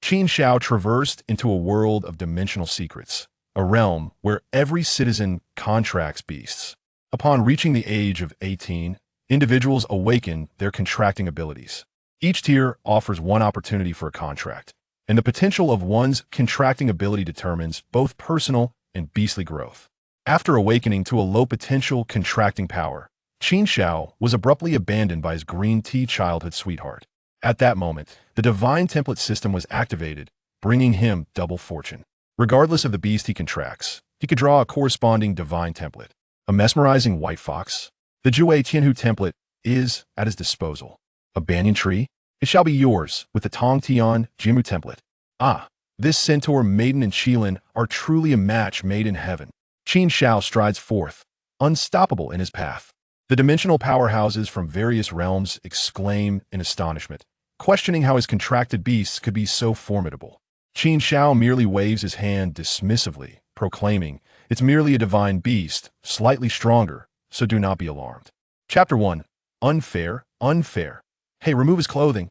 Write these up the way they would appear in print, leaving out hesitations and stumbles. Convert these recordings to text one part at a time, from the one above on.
Qin Xiao traversed into a world of dimensional secrets, a realm where every citizen contracts beasts. Upon reaching the age of 18, individuals awaken their contracting abilities. Each tier offers one opportunity for a contract, and the potential of one's contracting ability determines both personal and beastly growth. After awakening to a low-potential contracting power, Qin Xiao was abruptly abandoned by his green tea childhood sweetheart. At that moment, the divine template system was activated, bringing him double fortune. Regardless of the beast he contracts, he could draw a corresponding divine template. A mesmerizing white fox. The Jue Tianhu template is at his disposal. A banyan tree? It shall be yours with the Tong Tian Jimu template. Ah, this Centaur maiden and Qilin are truly a match made in heaven. Qin Xiao strides forth, unstoppable in his path. The dimensional powerhouses from various realms exclaim in astonishment, questioning how his contracted beasts could be so formidable. Qin Xiao merely waves his hand dismissively, proclaiming, "It's merely a divine beast, slightly stronger, so do not be alarmed." Chapter 1. Unfair, unfair. Hey, remove his clothing.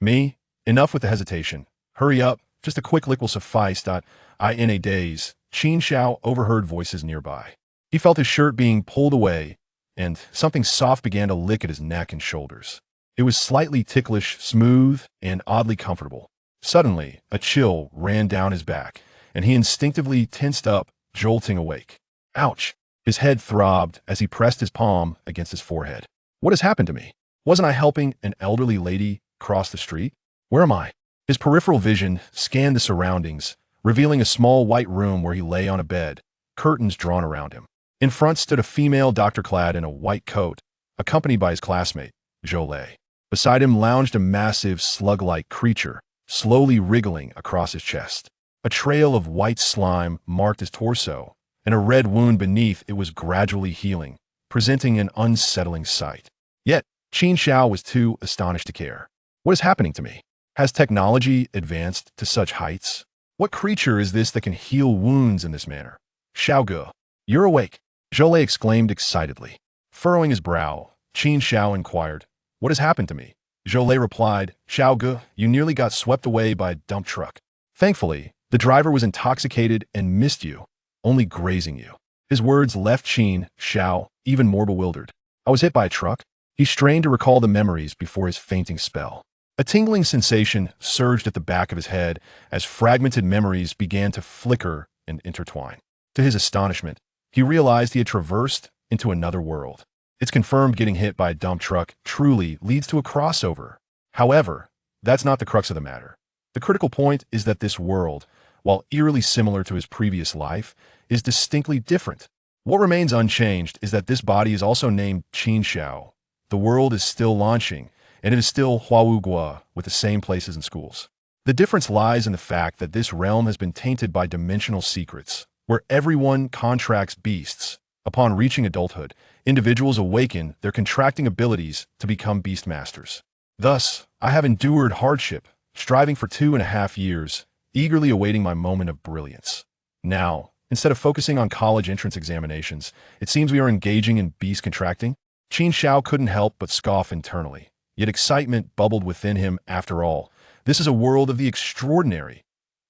Me? Enough with the hesitation. Hurry up, just a quick lick will suffice. In a daze, Qin Xiao overheard voices nearby. He felt his shirt being pulled away, and something soft began to lick at his neck and shoulders. It was slightly ticklish, smooth, and oddly comfortable. Suddenly, a chill ran down his back, and he instinctively tensed up, jolting awake. Ouch! His head throbbed as he pressed his palm against his forehead. What has happened to me? Wasn't I helping an elderly lady cross the street? Where am I? His peripheral vision scanned the surroundings, revealing a small white room where he lay on a bed, curtains drawn around him. In front stood a female doctor clad in a white coat, accompanied by his classmate, Zhou. Beside him lounged a massive slug-like creature, slowly wriggling across his chest. A trail of white slime marked his torso, and a red wound beneath it was gradually healing, presenting an unsettling sight. Yet, Qin Xiao was too astonished to care. What is happening to me? Has technology advanced to such heights? What creature is this that can heal wounds in this manner? Xiaoge, you're awake, Zhou exclaimed excitedly. Furrowing his brow, Qin Xiao inquired, "What has happened to me?" Zhou replied, "Xiaoge, you nearly got swept away by a dump truck. Thankfully, the driver was intoxicated and missed you, only grazing you." His words left Qin Xiao even more bewildered. I was hit by a truck? He strained to recall the memories before his fainting spell. A tingling sensation surged at the back of his head as fragmented memories began to flicker and intertwine. To his astonishment, he realized he had traversed into another world. It's confirmed getting hit by a dump truck truly leads to a crossover. However, that's not the crux of the matter. The critical point is that this world, while eerily similar to his previous life, is distinctly different. What remains unchanged is that this body is also named Qin Xiao. The world is still launching, and it is still Huawu with the same places and schools. The difference lies in the fact that this realm has been tainted by dimensional secrets, where everyone contracts beasts. Upon reaching adulthood, individuals awaken their contracting abilities to become beast masters. Thus, I have endured hardship, striving for 2.5 years, eagerly awaiting my moment of brilliance. Now, instead of focusing on college entrance examinations, it seems we are engaging in beast contracting. Qin Xiao couldn't help but scoff internally, yet excitement bubbled within him. After all, this is a world of the extraordinary.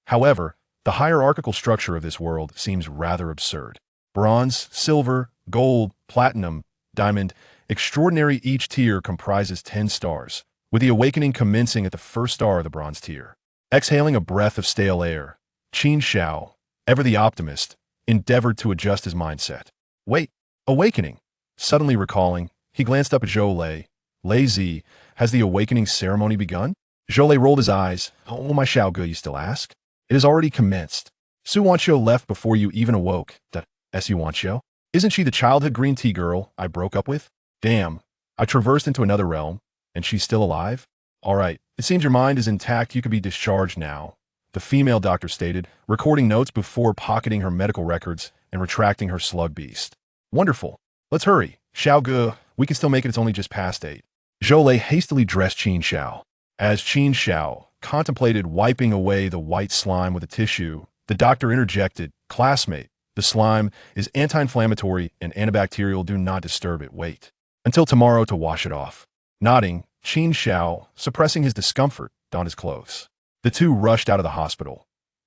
However, the hierarchical structure of this world seems rather absurd. Bronze, silver, gold, platinum, diamond, extraordinary. Each tier comprises 10 stars, with the awakening commencing at the first star of the bronze tier. Exhaling a breath of stale air, Qin Xiao, ever the optimist, endeavored to adjust his mindset. Wait, awakening? Suddenly recalling, he glanced up at Zhou. Lazy, has the awakening ceremony begun? Zhou rolled his eyes. Oh, my Xiaoge, you still ask? It has already commenced. Su Wanqiu left before you even awoke. Su Wanqiu? Isn't she the childhood green tea girl I broke up with? Damn, I traversed into another realm, and she's still alive? All right, it seems your mind is intact. You could be discharged now, the female doctor stated, recording notes before pocketing her medical records and retracting her slug beast. Wonderful. Let's hurry. Xiaoge, we can still make it. It's only just past 8. Zhou hastily dressed Qin Xiao. As Qin Xiao contemplated wiping away the white slime with a tissue, the doctor interjected, "Classmate, the slime is anti-inflammatory and antibacterial. Do not disturb it. Wait until tomorrow to wash it off." Nodding, Qin Xiao, suppressing his discomfort, donned his clothes. The two rushed out of the hospital.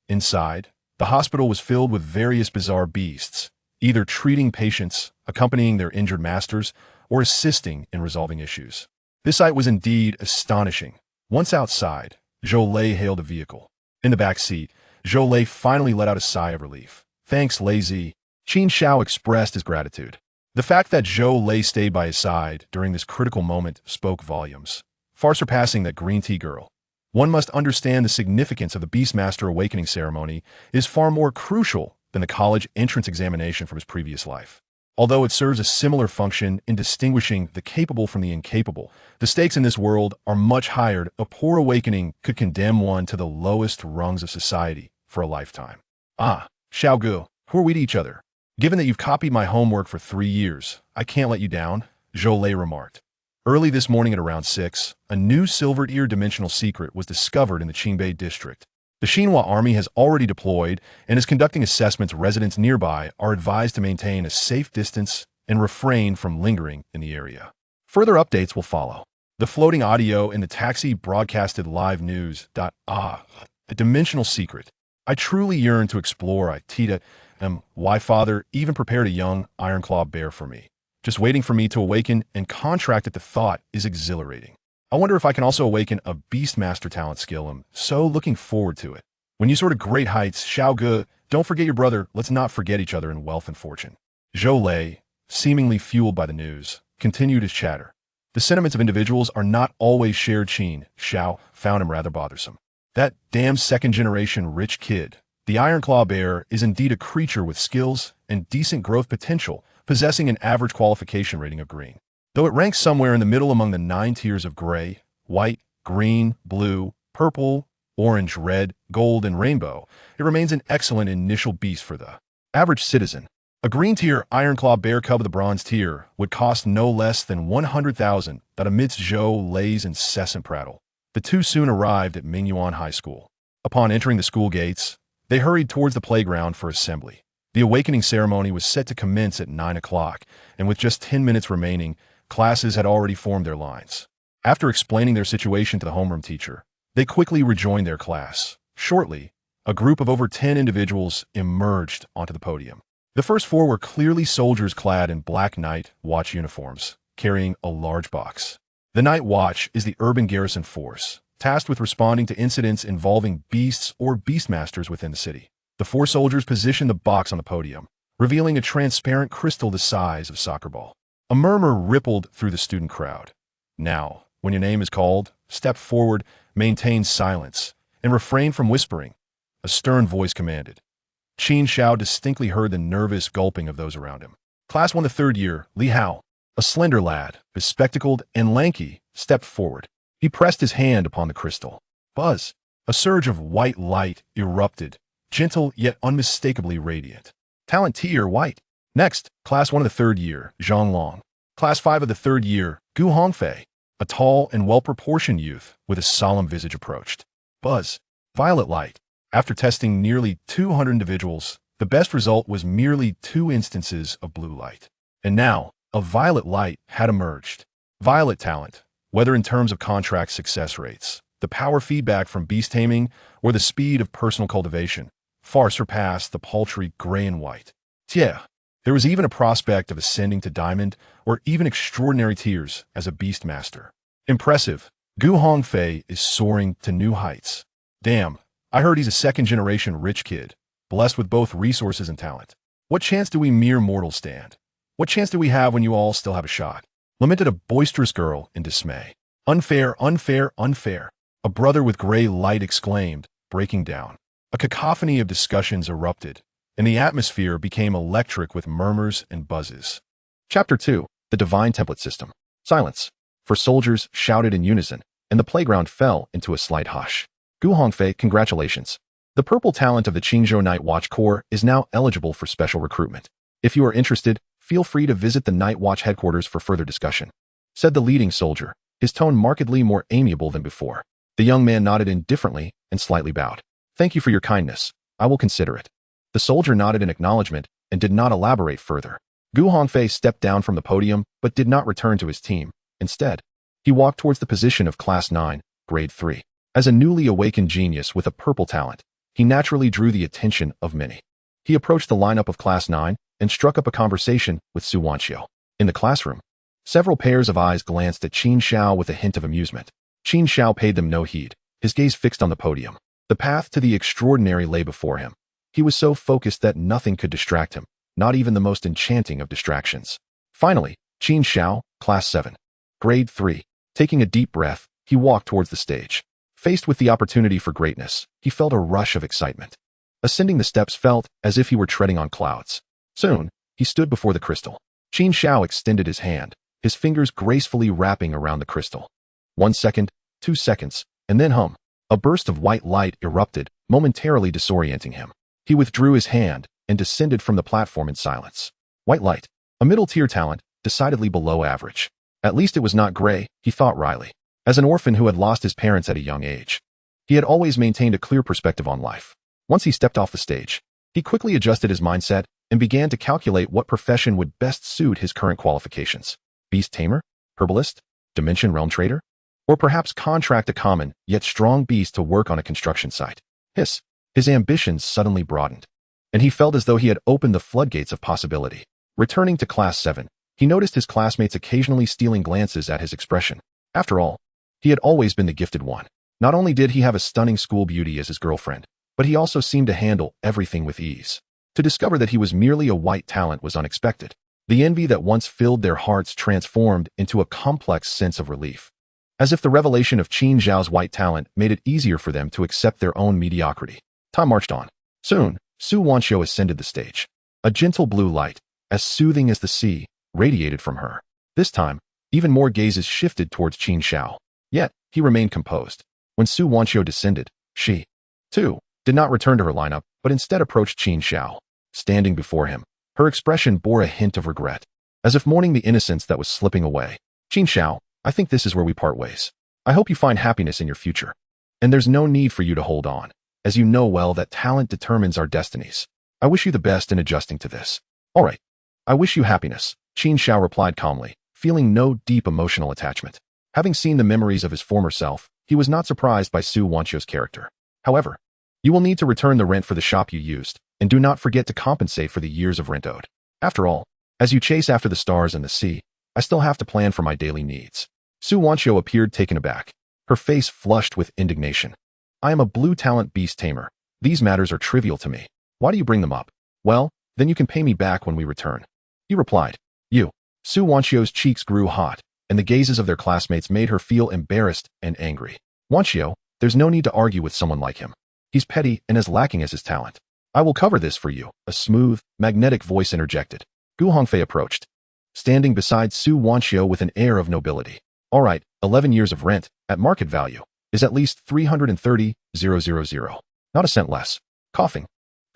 Inside, the hospital was filled with various bizarre beasts, either treating patients, accompanying their injured masters, or assisting in resolving issues. This sight was indeed astonishing. Once outside, Zhou Lei hailed a vehicle. In the back seat, Zhou Lei finally let out a sigh of relief. Thanks, Lazy. Qin Xiao expressed his gratitude. The fact that Zhou Lei stayed by his side during this critical moment spoke volumes, far surpassing that green tea girl. One must understand the significance of the Beastmaster awakening ceremony is far more crucial than the college entrance examination from his previous life. Although it serves a similar function in distinguishing the capable from the incapable, the stakes in this world are much higher. A poor awakening could condemn one to the lowest rungs of society for a lifetime. Ah, Xiaogu, who are we to each other? Given that you've copied my homework for 3 years, I can't let you down, Zhou Lei remarked. Early this morning at around 6, a new silvered ear dimensional secret was discovered in the Qingbei district. The Xinhua army has already deployed and is conducting assessments. Residents nearby are advised to maintain a safe distance and refrain from lingering in the area. Further updates will follow. The floating audio in the taxi broadcasted live news. A dimensional secret. I truly yearn to explore. Why father even prepared a young ironclaw bear for me. Just waiting for me to awaken and contract at the thought is exhilarating. I wonder if I can also awaken a Beastmaster talent skill. I'm so looking forward to it. When you soar to great heights, Xiaogu, don't forget your brother. Let's not forget each other in wealth and fortune. Zhou Lei, seemingly fueled by the news, continued his chatter. The sentiments of individuals are not always shared. Qin Xiao found him rather bothersome. That damn second-generation rich kid. The Ironclaw Bear is indeed a creature with skills and decent growth potential, possessing an average qualification rating of green. Though it ranks somewhere in the middle among the 9 tiers of gray, white, green, blue, purple, orange, red, gold, and rainbow, it remains an excellent initial beast for the average citizen. A green tier Ironclaw Bear cub of the bronze tier would cost no less than 100,000. That amidst Zhou Lei's incessant prattle, the two soon arrived at Mingyuan High School. Upon entering the school gates, they hurried towards the playground for assembly. The awakening ceremony was set to commence at 9 o'clock, and with just 10 minutes remaining, classes had already formed their lines. After explaining their situation to the homeroom teacher, they quickly rejoined their class. Shortly, a group of over 10 individuals emerged onto the podium. The first 4 were clearly soldiers clad in black night watch uniforms, carrying a large box. The Night Watch is the urban garrison force, tasked with responding to incidents involving beasts or beastmasters within the city. The 4 soldiers positioned the box on the podium, revealing a transparent crystal the size of a soccer ball. A murmur rippled through the student crowd. Now, when your name is called, step forward, maintain silence, and refrain from whispering, a stern voice commanded. Qin Xiao distinctly heard the nervous gulping of those around him. Class 1 the 3rd year, Li Hao, a slender lad, bespectacled and lanky, stepped forward. He pressed his hand upon the crystal. Buzz! A surge of white light erupted, gentle yet unmistakably radiant. Talent tier white. Next, Class 1 of the 3rd year, Zhang Long. Class 5 of the 3rd year, Gu Hongfei. A tall and well-proportioned youth with a solemn visage approached. Buzz! Violet light. After testing nearly 200 individuals, the best result was merely 2 instances of blue light. And now, a violet light had emerged. Violet talent, whether in terms of contract success rates, the power feedback from beast taming, or the speed of personal cultivation, far surpassed the paltry gray and white. Yeah, there was even a prospect of ascending to diamond or even extraordinary tiers as a beast master. Impressive. Gu Hongfei is soaring to new heights. Damn, I heard he's a second-generation rich kid, blessed with both resources and talent. What chance do we mere mortals stand? What chance do we have when you all still have a shot? Lamented a boisterous girl in dismay. Unfair, unfair, unfair. A brother with gray light exclaimed, breaking down. A cacophony of discussions erupted, and the atmosphere became electric with murmurs and buzzes. Chapter 2. The Divine Template System. Silence. For soldiers shouted in unison, and the playground fell into a slight hush. Gu Hongfei, congratulations. The purple talent of the Qingzhou Night Watch Corps is now eligible for special recruitment. If you are interested, feel free to visit the Night Watch headquarters for further discussion, said the leading soldier, his tone markedly more amiable than before. The young man nodded indifferently and slightly bowed. Thank you for your kindness. I will consider it. The soldier nodded in acknowledgement and did not elaborate further. Gu Hongfei stepped down from the podium but did not return to his team. Instead, he walked towards the position of Class 9, Grade 3. As a newly awakened genius with a purple talent, he naturally drew the attention of many. He approached the lineup of Class 9 and struck up a conversation with Su Wanxiu. In the classroom, several pairs of eyes glanced at Qin Xiao with a hint of amusement. Qin Xiao paid them no heed, his gaze fixed on the podium. The path to the extraordinary lay before him. He was so focused that nothing could distract him, not even the most enchanting of distractions. Finally, Qin Xiao, Class 7. Grade 3. Taking a deep breath, he walked towards the stage. Faced with the opportunity for greatness, he felt a rush of excitement. Ascending the steps felt as if he were treading on clouds. Soon, he stood before the crystal. Qin Xiao extended his hand, his fingers gracefully wrapping around the crystal. 1 second, 2 seconds, and then a burst of white light erupted, momentarily disorienting him. He withdrew his hand and descended from the platform in silence. White light, a middle-tier talent, decidedly below average. At least it was not gray, he thought wryly. As an orphan who had lost his parents at a young age, he had always maintained a clear perspective on life. Once he stepped off the stage, he quickly adjusted his mindset and began to calculate what profession would best suit his current qualifications. Beast Tamer? Herbalist? Dimension Realm Trader? Or perhaps contract a common, yet strong beast to work on a construction site. His ambitions suddenly broadened, and he felt as though he had opened the floodgates of possibility. Returning to Class 7, he noticed his classmates occasionally stealing glances at his expression. After all, he had always been the gifted one. Not only did he have a stunning school beauty as his girlfriend, but he also seemed to handle everything with ease. To discover that he was merely a white talent was unexpected. The envy that once filled their hearts transformed into a complex sense of relief. As if the revelation of Qin Xiao's white talent made it easier for them to accept their own mediocrity. Time marched on. Soon, Su Wanxiu ascended the stage. A gentle blue light, as soothing as the sea, radiated from her. This time, even more gazes shifted towards Qin Xiao. Yet, he remained composed. When Su Wanxiu descended, she, too, did not return to her lineup, but instead approached Qin Xiao. Standing before him, her expression bore a hint of regret, as if mourning the innocence that was slipping away. Qin Xiao, I think this is where we part ways. I hope you find happiness in your future. And there's no need for you to hold on, as you know well that talent determines our destinies. I wish you the best in adjusting to this. All right. I wish you happiness, Qin Xiao replied calmly, feeling no deep emotional attachment. Having seen the memories of his former self, he was not surprised by Su Wanxiu's character. However, you will need to return the rent for the shop you used, and do not forget to compensate for the years of rent owed. After all, as you chase after the stars and the sea, I still have to plan for my daily needs. Su Wanxiu appeared taken aback, her face flushed with indignation. I am a blue talent beast tamer. These matters are trivial to me. Why do you bring them up? Well, then you can pay me back when we return. He replied. You. Su Wanxiu's cheeks grew hot, and the gazes of their classmates made her feel embarrassed and angry. Wanxiu, there's no need to argue with someone like him. He's petty and as lacking as his talent. I will cover this for you, a smooth, magnetic voice interjected. Gu Hongfei approached, standing beside Su Wanxiu with an air of nobility. All right, 11 years of rent, at market value, is at least 330,000. Not a cent less. Coughing.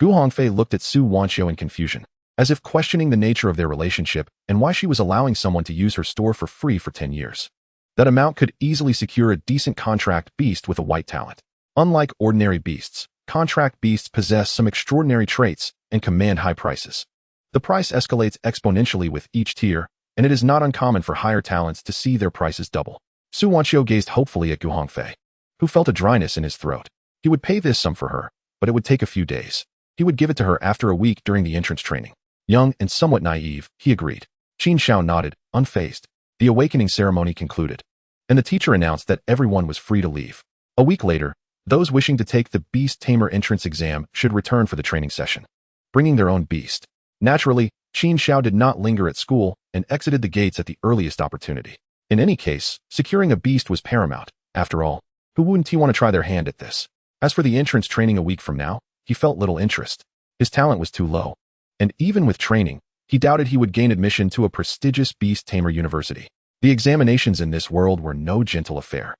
Gu Hongfei looked at Su Wanxiu in confusion, as if questioning the nature of their relationship and why she was allowing someone to use her store for free for 10 years. That amount could easily secure a decent contract beast with a white talent. Unlike ordinary beasts, contract beasts possess some extraordinary traits and command high prices. The price escalates exponentially with each tier, and it is not uncommon for higher talents to see their prices double. Su Wanxiu gazed hopefully at Gu Hongfei, who felt a dryness in his throat. He would pay this sum for her, but it would take a few days. He would give it to her after a week during the entrance training. Young and somewhat naive, he agreed. Qin Xiao nodded, unfazed. The awakening ceremony concluded, and the teacher announced that everyone was free to leave. A week later, those wishing to take the Beast Tamer entrance exam should return for the training session, bringing their own beast. Naturally, Qin Xiao did not linger at school and exited the gates at the earliest opportunity. In any case, securing a beast was paramount. After all, who wouldn't he want to try their hand at this? As for the entrance training a week from now, he felt little interest. His talent was too low, and even with training, he doubted he would gain admission to a prestigious Beast Tamer university. The examinations in this world were no gentle affair.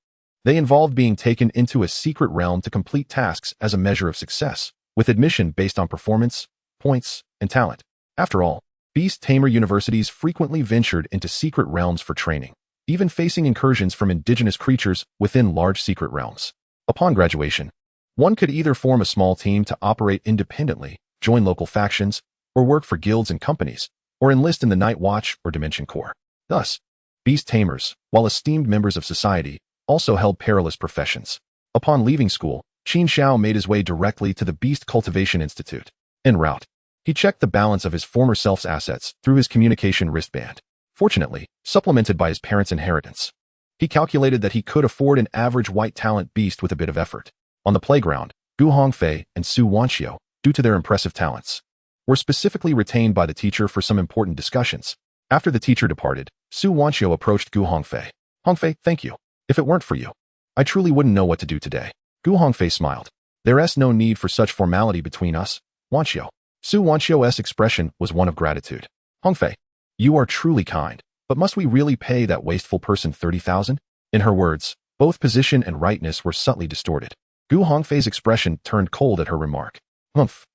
They involved being taken into a secret realm to complete tasks as a measure of success, with admission based on performance, points, and talent. After all, Beast Tamer universities frequently ventured into secret realms for training, even facing incursions from indigenous creatures within large secret realms. Upon graduation, one could either form a small team to operate independently, join local factions, or work for guilds and companies, or enlist in the Night Watch or Dimension Corps. Thus, Beast Tamers, while esteemed members of society, also held perilous professions. Upon leaving school, Qin Xiao made his way directly to the Beast Cultivation Institute. En route, he checked the balance of his former self's assets through his communication wristband, fortunately supplemented by his parents' inheritance. He calculated that he could afford an average white talent beast with a bit of effort. On the playground, Gu Hongfei and Su Wanxiu, due to their impressive talents, were specifically retained by the teacher for some important discussions. After the teacher departed, Su Wanxiu approached Gu Hongfei. Hongfei, thank you. If it weren't for you, I truly wouldn't know what to do today. Gu Hongfei smiled. There's no need for such formality between us, Wanxiu. Su Wanxiu's expression was one of gratitude. Hongfei, you are truly kind, but must we really pay that wasteful person 30,000? In her words, both position and rightness were subtly distorted. Gu Hongfei's expression turned cold at her remark.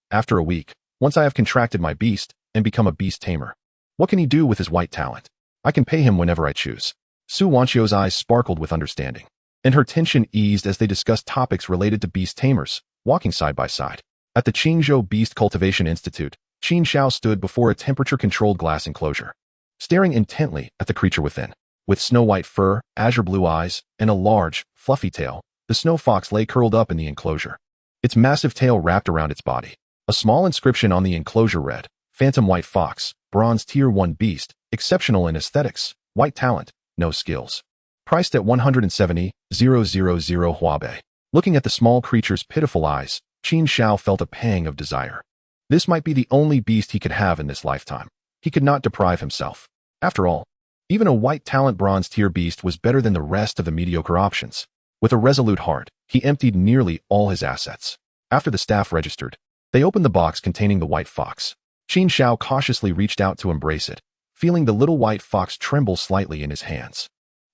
After a week, once I have contracted my beast and become a beast tamer, what can he do with his white talent? I can pay him whenever I choose. Su Wanxiu's eyes sparkled with understanding, and her tension eased as they discussed topics related to beast tamers, walking side by side. At the Qingzhou Beast Cultivation Institute, Qin Xiao stood before a temperature-controlled glass enclosure, staring intently at the creature within. With snow-white fur, azure-blue eyes, and a large, fluffy tail, the snow fox lay curled up in the enclosure, its massive tail wrapped around its body. A small inscription on the enclosure read, Phantom White Fox, Bronze Tier 1 Beast, exceptional in aesthetics, white talent, no skills. Priced at 170,000 Huabei. Looking at the small creature's pitiful eyes, Qin Xiao felt a pang of desire. This might be the only beast he could have in this lifetime. He could not deprive himself. After all, even a white talent bronze tier beast was better than the rest of the mediocre options. With a resolute heart, he emptied nearly all his assets. After the staff registered, they opened the box containing the white fox. Qin Xiao cautiously reached out to embrace it, feeling the little white fox tremble slightly in his hands.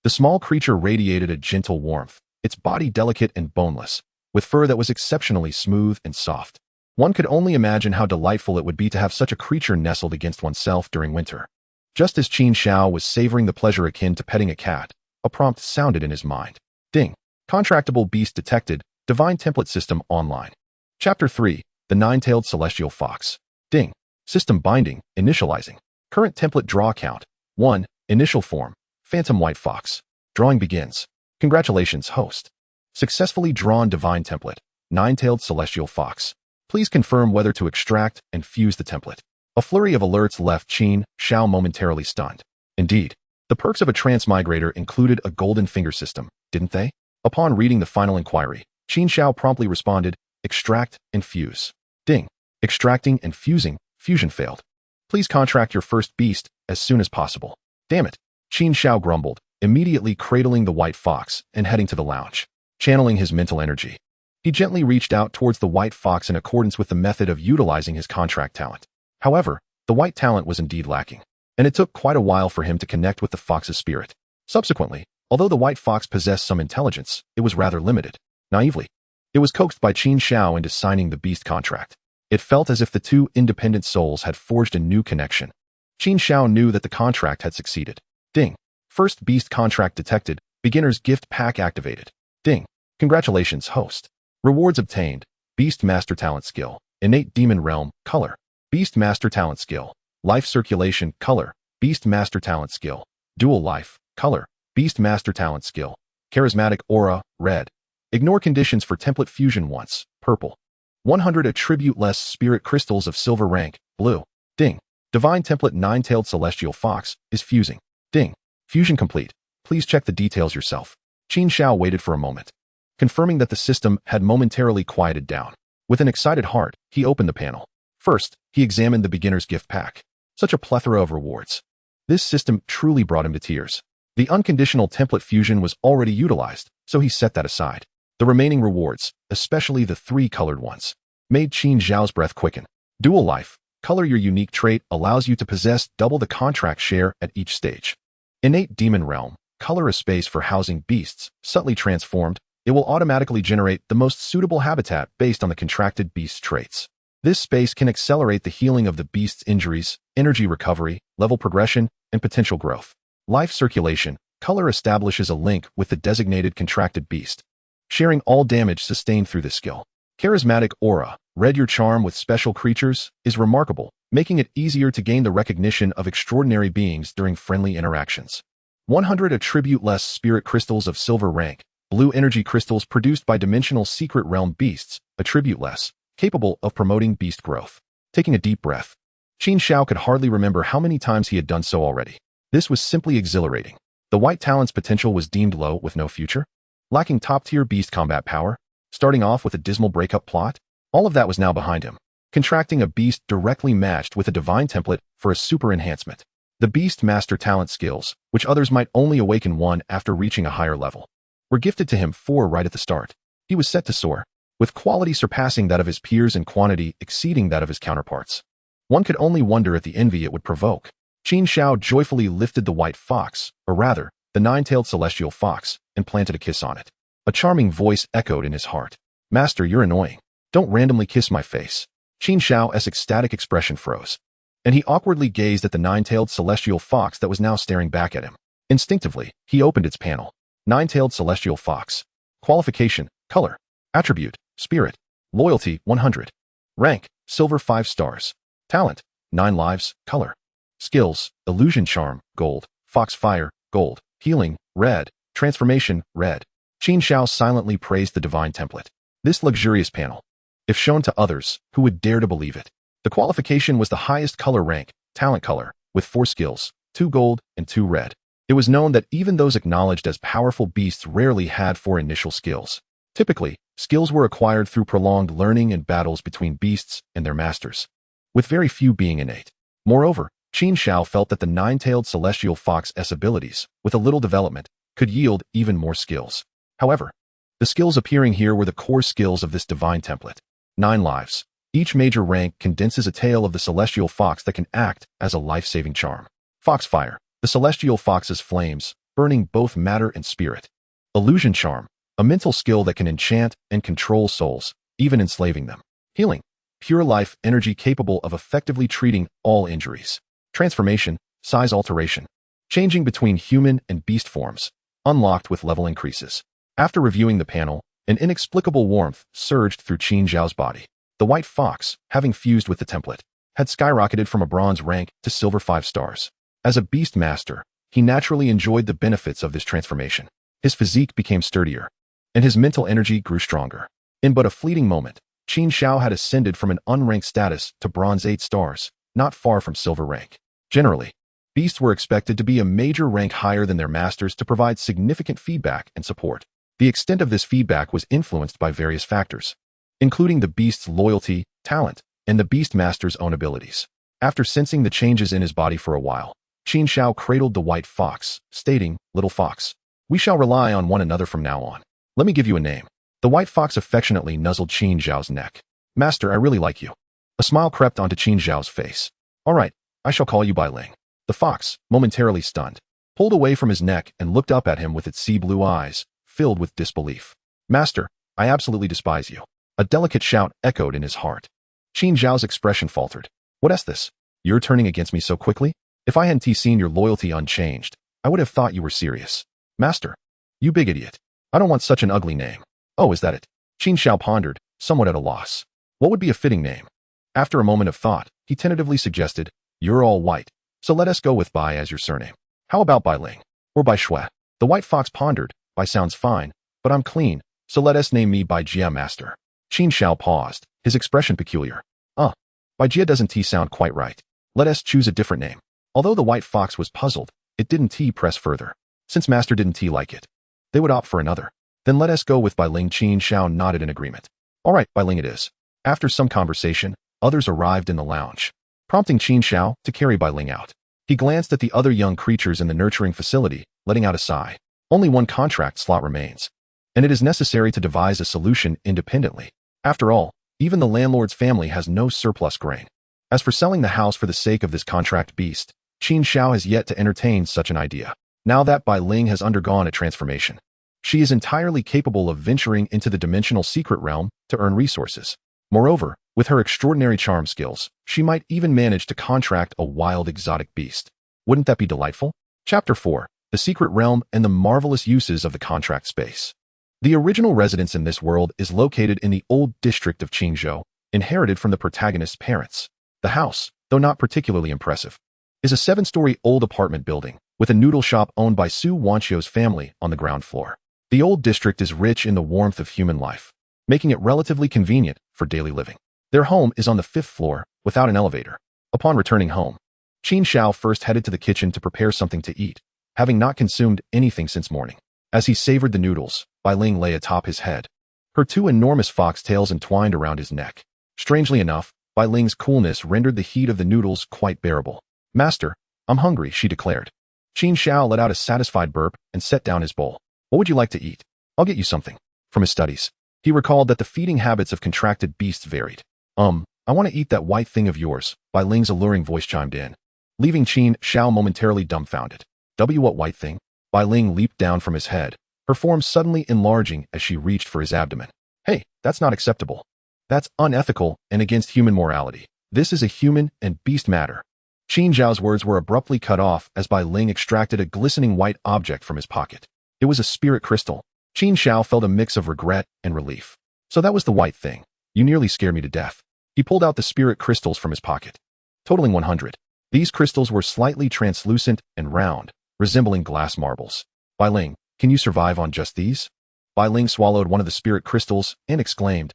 The small creature radiated a gentle warmth, its body delicate and boneless, with fur that was exceptionally smooth and soft. One could only imagine how delightful it would be to have such a creature nestled against oneself during winter. Just as Qin Xiao was savoring the pleasure akin to petting a cat, a prompt sounded in his mind. Ding. Contractable beast detected, Divine Template System online. Chapter 3, The Nine-Tailed Celestial Fox. Ding. System binding, initializing. Current template draw count. 1. Initial form. Phantom White Fox. Drawing begins. Congratulations, host. Successfully drawn Divine Template. Nine-Tailed Celestial Fox. Please confirm whether to extract and fuse the template. A flurry of alerts left Qin Xiao momentarily stunned. Indeed, the perks of a transmigrator included a golden finger system, didn't they? Upon reading the final inquiry, Qin Xiao promptly responded, extract and fuse. Ding. Extracting and fusing. Fusion failed. Please contract your first beast as soon as possible. Damn it. Qin Xiao grumbled, immediately cradling the white fox and heading to the lounge. Channeling his mental energy, he gently reached out towards the white fox in accordance with the method of utilizing his contract talent. However, the white talent was indeed lacking, and it took quite a while for him to connect with the fox's spirit. Subsequently, although the white fox possessed some intelligence, it was rather limited. Naively, it was coaxed by Qin Xiao into signing the beast contract. It felt as if the two independent souls had forged a new connection. Qin Xiao knew that the contract had succeeded. Ding. First beast contract detected. Beginner's gift pack activated. Ding. Congratulations, host. Rewards obtained. Beast Master Talent Skill. Innate Demon Realm. Color. Beast Master Talent Skill. Life Circulation. Color. Beast Master Talent Skill. Dual Life. Color. Beast Master Talent Skill. Charismatic Aura. Red. Ignore conditions for template fusion once. Purple. 100 attribute-less spirit crystals of silver rank. Blue. Ding. Divine Template Nine-Tailed Celestial Fox is fusing. Ding. Fusion complete. Please check the details yourself. Qin Xiao waited for a moment, confirming that the system had momentarily quieted down. With an excited heart, he opened the panel. First, he examined the beginner's gift pack. Such a plethora of rewards. This system truly brought him to tears. The unconditional template fusion was already utilized, so he set that aside. The remaining rewards, especially the 3 colored ones, made Qin Xiao's breath quicken. Dual Life. Color your unique trait allows you to possess double the contract share at each stage. Innate Demon Realm. Color a space for housing beasts. Subtly transformed, it will automatically generate the most suitable habitat based on the contracted beast's traits. This space can accelerate the healing of the beast's injuries, energy recovery, level progression, and potential growth. Life Circulation. Color establishes a link with the designated contracted beast, sharing all damage sustained through this skill. Charismatic Aura. Red your charm with special creatures is remarkable, making it easier to gain the recognition of extraordinary beings during friendly interactions. 100 attribute-less spirit crystals of silver rank. blue energy crystals produced by dimensional secret realm beasts, attributeless, capable of promoting beast growth. Taking a deep breath, Qin Xiao could hardly remember how many times he had done so already. This was simply exhilarating. The white talent's potential was deemed low with no future, lacking top-tier beast combat power, starting off with a dismal breakup plot. All of that was now behind him, contracting a beast directly matched with a divine template for a super enhancement. The beast master talent skills, which others might only awaken one after reaching a higher level, were gifted to him 4 right at the start. He was set to soar, with quality surpassing that of his peers and quantity exceeding that of his counterparts. One could only wonder at the envy it would provoke. Qin Xiao joyfully lifted the white fox, or rather, the 9-tailed celestial fox, and planted a kiss on it. A charming voice echoed in his heart. "Master, you're annoying. Don't randomly kiss my face." Qin Xiao's ecstatic expression froze, and he awkwardly gazed at the 9-tailed celestial fox that was now staring back at him. Instinctively, he opened its panel. 9-tailed celestial fox. Qualification, color, attribute, spirit, loyalty, 100. Rank, silver 5 stars. Talent, 9 lives, color. Skills, illusion charm, gold, fox fire, gold, healing, red, transformation, red. Qin Xiao silently praised the divine template. This luxurious panel. If shown to others, who would dare to believe it? The qualification was the highest color rank, talent color, with 4 skills, 2 gold and 2 red. It was known that even those acknowledged as powerful beasts rarely had 4 initial skills. Typically, skills were acquired through prolonged learning and battles between beasts and their masters, with very few being innate. Moreover, Qin Xiao felt that the 9-tailed celestial fox's abilities, with a little development, could yield even more skills. However, the skills appearing here were the core skills of this divine template. 9 lives. Each major rank condenses a tale of the celestial fox that can act as a life-saving charm. Foxfire, the celestial fox's flames, burning both matter and spirit. Illusion charm, a mental skill that can enchant and control souls, even enslaving them. Healing, pure life energy capable of effectively treating all injuries. Transformation, size alteration, changing between human and beast forms, unlocked with level increases. After reviewing the panel, an inexplicable warmth surged through Qin Xiao's body. The white fox, having fused with the template, had skyrocketed from a bronze rank to silver 5 stars. As a beast master, he naturally enjoyed the benefits of this transformation. His physique became sturdier, and his mental energy grew stronger. In but a fleeting moment, Qin Xiao had ascended from an unranked status to bronze 8 stars, not far from silver rank. Generally, beasts were expected to be a major rank higher than their masters to provide significant feedback and support. The extent of this feedback was influenced by various factors, including the beast's loyalty, talent, and the beast master's own abilities. After sensing the changes in his body for a while, Qin Xiao cradled the white fox, stating, "Little fox, we shall rely on one another from now on. Let me give you a name." The white fox affectionately nuzzled Qin Xiao's neck. "Master, I really like you." A smile crept onto Qin Xiao's face. "All right, I shall call you Bai Ling." The fox, momentarily stunned, pulled away from his neck and looked up at him with its sea blue eyes, filled with disbelief. "Master, I absolutely despise you." A delicate shout echoed in his heart. Qin Xiao's expression faltered. "What's this? You're turning against me so quickly? If I hadn't seen your loyalty unchanged, I would have thought you were serious." "Master, you big idiot. I don't want such an ugly name." "Oh, is that it?" Qin Xiao pondered, somewhat at a loss. What would be a fitting name? After a moment of thought, he tentatively suggested, "You're all white, so let us go with Bai as your surname. How about Bai Ling? Or Bai Shui?" The white fox pondered. "Bai sounds fine, but I'm clean, so let us name me Bai Jia, master." Qin Xiao paused, his expression peculiar. Bai Jia doesn't sound quite right. Let us choose a different name." Although the white fox was puzzled, it didn't press further. Since master didn't like it, they would opt for another. "Then let us go with Bai Ling." Qin Xiao nodded in agreement. "All right, Bai Ling it is." After some conversation, others arrived in the lounge, prompting Qin Xiao to carry Bai Ling out. He glanced at the other young creatures in the nurturing facility, letting out a sigh. Only one contract slot remains, and it is necessary to devise a solution independently. After all, even the landlord's family has no surplus grain. As for selling the house for the sake of this contract beast, Qin Xiao has yet to entertain such an idea. Now that Bai Ling has undergone a transformation, she is entirely capable of venturing into the dimensional secret realm to earn resources. Moreover, with her extraordinary charm skills, she might even manage to contract a wild exotic beast. Wouldn't that be delightful? Chapter 4. The Secret Realm and the Marvelous Uses of the Contract Space. The original residence in this world is located in the old district of Qingzhou, inherited from the protagonist's parents. The house, though not particularly impressive, is a 7-story old apartment building, with a noodle shop owned by Su Wanqiu's family on the ground floor. The old district is rich in the warmth of human life, making it relatively convenient for daily living. Their home is on the 5th floor, without an elevator. Upon returning home, Qin Xiao first headed to the kitchen to prepare something to eat, having not consumed anything since morning. As he savored the noodles, Bai Ling lay atop his head, her 2 enormous foxtails entwined around his neck. Strangely enough, Bai Ling's coolness rendered the heat of the noodles quite bearable. "Master, I'm hungry," she declared. Qin Xiao let out a satisfied burp and set down his bowl. "What would you like to eat?" "I'll get you something." From his studies, he recalled that the feeding habits of contracted beasts varied. I want to eat that white thing of yours," Bai Ling's alluring voice chimed in, leaving Qin Xiao momentarily dumbfounded. What white thing?" Bai Ling leaped down from his head, her form suddenly enlarging as she reached for his abdomen. "Hey, that's not acceptable. That's unethical and against human morality. This is a human and beast matter." Qin Xiao's words were abruptly cut off as Bai Ling extracted a glistening white object from his pocket. It was a spirit crystal. Qin Xiao felt a mix of regret and relief. "So that was the white thing. You nearly scared me to death." He pulled out the spirit crystals from his pocket, totaling 100. These crystals were slightly translucent and round, resembling glass marbles. "Bai Ling, can you survive on just these?" Bai Ling swallowed one of the spirit crystals and exclaimed,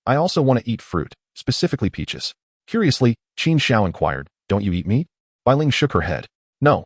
I also want to eat fruit, specifically peaches." Curiously, Qin Xiao inquired, "Don't you eat meat?" Bai Ling shook her head. No,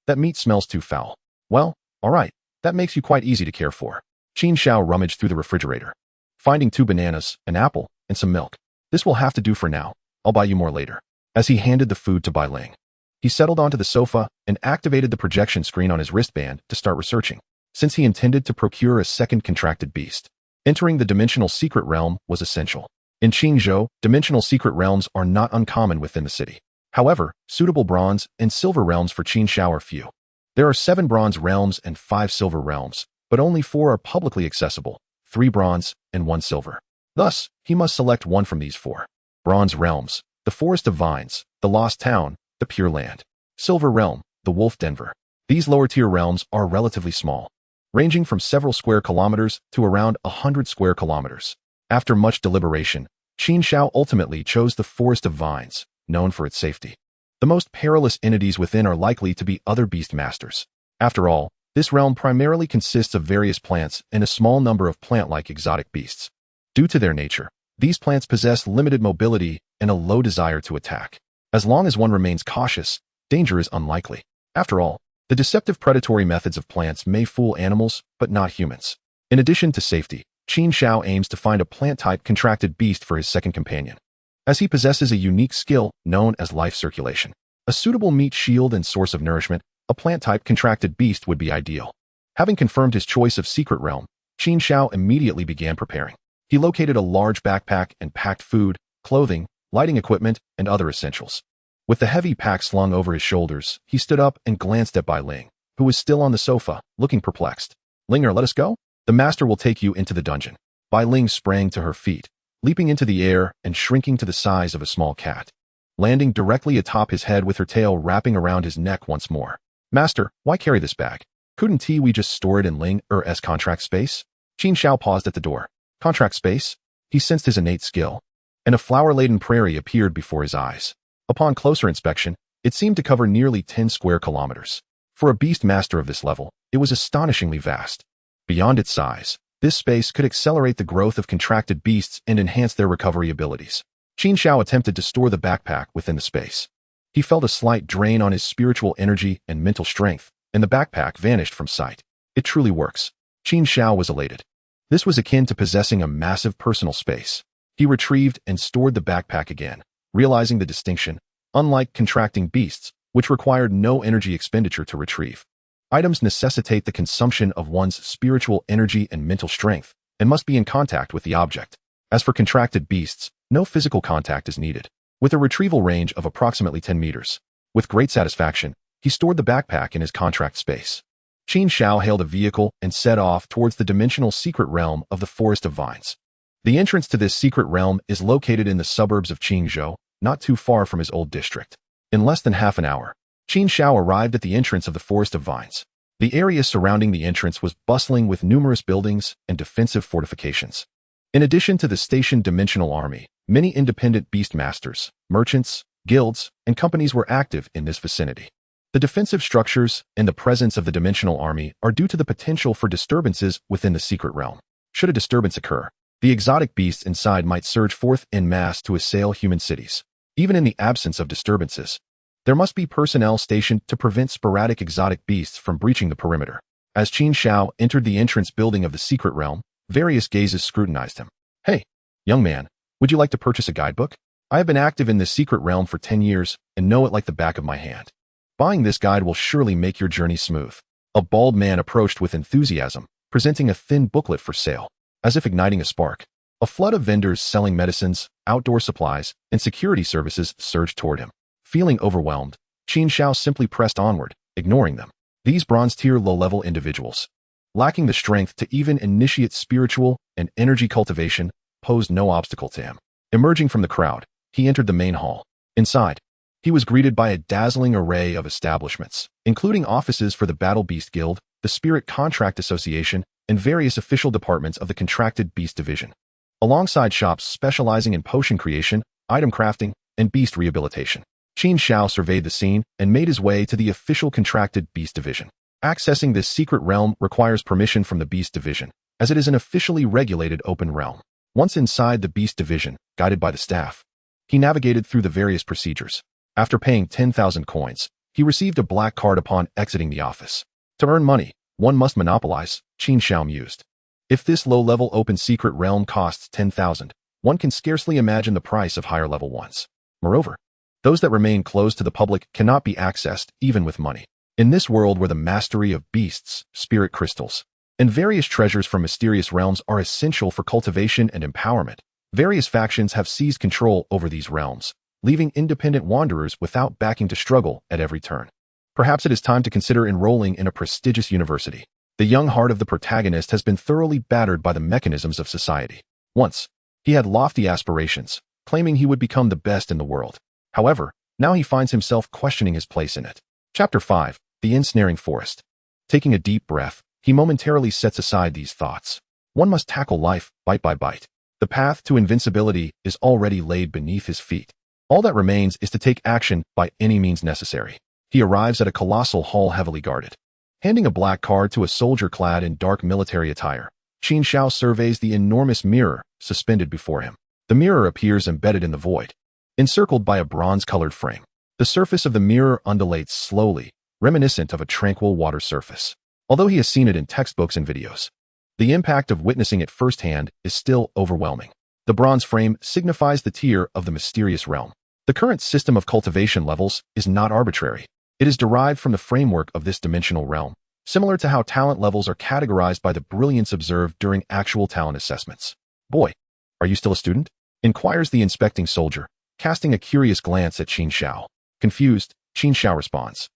that meat smells too foul." "Well, all right, that makes you quite easy to care for." Qin Xiao rummaged through the refrigerator, finding 2 bananas, an apple, and some milk. "This will have to do for now. I'll buy you more later." As he handed the food to Bai Ling, he settled onto the sofa and activated the projection screen on his wristband to start researching, since he intended to procure a second contracted beast. Entering the dimensional secret realm was essential. In Qingzhou, dimensional secret realms are not uncommon within the city. However, suitable bronze and silver realms for Qin Xiao are few. There are 7 bronze realms and 5 silver realms, but only 4 are publicly accessible, 3 bronze and 1 silver. Thus, he must select one from these 4. Bronze realms: the Forest of Vines, the Lost Town, the Pure Land. Silver realm: the Wolf Denver. These lower-tier realms are relatively small, ranging from several square kilometers to around 100 square kilometers. After much deliberation, Qin Xiao ultimately chose the Forest of Vines, known for its safety. The most perilous entities within are likely to be other beast masters. After all, this realm primarily consists of various plants and a small number of plant-like exotic beasts. Due to their nature, these plants possess limited mobility and a low desire to attack. As long as one remains cautious, danger is unlikely. After all, the deceptive predatory methods of plants may fool animals, but not humans. In addition to safety, Qin Xiao aims to find a plant-type contracted beast for his second companion, as he possesses a unique skill known as life circulation. A suitable meat shield and source of nourishment, a plant-type contracted beast would be ideal. Having confirmed his choice of secret realm, Qin Xiao immediately began preparing. He located a large backpack and packed food, clothing, lighting equipment, and other essentials. With the heavy pack slung over his shoulders, he stood up and glanced at Bai Ling, who was still on the sofa, looking perplexed. "Linger, let us go? The master will take you into the dungeon." Bai Ling sprang to her feet, leaping into the air and shrinking to the size of a small cat, landing directly atop his head with her tail wrapping around his neck once more. "Master, why carry this bag? Couldn't we just store it in Linger's contract space?" Qin Xiao paused at the door. Contract space? He sensed his innate skill, and a flower-laden prairie appeared before his eyes. Upon closer inspection, it seemed to cover nearly 10 square kilometers. For a beast master of this level, it was astonishingly vast. Beyond its size, this space could accelerate the growth of contracted beasts and enhance their recovery abilities. Qin Xiao attempted to store the backpack within the space. He felt a slight drain on his spiritual energy and mental strength, and the backpack vanished from sight. It truly works. Qin Xiao was elated. This was akin to possessing a massive personal space. He retrieved and stored the backpack again, realizing the distinction. Unlike contracting beasts, which required no energy expenditure to retrieve, items necessitate the consumption of one's spiritual energy and mental strength, and must be in contact with the object. As for contracted beasts, no physical contact is needed. With a retrieval range of approximately 10 meters, with great satisfaction, he stored the backpack in his contract space. Qin Xiao hailed a vehicle and set off towards the dimensional secret realm of the Forest of Vines. The entrance to this secret realm is located in the suburbs of Qingzhou, not too far from his old district. In less than half an hour, Qin Xiao arrived at the entrance of the Forest of Vines. The area surrounding the entrance was bustling with numerous buildings and defensive fortifications. In addition to the stationed dimensional army, many independent beast masters, merchants, guilds, and companies were active in this vicinity. The defensive structures and the presence of the dimensional army are due to the potential for disturbances within the secret realm. Should a disturbance occur, the exotic beasts inside might surge forth en masse to assail human cities. Even in the absence of disturbances, there must be personnel stationed to prevent sporadic exotic beasts from breaching the perimeter. As Qin Xiao entered the entrance building of the secret realm, various gazes scrutinized him. "Hey, young man, would you like to purchase a guidebook? I have been active in this secret realm for 10 years and know it like the back of my hand. Buying this guide will surely make your journey smooth." A bald man approached with enthusiasm, presenting a thin booklet for sale. As if igniting a spark, a flood of vendors selling medicines, outdoor supplies, and security services surged toward him. Feeling overwhelmed, Qin Xiao simply pressed onward, ignoring them. These bronze-tier low-level individuals, lacking the strength to even initiate spiritual and energy cultivation, posed no obstacle to him. Emerging from the crowd, he entered the main hall. Inside, he was greeted by a dazzling array of establishments, including offices for the Battle Beast Guild, the Spirit Contract Association, and various official departments of the Contracted Beast Division, alongside shops specializing in potion creation, item crafting, and beast rehabilitation. Qin Xiao surveyed the scene and made his way to the official Contracted Beast Division. Accessing this secret realm requires permission from the Beast Division, as it is an officially regulated open realm. Once inside the Beast Division, guided by the staff, he navigated through the various procedures. After paying 10,000 coins, he received a black card upon exiting the office. To earn money, one must monopolize, Qin Xiao mused. If this low-level open secret realm costs 10,000, one can scarcely imagine the price of higher-level ones. Moreover, those that remain closed to the public cannot be accessed even with money. In this world where the mastery of beasts, spirit crystals, and various treasures from mysterious realms are essential for cultivation and empowerment, various factions have seized control over these realms, leaving independent wanderers without backing to struggle at every turn. Perhaps it is time to consider enrolling in a prestigious university. The young heart of the protagonist has been thoroughly battered by the mechanisms of society. Once, he had lofty aspirations, claiming he would become the best in the world. However, now he finds himself questioning his place in it. Chapter 5. The Ensnaring Forest. Taking a deep breath, he momentarily sets aside these thoughts. One must tackle life bite by bite. The path to invincibility is already laid beneath his feet. All that remains is to take action by any means necessary. He arrives at a colossal hall heavily guarded. Handing a black card to a soldier clad in dark military attire, Qin Xiao surveys the enormous mirror suspended before him. The mirror appears embedded in the void, encircled by a bronze-colored frame. The surface of the mirror undulates slowly, reminiscent of a tranquil water surface. Although he has seen it in textbooks and videos, the impact of witnessing it firsthand is still overwhelming. The bronze frame signifies the tier of the mysterious realm. The current system of cultivation levels is not arbitrary. It is derived from the framework of this dimensional realm, similar to how talent levels are categorized by the brilliance observed during actual talent assessments. "Boy, are you still a student?" inquires the inspecting soldier, casting a curious glance at Qin Xiao. Confused, Qin Xiao responds,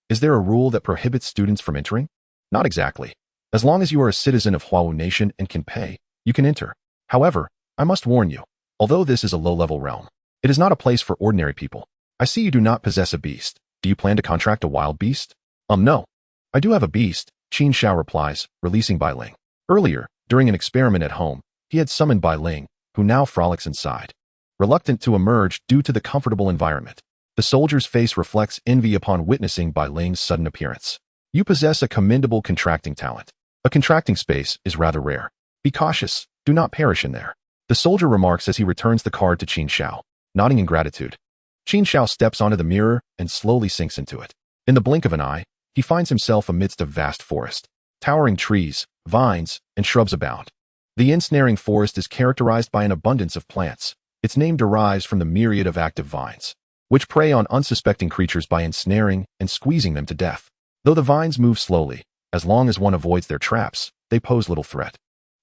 Is there a rule that prohibits students from entering?" "Not exactly. As long as you are a citizen of Huawu Nation and can pay, you can enter. However, I must warn you, although this is a low-level realm, it is not a place for ordinary people. I see you do not possess a beast. Do you plan to contract a wild beast?" No. I do have a beast," Qin Xiao replies, releasing Bai Ling. Earlier, during an experiment at home, he had summoned Bai Ling, who now frolics inside. Reluctant to emerge due to the comfortable environment, the soldier's face reflects envy upon witnessing Bai Ling's sudden appearance. "You possess a commendable contracting talent. A contracting space is rather rare. Be cautious, do not perish in there," the soldier remarks as he returns the card to Qin Xiao, nodding in gratitude. Qin Xiao steps onto the mirror and slowly sinks into it. In the blink of an eye, he finds himself amidst a vast forest. Towering trees, vines, and shrubs abound. The ensnaring forest is characterized by an abundance of plants. Its name derives from the myriad of active vines, which prey on unsuspecting creatures by ensnaring and squeezing them to death. Though the vines move slowly, as long as one avoids their traps, they pose little threat.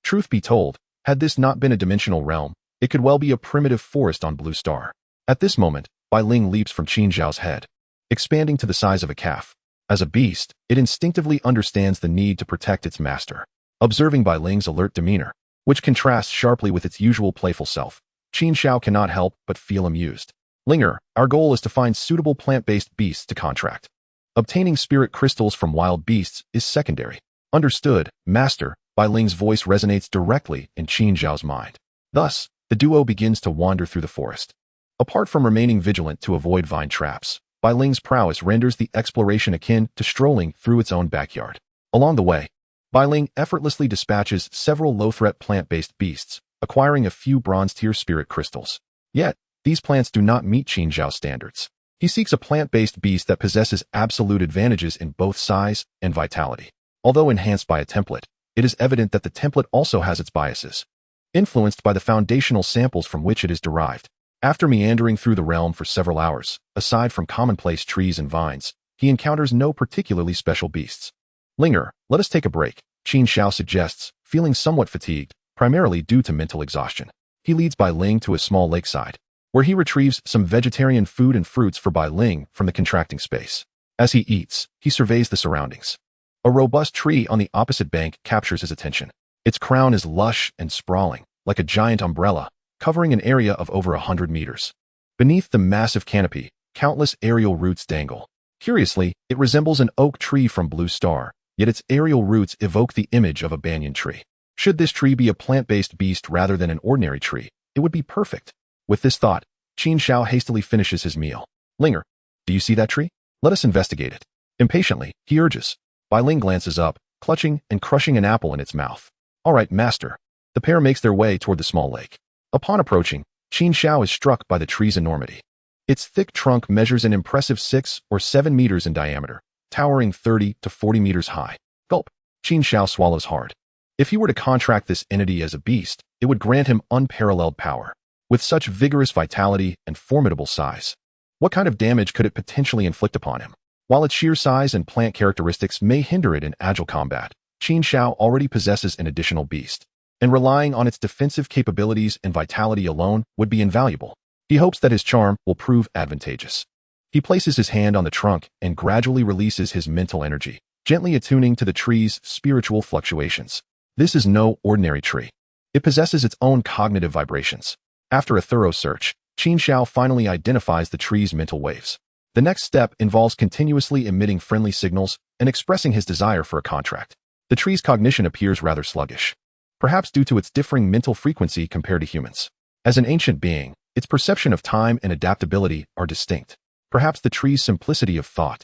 Truth be told, had this not been a dimensional realm, it could well be a primitive forest on Blue Star. At this moment, Bai Ling leaps from Qin Xiao's head, expanding to the size of a calf. As a beast, it instinctively understands the need to protect its master. Observing Bai Ling's alert demeanor, which contrasts sharply with its usual playful self, Qin Xiao cannot help but feel amused. "Linger, our goal is to find suitable plant-based beasts to contract. Obtaining spirit crystals from wild beasts is secondary." "Understood, master," Bai Ling's voice resonates directly in Qin Xiao's mind. Thus, the duo begins to wander through the forest. Apart from remaining vigilant to avoid vine traps, Bai Ling's prowess renders the exploration akin to strolling through its own backyard. Along the way, Bai Ling effortlessly dispatches several low-threat plant-based beasts, acquiring a few bronze-tier spirit crystals. Yet, these plants do not meet Qin Xiao's standards. He seeks a plant-based beast that possesses absolute advantages in both size and vitality. Although enhanced by a template, it is evident that the template also has its biases, influenced by the foundational samples from which it is derived. After meandering through the realm for several hours, aside from commonplace trees and vines, he encounters no particularly special beasts. Linger, let us take a break, Qin Xiao suggests, feeling somewhat fatigued, primarily due to mental exhaustion. He leads Bai Ling to a small lakeside, where he retrieves some vegetarian food and fruits for Bai Ling from the contracting space. As he eats, he surveys the surroundings. A robust tree on the opposite bank captures his attention. Its crown is lush and sprawling, like a giant umbrella, covering an area of over 100 meters. Beneath the massive canopy, countless aerial roots dangle. Curiously, it resembles an oak tree from Blue Star, yet its aerial roots evoke the image of a banyan tree. Should this tree be a plant-based beast rather than an ordinary tree, it would be perfect. With this thought, Qin Xiao hastily finishes his meal. Linger, do you see that tree? Let us investigate it. Impatiently, he urges. Bai Ling glances up, clutching and crushing an apple in its mouth. All right, master. The pair makes their way toward the small lake. Upon approaching, Qin Xiao is struck by the tree's enormity. Its thick trunk measures an impressive 6 or 7 meters in diameter, towering 30 to 40 meters high. Gulp. Qin Xiao swallows hard. If he were to contract this entity as a beast, it would grant him unparalleled power. With such vigorous vitality and formidable size, what kind of damage could it potentially inflict upon him? While its sheer size and plant characteristics may hinder it in agile combat, Qin Xiao already possesses an additional beast, and relying on its defensive capabilities and vitality alone would be invaluable. He hopes that his charm will prove advantageous. He places his hand on the trunk and gradually releases his mental energy, gently attuning to the tree's spiritual fluctuations. This is no ordinary tree. It possesses its own cognitive vibrations. After a thorough search, Qin Xiao finally identifies the tree's mental waves. The next step involves continuously emitting friendly signals and expressing his desire for a contract. The tree's cognition appears rather sluggish, perhaps due to its differing mental frequency compared to humans. As an ancient being, its perception of time and adaptability are distinct. Perhaps the tree's simplicity of thought,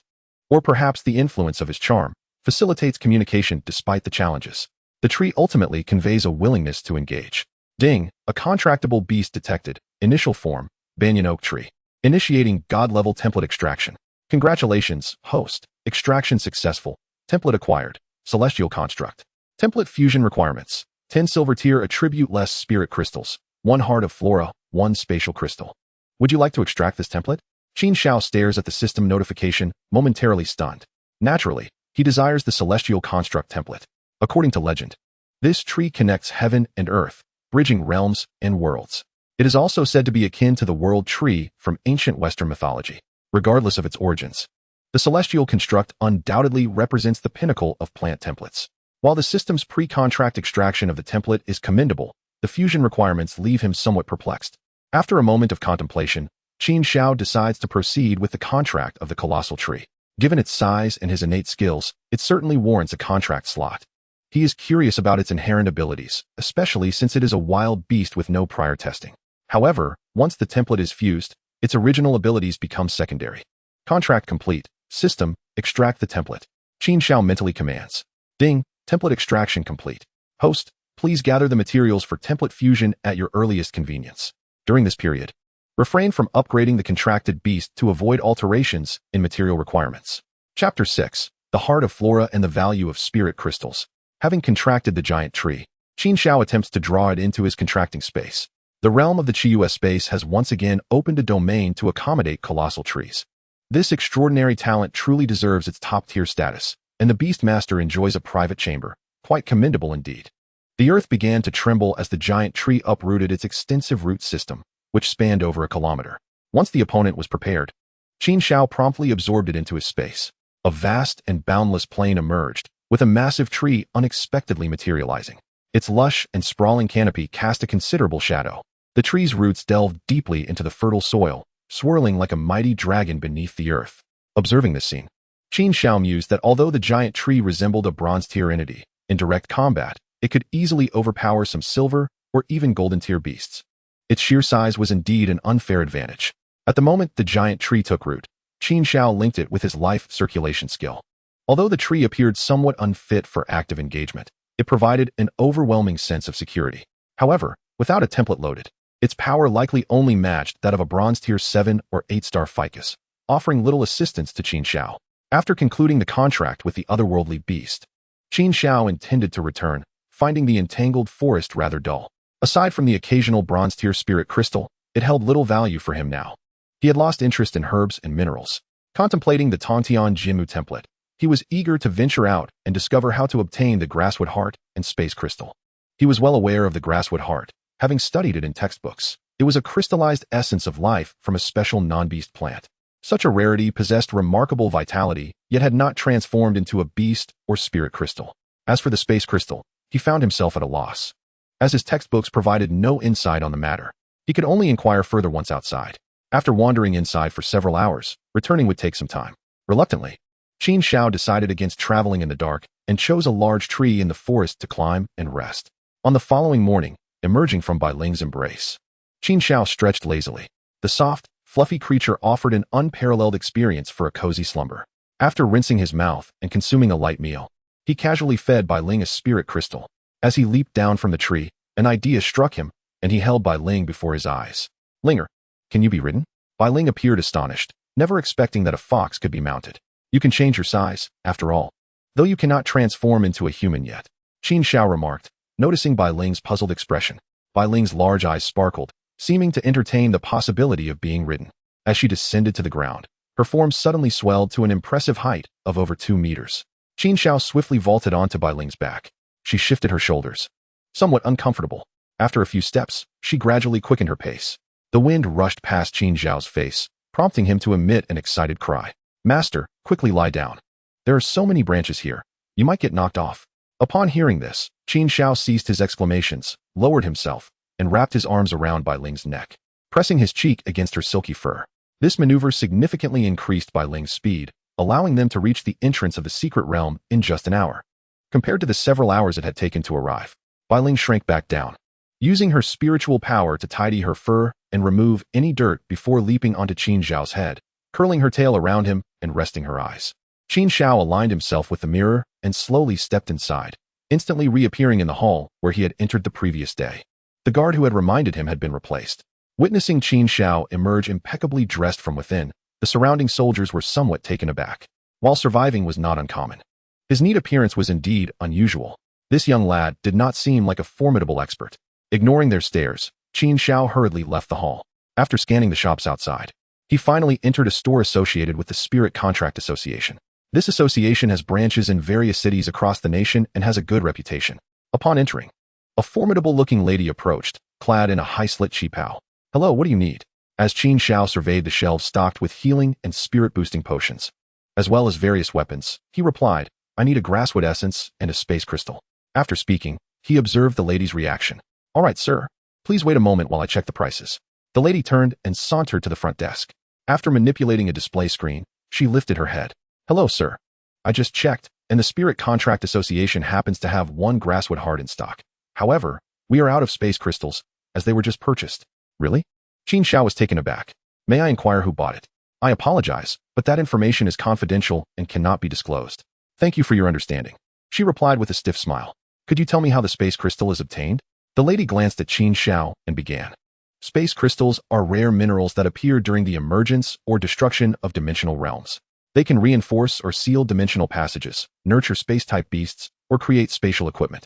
or perhaps the influence of his charm, facilitates communication despite the challenges. The tree ultimately conveys a willingness to engage. Ding, a contractable beast detected. Initial form, banyan oak tree. Initiating God-level template extraction. Congratulations, host. Extraction successful. Template acquired. Celestial construct. Template fusion requirements. 10 silver tier attribute-less spirit crystals. 1 heart of flora, 1 spatial crystal. Would you like to extract this template? Qin Xiao stares at the system notification, momentarily stunned. Naturally, he desires the celestial construct template. According to legend, this tree connects heaven and earth, bridging realms and worlds. It is also said to be akin to the world tree from ancient Western mythology. Regardless of its origins, the celestial construct undoubtedly represents the pinnacle of plant templates. While the system's pre-contract extraction of the template is commendable, the fusion requirements leave him somewhat perplexed. After a moment of contemplation, Qin Xiao decides to proceed with the contract of the colossal tree. Given its size and his innate skills, it certainly warrants a contract slot. He is curious about its inherent abilities, especially since it is a wild beast with no prior testing. However, once the template is fused, its original abilities become secondary. Contract complete. System, extract the template. Qin Xiao mentally commands. Ding, template extraction complete. Host, please gather the materials for template fusion at your earliest convenience. During this period, refrain from upgrading the contracted beast to avoid alterations in material requirements. Chapter 6. The Heart of Flora and the Value of Spirit Crystals. Having contracted the giant tree, Qin Xiao attempts to draw it into his contracting space. The realm of the Qiyue space has once again opened a domain to accommodate colossal trees. This extraordinary talent truly deserves its top-tier status, and the Beastmaster enjoys a private chamber, quite commendable indeed. The earth began to tremble as the giant tree uprooted its extensive root system, which spanned over a kilometer. Once the opponent was prepared, Qin Xiao promptly absorbed it into his space. A vast and boundless plain emerged, with a massive tree unexpectedly materializing. Its lush and sprawling canopy cast a considerable shadow. The tree's roots delved deeply into the fertile soil, swirling like a mighty dragon beneath the earth. Observing this scene, Qin Xiao mused that although the giant tree resembled a bronze-tier entity, in direct combat, it could easily overpower some silver or even golden-tier beasts. Its sheer size was indeed an unfair advantage. At the moment the giant tree took root, Qin Xiao linked it with his life circulation skill. Although the tree appeared somewhat unfit for active engagement, it provided an overwhelming sense of security. However, without a template loaded, its power likely only matched that of a bronze tier 7 or 8-star ficus, offering little assistance to Qin Xiao. After concluding the contract with the otherworldly beast, Qin Xiao intended to return, finding the entangled forest rather dull. Aside from the occasional bronze tier spirit crystal, it held little value for him now. He had lost interest in herbs and minerals. Contemplating the Tontian Jimu template, he was eager to venture out and discover how to obtain the grasswood heart and space crystal. He was well aware of the grasswood heart, having studied it in textbooks. It was a crystallized essence of life from a special non-beast plant. Such a rarity possessed remarkable vitality, yet had not transformed into a beast or spirit crystal. As for the space crystal, he found himself at a loss. As his textbooks provided no insight on the matter, he could only inquire further once outside. After wandering inside for several hours, returning would take some time. Reluctantly, Qin Xiao decided against traveling in the dark and chose a large tree in the forest to climb and rest. On the following morning, emerging from Bai Ling's embrace, Qin Xiao stretched lazily. The soft, fluffy creature offered an unparalleled experience for a cozy slumber. After rinsing his mouth and consuming a light meal, he casually fed Bai Ling a spirit crystal. As he leaped down from the tree, an idea struck him, and he held Bai Ling before his eyes. "Linger, can you be ridden?" Bai Ling appeared astonished, never expecting that a fox could be mounted. "You can change your size, after all, though you cannot transform into a human yet," Qin Xiao remarked, noticing Bai Ling's puzzled expression. Bai Ling's large eyes sparkled, seeming to entertain the possibility of being ridden. As she descended to the ground, her form suddenly swelled to an impressive height of over 2 meters. Qin Xiao swiftly vaulted onto Bai Ling's back. She shifted her shoulders, somewhat uncomfortable. After a few steps, she gradually quickened her pace. The wind rushed past Qin Xiao's face, prompting him to emit an excited cry. "Master, quickly lie down. There are so many branches here, you might get knocked off." Upon hearing this, Qin Xiao ceased his exclamations, lowered himself, and wrapped his arms around Bai Ling's neck, pressing his cheek against her silky fur. This maneuver significantly increased Bai Ling's speed, allowing them to reach the entrance of the secret realm in just an hour. Compared to the several hours it had taken to arrive, Bai Ling shrank back down, using her spiritual power to tidy her fur and remove any dirt before leaping onto Qin Xiao's head, curling her tail around him and resting her eyes. Qin Xiao aligned himself with the mirror and slowly stepped inside, instantly reappearing in the hall where he had entered the previous day. The guard who had reminded him had been replaced. Witnessing Qin Xiao emerge impeccably dressed from within, the surrounding soldiers were somewhat taken aback. While surviving was not uncommon, his neat appearance was indeed unusual. This young lad did not seem like a formidable expert. Ignoring their stares, Qin Xiao hurriedly left the hall. After scanning the shops outside, he finally entered a store associated with the Spirit Contract Association. This association has branches in various cities across the nation and has a good reputation. Upon entering, a formidable-looking lady approached, clad in a high-slit qipao. "Hello, what do you need?" As Qin Xiao surveyed the shelves stocked with healing and spirit-boosting potions, as well as various weapons, he replied, "I need a grasswood essence and a space crystal." After speaking, he observed the lady's reaction. "All right, sir. Please wait a moment while I check the prices." The lady turned and sauntered to the front desk. After manipulating a display screen, she lifted her head. "Hello, sir. I just checked, and the Spirit Contract Association happens to have 1 grasswood heart in stock. However, we are out of space crystals, as they were just purchased." "Really?" Qin Xiao was taken aback. "May I inquire who bought it?" "I apologize, but that information is confidential and cannot be disclosed." "Thank you for your understanding," she replied with a stiff smile. "Could you tell me how the space crystal is obtained?" The lady glanced at Qin Xiao and began. Space crystals are rare minerals that appear during the emergence or destruction of dimensional realms. They can reinforce or seal dimensional passages, nurture space-type beasts, or create spatial equipment,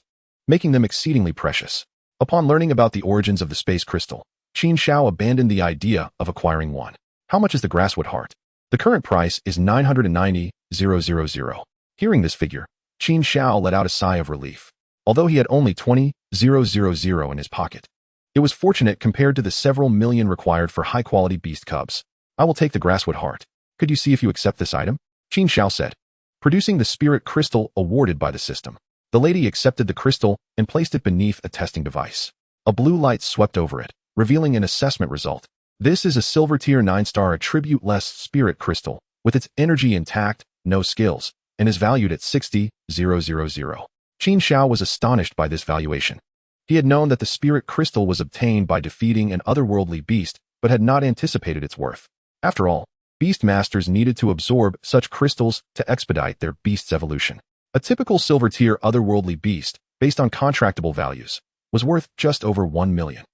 making them exceedingly precious. Upon learning about the origins of the space crystal, Qin Xiao abandoned the idea of acquiring one. "How much is the grasswood heart?" "The current price is 990,000. Hearing this figure, Qin Xiao let out a sigh of relief. Although he had only 20,000 in his pocket, it was fortunate compared to the several million required for high-quality beast cubs. "I will take the grasswood heart. Could you see if you accept this item?" Qin Xiao said, producing the spirit crystal awarded by the system. The lady accepted the crystal and placed it beneath a testing device. A blue light swept over it, revealing an assessment result. This is a silver tier 9-star attribute-less spirit crystal, with its energy intact, no skills, and is valued at 60,000. Qin Xiao was astonished by this valuation. He had known that the spirit crystal was obtained by defeating an otherworldly beast, but had not anticipated its worth. After all, Beast Masters needed to absorb such crystals to expedite their beast's evolution. A typical silver-tier otherworldly beast, based on contractable values, was worth just over 1 million.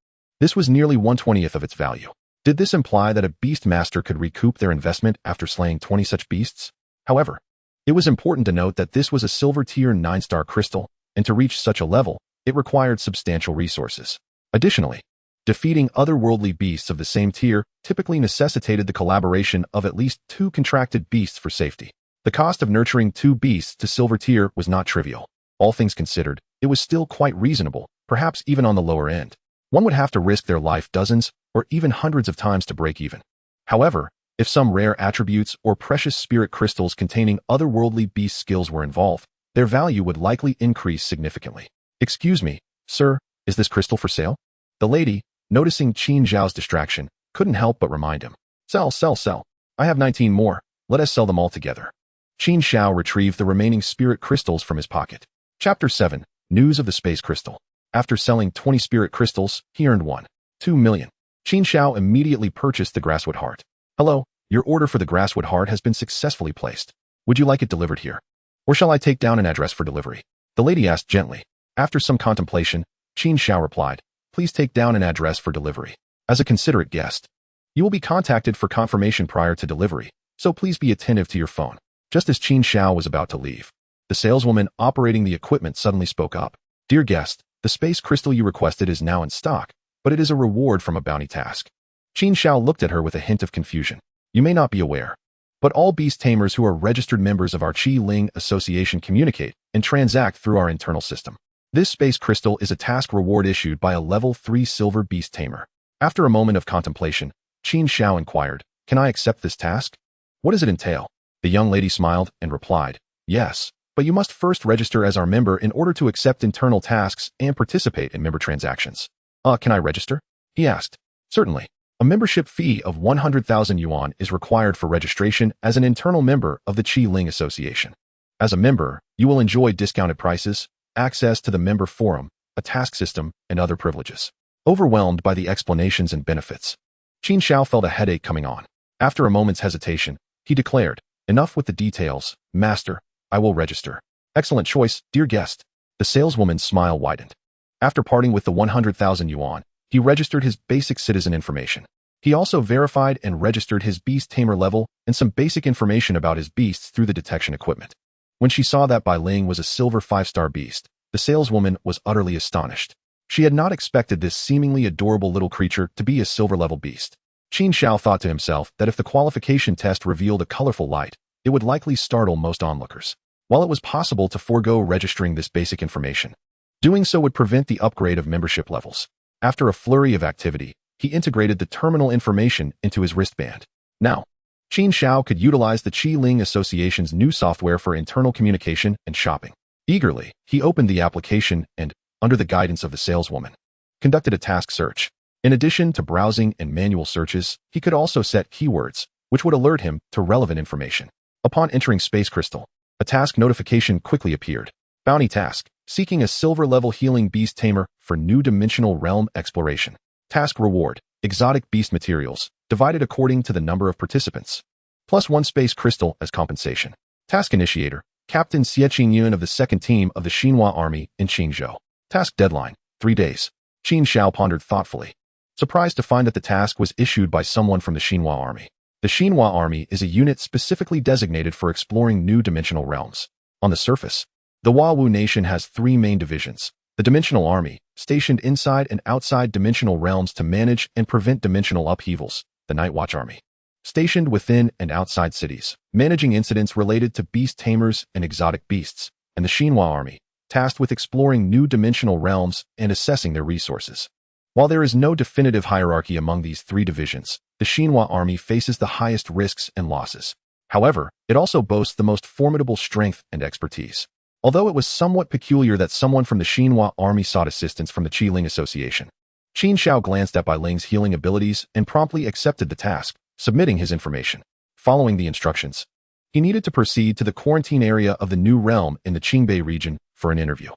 This was nearly 1/20th of its value. Did this imply that a Beast Master could recoup their investment after slaying 20 such beasts? However, it was important to note that this was a silver-tier 9-star crystal, and to reach such a level, it required substantial resources. Additionally, defeating otherworldly beasts of the same tier typically necessitated the collaboration of at least 2 contracted beasts for safety. The cost of nurturing 2 beasts to silver tier was not trivial. All things considered, it was still quite reasonable, perhaps even on the lower end. One would have to risk their life dozens or even hundreds of times to break even. However, if some rare attributes or precious spirit crystals containing otherworldly beast skills were involved, their value would likely increase significantly. "Excuse me, sir, is this crystal for sale?" The lady, noticing Qin Xiao's distraction, couldn't help but remind him. Sell, sell, sell. I have 19 more. Let us sell them all together." Qin Xiao retrieved the remaining spirit crystals from his pocket. Chapter 7. News of the Space Crystal. After selling 20 spirit crystals, he earned 1.2 million. Qin Xiao immediately purchased the Grasswood Heart. "Hello, your order for the Grasswood Heart has been successfully placed. Would you like it delivered here? Or shall I take down an address for delivery?" The lady asked gently. After some contemplation, Qin Xiao replied, "Please take down an address for delivery. As a considerate guest, you will be contacted for confirmation prior to delivery, so please be attentive to your phone." Just as Qin Xiao was about to leave, the saleswoman operating the equipment suddenly spoke up. "Dear guest, the space crystal you requested is now in stock, but it is a reward from a bounty task." Qin Xiao looked at her with a hint of confusion. "You may not be aware, but all beast tamers who are registered members of our Qilin Association communicate and transact through our internal system. This space crystal is a task reward issued by a level 3 silver beast tamer." After a moment of contemplation, Qin Xiao inquired, "Can I accept this task? What does it entail?" The young lady smiled and replied, "Yes, but you must first register as our member in order to accept internal tasks and participate in member transactions." Can I register?" he asked. "Certainly. A membership fee of 100,000 yuan is required for registration as an internal member of the Qilin Association. As a member, you will enjoy discounted prices, access to the member forum, a task system, and other privileges." Overwhelmed by the explanations and benefits, Qin Xiao felt a headache coming on. After a moment's hesitation, he declared, "Enough with the details, master. I will register." "Excellent choice, dear guest." The saleswoman's smile widened. After parting with the 100,000 yuan, he registered his basic citizen information. He also verified and registered his beast tamer level and some basic information about his beasts through the detection equipment. When she saw that Bai Ling was a silver 5-star beast, the saleswoman was utterly astonished. She had not expected this seemingly adorable little creature to be a silver-level beast. Qin Xiao thought to himself that if the qualification test revealed a colorful light, it would likely startle most onlookers. While it was possible to forego registering this basic information, doing so would prevent the upgrade of membership levels. After a flurry of activity, he integrated the terminal information into his wristband. Now, Qin Xiao could utilize the Qilin Association's new software for internal communication and shopping. Eagerly, he opened the application and, under the guidance of the saleswoman, conducted a task search. In addition to browsing and manual searches, he could also set keywords, which would alert him to relevant information. Upon entering Space Crystal, a task notification quickly appeared. Bounty task, seeking a silver-level healing beast tamer for new dimensional realm exploration. Task reward, exotic beast materials, divided according to the number of participants. +1 space crystal as compensation. Task initiator, Captain Xie Qingyun of the 2nd Team of the Xinhua Army in Qingzhou. Task deadline, 3 days. Qin Xiao pondered thoughtfully, surprised to find that the task was issued by someone from the Xinhua Army. The Xinhua Army is a unit specifically designated for exploring new dimensional realms. On the surface, the Huawu Nation has 3 main divisions. The Dimensional Army, stationed inside and outside dimensional realms to manage and prevent dimensional upheavals. The Night Watch Army, stationed within and outside cities, managing incidents related to beast tamers and exotic beasts. And the Xinhua Army, tasked with exploring new dimensional realms and assessing their resources. While there is no definitive hierarchy among these 3 divisions, the Xinhua Army faces the highest risks and losses. However, it also boasts the most formidable strength and expertise. Although it was somewhat peculiar that someone from the Xinhua Army sought assistance from the Qilin Association, Qin Xiao glanced at Bai Ling's healing abilities and promptly accepted the task, submitting his information. Following the instructions, he needed to proceed to the quarantine area of the new realm in the Qingbei region for an interview.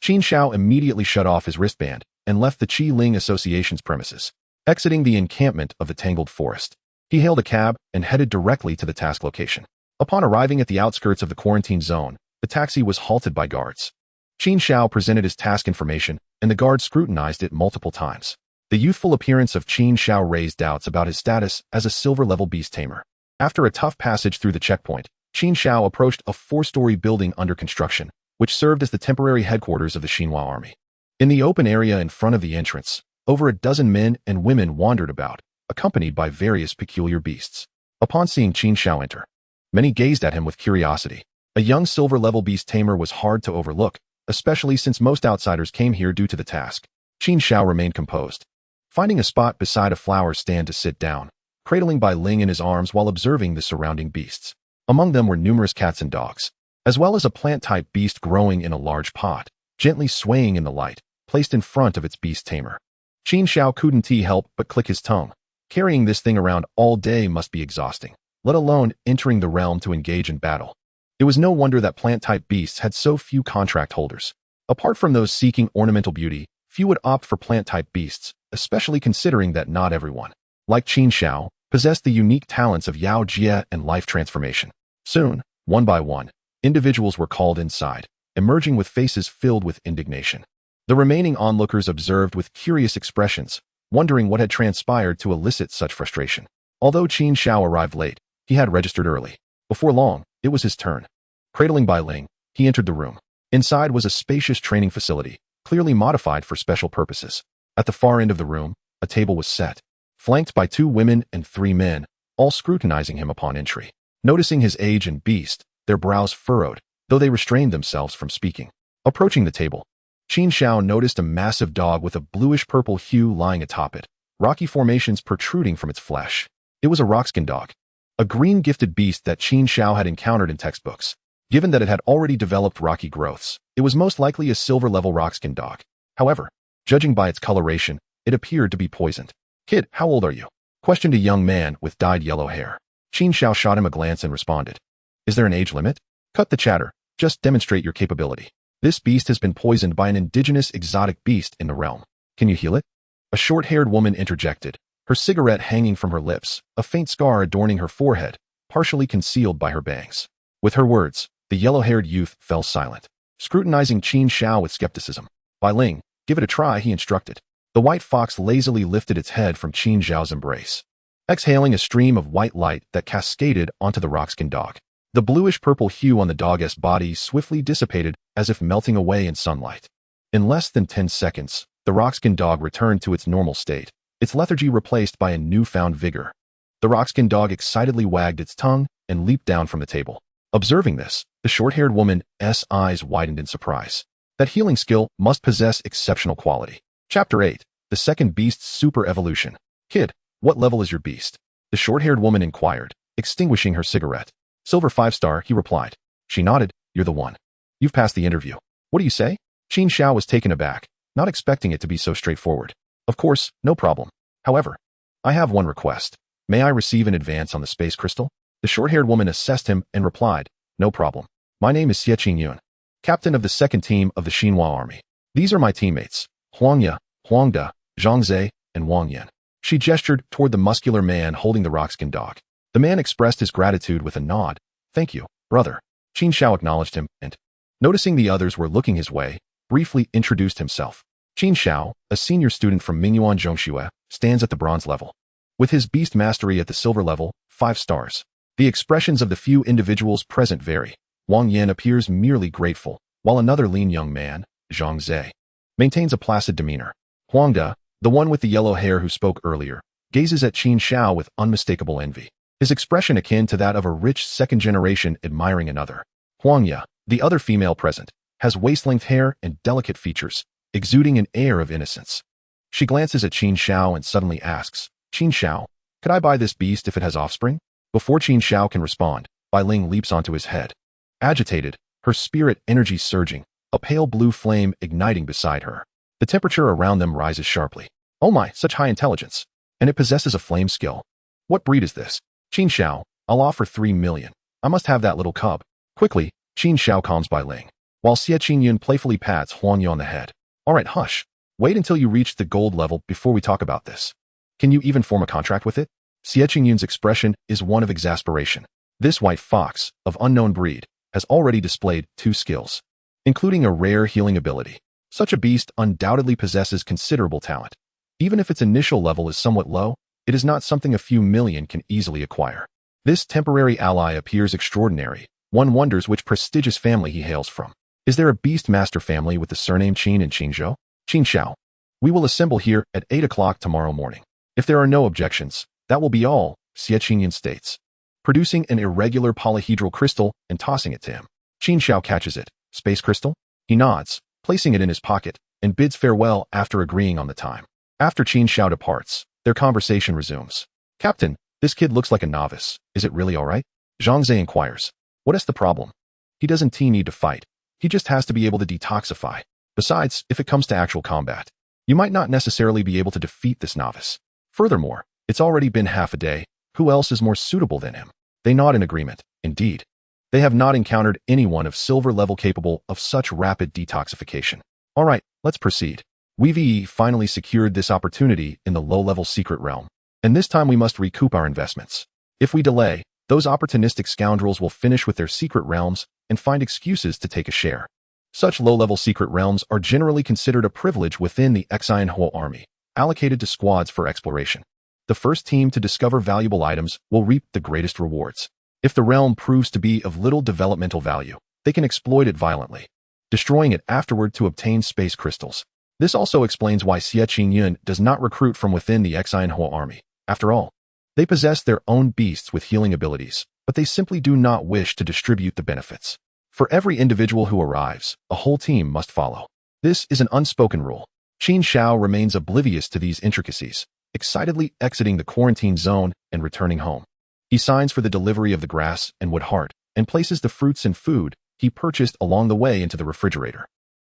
Qin Xiao immediately shut off his wristband and left the Qilin Association's premises, exiting the encampment of the Tangled Forest. He hailed a cab and headed directly to the task location. Upon arriving at the outskirts of the quarantine zone, the taxi was halted by guards. Qin Xiao presented his task information, and the guard scrutinized it multiple times. The youthful appearance of Qin Xiao raised doubts about his status as a silver-level beast tamer. After a tough passage through the checkpoint, Qin Xiao approached a 4-story building under construction, which served as the temporary headquarters of the Xinhua army. In the open area in front of the entrance, over a dozen men and women wandered about, accompanied by various peculiar beasts. Upon seeing Qin Xiao enter, many gazed at him with curiosity. A young silver-level beast tamer was hard to overlook, especially since most outsiders came here due to the task. Qin Xiao remained composed, finding a spot beside a flower stand to sit down, cradling Bai Ling in his arms while observing the surrounding beasts. Among them were numerous cats and dogs, as well as a plant-type beast growing in a large pot, gently swaying in the light, placed in front of its beast tamer. Qin Xiao couldn't help but click his tongue. Carrying this thing around all day must be exhausting, let alone entering the realm to engage in battle. It was no wonder that plant-type beasts had so few contract holders. Apart from those seeking ornamental beauty, few would opt for plant-type beasts, especially considering that not everyone, like Qin Xiao, possessed the unique talents of Yao Jie and life transformation. Soon, one by one, individuals were called inside, emerging with faces filled with indignation. The remaining onlookers observed with curious expressions, wondering what had transpired to elicit such frustration. Although Qin Xiao arrived late, he had registered early. Before long, it was his turn. Cradling Bai Ling, he entered the room. Inside was a spacious training facility, clearly modified for special purposes. At the far end of the room, a table was set, flanked by 2 women and 3 men, all scrutinizing him upon entry. Noticing his age and beast, their brows furrowed, though they restrained themselves from speaking. Approaching the table, Qin Xiao noticed a massive dog with a bluish-purple hue lying atop it, rocky formations protruding from its flesh. It was a rockskin dog, a green-gifted beast that Qin Xiao had encountered in textbooks. Given that it had already developed rocky growths, it was most likely a silver-level rockskin dog. However, judging by its coloration, it appeared to be poisoned. "Kid, how old are you?" questioned a young man with dyed yellow hair. Qin Xiao shot him a glance and responded, "Is there an age limit? Cut the chatter, just demonstrate your capability. This beast has been poisoned by an indigenous exotic beast in the realm. Can you heal it?" A short-haired woman interjected, her cigarette hanging from her lips, a faint scar adorning her forehead, partially concealed by her bangs. With her words, the yellow-haired youth fell silent, scrutinizing Qin Xiao with skepticism. "Bai Ling, give it a try," he instructed. The white fox lazily lifted its head from Qin Xiao's embrace, exhaling a stream of white light that cascaded onto the rockskin dog. The bluish-purple hue on the dog's body swiftly dissipated as if melting away in sunlight. In less than 10 seconds, the rockskin dog returned to its normal state, its lethargy replaced by a newfound vigor. The rockskin dog excitedly wagged its tongue and leaped down from the table. Observing this, the short-haired woman's eyes widened in surprise. That healing skill must possess exceptional quality. Chapter 8. The Second Beast's Super Evolution. "Kid, what level is your beast?" the short-haired woman inquired, extinguishing her cigarette. "Silver 5-star, he replied. She nodded. "You're the one. You've passed the interview." "What do you say?" Qin Xiao was taken aback, not expecting it to be so straightforward. "Of course, no problem. However, I have one request. May I receive an advance on the space crystal?" The short-haired woman assessed him and replied, "No problem. My name is Xie Qingyun, captain of the 2nd team of the Xinhua army. These are my teammates, Huangya, Huangda, Zhangzhe, and Wang Yan." She gestured toward the muscular man holding the rockskin dog. The man expressed his gratitude with a nod. "Thank you, brother." Qin Xiao acknowledged him and, noticing the others were looking his way, briefly introduced himself. Qin Xiao, a senior student from Mingyuan Zhongxue, stands at the bronze level. With his beast mastery at the silver level, 5 stars. The expressions of the few individuals present vary. Wang Yan appears merely grateful, while another lean young man, Zhang Zhe, maintains a placid demeanor. Huangda, the one with the yellow hair who spoke earlier, gazes at Qin Xiao with unmistakable envy, his expression akin to that of a rich 2nd generation admiring another. Huangya, the other female present, has waist-length hair and delicate features, exuding an air of innocence. She glances at Qin Xiao and suddenly asks, "Qin Xiao, could I buy this beast if it has offspring?" Before Qin Xiao can respond, Bai Ling leaps onto his head. Agitated, her spirit energy surging, a pale blue flame igniting beside her. The temperature around them rises sharply. "Oh my, such high intelligence! And it possesses a flame skill. What breed is this?" "Qin Xiao, I'll offer 3 million. I must have that little cub." Quickly, Qin Xiao calms Bai Ling, while Xie Qingyun playfully pats Huangya on the head. "All right, hush. Wait until you reach the gold level before we talk about this. Can you even form a contract with it?" Xie Qingyun's expression is one of exasperation. This white fox, of unknown breed, has already displayed 2 skills, including a rare healing ability. Such a beast undoubtedly possesses considerable talent. Even if its initial level is somewhat low, it is not something a few million can easily acquire. This temporary ally appears extraordinary. One wonders which prestigious family he hails from. Is there a beast master family with the surname Qin and Qin Xiao? We will assemble here at 8 o'clock tomorrow morning. If there are no objections, that will be all, Xie Qingyun states, producing an irregular polyhedral crystal and tossing it to him. Qin Xiao catches it. Space crystal? He nods, placing it in his pocket, and bids farewell after agreeing on the time. After Qin Xiao departs, their conversation resumes. Captain, this kid looks like a novice. Is it really alright? Zhangze inquires. What is the problem? He doesn't need to fight. He just has to be able to detoxify. Besides, if it comes to actual combat, you might not necessarily be able to defeat this novice. Furthermore, it's already been half a day. Who else is more suitable than him? They nod in agreement. Indeed, they have not encountered anyone of silver level capable of such rapid detoxification. Alright, let's proceed. We finally secured this opportunity in the low-level secret realm, and this time we must recoup our investments. If we delay, those opportunistic scoundrels will finish with their secret realms and find excuses to take a share. Such low-level secret realms are generally considered a privilege within the Qin army, allocated to squads for exploration. The first team to discover valuable items will reap the greatest rewards. If the realm proves to be of little developmental value, they can exploit it violently, destroying it afterward to obtain space crystals. This also explains why Xie Qingyun does not recruit from within the Qin army. After all, they possess their own beasts with healing abilities, but they simply do not wish to distribute the benefits. For every individual who arrives, a whole team must follow. This is an unspoken rule. Qin Xiao remains oblivious to these intricacies, excitedly exiting the quarantine zone and returning home. He signs for the delivery of the grass and wood heart, and places the fruits and food he purchased along the way into the refrigerator.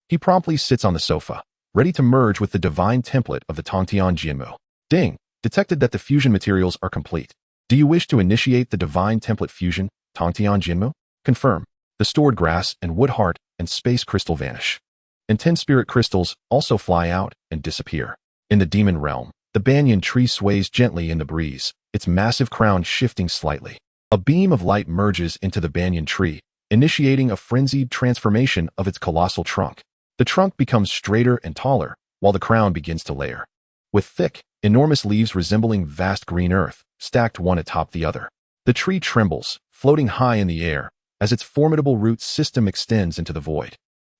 He promptly sits on the sofa, ready to merge with the divine template of the Tongtian Jianmu. Ding! Detected that the fusion materials are complete. Do you wish to initiate the divine template fusion, Tongtian Jianmu? Confirm. The stored grass and wood heart and space crystal vanish, and 10 spirit crystals also fly out and disappear. In the demon realm, the banyan tree sways gently in the breeze, its massive crown shifting slightly. A beam of light merges into the banyan tree, initiating a frenzied transformation of its colossal trunk. The trunk becomes straighter and taller, while the crown begins to layer, with thick, enormous leaves resembling vast green earth, stacked one atop the other. The tree trembles, floating high in the air, as its formidable root system extends into the void,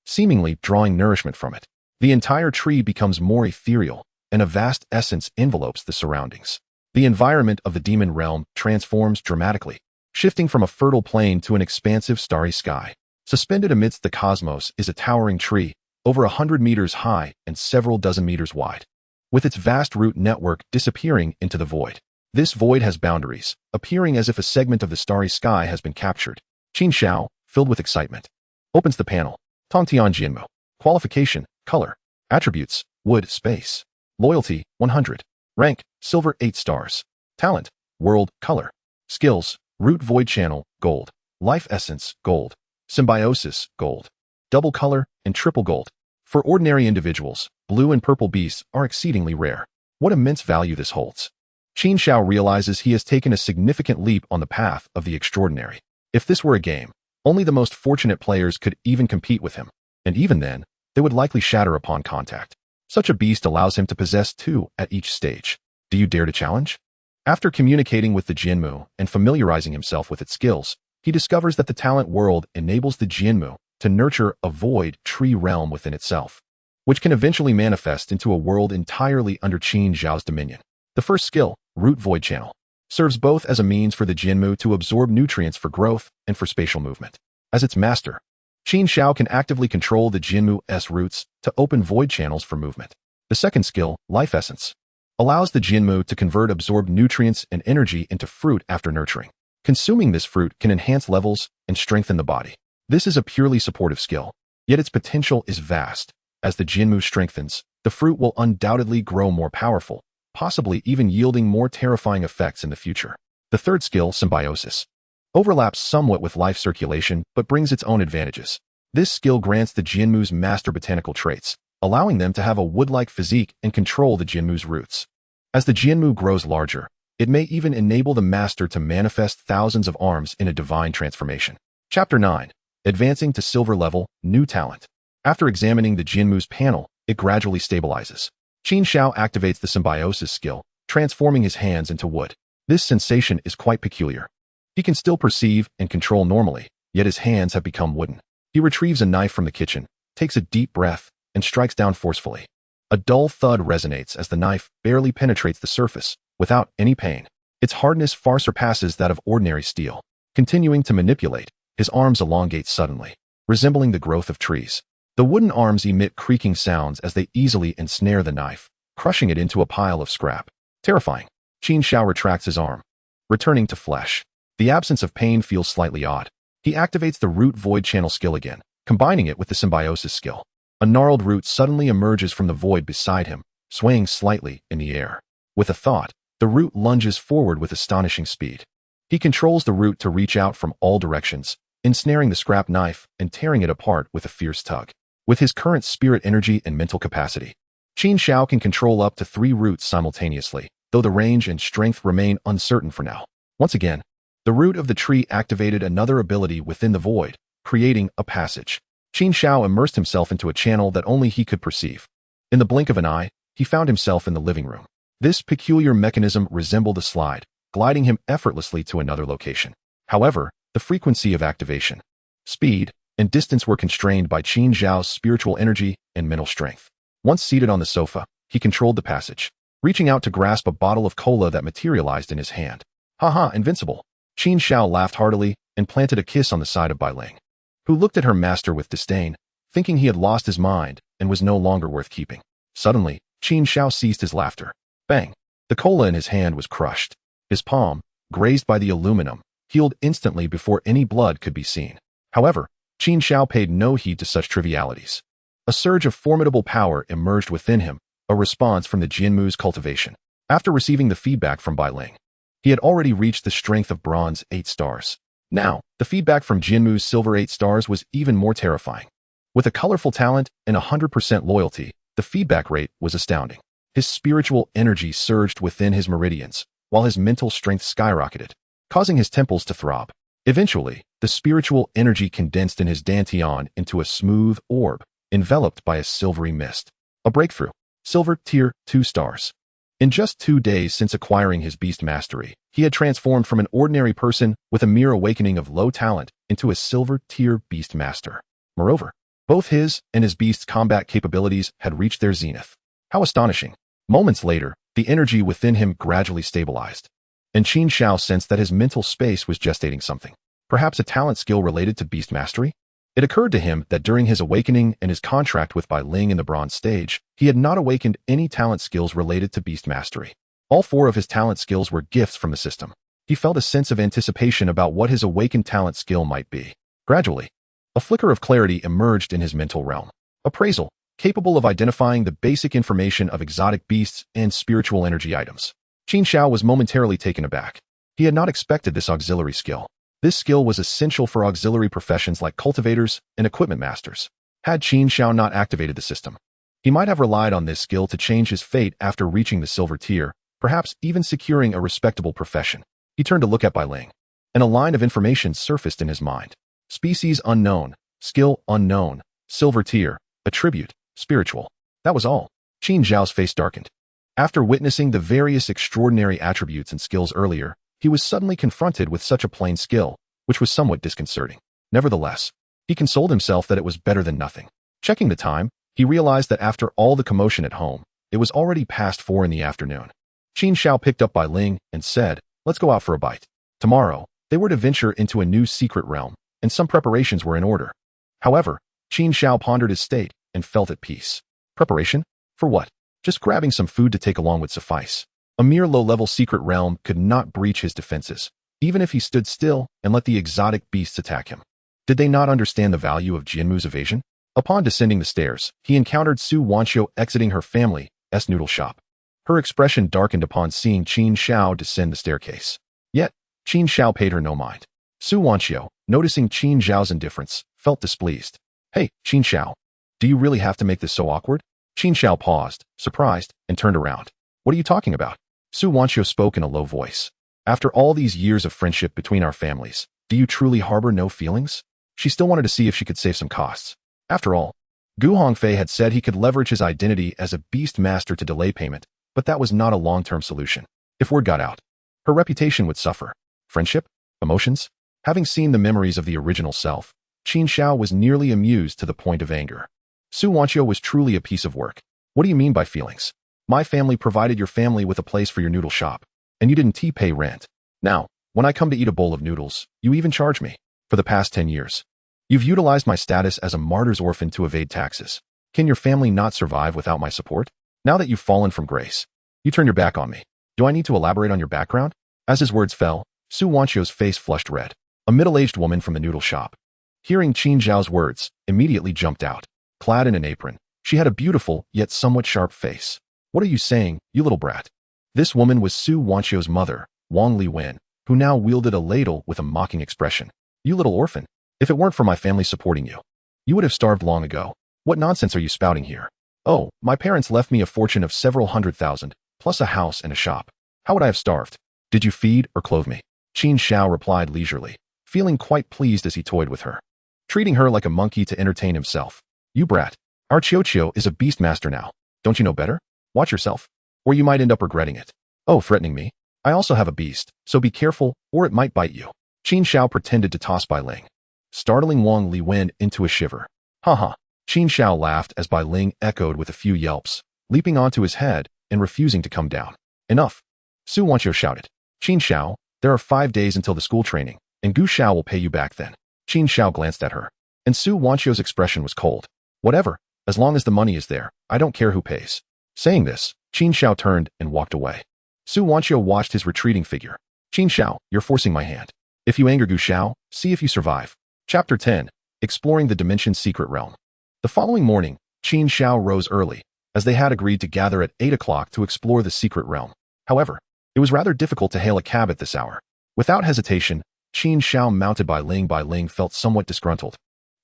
seemingly drawing nourishment from it. The entire tree becomes more ethereal, and a vast essence envelopes the surroundings. The environment of the demon realm transforms dramatically, shifting from a fertile plain to an expansive starry sky. Suspended amidst the cosmos is a towering tree, over 100 meters high and several dozen meters wide, with its vast root network disappearing into the void. This void has boundaries, appearing as if a segment of the starry sky has been captured. Qin Xiao, filled with excitement, opens the panel. Tongtian Jianmu. Qualification, color. Attributes, wood, space. Loyalty, 100. Rank, silver, 8 stars. Talent, world, color. Skills, root void channel, gold. Life essence, gold. Symbiosis, gold. Double color, and triple gold. For ordinary individuals, blue and purple beasts are exceedingly rare. What immense value this holds. Qin Xiao realizes he has taken a significant leap on the path of the extraordinary. If this were a game, only the most fortunate players could even compete with him, and even then, they would likely shatter upon contact. Such a beast allows him to possess 2 at each stage. Do you dare to challenge? After communicating with the Jianmu and familiarizing himself with its skills, he discovers that the talent world enables the Jianmu to nurture a void tree realm within itself, which can eventually manifest into a world entirely under Qin Xiao's dominion. The first skill, root void channel, serves both as a means for the Jianmu to absorb nutrients for growth and for spatial movement. As its master, Qin Xiao can actively control the Jianmu's roots to open void channels for movement. The second skill, life essence, allows the Jianmu to convert absorbed nutrients and energy into fruit after nurturing. Consuming this fruit can enhance levels and strengthen the body. This is a purely supportive skill, yet its potential is vast. As the Jianmu strengthens, the fruit will undoubtedly grow more powerful, possibly even yielding more terrifying effects in the future. The third skill, symbiosis, overlaps somewhat with life circulation but brings its own advantages. This skill grants the Jianmu's master botanical traits, allowing them to have a wood-like physique and control the Jianmu's roots. As the Jianmu grows larger, It may even enable the master to manifest thousands of arms in a divine transformation. Chapter 9. Advancing to Silver Level, New Talent. After examining the Jinmu's panel, it gradually stabilizes. Qin Xiao activates the symbiosis skill, transforming his hands into wood. This sensation is quite peculiar. He can still perceive and control normally, yet his hands have become wooden. He retrieves a knife from the kitchen, takes a deep breath, and strikes down forcefully. A dull thud resonates as the knife barely penetrates the surface, without any pain. Its hardness far surpasses that of ordinary steel. Continuing to manipulate, his arms elongate suddenly, resembling the growth of trees. The wooden arms emit creaking sounds as they easily ensnare the knife, crushing it into a pile of scrap. Terrifying. Qin Xiao retracts his arm, returning to flesh. The absence of pain feels slightly odd. He activates the root void channel skill again, combining it with the symbiosis skill. A gnarled root suddenly emerges from the void beside him, swaying slightly in the air. With a thought, the root lunges forward with astonishing speed. He controls the root to reach out from all directions, ensnaring the scrap knife and tearing it apart with a fierce tug. With his current spirit energy and mental capacity, Qin Xiao can control up to 3 roots simultaneously, though the range and strength remain uncertain for now. Once again, the root of the tree activated another ability within the void, creating a passage. Qin Xiao immersed himself into a channel that only he could perceive. In the blink of an eye, he found himself in the living room. This peculiar mechanism resembled a slide, gliding him effortlessly to another location. However, the frequency of activation, speed, and distance were constrained by Qin Xiao's spiritual energy and mental strength. Once seated on the sofa, he controlled the passage, reaching out to grasp a bottle of cola that materialized in his hand. Haha, invincible. Qin Xiao laughed heartily and planted a kiss on the side of Bai Ling, who looked at her master with disdain, thinking he had lost his mind and was no longer worth keeping. Suddenly, Qin Xiao ceased his laughter. Bang! The cola in his hand was crushed. His palm, grazed by the aluminum, healed instantly before any blood could be seen. However, Qin Xiao paid no heed to such trivialities. A surge of formidable power emerged within him, a response from the Jinmu's cultivation. After receiving the feedback from Bai Ling, he had already reached the strength of bronze 8 stars. Now, the feedback from Jinmu's silver 8 stars was even more terrifying. With a colorful talent and 100% loyalty, the feedback rate was astounding. His spiritual energy surged within his meridians, while his mental strength skyrocketed, causing his temples to throb. Eventually, the spiritual energy condensed in his dantian into a smooth orb, enveloped by a silvery mist. A breakthrough. Silver tier 2 stars. In just 2 days since acquiring his beast mastery, he had transformed from an ordinary person with a mere awakening of low talent into a silver tier beast master. Moreover, both his and his beast's combat capabilities had reached their zenith. How astonishing. Moments later, the energy within him gradually stabilized, and Qin Xiao sensed that his mental space was gestating something. Perhaps a talent skill related to beast mastery? It occurred to him that during his awakening and his contract with Bai Ling in the bronze stage, he had not awakened any talent skills related to beast mastery. All 4 of his talent skills were gifts from the system. He felt a sense of anticipation about what his awakened talent skill might be. Gradually, a flicker of clarity emerged in his mental realm. Appraisal, capable of identifying the basic information of exotic beasts and spiritual energy items. Qin Xiao was momentarily taken aback. He had not expected this auxiliary skill. This skill was essential for auxiliary professions like cultivators and equipment masters. Had Qin Xiao not activated the system, he might have relied on this skill to change his fate after reaching the silver tier, perhaps even securing a respectable profession. He turned to look at Bai Ling, and a line of information surfaced in his mind. Species unknown, skill unknown, silver tier, attribute, spiritual. That was all. Qin Xiao's face darkened. After witnessing the various extraordinary attributes and skills earlier, he was suddenly confronted with such a plain skill, which was somewhat disconcerting. Nevertheless, he consoled himself that it was better than nothing. Checking the time, he realized that after all the commotion at home, it was already past 4 in the afternoon. Qin Xiao picked up Bai Ling and said, "Let's go out for a bite." Tomorrow, they were to venture into a new secret realm, and some preparations were in order. However, Qin Xiao pondered his state and felt at peace. Preparation? For what? Just grabbing some food to take along would suffice. A mere low-level secret realm could not breach his defenses, even if he stood still and let the exotic beasts attack him. Did they not understand the value of Jinmu's evasion? Upon descending the stairs, he encountered Su Wanxiu exiting her family's noodle shop. Her expression darkened upon seeing Qin Xiao descend the staircase. Yet, Qin Xiao paid her no mind. Su Wanxiu, noticing Qin Xiao's indifference, felt displeased. "Hey, Qin Xiao, do you really have to make this so awkward?" Qin Xiao paused, surprised, and turned around. "What are you talking about?" Su Wanqiu spoke in a low voice. After all these years of friendship between our families, do you truly harbor no feelings? She still wanted to see if she could save some costs. After all, Gu Hongfei had said he could leverage his identity as a beast master to delay payment, but that was not a long-term solution. If word got out, her reputation would suffer. Friendship? Emotions? Having seen the memories of the original self, Qin Xiao was nearly amused to the point of anger. Su Wanqiu was truly a piece of work. What do you mean by feelings? My family provided your family with a place for your noodle shop, and you didn't pay rent. Now, when I come to eat a bowl of noodles, you even charge me. For the past 10 years, you've utilized my status as a martyr's orphan to evade taxes. Can your family not survive without my support? Now that you've fallen from grace, you turn your back on me. Do I need to elaborate on your background? As his words fell, Su Wanqiu's face flushed red. A middle-aged woman from the noodle shop, hearing Qin Xiao's words, immediately jumped out. Clad in an apron, she had a beautiful, yet somewhat sharp face. What are you saying, you little brat? This woman was Su Wanqiu's mother, Wang Liwen, who now wielded a ladle with a mocking expression. You little orphan. If it weren't for my family supporting you, you would have starved long ago. What nonsense are you spouting here? Oh, my parents left me a fortune of several 100,000, plus a house and a shop. How would I have starved? Did you feed or clothe me? Qin Xiao replied leisurely, feeling quite pleased as he toyed with her, treating her like a monkey to entertain himself. You brat. Our Qiao is a beastmaster now. Don't you know better? Watch yourself, or you might end up regretting it. Oh, threatening me? I also have a beast, so be careful, or it might bite you. Qin Xiao pretended to toss Bai Ling, startling Wang Liwen into a shiver. Haha. Qin Xiao laughed as Bai Ling echoed with a few yelps, leaping onto his head and refusing to come down. Enough. Su Wanqiu shouted. Qin Xiao, there are 5 days until the school training, and Gu Xiao will pay you back then. Qin Xiao glanced at her, and Su Wanqiu's expression was cold. Whatever, as long as the money is there, I don't care who pays. Saying this, Qin Xiao turned and walked away. Su Wanqiu watched his retreating figure. Qin Xiao, you're forcing my hand. If you anger Gu Xiao, see if you survive. Chapter 10. Exploring the Dimension's Secret Realm. The following morning, Qin Xiao rose early, as they had agreed to gather at 8 o'clock to explore the secret realm. However, it was rather difficult to hail a cab at this hour. Without hesitation, Qin Xiao mounted Bai Ling felt somewhat disgruntled,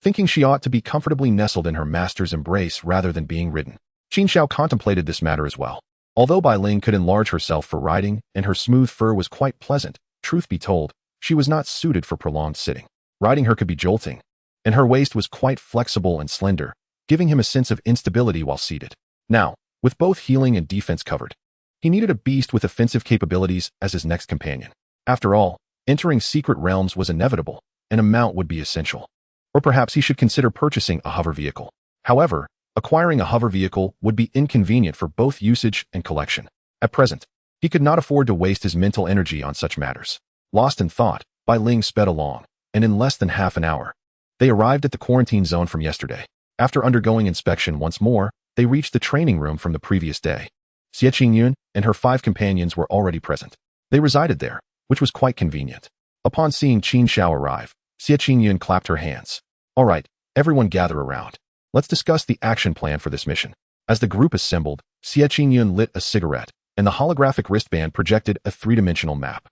thinking she ought to be comfortably nestled in her master's embrace rather than being ridden. Qin Xiao contemplated this matter as well. Although Bai Ling could enlarge herself for riding and her smooth fur was quite pleasant, truth be told, she was not suited for prolonged sitting. Riding her could be jolting, and her waist was quite flexible and slender, giving him a sense of instability while seated. Now, with both healing and defense covered, he needed a beast with offensive capabilities as his next companion. After all, entering secret realms was inevitable, and a mount would be essential. Or perhaps he should consider purchasing a hover vehicle. However, acquiring a hover vehicle would be inconvenient for both usage and collection. At present, he could not afford to waste his mental energy on such matters. Lost in thought, Bai Ling sped along, and in less than half an hour, they arrived at the quarantine zone from yesterday. After undergoing inspection once more, they reached the training room from the previous day. Xie Qingyun and her 5 companions were already present. They resided there, which was quite convenient. Upon seeing Qin Xiao arrive, Xie Qingyun clapped her hands. All right, everyone gather around. Let's discuss the action plan for this mission. As the group assembled, Xie Qingyun lit a cigarette, and the holographic wristband projected a 3-dimensional map.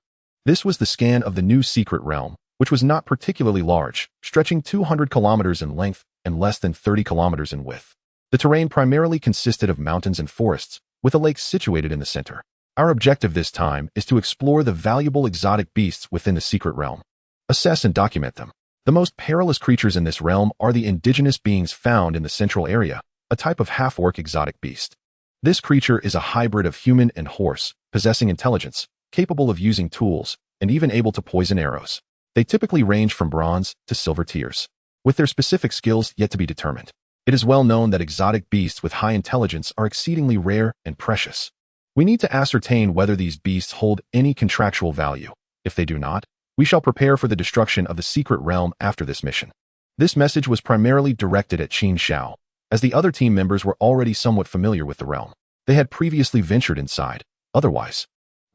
This was the scan of the new secret realm, which was not particularly large, stretching 200 kilometers in length and less than 30 kilometers in width. The terrain primarily consisted of mountains and forests, with a lake situated in the center. Our objective this time is to explore the valuable exotic beasts within the secret realm. Assess and document them. The most perilous creatures in this realm are the indigenous beings found in the central area, a type of half-orc exotic beast. This creature is a hybrid of human and horse, possessing intelligence, capable of using tools, and even able to poison arrows. They typically range from bronze to silver tiers, with their specific skills yet to be determined. It is well known that exotic beasts with high intelligence are exceedingly rare and precious. We need to ascertain whether these beasts hold any contractual value. If they do not, we shall prepare for the destruction of the secret realm after this mission. This message was primarily directed at Qin Xiao, as the other team members were already somewhat familiar with the realm. They had previously ventured inside. Otherwise,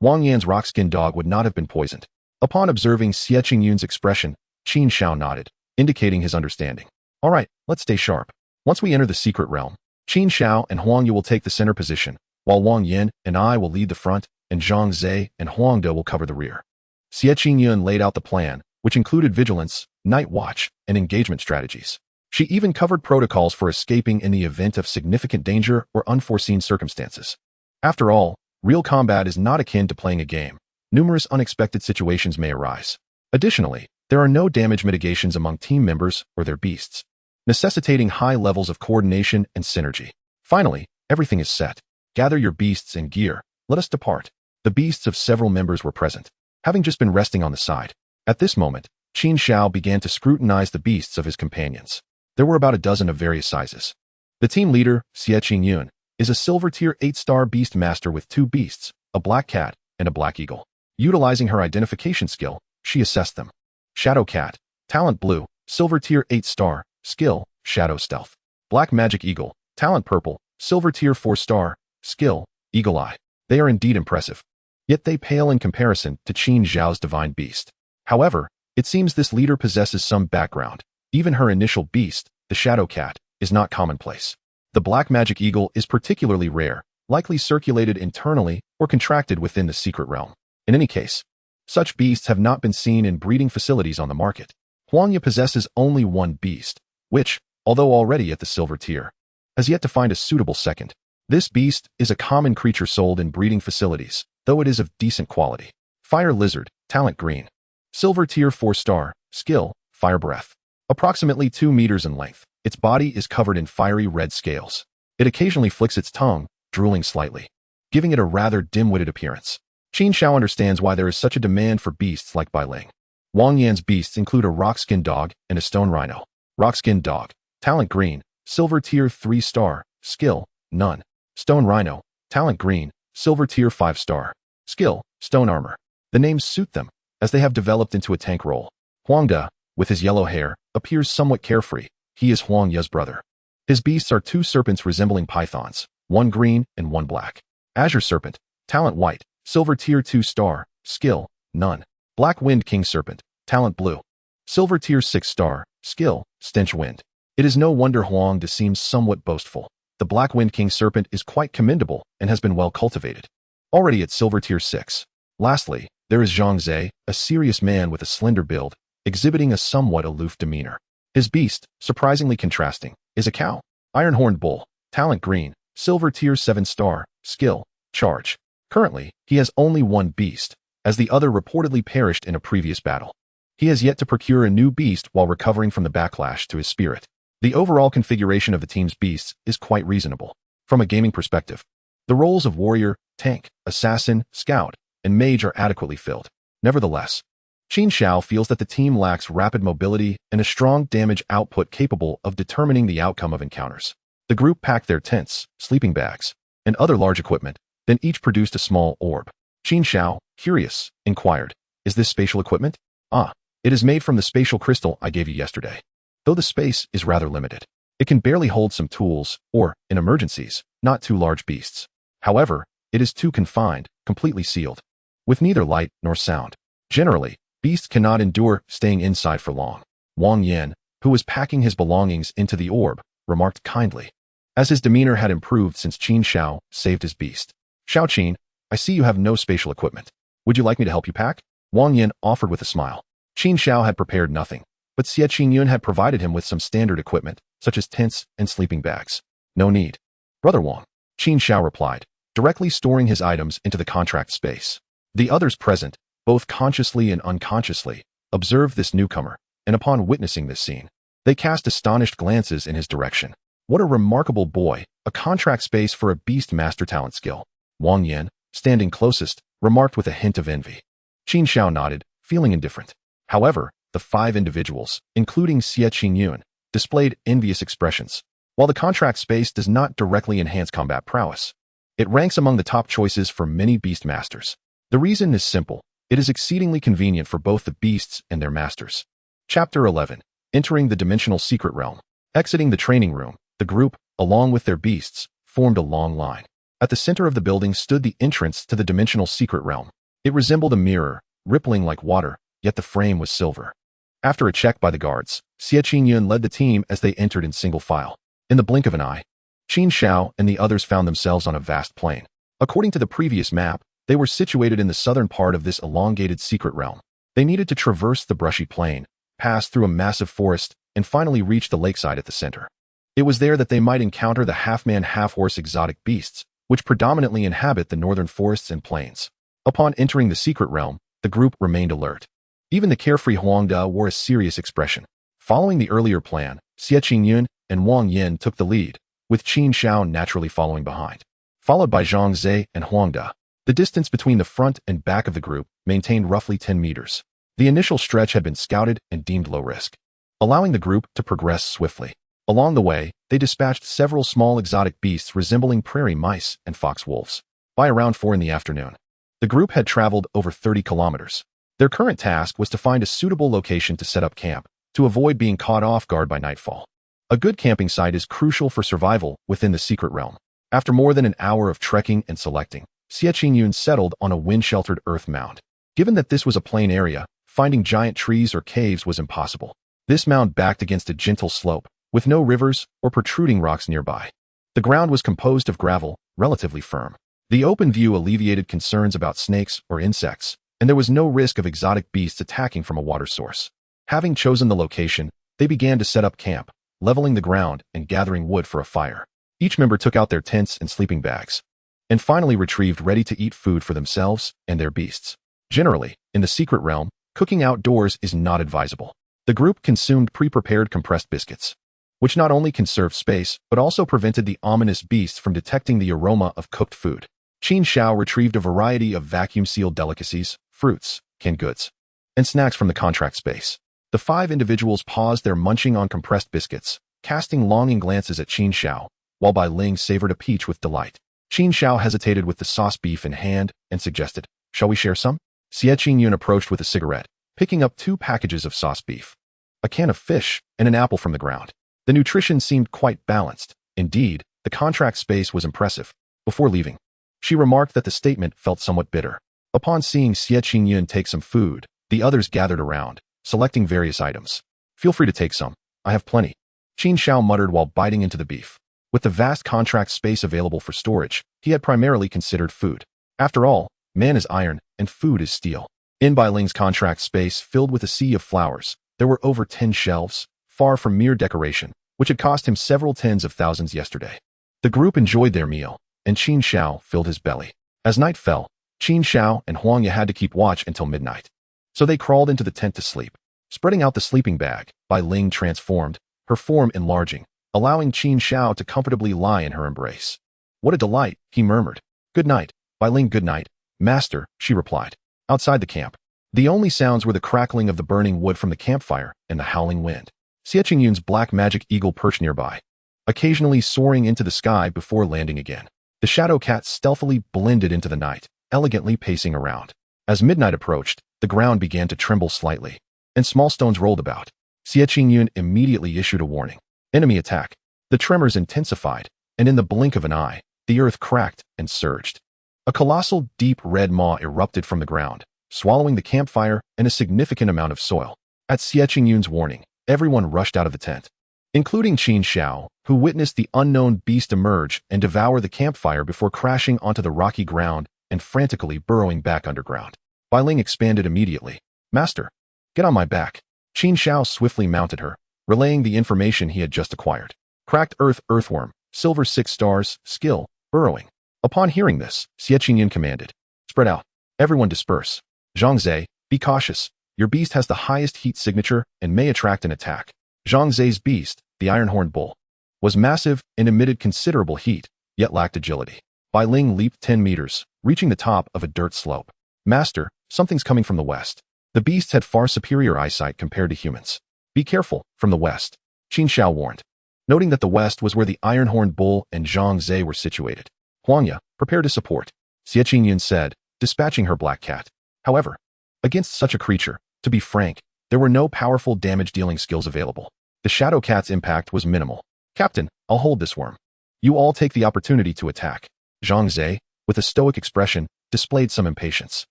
Wang Yan's rock-skinned dog would not have been poisoned. Upon observing Xie Qingyun's expression, Qin Xiao nodded, indicating his understanding. All right, let's stay sharp. Once we enter the secret realm, Qin Xiao and Huang Yu will take the center position, while Wang Yan and I will lead the front, and Zhang Zhe and Huang De will cover the rear. Xie Qingyun laid out the plan, which included vigilance, night watch, and engagement strategies. She even covered protocols for escaping in the event of significant danger or unforeseen circumstances. After all, Real combat is not akin to playing a game. Numerous unexpected situations may arise. Additionally, there are no damage mitigations among team members or their beasts, necessitating high levels of coordination and synergy. Finally, everything is set. Gather your beasts and gear. Let us depart. The beasts of several members were present, having just been resting on the side. At this moment, Qin Xiao began to scrutinize the beasts of his companions. There were about a dozen of various sizes. The team leader, Qin, is a silver tier 8-star beast master with 2 beasts, a black cat and a black eagle. Utilizing her identification skill, she assessed them. Shadow Cat, talent blue, silver tier 8-star, skill, shadow stealth. Black magic eagle, talent purple, silver tier 4-star, skill, eagle eye. They are indeed impressive. Yet they pale in comparison to Qin Xiao's divine beast. However, it seems this leader possesses some background. Even her initial beast, the Shadow Cat, is not commonplace. The black magic eagle is particularly rare, likely circulated internally or contracted within the secret realm. In any case, such beasts have not been seen in breeding facilities on the market. Huangya possesses only one beast, which, although already at the silver tier, has yet to find a suitable second. This beast is a common creature sold in breeding facilities, though it is of decent quality. Fire Lizard, talent green. Silver tier 4-star, skill, fire breath. Approximately 2 meters in length, its body is covered in fiery red scales. It occasionally flicks its tongue, drooling slightly, giving it a rather dim-witted appearance. Qin Xiao understands why there is such a demand for beasts like Bai Ling. Wang Yan's beasts include a rock-skinned dog and a stone rhino. Rock-skinned dog, talent green, silver tier 3-star, skill, none. Stone rhino, talent green, silver tier 5-star, skill, stone armor. The names suit them, as they have developed into a tank role. Huangda, with his yellow hair, appears somewhat carefree. He is Huang Ye's brother. His beasts are 2 serpents resembling pythons, 1 green and 1 black. Azure Serpent, talent white, silver tier 2-star, skill, none. Black Wind King Serpent, talent blue. Silver tier 6-star, skill, stench wind. It is no wonder Huangda seems somewhat boastful. The Black Wind King Serpent is quite commendable and has been well cultivated, already at silver tier 6. Lastly, there is Zhang Zhe, a serious man with a slender build, exhibiting a somewhat aloof demeanor. His beast, surprisingly contrasting, is a cow. Iron-horned bull, talent green, silver tier 7-star, skill, charge. Currently, he has only one beast, as the other reportedly perished in a previous battle. He has yet to procure a new beast while recovering from the backlash to his spirit. The overall configuration of the team's beasts is quite reasonable. From a gaming perspective, the roles of warrior, tank, assassin, scout, and mage are adequately filled. Nevertheless, Qin Xiao feels that the team lacks rapid mobility and a strong damage output capable of determining the outcome of encounters. The group packed their tents, sleeping bags, and other large equipment, then each produced a small orb. Qin Xiao, curious, inquired, "Is this spatial equipment?" "Ah, it is made from the spatial crystal I gave you yesterday. Though the space is rather limited, it can barely hold some tools, or, in emergencies, not 2 large beasts. However, it is too confined, completely sealed, with neither light nor sound. Generally, beasts cannot endure staying inside for long." Wang Yan, who was packing his belongings into the orb, remarked kindly, as his demeanor had improved since Qin Xiao saved his beast. "Xiao Qin, I see you have no spatial equipment. Would you like me to help you pack?" Wang Yan offered with a smile. Qin Xiao had prepared nothing, but Qin had provided him with some standard equipment, such as tents and sleeping bags. "No need, Brother Wang," Qin Xiao replied, directly storing his items into the contract space. The others present, both consciously and unconsciously, observed this newcomer, and upon witnessing this scene, they cast astonished glances in his direction. What a remarkable boy, a contract space for a beast master talent skill. Wang Yan, standing closest, remarked with a hint of envy. Qin Xiao nodded, feeling indifferent. However, the 5 individuals, including Qin, displayed envious expressions. While the contract space does not directly enhance combat prowess, it ranks among the top choices for many beast masters. The reason is simple. It is exceedingly convenient for both the beasts and their masters. Chapter 11. Entering the Dimensional Secret Realm. Exiting the training room, the group, along with their beasts, formed a long line. At the center of the building stood the entrance to the Dimensional Secret Realm. It resembled a mirror, rippling like water, yet the frame was silver. After a check by the guards, Qin led the team as they entered in single file. In the blink of an eye, Qin Xiao and the others found themselves on a vast plain. According to the previous map, they were situated in the southern part of this elongated secret realm. They needed to traverse the brushy plain, pass through a massive forest, and finally reach the lakeside at the center. It was there that they might encounter the half-man, half-horse exotic beasts, which predominantly inhabit the northern forests and plains. Upon entering the secret realm, the group remained alert. Even the carefree Huangda wore a serious expression. Following the earlier plan, Xie Qingyun and Wang Yin took the lead, with Qin Xiao naturally following behind. Followed by Zhang Zhe and Huangda. The distance between the front and back of the group maintained roughly 10 meters. The initial stretch had been scouted and deemed low risk, allowing the group to progress swiftly. Along the way, they dispatched several small exotic beasts resembling prairie mice and fox wolves. By around 4 in the afternoon, the group had traveled over 30 kilometers. Their current task was to find a suitable location to set up camp, to avoid being caught off guard by nightfall. A good camping site is crucial for survival within the secret realm. After more than an hour of trekking and selecting, Xie Qingyun settled on a wind-sheltered earth mound. Given that this was a plain area, finding giant trees or caves was impossible. This mound backed against a gentle slope, with no rivers or protruding rocks nearby. The ground was composed of gravel, relatively firm. The open view alleviated concerns about snakes or insects, and there was no risk of exotic beasts attacking from a water source. Having chosen the location, they began to set up camp, leveling the ground and gathering wood for a fire. Each member took out their tents and sleeping bags, and finally retrieved ready-to-eat food for themselves and their beasts. Generally, in the secret realm, cooking outdoors is not advisable. The group consumed pre-prepared compressed biscuits, which not only conserved space, but also prevented the ominous beasts from detecting the aroma of cooked food. Qin Xiao retrieved a variety of vacuum-sealed delicacies, fruits, canned goods, and snacks from the contract space. The 5 individuals paused their munching on compressed biscuits, casting longing glances at Qin Xiao, while Bai Ling savored a peach with delight. Qin Xiao hesitated with the sauce beef in hand and suggested, "Shall we share some?" Xie Qingyun approached with a cigarette, picking up 2 packages of sauce beef, a can of fish, and an apple from the ground. The nutrition seemed quite balanced. Indeed, the contract space was impressive. Before leaving, she remarked that the statement felt somewhat bitter. Upon seeing Xie Qingyun take some food, the others gathered around, selecting various items. "Feel free to take some. I have plenty," Qin Xiao muttered while biting into the beef. With the vast contract space available for storage, he had primarily considered food. After all, man is iron, and food is steel. In Bai Ling's contract space filled with a sea of flowers, there were over 10 shelves, far from mere decoration, which had cost him several tens of thousands yesterday. The group enjoyed their meal, and Qin Xiao filled his belly. As night fell, Qin Xiao and Huangya had to keep watch until midnight. So they crawled into the tent to sleep. Spreading out the sleeping bag, Bai Ling transformed, her form enlarging, allowing Qin Xiao to comfortably lie in her embrace. "What a delight," he murmured. "Good night, Bai Ling, good night, master," she replied. Outside the camp, the only sounds were the crackling of the burning wood from the campfire and the howling wind. Xie Qingyun's black magic eagle perched nearby, occasionally soaring into the sky before landing again. The shadow cat stealthily blended into the night, elegantly pacing around. As midnight approached, the ground began to tremble slightly, and small stones rolled about. Xie Qingyun immediately issued a warning. "Enemy attack." The tremors intensified, and in the blink of an eye, the earth cracked and surged. A colossal deep red maw erupted from the ground, swallowing the campfire and a significant amount of soil. At Xie Qingyun's warning, everyone rushed out of the tent, including Qin Xiao, who witnessed the unknown beast emerge and devour the campfire before crashing onto the rocky ground and frantically burrowing back underground. Bai Ling expanded immediately. "Master, get on my back." Qin Xiao swiftly mounted her, relaying the information he had just acquired. Cracked earthworm, silver 6 stars, skill, burrowing. Upon hearing this, Xie Qingyun commanded, "Spread out. Everyone disperse. Zhang Zhe, be cautious. Your beast has the highest heat signature and may attract an attack." Zhang Zhe's beast, the iron-horned bull, was massive and emitted considerable heat, yet lacked agility. Bai Ling leaped 10 meters, reaching the top of a dirt slope. "Master, something's coming from the west." The beasts had far superior eyesight compared to humans. "Be careful, from the west," Qin Xiao warned, noting that the west was where the iron-horned bull and Zhang Zhe were situated. "Huangya, prepare to support," Xie Qingyun said, dispatching her black cat. However, against such a creature, to be frank, there were no powerful damage-dealing skills available. The shadow cat's impact was minimal. "Captain, I'll hold this worm. You all take the opportunity to attack." Zhang Zhe, with a stoic expression, displayed some impatience.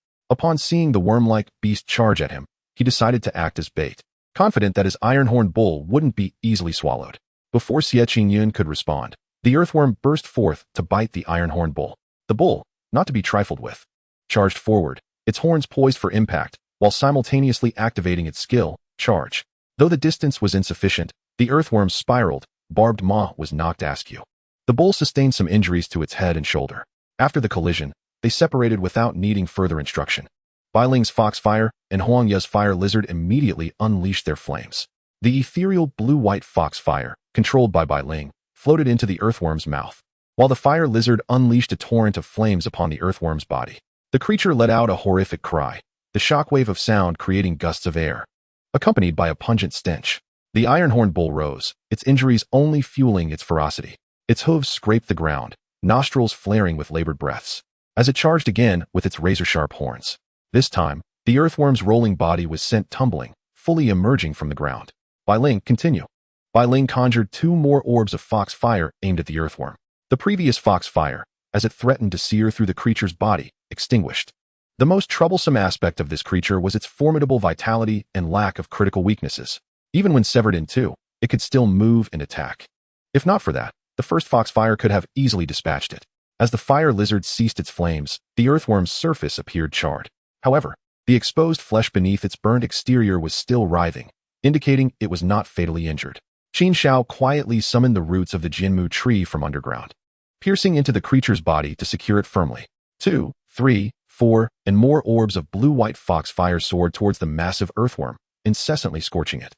Upon seeing the worm-like beast charge at him, he decided to act as bait, confident that his iron-horned bull wouldn't be easily swallowed. Before Xie Qingyun could respond, the earthworm burst forth to bite the iron-horned bull. The bull, not to be trifled with, charged forward, its horns poised for impact, while simultaneously activating its skill, charge. Though the distance was insufficient, the earthworm spiraled, barbed maw was knocked askew. The bull sustained some injuries to its head and shoulder. After the collision, they separated without needing further instruction. Bai Ling's foxfire and Huang Ye's fire lizard immediately unleashed their flames. The ethereal blue-white foxfire, controlled by Bai Ling, floated into the earthworm's mouth, while the fire lizard unleashed a torrent of flames upon the earthworm's body. The creature let out a horrific cry, the shockwave of sound creating gusts of air, accompanied by a pungent stench. The iron-horned bull rose, its injuries only fueling its ferocity. Its hooves scraped the ground, nostrils flaring with labored breaths, as it charged again with its razor-sharp horns. This time, the earthworm's rolling body was sent tumbling, fully emerging from the ground. Bai Ling, continue. Bai Ling conjured 2 more orbs of foxfire aimed at the earthworm. The previous foxfire, as it threatened to sear through the creature's body, extinguished. The most troublesome aspect of this creature was its formidable vitality and lack of critical weaknesses. Even when severed in two, it could still move and attack. If not for that, the first foxfire could have easily dispatched it. As the fire lizard ceased its flames, the earthworm's surface appeared charred. However, the exposed flesh beneath its burned exterior was still writhing, indicating it was not fatally injured. Qin Xiao quietly summoned the roots of the Jinmu tree from underground, piercing into the creature's body to secure it firmly. 2, 3, 4, and more orbs of blue-white foxfire soared towards the massive earthworm, incessantly scorching it.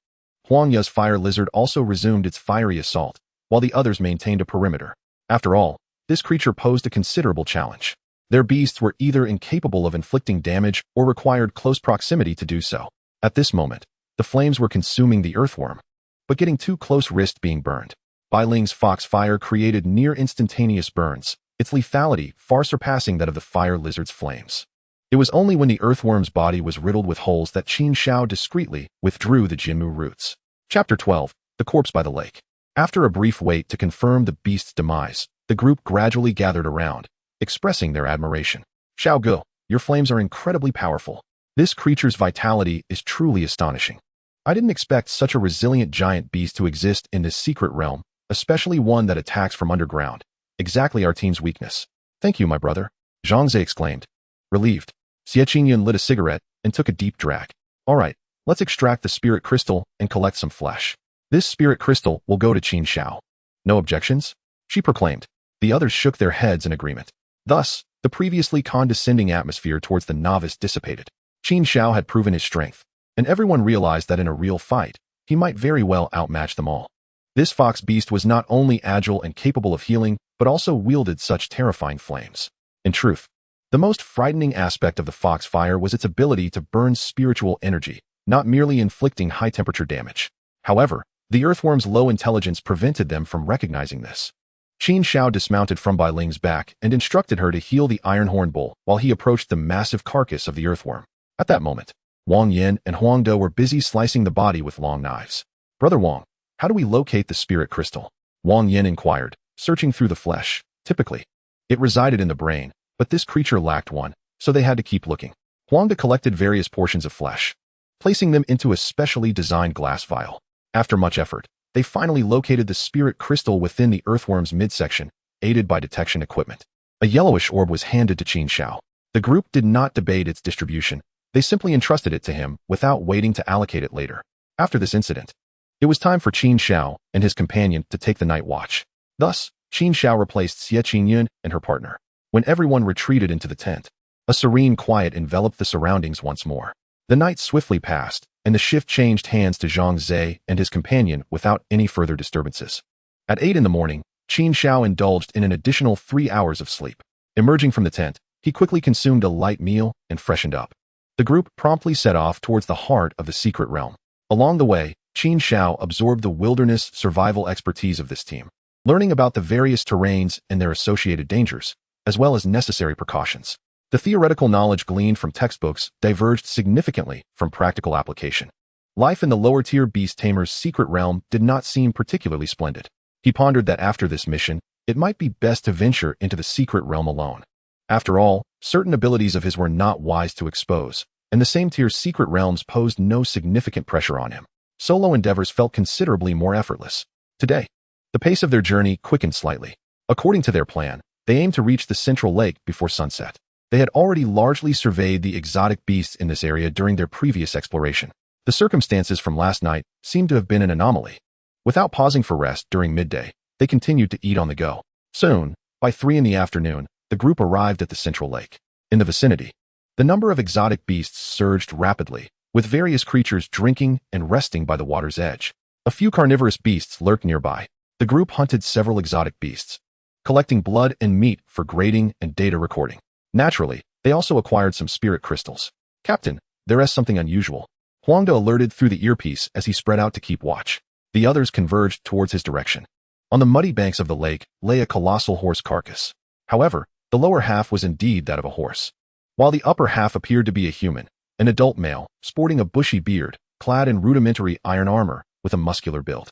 Huang Ye's fire lizard also resumed its fiery assault, while the others maintained a perimeter. After all, this creature posed a considerable challenge. Their beasts were either incapable of inflicting damage or required close proximity to do so. At this moment, the flames were consuming the earthworm, but getting too close risked being burned. Bai Ling's foxfire created near-instantaneous burns, its lethality far surpassing that of the fire lizard's flames. It was only when the earthworm's body was riddled with holes that Qin Xiao discreetly withdrew the Jinmu roots. Chapter 12. The Corpse by the Lake. After a brief wait to confirm the beast's demise, the group gradually gathered around, expressing their admiration. Xiao Gu, your flames are incredibly powerful. This creature's vitality is truly astonishing. I didn't expect such a resilient giant beast to exist in this secret realm, especially one that attacks from underground. Exactly our team's weakness. Thank you, my brother, Zhangze exclaimed. Relieved, Xie Qingyun lit a cigarette and took a deep drag. All right, let's extract the spirit crystal and collect some flesh. This spirit crystal will go to Qin Xiao. No objections? She proclaimed. The others shook their heads in agreement. Thus, the previously condescending atmosphere towards the novice dissipated. Qin Xiao had proven his strength, and everyone realized that in a real fight, he might very well outmatch them all. This fox beast was not only agile and capable of healing, but also wielded such terrifying flames. In truth, the most frightening aspect of the foxfire was its ability to burn spiritual energy, not merely inflicting high-temperature damage. However, the earthworm's low intelligence prevented them from recognizing this. Qin Xiao dismounted from Bai Ling's back and instructed her to heal the iron-horn bull while he approached the massive carcass of the earthworm. At that moment, Wang Yin and Huang Do were busy slicing the body with long knives. Brother Wang, how do we locate the spirit crystal? Wang Yin inquired, searching through the flesh. Typically, it resided in the brain, but this creature lacked one, so they had to keep looking. Huang Do collected various portions of flesh, placing them into a specially designed glass vial. After much effort, they finally located the spirit crystal within the earthworm's midsection, aided by detection equipment. A yellowish orb was handed to Qin Xiao. The group did not debate its distribution. They simply entrusted it to him without waiting to allocate it later. After this incident, it was time for Qin Xiao and his companion to take the night watch. Thus, Qin Xiao replaced Xie Qingyun and her partner. When everyone retreated into the tent, a serene quiet enveloped the surroundings once more. The night swiftly passed, and the shift changed hands to Zhang Ze and his companion without any further disturbances. At 8 in the morning, Qin Xiao indulged in an additional 3 hours of sleep. Emerging from the tent, he quickly consumed a light meal and freshened up. The group promptly set off towards the heart of the secret realm. Along the way, Qin Xiao absorbed the wilderness survival expertise of this team, learning about the various terrains and their associated dangers, as well as necessary precautions. The theoretical knowledge gleaned from textbooks diverged significantly from practical application. Life in the lower-tier beast tamer's secret realm did not seem particularly splendid. He pondered that after this mission, it might be best to venture into the secret realm alone. After all, certain abilities of his were not wise to expose, and the same tier's secret realms posed no significant pressure on him. Solo endeavors felt considerably more effortless. Today, the pace of their journey quickened slightly. According to their plan, they aimed to reach the central lake before sunset. They had already largely surveyed the exotic beasts in this area during their previous exploration. The circumstances from last night seemed to have been an anomaly. Without pausing for rest during midday, they continued to eat on the go. Soon, by 3 in the afternoon, the group arrived at the central lake. In the vicinity, the number of exotic beasts surged rapidly, with various creatures drinking and resting by the water's edge. A few carnivorous beasts lurked nearby. The group hunted several exotic beasts, collecting blood and meat for grading and data recording. Naturally, they also acquired some spirit crystals. Captain, there is something unusual. Huangde alerted through the earpiece as he spread out to keep watch. The others converged towards his direction. On the muddy banks of the lake lay a colossal horse carcass. However, the lower half was indeed that of a horse, while the upper half appeared to be a human, an adult male, sporting a bushy beard, clad in rudimentary iron armor, with a muscular build.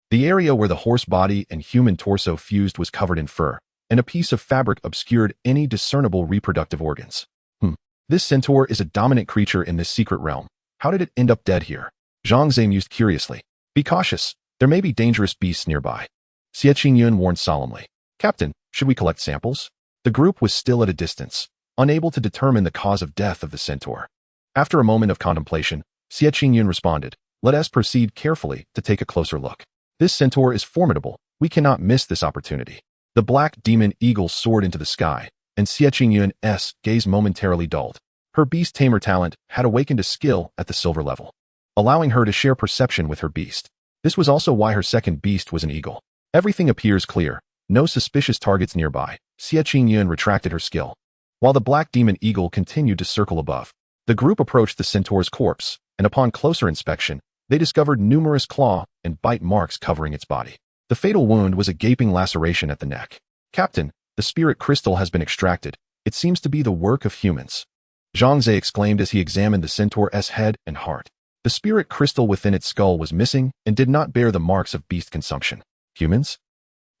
The area where the horse body and human torso fused was covered in fur, and a piece of fabric obscured any discernible reproductive organs. This centaur is a dominant creature in this secret realm. How did it end up dead here? Zhang Zhe mused curiously. Be cautious. There may be dangerous beasts nearby. Xie Qingyun warned solemnly. Captain, should we collect samples? The group was still at a distance, unable to determine the cause of death of the centaur. After a moment of contemplation, Xie Qingyun responded, let us proceed carefully to take a closer look. This centaur is formidable. We cannot miss this opportunity. The black demon eagle soared into the sky, and Xie Qingyun's gaze momentarily dulled. Her beast tamer talent had awakened a skill at the silver level, allowing her to share perception with her beast. This was also why her second beast was an eagle. Everything appears clear. No suspicious targets nearby. Xie Qingyun retracted her skill, while the black demon eagle continued to circle above. The group approached the centaur's corpse, and upon closer inspection, they discovered numerous claw and bite marks covering its body. The fatal wound was a gaping laceration at the neck. Captain, the spirit crystal has been extracted. It seems to be the work of humans. Zhang Zhe exclaimed as he examined the centaur's head and heart. The spirit crystal within its skull was missing and did not bear the marks of beast consumption. Humans?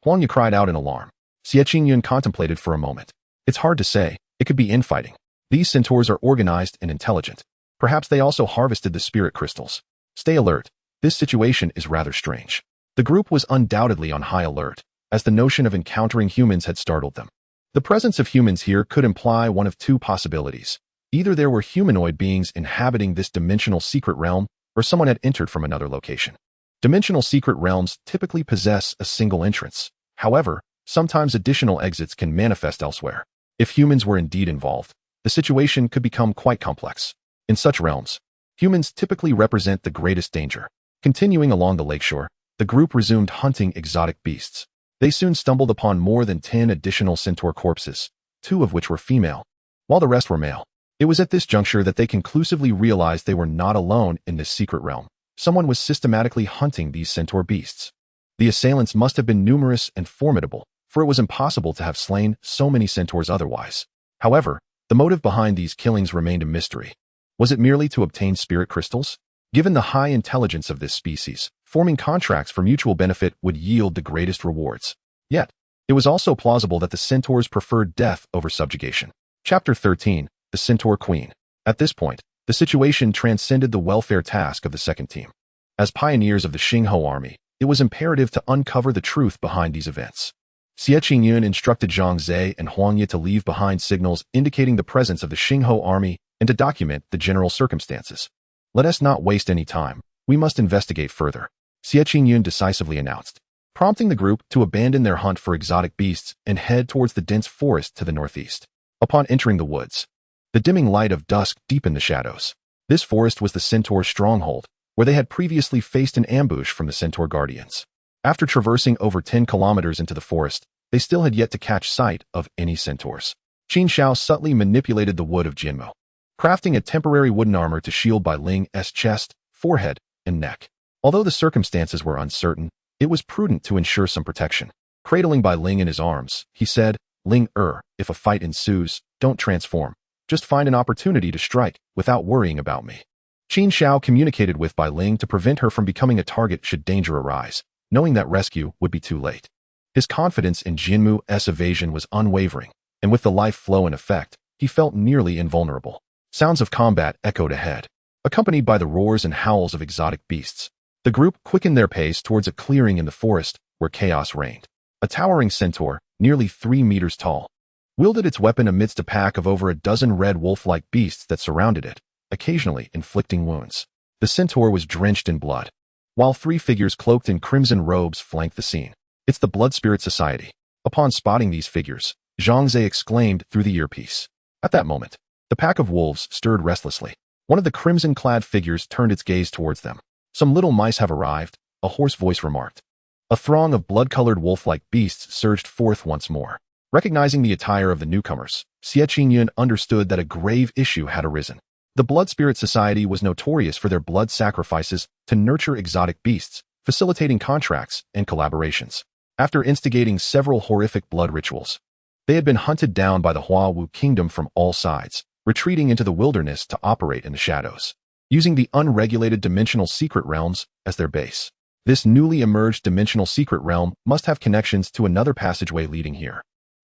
Huangye cried out in alarm. Xie Qingyun contemplated for a moment. It's hard to say. It could be infighting. These centaurs are organized and intelligent. Perhaps they also harvested the spirit crystals. Stay alert. This situation is rather strange. The group was undoubtedly on high alert, as the notion of encountering humans had startled them. The presence of humans here could imply one of two possibilities. Either there were humanoid beings inhabiting this dimensional secret realm, or someone had entered from another location. Dimensional secret realms typically possess a single entrance. However, sometimes additional exits can manifest elsewhere. If humans were indeed involved, the situation could become quite complex. In such realms, humans typically represent the greatest danger. Continuing along the lakeshore, the group resumed hunting exotic beasts. They soon stumbled upon more than 10 additional centaur corpses, 2 of which were female, while the rest were male. It was at this juncture that they conclusively realized they were not alone in this secret realm. Someone was systematically hunting these centaur beasts. The assailants must have been numerous and formidable, for it was impossible to have slain so many centaurs otherwise. However, the motive behind these killings remained a mystery. Was it merely to obtain spirit crystals? Given the high intelligence of this species, forming contracts for mutual benefit would yield the greatest rewards. Yet, it was also plausible that the centaurs preferred death over subjugation. Chapter 13, The Centaur Queen. At this point, the situation transcended the welfare task of the second team. As pioneers of the Xingho army, it was imperative to uncover the truth behind these events. Xie Qingyun instructed Zhang Zhe and Huangye to leave behind signals indicating the presence of the Xingho army and to document the general circumstances. Let us not waste any time. We must investigate further, Xie Qingyun decisively announced, prompting the group to abandon their hunt for exotic beasts and head towards the dense forest to the northeast. Upon entering the woods, the dimming light of dusk deepened the shadows. This forest was the Centaur's stronghold, where they had previously faced an ambush from the Centaur guardians. After traversing over 10 kilometers into the forest, they still had yet to catch sight of any centaurs. Qin Xiao subtly manipulated the wood of Jinmo, crafting a temporary wooden armor to shield Bai Ling's chest, forehead, and neck. Although the circumstances were uncertain, it was prudent to ensure some protection. Cradling Bai Ling in his arms, he said, if a fight ensues, don't transform. Just find an opportunity to strike, without worrying about me. Qin Xiao communicated with Bai Ling to prevent her from becoming a target should danger arise, knowing that rescue would be too late. His confidence in Jinmu's evasion was unwavering, and with the life flow in effect, he felt nearly invulnerable. Sounds of combat echoed ahead, accompanied by the roars and howls of exotic beasts. The group quickened their pace towards a clearing in the forest where chaos reigned. A towering centaur, nearly 3 meters tall, wielded its weapon amidst a pack of over a dozen red wolf-like beasts that surrounded it, occasionally inflicting wounds. The centaur was drenched in blood, while 3 figures cloaked in crimson robes flanked the scene. It's the Blood Spirit Society. Upon spotting these figures, Zhangze exclaimed through the earpiece. At that moment, the pack of wolves stirred restlessly. One of the crimson-clad figures turned its gaze towards them. Some little mice have arrived, a hoarse voice remarked. A throng of blood-colored wolf-like beasts surged forth once more. Recognizing the attire of the newcomers, Xie Qingyun understood that a grave issue had arisen. The Blood Spirit Society was notorious for their blood sacrifices to nurture exotic beasts, facilitating contracts and collaborations. After instigating several horrific blood rituals, they had been hunted down by the Huawu kingdom from all sides, retreating into the wilderness to operate in the shadows, using the unregulated dimensional secret realms as their base. This newly emerged dimensional secret realm must have connections to another passageway leading here.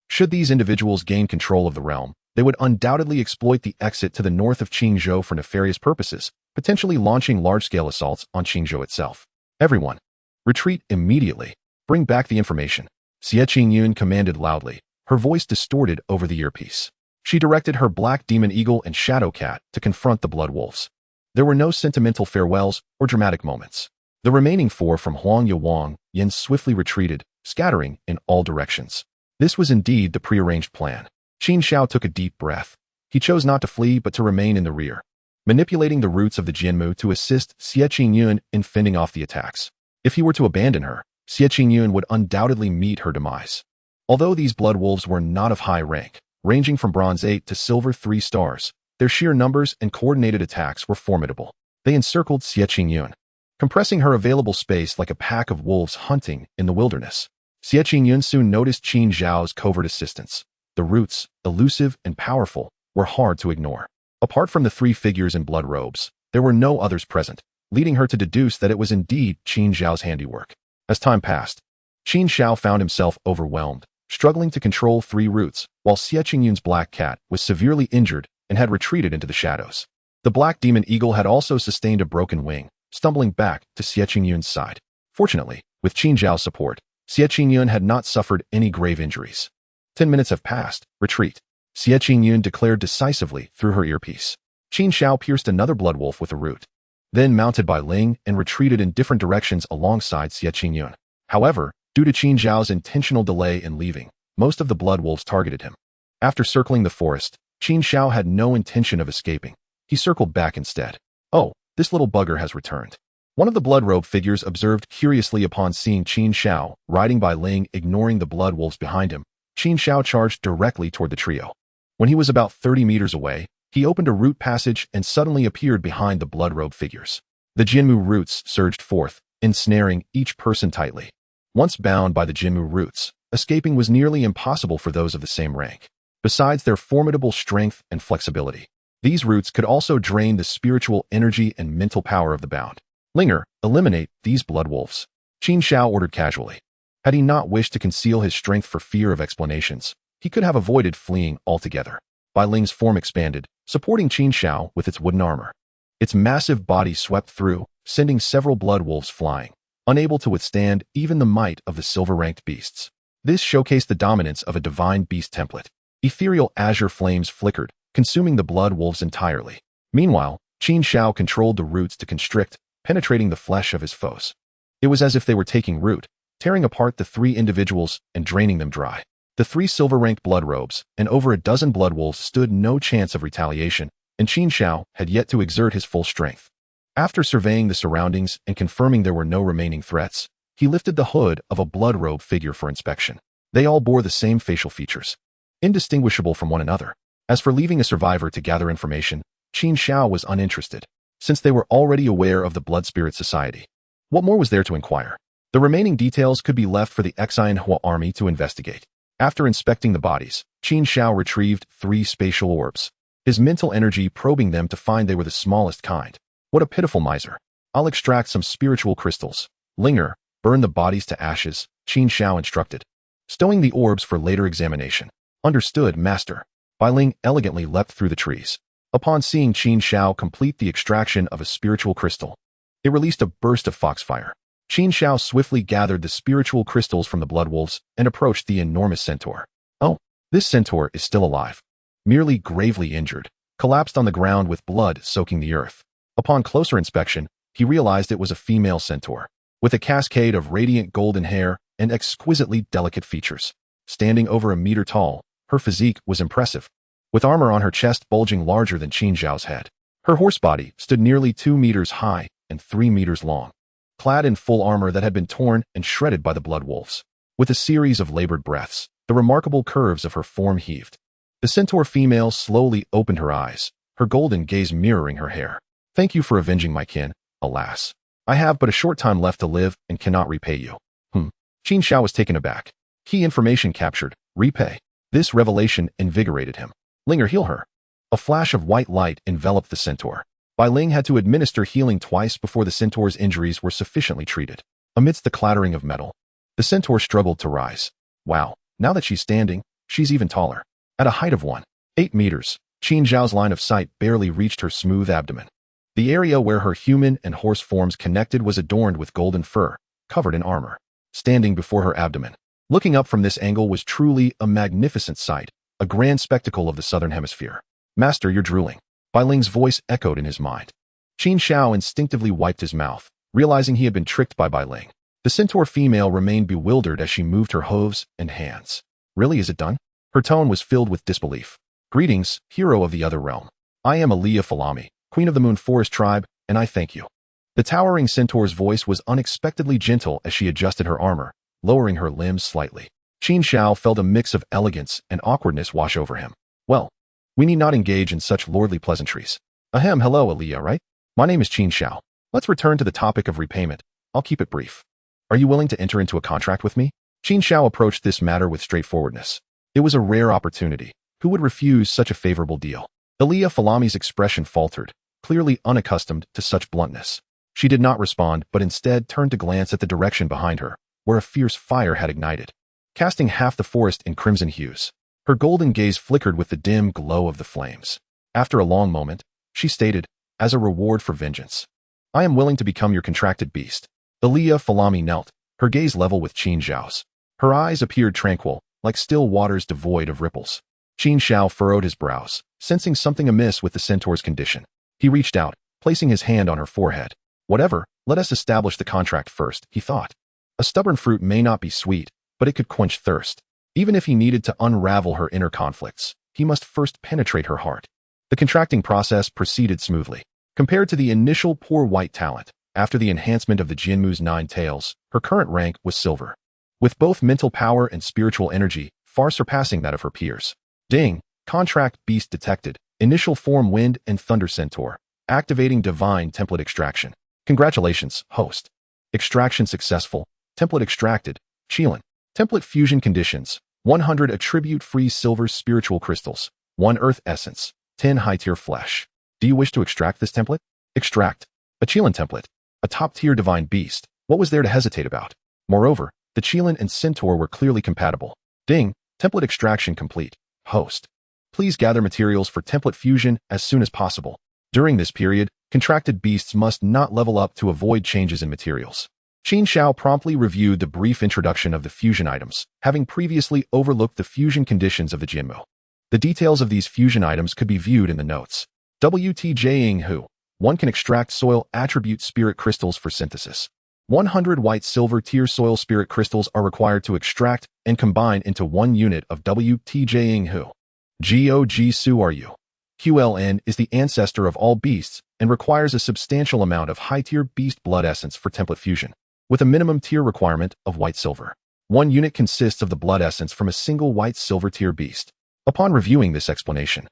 Should these individuals gain control of the realm, they would undoubtedly exploit the exit to the north of Qingzhou for nefarious purposes, potentially launching large-scale assaults on Qingzhou itself. Everyone, retreat immediately. Bring back the information. Xie Qingyun commanded loudly, her voice distorted over the earpiece. She directed her black demon eagle and shadow cat to confront the blood wolves. There were no sentimental farewells or dramatic moments. The remaining four from Huang Yin swiftly retreated, scattering in all directions. This was indeed the prearranged plan. Qin Xiao took a deep breath. He chose not to flee but to remain in the rear, manipulating the roots of the Jinmu to assist Xie Qingyun in fending off the attacks. If he were to abandon her, Xie Qingyun would undoubtedly meet her demise. Although these blood wolves were not of high rank, ranging from bronze 8 to silver 3 stars, their sheer numbers and coordinated attacks were formidable. They encircled Xie Qingyun, compressing her available space like a pack of wolves hunting in the wilderness. Xie Qingyun soon noticed Qin Xiao's covert assistance. The roots, elusive and powerful, were hard to ignore. Apart from the three figures in blood robes, there were no others present, leading her to deduce that it was indeed Qin Xiao's handiwork. As time passed, Qin Xiao found himself overwhelmed, struggling to control three roots, while Xie Qingyun's black cat was severely injured and had retreated into the shadows. The black demon eagle had also sustained a broken wing, stumbling back to Xie Qingyun's side. Fortunately, with Qin Xiao's support, Xie Qingyun had not suffered any grave injuries. 10 minutes have passed. Retreat. Xie Qingyun declared decisively through her earpiece. Qin Xiao pierced another blood wolf with a root, then mounted by Ling and retreated in different directions alongside Xie Qingyun. However, due to Qin Xiao's intentional delay in leaving, most of the blood wolves targeted him. After circling the forest, Qin Xiao had no intention of escaping. He circled back instead. Oh, this little bugger has returned. One of the blood robe figures observed curiously upon seeing Qin Xiao riding by Ling, ignoring the blood wolves behind him. Qin Xiao charged directly toward the trio. When he was about 30 meters away, he opened a root passage and suddenly appeared behind the blood robe figures. The Jinmu roots surged forth, ensnaring each person tightly. Once bound by the Jinmu roots, escaping was nearly impossible for those of the same rank. Besides their formidable strength and flexibility, these roots could also drain the spiritual energy and mental power of the bound. Linger, eliminate these blood wolves. Qin Xiao ordered casually. Had he not wished to conceal his strength for fear of explanations, he could have avoided fleeing altogether. Bai Ling's form expanded, supporting Qin Xiao with its wooden armor. Its massive body swept through, sending several blood wolves flying, unable to withstand even the might of the silver-ranked beasts. This showcased the dominance of a divine beast template. Ethereal azure flames flickered, consuming the blood wolves entirely. Meanwhile, Qin Xiao controlled the roots to constrict, penetrating the flesh of his foes. It was as if they were taking root, tearing apart the three individuals and draining them dry. The three silver-ranked blood robes and over a dozen blood wolves stood no chance of retaliation, and Qin Xiao had yet to exert his full strength. After surveying the surroundings and confirming there were no remaining threats, he lifted the hood of a blood robe figure for inspection. They all bore the same facial features, indistinguishable from one another. As for leaving a survivor to gather information, Qin Xiao was uninterested, since they were already aware of the Blood Spirit Society. What more was there to inquire? The remaining details could be left for the Xinhua army to investigate. After inspecting the bodies, Qin Xiao retrieved 3 spatial orbs, his mental energy probing them to find they were the smallest kind. What a pitiful miser. I'll extract some spiritual crystals. Linger, burn the bodies to ashes, Qin Xiao instructed, stowing the orbs for later examination. Understood, master. Bai Ling elegantly leapt through the trees. Upon seeing Qin Xiao complete the extraction of a spiritual crystal, it released a burst of foxfire. Qin Xiao swiftly gathered the spiritual crystals from the blood wolves and approached the enormous centaur. Oh, this centaur is still alive. Merely gravely injured, collapsed on the ground with blood soaking the earth. Upon closer inspection, he realized it was a female centaur, with a cascade of radiant golden hair and exquisitely delicate features. standing over a meter tall. Her physique was impressive, with armor on her chest bulging larger than Qin Xiao's head. Her horse body stood nearly 2 meters high and 3 meters long, clad in full armor that had been torn and shredded by the blood wolves. With a series of labored breaths, the remarkable curves of her form heaved. The centaur female slowly opened her eyes, her golden gaze mirroring her hair. Thank you for avenging my kin. Alas, I have but a short time left to live and cannot repay you. Qin Xiao was taken aback. Key information captured. Repay. This revelation invigorated him. Linger, heal her. A flash of white light enveloped the centaur. Bai Ling had to administer healing twice before the centaur's injuries were sufficiently treated. Amidst the clattering of metal, the centaur struggled to rise. Wow, now that she's standing, she's even taller. At a height of 1.8 meters, Qin Xiao's line of sight barely reached her smooth abdomen. The area where her human and horse forms connected was adorned with golden fur, covered in armor. Standing before her abdomen, looking up from this angle was truly a magnificent sight, a grand spectacle of the southern hemisphere. Master, you're drooling. Bai Ling's voice echoed in his mind. Qin Xiao instinctively wiped his mouth, realizing he had been tricked by Bai Ling. The centaur female remained bewildered as she moved her hooves and hands. Really, is it done? Her tone was filled with disbelief. Greetings, hero of the other realm. I am Aaliyah Falami, queen of the Moon Forest tribe, and I thank you. The towering centaur's voice was unexpectedly gentle as she adjusted her armor, lowering her limbs slightly. Qin Xiao felt a mix of elegance and awkwardness wash over him. Well, we need not engage in such lordly pleasantries. Ahem, hello Aaliyah, right? My name is Qin Xiao. Let's return to the topic of repayment. I'll keep it brief. Are you willing to enter into a contract with me? Qin Xiao approached this matter with straightforwardness. It was a rare opportunity. Who would refuse such a favorable deal? Aaliyah Falami's expression faltered, clearly unaccustomed to such bluntness. She did not respond, but instead turned to glance at the direction behind her, where a fierce fire had ignited, casting half the forest in crimson hues. Her golden gaze flickered with the dim glow of the flames. After a long moment, she stated, as a reward for vengeance, I am willing to become your contracted beast. Aaliyah Falami knelt, her gaze level with Qin Xiao's. Her eyes appeared tranquil, like still waters devoid of ripples. Qin Xiao furrowed his brows, sensing something amiss with the centaur's condition. He reached out, placing his hand on her forehead. Whatever, let us establish the contract first, he thought. A stubborn fruit may not be sweet, but it could quench thirst. Even if he needed to unravel her inner conflicts, he must first penetrate her heart. The contracting process proceeded smoothly. Compared to the initial poor white talent, after the enhancement of the Jinmu's 9 tails, her current rank was silver, with both mental power and spiritual energy far surpassing that of her peers. Ding! Contract beast detected. Initial form Wind and Thunder Centaur. Activating divine template extraction. Congratulations, host. Extraction successful. Template extracted. Qilin. Template fusion conditions. 100 attribute-free silver spiritual crystals. 1 earth essence. 10 high-tier flesh. Do you wish to extract this template? Extract. A Qilin template. A top-tier divine beast. What was there to hesitate about? Moreover, the Qilin and Centaur were clearly compatible. Ding. Template extraction complete. Host. Please gather materials for template fusion as soon as possible. During this period, contracted beasts must not level up to avoid changes in materials. Qin Xiao promptly reviewed the brief introduction of the fusion items, having previously overlooked the fusion conditions of the Jinmu. The details of these fusion items could be viewed in the notes. WTJing Hu. 1 can extract soil attribute spirit crystals for synthesis. 100 white silver tier soil spirit crystals are required to extract and combine into 1 unit of WTJing Hu. GOG Su are you? Qilin is the ancestor of all beasts and requires a substantial amount of high-tier beast blood essence for template fusion, with a minimum tier requirement of white silver. 1 unit consists of the blood essence from a single white silver tier beast. Upon reviewing this explanation,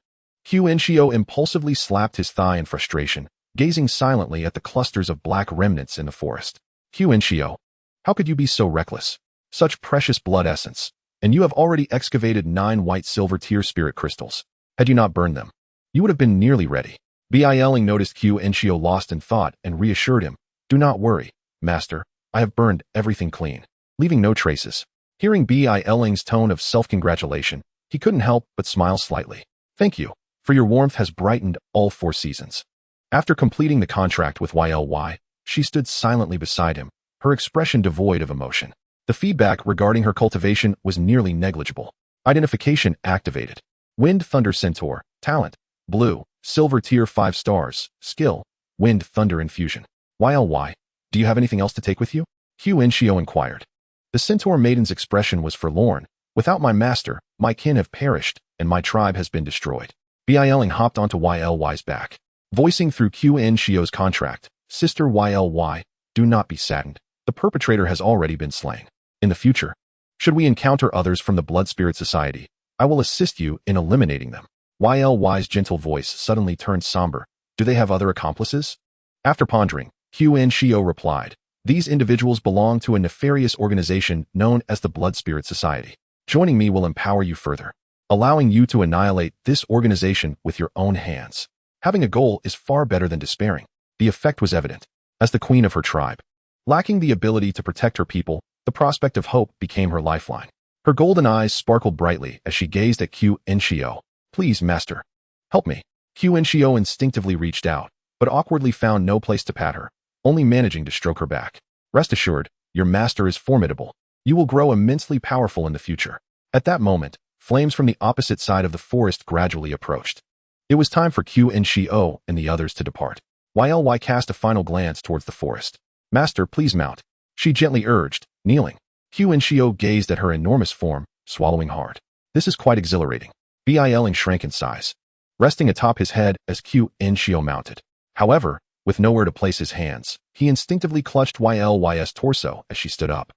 Qin Xiao impulsively slapped his thigh in frustration, gazing silently at the clusters of black remnants in the forest. Qin Xiao, how could you be so reckless? Such precious blood essence, and you have already excavated 9 white silver tier spirit crystals. Had you not burned them, you would have been nearly ready. Biling noticed Qin Xiao lost in thought and reassured him, do not worry, master, I have burned everything clean, leaving no traces. Hearing Biling's tone of self-congratulation, he couldn't help but smile slightly. Thank you, for your warmth has brightened all 4 seasons. After completing the contract with YLY, she stood silently beside him, her expression devoid of emotion. The feedback regarding her cultivation was nearly negligible. Identification activated. Wind Thunder Centaur. Talent. Blue. Silver tier 5 stars. Skill. Wind Thunder Infusion. YLY. Do you have anything else to take with you? Qin Xiao inquired. The Centaur maiden's expression was forlorn, Without my master, my kin have perished, and my tribe has been destroyed. Biling hopped onto Yly's back, voicing through Qin Xiao's contract, Sister Yly, do not be saddened. The perpetrator has already been slain. In the future, should we encounter others from the Blood Spirit Society, I will assist you in eliminating them. Yly's gentle voice suddenly turned somber. Do they have other accomplices? After pondering, Qin Xiao replied, these individuals belong to a nefarious organization known as the Blood Spirit Society. Joining me will empower you further, allowing you to annihilate this organization with your own hands. Having a goal is far better than despairing. The effect was evident. As the queen of her tribe, lacking the ability to protect her people, the prospect of hope became her lifeline. Her golden eyes sparkled brightly as she gazed at Qin Xiao. Please, master, help me. Qin Xiao instinctively reached out, but awkwardly found no place to pat her, only managing to stroke her back. Rest assured, your master is formidable. You will grow immensely powerful in the future. At that moment, flames from the opposite side of the forest gradually approached. It was time for Qin Xiao and the others to depart. Yly cast a final glance towards the forest. Master, please mount, she gently urged, kneeling. Qin Xiao gazed at her enormous form, swallowing hard. This is quite exhilarating. Biling shrank in size, resting atop his head as Qin Xiao mounted. However, with nowhere to place his hands, he instinctively clutched Yly's torso as she stood up.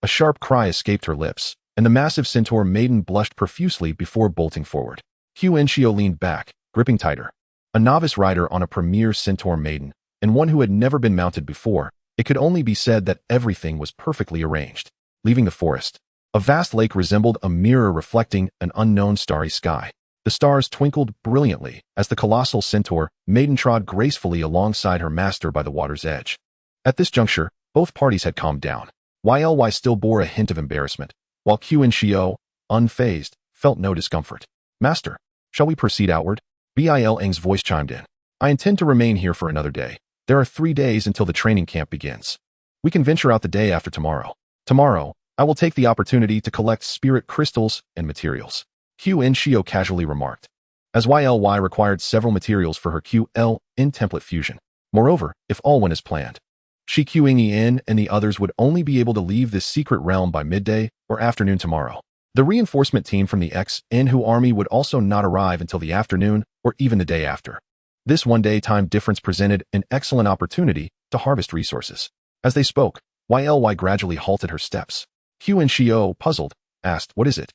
A sharp cry escaped her lips, and the massive Centaur maiden blushed profusely before bolting forward. Qin Xiao leaned back, gripping tighter. A novice rider on a premier Centaur maiden, and one who had never been mounted before, it could only be said that everything was perfectly arranged. Leaving the forest, a vast lake resembled a mirror reflecting an unknown starry sky. The stars twinkled brilliantly as the colossal Centaur maiden trod gracefully alongside her master by the water's edge. At this juncture, both parties had calmed down. Yly still bore a hint of embarrassment, while Qin Xiao, unfazed, felt no discomfort. Master, shall we proceed outward? Biling's voice chimed in. I intend to remain here for another day. There are 3 days until the training camp begins. We can venture out the day after tomorrow. Tomorrow, I will take the opportunity to collect spirit crystals and materials. Qin Xiao casually remarked, as Yly required several materials for her Qilin template fusion. Moreover, if all went as planned, Shi Qin and the others would only be able to leave this secret realm by midday or afternoon tomorrow. The reinforcement team from the Xinhu army would also not arrive until the afternoon or even the day after. This one-day time difference presented an excellent opportunity to harvest resources. As they spoke, Yly gradually halted her steps. Qin Xiao, puzzled, asked, what is it?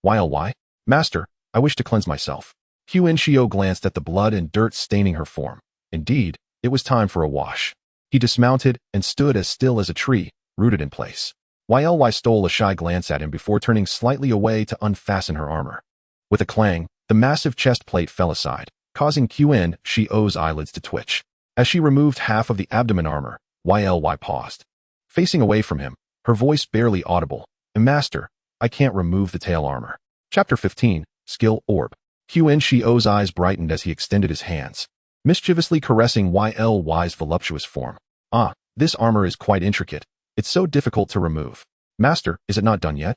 Yly? Master, I wish to cleanse myself. Qin Xiao glanced at the blood and dirt staining her form. Indeed, it was time for a wash. He dismounted and stood as still as a tree, rooted in place. Yly stole a shy glance at him before turning slightly away to unfasten her armor. With a clang, the massive chest plate fell aside, causing Qin Xiao's eyelids to twitch. As she removed half of the abdomen armor, Yly paused. Facing away from him, her voice barely audible. Master, I can't remove the tail armor. Chapter 15, Skill Orb. Qin Xiao's eyes brightened as he extended his hands, mischievously caressing Yly's voluptuous form. This armor is quite intricate. It's so difficult to remove. Master, is it not done yet?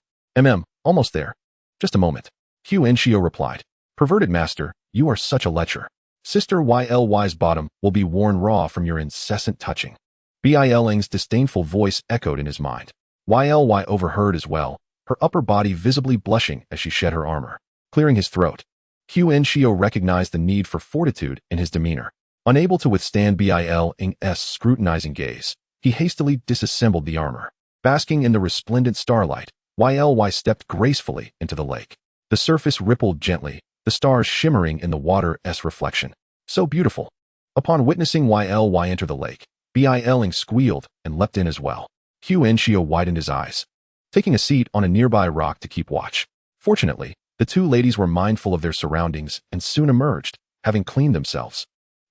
Almost there. Just a moment. Qin Xiao replied. Perverted master, you are such a lecher. Sister Yly's bottom will be worn raw from your incessant touching. Biling's disdainful voice echoed in his mind. Yly overheard as well, her upper body visibly blushing as she shed her armor, clearing his throat. Qin Xiao recognized the need for fortitude in his demeanor. Unable to withstand Biling's scrutinizing gaze, he hastily disassembled the armor. Basking in the resplendent starlight, Yly stepped gracefully into the lake. The surface rippled gently, the stars shimmering in the water's reflection. So beautiful. Upon witnessing Yly enter the lake, Biling squealed and leapt in as well. Qin Xiao widened his eyes, taking a seat on a nearby rock to keep watch. Fortunately, the two ladies were mindful of their surroundings and soon emerged, having cleaned themselves.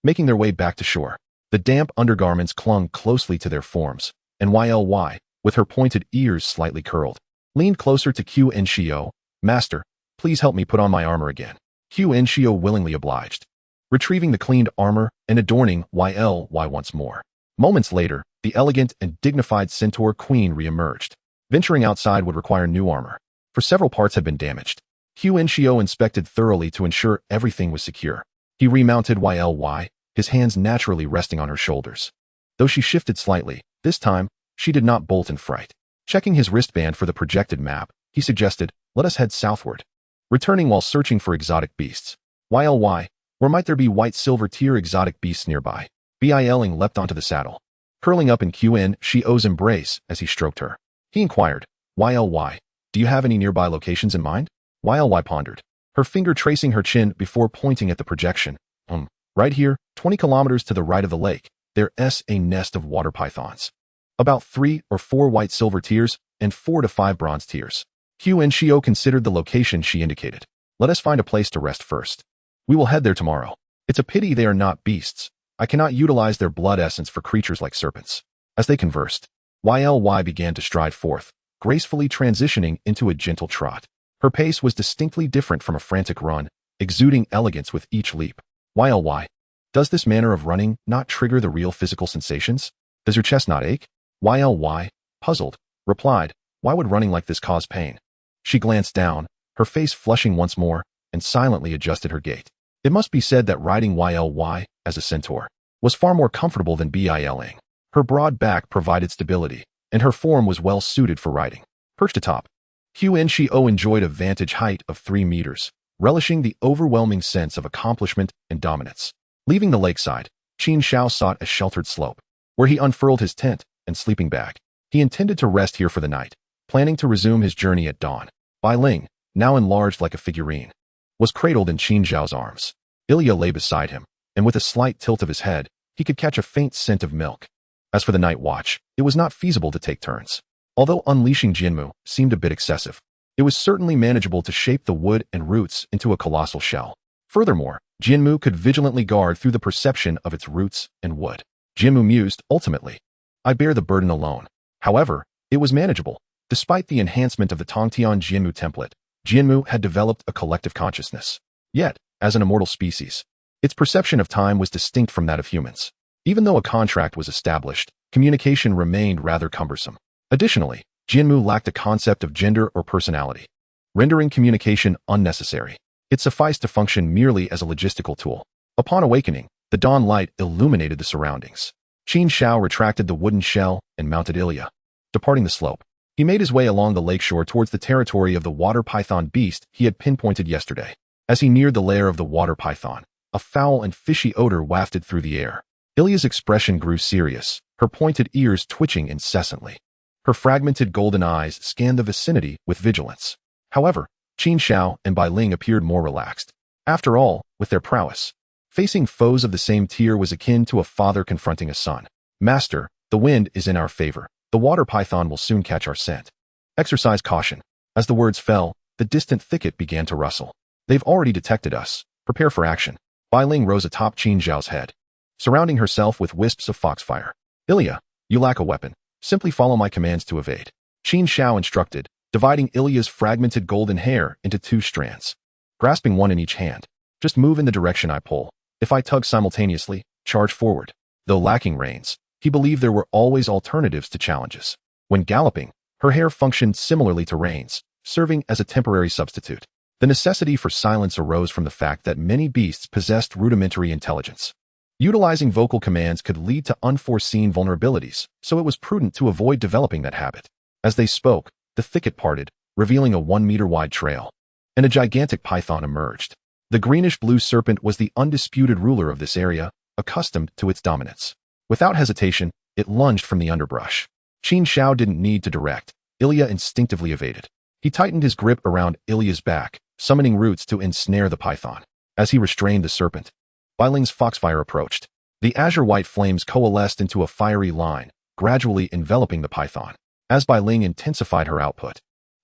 Making their way back to shore, the damp undergarments clung closely to their forms, and Yly, with her pointed ears slightly curled, leaned closer to Qin Xiao. Master, please help me put on my armor again. Qin Xiao willingly obliged, retrieving the cleaned armor and adorning Yly once more. Moments later, the elegant and dignified Centaur queen re-emerged. Venturing outside would require new armor, for several parts had been damaged. Qin Xiao inspected thoroughly to ensure everything was secure. He remounted Yly, his hands naturally resting on her shoulders. Though she shifted slightly, this time, she did not bolt in fright. Checking his wristband for the projected map, He suggested, let us head southward. Returning while searching for exotic beasts. YLY, or might there be white silver tier exotic beasts nearby? Biling leapt onto the saddle. Curling up in Qin Xiao's embrace as he stroked her. He inquired, YLY, do you have any nearby locations in mind? YLY pondered, her finger tracing her chin before pointing at the projection. Right here, 20 kilometers to the right of the lake, there's a nest of water pythons. About 3 or 4 white silver tiers and 4 to 5 bronze tiers. Qin Xiao considered the location she indicated. Let us find a place to rest first. We will head there tomorrow. It's a pity they are not beasts. I cannot utilize their blood essence for creatures like serpents. As they conversed, YLY began to stride forth, gracefully transitioning into a gentle trot. Her pace was distinctly different from a frantic run, exuding elegance with each leap. YLY, does this manner of running not trigger the real physical sensations? Does your chest not ache? YLY, puzzled, replied, why would running like this cause pain? She glanced down, her face flushing once more, and silently adjusted her gait. It must be said that riding YLY, as a centaur, was far more comfortable than biling. Her broad back provided stability, and her form was well suited for riding. Perched atop, Qin Xiao enjoyed a vantage height of 3 meters, relishing the overwhelming sense of accomplishment and dominance. Leaving the lakeside, Qin Xiao sought a sheltered slope, where he unfurled his tent and sleeping bag. He intended to rest here for the night, planning to resume his journey at dawn. Bai Ling, now enlarged like a figurine, was cradled in Qin Xiao's arms. Ilya lay beside him, and with a slight tilt of his head, he could catch a faint scent of milk. As for the night watch, it was not feasible to take turns. Although unleashing Jinmu seemed a bit excessive, it was certainly manageable to shape the wood and roots into a colossal shell. Furthermore, Jinmu could vigilantly guard through the perception of its roots and wood. Jinmu mused, ultimately, I bear the burden alone. However, it was manageable. Despite the enhancement of the Tongtian Jinmu template, Jinmu had developed a collective consciousness. Yet, as an immortal species, its perception of time was distinct from that of humans. Even though a contract was established, communication remained rather cumbersome. Additionally, Jinmu lacked a concept of gender or personality, rendering communication unnecessary. It sufficed to function merely as a logistical tool. Upon awakening, the dawn light illuminated the surroundings. Qin Xiao retracted the wooden shell and mounted Ilya. Departing the slope, he made his way along the lakeshore towards the territory of the water python beast he had pinpointed yesterday. As he neared the lair of the water python, a foul and fishy odor wafted through the air. Ilya's expression grew serious, her pointed ears twitching incessantly. Her fragmented golden eyes scanned the vicinity with vigilance. However, Qin Xiao and Bai Ling appeared more relaxed. After all, with their prowess, facing foes of the same tier was akin to a father confronting a son. Master, the wind is in our favor. The water python will soon catch our scent. Exercise caution. As the words fell, the distant thicket began to rustle. They've already detected us. Prepare for action. Bai Ling rose atop Qin Xiao's head, surrounding herself with wisps of foxfire. Ilya, you lack a weapon. Simply follow my commands to evade. Qin Xiao instructed, dividing Ilya's fragmented golden hair into 2 strands. Grasping one in each hand, just move in the direction I pull. If I tug simultaneously, charge forward. Though lacking reins, he believed there were always alternatives to challenges. When galloping, her hair functioned similarly to reins, serving as a temporary substitute. The necessity for silence arose from the fact that many beasts possessed rudimentary intelligence. Utilizing vocal commands could lead to unforeseen vulnerabilities, so it was prudent to avoid developing that habit. As they spoke, the thicket parted, revealing a 1-meter-wide trail, and a gigantic python emerged. The greenish-blue serpent was the undisputed ruler of this area, accustomed to its dominance. Without hesitation, it lunged from the underbrush. Qin Xiao didn't need to direct. Ilya instinctively evaded. He tightened his grip around Ilya's back, summoning roots to ensnare the python. As he restrained the serpent, Bai Ling's foxfire approached. The azure-white flames coalesced into a fiery line, gradually enveloping the python. As Bai Ling intensified her output,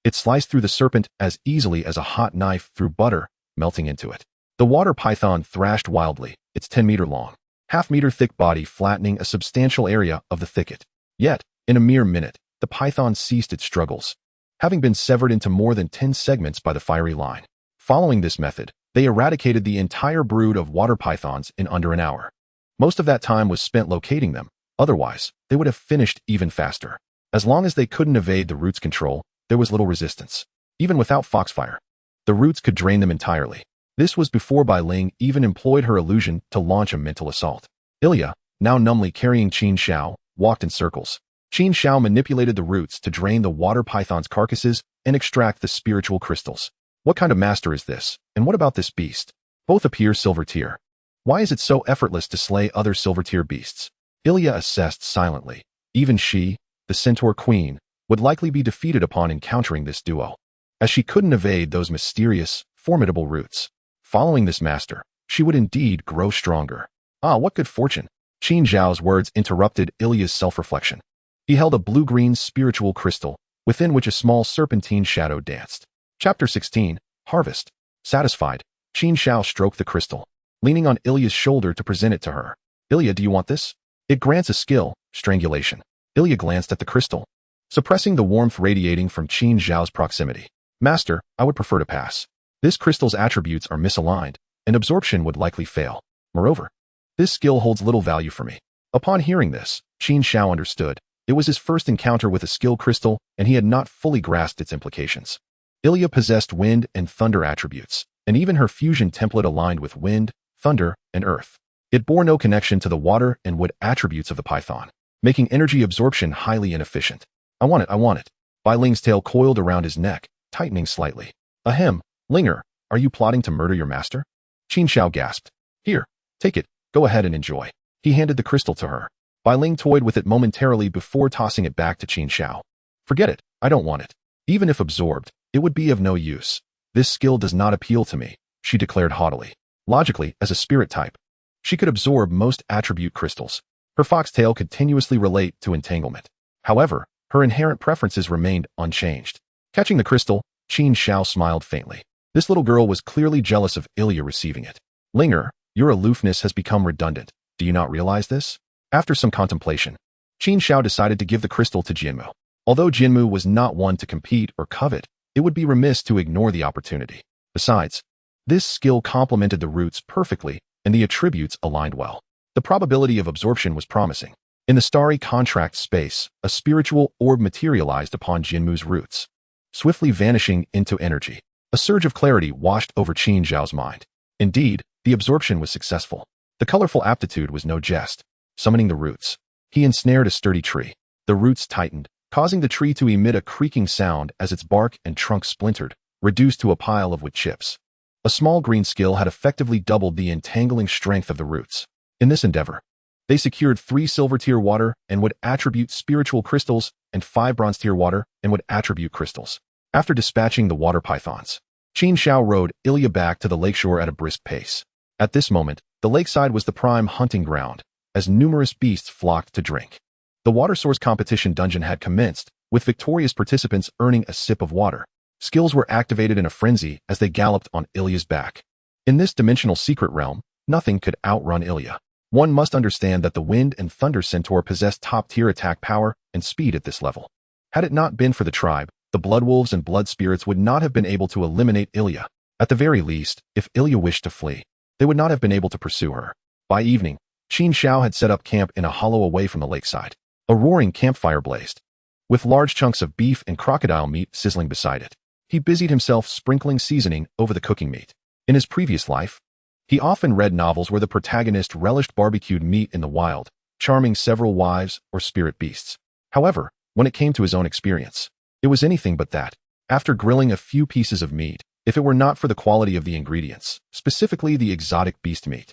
it sliced through the serpent as easily as a hot knife through butter, melting into it. The water python thrashed wildly, its 10-meter-long, half-meter-thick body flattening a substantial area of the thicket. Yet, in a mere minute, the python ceased its struggles, having been severed into more than 10 segments by the fiery line. Following this method, they eradicated the entire brood of water pythons in under an hour. Most of that time was spent locating them, otherwise, they would have finished even faster. As long as they couldn't evade the roots' control, there was little resistance. Even without foxfire, the roots could drain them entirely. This was before Bai Ling even employed her illusion to launch a mental assault. Ilya, now numbly carrying Qin Xiao, walked in circles, Qin Xiao manipulated the roots to drain the water python's carcasses and extract the spiritual crystals. What kind of master is this? And what about this beast? Both appear silver tier. Why is it so effortless to slay other silver tier beasts? Ilya assessed silently. Even she, the Centaur queen, would likely be defeated upon encountering this duo, as she couldn't evade those mysterious, formidable roots. Following this master, she would indeed grow stronger. Ah, what good fortune! Qin Xiao's words interrupted Ilya's self-reflection. He held a blue-green spiritual crystal, within which a small serpentine shadow danced. Chapter 16, Harvest. Satisfied, Qin Xiao stroked the crystal, leaning on Ilya's shoulder to present it to her. Ilya, do you want this? It grants a skill, strangulation. Ilya glanced at the crystal, suppressing the warmth radiating from Qin Xiao's proximity. Master, I would prefer to pass. This crystal's attributes are misaligned, and absorption would likely fail. Moreover, this skill holds little value for me. Upon hearing this, Qin Xiao understood. It was his first encounter with a skill crystal, and he had not fully grasped its implications. Ilya possessed wind and thunder attributes, and even her fusion template aligned with wind, thunder, and earth. It bore no connection to the water and wood attributes of the python, making energy absorption highly inefficient. I want it. Bai Ling's tail coiled around his neck, tightening slightly. Ahem, Linger, are you plotting to murder your master? Qin Xiao gasped. Here, take it, go ahead and enjoy. He handed the crystal to her. Bai Ling toyed with it momentarily before tossing it back to Qin Xiao. Forget it, I don't want it. Even if absorbed, it would be of no use. This skill does not appeal to me, she declared haughtily. Logically, as a spirit type, she could absorb most attribute crystals. Her foxtail continuously relate to entanglement. However, her inherent preferences remained unchanged. Catching the crystal, Qin Xiao smiled faintly. This little girl was clearly jealous of Ilya receiving it. Linger, your aloofness has become redundant. Do you not realize this? After some contemplation, Qin Xiao decided to give the crystal to Jinmu. Although Jinmu was not one to compete or covet, it would be remiss to ignore the opportunity. Besides, this skill complemented the roots perfectly, and the attributes aligned well. The probability of absorption was promising. In the starry contract space, a spiritual orb materialized upon Jinmu's roots, swiftly vanishing into energy. A surge of clarity washed over Qin Xiao's mind. Indeed, the absorption was successful. The colorful aptitude was no jest. Summoning the roots, he ensnared a sturdy tree. The roots tightened, causing the tree to emit a creaking sound as its bark and trunk splintered, reduced to a pile of wood chips. A small green skill had effectively doubled the entangling strength of the roots. In this endeavor, they secured 3 silver tier water and would attribute spiritual crystals and 5 bronze tier water and would attribute crystals. After dispatching the water pythons, Qin Xiao rode Ilya back to the lakeshore at a brisk pace. At this moment, the lakeside was the prime hunting ground, as numerous beasts flocked to drink. The water source competition dungeon had commenced, with victorious participants earning a sip of water. Skills were activated in a frenzy as they galloped on Ilya's back. In this dimensional secret realm, nothing could outrun Ilya. One must understand that the Wind and Thunder Centaur possessed top-tier attack power and speed at this level. Had it not been for the tribe, the Bloodwolves and Blood Spirits would not have been able to eliminate Ilya. At the very least, if Ilya wished to flee, they would not have been able to pursue her. By evening, Qin Xiao had set up camp in a hollow away from the lakeside. A roaring campfire blazed, with large chunks of beef and crocodile meat sizzling beside it. He busied himself sprinkling seasoning over the cooking meat. In his previous life, he often read novels where the protagonist relished barbecued meat in the wild, charming several wives or spirit beasts. However, when it came to his own experience, it was anything but that. After grilling a few pieces of meat, if it were not for the quality of the ingredients, specifically the exotic beast meat,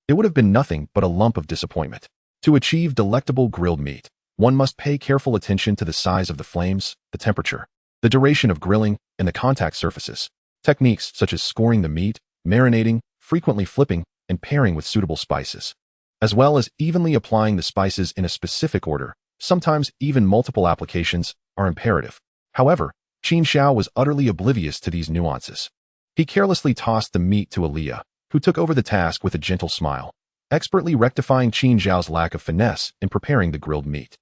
it would have been nothing but a lump of disappointment. To achieve delectable grilled meat, one must pay careful attention to the size of the flames, the temperature, the duration of grilling, and the contact surfaces. Techniques such as scoring the meat, marinating, frequently flipping, and pairing with suitable spices, as well as evenly applying the spices in a specific order, sometimes even multiple applications, are imperative. However, Qin Xiao was utterly oblivious to these nuances. He carelessly tossed the meat to Ilya, who took over the task with a gentle smile, expertly rectifying Qin Xiao's lack of finesse in preparing the grilled meat.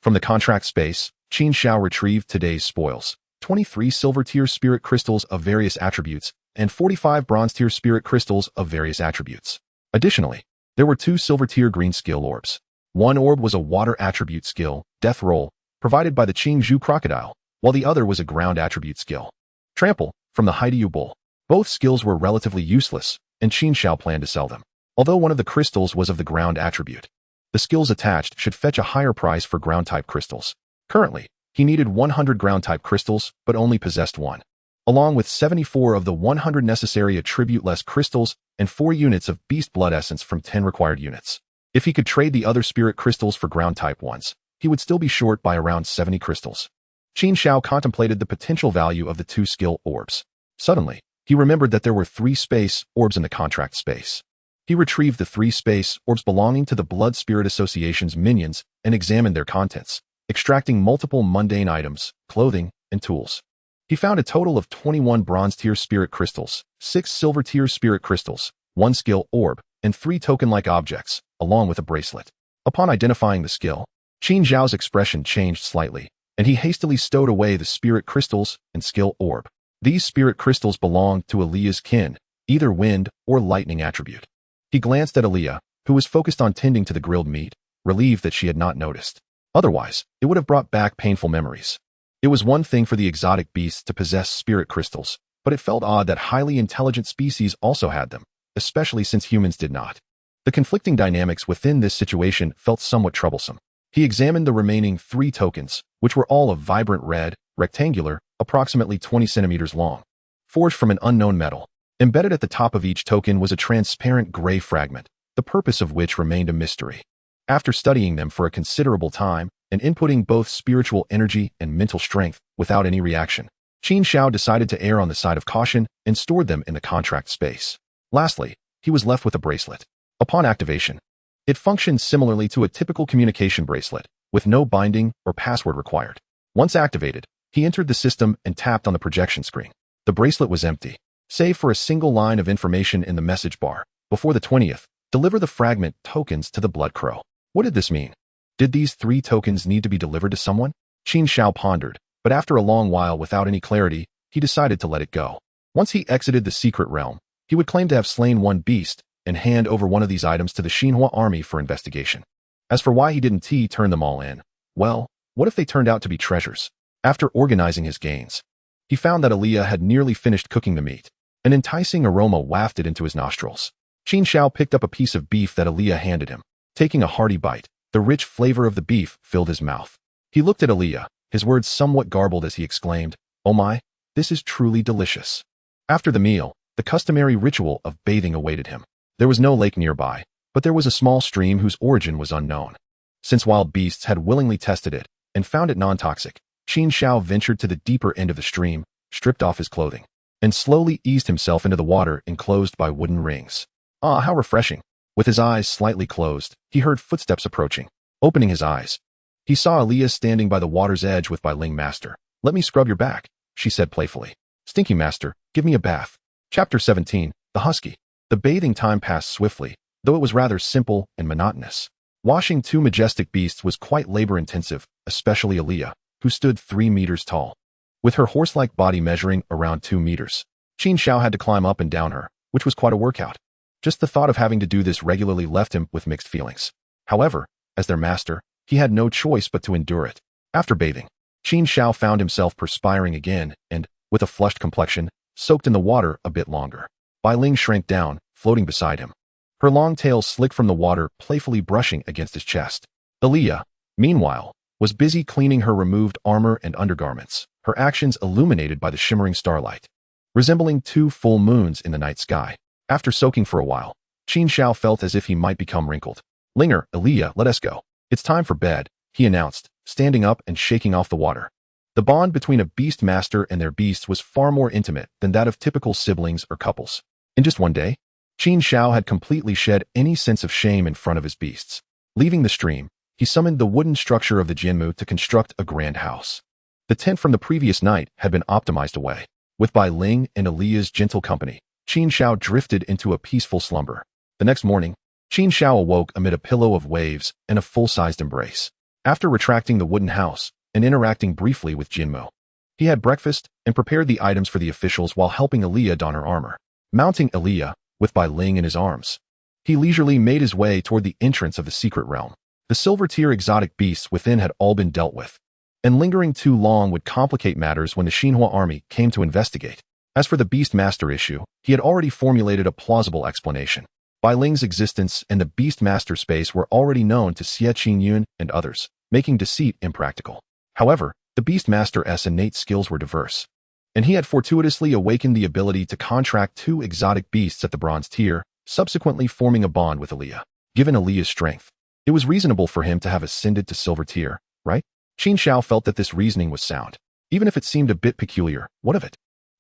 From the contract space, Qin Xiao retrieved today's spoils: 23 silver tier spirit crystals of various attributes and 45 bronze tier spirit crystals of various attributes. Additionally, there were 2 silver tier green skill orbs. One orb was a water attribute skill, Death Roll, provided by the Qingzhou crocodile, while the other was a ground attribute skill, Trample, from the Haidiyu bull. Both skills were relatively useless, and Qin Xiao planned to sell them. Although one of the crystals was of the ground attribute, the skills attached should fetch a higher price for ground-type crystals. Currently, he needed 100 ground-type crystals, but only possessed one, along with 74 of the 100 necessary attribute-less crystals and 4 units of beast blood essence from 10 required units. If he could trade the other spirit crystals for ground-type ones, he would still be short by around 70 crystals. Qin Xiao contemplated the potential value of the 2 skill orbs. Suddenly, he remembered that there were 3 space orbs in the contract space. He retrieved the 3 space orbs belonging to the Blood Spirit Association's minions and examined their contents, extracting multiple mundane items, clothing, and tools. He found a total of 21 bronze-tier spirit crystals, 6 silver-tier spirit crystals, 1 skill orb, and 3 token-like objects, along with a bracelet. Upon identifying the skill, Qin Xiao's expression changed slightly, and he hastily stowed away the spirit crystals and skill orb. These spirit crystals belonged to Aaliyah's kin, either wind or lightning attribute. He glanced at Aaliyah, who was focused on tending to the grilled meat, relieved that she had not noticed. Otherwise, it would have brought back painful memories. It was one thing for the exotic beasts to possess spirit crystals, but it felt odd that highly intelligent species also had them, especially since humans did not. The conflicting dynamics within this situation felt somewhat troublesome. He examined the remaining 3 tokens, which were all of vibrant red, rectangular, approximately 20 centimeters long, forged from an unknown metal. Embedded at the top of each token was a transparent gray fragment, the purpose of which remained a mystery. After studying them for a considerable time and inputting both spiritual energy and mental strength without any reaction, Qin Xiao decided to err on the side of caution and stored them in the contract space. Lastly, he was left with a bracelet. Upon activation, it functioned similarly to a typical communication bracelet, with no binding or password required. Once activated, he entered the system and tapped on the projection screen. The bracelet was empty, save for a single line of information in the message bar. Before the 20th, deliver the fragment tokens to the Blood Crow. What did this mean? Did these 3 tokens need to be delivered to someone? Qin Xiao pondered, but after a long while without any clarity, he decided to let it go. Once he exited the secret realm, he would claim to have slain 1 beast and hand over one of these items to the Xinhua army for investigation. As for why he didn't turn them all in, well, what if they turned out to be treasures? After organizing his gains, he found that Aaliyah had nearly finished cooking the meat. An enticing aroma wafted into his nostrils. Qin Xiao picked up a piece of beef that Aaliyah handed him. Taking a hearty bite, the rich flavor of the beef filled his mouth. He looked at Aaliyah, his words somewhat garbled as he exclaimed, "Oh my, this is truly delicious." After the meal, the customary ritual of bathing awaited him. There was no lake nearby, but there was a small stream whose origin was unknown. Since wild beasts had willingly tested it and found it non-toxic, Qin Xiao ventured to the deeper end of the stream, stripped off his clothing, and slowly eased himself into the water enclosed by wooden rings. Ah, how refreshing! With his eyes slightly closed, he heard footsteps approaching. Opening his eyes, he saw Aaliyah standing by the water's edge with Bai Ling Master. "Let me scrub your back," she said playfully. "Stinky Master, give me a bath." Chapter 17, The Husky. The bathing time passed swiftly, though it was rather simple and monotonous. Washing 2 majestic beasts was quite labor-intensive, especially Aaliyah, who stood 3 meters tall. With her horse-like body measuring around 2 meters, Qin Xiao had to climb up and down her, which was quite a workout. Just the thought of having to do this regularly left him with mixed feelings. However, as their master, he had no choice but to endure it. After bathing, Qin Xiao found himself perspiring again and, with a flushed complexion, soaked in the water a bit longer. Bai Ling shrank down, floating beside him. Her long tail slicked from the water, playfully brushing against his chest. Aaliyah, meanwhile, was busy cleaning her removed armor and undergarments, her actions illuminated by the shimmering starlight, resembling 2 full moons in the night sky. After soaking for a while, Qin Xiao felt as if he might become wrinkled. "Linger, Aaliyah, let us go. It's time for bed," he announced, standing up and shaking off the water. The bond between a beast master and their beasts was far more intimate than that of typical siblings or couples. In just one day, Qin Xiao had completely shed any sense of shame in front of his beasts. Leaving the stream, he summoned the wooden structure of the Jinmu to construct a grand house. The tent from the previous night had been optimized away. With Bai Ling and Aaliyah's gentle company, Qin Xiao drifted into a peaceful slumber. The next morning, Qin Xiao awoke amid a pillow of waves and a full-sized embrace. After retracting the wooden house and interacting briefly with Jinmu, he had breakfast and prepared the items for the officials while helping Aaliyah don her armor. Mounting Aaliyah, with Bai Ling in his arms, he leisurely made his way toward the entrance of the secret realm. The silver-tier exotic beasts within had all been dealt with, and lingering too long would complicate matters when the Xinhua army came to investigate. As for the Beast Master issue, he had already formulated a plausible explanation. Bai Ling's existence and the Beast Master space were already known to Xie Qingyun and others, making deceit impractical. However, the Beastmaster's innate skills were diverse, and he had fortuitously awakened the ability to contract 2 exotic beasts at the bronze tier, subsequently forming a bond with Aaliyah. Given Aaliyah's strength, it was reasonable for him to have ascended to silver tier, right? Qin Xiao felt that this reasoning was sound. Even if it seemed a bit peculiar, what of it?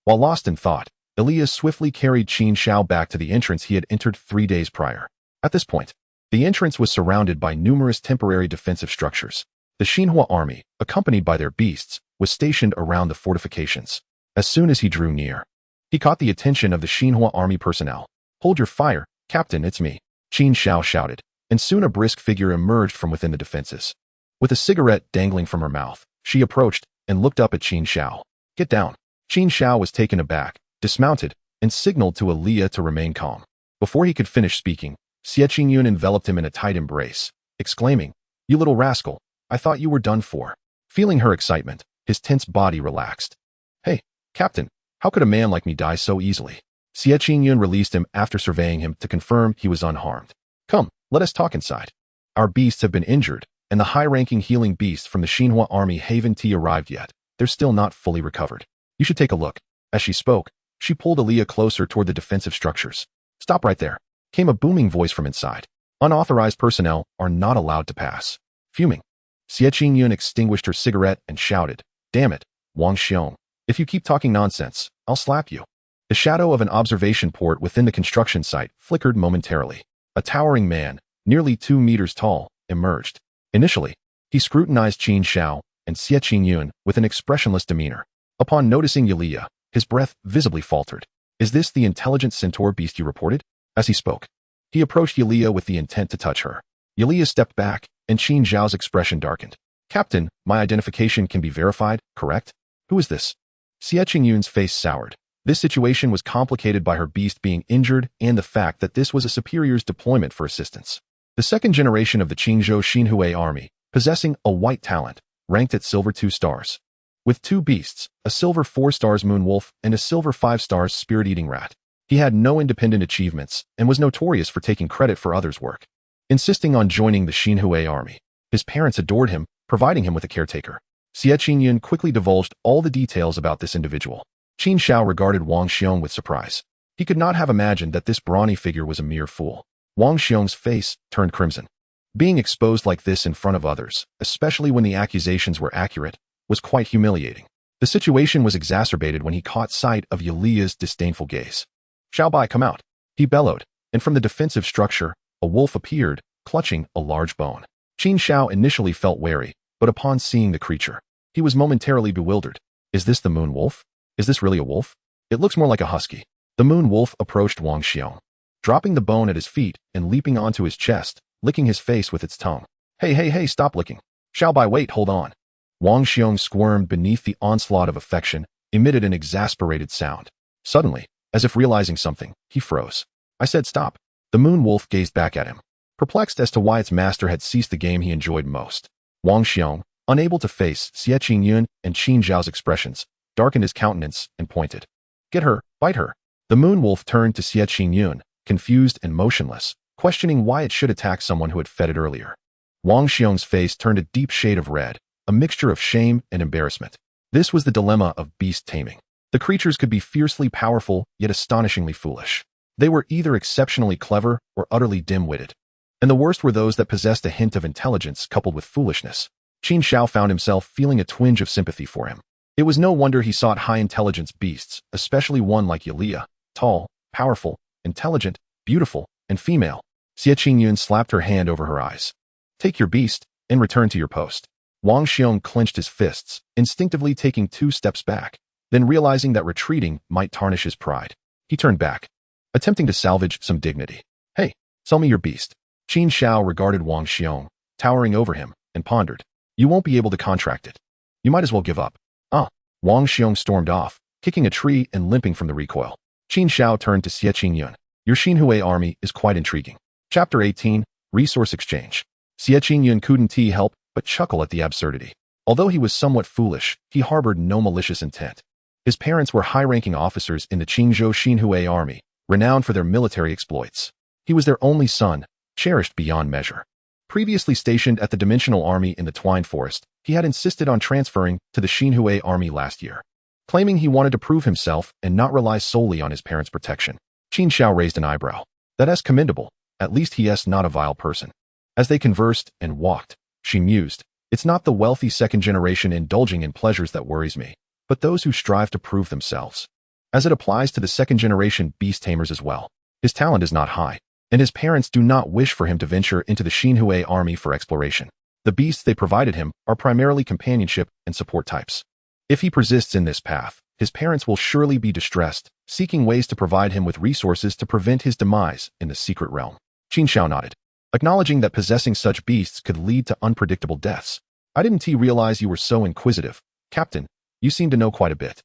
While lost in thought, Aaliyah swiftly carried Qin Xiao back to the entrance he had entered 3 days prior. At this point, the entrance was surrounded by numerous temporary defensive structures. The Xinhua army, accompanied by their beasts, was stationed around the fortifications. As soon as he drew near, he caught the attention of the Xinhua army personnel. "Hold your fire, Captain, it's me," Qin Xiao shouted, and soon a brisk figure emerged from within the defenses. With a cigarette dangling from her mouth, she approached and looked up at Qin Xiao. "Get down." Qin Xiao was taken aback, dismounted, and signaled to Aaliyah to remain calm. Before he could finish speaking, Xie Qingyun enveloped him in a tight embrace, exclaiming, "You little rascal, I thought you were done for." Feeling her excitement, his tense body relaxed. "Hey, Captain, how could a man like me die so easily?" Xie Qingyun released him after surveying him to confirm he was unharmed. "Come, let us talk inside. Our beasts have been injured, and the high-ranking healing beasts from the Xinhua army haven't arrived yet. They're still not fully recovered. You should take a look." As she spoke, she pulled Aaliyah closer toward the defensive structures. "Stop right there," came a booming voice from inside. "Unauthorized personnel are not allowed to pass." Fuming, Xie Qingyun extinguished her cigarette and shouted, "Damn it, Wang Xiong. If you keep talking nonsense, I'll slap you." The shadow of an observation port within the construction site flickered momentarily. A towering man, nearly 2 meters tall, emerged. Initially, he scrutinized Qin Xiao and Xie Qingyun with an expressionless demeanor. Upon noticing Aaliyah, his breath visibly faltered. "Is this the intelligent Centaur beast you reported?" As he spoke, he approached Aaliyah with the intent to touch her. Aaliyah stepped back, and Qin Xiao's expression darkened. "Captain, my identification can be verified, correct? Who is this?" Xie Qingyun's face soured. This situation was complicated by her beast being injured and the fact that this was a superior's deployment for assistance. The second generation of the Qingzhou Xinhua army, possessing a white talent, ranked at silver 2 stars. With 2 beasts, a silver 4 stars moon wolf and a silver 5 stars spirit-eating rat. He had no independent achievements and was notorious for taking credit for others' work. Insisting on joining the Xinhua army, his parents adored him, providing him with a caretaker. Xie Qingyun quickly divulged all the details about this individual. Qin Xiao regarded Wang Xiong with surprise. He could not have imagined that this brawny figure was a mere fool. Wang Xiong's face turned crimson. Being exposed like this in front of others, especially when the accusations were accurate, was quite humiliating. The situation was exacerbated when he caught sight of Aaliyah's disdainful gaze. "Xiaobai, come out," he bellowed, and from the defensive structure, a wolf appeared, clutching a large bone. Qin Xiao initially felt wary, but upon seeing the creature, he was momentarily bewildered. "Is this the moon wolf? Is this really a wolf? It looks more like a husky." The moon wolf approached Wang Xiong, dropping the bone at his feet and leaping onto his chest, licking his face with its tongue. Hey, stop licking. Xiaobai, wait, hold on." Wang Xiong squirmed beneath the onslaught of affection, emitted an exasperated sound. Suddenly, as if realizing something, he froze. "I said stop." The moon wolf gazed back at him, perplexed as to why its master had ceased the game he enjoyed most. Wang Xiong, unable to face Xie Qingyun and Qin Xiao's expressions, darkened his countenance and pointed. "Get her, bite her." The moon wolf turned to Xie Qingyun, confused and motionless, questioning why it should attack someone who had fed it earlier. Wang Xiong's face turned a deep shade of red, a mixture of shame and embarrassment. This was the dilemma of beast taming. The creatures could be fiercely powerful, yet astonishingly foolish. They were either exceptionally clever or utterly dim-witted. And the worst were those that possessed a hint of intelligence coupled with foolishness. Qin Xiao found himself feeling a twinge of sympathy for him. It was no wonder he sought high-intelligence beasts, especially one like Aaliyah, tall, powerful, intelligent, beautiful, and female. Xie Qingyun slapped her hand over her eyes. "Take your beast, and return to your post." Wang Xiong clenched his fists, instinctively taking 2 steps back, then realizing that retreating might tarnish his pride. He turned back, attempting to salvage some dignity. "Hey, sell me your beast." Qin Xiao regarded Wang Xiong, towering over him, and pondered. "You won't be able to contract it. You might as well give up." "Ah." Wang Xiong stormed off, kicking a tree and limping from the recoil. Qin Xiao turned to Xie Qingyun. "Your Xinhua army is quite intriguing." Chapter 18, Resource Exchange. Xie Qingyun couldn't help but chuckle at the absurdity. Although he was somewhat foolish, he harbored no malicious intent. His parents were high-ranking officers in the Qingzhou Xinhua army, renowned for their military exploits. He was their only son, cherished beyond measure. Previously stationed at the Dimensional Army in the Twine Forest, He had insisted on transferring to the Xinhui army last year, claiming he wanted to prove himself and not rely solely on his parents' protection. Qin Xiao raised an eyebrow. That's commendable. At least he is not a vile person. As they conversed and walked, she mused, it's not the wealthy second generation indulging in pleasures that worries me, but those who strive to prove themselves. As it applies to the second generation beast tamers as well. His talent is not high, and his parents do not wish for him to venture into the Xinhui army for exploration. The beasts they provided him are primarily companionship and support types. If he persists in this path, his parents will surely be distressed, seeking ways to provide him with resources to prevent his demise in the secret realm. Qin Xiao nodded, acknowledging that possessing such beasts could lead to unpredictable deaths. I didn't realize you were so inquisitive. Captain, you seem to know quite a bit.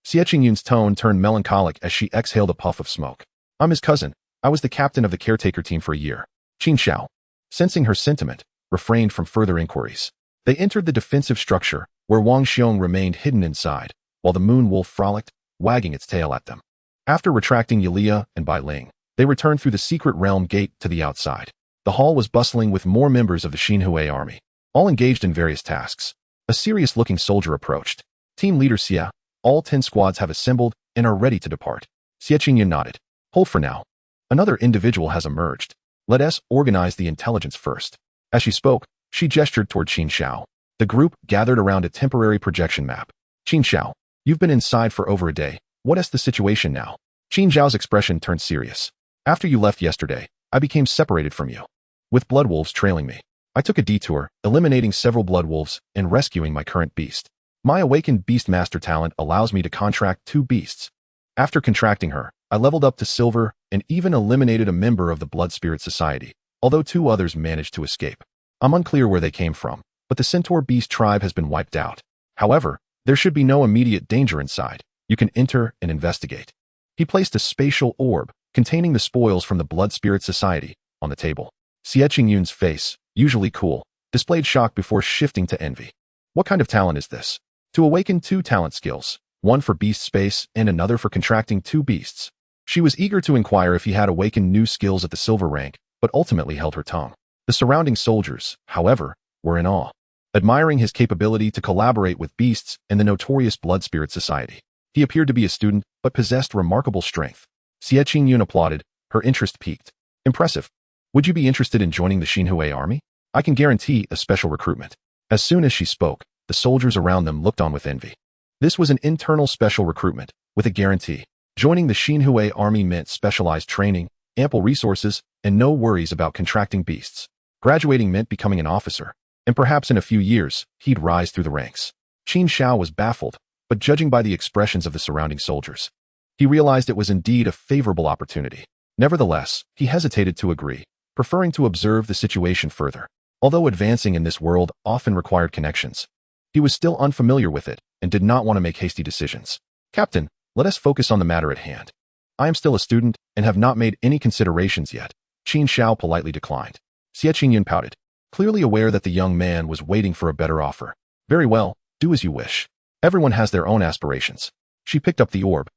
Xie Qingyun's tone turned melancholic as she exhaled a puff of smoke. I'm his cousin. I was the captain of the caretaker team for a year. Qin Xiao, sensing her sentiment, refrained from further inquiries. They entered the defensive structure, where Wang Xiong remained hidden inside, while the moon wolf frolicked, wagging its tail at them. After retracting Yulia and Bai Ling, they returned through the secret realm gate to the outside. The hall was bustling with more members of the Xinhui army, all engaged in various tasks. A serious-looking soldier approached. Team leader Xie, all 10 squads have assembled and are ready to depart. Xie Qingyun nodded. Hold for now. Another individual has emerged. Let us organize the intelligence first. As she spoke, she gestured toward Qin Xiao. The group gathered around a temporary projection map. Qin Xiao, you've been inside for over a day. What is the situation now? Qin Xiao's expression turned serious. After you left yesterday, I became separated from you. With blood wolves trailing me, I took a detour, eliminating several blood wolves and rescuing my current beast. My awakened beast master talent allows me to contract 2 beasts. After contracting her, I leveled up to silver and even eliminated a member of the Blood Spirit Society, although 2 others managed to escape. I'm unclear where they came from, but the Centaur beast tribe has been wiped out. However, there should be no immediate danger inside. You can enter and investigate. He placed a spatial orb, containing the spoils from the Blood Spirit Society, on the table. Xie Qingyun's face, usually cool, displayed shock before shifting to envy. What kind of talent is this? To awaken 2 talent skills, one for beast space and another for contracting 2 beasts. She was eager to inquire if he had awakened new skills at the silver rank, but ultimately held her tongue. The surrounding soldiers, however, were in awe, admiring his capability to collaborate with beasts and the notorious Blood Spirit Society. He appeared to be a student, but possessed remarkable strength. Xie Qingyun applauded, her interest piqued. Impressive. Would you be interested in joining the Xinhui army? I can guarantee a special recruitment. As soon as she spoke, the soldiers around them looked on with envy. This was an internal special recruitment, with a guarantee. Joining the Xinhui army meant specialized training, ample resources, and no worries about contracting beasts. Graduating meant becoming an officer, and perhaps in a few years, he'd rise through the ranks. Qin Xiao was baffled, but judging by the expressions of the surrounding soldiers, he realized it was indeed a favorable opportunity. Nevertheless, he hesitated to agree, preferring to observe the situation further. Although advancing in this world often required connections, he was still unfamiliar with it and did not want to make hasty decisions. Captain, let us focus on the matter at hand. I am still a student and have not made any considerations yet. Qin Xiao politely declined. Xie Qingyun pouted, clearly aware that the young man was waiting for a better offer. Very well, do as you wish. Everyone has their own aspirations. She picked up the orb,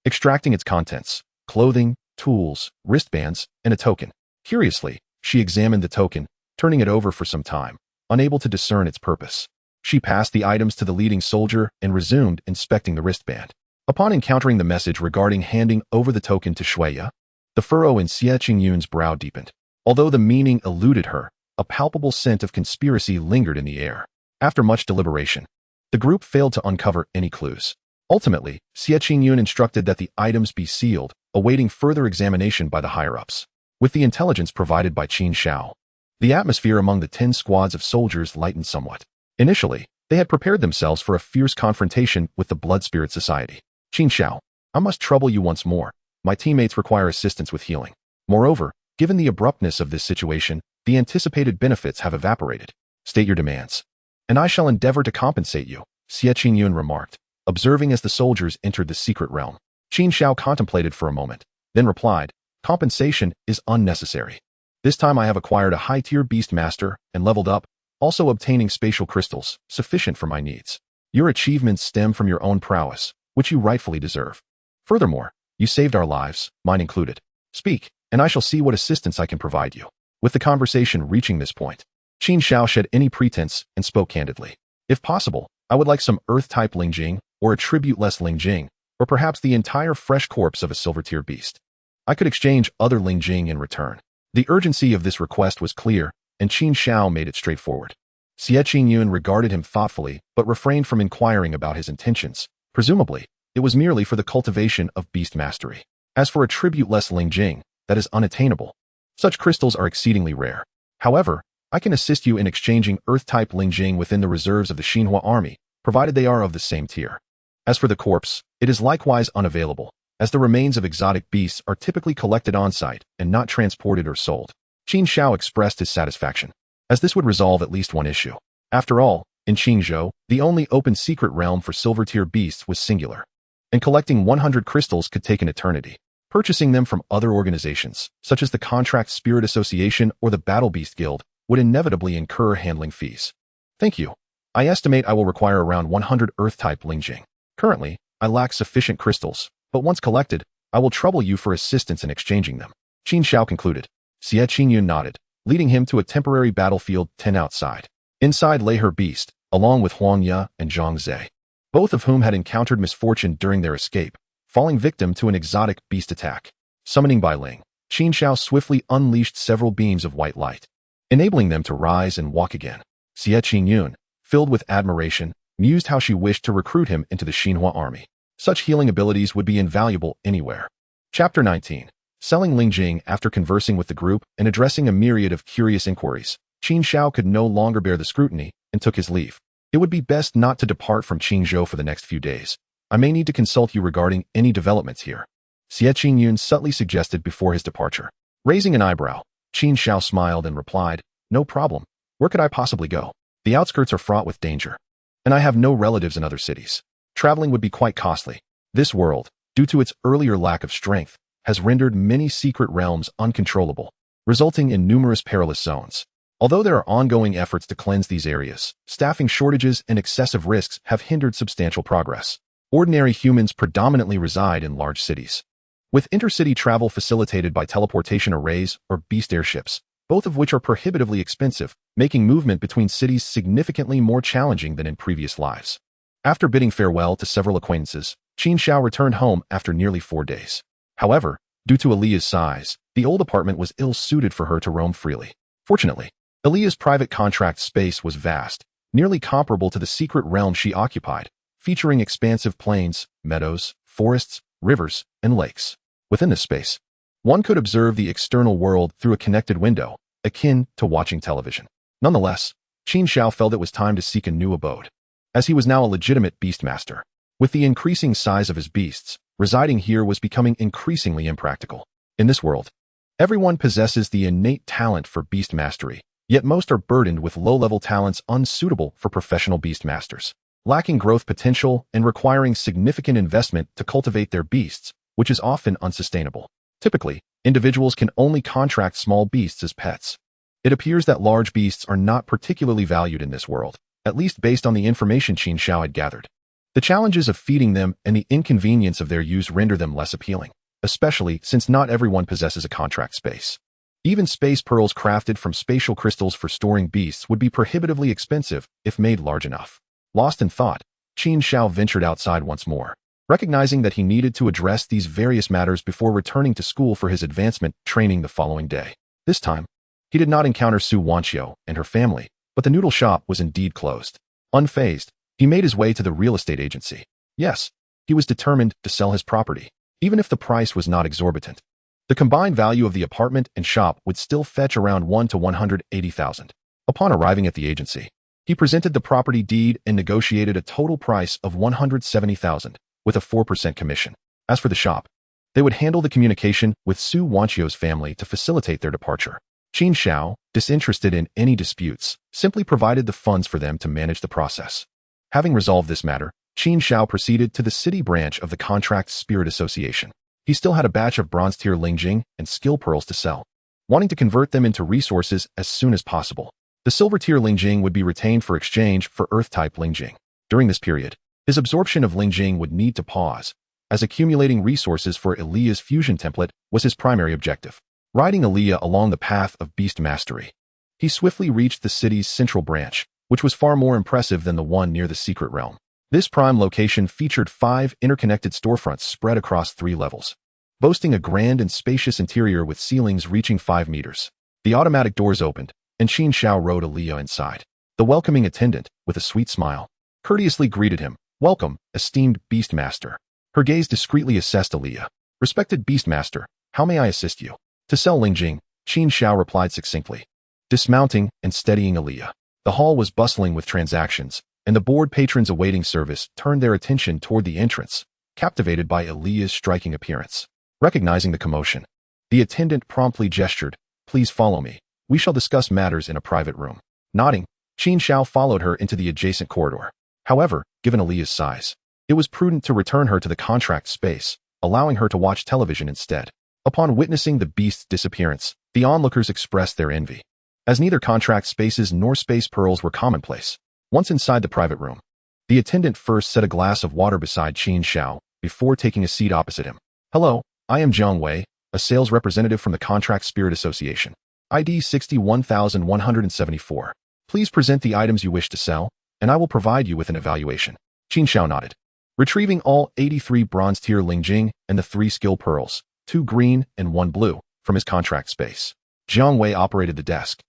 extracting its contents, clothing, tools, wristbands, and a token. Curiously, she examined the token, turning it over for some time, unable to discern its purpose. She passed the items to the leading soldier and resumed inspecting the wristband. Upon encountering the message regarding handing over the token to Shuya, the furrow in Xie Qingyun's brow deepened. Although the meaning eluded her, a palpable scent of conspiracy lingered in the air. After much deliberation, the group failed to uncover any clues. Ultimately, Xie Qingyun instructed that the items be sealed, awaiting further examination by the higher-ups. With the intelligence provided by Qin Xiao, the atmosphere among the 10 squads of soldiers lightened somewhat. Initially, they had prepared themselves for a fierce confrontation with the Blood Spirit Society. Qin Xiao, I must trouble you once more. My teammates require assistance with healing. Moreover, given the abruptness of this situation, the anticipated benefits have evaporated. State your demands, and I shall endeavor to compensate you, Xie Qingyun remarked, observing as the soldiers entered the secret realm. Qin Xiao contemplated for a moment, then replied, compensation is unnecessary. This time I have acquired a high-tier beast master and leveled up, also obtaining spatial crystals, sufficient for my needs. Your achievements stem from your own prowess, which you rightfully deserve. Furthermore, you saved our lives, mine included. Speak, and I shall see what assistance I can provide you. With the conversation reaching this point, Qin Xiao shed any pretense and spoke candidly. If possible, I would like some Earth-type Lingjing, or a tribute-less Lingjing, or perhaps the entire fresh corpse of a silver-tier beast. I could exchange other Lingjing in return. The urgency of this request was clear, and Qin Xiao made it straightforward. Xie Qingyun regarded him thoughtfully, but refrained from inquiring about his intentions. Presumably, it was merely for the cultivation of beast mastery. As for a tribute-less Lingjing, that is unattainable. Such crystals are exceedingly rare. However, I can assist you in exchanging Earth-type Lingjing within the reserves of the Xinhua army, provided they are of the same tier. As for the corpse, it is likewise unavailable, as the remains of exotic beasts are typically collected on-site and not transported or sold. Qin Xiao expressed his satisfaction, as this would resolve at least one issue. After all, in Qingzhou, the only open secret realm for silver-tier beasts was singular, and collecting 100 crystals could take an eternity. Purchasing them from other organizations, such as the Contract Spirit Association or the Battle Beast Guild, would inevitably incur handling fees. Thank you. I estimate I will require around 100 Earth-type Lingjing. Currently, I lack sufficient crystals, but once collected, I will trouble you for assistance in exchanging them. Qin Xiao concluded. Xie Qingyun nodded, leading him to a temporary battlefield 10 outside. Inside lay her beast, along with Huang Ye and Zhang Zhe, both of whom had encountered misfortune during their escape, falling victim to an exotic beast attack. Summoning by Ling, Qin Xiao swiftly unleashed several beams of white light, enabling them to rise and walk again. Xie Qingyun, filled with admiration, mused how she wished to recruit him into the Xinhua army. Such healing abilities would be invaluable anywhere. Chapter 19. Selling Lingjing. After conversing with the group and addressing a myriad of curious inquiries, Qin Xiao could no longer bear the scrutiny and took his leave. It would be best not to depart from Qingzhou for the next few days. I may need to consult you regarding any developments here, Xie Qingyun subtly suggested before his departure. Raising an eyebrow, Qin Xiao smiled and replied, "No problem. Where could I possibly go? The outskirts are fraught with danger, and I have no relatives in other cities. Traveling would be quite costly. This world, due to its earlier lack of strength, has rendered many secret realms uncontrollable, resulting in numerous perilous zones. Although there are ongoing efforts to cleanse these areas, staffing shortages and excessive risks have hindered substantial progress. Ordinary humans predominantly reside in large cities, with intercity travel facilitated by teleportation arrays or beast airships, both of which are prohibitively expensive, making movement between cities significantly more challenging than in previous lives. After bidding farewell to several acquaintances, Qin Xiao returned home after nearly 4 days. However, due to Aaliyah's size, the old apartment was ill-suited for her to roam freely. Fortunately, Aaliyah's private contract space was vast, nearly comparable to the secret realm she occupied, featuring expansive plains, meadows, forests, rivers, and lakes. Within this space, one could observe the external world through a connected window, akin to watching television. Nonetheless, Qin Xiao felt it was time to seek a new abode, as he was now a legitimate beastmaster. With the increasing size of his beasts, residing here was becoming increasingly impractical. In this world, everyone possesses the innate talent for beast mastery, yet most are burdened with low-level talents unsuitable for professional beastmasters, lacking growth potential and requiring significant investment to cultivate their beasts, which is often unsustainable. Typically, individuals can only contract small beasts as pets. It appears that large beasts are not particularly valued in this world, at least based on the information Qin Xiao had gathered. The challenges of feeding them and the inconvenience of their use render them less appealing, especially since not everyone possesses a contract space. Even space pearls crafted from spatial crystals for storing beasts would be prohibitively expensive if made large enough. Lost in thought, Qin Xiao ventured outside once more, recognizing that he needed to address these various matters before returning to school for his advancement training the following day. This time, he did not encounter Su Wanqiu and her family, but the noodle shop was indeed closed. Unfazed, he made his way to the real estate agency. Yes, he was determined to sell his property, even if the price was not exorbitant. The combined value of the apartment and shop would still fetch around 1 to 180,000. Upon arriving at the agency, he presented the property deed and negotiated a total price of 170,000, with a 4% commission. As for the shop, they would handle the communication with Su Wanqiu's family to facilitate their departure. Qin Xiao, disinterested in any disputes, simply provided the funds for them to manage the process. Having resolved this matter, Qin Xiao proceeded to the city branch of the Contract Spirit Association. He still had a batch of bronze-tier Lingjing and skill pearls to sell, wanting to convert them into resources as soon as possible. The silver-tier Lingjing would be retained for exchange for Earth-type Lingjing. During this period, his absorption of Lingjing would need to pause, as accumulating resources for Aaliyah's fusion template was his primary objective. Riding Aaliyah along the path of beast mastery, he swiftly reached the city's central branch, which was far more impressive than the one near the secret realm. This prime location featured 5 interconnected storefronts spread across 3 levels, boasting a grand and spacious interior with ceilings reaching 5 meters. The automatic doors opened, and Qin Xiao rode Aaliyah inside. The welcoming attendant, with a sweet smile, courteously greeted him. "Welcome, esteemed Beastmaster." Her gaze discreetly assessed Aaliyah. "Respected Beastmaster, how may I assist you?" "To sell Lingjing," Qin Xiao replied succinctly, dismounting and steadying Aaliyah. The hall was bustling with transactions, and the bored patrons awaiting service turned their attention toward the entrance, captivated by Aaliyah's striking appearance. Recognizing the commotion, the attendant promptly gestured, "Please follow me. We shall discuss matters in a private room." Nodding, Qin Xiao followed her into the adjacent corridor. However, given Aaliyah's size, it was prudent to return her to the contract space, allowing her to watch television instead. Upon witnessing the beast's disappearance, the onlookers expressed their envy, as neither contract spaces nor space pearls were commonplace. Once inside the private room, the attendant first set a glass of water beside Qin Xiao before taking a seat opposite him. "Hello, I am Jiang Wei, a sales representative from the Contract Spirit Association. ID 61174. Please present the items you wish to sell, and I will provide you with an evaluation." Qin Xiao nodded, retrieving all 83 bronze-tier Lingjing and the 3 skill pearls, 2 green and 1 blue, from his contract space. Jiang Wei operated the desk,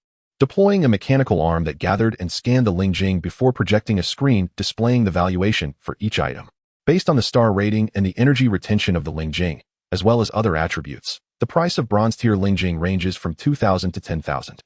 deploying a mechanical arm that gathered and scanned the Lingjing before projecting a screen displaying the valuation for each item. Based on the star rating and the energy retention of the Lingjing, as well as other attributes, the price of bronze-tier Lingjing ranges from 2,000 to 10,000.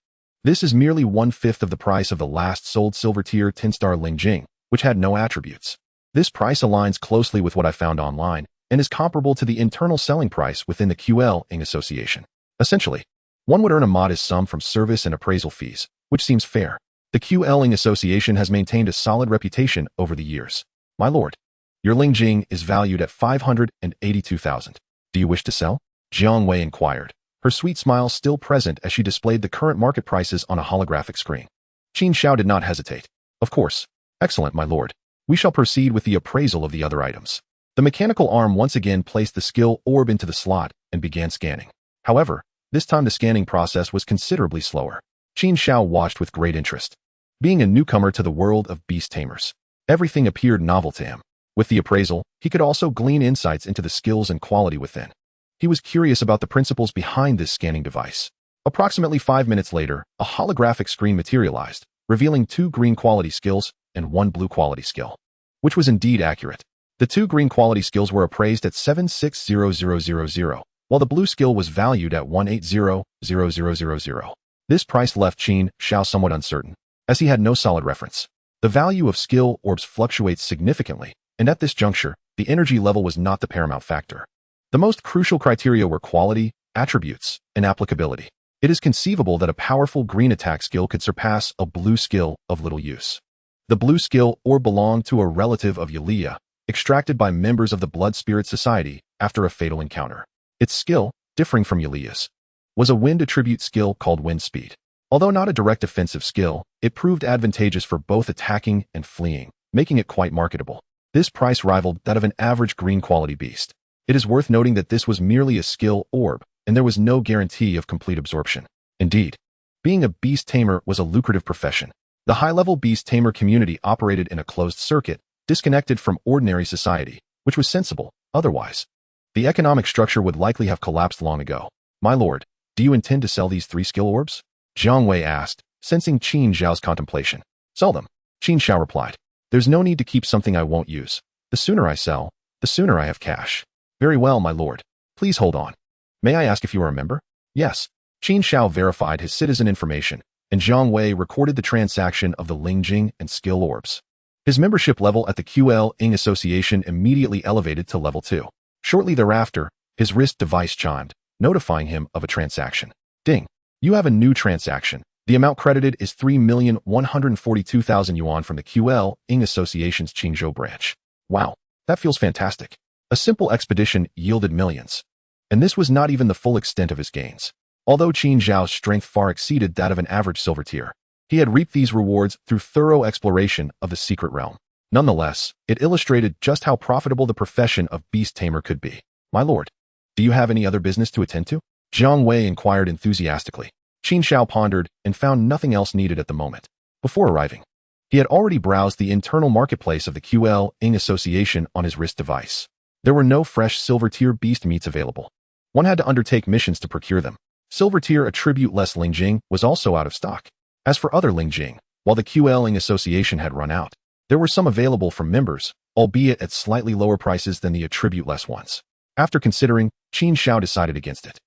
This is merely 1/5 of the price of the last sold silver-tier 10-star Lingjing, which had no attributes. This price aligns closely with what I found online and is comparable to the internal selling price within the Qilin Association. Essentially, one would earn a modest sum from service and appraisal fees, which seems fair. The Qilin Association has maintained a solid reputation over the years. "My lord, your Lingjing is valued at 582,000. Do you wish to sell?" Jiang Wei inquired, her sweet smile still present as she displayed the current market prices on a holographic screen. Qin Xiao did not hesitate. "Of course. Excellent, my lord. We shall proceed with the appraisal of the other items." The mechanical arm once again placed the skill orb into the slot and began scanning. However, this time the scanning process was considerably slower. Qin Xiao watched with great interest. Being a newcomer to the world of beast tamers, everything appeared novel to him. With the appraisal, he could also glean insights into the skills and quality within. He was curious about the principles behind this scanning device. Approximately 5 minutes later, a holographic screen materialized, revealing 2 green quality skills and 1 blue quality skill, which was indeed accurate. The 2 green quality skills were appraised at 760,000, while the blue skill was valued at 180,000. This price left Qin Xiao somewhat uncertain, as he had no solid reference. The value of skill orbs fluctuates significantly, and at this juncture, the energy level was not the paramount factor. The most crucial criteria were quality, attributes, and applicability. It is conceivable that a powerful green attack skill could surpass a blue skill of little use. The blue skill orb belonged to a relative of Aaliyah, extracted by members of the Blood Spirit Society after a fatal encounter. Its skill, differing from Aaliyah's, was a wind attribute skill called Wind Speed. Although not a direct offensive skill, it proved advantageous for both attacking and fleeing, making it quite marketable. This price rivaled that of an average green quality beast. It is worth noting that this was merely a skill orb, and there was no guarantee of complete absorption. Indeed, being a beast tamer was a lucrative profession. The high-level beast tamer community operated in a closed circuit, disconnected from ordinary society, which was sensible. Otherwise, the economic structure would likely have collapsed long ago. "My lord, do you intend to sell these 3 skill orbs?" Jiang Wei asked, sensing Qin Xiao's contemplation. "Sell them," Qin Xiao replied. "There's no need to keep something I won't use. The sooner I sell, the sooner I have cash." "Very well, my lord. Please hold on. May I ask if you are a member?" "Yes." Qin Xiao verified his citizen information, and Jiang Wei recorded the transaction of the Lingjing and skill orbs. His membership level at the Qilin Association immediately elevated to level 2. Shortly thereafter, his wrist device chimed, notifying him of a transaction. "Ding. You have a new transaction. The amount credited is 3,142,000 yuan from the Qilin Association's Qingzhou branch." Wow, that feels fantastic. A simple expedition yielded millions. And this was not even the full extent of his gains. Although Qin Xiao's strength far exceeded that of an average silver tier, he had reaped these rewards through thorough exploration of the secret realm. Nonetheless, it illustrated just how profitable the profession of beast tamer could be. "My lord, do you have any other business to attend to?" Jiang Wei inquired enthusiastically. Qin Xiao pondered and found nothing else needed at the moment. Before arriving, He had already browsed the internal marketplace of the Qilin Association on his wrist device. There were no fresh silver-tier beast meats available. One had to undertake missions to procure them. Silver-tier attribute-less Lingjing was also out of stock. As for other Lingjing, while the Qilin Association had run out, there were some available from members, albeit at slightly lower prices than the attribute-less ones. After considering, Qin Xiao decided against it.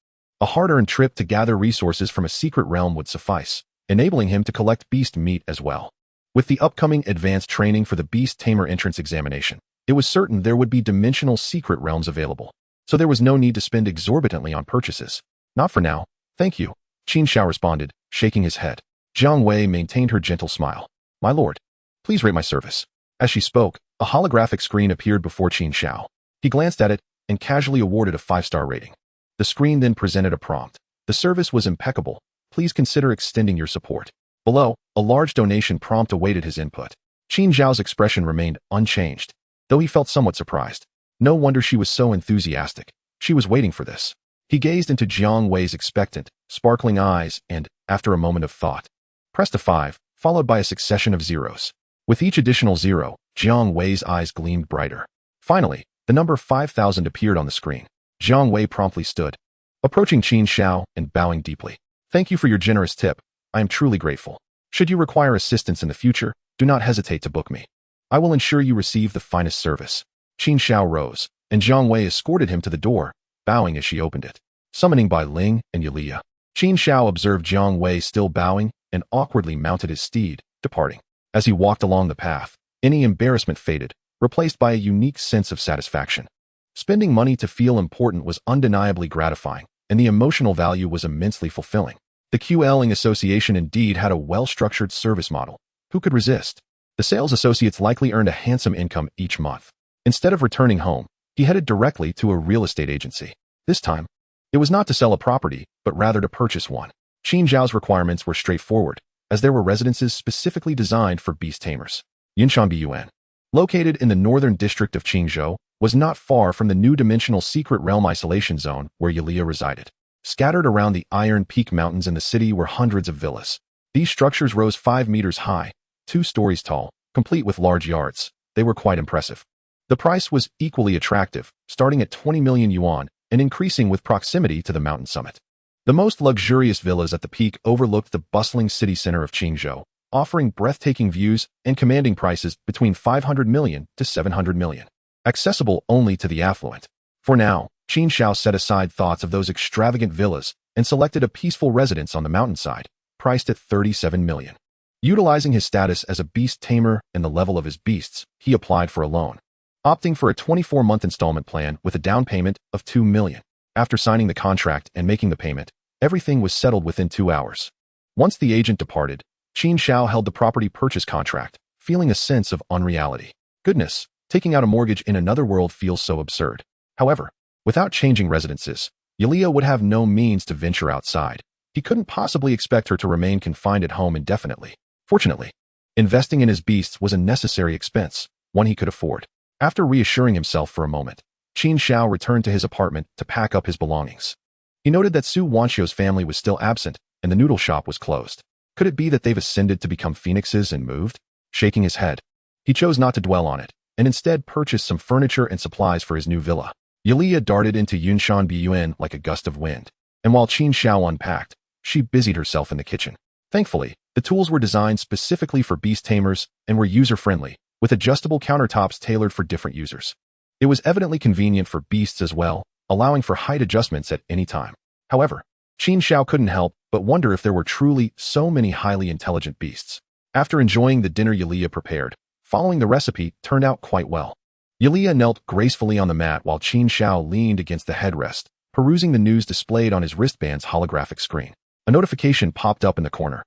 A hard-earned trip to gather resources from a secret realm would suffice, enabling him to collect beast meat as well. With the upcoming advanced training for the Beast Tamer entrance examination, it was certain there would be dimensional secret realms available, so there was no need to spend exorbitantly on purchases. Not for now, thank you, Qin Xiao responded, shaking his head. Jiang Wei maintained her gentle smile. My lord, please rate my service. As she spoke, a holographic screen appeared before Qin Xiao. He glanced at it and casually awarded a 5-star rating. The screen then presented a prompt. The service was impeccable. Please consider extending your support. Below, a large donation prompt awaited his input. Qin Xiao's expression remained unchanged, though he felt somewhat surprised. No wonder she was so enthusiastic. She was waiting for this. He gazed into Jiang Wei's expectant, sparkling eyes and, after a moment of thought, pressed a 5, followed by a succession of zeros. With each additional 0, Jiang Wei's eyes gleamed brighter. Finally, the number 5,000 appeared on the screen. Jiang Wei promptly stood, approaching Qin Xiao and bowing deeply. Thank you for your generous tip. I am truly grateful. Should you require assistance in the future, do not hesitate to book me. I will ensure you receive the finest service. Qin Xiao rose, and Jiang Wei escorted him to the door, bowing as she opened it. Summoning by Ling and Yulia, Qin Xiao observed Jiang Wei still bowing and awkwardly mounted his steed, departing. As he walked along the path, any embarrassment faded, replaced by a unique sense of satisfaction. Spending money to feel important was undeniably gratifying, and the emotional value was immensely fulfilling. The Qilin Association indeed had a well-structured service model. Who could resist? The sales associates likely earned a handsome income each month. Instead of returning home, he headed directly to a real estate agency. This time, it was not to sell a property, but rather to purchase one. Qin Xiao's requirements were straightforward, as there were residences specifically designed for beast tamers. Yuan, located in the northern district of Qingzhou, was not far from the new dimensional secret realm isolation zone where Yulia resided. Scattered around the Iron Peak Mountains in the city were hundreds of villas. These structures rose 5 meters high, 2 stories tall, complete with large yards. They were quite impressive. The price was equally attractive, starting at 20 million yuan and increasing with proximity to the mountain summit. The most luxurious villas at the peak overlooked the bustling city center of Qingzhou, offering breathtaking views and commanding prices between 500 million to 700 million. Accessible only to the affluent. For now, Qin Xiao set aside thoughts of those extravagant villas and selected a peaceful residence on the mountainside, priced at 37 million. Utilizing his status as a beast tamer and the level of his beasts, he applied for a loan, opting for a 24-month installment plan with a down payment of 2 million. After signing the contract and making the payment, everything was settled within 2 hours. Once the agent departed, Qin Xiao held the property purchase contract, feeling a sense of unreality. Goodness, taking out a mortgage in another world feels so absurd. However, without changing residences, Yulia would have no means to venture outside. He couldn't possibly expect her to remain confined at home indefinitely. Fortunately, investing in his beasts was a necessary expense, one he could afford. After reassuring himself for a moment, Qin Xiao returned to his apartment to pack up his belongings. He noted that Su Wanxiu's family was still absent, and the noodle shop was closed. Could it be that they've ascended to become phoenixes and moved? Shaking his head, he chose not to dwell on it, and instead purchased some furniture and supplies for his new villa. Yulia darted into Yuan like a gust of wind, and while Qin Xiao unpacked, she busied herself in the kitchen. Thankfully, the tools were designed specifically for beast tamers and were user-friendly, with adjustable countertops tailored for different users. It was evidently convenient for beasts as well, allowing for height adjustments at any time. However, Qin Xiao couldn't help but wonder if there were truly so many highly intelligent beasts. After enjoying the dinner Yulia prepared, following the recipe turned out quite well. Yulia knelt gracefully on the mat while Qin Xiao leaned against the headrest, perusing the news displayed on his wristband's holographic screen. A notification popped up in the corner,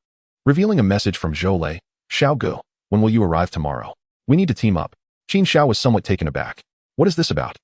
revealing a message from Zhou, Xiao Gu. When will you arrive tomorrow? We need to team up. Qin Xiao was somewhat taken aback. What is this about?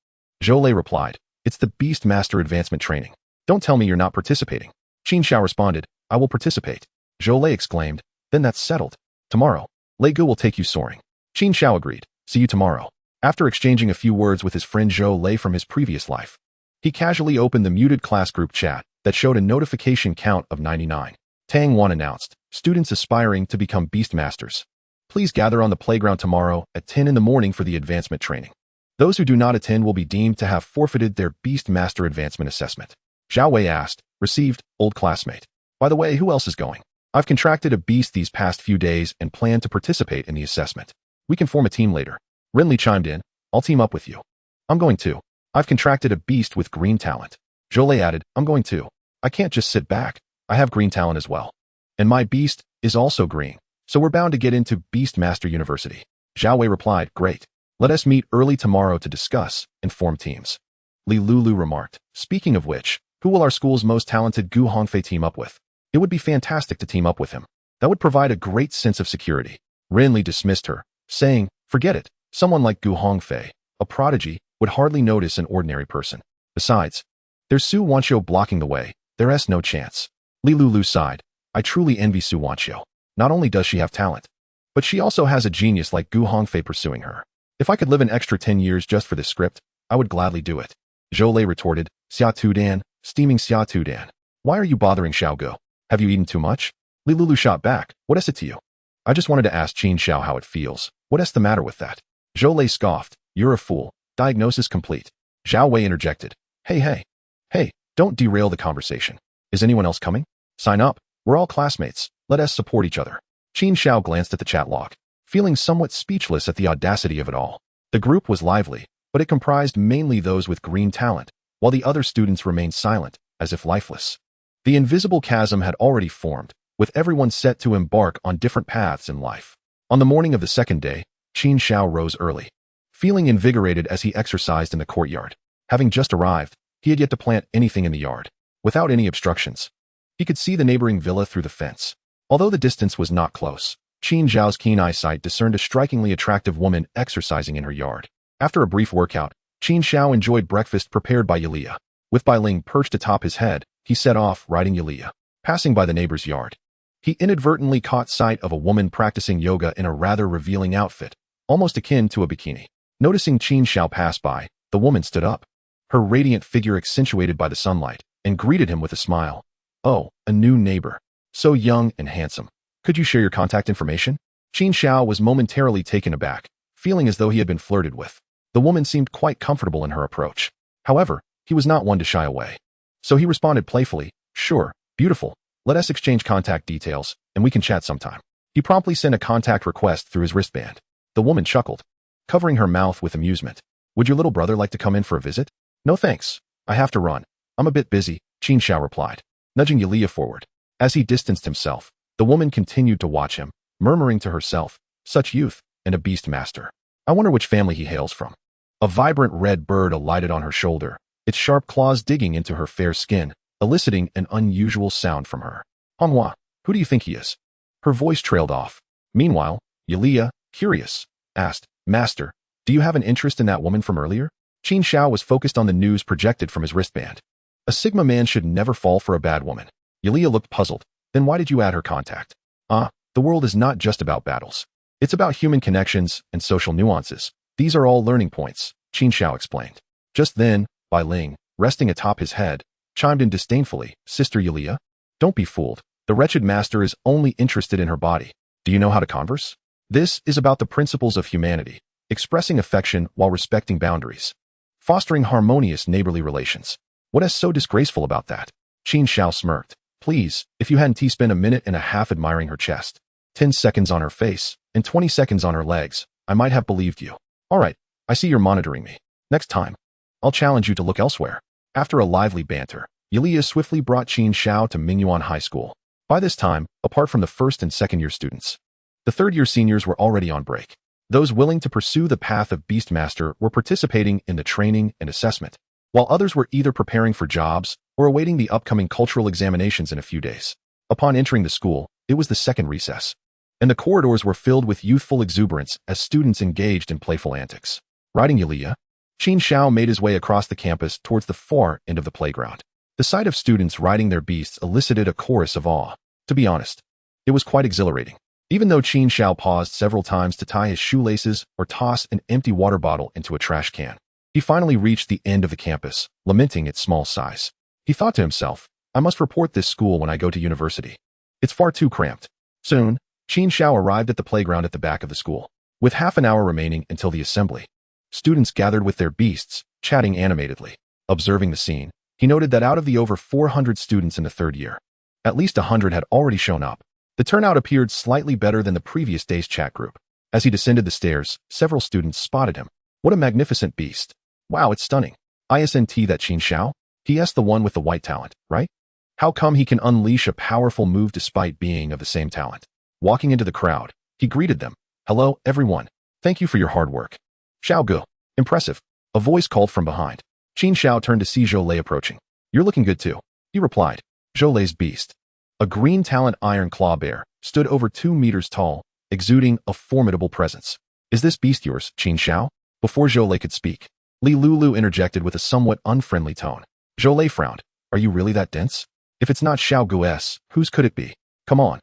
Zhou replied. It's the Beast Master Advancement Training. Don't tell me you're not participating. Qin Xiao responded. I will participate. Zhou exclaimed. Then that's settled. Tomorrow, Lei Gu will take you soaring. Qin Xiao agreed. See you tomorrow. After exchanging a few words with his friend Zhou from his previous life, he casually opened the muted class group chat that showed a notification count of 99. Tang Wan announced, students aspiring to become Beast Masters. Please please gather on the playground tomorrow at 10 in the morning for the advancement training. Those who do not attend will be deemed to have forfeited their Beast Master Advancement Assessment. Xiao Wei asked. Received, old classmate. By the way, who else is going? I've contracted a beast these past few days and plan to participate in the assessment. We can form a team later. Renly chimed in. I'll team up with you. I'm going too. I've contracted a beast with green talent. Jolie added. I'm going too. I can't just sit back. I have green talent as well. And my beast is also green. So we're bound to get into Beast Master University. Xiao Wei replied. Great. Let us meet early tomorrow to discuss and form teams. Li Lulu remarked. Speaking of which, who will our school's most talented Gu Hongfei team up with? It would be fantastic to team up with him. That would provide a great sense of security. Renly dismissed her, saying, forget it. Someone like Gu Hongfei, a prodigy, would hardly notice an ordinary person. Besides, there's Su Wanqiu blocking the way. There's no chance. Li Lulu sighed. I truly envy Su Wanqiu. Not only does she have talent, but she also has a genius like Gu Hongfei pursuing her. If I could live an extra 10 years just for this script, I would gladly do it. Zhou retorted. Xia Tudan, steaming Xia Tudan. Why are you bothering Xiaogu? Have you eaten too much? Li Lulu shot back. What is it to you? I just wanted to ask Qin Xiao how it feels. What is the matter with that? Zhou scoffed. You're a fool. Diagnosis complete. Xiao Wei interjected. Hey, don't derail the conversation. Is anyone else coming? Sign up. We're all classmates. Let us support each other. Qin Xiao glanced at the chat log, feeling somewhat speechless at the audacity of it all. The group was lively, but it comprised mainly those with green talent, while the other students remained silent, as if lifeless. The invisible chasm had already formed, with everyone set to embark on different paths in life. On the morning of the second day, Qin Xiao rose early, feeling invigorated as he exercised in the courtyard. Having just arrived, he had yet to plant anything in the yard, without any obstructions. He could see the neighboring villa through the fence. Although the distance was not close, Qin Xiao's keen eyesight discerned a strikingly attractive woman exercising in her yard. After a brief workout, Qin Xiao enjoyed breakfast prepared by Yulia. With Bai Ling perched atop his head, he set off riding Yulia. Passing by the neighbor's yard, he inadvertently caught sight of a woman practicing yoga in a rather revealing outfit, almost akin to a bikini. Noticing Qin Xiao pass by, the woman stood up, her radiant figure accentuated by the sunlight, and greeted him with a smile. Oh, a new neighbor. So young and handsome. Could you share your contact information? Qin Xiao was momentarily taken aback, feeling as though he had been flirted with. The woman seemed quite comfortable in her approach. However, he was not one to shy away. So he responded playfully, sure, beautiful. Let us exchange contact details, and we can chat sometime. He promptly sent a contact request through his wristband. The woman chuckled, covering her mouth with amusement. Would your little brother like to come in for a visit? No thanks. I have to run. I'm a bit busy, Qin Xiao replied, nudging Yulia forward. As he distanced himself, the woman continued to watch him, murmuring to herself, such youth, and a beast master. I wonder which family he hails from. A vibrant red bird alighted on her shoulder, its sharp claws digging into her fair skin, eliciting an unusual sound from her. Hanhua, who do you think he is? Her voice trailed off. Meanwhile, Yulia, curious, asked, Master, do you have an interest in that woman from earlier? Qin Xiao was focused on the news projected from his wristband. A Sigma man should never fall for a bad woman. Yulia looked puzzled. Then why did you add her contact? The world is not just about battles. It's about human connections and social nuances. These are all learning points, Qin Xiao explained. Just then, Bai Ling, resting atop his head, chimed in disdainfully, Sister Yulia? Don't be fooled. The wretched master is only interested in her body. Do you know how to converse? This is about the principles of humanity, expressing affection while respecting boundaries, fostering harmonious neighborly relations. What is so disgraceful about that? Qin Xiao smirked. Please, if you hadn't spent a minute and a half admiring her chest, 10 seconds on her face, and 20 seconds on her legs, I might have believed you. All right, I see you're monitoring me. Next time, I'll challenge you to look elsewhere. After a lively banter, Yulia swiftly brought Qin Xiao to Mingyuan High School. By this time, apart from the first and second year students, the third year seniors were already on break. Those willing to pursue the path of Beastmaster were participating in the training and assessment, while others were either preparing for jobs or awaiting the upcoming cultural examinations in a few days. Upon entering the school, it was the second recess, and the corridors were filled with youthful exuberance as students engaged in playful antics. Riding Yulia, Qin Xiao made his way across the campus towards the far end of the playground. The sight of students riding their beasts elicited a chorus of awe. To be honest, it was quite exhilarating. Even though Qin Xiao paused several times to tie his shoelaces or toss an empty water bottle into a trash can, he finally reached the end of the campus, lamenting its small size. He thought to himself, I must report this school when I go to university. It's far too cramped. Soon, Qin Xiao arrived at the playground at the back of the school. With half an hour remaining until the assembly, students gathered with their beasts, chatting animatedly. Observing the scene, he noted that out of the over 400 students in the third year, at least 100 had already shown up. The turnout appeared slightly better than the previous day's chat group. As he descended the stairs, several students spotted him. What a magnificent beast. Wow, it's stunning. Isn't that Qin Xiao? He asked the one with the white talent, right? How come he can unleash a powerful move despite being of the same talent? Walking into the crowd, he greeted them. Hello, everyone. Thank you for your hard work. Xiao Gu. Impressive. A voice called from behind. Qin Xiao turned to see Zhou approaching. You're looking good too. He replied. Zhou's beast, a green talent iron claw bear, stood over 2 meters tall, exuding a formidable presence. Is this beast yours, Qin Xiao? Before Zhou could speak, Li Lulu interjected with a somewhat unfriendly tone. Zhou frowned. Are you really that dense? If it's not Xiao Gu's, whose could it be? Come on.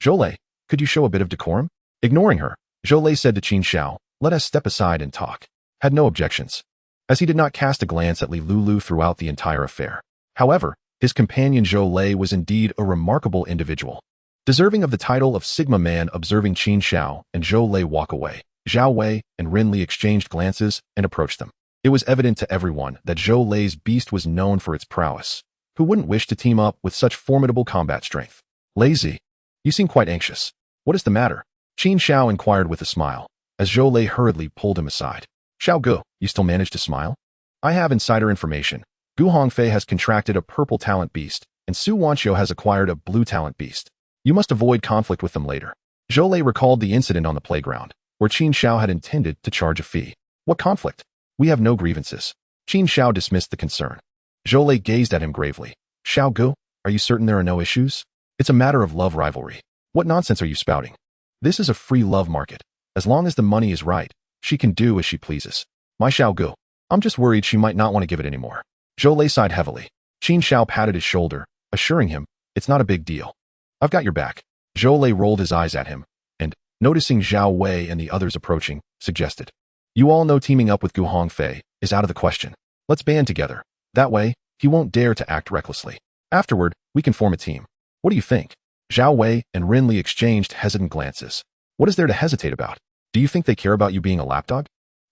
Zhou, could you show a bit of decorum? Ignoring her, Zhou said to Qin Xiao, let us step aside and talk. Had no objections, as he did not cast a glance at Li Lulu throughout the entire affair. However, his companion Zhou was indeed a remarkable individual, deserving of the title of Sigma Man. Observing Qin Xiao and Zhou walk away, Zhao Wei and Rin Li exchanged glances and approached them. It was evident to everyone that Zhou's beast was known for its prowess. Who wouldn't wish to team up with such formidable combat strength? Lazy, you seem quite anxious. What is the matter? Qin Xiao inquired with a smile, as Zhou hurriedly pulled him aside. Xiao Gu, you still manage to smile? I have insider information. Gu Hongfei has contracted a purple talent beast, and Su Wanqiu has acquired a blue talent beast. You must avoid conflict with them later. Zhou recalled the incident on the playground, where Qin Xiao had intended to charge a fee. What conflict? We have no grievances. Qin Xiao dismissed the concern. Zhou gazed at him gravely. Xiao Gu, are you certain there are no issues? It's a matter of love rivalry. What nonsense are you spouting? This is a free love market. As long as the money is right, she can do as she pleases. My Xiao Gu, I'm just worried she might not want to give it anymore. Zhou sighed heavily. Qin Xiao patted his shoulder, assuring him, it's not a big deal. I've got your back. Zhou rolled his eyes at him, and, noticing Zhao Wei and the others approaching, suggested. You all know teaming up with Gu Hongfei is out of the question. Let's band together. That way, he won't dare to act recklessly. Afterward, we can form a team. What do you think? Zhao Wei and Rin Li exchanged hesitant glances. What is there to hesitate about? Do you think they care about you being a lapdog?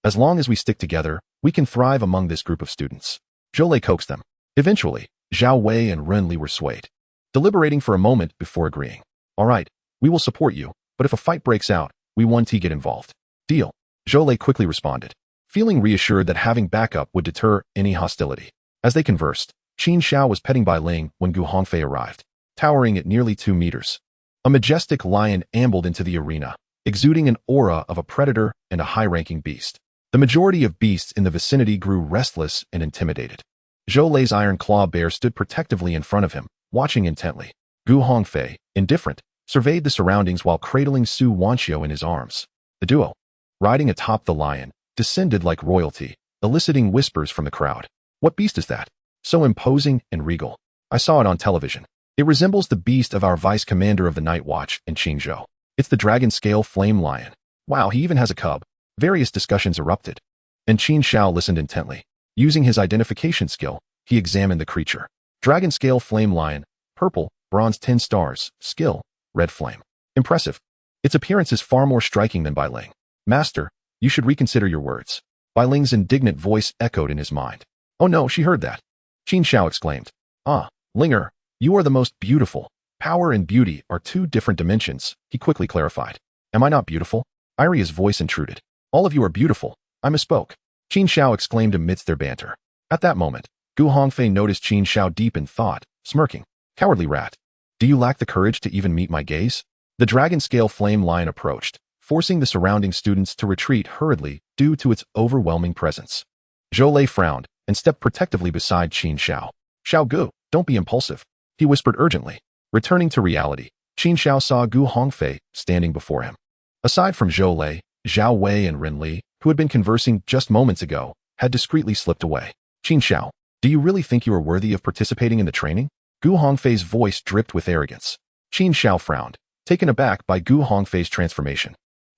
As long as we stick together, we can thrive among this group of students. Zhou coaxed them. Eventually, Zhao Wei and Rin Li were swayed, deliberating for a moment before agreeing. All right, we will support you, but if a fight breaks out, we want to get involved. Deal. Zhou quickly responded, feeling reassured that having backup would deter any hostility. As they conversed, Qin Xiao was petting Bai Ling when Gu Hongfei arrived, towering at nearly 2 meters. A majestic lion ambled into the arena, exuding an aura of a predator and a high-ranking beast. The majority of beasts in the vicinity grew restless and intimidated. Zhou's iron claw bear stood protectively in front of him, watching intently. Gu Hongfei, indifferent, surveyed the surroundings while cradling Su Wanqiu in his arms. The duo, riding atop the lion, descended like royalty, eliciting whispers from the crowd. What beast is that? So imposing and regal. I saw it on television. It resembles the beast of our vice commander of the Night Watch in Qingzhou. It's the dragon scale flame lion. Wow, he even has a cub. Various discussions erupted, and Qin Xiao listened intently. Using his identification skill, he examined the creature. Dragon scale flame lion, purple, bronze 10 stars, skill, red flame. Impressive. Its appearance is far more striking than Bai Ling. Master, you should reconsider your words. Bai Ling's indignant voice echoed in his mind. Oh no, she heard that. Qin Xiao exclaimed. Ah, Linger, you are the most beautiful. Power and beauty are 2 different dimensions, he quickly clarified. Am I not beautiful? Iria's voice intruded. All of you are beautiful. I misspoke. Qin Xiao exclaimed amidst their banter. At that moment, Gu Hongfei noticed Qin Xiao deep in thought, smirking. Cowardly rat. Do you lack the courage to even meet my gaze? The dragon scale flame lion approached, forcing the surrounding students to retreat hurriedly due to its overwhelming presence. Zhou frowned and stepped protectively beside Qin Xiao. Xiao Gu, don't be impulsive, he whispered urgently. Returning to reality, Qin Xiao saw Gu Hongfei standing before him. Aside from Zhou, Zhao Wei and Rin Li, who had been conversing just moments ago, had discreetly slipped away. Qin Xiao, do you really think you are worthy of participating in the training? Gu Hongfei's voice dripped with arrogance. Qin Xiao frowned, taken aback by Gu Hongfei's transformation.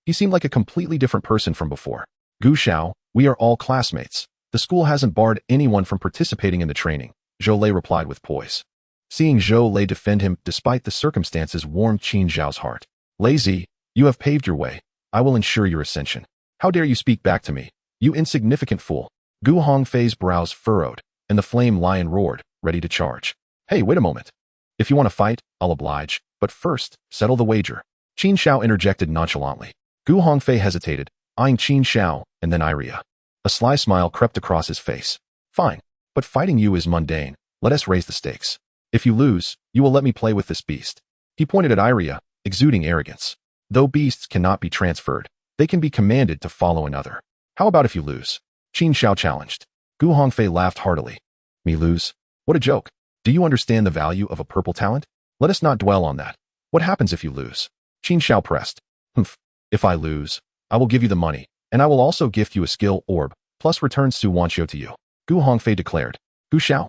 He seemed like a completely different person from before. Gu Xiao, we are all classmates. The school hasn't barred anyone from participating in the training, Zhou replied with poise. Seeing Zhou defend him despite the circumstances warmed Qin Xiao's heart. Lazy, you have paved your way. I will ensure your ascension. How dare you speak back to me, you insignificant fool? Gu Hongfei's brows furrowed, and the flame lion roared, ready to charge. Hey, wait a moment. If you want to fight, I'll oblige, but first, settle the wager. Qin Xiao interjected nonchalantly. Gu Hongfei hesitated, eyeing Qin Xiao and then Iria. A sly smile crept across his face. Fine, but fighting you is mundane. Let us raise the stakes. If you lose, you will let me play with this beast. He pointed at Iria, exuding arrogance. Though beasts cannot be transferred, they can be commanded to follow another. How about if you lose? Qin Xiao challenged. Gu Hongfei laughed heartily. Me lose? What a joke. Do you understand the value of a purple talent? Let us not dwell on that. What happens if you lose? Qin Xiao pressed. Humph. If I lose, I will give you the money, and I will also gift you a skill orb, plus return Su Wanqiu to you. Gu Hongfei declared. Gu Xiao.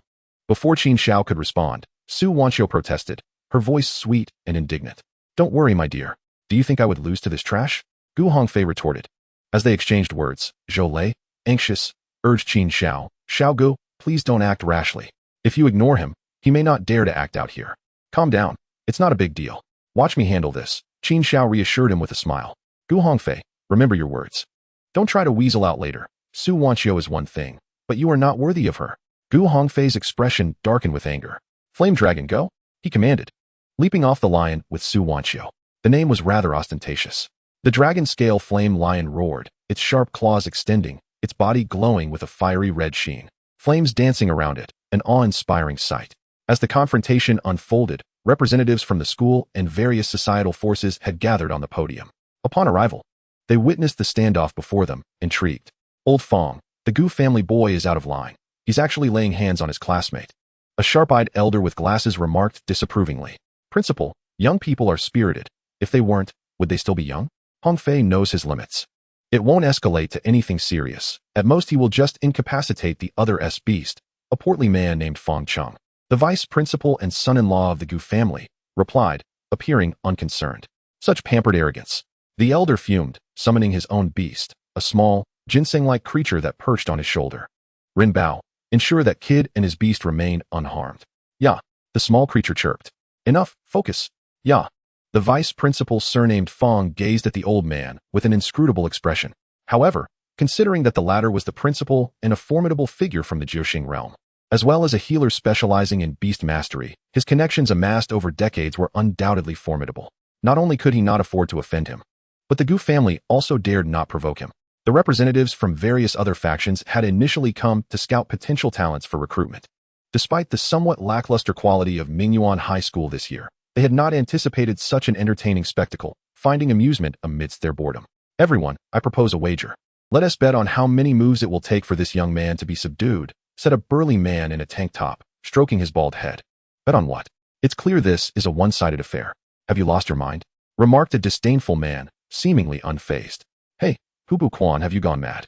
Before Qin Xiao could respond, Su Wanqiu protested, her voice sweet and indignant. Don't worry, my dear. Do you think I would lose to this trash? Gu Hongfei retorted. As they exchanged words, Zhou Lei, anxious, urged Qin Xiao, Xiao Gu, please don't act rashly. If you ignore him, he may not dare to act out here. Calm down. It's not a big deal. Watch me handle this. Qin Xiao reassured him with a smile. Gu Hongfei, remember your words. Don't try to weasel out later. Su Wanqiu is one thing, but you are not worthy of her. Gu Hongfei's expression darkened with anger. Flame Dragon, go, he commanded. Leaping off the lion with Su Wanqiu. The name was rather ostentatious. The dragon-scale flame lion roared, its sharp claws extending, its body glowing with a fiery red sheen. Flames dancing around it, an awe-inspiring sight. As the confrontation unfolded, representatives from the school and various societal forces had gathered on the podium. Upon arrival, they witnessed the standoff before them, intrigued. Old Fong, the Gu family boy, is out of line. He's actually laying hands on his classmate. A sharp-eyed elder with glasses remarked disapprovingly. Principal, young people are spirited. If they weren't, would they still be young? Hongfei knows his limits. It won't escalate to anything serious. At most he will just incapacitate the other beast, a portly man named Fong Cheng. The vice principal and son-in-law of the Gu family replied, appearing unconcerned. Such pampered arrogance. The elder fumed, summoning his own beast, a small, ginseng-like creature that perched on his shoulder. Rin Bao, ensure that kid and his beast remain unharmed. Yeah, the small creature chirped. Enough, focus. Yeah. The vice principal, surnamed Fong, gazed at the old man with an inscrutable expression. However, considering that the latter was the principal and a formidable figure from the Jiuxing realm, as well as a healer specializing in beast mastery, his connections amassed over decades were undoubtedly formidable. Not only could he not afford to offend him, but the Gu family also dared not provoke him. The representatives from various other factions had initially come to scout potential talents for recruitment. Despite the somewhat lackluster quality of Mingyuan High School this year, they had not anticipated such an entertaining spectacle, finding amusement amidst their boredom. Everyone, I propose a wager. Let us bet on how many moves it will take for this young man to be subdued, said a burly man in a tank top, stroking his bald head. Bet on what? It's clear this is a one-sided affair. Have you lost your mind? Remarked a disdainful man, seemingly unfazed. Hey, Hubu Quan, have you gone mad?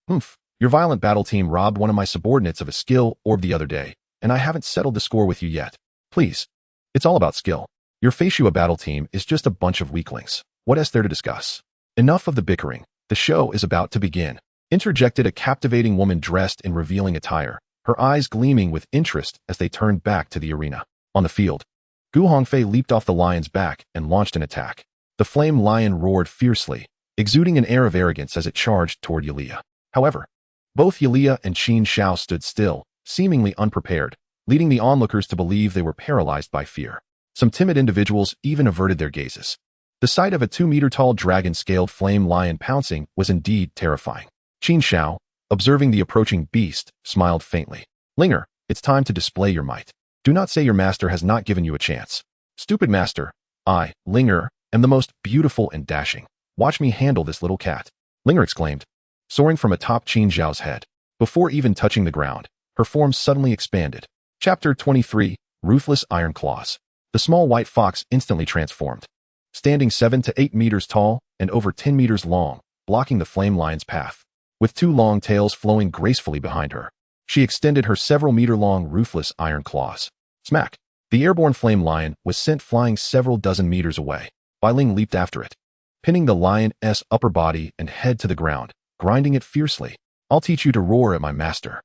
Humph, your violent battle team robbed one of my subordinates of a skill orb the other day, and I haven't settled the score with you yet. Please. It's all about skill. Your Feishua battle team is just a bunch of weaklings. What is there to discuss? Enough of the bickering. The show is about to begin. Interjected a captivating woman dressed in revealing attire, her eyes gleaming with interest as they turned back to the arena. On the field, Gu Hongfei leaped off the lion's back and launched an attack. The flame lion roared fiercely, exuding an air of arrogance as it charged toward Yulia. However, both Yulia and Qin Xiao stood still, seemingly unprepared, leading the onlookers to believe they were paralyzed by fear. Some timid individuals even averted their gazes. The sight of a 2-meter-tall dragon-scaled flame lion pouncing was indeed terrifying. Qin Xiao, observing the approaching beast, smiled faintly. Linger, it's time to display your might. Do not say your master has not given you a chance. Stupid master, I, Linger, am the most beautiful and dashing. Watch me handle this little cat. Linger exclaimed, soaring from atop Qin Xiao's head. Before even touching the ground, her form suddenly expanded. Chapter 23, Ruthless Iron Claws. The small white fox instantly transformed. Standing 7 to 8 meters tall and over 10 meters long, blocking the flame lion's path. With 2 long tails flowing gracefully behind her, she extended her several-meter-long ruthless iron claws. Smack! The airborne flame lion was sent flying several dozen meters away. Bai Ling leaped after it, pinning the lion's upper body and head to the ground, grinding it fiercely. I'll teach you to roar at my master,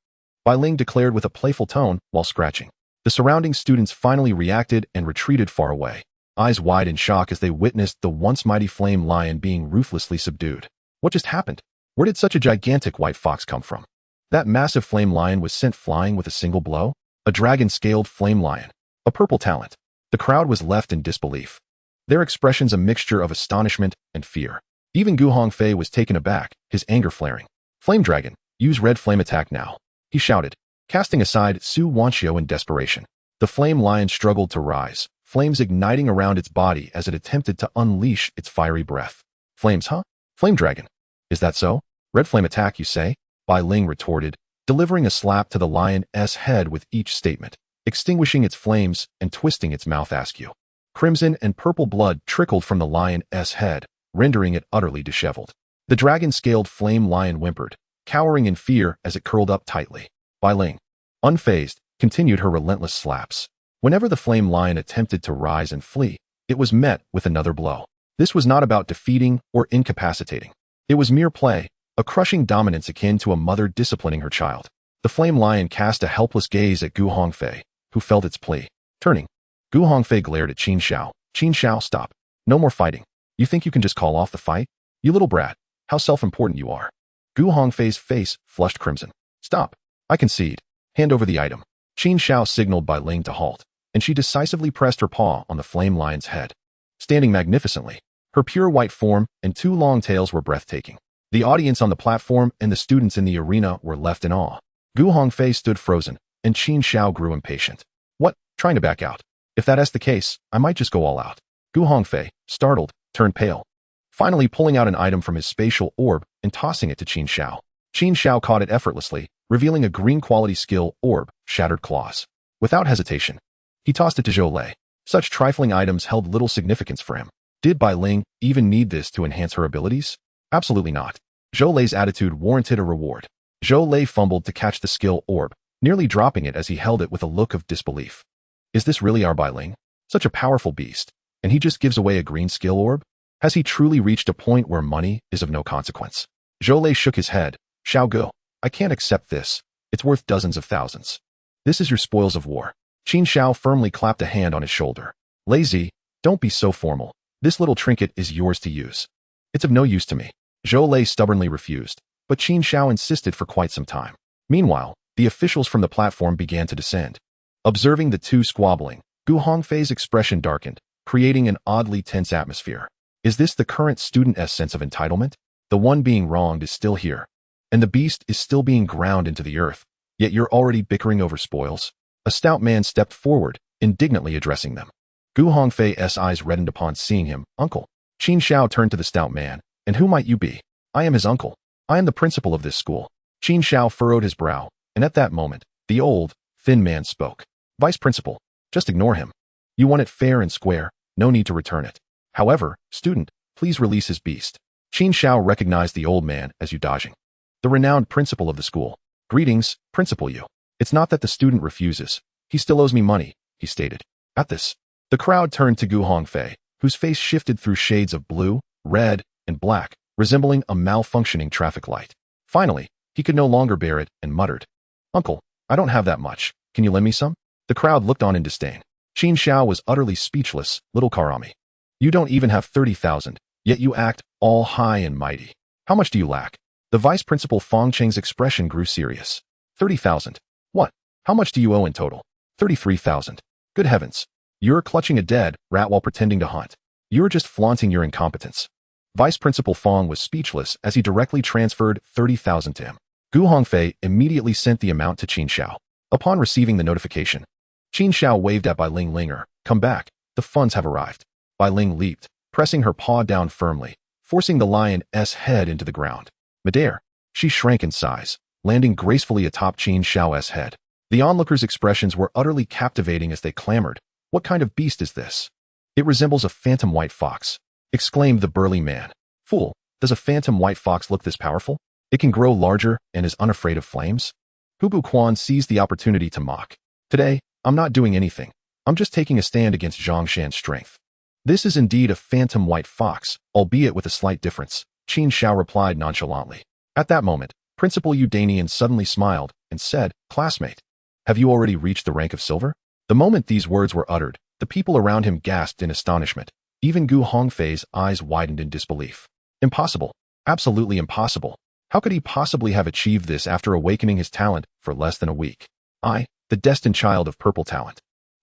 Bai Ling declared with a playful tone while scratching. The surrounding students finally reacted and retreated far away. eyes wide in shock as they witnessed the once mighty flame lion being ruthlessly subdued. What just happened? Where did such a gigantic white fox come from? That massive flame lion was sent flying with a single blow? A dragon-scaled flame lion. A purple talent. The crowd was left in disbelief. Their expressions a mixture of astonishment and fear. Even Gu Hongfei was taken aback, his anger flaring. Flame dragon, use red flame attack now, he shouted, casting aside Su Wanxiu in desperation. The flame lion struggled to rise, flames igniting around its body as it attempted to unleash its fiery breath. Flames, huh? Flame dragon. Is that so? Red flame attack, you say? Bai Ling retorted, delivering a slap to the lion's head with each statement, extinguishing its flames and twisting its mouth askew. Crimson and purple blood trickled from the lion's head, rendering it utterly disheveled. The dragon-scaled flame lion whimpered, cowering in fear as it curled up tightly. Bai Ling, unfazed, continued her relentless slaps. Whenever the flame lion attempted to rise and flee, it was met with another blow. This was not about defeating or incapacitating. It was mere play, a crushing dominance akin to a mother disciplining her child. The flame lion cast a helpless gaze at Gu Hongfei, who felt its plea. Turning, Gu Hongfei glared at Qin Xiao. Qin Xiao, stop. No more fighting. You think you can just call off the fight? You little brat, how self-important you are. Gu Hongfei's face flushed crimson. Stop. I concede. Hand over the item. Qin Xiao signaled Bai Ling to halt, and she decisively pressed her paw on the flame lion's head. Standing magnificently, her pure white form and two long tails were breathtaking. The audience on the platform and the students in the arena were left in awe. Gu Hongfei stood frozen, and Qin Xiao grew impatient. What? Trying to back out? If that's the case, I might just go all out. Gu Hongfei, startled, turned pale, finally pulling out an item from his spatial orb and tossing it to Qin Xiao. Qin Xiao caught it effortlessly, revealing a green-quality skill orb, Shattered Claws. Without hesitation, he tossed it to Zhou Lei. Such trifling items held little significance for him. Did Bai Ling even need this to enhance her abilities? Absolutely not. Zhou Lei's attitude warranted a reward. Zhou Lei fumbled to catch the skill orb, nearly dropping it as he held it with a look of disbelief. Is this really our Bai Ling? Such a powerful beast, and he just gives away a green skill orb? Has he truly reached a point where money is of no consequence? Zhou Lei shook his head. Xiao Gu, I can't accept this. It's worth dozens of thousands. This is your spoils of war. Qin Xiao firmly clapped a hand on his shoulder. Lazy, don't be so formal. This little trinket is yours to use. It's of no use to me. Zhou Lei stubbornly refused, but Qin Xiao insisted for quite some time. Meanwhile, the officials from the platform began to descend. Observing the two squabbling, Gu Hongfei's expression darkened, creating an oddly tense atmosphere. Is this the current student's sense of entitlement? The one being wronged is still here, and the beast is still being ground into the earth, yet you're already bickering over spoils? A stout man stepped forward, indignantly addressing them. Gu Hongfei's eyes reddened upon seeing him. Uncle. Qin Xiao turned to the stout man. And who might you be? I am his uncle. I am the principal of this school. Qin Xiao furrowed his brow, and at that moment, the old, thin man spoke. Vice principal, just ignore him. You won it fair and square, no need to return it. However, student, please release his beast. Qin Xiao recognized the old man as Yu Dajing, the renowned principal of the school. Greetings, Principal Yu. It's not that the student refuses. He still owes me money, he stated. At this, the crowd turned to Gu Hongfei, whose face shifted through shades of blue, red, and black, resembling a malfunctioning traffic light. Finally, he could no longer bear it and muttered, Uncle, I don't have that much. Can you lend me some? The crowd looked on in disdain. Qin Xiao was utterly speechless. Little Karami. You don't even have 30,000, yet you act all high and mighty. How much do you lack? The vice principal Fong Cheng's expression grew serious. 30,000. What? How much do you owe in total? 33,000. Good heavens. You're clutching a dead rat while pretending to hunt. You're just flaunting your incompetence. Vice Principal Fong was speechless as he directly transferred 30,000 to him. Gu Hongfei immediately sent the amount to Qin Xiao. Upon receiving the notification, Qin Xiao waved at Bai Ling Linger. Come back, the funds have arrived. Bai Ling leaped, pressing her paw down firmly, forcing the lion's head into the ground. Midair, she shrank in size, landing gracefully atop Qin Xiao's head. The onlookers' expressions were utterly captivating as they clamored. What kind of beast is this? It resembles a phantom white fox, exclaimed the burly man. Fool, does a phantom white fox look this powerful? It can grow larger and is unafraid of flames? Hubu Quan seized the opportunity to mock. Today, I'm not doing anything. I'm just taking a stand against Zhang Shan's strength. This is indeed a phantom white fox, albeit with a slight difference, Qin Xiao replied nonchalantly. At that moment, Principal Yu Danian suddenly smiled and said, Classmate, have you already reached the rank of silver? The moment these words were uttered, The people around him gasped in astonishment. Even Gu Hongfei's eyes widened in disbelief. Impossible. Absolutely impossible. How could he possibly have achieved this after awakening his talent for less than a week? I, the destined child of purple talent,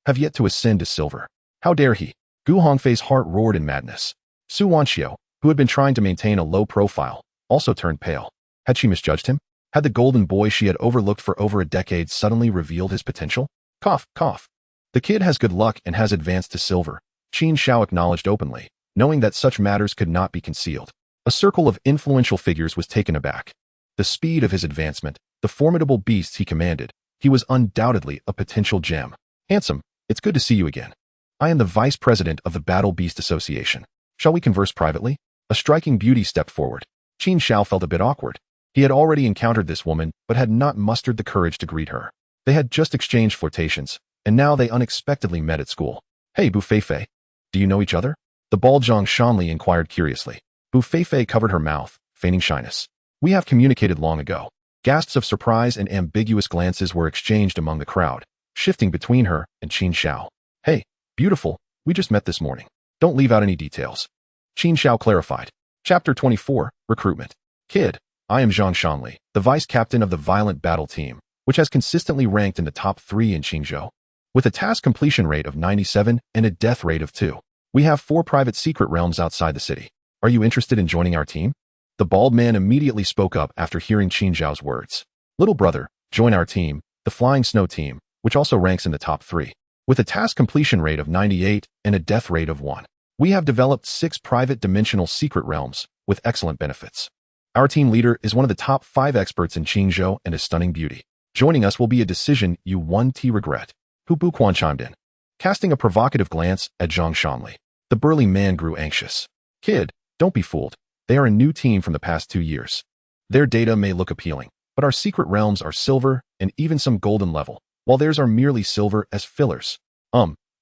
have yet to ascend to silver. How dare he? Gu Hongfei's heart roared in madness. Su Wanxiu, who had been trying to maintain a low profile, also turned pale. Had she misjudged him? Had the golden boy she had overlooked for over a decade suddenly revealed his potential? Cough, cough. The kid has good luck and has advanced to silver, Qin Xiao acknowledged openly, knowing that such matters could not be concealed. A circle of influential figures was taken aback. The speed of his advancement, the formidable beasts he commanded, he was undoubtedly a potential gem. Handsome, it's good to see you again. I am the vice president of the Battle Beast Association. Shall we converse privately? A striking beauty stepped forward. Qin Xiao felt a bit awkward. He had already encountered this woman, but had not mustered the courage to greet her. They had just exchanged flirtations, and now they unexpectedly met at school. Hey, Bu Feifei. Do you know each other? The bald Zhang Shanli inquired curiously. Bu Feifei covered her mouth, feigning shyness. We have communicated long ago. Gasps of surprise and ambiguous glances were exchanged among the crowd, shifting between her and Qin Xiao. Hey, beautiful, we just met this morning. Don't leave out any details. Qin Xiao clarified. Chapter 24, Recruitment. Kid, I am Zhang Shanli, the vice captain of the Violent Battle Team, which has consistently ranked in the top 3 in Qingzhou. With a task completion rate of 97 and a death rate of 2. We have 4 private secret realms outside the city. Are you interested in joining our team? The bald man immediately spoke up after hearing Qin Xiao's words. Little brother, join our team, the Flying Snow Team, which also ranks in the top 3. With a task completion rate of 98 and a death rate of 1. We have developed 6 private dimensional secret realms with excellent benefits. Our team leader is one of the top 5 experts in Qingzhou and a stunning beauty. Joining us will be a decision you won't regret. Hu Buquan chimed in, casting a provocative glance at Zhang Shanli. The burly man grew anxious. Kid, don't be fooled. They are a new team from the past 2 years. Their data may look appealing, but our secret realms are silver and even some golden level, while theirs are merely silver as fillers.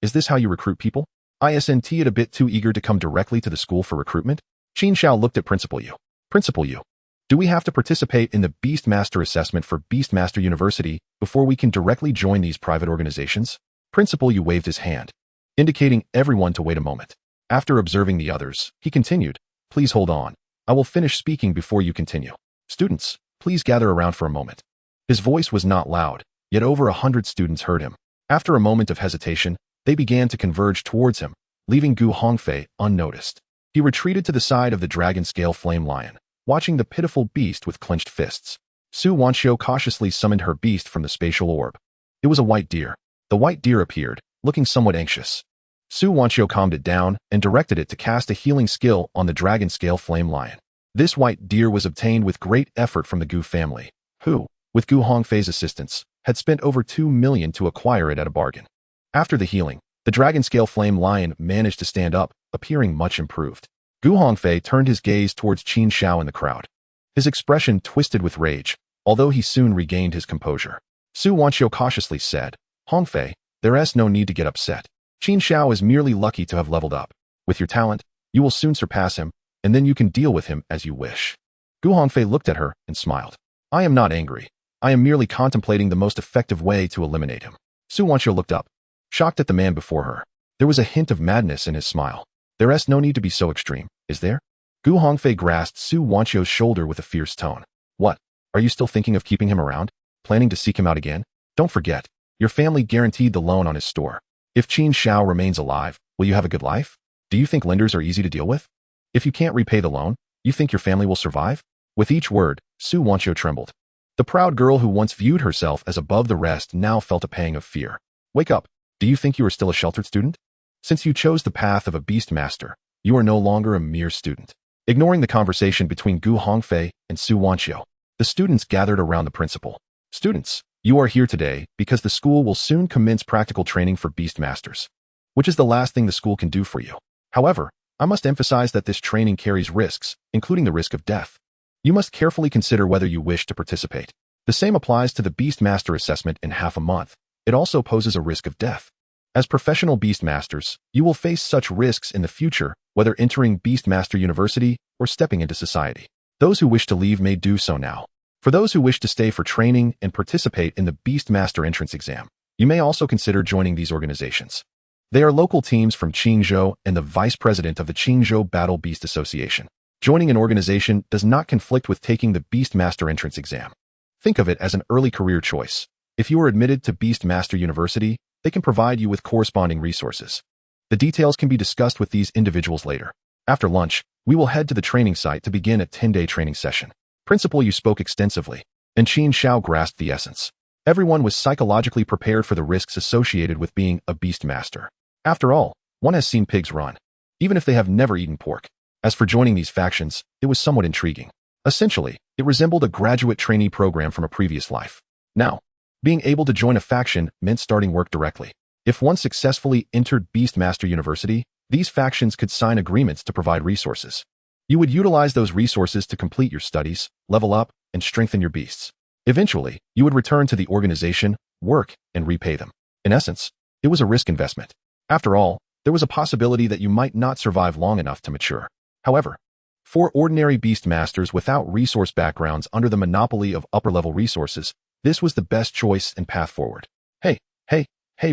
Is this how you recruit people? Isn't it a bit too eager to come directly to the school for recruitment? Qin Xiao looked at Principal Yu. Principal Yu, do we have to participate in the Beastmaster assessment for Beastmaster University before we can directly join these private organizations? Principal Yu waved his hand, indicating everyone to wait a moment. After observing the others, he continued, please hold on. I will finish speaking before you continue. Students, please gather around for a moment. His voice was not loud, yet over 100 students heard him. After a moment of hesitation, they began to converge towards him, leaving Gu Hongfei unnoticed. He retreated to the side of the dragon scale flame lion, watching the pitiful beast with clenched fists. Su Wanxiu cautiously summoned her beast from the spatial orb. It was a white deer. The white deer appeared, looking somewhat anxious. Su Wanxiu calmed it down and directed it to cast a healing skill on the dragon scale flame lion. This white deer was obtained with great effort from the Gu family, who, with Gu Hongfei's assistance, had spent over 2 million to acquire it at a bargain. After the healing, the dragon scale flame lion managed to stand up, appearing much improved. Gu Hongfei turned his gaze towards Qin Xiao in the crowd. His expression twisted with rage, although he soon regained his composure. Su Wanxiu cautiously said, Hongfei, there's no need to get upset. Qin Xiao is merely lucky to have leveled up. With your talent, you will soon surpass him, and then you can deal with him as you wish. Gu Hongfei looked at her and smiled. I am not angry. I am merely contemplating the most effective way to eliminate him. Su Wanxiu looked up, shocked at the man before her. There was a hint of madness in his smile. There's no need to be so extreme, is there? Gu Hongfei grasped Su Wanxiu's shoulder with a fierce tone. What? Are you still thinking of keeping him around? Planning to seek him out again? Don't forget, your family guaranteed the loan on his store. If Qin Xiao remains alive, will you have a good life? Do you think lenders are easy to deal with? If you can't repay the loan, you think your family will survive? With each word, Su Wanxiu trembled. The proud girl who once viewed herself as above the rest now felt a pang of fear. Wake up. Do you think you are still a sheltered student? Since you chose the path of a Beastmaster, you are no longer a mere student. Ignoring the conversation between Gu Hongfei and Su Wanxiu, the students gathered around the principal. Students, you are here today because the school will soon commence practical training for Beastmasters, which is the last thing the school can do for you. However, I must emphasize that this training carries risks, including the risk of death. You must carefully consider whether you wish to participate. The same applies to the Beastmaster assessment in half a month. It also poses a risk of death. As professional Beastmasters, you will face such risks in the future, whether entering Beastmaster University or stepping into society. Those who wish to leave may do so now. For those who wish to stay for training and participate in the Beastmaster entrance exam, you may also consider joining these organizations. They are local teams from Qin Xiao and the vice president of the Qin Xiao Battle Beast Association. Joining an organization does not conflict with taking the Beast Master entrance exam. Think of it as an early career choice. If you are admitted to Beast Master University, they can provide you with corresponding resources. The details can be discussed with these individuals later. After lunch, we will head to the training site to begin a 10-day training session. Principal, you spoke extensively, and Qin Xiao grasped the essence. Everyone was psychologically prepared for the risks associated with being a Beast Master. After all, one has seen pigs run, even if they have never eaten pork. As for joining these factions, it was somewhat intriguing. Essentially, it resembled a graduate trainee program from a previous life. Now, being able to join a faction meant starting work directly. If one successfully entered Beastmaster University, these factions could sign agreements to provide resources. You would utilize those resources to complete your studies, level up, and strengthen your beasts. Eventually, you would return to the organization, work, and repay them. In essence, it was a risk investment. After all, there was a possibility that you might not survive long enough to mature. However, for ordinary beast masters without resource backgrounds under the monopoly of upper-level resources, this was the best choice and path forward. Hey,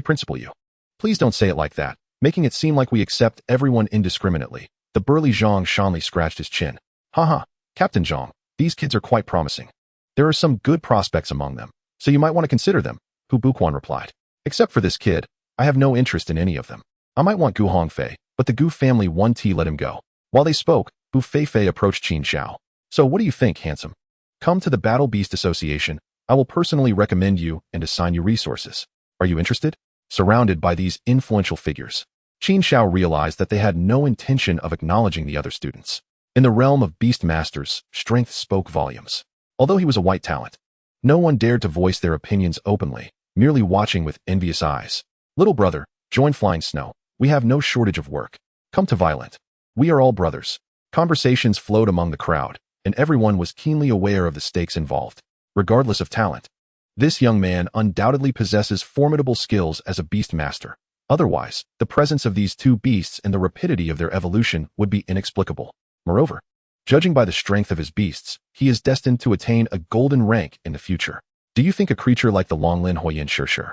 Principal you. Please don't say it like that, making it seem like we accept everyone indiscriminately. The burly Zhang Shanli scratched his chin. Haha, Captain Zhang, these kids are quite promising. There are some good prospects among them, so you might want to consider them, Hu Buquan replied. Except for this kid, I have no interest in any of them. I might want Gu Hongfei, but the Gu family 1T let him go. While they spoke, Hu Feifei approached Qin Xiao. So what do you think, handsome? Come to the Battle Beast Association. I will personally recommend you and assign you resources. Are you interested? Surrounded by these influential figures, Qin Xiao realized that they had no intention of acknowledging the other students. In the realm of beast masters, strength spoke volumes. Although he was a white talent, no one dared to voice their opinions openly, merely watching with envious eyes. Little brother, join Flying Snow. We have no shortage of work. Come to Violent. We are all brothers. Conversations flowed among the crowd, and everyone was keenly aware of the stakes involved. Regardless of talent, this young man undoubtedly possesses formidable skills as a beast master. Otherwise, the presence of these two beasts and the rapidity of their evolution would be inexplicable. Moreover, judging by the strength of his beasts, he is destined to attain a golden rank in the future. Do you think a creature like the Longlin Huoyin Shirshir,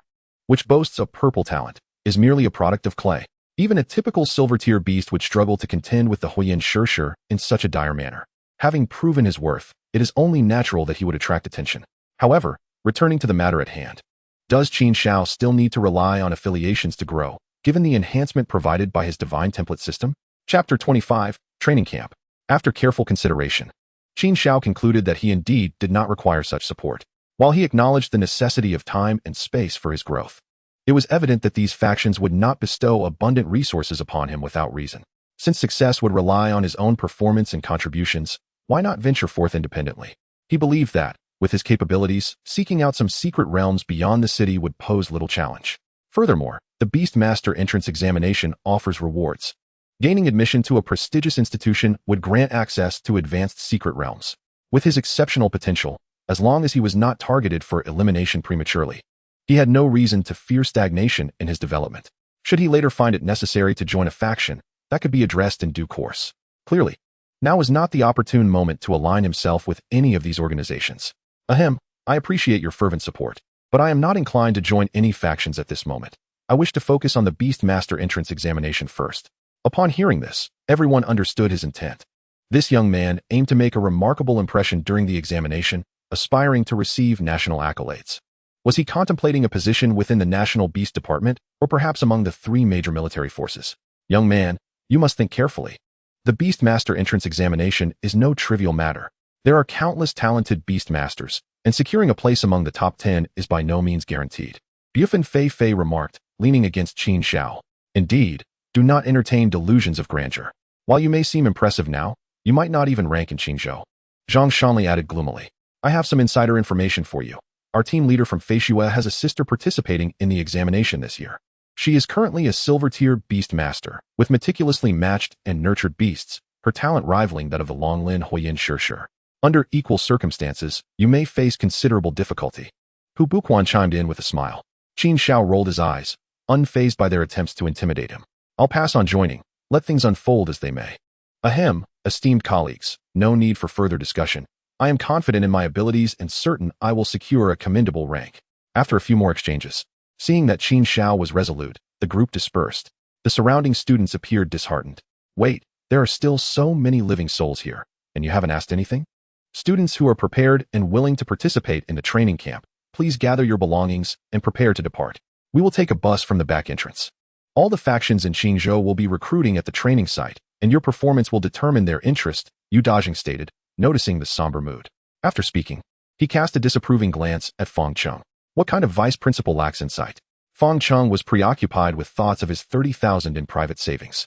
which boasts a purple talent, is merely a product of clay? Even a typical silver-tier beast would struggle to contend with the Huoyin Shirshir in such a dire manner. Having proven his worth, it is only natural that he would attract attention. However, returning to the matter at hand, does Qin Xiao still need to rely on affiliations to grow, given the enhancement provided by his divine template system? Chapter 25, Training Camp. After careful consideration, Qin Xiao concluded that he indeed did not require such support. While he acknowledged the necessity of time and space for his growth, it was evident that these factions would not bestow abundant resources upon him without reason. Since success would rely on his own performance and contributions, why not venture forth independently? He believed that, with his capabilities, seeking out some secret realms beyond the city would pose little challenge. Furthermore, the Beast Master entrance examination offers rewards. Gaining admission to a prestigious institution would grant access to advanced secret realms. With his exceptional potential, as long as he was not targeted for elimination prematurely, he had no reason to fear stagnation in his development. Should he later find it necessary to join a faction, that could be addressed in due course. Clearly, now is not the opportune moment to align himself with any of these organizations. Ahem, I appreciate your fervent support, but I am not inclined to join any factions at this moment. I wish to focus on the Beast Master entrance examination first. Upon hearing this, everyone understood his intent. This young man aimed to make a remarkable impression during the examination, aspiring to receive national accolades. Was he contemplating a position within the National Beast Department, or perhaps among the 3 major military forces? Young man, you must think carefully. The Beast Master entrance examination is no trivial matter. There are countless talented beast masters, and securing a place among the top 10 is by no means guaranteed. Bufin Fei Fei remarked, leaning against Qin Xiao. Indeed, do not entertain delusions of grandeur. While you may seem impressive now, you might not even rank in Qingzhou. Zhang Shanli added gloomily. I have some insider information for you. Our team leader from Feishue has a sister participating in the examination this year. She is currently a silver-tier beast master, with meticulously matched and nurtured beasts, her talent rivaling that of the Longlin Huoyin Shirshir. Under equal circumstances, you may face considerable difficulty. Hu Buquan chimed in with a smile. Qin Xiao rolled his eyes, unfazed by their attempts to intimidate him. I'll pass on joining. Let things unfold as they may. Ahem, esteemed colleagues, no need for further discussion. I am confident in my abilities and certain I will secure a commendable rank. After a few more exchanges, seeing that Qin Xiao was resolute, the group dispersed. The surrounding students appeared disheartened. Wait, there are still so many living souls here, and you haven't asked anything? Students who are prepared and willing to participate in the training camp, please gather your belongings and prepare to depart. We will take a bus from the back entrance. All the factions in Qin Xiao will be recruiting at the training site, and your performance will determine their interest, Yu Dajing stated, noticing the somber mood. After speaking, he cast a disapproving glance at Feng Cheng. What kind of vice principal lacks insight? Feng Cheng was preoccupied with thoughts of his 30,000 in private savings.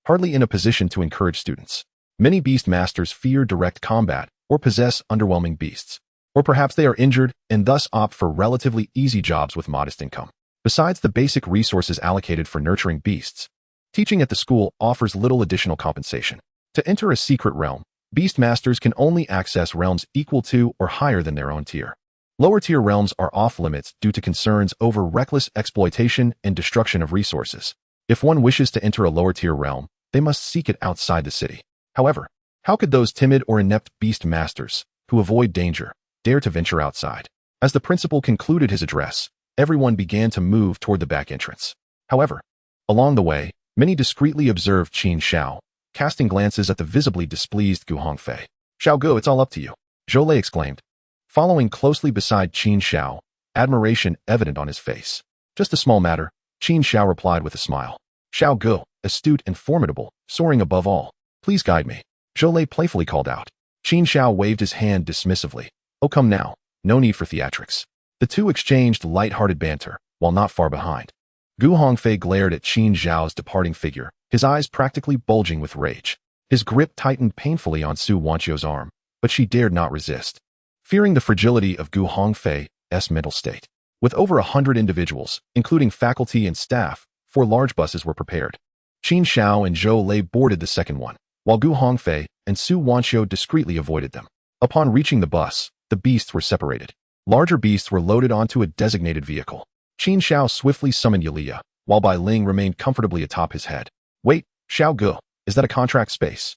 Hardly in a position to encourage students. Many beast masters fear direct combat or possess underwhelming beasts. Or perhaps they are injured and thus opt for relatively easy jobs with modest income. Besides the basic resources allocated for nurturing beasts, teaching at the school offers little additional compensation. To enter a secret realm, beast masters can only access realms equal to or higher than their own tier. Lower-tier realms are off-limits due to concerns over reckless exploitation and destruction of resources. If one wishes to enter a lower-tier realm, they must seek it outside the city. However, how could those timid or inept beast masters, who avoid danger, dare to venture outside? As the principal concluded his address, everyone began to move toward the back entrance. However, along the way, many discreetly observed Qin Xiao, casting glances at the visibly displeased Gu Hongfei. "Xiao Gu, it's all up to you," Zhou Lei exclaimed. Following closely beside Qin Xiao, admiration evident on his face. "Just a small matter," Qin Xiao replied with a smile. "Xiao Gu, astute and formidable, soaring above all. Please guide me," Zhou Lei playfully called out. Qin Xiao waved his hand dismissively. "Oh, come now, no need for theatrics." The two exchanged light-hearted banter, while not far behind. Gu Hongfei glared at Qin Xiao's departing figure, his eyes practically bulging with rage. His grip tightened painfully on Su Wanqiu's arm, but she dared not resist. Fearing the fragility of Gu Hongfei's mental state. With over 100 individuals, including faculty and staff, 4 large buses were prepared. Qin Xiao and Zhou Lei boarded the second one, while Gu Hongfei and Su Wanqiu discreetly avoided them. Upon reaching the bus, the beasts were separated. Larger beasts were loaded onto a designated vehicle. Qin Xiao swiftly summoned Yulia, while Bai Ling remained comfortably atop his head. "Wait, Xiao Gu, is that a contract space?"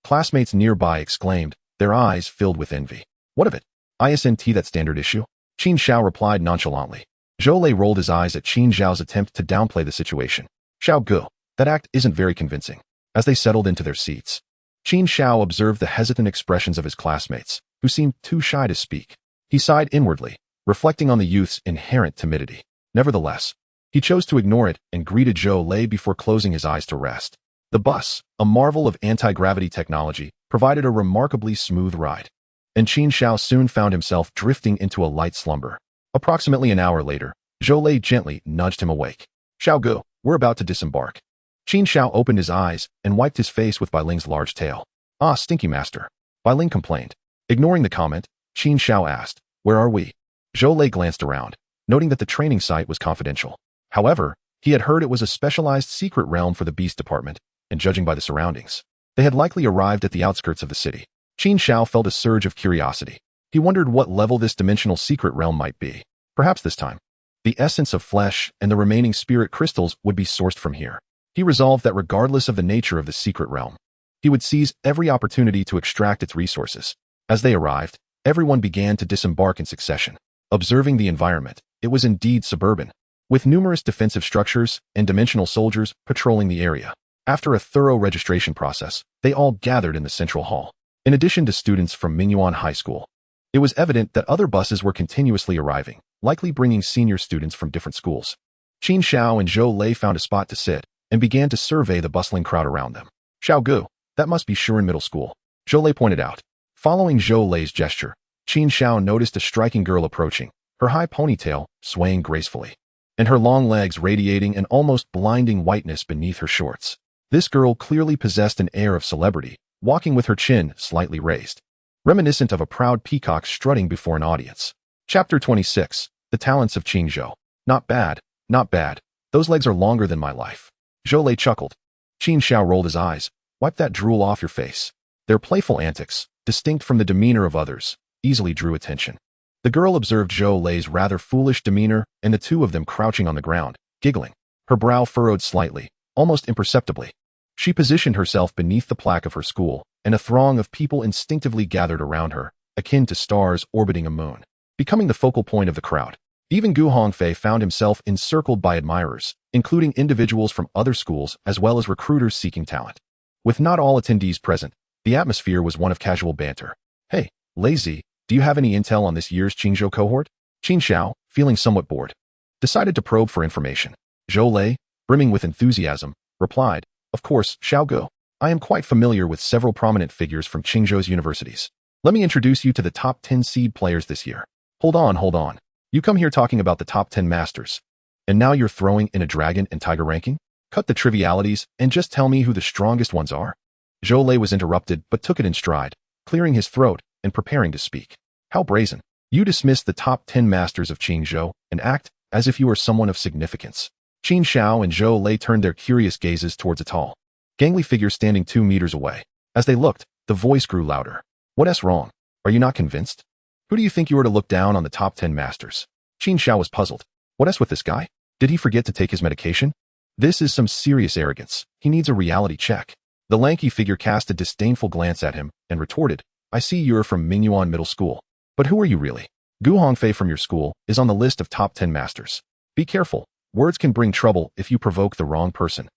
Classmates nearby exclaimed, their eyes filled with envy. "What of it? Isn't that standard issue?" Qin Xiao replied nonchalantly. Zhou Lei rolled his eyes at Qin Xiao's attempt to downplay the situation. "Xiao Gu, that act isn't very convincing." As they settled into their seats, Qin Xiao observed the hesitant expressions of his classmates, who seemed too shy to speak. He sighed inwardly, reflecting on the youth's inherent timidity. Nevertheless, he chose to ignore it and greeted Zhou Lei before closing his eyes to rest. The bus, a marvel of anti-gravity technology, provided a remarkably smooth ride. And Qin Xiao soon found himself drifting into a light slumber. Approximately an hour later, Zhou Lei gently nudged him awake. "Xiao Gu, we're about to disembark." Qin Xiao opened his eyes and wiped his face with Bai Ling's large tail. "Ah, stinky master," Bai Ling complained. Ignoring the comment, Qin Xiao asked, "Where are we?" Zhou Lei glanced around, noting that the training site was confidential. However, he had heard it was a specialized secret realm for the beast department, and judging by the surroundings, they had likely arrived at the outskirts of the city. Qin Xiao felt a surge of curiosity. He wondered what level this dimensional secret realm might be. Perhaps this time, the essence of flesh and the remaining spirit crystals would be sourced from here. He resolved that regardless of the nature of the secret realm, he would seize every opportunity to extract its resources. As they arrived, everyone began to disembark in succession. Observing the environment, it was indeed suburban, with numerous defensive structures and dimensional soldiers patrolling the area. After a thorough registration process, they all gathered in the central hall. In addition to students from Mingyuan High School, it was evident that other buses were continuously arriving, likely bringing senior students from different schools. Qin Xiao and Zhou Lei found a spot to sit and began to survey the bustling crowd around them. "Xiao Gu, that must be Shuren Middle School," Zhou Lei pointed out. Following Zhou Lei's gesture, Qin Xiao noticed a striking girl approaching, her high ponytail swaying gracefully, and her long legs radiating an almost blinding whiteness beneath her shorts. This girl clearly possessed an air of celebrity, walking with her chin slightly raised, reminiscent of a proud peacock strutting before an audience. Chapter 26, The Talents of Qin Xiao. "Not bad, not bad. Those legs are longer than my life." Zhou Lei chuckled. Qin Xiao rolled his eyes. "Wipe that drool off your face." Their playful antics, distinct from the demeanor of others, easily drew attention. The girl observed Zhou Lei's rather foolish demeanor and the two of them crouching on the ground, giggling. Her brow furrowed slightly, almost imperceptibly. She positioned herself beneath the plaque of her school, and a throng of people instinctively gathered around her, akin to stars orbiting a moon, becoming the focal point of the crowd. Even Gu Hongfei found himself encircled by admirers, including individuals from other schools as well as recruiters seeking talent. With not all attendees present, the atmosphere was one of casual banter. Hey, Lazy, do you have any intel on this year's Qin Xiao cohort? Qin Xiao, feeling somewhat bored, decided to probe for information. Zhou Lei, brimming with enthusiasm, replied, Of course, Xiao Gu. I am quite familiar with several prominent figures from Qingzhou's universities. Let me introduce you to the top 10 seed players this year. Hold on. You come here talking about the top 10 masters. And now you're throwing in a dragon and tiger ranking? Cut the trivialities and just tell me who the strongest ones are. Zhou Lei was interrupted but took it in stride, clearing his throat and preparing to speak. How brazen. You dismiss the top 10 masters of Qingzhou and act as if you are someone of significance. Qin Xiao and Zhou Lei turned their curious gazes towards a tall, gangly figure standing 2 meters away. As they looked, the voice grew louder. What's wrong? Are you not convinced? Who do you think you are to look down on the top 10 masters? Qin Xiao was puzzled. What's with this guy? Did he forget to take his medication? This is some serious arrogance. He needs a reality check. The lanky figure cast a disdainful glance at him and retorted, I see you're from Mingyuan Middle School. But who are you really? Gu Hongfei from your school is on the list of top 10 masters. Be careful. Words can bring trouble if you provoke the wrong person.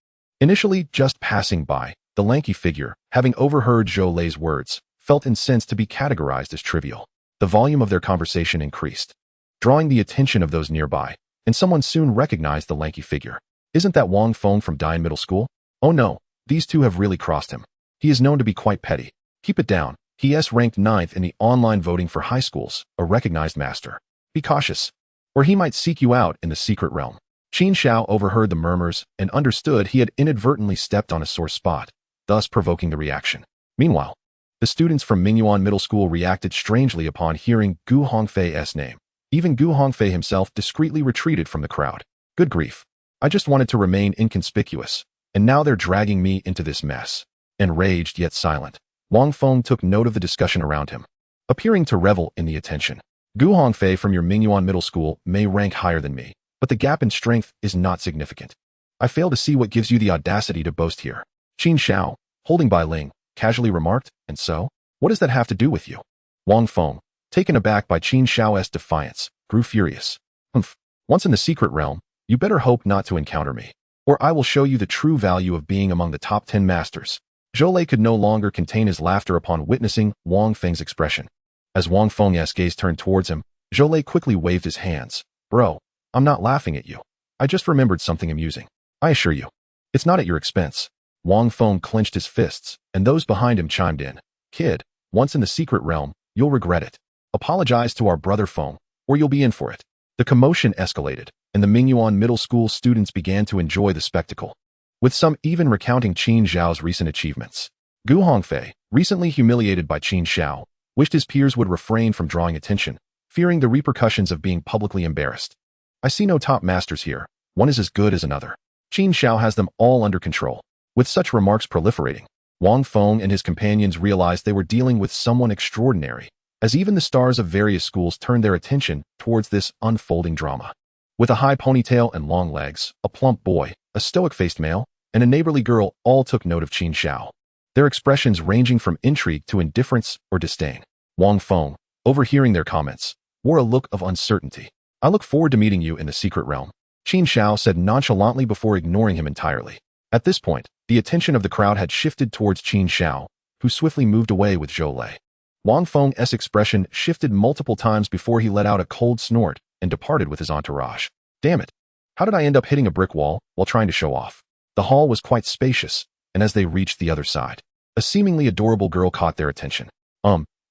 Initially just passing by, the lanky figure, having overheard Zhou Lei's words, felt incensed to be categorized as trivial. The volume of their conversation increased, drawing the attention of those nearby, and someone soon recognized the lanky figure. Isn't that Wang Feng from Dine Middle School? Oh no, these two have really crossed him. He is known to be quite petty. Keep it down. He is ranked 9th in the online voting for high schools, a recognized master. Be cautious, or he might seek you out in the secret realm. Qin Xiao overheard the murmurs and understood he had inadvertently stepped on a sore spot, thus provoking the reaction. Meanwhile, the students from Mingyuan Middle School reacted strangely upon hearing Gu Hongfei's name. Even Gu Hongfei himself discreetly retreated from the crowd. Good grief. I just wanted to remain inconspicuous, and now they're dragging me into this mess. Enraged yet silent, Wang Feng took note of the discussion around him, appearing to revel in the attention. Gu Hongfei from your Mingyuan Middle School may rank higher than me, but the gap in strength is not significant. I fail to see what gives you the audacity to boast here. Qin Xiao, holding Bai Ling, casually remarked, and so? What does that have to do with you? Wang Feng, taken aback by Qin Xiao's defiance, grew furious. Once in the secret realm, you better hope not to encounter me, or I will show you the true value of being among the top 10 masters. Zhou Lei could no longer contain his laughter upon witnessing Wang Feng's expression. As Wang Feng's gaze turned towards him, Zhou Lei quickly waved his hands. Bro, I'm not laughing at you. I just remembered something amusing. I assure you, it's not at your expense. Wang Feng clenched his fists, and those behind him chimed in. Kid, once in the secret realm, you'll regret it. Apologize to our brother Feng, or you'll be in for it. The commotion escalated, and the Mingyuan Middle School students began to enjoy the spectacle, with some even recounting Qin Xiao's recent achievements. Gu Hongfei, recently humiliated by Qin Xiao, wished his peers would refrain from drawing attention, fearing the repercussions of being publicly embarrassed. I see no top masters here. One is as good as another. Qin Xiao has them all under control. With such remarks proliferating, Wang Feng and his companions realized they were dealing with someone extraordinary, as even the stars of various schools turned their attention towards this unfolding drama. With a high ponytail and long legs, a plump boy, a stoic-faced male, and a neighborly girl all took note of Qin Xiao, their expressions ranging from intrigue to indifference or disdain. Wang Feng, overhearing their comments, wore a look of uncertainty. I look forward to meeting you in the secret realm, Qin Xiao said nonchalantly before ignoring him entirely. At this point, the attention of the crowd had shifted towards Qin Xiao, who swiftly moved away with Zhou Lei. Wang Feng's expression shifted multiple times before he let out a cold snort and departed with his entourage. Damn it. How did I end up hitting a brick wall while trying to show off? The hall was quite spacious, and as they reached the other side, a seemingly adorable girl caught their attention.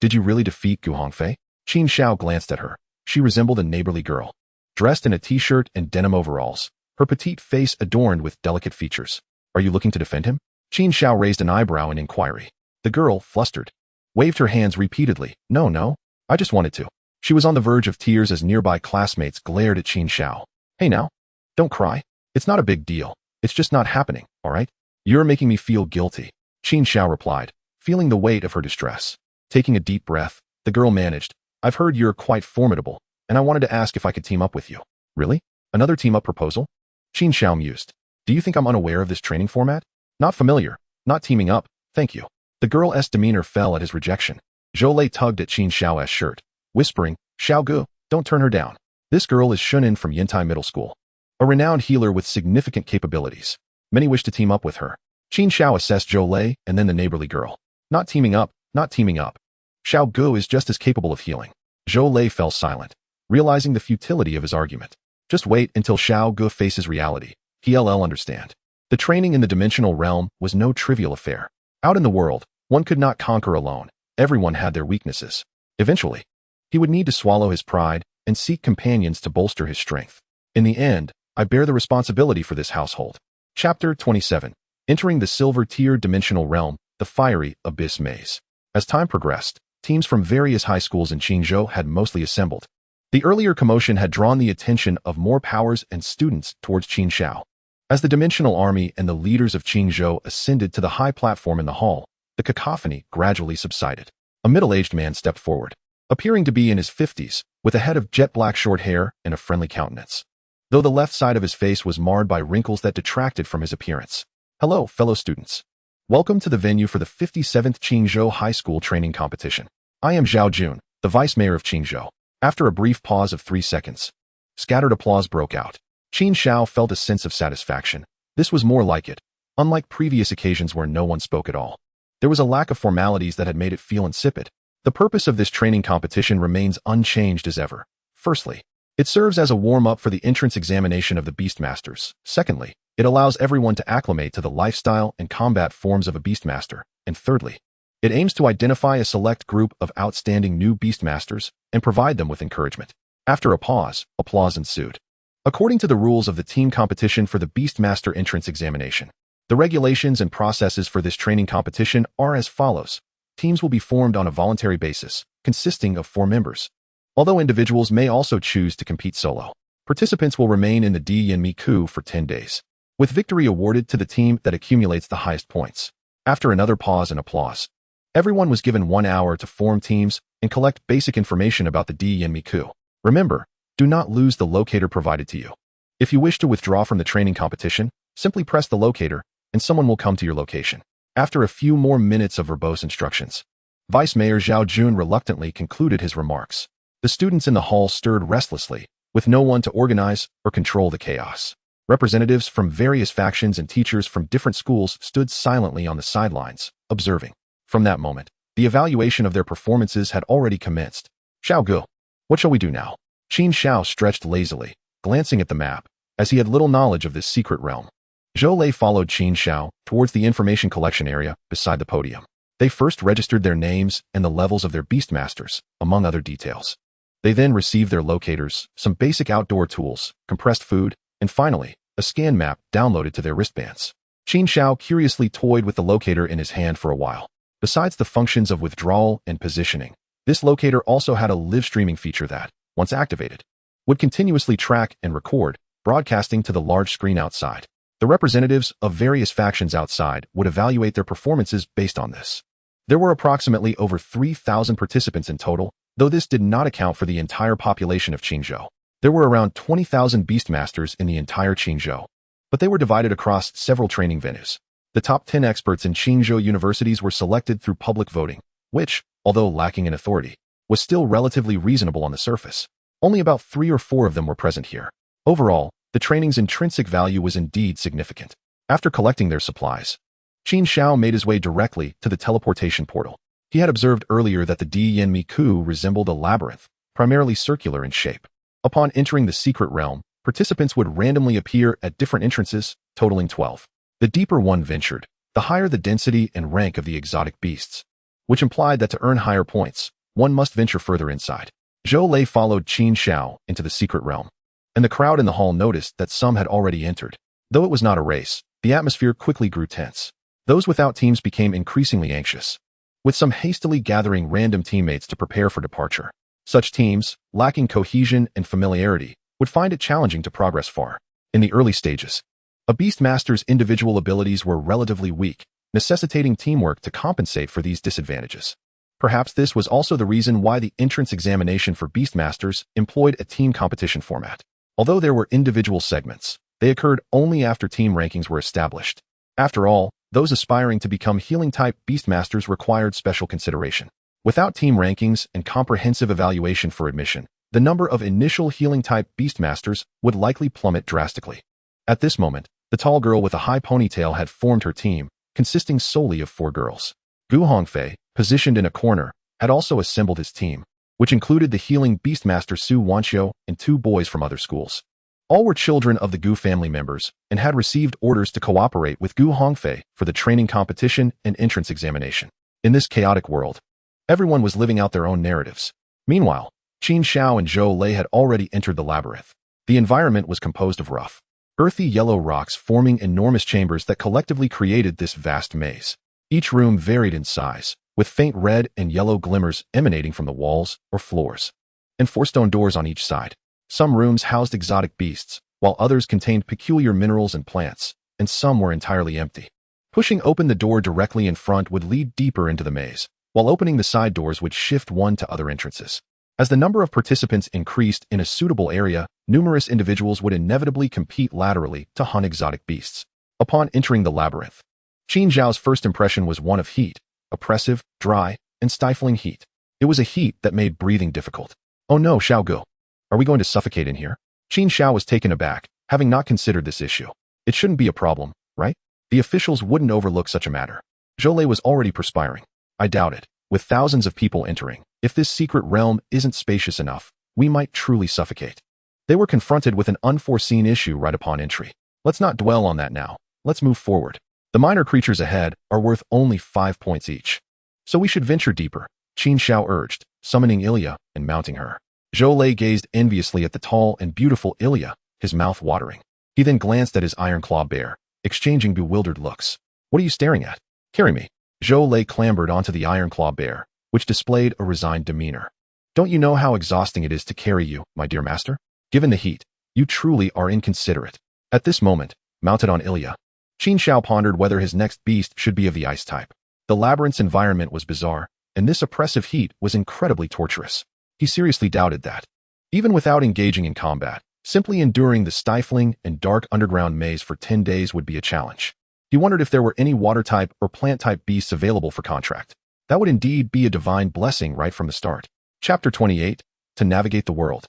Did you really defeat Gu Hongfei? Qin Xiao glanced at her. She resembled a neighborly girl, dressed in a t-shirt and denim overalls, her petite face adorned with delicate features. Are you looking to defend him? Qin Xiao raised an eyebrow in inquiry. The girl, flustered, waved her hands repeatedly. No, I just wanted to. She was on the verge of tears as nearby classmates glared at Qin Xiao. Hey now, don't cry. It's not a big deal. It's just not happening, all right? You're making me feel guilty, Qin Xiao replied, feeling the weight of her distress. Taking a deep breath, the girl managed. I've heard you're quite formidable, and I wanted to ask if I could team up with you. Really? Another team-up proposal? Qin Xiao mused. Do you think I'm unaware of this training format? Not familiar. Not teaming up, thank you. The girl's demeanor fell at his rejection. Zhou Lei tugged at Qin Xiao's shirt, whispering, Xiao Gu, don't turn her down. This girl is Shunin from Yintai Middle School. a renowned healer with significant capabilities. Many wished to team up with her. Qin Xiao assessed Zhou Lei and then the neighborly girl. Not teaming up, not teaming up. Xiao Gu is just as capable of healing. Zhou Lei fell silent, realizing the futility of his argument. Just wait until Xiao Gu faces reality. He'll understand. The training in the dimensional realm was no trivial affair. Out in the world, one could not conquer alone. Everyone had their weaknesses. Eventually, he would need to swallow his pride and seek companions to bolster his strength. In the end, I bear the responsibility for this household. Chapter 27. Entering the silver-tiered dimensional realm, the fiery abyss maze. As time progressed, teams from various high schools in Qinzhou had mostly assembled. The earlier commotion had drawn the attention of more powers and students towards Qin Xiao. As the dimensional army and the leaders of Qinzhou ascended to the high platform in the hall, the cacophony gradually subsided. A middle-aged man stepped forward, appearing to be in his 50s, with a head of jet-black short hair and a friendly countenance, though the left side of his face was marred by wrinkles that detracted from his appearance. Hello, fellow students. Welcome to the venue for the 57th Qinzhou High School Training Competition. I am Zhao Jun, the vice mayor of Qinzhou. After a brief pause of 3 seconds, scattered applause broke out. Qin Xiao felt a sense of satisfaction. This was more like it, unlike previous occasions where no one spoke at all. There was a lack of formalities that had made it feel insipid. The purpose of this training competition remains unchanged as ever. Firstly, it serves as a warm-up for the entrance examination of the Beastmasters. Secondly, it allows everyone to acclimate to the lifestyle and combat forms of a Beastmaster. And thirdly, it aims to identify a select group of outstanding new Beastmasters and provide them with encouragement. After a pause, applause ensued. According to the rules of the team competition for the Beastmaster entrance examination, the regulations and processes for this training competition are as follows. Teams will be formed on a voluntary basis, consisting of 4 members. Although individuals may also choose to compete solo, participants will remain in the Digimon for 10 days, with victory awarded to the team that accumulates the highest points. After another pause and applause, everyone was given 1 hour to form teams and collect basic information about the Digimon. Remember, do not lose the locator provided to you. If you wish to withdraw from the training competition, simply press the locator and someone will come to your location. After a few more minutes of verbose instructions, Vice Mayor Zhao Jun reluctantly concluded his remarks. The students in the hall stirred restlessly, with no one to organize or control the chaos. Representatives from various factions and teachers from different schools stood silently on the sidelines, observing. From that moment, the evaluation of their performances had already commenced. Xiao Gu, what shall we do now? Qin Xiao stretched lazily, glancing at the map, as he had little knowledge of this secret realm. Zhou Lei followed Qin Xiao towards the information collection area beside the podium. They first registered their names and the levels of their Beastmasters, among other details. They then received their locators, some basic outdoor tools, compressed food, and finally, a scan map downloaded to their wristbands. Qin Xiao curiously toyed with the locator in his hand for a while. Besides the functions of withdrawal and positioning, this locator also had a live streaming feature that, once activated, would continuously track and record, broadcasting to the large screen outside. The representatives of various factions outside would evaluate their performances based on this. There were approximately over 3,000 participants in total, though this did not account for the entire population of Qinzhou. There were around 20,000 Beastmasters in the entire Qinzhou, but they were divided across several training venues. The top 10 experts in Qinzhou universities were selected through public voting, which, although lacking in authority, was still relatively reasonable on the surface. Only about 3 or 4 of them were present here. Overall, the training's intrinsic value was indeed significant. After collecting their supplies, Qin Xiao made his way directly to the teleportation portal. He had observed earlier that the Digimon resembled a labyrinth, primarily circular in shape. Upon entering the secret realm, participants would randomly appear at different entrances, totaling 12. The deeper one ventured, the higher the density and rank of the exotic beasts, which implied that to earn higher points, one must venture further inside. Zhou Lei followed Qin Xiao into the secret realm, and the crowd in the hall noticed that some had already entered. Though it was not a race, the atmosphere quickly grew tense. Those without teams became increasingly anxious, with some hastily gathering random teammates to prepare for departure. Such teams, lacking cohesion and familiarity, would find it challenging to progress far. In the early stages, a Beastmaster's individual abilities were relatively weak, necessitating teamwork to compensate for these disadvantages. Perhaps this was also the reason why the entrance examination for Beastmasters employed a team competition format. Although there were individual segments, they occurred only after team rankings were established. After all, those aspiring to become healing-type Beastmasters required special consideration. Without team rankings and comprehensive evaluation for admission, the number of initial healing-type Beastmasters would likely plummet drastically. At this moment, the tall girl with a high ponytail had formed her team, consisting solely of 4 girls. Gu Hongfei, positioned in a corner, had also assembled his team, which included the healing Beastmaster Su Wanqiu and 2 boys from other schools. All were children of the Gu family members and had received orders to cooperate with Gu Hongfei for the training competition and entrance examination. In this chaotic world, everyone was living out their own narratives. Meanwhile, Qin Xiao and Zhou Lei had already entered the labyrinth. The environment was composed of rough, earthy yellow rocks forming enormous chambers that collectively created this vast maze. Each room varied in size, with faint red and yellow glimmers emanating from the walls or floors, and 4 stone doors on each side. Some rooms housed exotic beasts, while others contained peculiar minerals and plants, and some were entirely empty. Pushing open the door directly in front would lead deeper into the maze, while opening the side doors would shift one to other entrances. As the number of participants increased in a suitable area, numerous individuals would inevitably compete laterally to hunt exotic beasts. Upon entering the labyrinth, Qin Xiao's first impression was one of heat, oppressive, dry, and stifling heat. It was a heat that made breathing difficult. Oh no, Xiaogu. Are we going to suffocate in here? Qin Xiao was taken aback, having not considered this issue. It shouldn't be a problem, right? The officials wouldn't overlook such a matter. Zhou Lei was already perspiring. I doubt it. With thousands of people entering, if this secret realm isn't spacious enough, we might truly suffocate. They were confronted with an unforeseen issue right upon entry. Let's not dwell on that now. Let's move forward. The minor creatures ahead are worth only 5 points each. So we should venture deeper, Qin Xiao urged, summoning Ilya and mounting her. Zhou Lei gazed enviously at the tall and beautiful Ilya, his mouth watering. He then glanced at his iron claw bear, exchanging bewildered looks. What are you staring at? Carry me. Zhou Lei clambered onto the iron claw bear, which displayed a resigned demeanor. Don't you know how exhausting it is to carry you, my dear master? Given the heat, you truly are inconsiderate. At this moment, mounted on Ilya, Qin Xiao pondered whether his next beast should be of the ice type. The labyrinth's environment was bizarre, and this oppressive heat was incredibly torturous. He seriously doubted that. Even without engaging in combat, simply enduring the stifling and dark underground maze for 10 days would be a challenge. He wondered if there were any water-type or plant-type beasts available for contract. That would indeed be a divine blessing right from the start. Chapter 28. To navigate the world,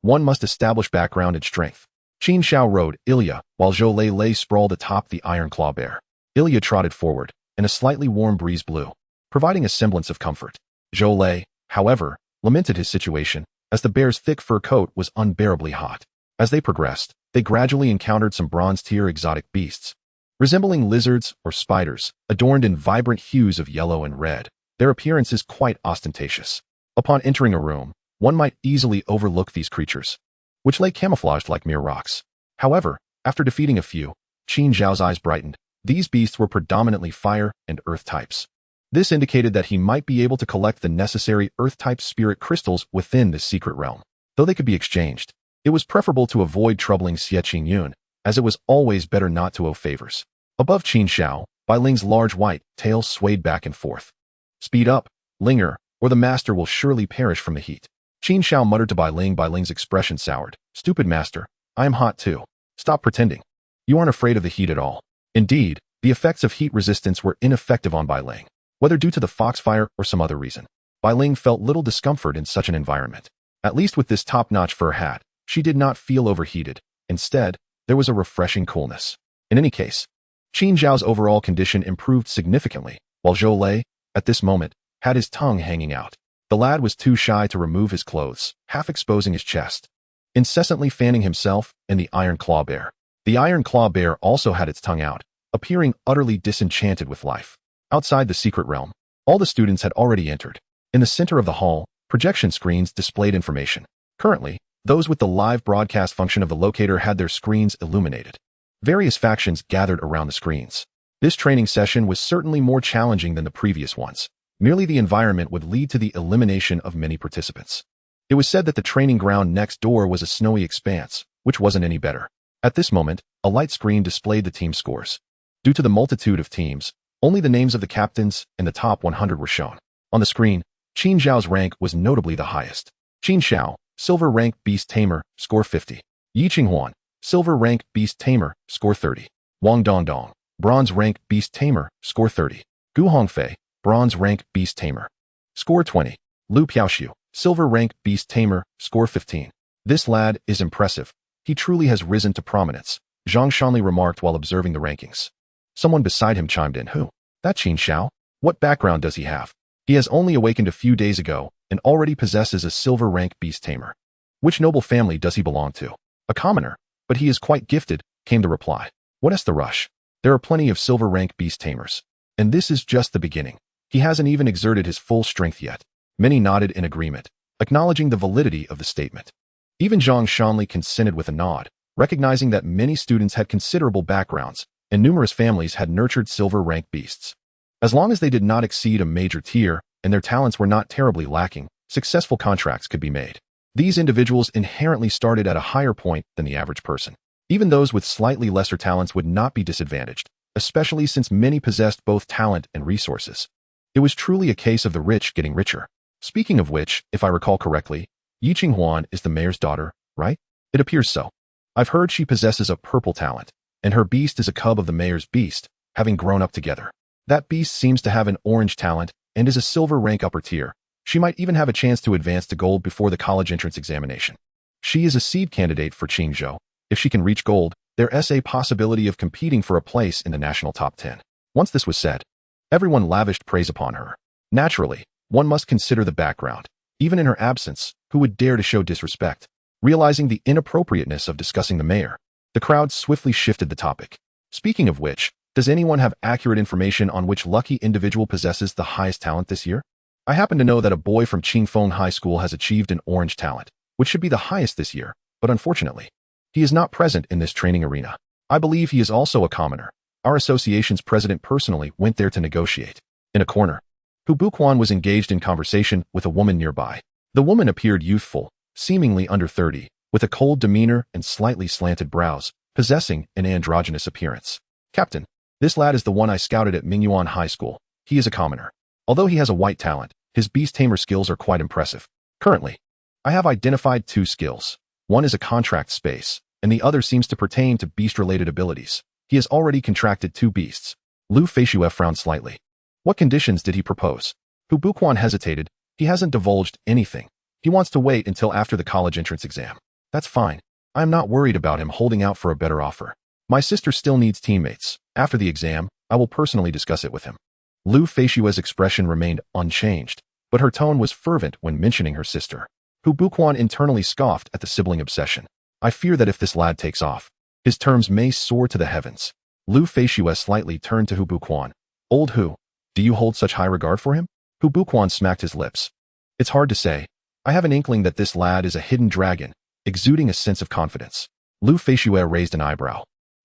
one must establish background and strength. Qin Xiao rode Ilya, while Zhou Lei lay sprawled atop the iron claw bear. Ilya trotted forward, and a slightly warm breeze blew, providing a semblance of comfort. Zhou Lei, however, lamented his situation, as the bear's thick fur coat was unbearably hot. As they progressed, they gradually encountered some bronze-tier exotic beasts. Resembling lizards or spiders, adorned in vibrant hues of yellow and red, their appearance is quite ostentatious. Upon entering a room, one might easily overlook these creatures, which lay camouflaged like mere rocks. However, after defeating a few, Qin Xiao's eyes brightened. These beasts were predominantly fire and earth types. This indicated that he might be able to collect the necessary earth-type spirit crystals within this secret realm. Though they could be exchanged, it was preferable to avoid troubling Xie Qingyun, as it was always better not to owe favors. Above Qin Xiao, Bai Ling's large white tail swayed back and forth. Speed up, Linger, or the master will surely perish from the heat. Qin Xiao muttered to Bai Ling's expression soured. Stupid master, I am hot too. Stop pretending. You aren't afraid of the heat at all. Indeed, the effects of heat resistance were ineffective on Bai Ling. Whether due to the foxfire or some other reason, Bai Ling felt little discomfort in such an environment. At least with this top-notch fur hat, she did not feel overheated. Instead, there was a refreshing coolness. In any case, Qin Xiao's overall condition improved significantly, while Zhou Lei, at this moment, had his tongue hanging out. The lad was too shy to remove his clothes, half exposing his chest, incessantly fanning himself and the iron claw bear. The iron claw bear also had its tongue out, appearing utterly disenchanted with life. Outside the secret realm, all the students had already entered. In the center of the hall, projection screens displayed information. Currently, those with the live broadcast function of the locator had their screens illuminated. Various factions gathered around the screens. This training session was certainly more challenging than the previous ones. Merely the environment would lead to the elimination of many participants. It was said that the training ground next door was a snowy expanse, which wasn't any better. At this moment, a light screen displayed the team scores. Due to the multitude of teams, only the names of the captains and the top 100 were shown. On the screen, Qin Xiao's rank was notably the highest. Qin Xiao, Silver rank Beast Tamer, score 50. Yi Qinghuan, Silver rank Beast Tamer, score 30. Wang Dongdong, Bronze rank Beast Tamer, score 30. Gu Hongfei, Bronze rank Beast Tamer, score 20. Lu Piaoxiu, Silver rank Beast Tamer, score 15. This lad is impressive. He truly has risen to prominence, Zhang Shanli remarked while observing the rankings. Someone beside him chimed in. Who? That Qin Xiao? What background does he have? He has only awakened a few days ago and already possesses a silver rank Beast Tamer. Which noble family does he belong to? A commoner, but he is quite gifted, came the reply. What's the rush? There are plenty of silver rank Beast Tamers. And this is just the beginning. He hasn't even exerted his full strength yet. Many nodded in agreement, acknowledging the validity of the statement. Even Zhang Shanli consented with a nod, recognizing that many students had considerable backgrounds, and numerous families had nurtured silver rank beasts. As long as they did not exceed a major tier, and their talents were not terribly lacking, successful contracts could be made. These individuals inherently started at a higher point than the average person. Even those with slightly lesser talents would not be disadvantaged, especially since many possessed both talent and resources. It was truly a case of the rich getting richer. Speaking of which, if I recall correctly, Yi Qinghuan is the mayor's daughter, right? It appears so. I've heard she possesses a purple talent, and her beast is a cub of the mayor's beast, having grown up together. That beast seems to have an orange talent and is a silver rank upper tier. She might even have a chance to advance to gold before the college entrance examination. She is a seed candidate for Qin Xiao. If she can reach gold, there's a possibility of competing for a place in the national top 10. Once this was said, everyone lavished praise upon her. Naturally, one must consider the background. Even in her absence, who would dare to show disrespect? Realizing the inappropriateness of discussing the mayor, the crowd swiftly shifted the topic. Speaking of which, does anyone have accurate information on which lucky individual possesses the highest talent this year? I happen to know that a boy from Qingfeng High School has achieved an orange talent, which should be the highest this year, but unfortunately, he is not present in this training arena. I believe he is also a commoner. Our association's president personally went there to negotiate. In a corner, Hu Buquan was engaged in conversation with a woman nearby. The woman appeared youthful, seemingly under 30, with a cold demeanor and slightly slanted brows, possessing an androgynous appearance. Captain, this lad is the one I scouted at Mingyuan High School. He is a commoner. Although he has a white talent, his beast tamer skills are quite impressive. Currently, I have identified 2 skills. One is a contract space, and the other seems to pertain to beast-related abilities. He has already contracted 2 beasts. Lu Feishue frowned slightly. What conditions did he propose? Hu Buquan hesitated. He hasn't divulged anything. He wants to wait until after the college entrance exam. That's fine. I am not worried about him holding out for a better offer. My sister still needs teammates. After the exam, I will personally discuss it with him. Lu Feishue's expression remained unchanged, but her tone was fervent when mentioning her sister. Hu Buquan internally scoffed at the sibling obsession. I fear that if this lad takes off, his terms may soar to the heavens. Lu Feishue slightly turned to Hu Buquan. Old Hu, do you hold such high regard for him? Hu Buquan smacked his lips. It's hard to say. I have an inkling that this lad is a hidden dragon, exuding a sense of confidence. Lu Feishue raised an eyebrow,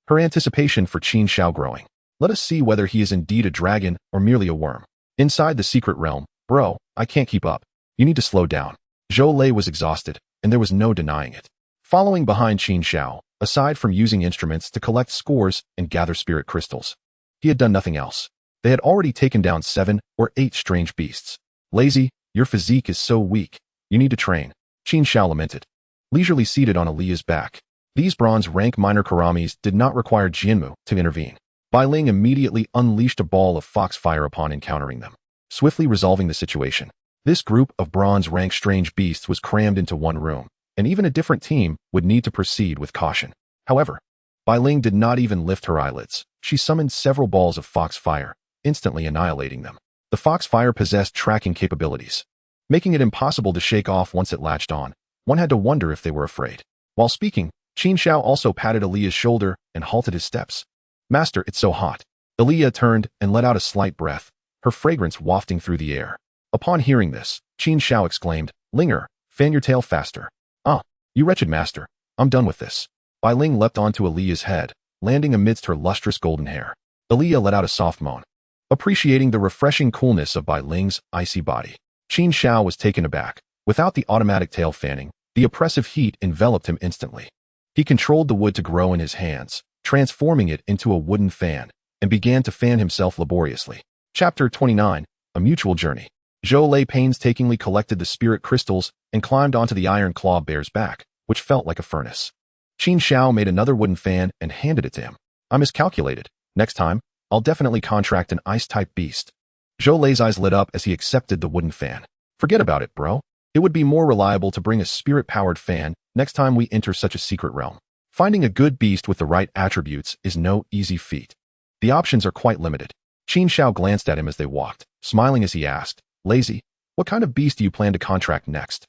her anticipation for Qin Xiao growing. Let us see whether he is indeed a dragon or merely a worm. Inside the secret realm, bro, I can't keep up. You need to slow down. Zhou Lei was exhausted, and there was no denying it. Following behind Qin Xiao, aside from using instruments to collect scores and gather spirit crystals, he had done nothing else. They had already taken down 7 or 8 strange beasts. Lazy, your physique is so weak. You need to train, Qin Xiao lamented. Leisurely seated on Aaliyah's back, these bronze rank minor Karamis did not require Jianmu to intervene. Bai Ling immediately unleashed a ball of foxfire upon encountering them, swiftly resolving the situation. This group of bronze rank strange beasts was crammed into one room, and even a different team would need to proceed with caution. However, Bai Ling did not even lift her eyelids. She summoned several balls of foxfire, instantly annihilating them. The foxfire possessed tracking capabilities, making it impossible to shake off once it latched on. One had to wonder if they were afraid. While speaking, Qin Xiao also patted Aaliyah's shoulder and halted his steps. Master, it's so hot. Aaliyah turned and let out a slight breath, her fragrance wafting through the air. Upon hearing this, Qin Xiao exclaimed, Linger, fan your tail faster. Ah, you wretched master, I'm done with this. Bai Ling leapt onto Aaliyah's head, landing amidst her lustrous golden hair. Aaliyah let out a soft moan, appreciating the refreshing coolness of Bai Ling's icy body. Qin Xiao was taken aback. Without the automatic tail fanning, the oppressive heat enveloped him instantly. He controlled the wood to grow in his hands, transforming it into a wooden fan, and began to fan himself laboriously. Chapter 29, A Mutual Journey. Zhou Lei painstakingly collected the spirit crystals and climbed onto the iron claw bear's back, which felt like a furnace. Qin Xiao made another wooden fan and handed it to him. I miscalculated. Next time, I'll definitely contract an ice-type beast. Zhou Lei's eyes lit up as he accepted the wooden fan. Forget about it, bro. It would be more reliable to bring a spirit-powered fan next time we enter such a secret realm. Finding a good beast with the right attributes is no easy feat. The options are quite limited. Qin Xiao glanced at him as they walked, smiling as he asked, "Lazy, what kind of beast do you plan to contract next?"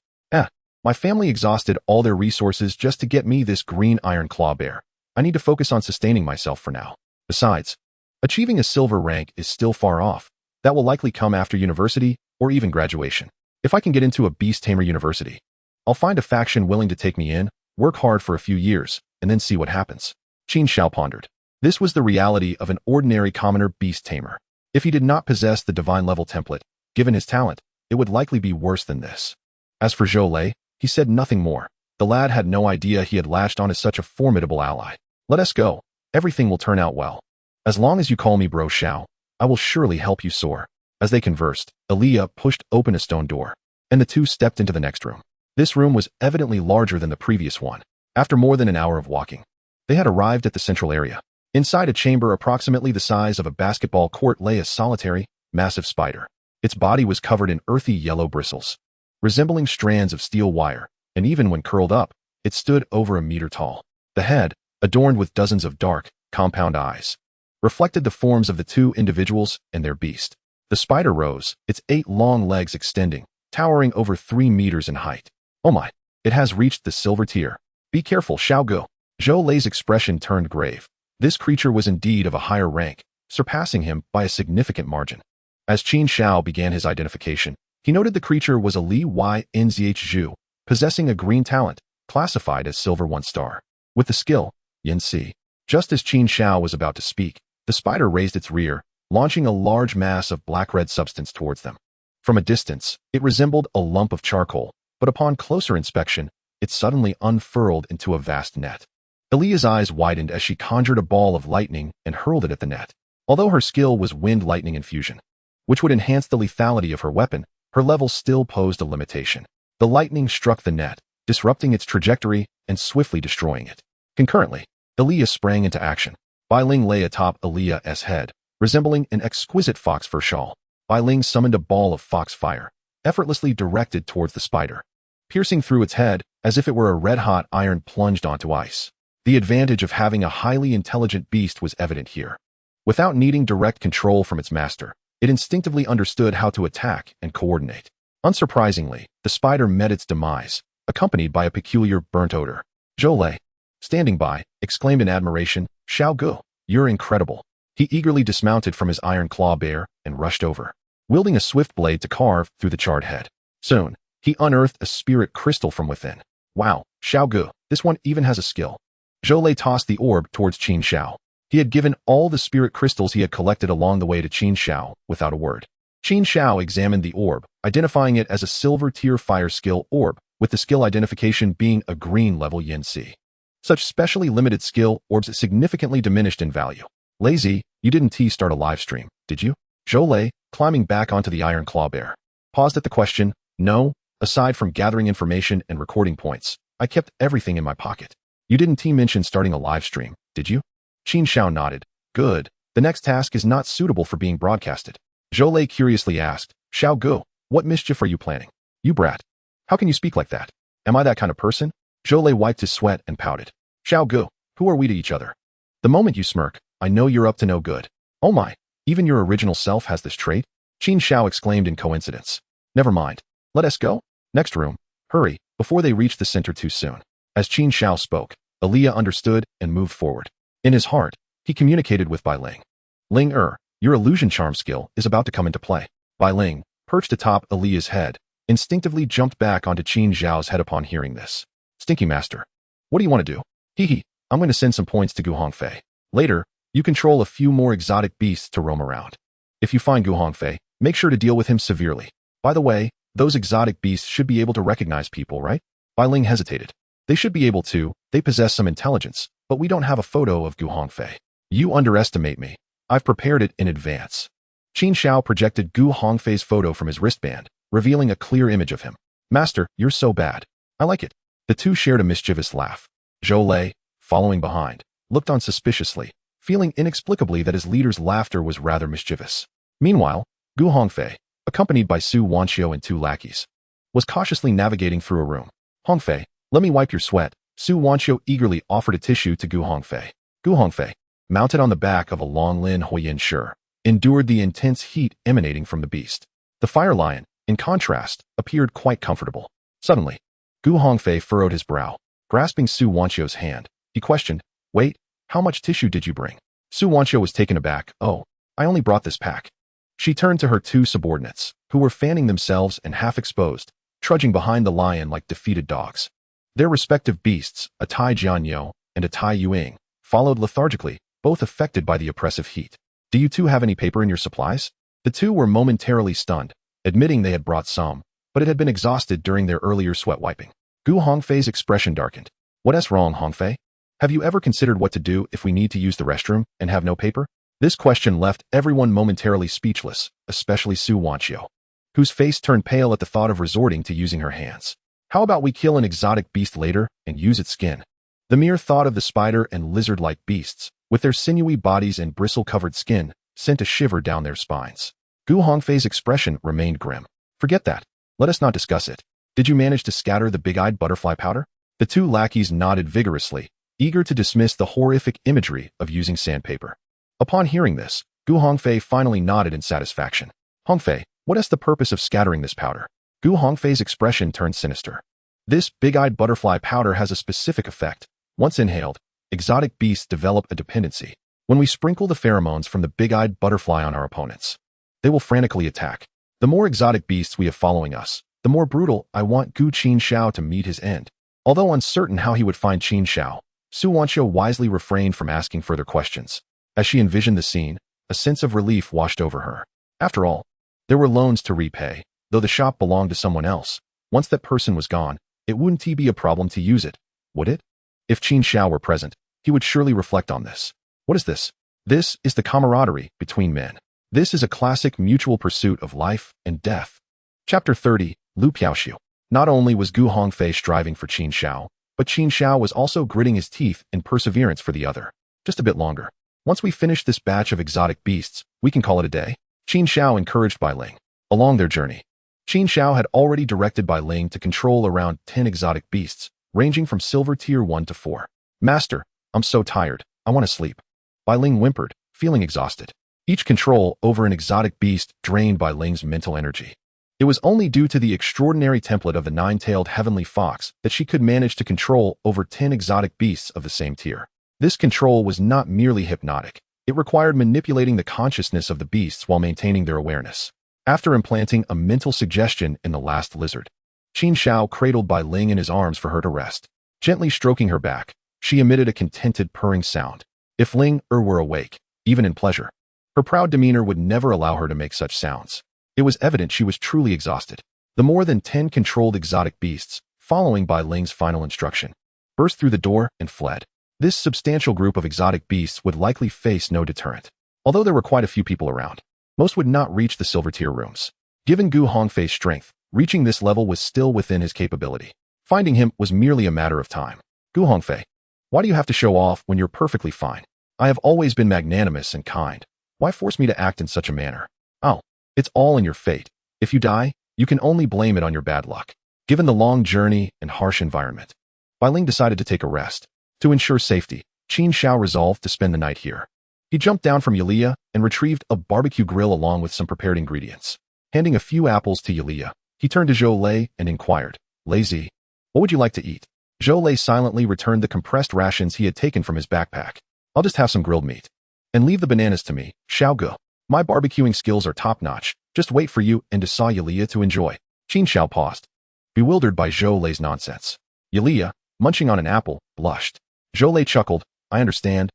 My family exhausted all their resources just to get me this green iron claw bear. I need to focus on sustaining myself for now. Besides, achieving a silver rank is still far off. That will likely come after university or even graduation. If I can get into a Beast Tamer university, I'll find a faction willing to take me in, work hard for a few years, and then see what happens. Qin Xiao pondered. This was the reality of an ordinary commoner Beast Tamer. If he did not possess the divine level template, given his talent, it would likely be worse than this. As for Zhou Lei, he said nothing more. The lad had no idea he had latched on as such a formidable ally. Let us go. Everything will turn out well. As long as you call me Bro Xiao, I will surely help you soar. As they conversed, Aaliyah pushed open a stone door, and the two stepped into the next room. This room was evidently larger than the previous one. After more than an hour of walking, they had arrived at the central area. Inside a chamber approximately the size of a basketball court lay a solitary, massive spider. Its body was covered in earthy yellow bristles, resembling strands of steel wire, and even when curled up, it stood over a meter tall. The head, adorned with dozens of dark, compound eyes, reflected the forms of the two individuals and their beast. The spider rose, its 8 long legs extending, towering over 3 meters in height. Oh my, it has reached the silver tier. Be careful, Xiao Gu. Zhou Lei's expression turned grave. This creature was indeed of a higher rank, surpassing him by a significant margin. As Qin Xiao began his identification, he noted the creature was a Li Ynzhu, possessing a green talent, classified as Silver 1 star. With the skill, Yin Si. Just as Qin Xiao was about to speak, the spider raised its rear, launching a large mass of black-red substance towards them. From a distance, it resembled a lump of charcoal, but upon closer inspection, it suddenly unfurled into a vast net. Aaliyah's eyes widened as she conjured a ball of lightning and hurled it at the net. Although her skill was wind lightning infusion, which would enhance the lethality of her weapon, her level still posed a limitation. The lightning struck the net, disrupting its trajectory and swiftly destroying it. Concurrently, Aaliyah sprang into action. Bai Ling lay atop Aaliyah's head, resembling an exquisite fox fur shawl. Bai Ling summoned a ball of fox fire, effortlessly directed towards the spider, piercing through its head as if it were a red-hot iron plunged onto ice. The advantage of having a highly intelligent beast was evident here. Without needing direct control from its master, it instinctively understood how to attack and coordinate. Unsurprisingly, the spider met its demise, accompanied by a peculiar burnt odor. Zhou Lei, standing by, exclaimed in admiration, "Xiao Gu, you're incredible." He eagerly dismounted from his iron claw bear and rushed over, wielding a swift blade to carve through the charred head. Soon, he unearthed a spirit crystal from within. Wow, Xiao Gu, this one even has a skill. Zhou Lei tossed the orb towards Qin Xiao. He had given all the spirit crystals he had collected along the way to Qin Xiao without a word. Qin Xiao examined the orb, identifying it as a silver tier fire skill orb, with the skill identification being a green level Yin Si. Such specially limited skill orbs significantly diminished in value. Lazy, you didn't start a live stream, did you? Zhou Lei, climbing back onto the iron claw bear, paused at the question. No, aside from gathering information and recording points, I kept everything in my pocket. You didn't mention starting a live stream, did you? Qin Xiao nodded. Good. The next task is not suitable for being broadcasted. Zhou Lei curiously asked, Xiao Gu, what mischief are you planning? You brat. How can you speak like that? Am I that kind of person? Zhou Lei wiped his sweat and pouted. Xiao Gu, who are we to each other? The moment you smirk, I know you're up to no good. Oh my, even your original self has this trait? Qin Xiao exclaimed in coincidence. Never mind. Let us go. Next room. Hurry, before they reach the center too soon. As Qin Xiao spoke, Aaliyah understood and moved forward. In his heart, he communicated with Bai Ling. Ling your illusion charm skill is about to come into play. Bai Ling, perched atop Aaliyah's head, instinctively jumped back onto Qin Xiao's head upon hearing this. Stinky Master. What do you want to do? Hee, I'm going to send some points to Gu Hongfei. Later, you control a few more exotic beasts to roam around. If you find Gu Hongfei, make sure to deal with him severely. By the way, those exotic beasts should be able to recognize people, right? Bai Ling hesitated. They should be able to, they possess some intelligence, but we don't have a photo of Gu Hongfei. You underestimate me. I've prepared it in advance. Qin Xiao projected Gu Hongfei's photo from his wristband, revealing a clear image of him. Master, you're so bad. I like it. The two shared a mischievous laugh. Zhou Lei, following behind, looked on suspiciously, feeling inexplicably that his leader's laughter was rather mischievous. Meanwhile, Gu Hongfei, accompanied by Su Wanxiu and 2 lackeys, was cautiously navigating through a room. Hongfei, let me wipe your sweat. Su Wanqiu eagerly offered a tissue to Gu Hongfei. Gu Hongfei, mounted on the back of a long Lin Huoyin Shi, endured the intense heat emanating from the beast. The fire lion, in contrast, appeared quite comfortable. Suddenly, Gu Hongfei furrowed his brow. Grasping Su Wanqiu's hand, he questioned, "Wait, how much tissue did you bring?" Su Wanqiu was taken aback. "Oh, I only brought this pack." She turned to her two subordinates, who were fanning themselves and half-exposed, trudging behind the lion like defeated dogs. Their respective beasts, a Tai Jianyou and a Tai Yuing, followed lethargically, both affected by the oppressive heat. "Do you two have any paper in your supplies?" The two were momentarily stunned, admitting they had brought some, but it had been exhausted during their earlier sweat wiping. Gu Hongfei's expression darkened. "What's wrong, Hongfei? Have you ever considered what to do if we need to use the restroom and have no paper?" This question left everyone momentarily speechless, especially Su Wanqiu, whose face turned pale at the thought of resorting to using her hands. "How about we kill an exotic beast later and use its skin?" The mere thought of the spider and lizard-like beasts, with their sinewy bodies and bristle-covered skin, sent a shiver down their spines. Gu Hongfei's expression remained grim. "Forget that. Let us not discuss it. Did you manage to scatter the big-eyed butterfly powder?" The two lackeys nodded vigorously, eager to dismiss the horrific imagery of using sandpaper. Upon hearing this, Gu Hongfei finally nodded in satisfaction. "Hongfei, what is the purpose of scattering this powder?" Gu Hongfei's expression turned sinister. "This big-eyed butterfly powder has a specific effect. Once inhaled, exotic beasts develop a dependency. When we sprinkle the pheromones from the big-eyed butterfly on our opponents, they will frantically attack. The more exotic beasts we have following us, the more brutal. I want Qin Xiao to meet his end." Although uncertain how he would find Qin Xiao, Su Wanqiu wisely refrained from asking further questions. As she envisioned the scene, a sense of relief washed over her. After all, there were loans to repay, though the shop belonged to someone else. Once that person was gone, it wouldn't be a problem to use it, would it? If Qin Xiao were present, he would surely reflect on this. What is this? This is the camaraderie between men. This is a classic mutual pursuit of life and death. Chapter 30, Lu Piaoxiu. Not only was Gu Hongfei striving for Qin Xiao, but Qin Xiao was also gritting his teeth in perseverance for the other. Just a bit longer. Once we finish this batch of exotic beasts, we can call it a day. Qin Xiao encouraged Bai Ling. Along their journey, Qin Xiao had already directed Bai Ling to control around 10 exotic beasts, ranging from silver tier 1 to 4. "Master, I'm so tired, I want to sleep." Bai Ling whimpered, feeling exhausted. Each control over an exotic beast drained Bai Ling's mental energy. It was only due to the extraordinary template of the nine-tailed heavenly fox that she could manage to control over 10 exotic beasts of the same tier. This control was not merely hypnotic. It required manipulating the consciousness of the beasts while maintaining their awareness. After implanting a mental suggestion in the last lizard, Qin Xiao cradled Bai Ling in his arms for her to rest. Gently stroking her back, she emitted a contented purring sound. If Ling were awake, even in pleasure, her proud demeanor would never allow her to make such sounds. It was evident she was truly exhausted. The more than 10 controlled exotic beasts, following Bai Ling's final instruction, burst through the door and fled. This substantial group of exotic beasts would likely face no deterrent. Although there were quite a few people around, most would not reach the silver tier rooms. Given Gu Hongfei's strength, reaching this level was still within his capability. Finding him was merely a matter of time. "Gu Hongfei, why do you have to show off when you're perfectly fine? I have always been magnanimous and kind. Why force me to act in such a manner?" "Oh, it's all in your fate. If you die, you can only blame it on your bad luck." Given the long journey and harsh environment, Bai Ling decided to take a rest. To ensure safety, Qin Xiao resolved to spend the night here. He jumped down from Yulia and retrieved a barbecue grill along with some prepared ingredients. Handing a few apples to Yulia, he turned to Zhou Lei and inquired, "Lazy, what would you like to eat?" Zhou Lei silently returned the compressed rations he had taken from his backpack. "I'll just have some grilled meat. And leave the bananas to me, Xiao Gu. My barbecuing skills are top-notch. Just wait for you and saw Yulia to enjoy." Qin Xiao paused, bewildered by Zhou Lei's nonsense. Yulia, munching on an apple, blushed. Zhou Lei chuckled, I understand.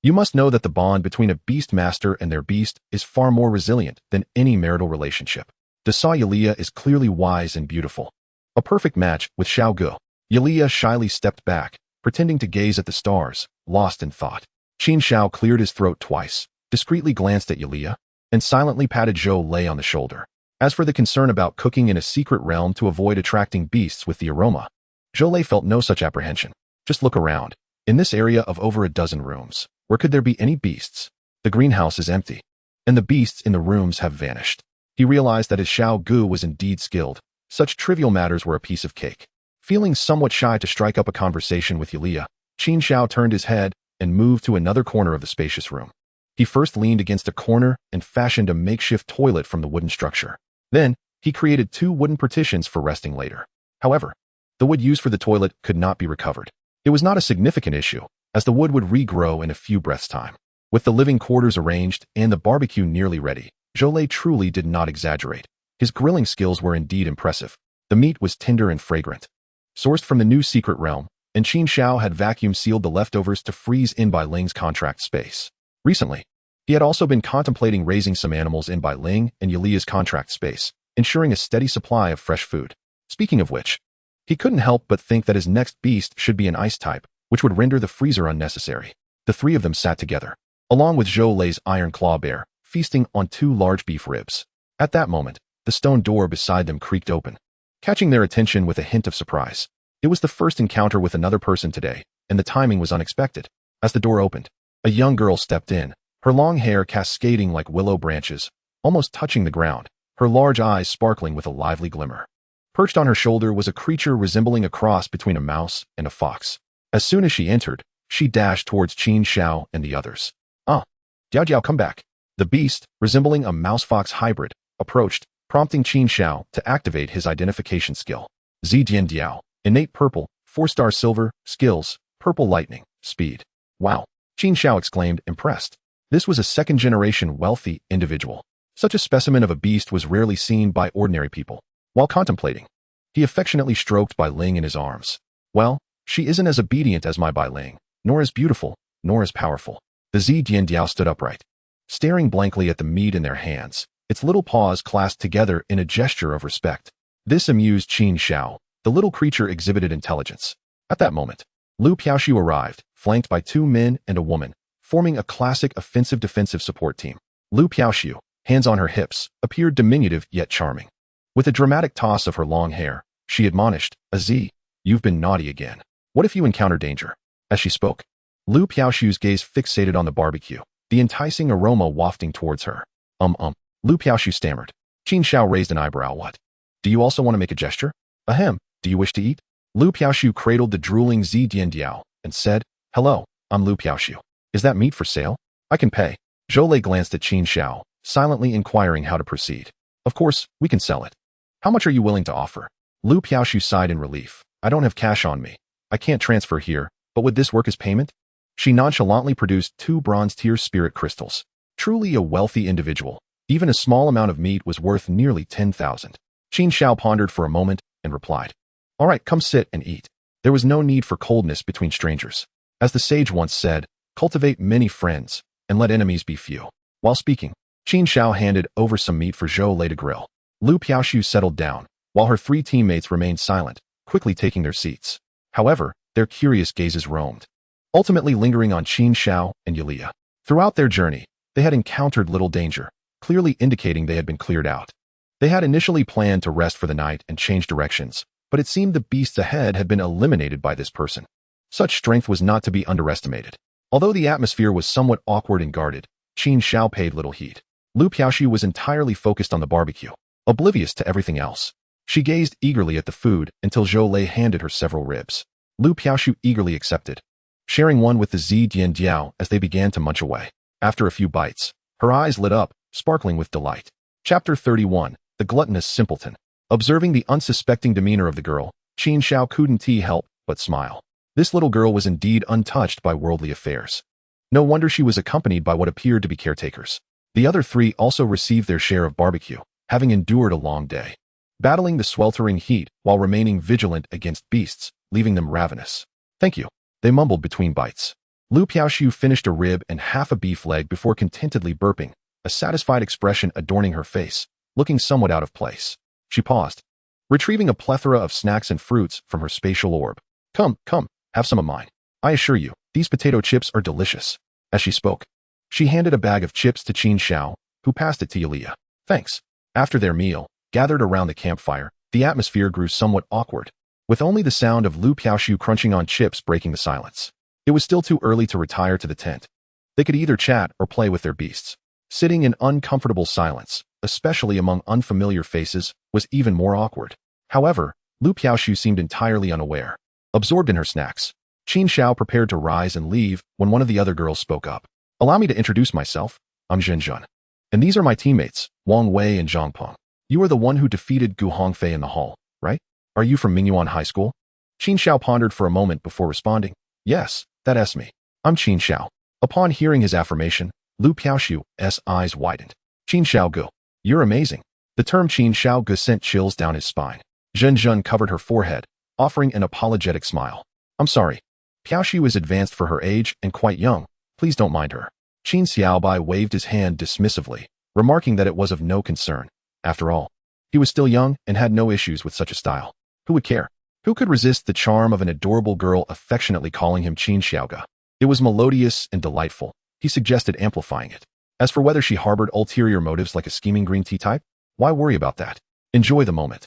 You must know that the bond between a beast master and their beast is far more resilient than any marital relationship. Dasa Yulia is clearly wise and beautiful. A perfect match with Xiao Gu." Yulia shyly stepped back, pretending to gaze at the stars, lost in thought. Qin Xiao cleared his throat twice, discreetly glanced at Yulia, and silently patted Zhou Lei on the shoulder. As for the concern about cooking in a secret realm to avoid attracting beasts with the aroma, Zhou Lei felt no such apprehension. Just look around. In this area of over a dozen rooms, where could there be any beasts? The greenhouse is empty, and the beasts in the rooms have vanished. He realized that his Xiao Gu was indeed skilled, Such trivial matters were a piece of cake. Feeling somewhat shy to strike up a conversation with Yulia, Qin Xiao turned his head and moved to another corner of the spacious room. He first leaned against a corner and fashioned a makeshift toilet from the wooden structure. Then, he created 2 wooden partitions for resting later. However, the wood used for the toilet could not be recovered. It was not a significant issue, as the wood would regrow in a few breaths' time. With the living quarters arranged and the barbecue nearly ready, Zhou truly did not exaggerate. His grilling skills were indeed impressive. The meat was tender and fragrant. Sourced from the new secret realm, and Qin Xiao had vacuum-sealed the leftovers to freeze in Bai Ling's contract space. Recently, he had also been contemplating raising some animals in Bai Ling and Yulia's contract space, ensuring a steady supply of fresh food. Speaking of which, he couldn't help but think that his next beast should be an ice type, which would render the freezer unnecessary. The 3 of them sat together, along with Zhou Lei's iron claw bear, feasting on 2 large beef ribs. At that moment, the stone door beside them creaked open, catching their attention with a hint of surprise. It was the first encounter with another person today, and the timing was unexpected. As the door opened, a young girl stepped in, her long hair cascading like willow branches, almost touching the ground, her large eyes sparkling with a lively glimmer. Perched on her shoulder was a creature resembling a cross between a mouse and a fox. As soon as she entered, she dashed towards Qin Xiao and the others. Diao Jiao, come back. The beast, resembling a mouse-fox hybrid, approached, prompting Qin Xiao to activate his identification skill. Zidian Diao, innate purple, 4-star silver, skills, purple lightning, speed. Wow! Qin Xiao exclaimed, impressed. This was a second-generation wealthy individual. Such a specimen of a beast was rarely seen by ordinary people. While contemplating, he affectionately stroked Bai Ling in his arms. Well, she isn't as obedient as my Bai Ling, nor as beautiful, nor as powerful. The Zidian Diao stood upright, staring blankly at the meat in their hands, its little paws clasped together in a gesture of respect. This amused Qin Xiao. The little creature exhibited intelligence. At that moment, Lu Piaoshu arrived, flanked by 2 men and a woman, forming a classic offensive-defensive support team. Lu Piaoshu, hands on her hips, appeared diminutive yet charming. With a dramatic toss of her long hair, she admonished, "Aziz, you've been naughty again. What if you encounter danger?" As she spoke, Lu Piaoshu's gaze fixated on the barbecue, the enticing aroma wafting towards her. Lu Piaoshu stammered. Qin Xiao raised an eyebrow. What? Do you also want to make a gesture? Ahem, do you wish to eat? Lu Piaoshu cradled the drooling Zidian Diao and said, "Hello, I'm Lu Piaoshu. Is that meat for sale? I can pay." Zhou glanced at Qin Xiao, silently inquiring how to proceed. "Of course, we can sell it. How much are you willing to offer?" Lu Piaoshu sighed in relief. "I don't have cash on me. I can't transfer here, but would this work as payment?" She nonchalantly produced 2 bronze-tier spirit crystals. Truly a wealthy individual. Even a small amount of meat was worth nearly 10,000. Qin Xiao pondered for a moment and replied, "All right, come sit and eat." There was no need for coldness between strangers. As the sage once said, cultivate many friends and let enemies be few. While speaking, Qin Xiao handed over some meat for Zhou to grill. Lu Piaoshu settled down, while her 3 teammates remained silent, quickly taking their seats. However, their curious gazes roamed, ultimately lingering on Qin Xiao and Yulia. Throughout their journey, they had encountered little danger, clearly indicating they had been cleared out. They had initially planned to rest for the night and change directions, but it seemed the beasts ahead had been eliminated by this person. Such strength was not to be underestimated. Although the atmosphere was somewhat awkward and guarded, Qin Xiao paid little heed. Lu Piaoshu was entirely focused on the barbecue, oblivious to everything else. She gazed eagerly at the food until Zhou handed her several ribs. Lu Piaoshu eagerly accepted, sharing one with the Zidian Diao as they began to munch away. After a few bites, her eyes lit up, sparkling with delight. Chapter 31, The Gluttonous Simpleton. Observing the unsuspecting demeanor of the girl, Qin Xiao couldn't help but smile. This little girl was indeed untouched by worldly affairs. No wonder she was accompanied by what appeared to be caretakers. The other 3 also received their share of barbecue, having endured a long day, battling the sweltering heat while remaining vigilant against beasts, leaving them ravenous. "Thank you," they mumbled between bites. Lu Piaoshu finished a rib and half a beef leg before contentedly burping, a satisfied expression adorning her face, looking somewhat out of place. She paused, retrieving a plethora of snacks and fruits from her spatial orb. Come, have some of mine. I assure you, these potato chips are delicious." As she spoke, she handed a bag of chips to Qin Xiao, who passed it to Yulia. "Thanks." After their meal, gathered around the campfire, the atmosphere grew somewhat awkward, with only the sound of Lu Piaoshu crunching on chips breaking the silence. It was still too early to retire to the tent. They could either chat or play with their beasts. Sitting in uncomfortable silence, especially among unfamiliar faces, was even more awkward. However, Lu Piaoshu seemed entirely unaware, absorbed in her snacks. Qin Xiao prepared to rise and leave when one of the other girls spoke up. Allow me to introduce myself. I'm Zhen Zhen. And these are my teammates, Wang Wei and Zhang Peng. You are the one who defeated Gu Hongfei in the hall, right? Are you from Mingyuan High School? Qin Xiao pondered for a moment before responding. Yes, that's me. I'm Qin Xiao. Upon hearing his affirmation, Lu Piaoshu's eyes widened. Qin Xiao Gu. You're amazing. The term Qin Xiao Gu sent chills down his spine. Zhen Zhen covered her forehead, offering an apologetic smile. I'm sorry. Piaoshu is advanced for her age and quite young. Please don't mind her. Qin Xiaobai waved his hand dismissively, remarking that it was of no concern. After all, he was still young and had no issues with such a style. Who would care? Who could resist the charm of an adorable girl affectionately calling him Qin Xiaoga? It was melodious and delightful. He suggested amplifying it. As for whether she harbored ulterior motives like a scheming green tea type, why worry about that? Enjoy the moment.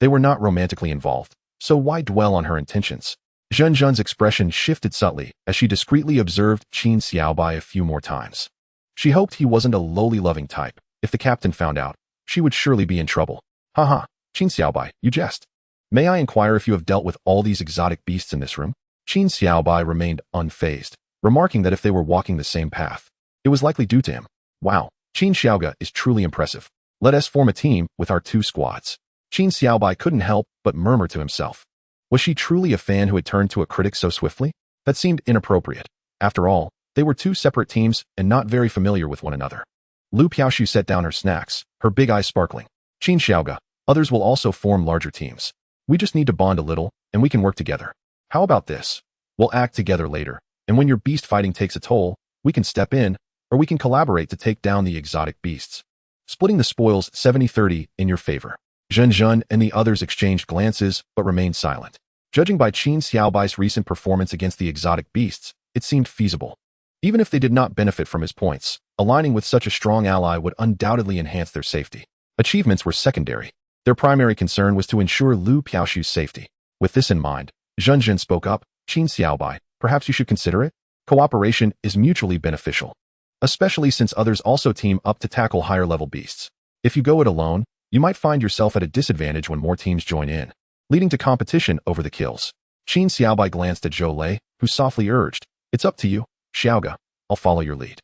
They were not romantically involved, so why dwell on her intentions? Zhen Zhen's expression shifted subtly as she discreetly observed Qin Xiaobai a few more times. She hoped he wasn't a lowly loving type. If the captain found out, she would surely be in trouble. Haha, Qin Xiaobai, you jest. May I inquire if you have dealt with all these exotic beasts in this room? Qin Xiaobai remained unfazed, remarking that if they were walking the same path, it was likely due to him. Wow, Qin Xiaoga is truly impressive. Let us form a team with our 2 squads. Qin Xiaobai couldn't help but murmur to himself. Was she truly a fan who had turned to a critic so swiftly? That seemed inappropriate. After all, they were 2 separate teams and not very familiar with one another. Lu Piaoshu set down her snacks, her big eyes sparkling. Qin Xiaoga, others will also form larger teams. We just need to bond a little, and we can work together. How about this? We'll act together later, and when your beast fighting takes a toll, we can step in, or we can collaborate to take down the exotic beasts. Splitting the spoils 70-30 in your favor. Zhen Zhen and the others exchanged glances but remained silent. Judging by Qin Xiaobai's recent performance against the exotic beasts, it seemed feasible. Even if they did not benefit from his points, aligning with such a strong ally would undoubtedly enhance their safety. Achievements were secondary. Their primary concern was to ensure Lu Piaoshu's safety. With this in mind, Zhen Zhen spoke up. Qin Xiaobai, perhaps you should consider it? Cooperation is mutually beneficial, especially since others also team up to tackle higher-level beasts. If you go it alone, you might find yourself at a disadvantage when more teams join in, leading to competition over the kills. Qin Xiaobai glanced at Zhou Lei, who softly urged, It's up to you, Xiaoga. I'll follow your lead.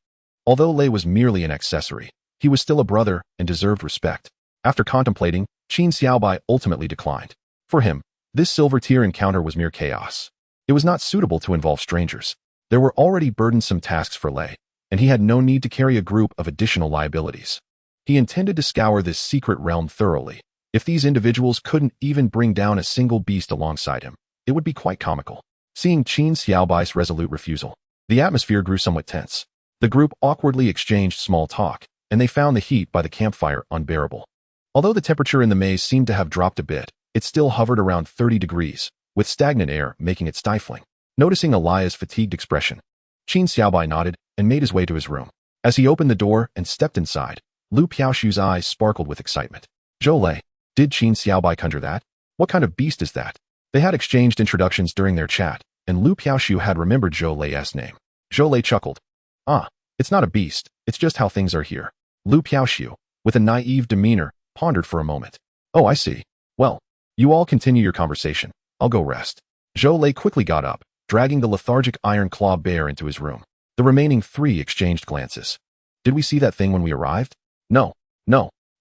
Although Lei was merely an accessory, he was still a brother and deserved respect. After contemplating, Qin Xiaobai ultimately declined. For him, this silver-tier encounter was mere chaos. It was not suitable to involve strangers. There were already burdensome tasks for Lei, and he had no need to carry a group of additional liabilities. He intended to scour this secret realm thoroughly. If these individuals couldn't even bring down a single beast alongside him, it would be quite comical. Seeing Qin Xiaobai's resolute refusal, the atmosphere grew somewhat tense. The group awkwardly exchanged small talk, and they found the heat by the campfire unbearable. Although the temperature in the maze seemed to have dropped a bit, it still hovered around 30 degrees, with stagnant air making it stifling. Noticing Elia's fatigued expression, Qin Xiaobai nodded and made his way to his room. As he opened the door and stepped inside, Lu Piaoshu's eyes sparkled with excitement. Zhou Lei, did Qin Xiaobai conjure that? What kind of beast is that? They had exchanged introductions during their chat, and Lu Piaoshu had remembered Zhou Lei's name. Zhou Lei chuckled. Ah, it's not a beast, it's just how things are here. Lu Piaoshu, with a naive demeanor, pondered for a moment. Oh, I see. Well, you all continue your conversation. I'll go rest. Zhou Lei quickly got up, dragging the lethargic Iron Claw bear into his room. The remaining 3 exchanged glances. Did we see that thing when we arrived? No.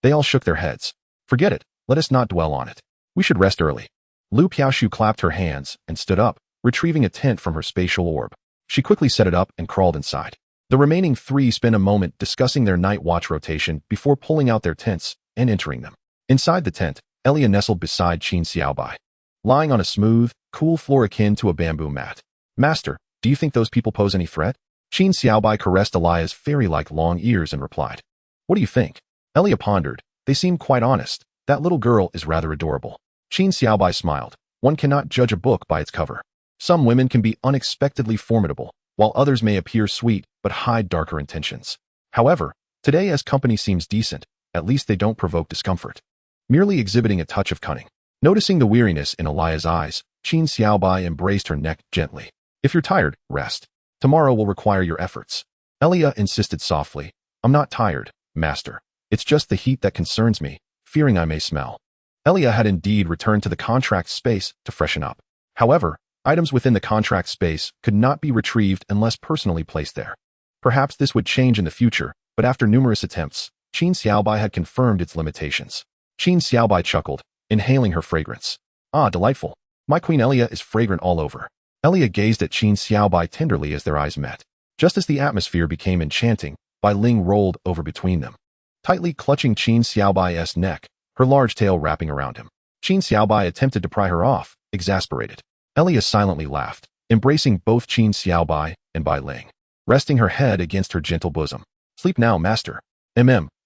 They all shook their heads. Forget it. Let us not dwell on it. We should rest early. Lu Piaoshu clapped her hands and stood up, retrieving a tent from her spatial orb. She quickly set it up and crawled inside. The remaining 3 spent a moment discussing their night watch rotation before pulling out their tents and entering them. Inside the tent, Elia nestled beside Qin Xiaobai, lying on a smooth, cool floor akin to a bamboo mat. Master, do you think those people pose any threat? Qin Xiaobai caressed Elia's fairy-like long ears and replied. What do you think? Elia pondered. They seem quite honest. That little girl is rather adorable. Qin Xiaobai smiled. One cannot judge a book by its cover. Some women can be unexpectedly formidable, while others may appear sweet but hide darker intentions. However, today as company seems decent, at least they don't provoke discomfort, merely exhibiting a touch of cunning. Noticing the weariness in Elia's eyes, Qin Xiaobai embraced her neck gently. If you're tired, rest. Tomorrow will require your efforts. Elia insisted softly. I'm not tired, master. It's just the heat that concerns me, fearing I may smell. Elia had indeed returned to the contract space to freshen up. However, items within the contract space could not be retrieved unless personally placed there. Perhaps this would change in the future, but after numerous attempts, Qin Xiao had confirmed its limitations. Qin Xiao chuckled, inhaling her fragrance. Ah, delightful. My Queen Elia is fragrant all over. Elia gazed at Qin Xiao tenderly as their eyes met. Just as the atmosphere became enchanting, Bai Ling rolled over between them, tightly clutching Qin Xiao's neck, her large tail wrapping around him. Qin Xiao attempted to pry her off, exasperated. Elia silently laughed, embracing both Qin Xiao and Bai Ling, resting her head against her gentle bosom. Sleep now, master.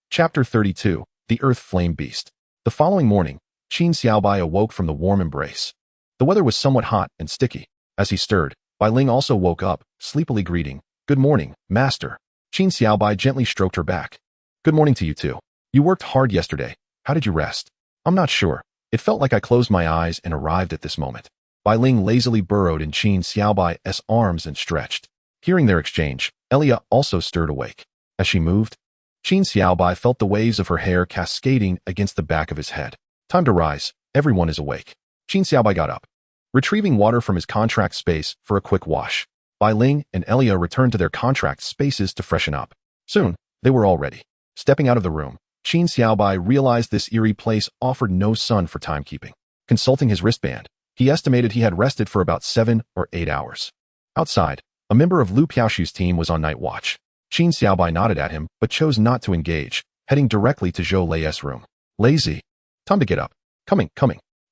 Chapter 32, The Earth Flame Beast. The following morning, Qin Xiao awoke from the warm embrace. The weather was somewhat hot and sticky. As he stirred, Bai Ling also woke up, sleepily greeting, "Good morning, master." Qin Xiao gently stroked her back. "Good morning to you too. You worked hard yesterday. How did you rest?" "I'm not sure. It felt like I closed my eyes and arrived at this moment." Bai Ling lazily burrowed in Qin Xiao's arms and stretched. Hearing their exchange, Elia also stirred awake. As she moved, Qin Xiao felt the waves of her hair cascading against the back of his head. "Time to rise. Everyone is awake." Qin Xiao got up, retrieving water from his contract space for a quick wash. Bai Ling and Elia returned to their contract spaces to freshen up. Soon, they were all ready. Stepping out of the room, Qin Xiao realized this eerie place offered no sun for timekeeping. Consulting his wristband, he estimated he had rested for about 7 or 8 hours. Outside, a member of Lu Piaoshu's team was on night watch. Qin Xiao nodded at him but chose not to engage, heading directly to Zhou Lei's room. "Lazy. Time to get up." Coming.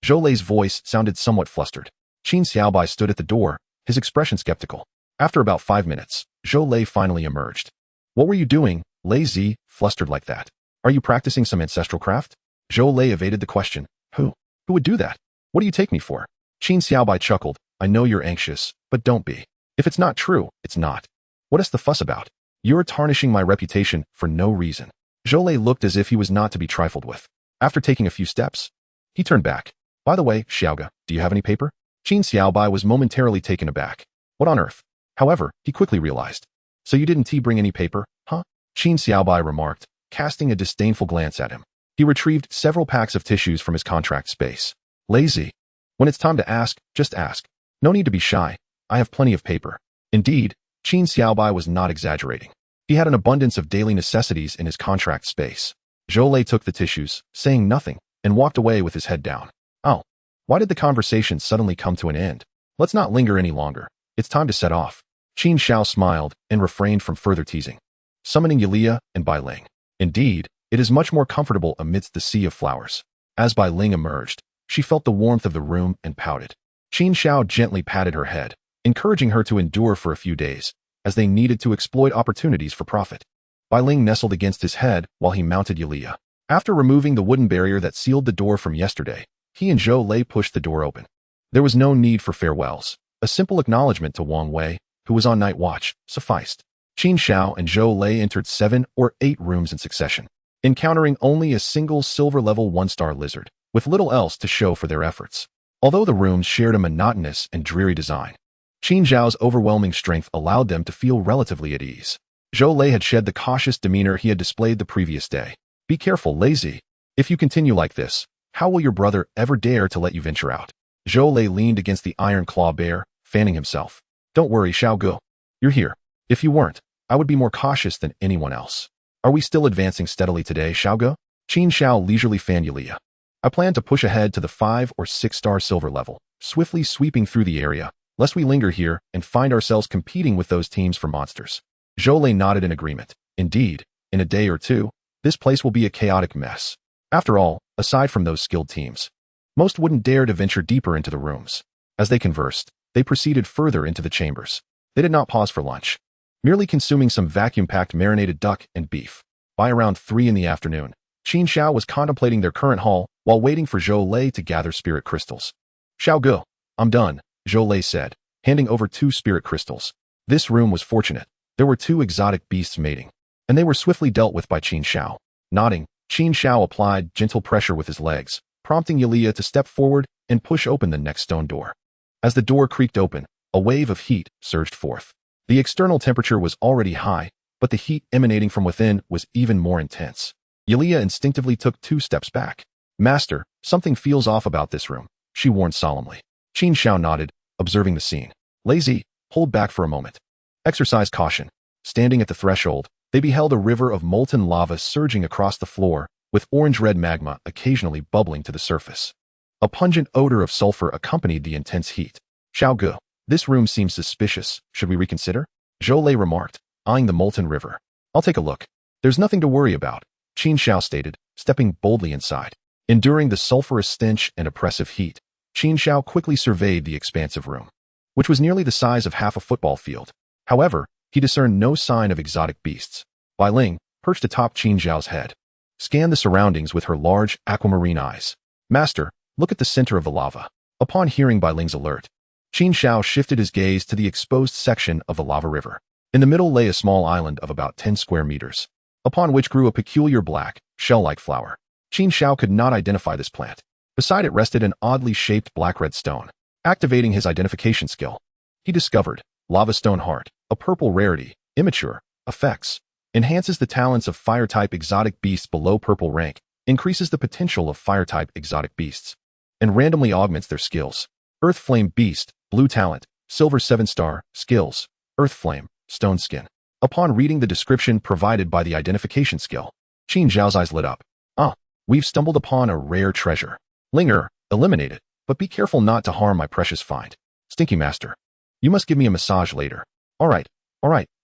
Zhou Lei's voice sounded somewhat flustered. Qin Xiao stood at the door, his expression skeptical. After about 5 minutes, Zhou Lei finally emerged. "What were you doing, lazy, flustered like that? Are you practicing some ancestral craft?" Zhou Lei evaded the question. Who would do that? What do you take me for?" Qin Xiao chuckled. "I know you're anxious, but don't be. If it's not true, it's not. What is the fuss about? You're tarnishing my reputation for no reason." Zhou Lei looked as if he was not to be trifled with. After taking a few steps, he turned back. "By the way, Xiaoga, do you have any paper?" Qin Xiao was momentarily taken aback. What on earth? However, he quickly realized. "So you didn't bring any paper, huh?" Qin Xiao remarked, casting a disdainful glance at him. He retrieved several packs of tissues from his contract space. "Lazy. When it's time to ask, just ask. No need to be shy. I have plenty of paper." Indeed, Qin Xiao was not exaggerating. He had an abundance of daily necessities in his contract space. Zhou Lei took the tissues, saying nothing, and walked away with his head down. "Oh, why did the conversation suddenly come to an end? Let's not linger any longer. It's time to set off." Qin Xiao smiled and refrained from further teasing, summoning Elia and Bai Ling. Indeed, it is much more comfortable amidst the sea of flowers. As Bai Ling emerged, she felt the warmth of the room and pouted. Qin Xiao gently patted her head, encouraging her to endure for a few days, as they needed to exploit opportunities for profit. Bai Ling nestled against his head while he mounted Elia. After removing the wooden barrier that sealed the door from yesterday, he and Zhou Lei pushed the door open. There was no need for farewells. A simple acknowledgement to Wang Wei, who was on night watch, sufficed. Qin Xiao and Zhou Lei entered 7 or 8 rooms in succession, encountering only a single silver-level 1-star lizard, with little else to show for their efforts. Although the rooms shared a monotonous and dreary design, Qin Xiao's overwhelming strength allowed them to feel relatively at ease. Zhou Lei had shed the cautious demeanor he had displayed the previous day. "Be careful, lazy. If you continue like this, how will your brother ever dare to let you venture out?" Zhou Lei leaned against the iron claw bear, fanning himself. "Don't worry, Xiaogu. You're here. If you weren't, I would be more cautious than anyone else. Are we still advancing steadily today, Xiaogu?" Qin Xiao leisurely fanned Elia. "I plan to push ahead to the 5 or 6-star silver level, swiftly sweeping through the area, lest we linger here and find ourselves competing with those teams for monsters." Zhou Lei nodded in agreement. Indeed, in a day or two, this place will be a chaotic mess. After all, aside from those skilled teams, most wouldn't dare to venture deeper into the rooms. As they conversed, they proceeded further into the chambers. They did not pause for lunch, merely consuming some vacuum-packed marinated duck and beef. By around 3 in the afternoon, Qin Xiao was contemplating their current haul while waiting for Zhou Lei to gather spirit crystals. "Xiaogu, I'm done," Zhou Lei said, handing over 2 spirit crystals. This room was fortunate. There were 2 exotic beasts mating, and they were swiftly dealt with by Qin Xiao. Nodding, Qin Xiao applied gentle pressure with his legs, prompting Elia to step forward and push open the next stone door. As the door creaked open, a wave of heat surged forth. The external temperature was already high, but the heat emanating from within was even more intense. Elia instinctively took 2 steps back. Master, something feels off about this room, she warned solemnly. Qin Xiao nodded, observing the scene. Lazy, hold back for a moment. Exercise caution. Standing at the threshold, they beheld a river of molten lava surging across the floor, with orange-red magma occasionally bubbling to the surface. A pungent odor of sulfur accompanied the intense heat. Xiao Gu, this room seems suspicious. Should we reconsider? Zhou Lei remarked, eyeing the molten river. I'll take a look. There's nothing to worry about, Qin Xiao stated, stepping boldly inside. Enduring the sulfurous stench and oppressive heat, Qin Xiao quickly surveyed the expansive room, which was nearly the size of half a football field. However, he discerned no sign of exotic beasts. Bai Ling, perched atop Qin Xiao's head, scanned the surroundings with her large aquamarine eyes. Master, look at the center of the lava. Upon hearing Bai Ling's alert, Qin Xiao shifted his gaze to the exposed section of the lava river. In the middle lay a small island of about 10 square meters, upon which grew a peculiar black, shell-like flower. Qin Xiao could not identify this plant. Beside it rested an oddly shaped black-red stone. Activating his identification skill, he discovered Lava Stone Heart, a purple rarity, immature, effects, enhances the talents of fire-type exotic beasts below purple rank, increases the potential of fire-type exotic beasts, and randomly augments their skills. Earth Flame Beast, blue talent, silver 7-star, skills, Earth Flame, stone skin. Upon reading the description provided by the identification skill, Qin Xiao's eyes lit up. We've stumbled upon a rare treasure. Linger, eliminate it, but be careful not to harm my precious find. Stinky Master, you must give me a massage later. All right,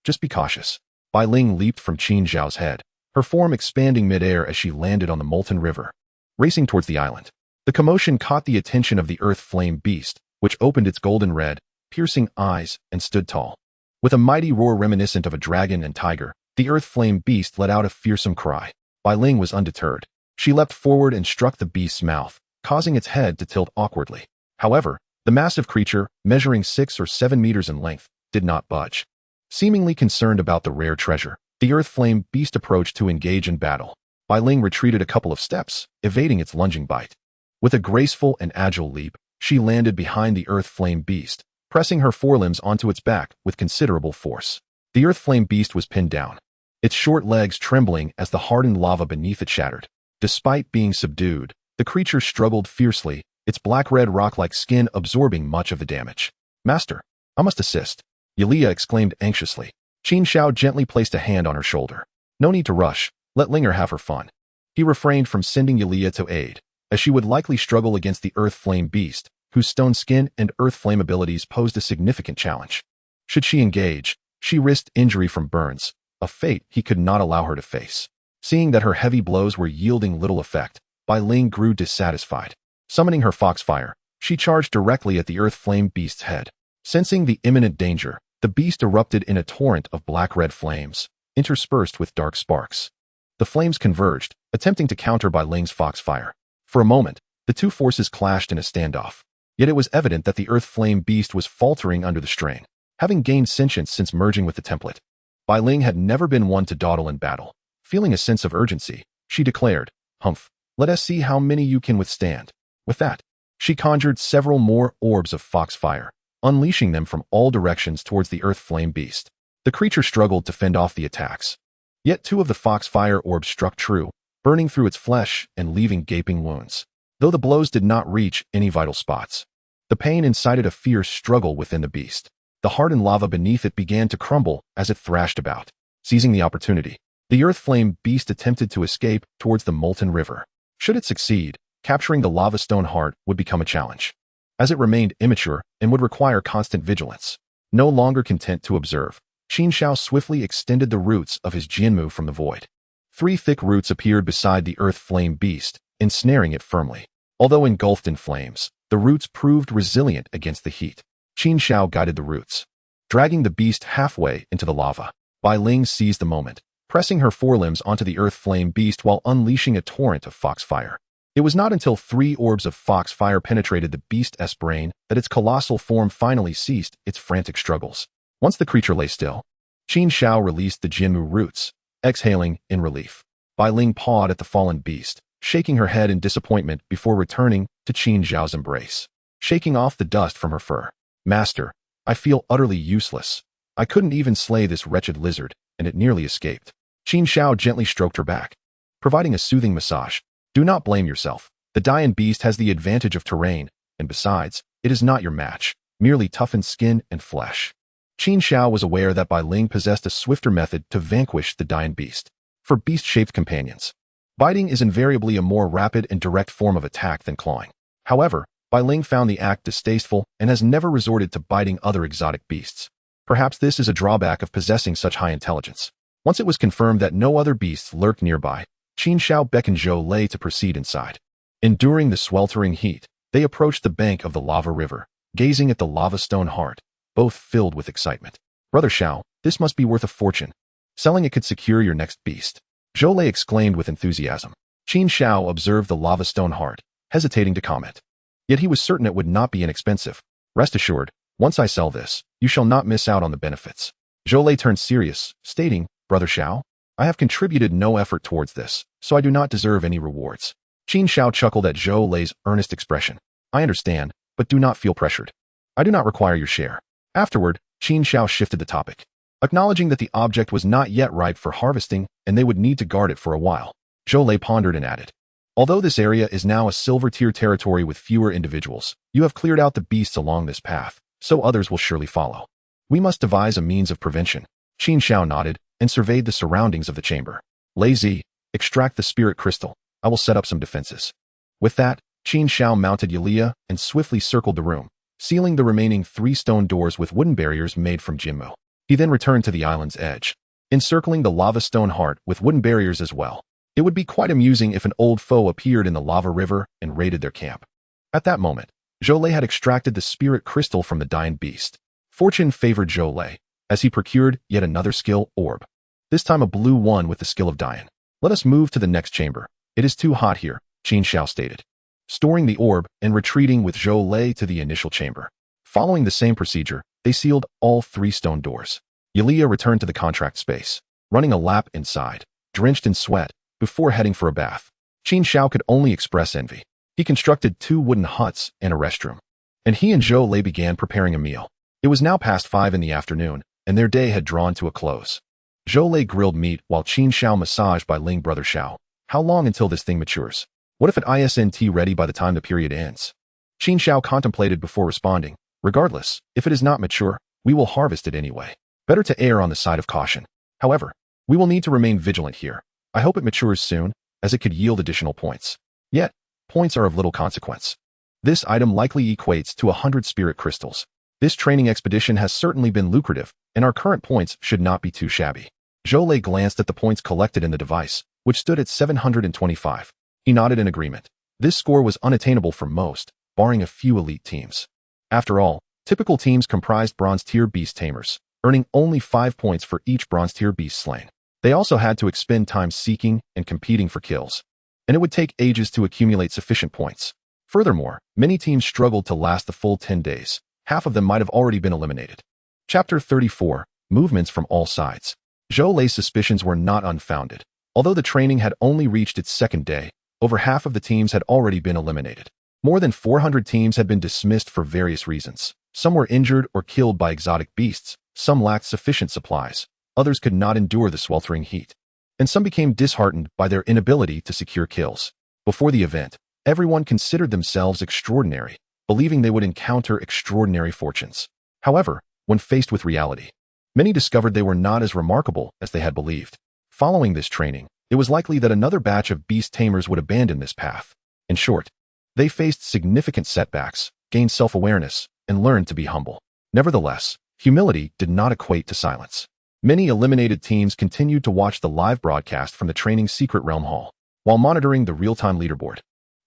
just be cautious. Bai Ling leaped from Qin Xiao's head, her form expanding mid-air as she landed on the molten river, racing towards the island. The commotion caught the attention of the Earth Flame Beast, which opened its golden red, piercing eyes and stood tall. With a mighty roar reminiscent of a dragon and tiger, the Earth Flame Beast let out a fearsome cry. Bai Ling was undeterred. She leapt forward and struck the beast's mouth, causing its head to tilt awkwardly. However, the massive creature, measuring 6 or 7 meters in length, did not budge. Seemingly concerned about the rare treasure, the Earth Flame Beast approached to engage in battle. Bai Ling retreated a couple of steps, evading its lunging bite. With a graceful and agile leap, she landed behind the Earth Flame Beast, pressing her forelimbs onto its back with considerable force. The Earth Flame Beast was pinned down, its short legs trembling as the hardened lava beneath it shattered. Despite being subdued, the creature struggled fiercely, its black-red rock-like skin absorbing much of the damage. Master, I must assist, Yulia exclaimed anxiously. Qin Xiao gently placed a hand on her shoulder. No need to rush, let Linger have her fun. He refrained from sending Yulia to aid, as she would likely struggle against the Earth Flame Beast, whose stone skin and Earth Flame abilities posed a significant challenge. Should she engage, she risked injury from burns, a fate he could not allow her to face. Seeing that her heavy blows were yielding little effect, Bai Ling grew dissatisfied. Summoning her foxfire, she charged directly at the Earth Flame Beast's head. Sensing the imminent danger, the beast erupted in a torrent of black-red flames, interspersed with dark sparks. The flames converged, attempting to counter Bai Ling's foxfire. For a moment, the two forces clashed in a standoff. Yet it was evident that the Earth Flame Beast was faltering under the strain, having gained sentience since merging with the template. Bai Ling had never been one to dawdle in battle. Feeling a sense of urgency, she declared, "Humph, let us see how many you can withstand." With that, she conjured several more orbs of foxfire, unleashing them from all directions towards the Earth Flame Beast. The creature struggled to fend off the attacks. Yet 2 of the foxfire orbs struck true, burning through its flesh and leaving gaping wounds. Though the blows did not reach any vital spots, the pain incited a fierce struggle within the beast. The hardened lava beneath it began to crumble as it thrashed about. Seizing the opportunity, the Earth Flame Beast attempted to escape towards the molten river. Should it succeed, capturing the Lava Stone Heart would become a challenge, as it remained immature and would require constant vigilance. No longer content to observe, Qin Xiao swiftly extended the roots of his Jianmu from the void. 3 thick roots appeared beside the Earth Flame Beast, ensnaring it firmly. Although engulfed in flames, the roots proved resilient against the heat. Qin Xiao guided the roots, dragging the beast halfway into the lava. Bai Ling seized the moment, pressing her forelimbs onto the Earth Flame Beast while unleashing a torrent of foxfire. It was not until 3 orbs of foxfire penetrated the beast's brain that its colossal form finally ceased its frantic struggles. Once the creature lay still, Qin Xiao released the Jianmu roots, exhaling in relief. Bai Ling pawed at the fallen beast, shaking her head in disappointment before returning to Qin Xiao's embrace. Shaking off the dust from her fur. "Master, I feel utterly useless. I couldn't even slay this wretched lizard, and it nearly escaped." Qin Xiao gently stroked her back, providing a soothing massage. "Do not blame yourself. The Dian beast has the advantage of terrain, and besides, it is not your match, merely toughened skin and flesh. Qin Xiao was aware that Bai Ling possessed a swifter method to vanquish the Dian beast. For beast-shaped companions, biting is invariably a more rapid and direct form of attack than clawing. However, Bai Ling found the act distasteful and has never resorted to biting other exotic beasts. Perhaps this is a drawback of possessing such high intelligence. Once it was confirmed that no other beasts lurked nearby, Qin Xiao beckoned Zhou Lei to proceed inside. Enduring the sweltering heat, they approached the bank of the lava river, gazing at the lava stone heart, both filled with excitement. Brother Xiao, this must be worth a fortune. Selling it could secure your next beast. Zhou Lei exclaimed with enthusiasm. Qin Xiao observed the lava stone heart, hesitating to comment. Yet he was certain it would not be inexpensive. Rest assured, once I sell this, you shall not miss out on the benefits. Zhou Lei turned serious, stating, Brother Xiao, I have contributed no effort towards this, so I do not deserve any rewards. Qin Xiao chuckled at Zhou Lei's earnest expression. I understand, but do not feel pressured. I do not require your share. Afterward, Qin Xiao shifted the topic, acknowledging that the object was not yet ripe for harvesting and they would need to guard it for a while. Zhou Lei pondered and added, although this area is now a silver-tier territory with fewer individuals, you have cleared out the beasts along this path, so others will surely follow. We must devise a means of prevention. Qin Xiao nodded and surveyed the surroundings of the chamber. Lazy, extract the spirit crystal. I will set up some defenses. With that, Qin Xiao mounted Yulia and swiftly circled the room, sealing the remaining 3 stone doors with wooden barriers made from Jinmu. He then returned to the island's edge, encircling the lava stone heart with wooden barriers as well. It would be quite amusing if an old foe appeared in the lava river and raided their camp. At that moment, Zhou Lei had extracted the spirit crystal from the Dian beast. Fortune favored Zhou Lei, as he procured yet another skill orb. This time a blue one with the skill of Dian. Let us move to the next chamber. It is too hot here, Qin Xiao stated, storing the orb and retreating with Zhou Lei to the initial chamber. Following the same procedure, they sealed all 3 stone doors. Yulia returned to the contract space, running a lap inside, drenched in sweat, before heading for a bath. Qin Xiao could only express envy. He constructed 2 wooden huts and a restroom, and he and Zhou Lei began preparing a meal. It was now past 5 in the afternoon, and their day had drawn to a close. Zhou Lei grilled meat while Qin Xiao massaged Bai Ling. Brother Xiao, how long until this thing matures? What if it isn't ready by the time the period ends? Qin Xiao contemplated before responding. Regardless, if it is not mature, we will harvest it anyway. Better to err on the side of caution. However, we will need to remain vigilant here. I hope it matures soon, as it could yield additional points. Yet, points are of little consequence. This item likely equates to 100 spirit crystals. This training expedition has certainly been lucrative, and our current points should not be too shabby. Zhou Lei glanced at the points collected in the device, which stood at 725. He nodded in agreement. This score was unattainable for most, barring a few elite teams. After all, typical teams comprised bronze-tier beast tamers, earning only 5 points for each bronze-tier beast slain. They also had to expend time seeking and competing for kills, and it would take ages to accumulate sufficient points. Furthermore, many teams struggled to last the full 10 days. Half of them might have already been eliminated. Chapter 34, Movements from All Sides. Zhou Lei's suspicions were not unfounded. Although the training had only reached its 2nd day, over half of the teams had already been eliminated. More than 400 teams had been dismissed for various reasons. Some were injured or killed by exotic beasts, some lacked sufficient supplies, others could not endure the sweltering heat, and some became disheartened by their inability to secure kills. Before the event, everyone considered themselves extraordinary, believing they would encounter extraordinary fortunes. However, when faced with reality, many discovered they were not as remarkable as they had believed. Following this training, it was likely that another batch of beast tamers would abandon this path. In short, they faced significant setbacks, gained self-awareness, and learned to be humble. Nevertheless, humility did not equate to silence. Many eliminated teams continued to watch the live broadcast from the training's secret realm hall, while monitoring the real-time leaderboard.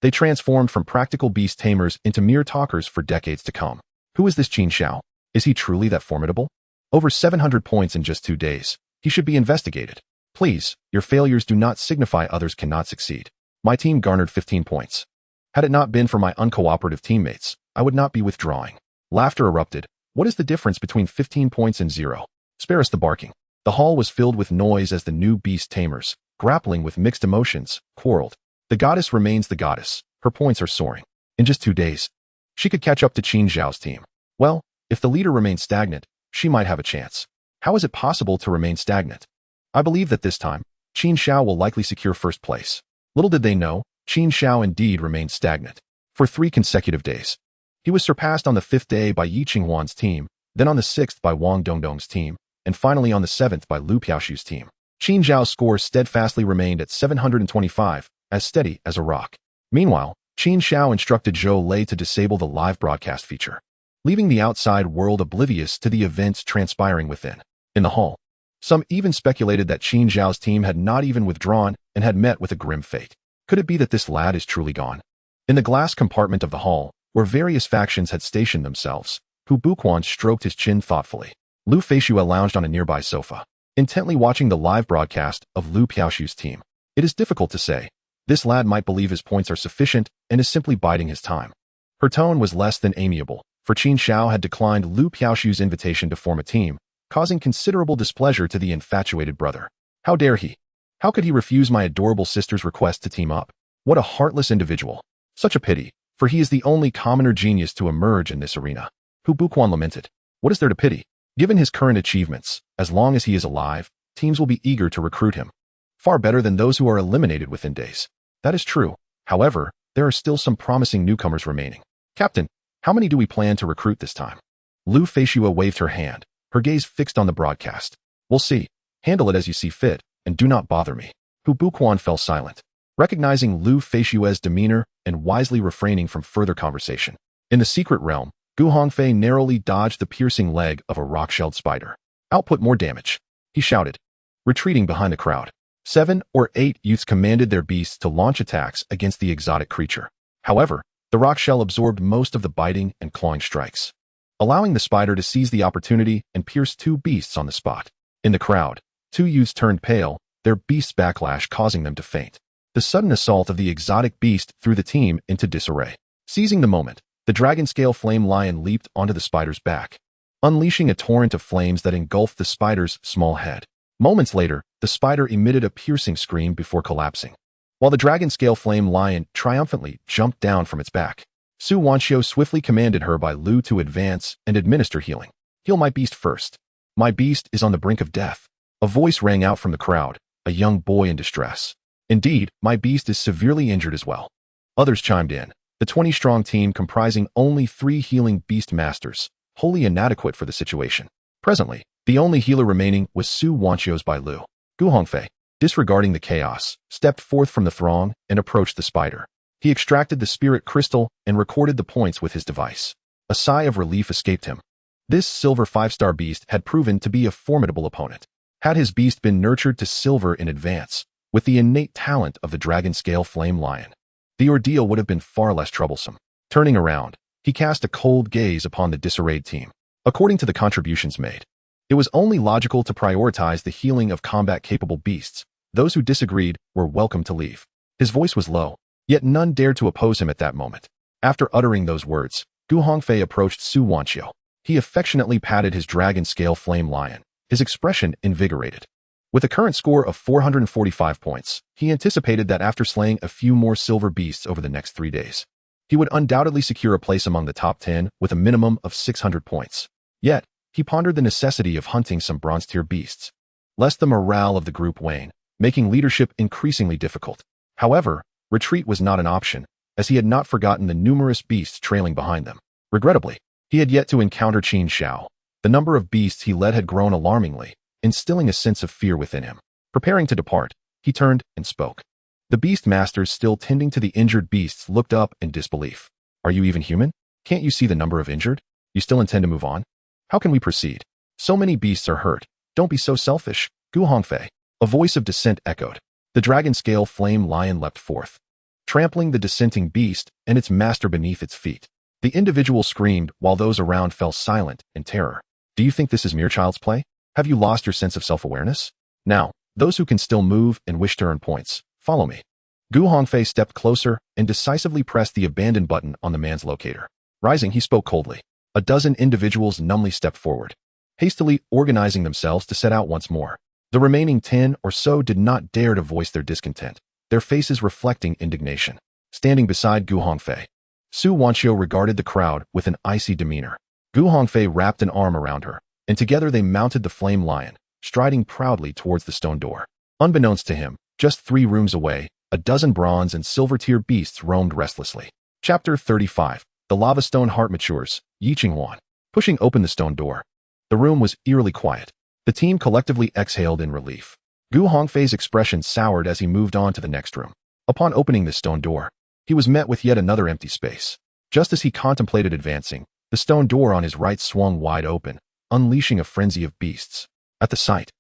They transformed from practical beast tamers into mere talkers for decades to come. Who is this Qin Xiao? Is he truly that formidable? Over 700 points in just 2 days. He should be investigated. Please, your failures do not signify others cannot succeed. My team garnered 15 points. Had it not been for my uncooperative teammates, I would not be withdrawing. Laughter erupted. What is the difference between 15 points and 0? Spare us the barking. The hall was filled with noise as the new beast tamers, grappling with mixed emotions, quarreled. The goddess remains the goddess. Her points are soaring. In just 2 days, she could catch up to Qin Xiao's team. Well, if the leader remains stagnant, she might have a chance. How is it possible to remain stagnant? I believe that this time, Qin Xiao will likely secure first place. Little did they know, Qin Xiao indeed remained stagnant. For 3 consecutive days. He was surpassed on the 5th day by Yi Qinghuan's team, then on the 6th by Wang Dongdong's team, and finally on the 7th by Lu Piaoshu's team. Qin Xiao's score steadfastly remained at 725, as steady as a rock. Meanwhile, Qin Xiao instructed Zhou Lei to disable the live broadcast feature, leaving the outside world oblivious to the events transpiring within. In the hall, some even speculated that Qin Xiao's team had not even withdrawn and had met with a grim fate. Could it be that this lad is truly gone? In the glass compartment of the hall, where various factions had stationed themselves, Hu Buquan stroked his chin thoughtfully. Lu Feishue lounged on a nearby sofa, intently watching the live broadcast of Lu Piaoshu's team. It is difficult to say. This lad might believe his points are sufficient and is simply biding his time. Her tone was less than amiable, for Qin Xiao had declined Lu Piaoshu's invitation to form a team, causing considerable displeasure to the infatuated brother. How dare he? How could he refuse my adorable sister's request to team up? What a heartless individual. Such a pity, for he is the only commoner genius to emerge in this arena. Hu Buquan lamented. What is there to pity? Given his current achievements, as long as he is alive, teams will be eager to recruit him. Far better than those who are eliminated within days. That is true. However, there are still some promising newcomers remaining. Captain, how many do we plan to recruit this time? Lu Feishue waved her hand, her gaze fixed on the broadcast. We'll see. Handle it as you see fit, and do not bother me. Hu Buquan fell silent, recognizing Lu Feishue's demeanor and wisely refraining from further conversation. In the secret realm, Gu Hongfei narrowly dodged the piercing leg of a rock-shelled spider. Output more damage, he shouted, retreating behind the crowd. 7 or 8 youths commanded their beasts to launch attacks against the exotic creature. However, the rock shell absorbed most of the biting and clawing strikes, allowing the spider to seize the opportunity and pierce 2 beasts on the spot. In the crowd, 2 youths turned pale, their beasts' backlash causing them to faint. The sudden assault of the exotic beast threw the team into disarray. Seizing the moment, the dragon-scale flame lion leaped onto the spider's back, unleashing a torrent of flames that engulfed the spider's small head. Moments later, the spider emitted a piercing scream before collapsing, while the dragon-scale flame lion triumphantly jumped down from its back. Su Wanxiu swiftly commanded her by Lu to advance and administer healing. Heal my beast first. My beast is on the brink of death. A voice rang out from the crowd, a young boy in distress. Indeed, my beast is severely injured as well. Others chimed in. The 20-strong team comprising only 3 healing beast masters, wholly inadequate for the situation. Presently, the only healer remaining was Su Wanxiu's Bai Lu. Gu Hongfei, disregarding the chaos, stepped forth from the throng and approached the spider. He extracted the spirit crystal and recorded the points with his device. A sigh of relief escaped him. This silver 5-star beast had proven to be a formidable opponent. Had his beast been nurtured to silver in advance, with the innate talent of the dragon-scale flame lion, the ordeal would have been far less troublesome. Turning around, he cast a cold gaze upon the disarrayed team. According to the contributions made, it was only logical to prioritize the healing of combat-capable beasts. Those who disagreed were welcome to leave. His voice was low, yet none dared to oppose him at that moment. After uttering those words, Gu Hongfei approached Su Wanxiu. He affectionately patted his dragon-scale flame lion, his expression invigorated. With a current score of 445 points, he anticipated that after slaying a few more silver beasts over the next 3 days, he would undoubtedly secure a place among the top 10 with a minimum of 600 points. Yet, he pondered the necessity of hunting some bronze-tier beasts, lest the morale of the group wane, making leadership increasingly difficult. However, retreat was not an option, as he had not forgotten the numerous beasts trailing behind them. Regrettably, he had yet to encounter Qin Xiao. The number of beasts he led had grown alarmingly, instilling a sense of fear within him. Preparing to depart, he turned and spoke. The beast masters still tending to the injured beasts looked up in disbelief. Are you even human? Can't you see the number of injured? You still intend to move on? How can we proceed? So many beasts are hurt. Don't be so selfish. Gu Hongfei. A voice of dissent echoed. The dragon-scale flame lion leapt forth, trampling the dissenting beast and its master beneath its feet. The individual screamed while those around fell silent in terror. Do you think this is mere child's play? Have you lost your sense of self-awareness? Now, those who can still move and wish to earn points, follow me. Gu Hongfei stepped closer and decisively pressed the abandon button on the man's locator. Rising, he spoke coldly. A dozen individuals numbly stepped forward, hastily organizing themselves to set out once more. The remaining 10 or so did not dare to voice their discontent, their faces reflecting indignation. Standing beside Gu Hongfei, Su Wanxiu regarded the crowd with an icy demeanor. Gu Hongfei wrapped an arm around her, and together they mounted the flame lion, striding proudly towards the stone door. Unbeknownst to him, just 3 rooms away, a dozen bronze and silver tier beasts roamed restlessly. Chapter 35. The lava stone heart matures, Yi Qinghuan. Pushing open the stone door. The room was eerily quiet. The team collectively exhaled in relief. Gu Hongfei's expression soured as he moved on to the next room. Upon opening the stone door, he was met with yet another empty space. Just as he contemplated advancing, the stone door on his right swung wide open, unleashing a frenzy of beasts. At the sight,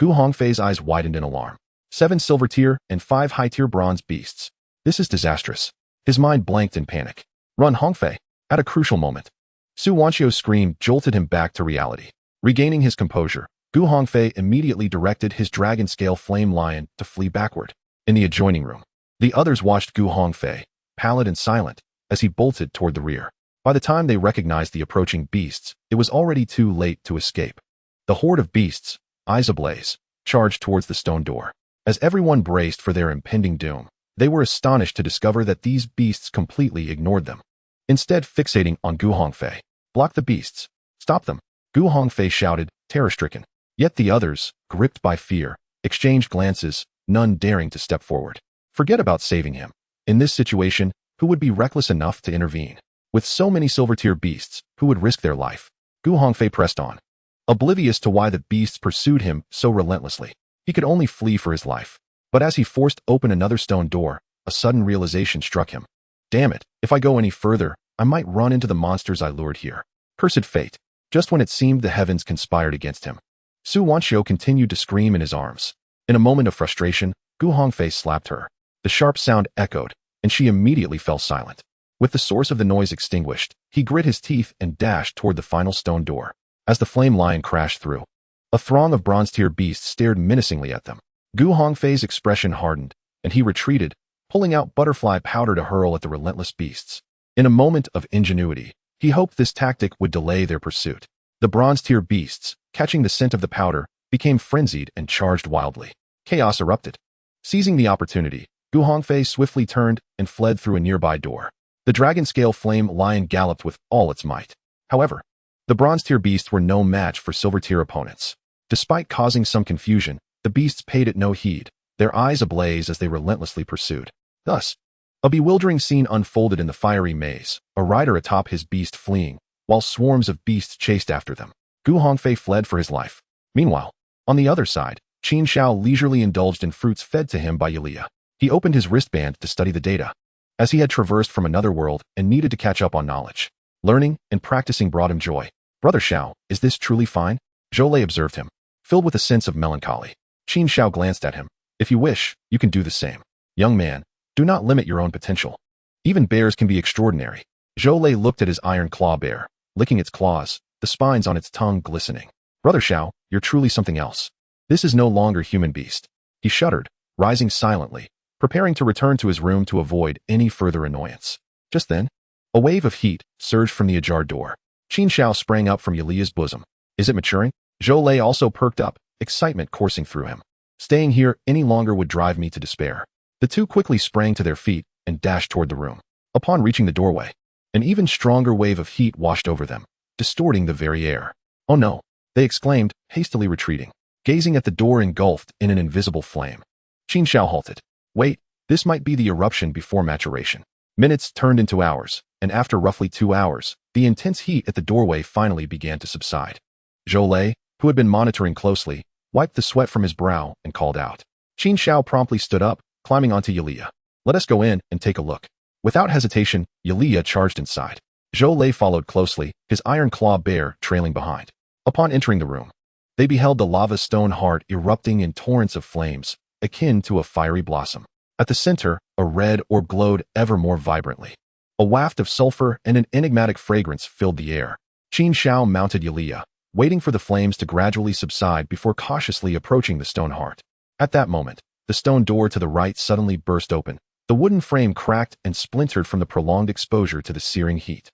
Gu Hongfei's eyes widened in alarm. 7 silver tier and 5 high tier bronze beasts. This is disastrous. His mind blanked in panic. Run, Hongfei! At a crucial moment, Su Wanqiu's scream jolted him back to reality. Regaining his composure, Gu Hongfei immediately directed his dragon-scale flame lion to flee backward. In the adjoining room, the others watched Gu Hongfei, pallid and silent, as he bolted toward the rear. By the time they recognized the approaching beasts, it was already too late to escape. The horde of beasts, eyes ablaze, charged towards the stone door. As everyone braced for their impending doom, they were astonished to discover that these beasts completely ignored them. Instead fixating on Gu Hongfei. Block the beasts. Stop them, Gu Hongfei shouted, terror-stricken. Yet the others, gripped by fear, exchanged glances, none daring to step forward. Forget about saving him. In this situation, who would be reckless enough to intervene? With so many silver-tier beasts, who would risk their life? Gu Hongfei pressed on, oblivious to why the beasts pursued him so relentlessly. He could only flee for his life. But as he forced open another stone door, a sudden realization struck him. Damn it, if I go any further, I might run into the monsters I lured here. Cursed fate. Just when it seemed the heavens conspired against him, Su Wanqiu continued to scream in his arms. In a moment of frustration, Gu Hongfei slapped her. The sharp sound echoed, and she immediately fell silent. With the source of the noise extinguished, he grit his teeth and dashed toward the final stone door. As the flame lion crashed through, a throng of bronze-tier beasts stared menacingly at them. Gu Hongfei's expression hardened, and he retreated, pulling out butterfly powder to hurl at the relentless beasts. In a moment of ingenuity, he hoped this tactic would delay their pursuit. The bronze-tier beasts, catching the scent of the powder, became frenzied and charged wildly. Chaos erupted. Seizing the opportunity, Gu Hongfei swiftly turned and fled through a nearby door. The dragon-scale flame lion galloped with all its might. However, the bronze-tier beasts were no match for silver-tier opponents. Despite causing some confusion, the beasts paid it no heed, their eyes ablaze as they relentlessly pursued. Thus, a bewildering scene unfolded in the fiery maze, a rider atop his beast fleeing, while swarms of beasts chased after them. Gu Hongfei fled for his life. Meanwhile, on the other side, Qin Xiao leisurely indulged in fruits fed to him by Yulia. He opened his wristband to study the data, as he had traversed from another world and needed to catch up on knowledge. Learning and practicing brought him joy. Brother Xiao, is this truly fine? Zhou observed him, filled with a sense of melancholy. Qin Xiao glanced at him. If you wish, you can do the same. Young man, do not limit your own potential. Even bears can be extraordinary. Zhou looked at his iron claw bear, licking its claws, the spines on its tongue glistening. Brother Xiao, you're truly something else. This is no longer human beast. He shuddered, rising silently, preparing to return to his room to avoid any further annoyance. Just then, a wave of heat surged from the ajar door. Qin Xiao sprang up from Yulia's bosom. Is it maturing? Zhou also perked up, excitement coursing through him. Staying here any longer would drive me to despair. The two quickly sprang to their feet and dashed toward the room. Upon reaching the doorway, an even stronger wave of heat washed over them, distorting the very air. Oh no, they exclaimed, hastily retreating, gazing at the door engulfed in an invisible flame. Qin Xiao halted. Wait, this might be the eruption before maturation. Minutes turned into hours, and after roughly 2 hours, the intense heat at the doorway finally began to subside. Zhou, who had been monitoring closely, wiped the sweat from his brow and called out. Qin Xiao promptly stood up, climbing onto Yulia. Let us go in and take a look. Without hesitation, Yulia charged inside. Zhou followed closely, his iron claw bear trailing behind. Upon entering the room, they beheld the lava stone heart erupting in torrents of flames, akin to a fiery blossom. At the center, a red orb glowed ever more vibrantly. A waft of sulfur and an enigmatic fragrance filled the air. Qin Xiao mounted Yulia, waiting for the flames to gradually subside before cautiously approaching the stone heart. At that moment, the stone door to the right suddenly burst open. The wooden frame cracked and splintered from the prolonged exposure to the searing heat.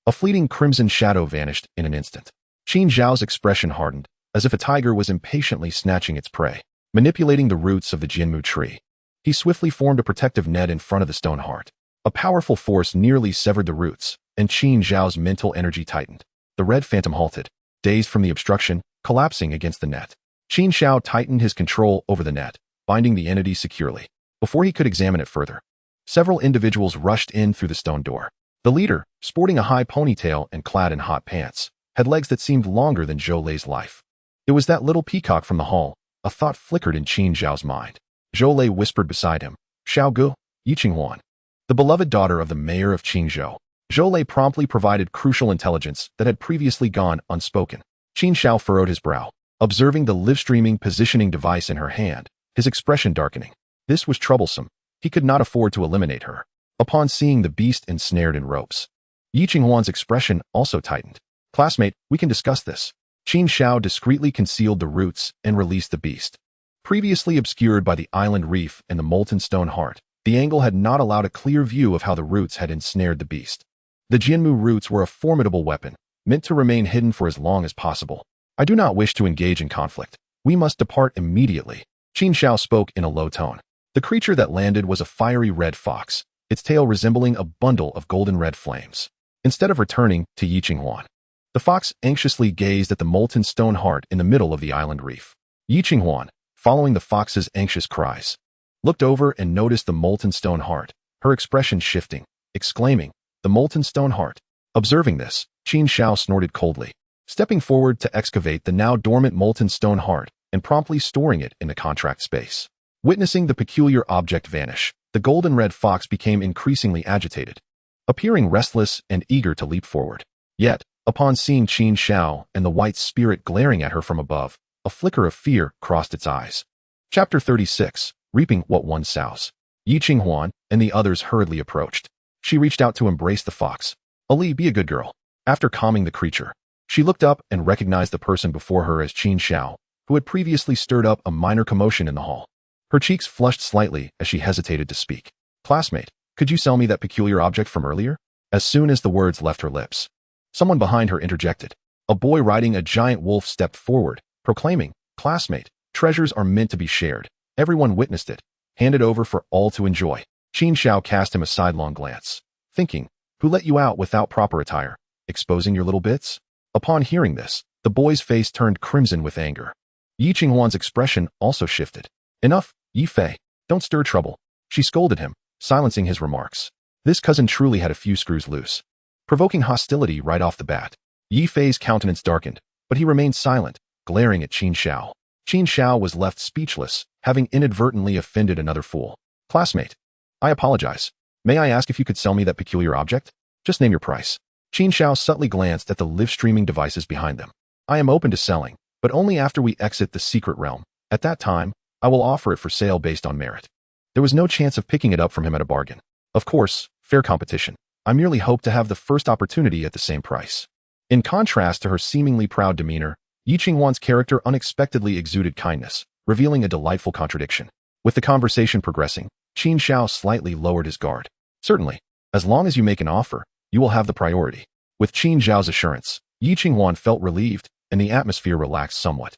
A fleeting crimson shadow vanished in an instant. Qin Xiao's expression hardened, as if a tiger was impatiently snatching its prey. Manipulating the roots of the Jianmu tree, he swiftly formed a protective net in front of the stone heart. A powerful force nearly severed the roots, and Qin Xiao's mental energy tightened. The red phantom halted, dazed from the obstruction, collapsing against the net. Qin Xiao tightened his control over the net, binding the entity securely. before he could examine it further. Several individuals rushed in through the stone door. The leader, sporting a high ponytail and clad in hot pants, had legs that seemed longer than Zhou Lei's life. It was that little peacock from the hall. A thought flickered in Qin Xiao's mind. Zhou Lei whispered beside him, Xiao Gu, Yiqinghuan. The beloved daughter of the mayor of Qingzhou. Zhou Lei promptly provided crucial intelligence that had previously gone unspoken. Qin Xiao furrowed his brow, observing the live-streaming positioning device in her hand, his expression darkening. This was troublesome. He could not afford to eliminate her. Upon seeing the beast ensnared in ropes, Yiqinghuan's expression also tightened. Classmate, we can discuss this. Qin Xiao discreetly concealed the roots and released the beast. Previously obscured by the island reef and the molten stone heart, the angle had not allowed a clear view of how the roots had ensnared the beast. The Jianmu roots were a formidable weapon, meant to remain hidden for as long as possible. I do not wish to engage in conflict. We must depart immediately. Qin Xiao spoke in a low tone. The creature that landed was a fiery red fox, its tail resembling a bundle of golden red flames. Instead of returning to Yiqinghuan, the fox anxiously gazed at the molten stone heart in the middle of the island reef. Yiqinghuan, following the fox's anxious cries, looked over and noticed the molten stone heart, her expression shifting, exclaiming, "The molten stone heart." Observing this, Qin Xiao snorted coldly, stepping forward to excavate the now dormant molten stone heart and promptly storing it in the contract space. Witnessing the peculiar object vanish, the golden red fox became increasingly agitated, appearing restless and eager to leap forward. Yet, upon seeing Qin Xiao and the white spirit glaring at her from above, a flicker of fear crossed its eyes. Chapter 36, Reaping What One Sows. Yiqinghuan and the others hurriedly approached. She reached out to embrace the fox. Ali, be a good girl. After calming the creature, she looked up and recognized the person before her as Qin Xiao, who had previously stirred up a minor commotion in the hall. Her cheeks flushed slightly as she hesitated to speak. Classmate, could you sell me that peculiar object from earlier? As soon as the words left her lips, someone behind her interjected. A boy riding a giant wolf stepped forward, proclaiming, Classmate, treasures are meant to be shared. Everyone witnessed it, handed over for all to enjoy. Qin Xiao cast him a sidelong glance, thinking, who let you out without proper attire, exposing your little bits? Upon hearing this, the boy's face turned crimson with anger. Yiqinghuan's expression also shifted. Enough, Yi Fei, don't stir trouble. She scolded him, silencing his remarks. This cousin truly had a few screws loose, provoking hostility right off the bat. Yi Fei's countenance darkened, but he remained silent, glaring at Qin Xiao. Qin Xiao was left speechless, having inadvertently offended another fool. Classmate, I apologize. May I ask if you could sell me that peculiar object? Just name your price. Qin Xiao subtly glanced at the live-streaming devices behind them. I am open to selling, but only after we exit the secret realm. At that time, I will offer it for sale based on merit. There was no chance of picking it up from him at a bargain. Of course, fair competition. I merely hope to have the first opportunity at the same price. In contrast to her seemingly proud demeanor, Yiqinghuan's character unexpectedly exuded kindness, revealing a delightful contradiction. With the conversation progressing, Qin Xiao slightly lowered his guard. Certainly, as long as you make an offer, you will have the priority. With Qin Xiao's assurance, Yiqinghuan felt relieved, and the atmosphere relaxed somewhat.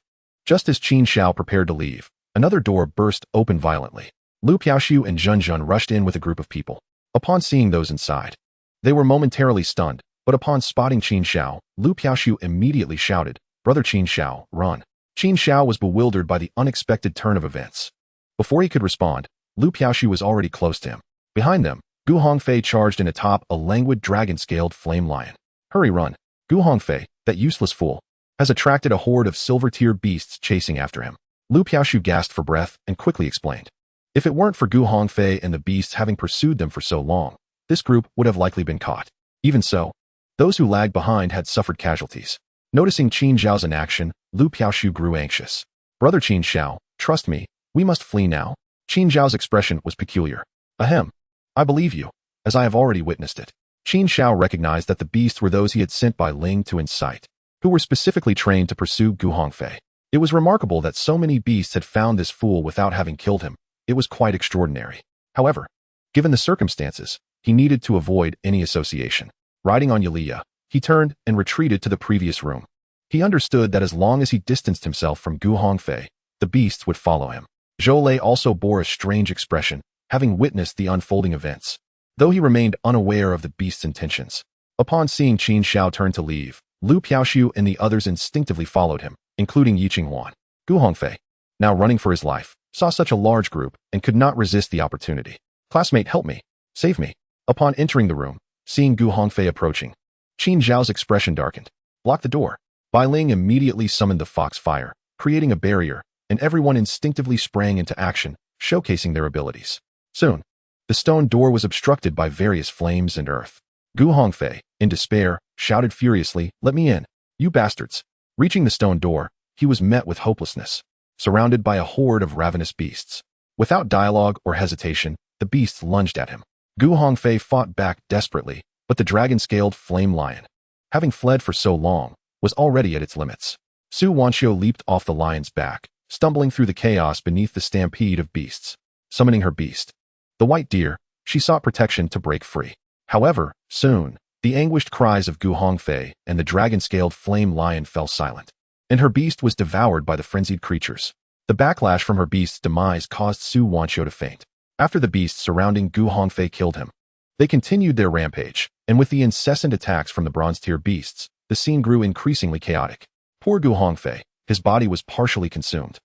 Just as Qin Xiao prepared to leave, another door burst open violently. Lu Piaoxiu and Zhen Zhen rushed in with a group of people. Upon seeing those inside, they were momentarily stunned, but upon spotting Qin Xiao, Lu Piaoxiu immediately shouted, Brother Qin Xiao, run. Qin Xiao was bewildered by the unexpected turn of events. Before he could respond, Lu Piaoxiu was already close to him. Behind them, Gu Hongfei charged in atop a languid dragon-scaled flame lion. Hurry, run. Gu Hongfei, that useless fool, has attracted a horde of silver-tier beasts chasing after him. Lu Piaoxiu gasped for breath and quickly explained. If it weren't for Gu Hongfei and the beasts having pursued them for so long, this group would have likely been caught. Even so, those who lagged behind had suffered casualties. Noticing Qin Xiao's inaction, Lu Piaoxiu grew anxious. Brother Qin Xiao, trust me, we must flee now. Qin Xiao's expression was peculiar. Ahem. I believe you, as I have already witnessed it. Qin Xiao recognized that the beasts were those he had sent by Ling to incite, who were specifically trained to pursue Gu Hongfei. It was remarkable that so many beasts had found this fool without having killed him. It was quite extraordinary. However, given the circumstances, he needed to avoid any association. Riding on Yulia, he turned and retreated to the previous room. He understood that as long as he distanced himself from Gu Hongfei, the beasts would follow him. Zhou Lei also bore a strange expression, having witnessed the unfolding events, though he remained unaware of the beast's intentions. Upon seeing Qin Xiao turn to leave, Lu Piaoxiu and the others instinctively followed him, including Yiqinghuan. Gu Hongfei, now running for his life, saw such a large group and could not resist the opportunity. "Classmate, help me. Save me." Upon entering the room, seeing Gu Hongfei approaching, Qin Xiao's expression darkened. "Block the door." Bai Ling immediately summoned the fox fire, creating a barrier, and everyone instinctively sprang into action, showcasing their abilities. Soon, the stone door was obstructed by various flames and earth. Gu Hongfei, in despair, shouted furiously, "Let me in, you bastards." Reaching the stone door, he was met with hopelessness, surrounded by a horde of ravenous beasts. Without dialogue or hesitation, the beasts lunged at him. Gu Hongfei fought back desperately, but the dragon-scaled flame lion, having fled for so long, was already at its limits. Su Wanqiu leaped off the lion's back, stumbling through the chaos beneath the stampede of beasts. Summoning her beast, the white deer, she sought protection to break free. However, soon, the anguished cries of Gu Hongfei and the dragon-scaled flame lion fell silent, and her beast was devoured by the frenzied creatures. The backlash from her beast's demise caused Su Wanqiu to faint. After the beasts surrounding Gu Hongfei killed him, they continued their rampage, and with the incessant attacks from the bronze-tier beasts, the scene grew increasingly chaotic. Poor Gu Hongfei, his body was partially consumed,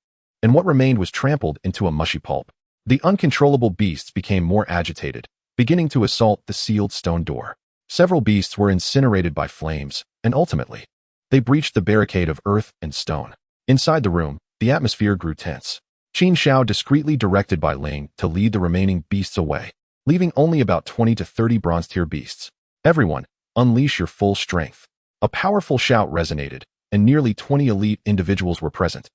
and what remained was trampled into a mushy pulp. The uncontrollable beasts became more agitated, beginning to assault the sealed stone door. Several beasts were incinerated by flames, and ultimately, they breached the barricade of earth and stone. Inside the room, the atmosphere grew tense. Qin Xiao discreetly directed Bai Ling to lead the remaining beasts away, leaving only about 20 to 30 bronze-tier beasts. "Everyone, unleash your full strength." A powerful shout resonated, and nearly 20 elite individuals were present,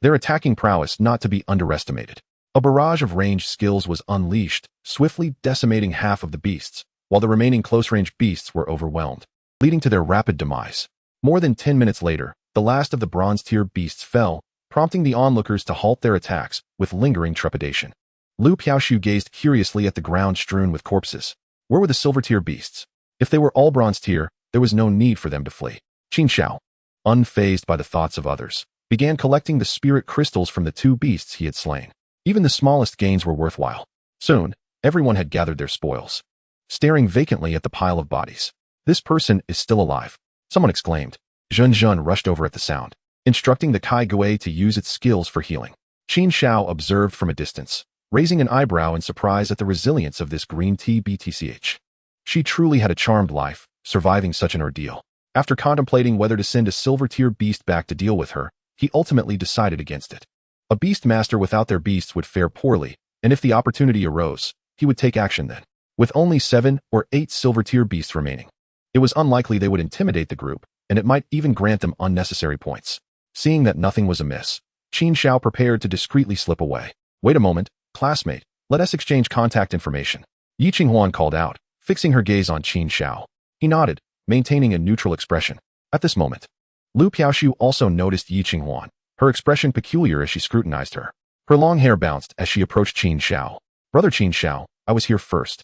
their attacking prowess not to be underestimated. A barrage of ranged skills was unleashed, swiftly decimating half of the beasts, while the remaining close-range beasts were overwhelmed, leading to their rapid demise. More than 10 minutes later, the last of the bronze-tier beasts fell, prompting the onlookers to halt their attacks with lingering trepidation. Lu Piaoshu gazed curiously at the ground strewn with corpses. Where were the silver-tier beasts? If they were all bronze-tier, there was no need for them to flee. Qin Xiao, unfazed by the thoughts of others, began collecting the spirit crystals from the 2 beasts he had slain. Even the smallest gains were worthwhile. Soon, everyone had gathered their spoils, staring vacantly at the pile of bodies. "This person is still alive," someone exclaimed. Zhun Zhun rushed over at the sound, instructing the Kai Gui to use its skills for healing. Qin Xiao observed from a distance, raising an eyebrow in surprise at the resilience of this green tea BTCH. She truly had a charmed life, surviving such an ordeal. After contemplating whether to send a silver-tier beast back to deal with her, he ultimately decided against it. A beast master without their beasts would fare poorly, and if the opportunity arose, he would take action then. With only 7 or 8 silver-tier beasts remaining, it was unlikely they would intimidate the group, and it might even grant them unnecessary points. Seeing that nothing was amiss, Qin Xiao prepared to discreetly slip away. "Wait a moment, classmate, let us exchange contact information," Yi Qinghuan called out, fixing her gaze on Qin Xiao. He nodded, maintaining a neutral expression. At this moment, Lu Piaoshu also noticed Yi Qinghuan, her expression peculiar as she scrutinized her. Her long hair bounced as she approached Qin Xiao. "Brother Qin Xiao, I was here first.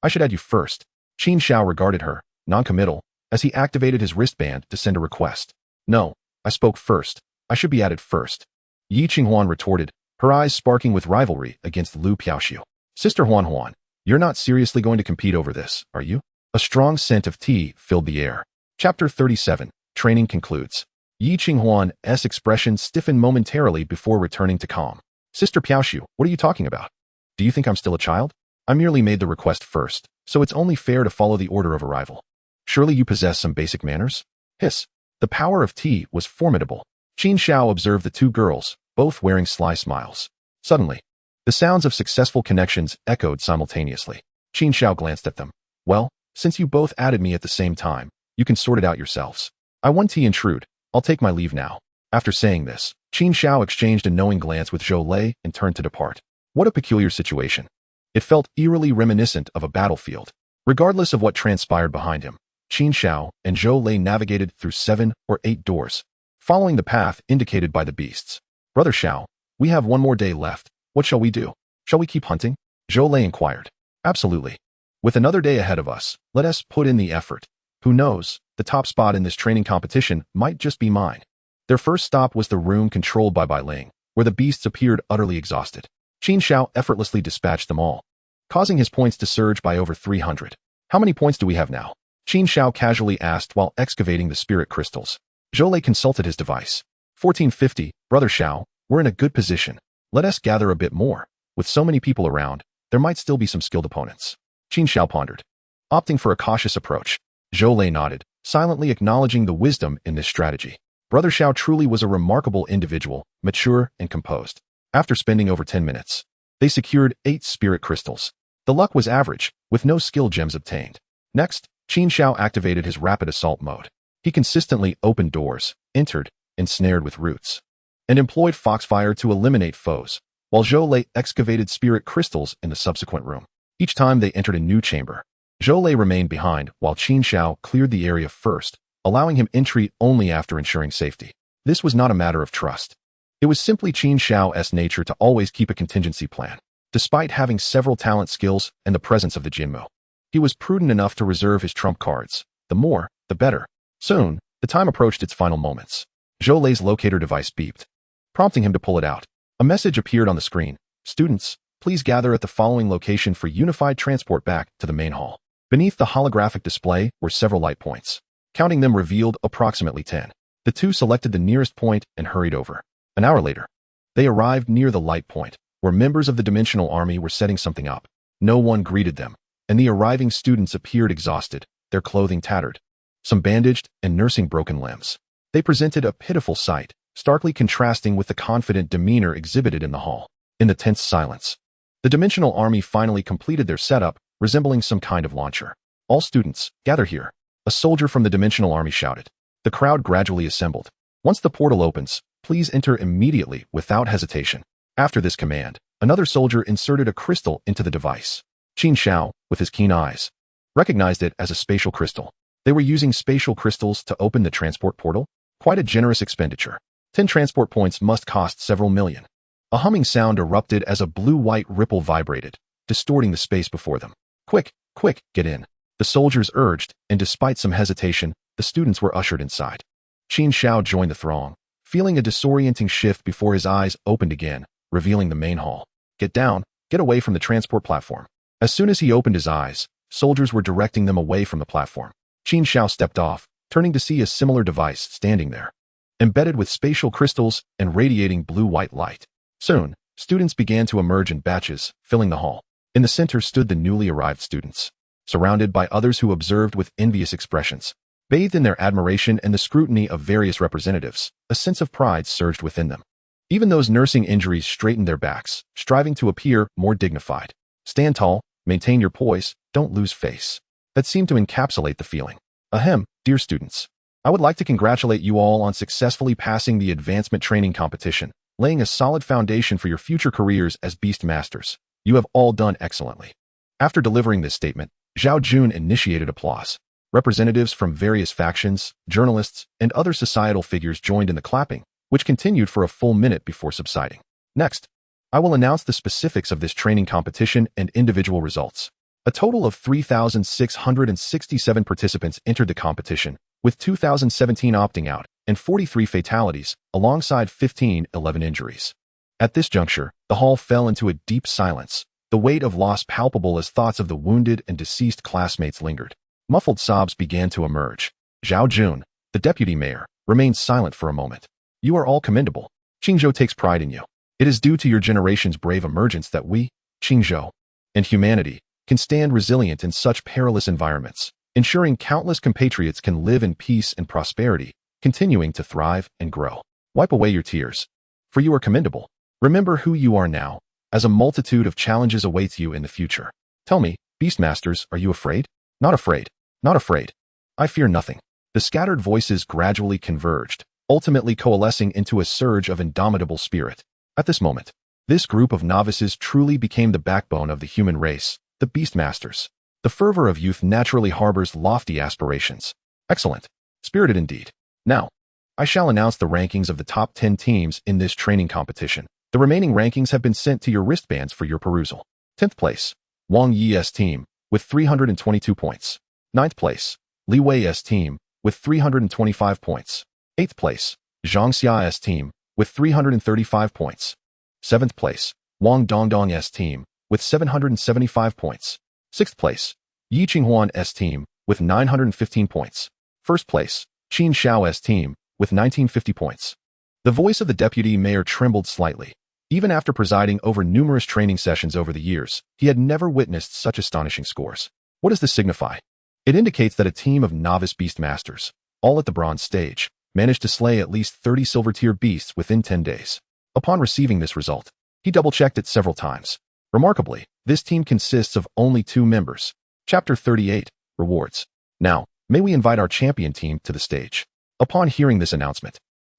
I should add you first." Qin Xiao regarded her, non-committal, as he activated his wristband to send a request. "No, I spoke first. I should be added first," Yi Qinghuan retorted, her eyes sparking with rivalry against Lu Piaoshu. "Sister Huan Huan, you're not seriously going to compete over this, are you?" A strong scent of tea filled the air. Chapter 37, Training concludes. Yi Qinghuan's expression stiffened momentarily before returning to calm. "Sister Piaoshu, what are you talking about? Do you think I'm still a child? I merely made the request first, so it's only fair to follow the order of arrival. Surely you possess some basic manners?" Hiss. The power of tea was formidable. Qin Xiao observed the 2 girls, both wearing sly smiles. Suddenly, the sounds of successful connections echoed simultaneously. Qin Xiao glanced at them. "Well, since you both added me at the same time, you can sort it out yourselves. I won tea intrude. I'll take my leave now." After saying this, Qin Xiao exchanged a knowing glance with Zhou Lei and turned to depart. What a peculiar situation. It felt eerily reminiscent of a battlefield. Regardless of what transpired behind him, Qin Xiao and Zhou Lei navigated through 7 or 8 doors, following the path indicated by the beasts. "Brother Xiao, we have 1 more day left. What shall we do? Shall we keep hunting?" Zhou Lei inquired. "Absolutely. With another day ahead of us, let us put in the effort. Who knows, the top spot in this training competition might just be mine." Their first stop was the room controlled by Bai Ling, where the beasts appeared utterly exhausted. Qin Xiao effortlessly dispatched them all, causing his points to surge by over 300. "How many points do we have now?" Qin Xiao casually asked while excavating the spirit crystals. Zhou Lei consulted his device. 1450, Brother Xiao, we're in a good position. Let us gather a bit more. With so many people around, there might still be some skilled opponents. Qin Xiao pondered. Opting for a cautious approach, Zhou Lei nodded, silently acknowledging the wisdom in this strategy. Brother Xiao truly was a remarkable individual, mature and composed. After spending over 10 minutes, they secured 8 spirit crystals. The luck was average, with no skill gems obtained. Next, Qin Xiao activated his rapid assault mode. He consistently opened doors, entered, ensnared with roots, and employed foxfire to eliminate foes, while Zhou Lei excavated spirit crystals in the subsequent room. Each time they entered a new chamber, Zhou Lei remained behind while Qin Xiao cleared the area first, allowing him entry only after ensuring safety. This was not a matter of trust. It was simply Qin Xiao's nature to always keep a contingency plan. Despite having several talent skills and the presence of the Jinmu, he was prudent enough to reserve his trump cards. The more, the better. Soon, the time approached its final moments. Zhou Lei's locator device beeped, prompting him to pull it out. A message appeared on the screen. Students, please gather at the following location for unified transport back to the main hall. Beneath the holographic display were several light points. Counting them revealed approximately 10. The two selected the nearest point and hurried over. An hour later, they arrived near the light point, where members of the Dimensional Army were setting something up. No one greeted them, and the arriving students appeared exhausted, their clothing tattered, some bandaged and nursing broken limbs. They presented a pitiful sight, starkly contrasting with the confident demeanor exhibited in the hall. In the tense silence, the Dimensional Army finally completed their setup, resembling some kind of launcher. All students, gather here. A soldier from the Dimensional Army shouted. The crowd gradually assembled. Once the portal opens, please enter immediately without hesitation. After this command, another soldier inserted a crystal into the device. Qin Xiao, with his keen eyes, recognized it as a spatial crystal. They were using spatial crystals to open the transport portal? Quite a generous expenditure. 10 transport points must cost several million. A humming sound erupted as a blue-white ripple vibrated, distorting the space before them. Quick, quick, get in. The soldiers urged, and despite some hesitation, the students were ushered inside. Qin Xiao joined the throng, feeling a disorienting shift before his eyes opened again, revealing the main hall. Get down, get away from the transport platform. As soon as he opened his eyes, soldiers were directing them away from the platform. Qin Xiao stepped off, turning to see a similar device standing there, embedded with spatial crystals and radiating blue-white light. Soon, students began to emerge in batches, filling the hall. In the center stood the newly arrived students, surrounded by others who observed with envious expressions. Bathed in their admiration and the scrutiny of various representatives, a sense of pride surged within them. Even those nursing injuries straightened their backs, striving to appear more dignified. Stand tall, maintain your poise, don't lose face. That seemed to encapsulate the feeling. Ahem, dear students. I would like to congratulate you all on successfully passing the advancement training competition, laying a solid foundation for your future careers as Beast Masters. You have all done excellently. After delivering this statement, Zhao Jun initiated applause. Representatives from various factions, journalists, and other societal figures joined in the clapping, which continued for a full minute before subsiding. Next, I will announce the specifics of this training competition and individual results. A total of 3,667 participants entered the competition, with 2,017 opting out and 43 fatalities, alongside 11 injuries. At this juncture, the hall fell into a deep silence, the weight of loss palpable as thoughts of the wounded and deceased classmates lingered. Muffled sobs began to emerge. Zhao Jun, the deputy mayor, remained silent for a moment. You are all commendable. Qingzhou takes pride in you. It is due to your generation's brave emergence that we, Qingzhou, and humanity, can stand resilient in such perilous environments, ensuring countless compatriots can live in peace and prosperity, continuing to thrive and grow. Wipe away your tears, for you are commendable. Remember who you are now, as a multitude of challenges awaits you in the future. Tell me, Beastmasters, are you afraid? Not afraid. Not afraid. I fear nothing. The scattered voices gradually converged, ultimately coalescing into a surge of indomitable spirit. At this moment, this group of novices truly became the backbone of the human race, the Beastmasters. The fervor of youth naturally harbors lofty aspirations. Excellent. Spirited indeed. Now, I shall announce the rankings of the top 10 teams in this training competition. The remaining rankings have been sent to your wristbands for your perusal. 10th place, Wang Yi's team, with 322 points. 9th place, Li Wei's team, with 325 points. 8th place, Zhang Xia's team, with 335 points. 7th place, Wang Dongdong's team, with 775 points. 6th place, Yi Qinghuan's team, with 915 points. 1st place, Qin Xiao's team, with 1950 points. The voice of the deputy mayor trembled slightly. Even after presiding over numerous training sessions over the years, he had never witnessed such astonishing scores. What does this signify? It indicates that a team of novice beast masters, all at the bronze stage, managed to slay at least 30 silver-tier beasts within 10 days. Upon receiving this result, he double-checked it several times. Remarkably, this team consists of only 2 members. Chapter 38, Rewards. Now, may we invite our champion team to the stage. Upon hearing this announcement,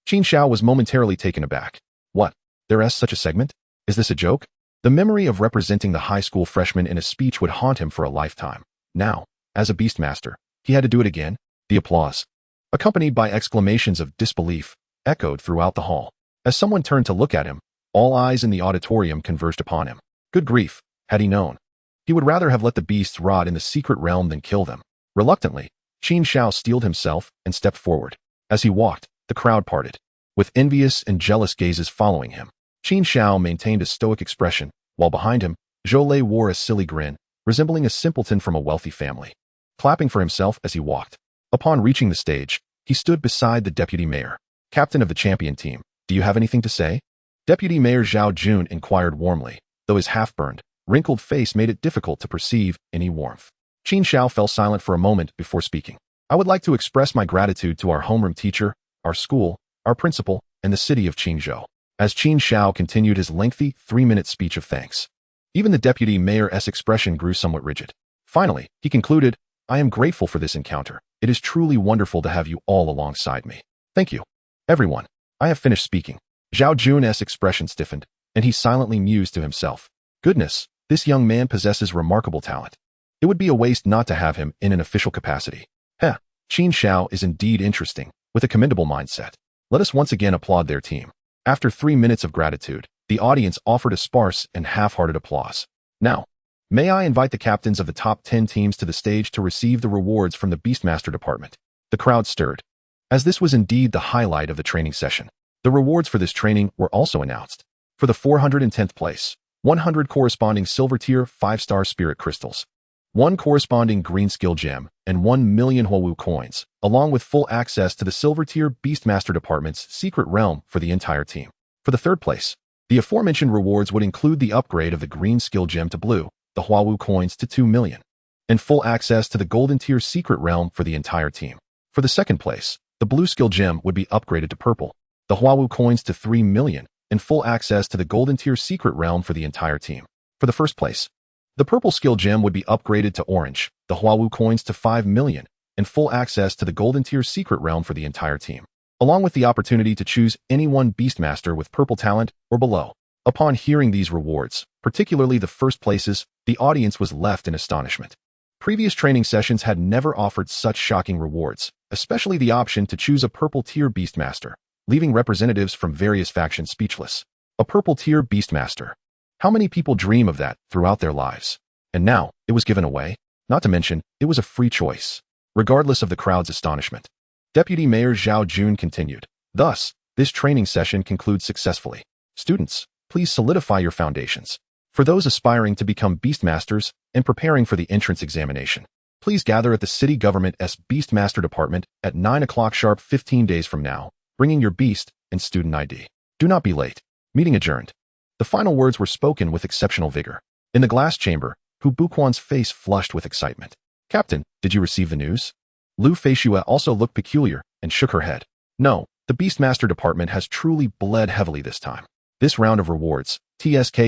Qin Xiao was momentarily taken aback. What? There is such a segment? Is this a joke? The memory of representing the high school freshman in a speech would haunt him for a lifetime. Now, as a beastmaster, he had to do it again. The applause, accompanied by exclamations of disbelief, echoed throughout the hall. As someone turned to look at him, all eyes in the auditorium converged upon him. Good grief, had he known. He would rather have let the beasts rot in the secret realm than kill them. Reluctantly, Qin Xiao steeled himself and stepped forward. As he walked, the crowd parted, with envious and jealous gazes following him. Qin Xiao maintained a stoic expression, while behind him, Zhou Lei wore a silly grin, resembling a simpleton from a wealthy family, clapping for himself as he walked. Upon reaching the stage, he stood beside the deputy mayor. Captain of the champion team, do you have anything to say? Deputy Mayor Zhao Jun inquired warmly, though his half-burned, wrinkled face made it difficult to perceive any warmth. Qin Xiao fell silent for a moment before speaking. I would like to express my gratitude to our homeroom teacher, our school, our principal, and the city of Qinzhou. As Qin Xiao continued his lengthy, 3-minute speech of thanks, even the deputy mayor's expression grew somewhat rigid. Finally, he concluded, I am grateful for this encounter. It is truly wonderful to have you all alongside me. Thank you. Everyone, I have finished speaking. Zhao Jun's expression stiffened, and he silently mused to himself. Goodness, this young man possesses remarkable talent. It would be a waste not to have him in an official capacity. Qin Xiao is indeed interesting, with a commendable mindset. Let us once again applaud their team. After 3 minutes of gratitude, the audience offered a sparse and half-hearted applause. Now, may I invite the captains of the top 10 teams to the stage to receive the rewards from the Beastmaster department. The crowd stirred, as this was indeed the highlight of the training session. The rewards for this training were also announced. For the 410th place, 100 corresponding silver-tier 5-star spirit crystals, 1 corresponding green skill gem, and 1 million Huowu coins, along with full access to the silver-tier Beastmaster department's secret realm for the entire team. For the 3rd place, the aforementioned rewards would include the upgrade of the green skill gem to blue, the Huowu coins to 2 million, and full access to the golden tier secret realm for the entire team. For the 2nd place, the blue skill gem would be upgraded to purple, the Huowu coins to 3 million, and full access to the golden tier secret realm for the entire team. For the 1st place, the purple skill gem would be upgraded to orange, the Huowu coins to 5 million, and full access to the golden tier secret realm for the entire team, along with the opportunity to choose any one beastmaster with purple talent or below. Upon hearing these rewards, particularly the 1st places, the audience was left in astonishment. Previous training sessions had never offered such shocking rewards, especially the option to choose a purple tier beastmaster, leaving representatives from various factions speechless. A purple tier beastmaster. How many people dream of that throughout their lives? And now, it was given away. Not to mention, it was a free choice. Regardless of the crowd's astonishment, Deputy Mayor Zhao Jun continued. Thus, this training session concludes successfully. Students, please solidify your foundations. For those aspiring to become beastmasters and preparing for the entrance examination, please gather at the city government's Beastmaster department at 9 o'clock sharp 15 days from now, bringing your beast and student ID. Do not be late. Meeting adjourned. The final words were spoken with exceptional vigor. In the glass chamber, Hu Buquan's face flushed with excitement. Captain, did you receive the news? Lu Feishua also looked peculiar and shook her head. No, the Beastmaster department has truly bled heavily this time. This round of rewards, TSK.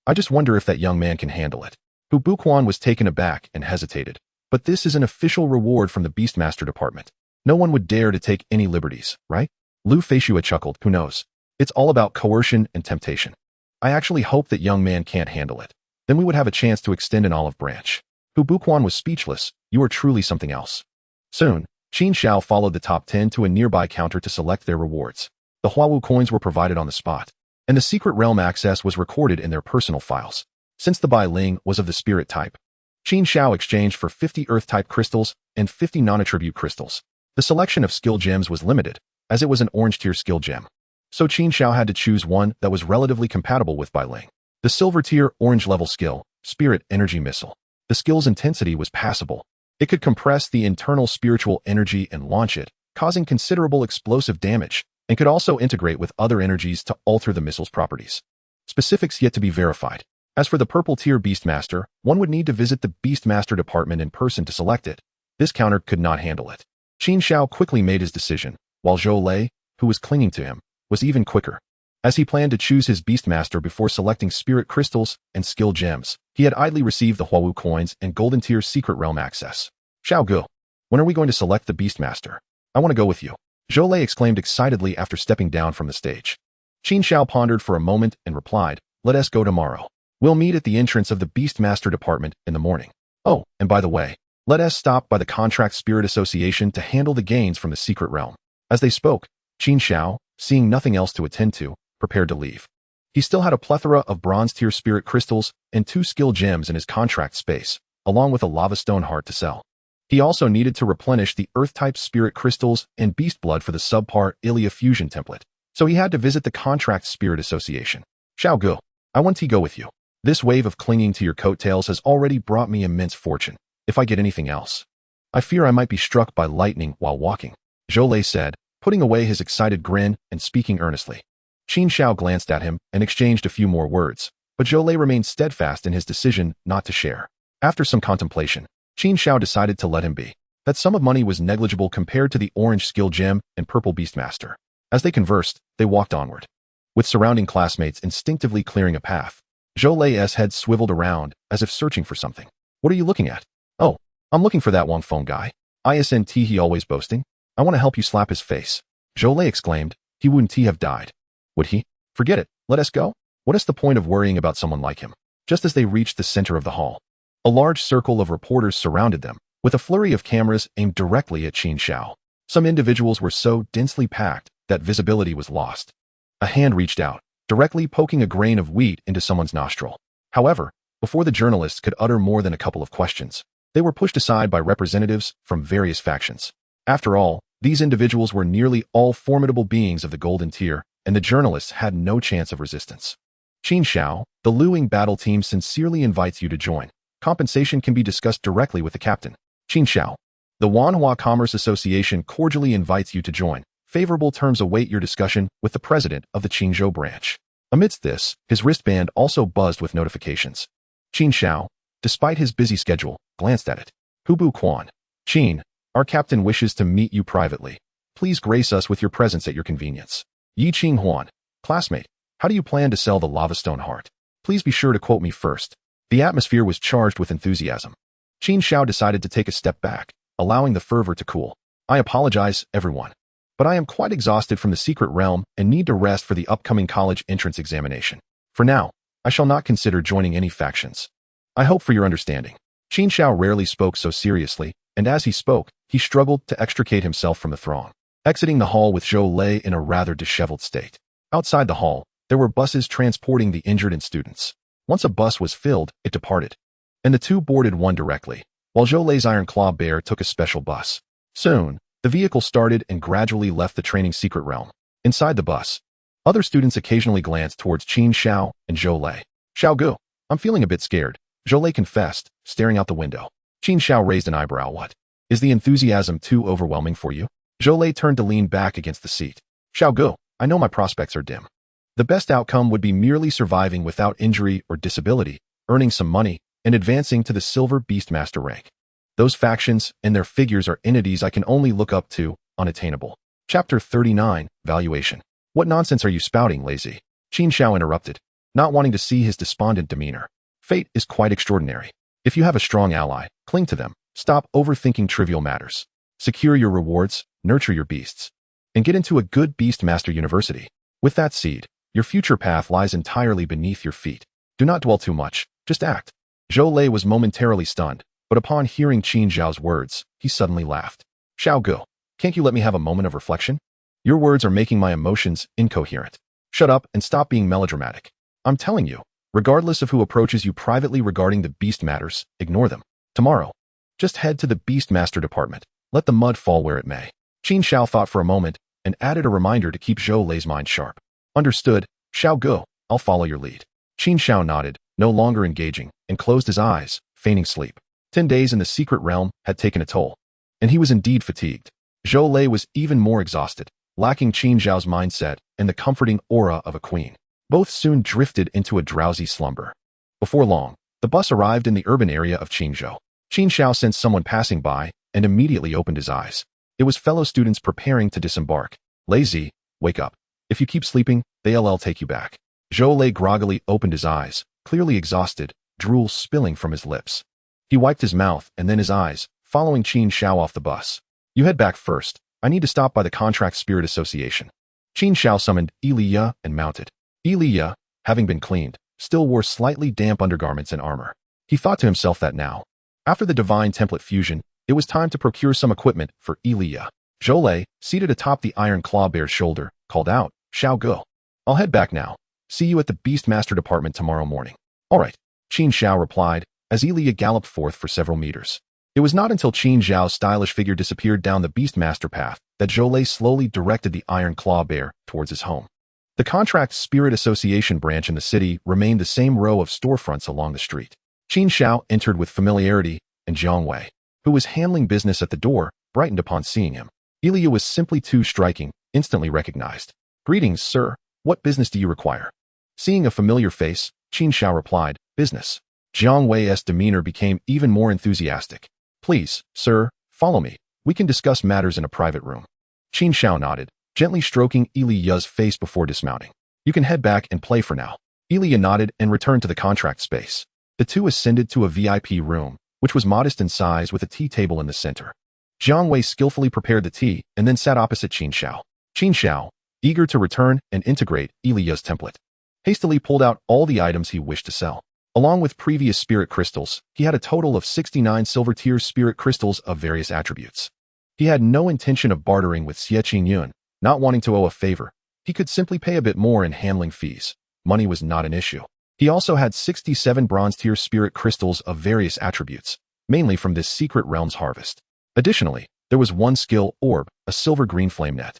I just wonder if that young man can handle it. Hu Buquan was taken aback and hesitated. But this is an official reward from the Beastmaster department. No one would dare to take any liberties, right? Lu Feishua chuckled. Who knows? It's all about coercion and temptation. I actually hope that young man can't handle it. Then we would have a chance to extend an olive branch. Hu Buquan was speechless. You are truly something else. Soon, Qin Xiao followed the top 10 to a nearby counter to select their rewards. The Huowu coins were provided on the spot, and the secret realm access was recorded in their personal files. Since the Bai Ling was of the spirit type, Qin Xiao exchanged for 50 earth-type crystals and 50 non-attribute crystals. The selection of skill gems was limited, as it was an orange-tier skill gem. So Qin Xiao had to choose one that was relatively compatible with Bai Ling. The silver-tier orange-level skill, Spirit Energy Missile. The skill's intensity was passable. It could compress the internal spiritual energy and launch it, causing considerable explosive damage, and could also integrate with other energies to alter the missile's properties. Specifics yet to be verified. As for the purple tier Beastmaster, one would need to visit the Beastmaster department in person to select it. This counter could not handle it. Qin Xiao quickly made his decision, while Zhou Lei, who was clinging to him, was even quicker. As he planned to choose his Beastmaster before selecting spirit crystals and skill gems, he had idly received the Huawu coins and Golden Tier's secret realm access. Xiao Gu, when are we going to select the Beastmaster? I want to go with you. Zhou Lei exclaimed excitedly after stepping down from the stage. Qin Xiao pondered for a moment and replied, let us go tomorrow. We'll meet at the entrance of the Beastmaster department in the morning. Oh, and by the way, let us stop by the Contract Spirit Association to handle the gains from the secret realm. As they spoke, Qin Xiao, seeing nothing else to attend to, prepared to leave. He still had a plethora of bronze-tier spirit crystals and 2 skill gems in his contract space, along with a lava stone heart to sell. He also needed to replenish the earth-type spirit crystals and beast blood for the subpar Ilia fusion template, so he had to visit the Contract Spirit Association. Xiao Gu, I want to go with you. This wave of clinging to your coattails has already brought me immense fortune. If I get anything else, I fear I might be struck by lightning while walking, Zhou Lei said, putting away his excited grin and speaking earnestly. Qin Xiao glanced at him and exchanged a few more words, but Zhou Lei remained steadfast in his decision not to share. After some contemplation, Qin Xiao decided to let him be. That sum of money was negligible compared to the orange skill gem and purple Beastmaster. As they conversed, they walked onward, with surrounding classmates instinctively clearing a path. Zhou Lei's head swiveled around, as if searching for something. What are you looking at? Oh, I'm looking for that Wang Feng guy. Isn't he always boasting? I want to help you slap his face. Zhou Lei exclaimed. He wouldn't have died. Would he? Forget it. Let us go. What is the point of worrying about someone like him? Just as they reached the center of the hall, a large circle of reporters surrounded them, with a flurry of cameras aimed directly at Qin Xiao. Some individuals were so densely packed that visibility was lost. A hand reached out, directly poking a grain of wheat into someone's nostril. However, before the journalists could utter more than a couple of questions, they were pushed aside by representatives from various factions. After all, these individuals were nearly all formidable beings of the Golden Tier, and the journalists had no chance of resistance. Qin Xiao, the Luing battle team sincerely invites you to join. Compensation can be discussed directly with the captain. Qin Xiao, the Wanhua Commerce Association cordially invites you to join. Favorable terms await your discussion with the president of the Qingzhou branch. Amidst this, his wristband also buzzed with notifications. Qin Xiao, despite his busy schedule, glanced at it. Hubu Quan. Qin, our captain wishes to meet you privately. Please grace us with your presence at your convenience. Yi Qing Huan. Classmate, how do you plan to sell the lava stone heart? Please be sure to quote me first. The atmosphere was charged with enthusiasm. Qin Xiao decided to take a step back, allowing the fervor to cool. I apologize, everyone, but I am quite exhausted from the secret realm and need to rest for the upcoming college entrance examination. For now, I shall not consider joining any factions. I hope for your understanding. Qin Xiao rarely spoke so seriously, and as he spoke, he struggled to extricate himself from the throng, exiting the hall with Zhou Lei in a rather disheveled state. Outside the hall, there were buses transporting the injured and students. Once a bus was filled, it departed, and the two boarded one directly, while Zhou Lei's Iron Claw Bear took a special bus. Soon, the vehicle started and gradually left the training secret realm. Inside the bus, other students occasionally glanced towards Qin Xiao and Zhou Lei. Xiao Gu, I'm feeling a bit scared, Zhou Lei confessed, staring out the window. Qin Xiao raised an eyebrow. What? Is the enthusiasm too overwhelming for you? Zhou Lei turned to lean back against the seat. Xiao Gu, I know my prospects are dim. The best outcome would be merely surviving without injury or disability, earning some money, and advancing to the Silver Beastmaster rank. Those factions and their figures are entities I can only look up to, unattainable. Chapter 39, Valuation. What nonsense are you spouting, lazy? Qin Xiao interrupted, not wanting to see his despondent demeanor. Fate is quite extraordinary. If you have a strong ally, cling to them. Stop overthinking trivial matters. Secure your rewards, nurture your beasts, and get into a good Beastmaster university. With that seed, your future path lies entirely beneath your feet. Do not dwell too much, just act. Zhou Lei was momentarily stunned, but upon hearing Qin Xiao's words, he suddenly laughed. Xiao Gu, can't you let me have a moment of reflection? Your words are making my emotions incoherent. Shut up and stop being melodramatic. I'm telling you, regardless of who approaches you privately regarding the beast matters, ignore them. Tomorrow, just head to the Beastmaster department. Let the mud fall where it may. Qin Xiao thought for a moment and added a reminder to keep Zhou Lei's mind sharp. Understood, Xiao Gu, I'll follow your lead. Qin Xiao nodded, no longer engaging, and closed his eyes, feigning sleep. 10 days in the secret realm had taken a toll, and he was indeed fatigued. Zhou Lei was even more exhausted, lacking Qin Xiao's mindset and the comforting aura of a queen. Both soon drifted into a drowsy slumber. Before long, the bus arrived in the urban area of Qingzhou. Qin Xiao sensed someone passing by and immediately opened his eyes. It was fellow students preparing to disembark. Lazy, wake up. If you keep sleeping, they'll take you back. Zhou Lei groggily opened his eyes, clearly exhausted, drool spilling from his lips. He wiped his mouth and then his eyes, following Qin Xiao off the bus. You head back first. I need to stop by the Contract Spirit Association. Qin Xiao summoned Iliya and mounted. Iliya, having been cleaned, still wore slightly damp undergarments and armor. He thought to himself that now, after the divine template fusion, it was time to procure some equipment for Iliya. Zhou Lei, seated atop the iron claw bear's shoulder, called out, Xiao Go. I'll head back now. See you at the Beastmaster department tomorrow morning. All right, Qin Xiao replied, as Iliya galloped forth for several meters. It was not until Qin Xiao's stylish figure disappeared down the Beastmaster path that Zhou Lei slowly directed the iron claw bear towards his home. The Contract Spirit Association branch in the city remained the same row of storefronts along the street. Qin Xiao entered with familiarity, and Jiang Wei, who was handling business at the door, brightened upon seeing him. Iliya was simply too striking, instantly recognized. Greetings, sir. What business do you require? Seeing a familiar face, Qin Xiao replied, business. Jiang Wei's demeanor became even more enthusiastic. Please, sir, follow me. We can discuss matters in a private room. Qin Xiao nodded, gently stroking Iliya's face before dismounting. You can head back and play for now. Iliya nodded and returned to the contract space. The two ascended to a VIP room, which was modest in size with a tea table in the center. Jiang Wei skillfully prepared the tea and then sat opposite Qin Xiao. Qin Xiao, eager to return and integrate Iliya's template, hastily pulled out all the items he wished to sell. Along with previous spirit crystals, he had a total of 69 silver-tier spirit crystals of various attributes. He had no intention of bartering with Xie Qingyun, not wanting to owe a favor. He could simply pay a bit more in handling fees. Money was not an issue. He also had 67 bronze-tier spirit crystals of various attributes, mainly from this secret realm's harvest. Additionally, there was one skill orb, a silver-green flame net,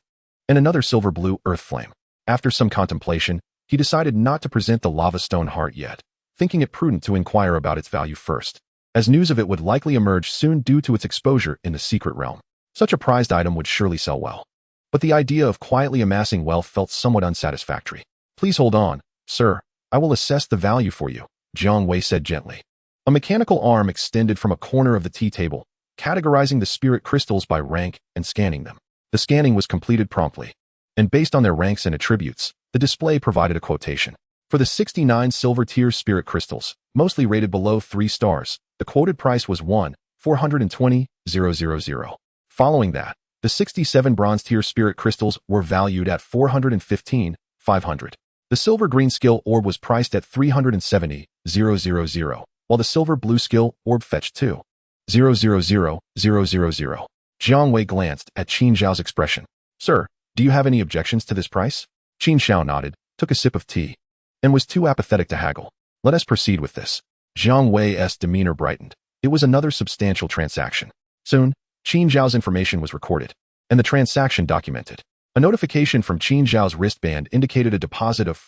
and another silver-blue earth flame. After some contemplation, he decided not to present the lava stone heart yet, thinking it prudent to inquire about its value first, as news of it would likely emerge soon due to its exposure in the secret realm. Such a prized item would surely sell well. But the idea of quietly amassing wealth felt somewhat unsatisfactory. Please hold on, sir. I will assess the value for you, Jiang Wei said gently. A mechanical arm extended from a corner of the tea table, categorizing the spirit crystals by rank and scanning them. The scanning was completed promptly, and based on their ranks and attributes, the display provided a quotation. For the 69 silver-tier spirit crystals, mostly rated below 3 stars, the quoted price was 1,420,000. Following that, the 67 bronze-tier spirit crystals were valued at 415,500. The silver-green skill orb was priced at 370,000, while the silver-blue skill orb fetched 2,000,000. Jiang Wei glanced at Qin Xiao's expression. Sir, do you have any objections to this price? Qin Xiao nodded, took a sip of tea, and was too apathetic to haggle. Let us proceed with this. Jiang Wei's demeanor brightened. It was another substantial transaction. Soon, Qin Xiao's information was recorded, and the transaction documented. A notification from Qin Xiao's wristband indicated a deposit of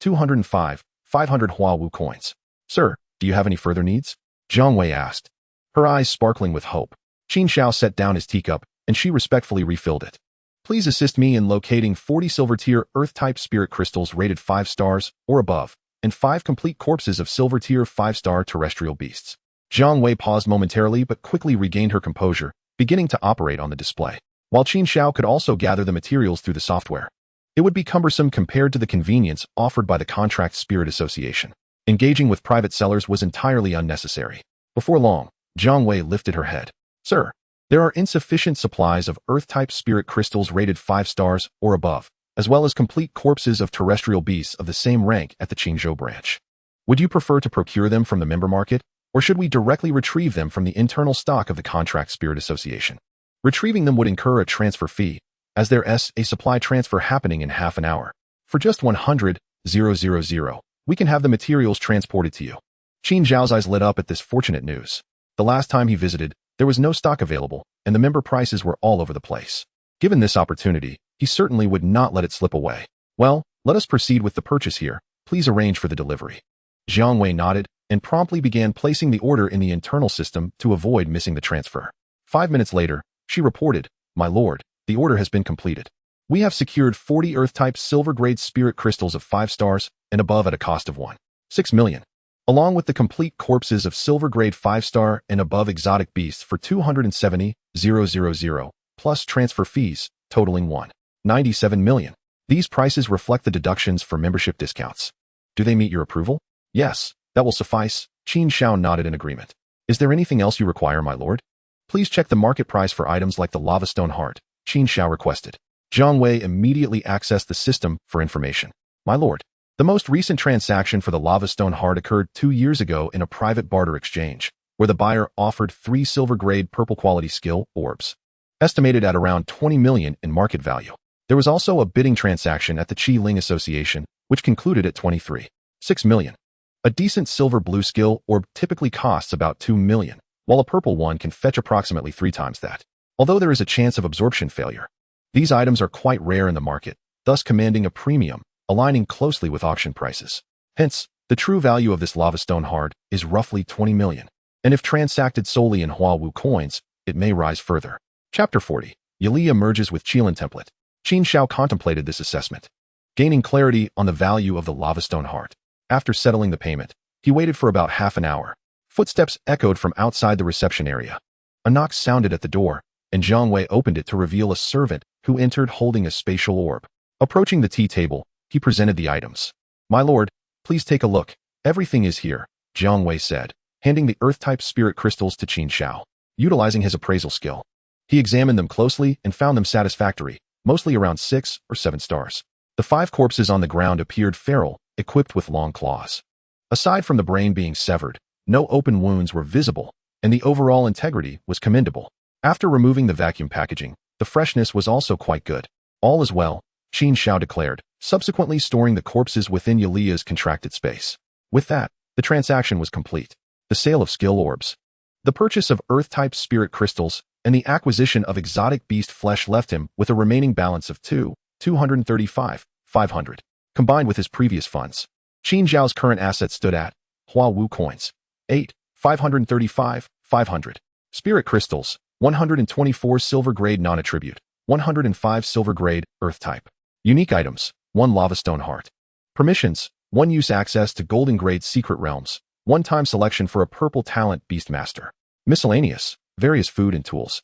205,500 Huawu coins. Sir, do you have any further needs? Jiang Wei asked, her eyes sparkling with hope. Qin Xiao set down his teacup, and she respectfully refilled it. Please assist me in locating 40 silver-tier Earth-type spirit crystals rated 5 stars or above, and 5 complete corpses of silver-tier 5-star terrestrial beasts. Jiang Wei paused momentarily but quickly regained her composure, beginning to operate on the display. While Qin Xiao could also gather the materials through the software, it would be cumbersome compared to the convenience offered by the Contract Spirit Association. Engaging with private sellers was entirely unnecessary. Before long, Jiang Wei lifted her head. Sir, there are insufficient supplies of Earth-type spirit crystals rated 5 stars or above, as well as complete corpses of terrestrial beasts of the same rank at the Qingzhou branch. Would you prefer to procure them from the member market, or should we directly retrieve them from the internal stock of the Contract Spirit Association? Retrieving them would incur a transfer fee, as there's a supply transfer happening in half an hour. For just 100,000, we can have the materials transported to you. Qin Xiao's eyes lit up at this fortunate news. The last time he visited, there was no stock available, and the member prices were all over the place. Given this opportunity, he certainly would not let it slip away. Well, let us proceed with the purchase here. Please arrange for the delivery. Jiang Wei nodded and promptly began placing the order in the internal system to avoid missing the transfer. 5 minutes later, she reported, My lord, the order has been completed. We have secured 40 Earth-type silver-grade spirit crystals of 5 stars and above at a cost of 1.6 million, along with the complete corpses of silver-grade 5-star and above exotic beasts for 270,000, plus transfer fees, totaling 1.97 million. These prices reflect the deductions for membership discounts. Do they meet your approval? Yes, that will suffice. Qin Xiao nodded in agreement. Is there anything else you require, my lord? Please check the market price for items like the lava stone heart, Qin Xiao requested. Zhang Wei immediately accessed the system for information. My lord, the most recent transaction for the lava stone heart occurred 2 years ago in a private barter exchange, where the buyer offered 3 silver-grade purple quality skill orbs, estimated at around 20 million in market value. There was also a bidding transaction at the Qilin Association, which concluded at 23.6 million. A decent silver-blue skill orb typically costs about 2 million, while a purple one can fetch approximately 3 times that. Although there is a chance of absorption failure, these items are quite rare in the market, thus commanding a premium, aligning closely with auction prices. Hence, the true value of this lava stone heart is roughly 20 million, and if transacted solely in Huawu coins, it may rise further. Chapter 40. Yali emerges with Qilin template. Qin Xiao contemplated this assessment, gaining clarity on the value of the lava stone heart. After settling the payment, he waited for about half an hour. Footsteps echoed from outside the reception area. A knock sounded at the door, and Zhang Wei opened it to reveal a servant who entered holding a spatial orb. Approaching the tea table, he presented the items. My lord, please take a look. Everything is here, Zhang Wei said, handing the earth-type spirit crystals to Qin Xiao. Utilizing his appraisal skill, he examined them closely and found them satisfactory, mostly around 6 or 7 stars. The 5 corpses on the ground appeared feral, equipped with long claws. Aside from the brain being severed, no open wounds were visible, and the overall integrity was commendable. After removing the vacuum packaging, the freshness was also quite good. All is well, Qin Xiao declared, subsequently storing the corpses within Yalia's contracted space. With that, the transaction was complete. The sale of skill orbs, the purchase of Earth-type spirit crystals, and the acquisition of exotic beast flesh left him with a remaining balance of 235,500. Combined with his previous funds, Qin Xiao's current assets stood at Huawu coins, 8,535,500. Spirit crystals, 124 silver-grade non-attribute, 105 silver-grade Earth-type. Unique items, 1 lava stone heart. Permissions, 1 use access to golden-grade secret realms, 1-time selection for a purple talent beastmaster. Miscellaneous, various food and tools.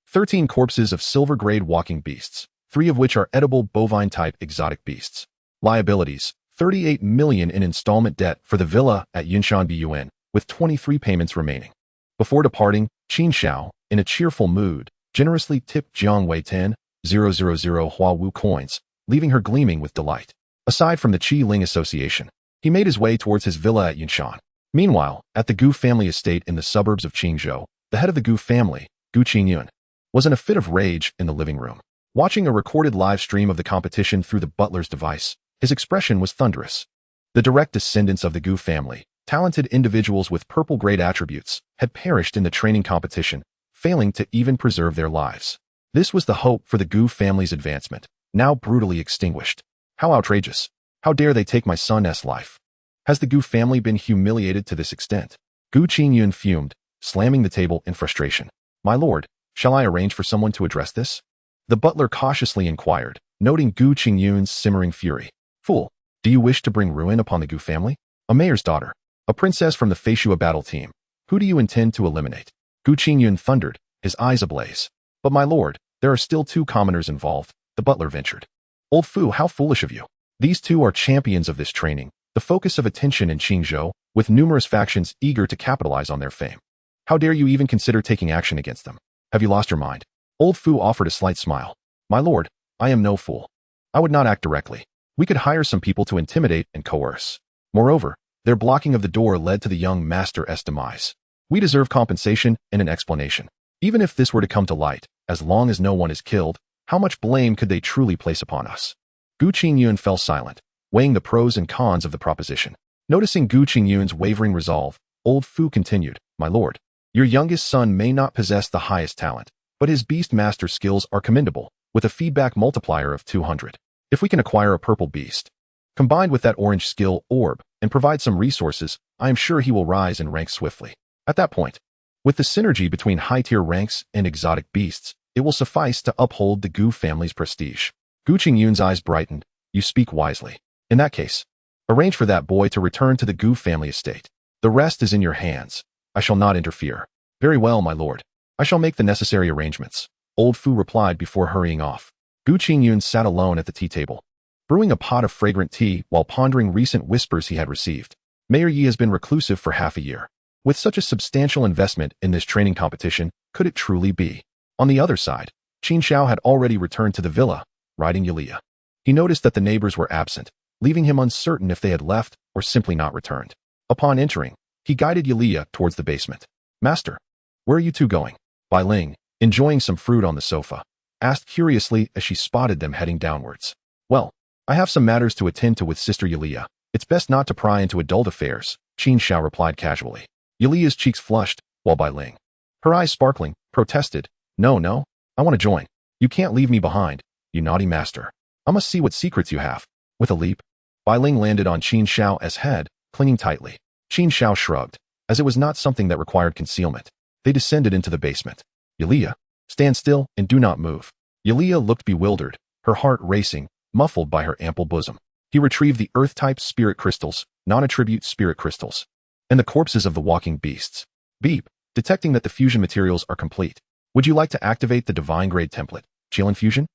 13 corpses of silver-grade walking beasts, 3 of which are edible bovine-type exotic beasts. Liabilities, 38 million in installment debt for the villa at Yunshan Bun, with 23 payments remaining. Before departing, Qin Xiao, in a cheerful mood, generously tipped Zhang Wei 10,000 Huawu coins, leaving her gleaming with delight. Aside from the Qilin Association, he made his way towards his villa at Yunshan. Meanwhile, at the Gu family estate in the suburbs of Qingzhou, the head of the Gu family, Gu Qingyun, was in a fit of rage in the living room. Watching a recorded live stream of the competition through the butler's device, his expression was thunderous. The direct descendants of the Gu family, talented individuals with purple-grade attributes, had perished in the training competition, failing to even preserve their lives. This was the hope for the Gu family's advancement, now brutally extinguished. How outrageous! How dare they take my son's life? Has the Gu family been humiliated to this extent? Gu Qingyun fumed, slamming the table in frustration. My lord, shall I arrange for someone to address this? The butler cautiously inquired, noting Gu Qingyun's simmering fury. Fool, do you wish to bring ruin upon the Gu family? A mayor's daughter, a princess from the Feishua battle team. Who do you intend to eliminate? Gu Qingyun thundered, his eyes ablaze. But my lord, there are still 2 commoners involved, the butler ventured. Old Fu, how foolish of you. These 2 are champions of this training, the focus of attention in Qingzhou, with numerous factions eager to capitalize on their fame. How dare you even consider taking action against them? Have you lost your mind? Old Fu offered a slight smile. My lord, I am no fool. I would not act directly. We could hire some people to intimidate and coerce. Moreover, their blocking of the door led to the young master's demise. We deserve compensation and an explanation. Even if this were to come to light, as long as no one is killed, how much blame could they truly place upon us? Gu Qingyun fell silent, weighing the pros and cons of the proposition. Noticing Gu Qingyun's wavering resolve, old Fu continued, My lord, your youngest son may not possess the highest talent, but his beast master skills are commendable, with a feedback multiplier of 200. If we can acquire a purple beast, combined with that orange skill orb, and provide some resources, I am sure he will rise in rank swiftly. At that point, with the synergy between high-tier ranks and exotic beasts, it will suffice to uphold the Gu family's prestige. Gu Qingyun's eyes brightened. You speak wisely. In that case, arrange for that boy to return to the Gu family estate. The rest is in your hands. I shall not interfere. Very well, my lord. I shall make the necessary arrangements. Old Fu replied before hurrying off. Gu Qingyun sat alone at the tea table, brewing a pot of fragrant tea while pondering recent whispers he had received. Mayor Yi has been reclusive for half a year. With such a substantial investment in this training competition, could it truly be? On the other side, Qin Xiao had already returned to the villa, riding Yulia. He noticed that the neighbors were absent, leaving him uncertain if they had left or simply not returned. Upon entering, he guided Yulia towards the basement. Master, where are you two going? Bai Ling, enjoying some fruit on the sofa, asked curiously as she spotted them heading downwards. Well, I have some matters to attend to with Sister Yulia. It's best not to pry into adult affairs, Qin Xiao replied casually. Yulia's cheeks flushed, while Bai Ling, her eyes sparkling, protested. No, I want to join. You can't leave me behind, you naughty master. I must see what secrets you have. With a leap, Bai Ling landed on Qin Xiao's head, clinging tightly. Qin Xiao shrugged, as it was not something that required concealment. They descended into the basement. Yulia, stand still and do not move. Yulia looked bewildered, her heart racing, muffled by her ample bosom. He retrieved the Earth-type spirit crystals, non-attribute spirit crystals, and the corpses of the walking beasts. Beep, detecting that the fusion materials are complete. Would you like to activate the divine-grade template, Qilin fusion?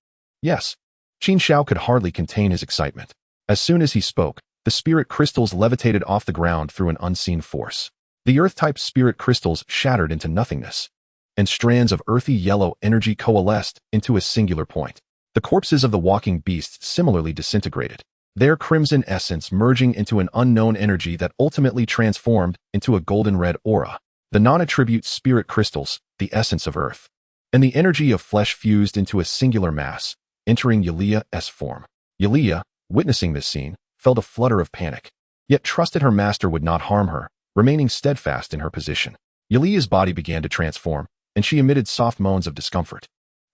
Yes. Qin Xiao could hardly contain his excitement. As soon as he spoke, the spirit crystals levitated off the ground through an unseen force. The Earth-type spirit crystals shattered into nothingness, and strands of earthy yellow energy coalesced into a singular point. The corpses of the walking beasts similarly disintegrated, their crimson essence merging into an unknown energy that ultimately transformed into a golden-red aura. The non-attribute spirit crystals, the essence of earth, and the energy of flesh fused into a singular mass, entering Yulia's form. Yulia, witnessing this scene, felt a flutter of panic, yet trusted her master would not harm her, remaining steadfast in her position. Yulia's body began to transform, and she emitted soft moans of discomfort.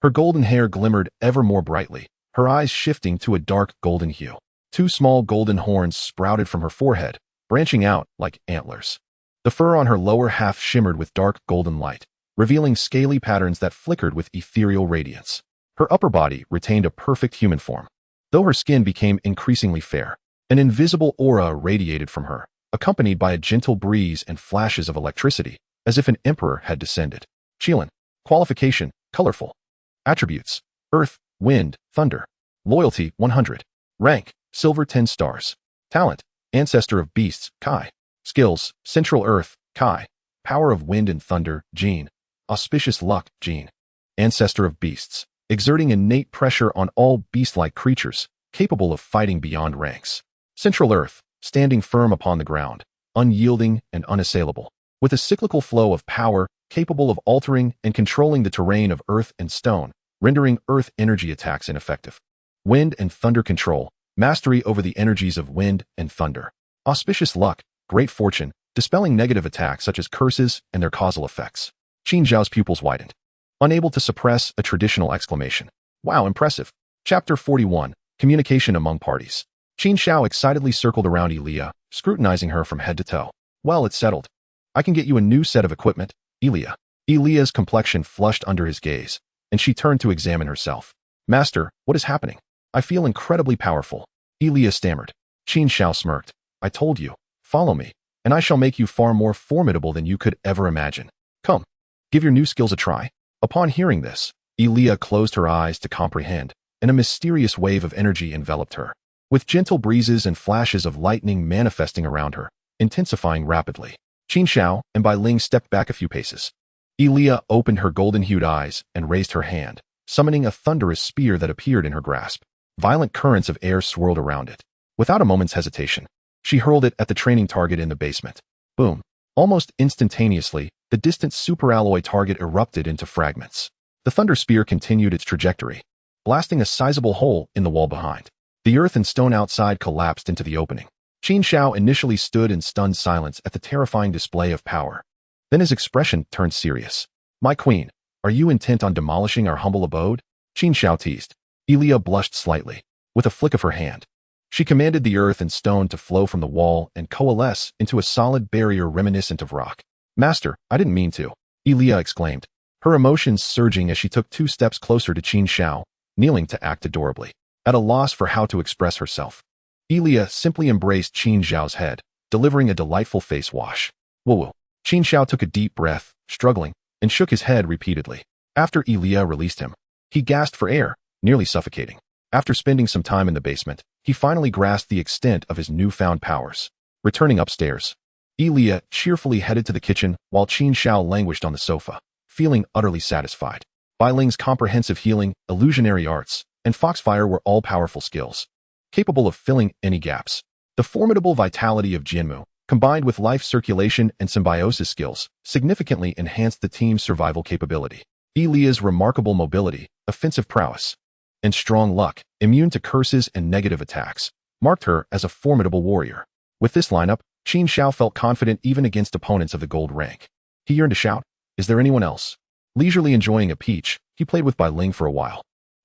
Her golden hair glimmered ever more brightly, her eyes shifting to a dark golden hue. Two small golden horns sprouted from her forehead, branching out like antlers. The fur on her lower half shimmered with dark golden light, revealing scaly patterns that flickered with ethereal radiance. Her upper body retained a perfect human form, though her skin became increasingly fair. An invisible aura radiated from her, accompanied by a gentle breeze and flashes of electricity, as if an emperor had descended. Qilin. Qualification, colorful. Attributes, earth, wind, thunder. Loyalty, 100. Rank, silver 10 stars. Talent, ancestor of beasts, Kai. Skills, central earth, Kai. Power of wind and thunder, Jin. Auspicious luck, Jin. Ancestor of beasts, exerting innate pressure on all beast-like creatures, capable of fighting beyond ranks. Central earth, standing firm upon the ground, unyielding and unassailable, with a cyclical flow of power capable of altering and controlling the terrain of earth and stone, rendering earth energy attacks ineffective. Wind and thunder control, mastery over the energies of wind and thunder. Auspicious luck, great fortune, dispelling negative attacks such as curses and their causal effects. Qin Xiao's pupils widened, unable to suppress a traditional exclamation. Wow, impressive. Chapter 41, Communication Among Parties. Qin Xiao excitedly circled around Elia, scrutinizing her from head to toe. Well, it's settled. I can get you a new set of equipment, Elia. Elia's complexion flushed under his gaze, and she turned to examine herself. Master, what is happening? I feel incredibly powerful. Elia stammered. Qin Xiao smirked. I told you, follow me, and I shall make you far more formidable than you could ever imagine. Come, give your new skills a try. Upon hearing this, Elia closed her eyes to comprehend, and a mysterious wave of energy enveloped her, with gentle breezes and flashes of lightning manifesting around her, intensifying rapidly. Qin Xiao and Bai Ling stepped back a few paces. Elia opened her golden-hued eyes and raised her hand, summoning a thunderous spear that appeared in her grasp. Violent currents of air swirled around it. Without a moment's hesitation, she hurled it at the training target in the basement. Boom. Almost instantaneously, the distant superalloy target erupted into fragments. The thunder spear continued its trajectory, blasting a sizable hole in the wall behind. The earth and stone outside collapsed into the opening. Qin Xiao initially stood in stunned silence at the terrifying display of power. Then his expression turned serious. My queen, are you intent on demolishing our humble abode? Qin Xiao teased. Elia blushed slightly. With a flick of her hand, she commanded the earth and stone to flow from the wall and coalesce into a solid barrier reminiscent of rock. Master, I didn't mean to, Elia exclaimed, her emotions surging as she took 2 steps closer to Qin Xiao, kneeling to act adorably. at a loss for how to express herself. Elia simply embraced Qin Xiao's head, delivering a delightful face wash. Whoa. Qin Xiao took a deep breath, struggling, and shook his head repeatedly. After Elia released him, he gasped for air, nearly suffocating. After spending some time in the basement, he finally grasped the extent of his newfound powers. Returning upstairs, Elia cheerfully headed to the kitchen while Qin Xiao languished on the sofa, feeling utterly satisfied. Bai Ling's comprehensive healing, illusionary arts, and foxfire were all powerful skills, capable of filling any gaps. The formidable vitality of Jinmu, combined with life circulation and symbiosis skills, significantly enhanced the team's survival capability. Elia's remarkable mobility, offensive prowess, and strong luck, immune to curses and negative attacks, marked her as a formidable warrior. With this lineup, Qin Xiao felt confident even against opponents of the gold rank. He yearned to shout, "Is there anyone else?" Leisurely enjoying a peach, he played with Bai Ling for a while.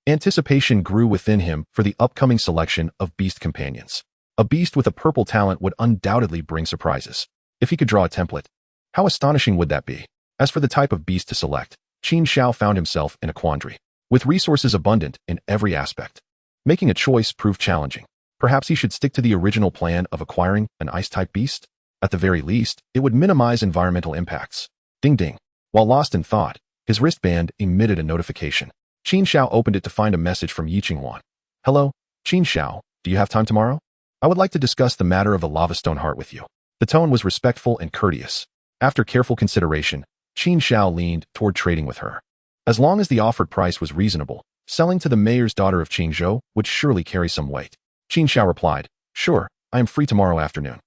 Anticipation grew within him for the upcoming selection of beast companions. A beast with a purple talent would undoubtedly bring surprises. If he could draw a template, how astonishing would that be? As for the type of beast to select, Qin Xiao found himself in a quandary. With resources abundant in every aspect, making a choice proved challenging. Perhaps he should stick to the original plan of acquiring an ice-type beast? At the very least, it would minimize environmental impacts. Ding ding. While lost in thought, his wristband emitted a notification. Qin Xiao opened it to find a message from Yiqingwan. "Hello, Qin Xiao, do you have time tomorrow? I would like to discuss the matter of the lava stone heart with you." The tone was respectful and courteous. After careful consideration, Qin Xiao leaned toward trading with her. As long as the offered price was reasonable, selling to the mayor's daughter of Qingzhou would surely carry some weight. Qin Xiao replied, "Sure, I am free tomorrow afternoon."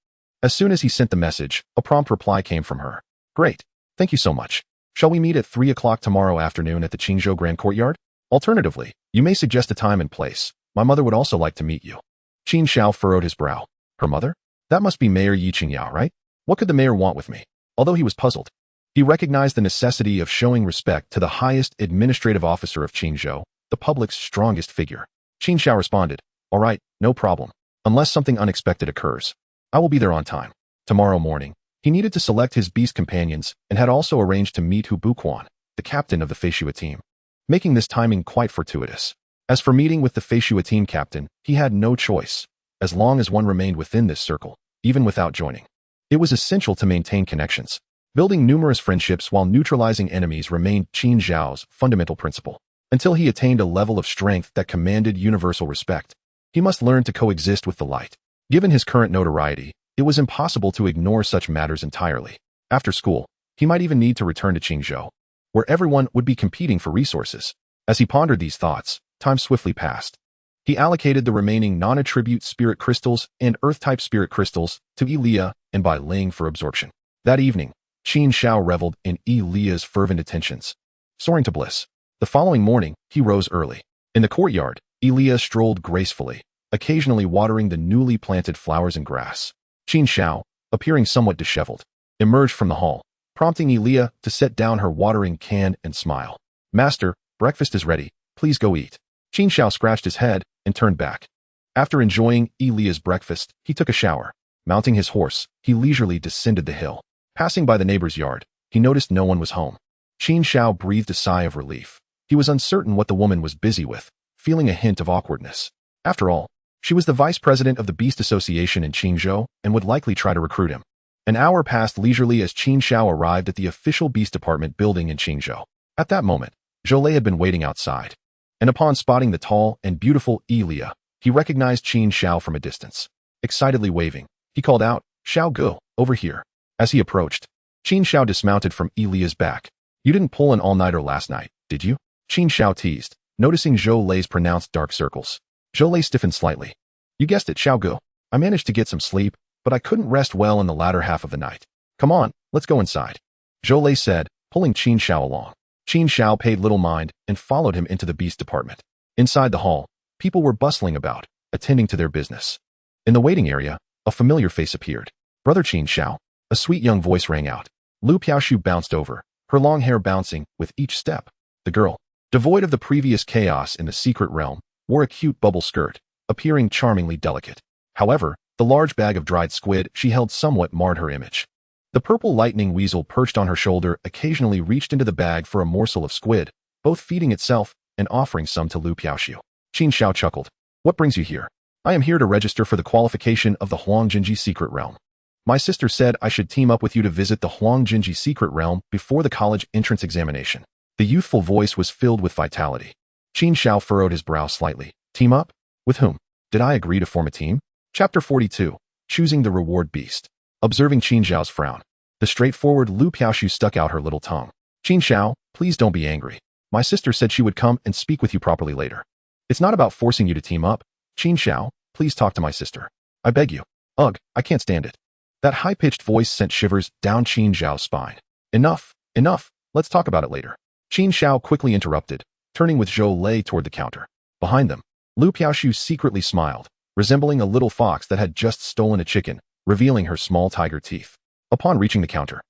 As soon as he sent the message, a prompt reply came from her. "Great, thank you so much. Shall we meet at 3 o'clock tomorrow afternoon at the Qingzhou Grand Courtyard? Alternatively, you may suggest a time and place. My mother would also like to meet you." Qin Xiao furrowed his brow. Her mother? That must be Mayor Yiqingyao, right? What could the mayor want with me? Although he was puzzled, he recognized the necessity of showing respect to the highest administrative officer of Qingzhou, the public's strongest figure. Qin Xiao responded, "All right, no problem. Unless something unexpected occurs, I will be there on time." Tomorrow morning, he needed to select his beast companions and had also arranged to meet Hu Buquan, the captain of the Feishua team, making this timing quite fortuitous. As for meeting with the Feishua team captain, he had no choice, as long as one remained within this circle, even without joining. It was essential to maintain connections. Building numerous friendships while neutralizing enemies remained Qin Xiao's fundamental principle. Until he attained a level of strength that commanded universal respect, he must learn to coexist with the light. Given his current notoriety, it was impossible to ignore such matters entirely. After school, he might even need to return to Qingzhou, where everyone would be competing for resources. As he pondered these thoughts, time swiftly passed. He allocated the remaining non-attribute spirit crystals and earth-type spirit crystals to Elia and Bai Ling for absorption. That evening, Qin Xiao reveled in Elia's fervent attentions, soaring to bliss. The following morning, he rose early. In the courtyard, Elia strolled gracefully, occasionally watering the newly planted flowers and grass. Qin Xiao, appearing somewhat disheveled, emerged from the hall, prompting Elia to set down her watering can and smile. "Master, breakfast is ready. Please go eat." Qin Xiao scratched his head and turned back. After enjoying Elia's breakfast, he took a shower. Mounting his horse, he leisurely descended the hill. Passing by the neighbor's yard, he noticed no one was home. Qin Xiao breathed a sigh of relief. He was uncertain what the woman was busy with, feeling a hint of awkwardness. After all, she was the vice president of the Beast Association in Qingzhou and would likely try to recruit him. An hour passed leisurely as Qin Xiao arrived at the official Beast Department building in Qingzhou. At that moment, Zhou had been waiting outside, and upon spotting the tall and beautiful Elia, he recognized Qin Xiao from a distance. Excitedly waving, he called out, "Xiao Gu, over here." As he approached, Qin Xiao dismounted from Elia's back. "You didn't pull an all-nighter last night, did you?" Qin Xiao teased, noticing Zhou Lei's pronounced dark circles. Zhou Lei stiffened slightly. "You guessed it, Xiao Gu. I managed to get some sleep, but I couldn't rest well in the latter half of the night. Come on, let's go inside," Zhou Lei said, pulling Qin Xiao along. Qin Xiao paid little mind and followed him into the Beast Department. Inside the hall, people were bustling about, attending to their business. In the waiting area, a familiar face appeared. "Brother Qin Xiao," a sweet young voice rang out. Lu Piaoshu bounced over, her long hair bouncing with each step. The girl, devoid of the previous chaos in the secret realm, wore a cute bubble skirt, appearing charmingly delicate. However, the large bag of dried squid she held somewhat marred her image. The purple lightning weasel perched on her shoulder occasionally reached into the bag for a morsel of squid, both feeding itself and offering some to Lu Piaoshu. Qin Xiao chuckled. What brings you here? I am here to register for the qualification of the Huangjinji Secret Realm. My sister said I should team up with you to visit the Huangjinji Secret Realm before the college entrance examination. The youthful voice was filled with vitality. Qin Xiao furrowed his brow slightly. Team up? With whom? Did I agree to form a team? Chapter 42. Choosing the Reward Beast. Observing Qin Xiao's frown, the straightforward Lu Piaoshu stuck out her little tongue. Qin Xiao, please don't be angry. My sister said she would come and speak with you properly later. It's not about forcing you to team up. Qin Xiao, please talk to my sister. I beg you. Ugh, I can't stand it. That high-pitched voice sent shivers down Qin Xiao's spine. Enough, enough, let's talk about it later. Qin Xiao quickly interrupted, turning with Zhou Lei toward the counter. Behind them, Lu Piaoshu secretly smiled, resembling a little fox that had just stolen a chicken, revealing her small tiger teeth. Upon reaching the counter,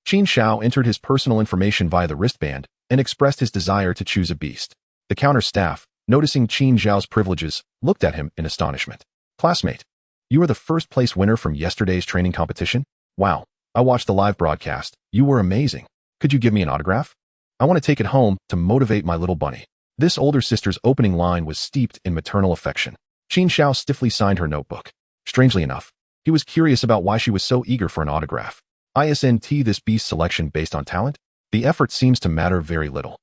Qin Xiao entered his personal information via the wristband and expressed his desire to choose a beast. The counter staff, noticing Qin Xiao's privileges, looked at him in astonishment. Classmate, you are the first-place winner from yesterday's training competition? Wow, I watched the live broadcast. You were amazing. Could you give me an autograph? I want to take it home to motivate my little bunny. This older sister's opening line was steeped in maternal affection. Qin Xiao stiffly signed her notebook. Strangely enough, he was curious about why she was so eager for an autograph. Isn't this beast selection based on talent? The effort seems to matter very little.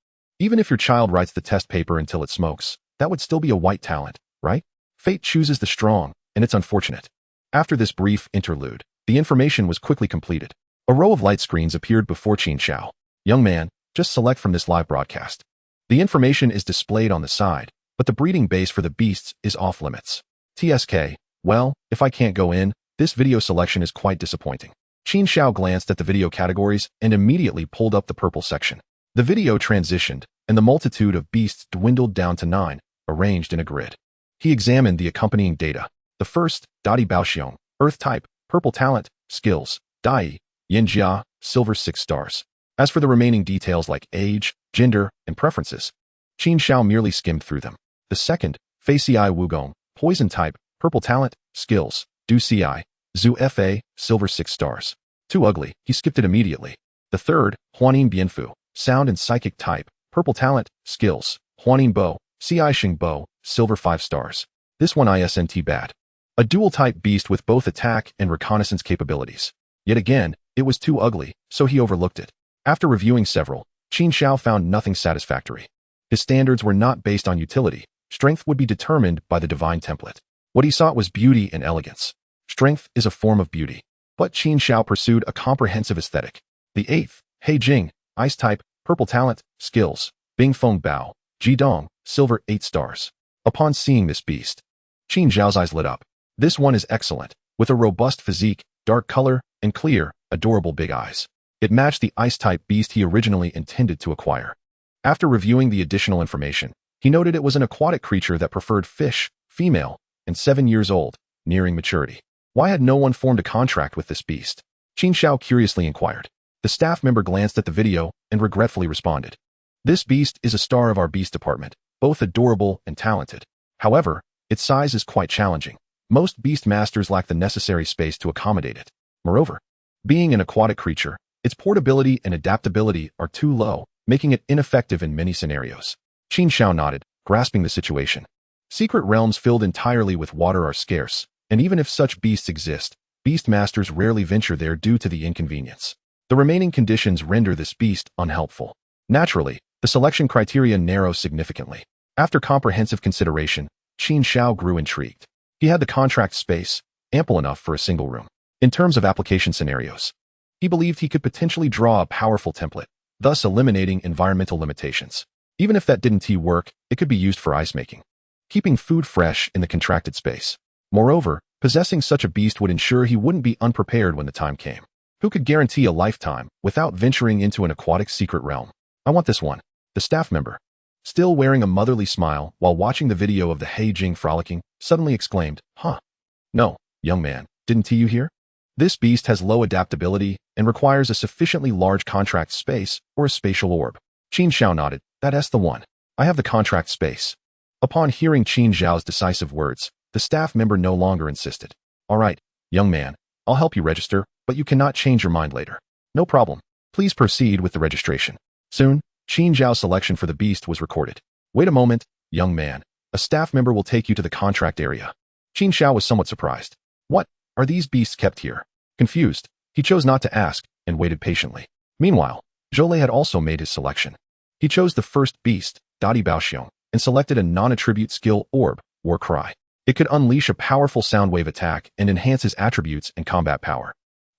Even if your child writes the test paper until it smokes, that would still be a white talent, right? Fate chooses the strong, and it's unfortunate. After this brief interlude, the information was quickly completed. A row of light screens appeared before Qin Xiao. Young man, just select from this live broadcast. The information is displayed on the side, but the breeding base for the beasts is off limits. TSK, well, if I can't go in, this video selection is quite disappointing. Qin Xiao glanced at the video categories and immediately pulled up the purple section. The video transitioned, and the multitude of beasts dwindled down to 9, arranged in a grid. He examined the accompanying data. The first, Dadi Baoxiong, Earth type, purple talent, skills, Dai, Yinjia, silver 6 stars. As for the remaining details like age, gender, and preferences, Qin Xiao merely skimmed through them. The second, Fei Ci Wugong, poison type, purple talent, skills, Du Ci, Zhu Fa, silver 6 stars. Too ugly, he skipped it immediately. The third, Huanin Bianfu, sound and psychic type, purple talent, skills, Huanin Bo, Ci Xing Bo, silver 5 stars. This one isn't bad. A dual-type beast with both attack and reconnaissance capabilities. Yet again, it was too ugly, so he overlooked it. After reviewing several, Qin Xiao found nothing satisfactory. His standards were not based on utility. Strength would be determined by the divine template. What he sought was beauty and elegance. Strength is a form of beauty. But Qin Xiao pursued a comprehensive aesthetic. The eighth, He Jing, ice type, purple talent, skills, Bing Feng Bao, Jidong, silver 8 stars. Upon seeing this beast, Qin Xiao's eyes lit up. This one is excellent, with a robust physique, dark color, and clear, adorable big eyes. It matched the ice-type beast he originally intended to acquire. After reviewing the additional information, he noted it was an aquatic creature that preferred fish, female, and 7 years old, nearing maturity. Why had no one formed a contract with this beast? Qin Xiao curiously inquired. The staff member glanced at the video and regretfully responded. This beast is a star of our beast department, both adorable and talented. However, its size is quite challenging. Most beast masters lack the necessary space to accommodate it. Moreover, being an aquatic creature, its portability and adaptability are too low, making it ineffective in many scenarios. Qin Xiao nodded, grasping the situation. Secret realms filled entirely with water are scarce, and even if such beasts exist, beast masters rarely venture there due to the inconvenience. The remaining conditions render this beast unhelpful. Naturally, the selection criteria narrow significantly. After comprehensive consideration, Qin Xiao grew intrigued. He had the contract space, ample enough for a single room. In terms of application scenarios, he believed he could potentially draw a powerful template, thus eliminating environmental limitations. Even if that didn't work, it could be used for ice making, keeping food fresh in the contracted space. Moreover, possessing such a beast would ensure he wouldn't be unprepared when the time came. Who could guarantee a lifetime without venturing into an aquatic secret realm? I want this one. The staff member, still wearing a motherly smile while watching the video of the He Jing frolicking, suddenly exclaimed, Huh? No, young man, didn't you hear? This beast has low adaptability and requires a sufficiently large contract space or a spatial orb. Qin Xiao nodded. That's the one. I have the contract space. Upon hearing Qin Xiao's decisive words, the staff member no longer insisted. All right, young man, I'll help you register, but you cannot change your mind later. No problem. Please proceed with the registration. Soon, Qin Xiao's selection for the beast was recorded. Wait a moment, young man. A staff member will take you to the contract area. Qin Xiao was somewhat surprised. What? Are these beasts kept here? Confused, he chose not to ask and waited patiently. Meanwhile, Zhou had also made his selection. He chose the first beast, Dadi Baoxiong, and selected a non-attribute skill orb, War Cry. It could unleash a powerful sound wave attack and enhance his attributes and combat power.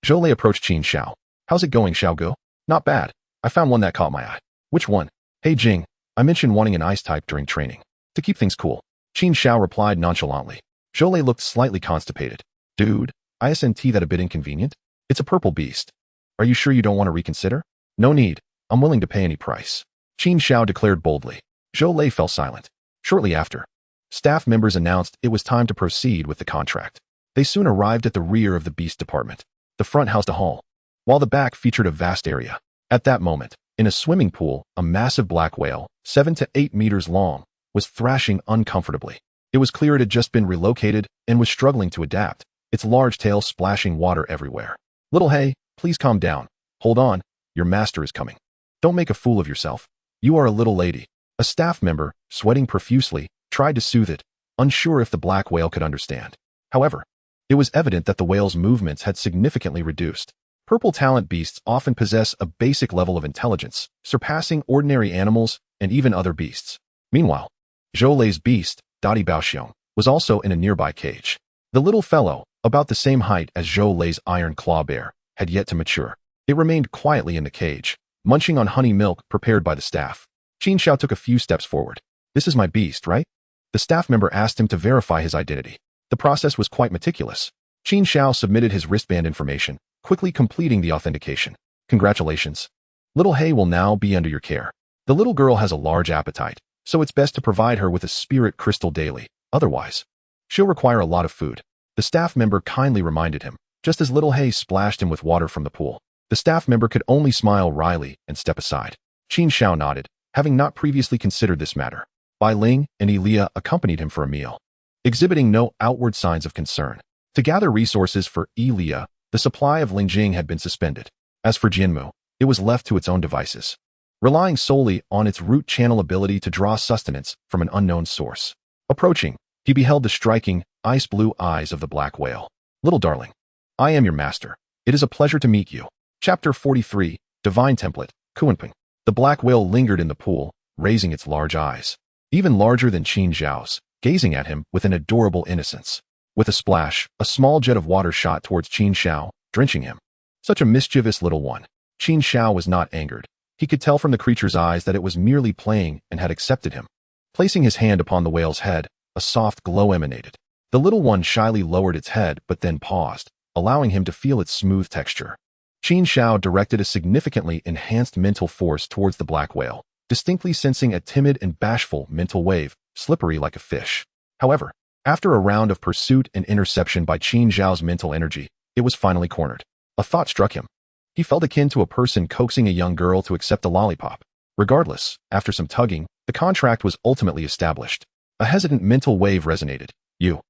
Zhou approached Qin Xiao. How's it going, Xiaogo? Not bad. I found one that caught my eye. Which one? Hey Jing, I mentioned wanting an ice type during training. To keep things cool. Qin Xiao replied nonchalantly. Zhou looked slightly constipated. Dude, isn't that a bit inconvenient? It's a purple beast. Are you sure you don't want to reconsider? No need. I'm willing to pay any price. Qin Xiao declared boldly. Zhou fell silent. Shortly after, staff members announced it was time to proceed with the contract. They soon arrived at the rear of the beast department. The front housed a hall, while the back featured a vast area. At that moment, in a swimming pool, a massive black whale, 7 to 8 meters long, was thrashing uncomfortably. It was clear it had just been relocated and was struggling to adapt, its large tail splashing water everywhere. Little Hey, please calm down. Hold on, your master is coming. Don't make a fool of yourself. You are a little lady. A staff member, sweating profusely, tried to soothe it, unsure if the black whale could understand. However, it was evident that the whale's movements had significantly reduced. Purple talent beasts often possess a basic level of intelligence, surpassing ordinary animals and even other beasts. Meanwhile, Zhou's beast, Dadi Baoxiong, was also in a nearby cage. The little fellow, about the same height as Zhou's iron claw bear, had yet to mature. It remained quietly in the cage, munching on honey milk prepared by the staff. Qin Xiao took a few steps forward. This is my beast, right? The staff member asked him to verify his identity. The process was quite meticulous. Qin Xiao submitted his wristband information, quickly completing the authentication. Congratulations. Little Hey will now be under your care. The little girl has a large appetite, so it's best to provide her with a spirit crystal daily. Otherwise, she'll require a lot of food. The staff member kindly reminded him, just as Little Hey splashed him with water from the pool. The staff member could only smile wryly and step aside. Qin Xiao nodded, having not previously considered this matter. Bai Ling and Elia accompanied him for a meal, exhibiting no outward signs of concern. To gather resources for Elia, the supply of Lingjing had been suspended. As for Jinmu, it was left to its own devices, relying solely on its root channel ability to draw sustenance from an unknown source. Approaching, he beheld the striking, ice-blue eyes of the black whale. Little darling, I am your master. It is a pleasure to meet you. Chapter 43, Divine Template, Qinping. The black whale lingered in the pool, raising its large eyes, even larger than Qin Xiao's, gazing at him with an adorable innocence. With a splash, a small jet of water shot towards Qin Xiao, drenching him. Such a mischievous little one. Qin Xiao was not angered. He could tell from the creature's eyes that it was merely playing and had accepted him. Placing his hand upon the whale's head, a soft glow emanated. The little one shyly lowered its head but then paused, allowing him to feel its smooth texture. Qin Xiao directed a significantly enhanced mental force towards the black whale, distinctly sensing a timid and bashful mental wave, slippery like a fish. However, after a round of pursuit and interception by Qin Xiao's mental energy, it was finally cornered. A thought struck him. He felt akin to a person coaxing a young girl to accept a lollipop. Regardless, after some tugging, the contract was ultimately established. A hesitant mental wave resonated. You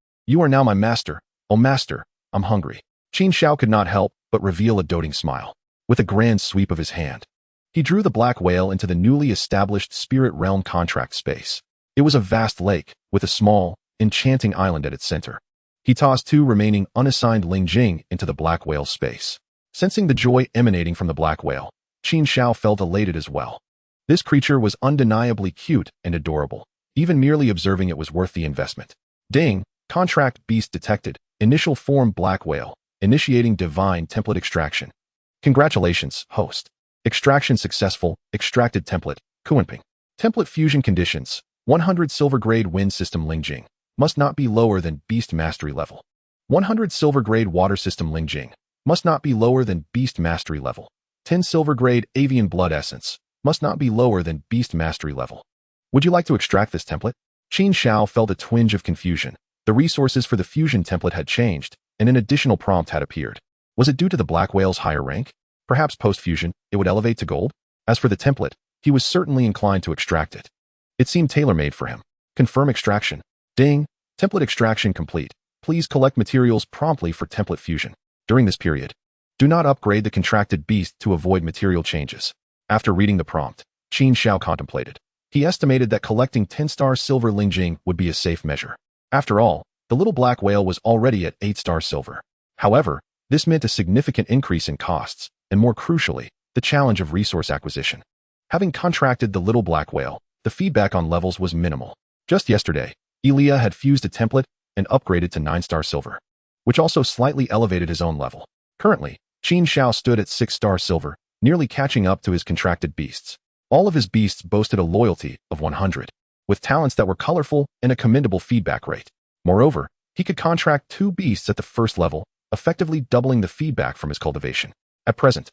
are now my master. Oh master, I'm hungry. Qin Xiao could not help but reveal a doting smile. With a grand sweep of his hand, he drew the black whale into the newly established spirit realm contract space. It was a vast lake, with a small, enchanting island at its center. He tossed 2 remaining unassigned Lingjing into the black whale's space. Sensing the joy emanating from the black whale, Qin Xiao felt elated as well. This creature was undeniably cute and adorable. Even merely observing it was worth the investment. Ding! Contract beast detected. Initial form black whale. Initiating divine template extraction. Congratulations, host. Extraction successful. Extracted template. Qinping. Template fusion conditions. 100 silver grade wind system Lingjing. Must not be lower than beast mastery level. 100 silver grade water system Lingjing. Must not be lower than beast mastery level. 10 silver grade avian blood essence. Must not be lower than beast mastery level. Would you like to extract this template? Qin Xiao felt a twinge of confusion. The resources for the fusion template had changed, and an additional prompt had appeared. Was it due to the black whale's higher rank? Perhaps post-fusion, it would elevate to gold? As for the template, he was certainly inclined to extract it. It seemed tailor-made for him. Confirm extraction. Ding! Template extraction complete. Please collect materials promptly for template fusion. During this period, do not upgrade the contracted beast to avoid material changes. After reading the prompt, Qin Xiao contemplated. He estimated that collecting 10-star silver Lingjing would be a safe measure. After all, the little black whale was already at 8-star silver. However, this meant a significant increase in costs, and more crucially, the challenge of resource acquisition. Having contracted the little black whale, the feedback on levels was minimal. Just yesterday, Elia had fused a template and upgraded to 9-star silver, which also slightly elevated his own level. Currently, Qin Xiao stood at 6-star silver, nearly catching up to his contracted beasts. All of his beasts boasted a loyalty of 100, with talents that were colorful and a commendable feedback rate. Moreover, he could contract 2 beasts at the first level, effectively doubling the feedback from his cultivation. At present,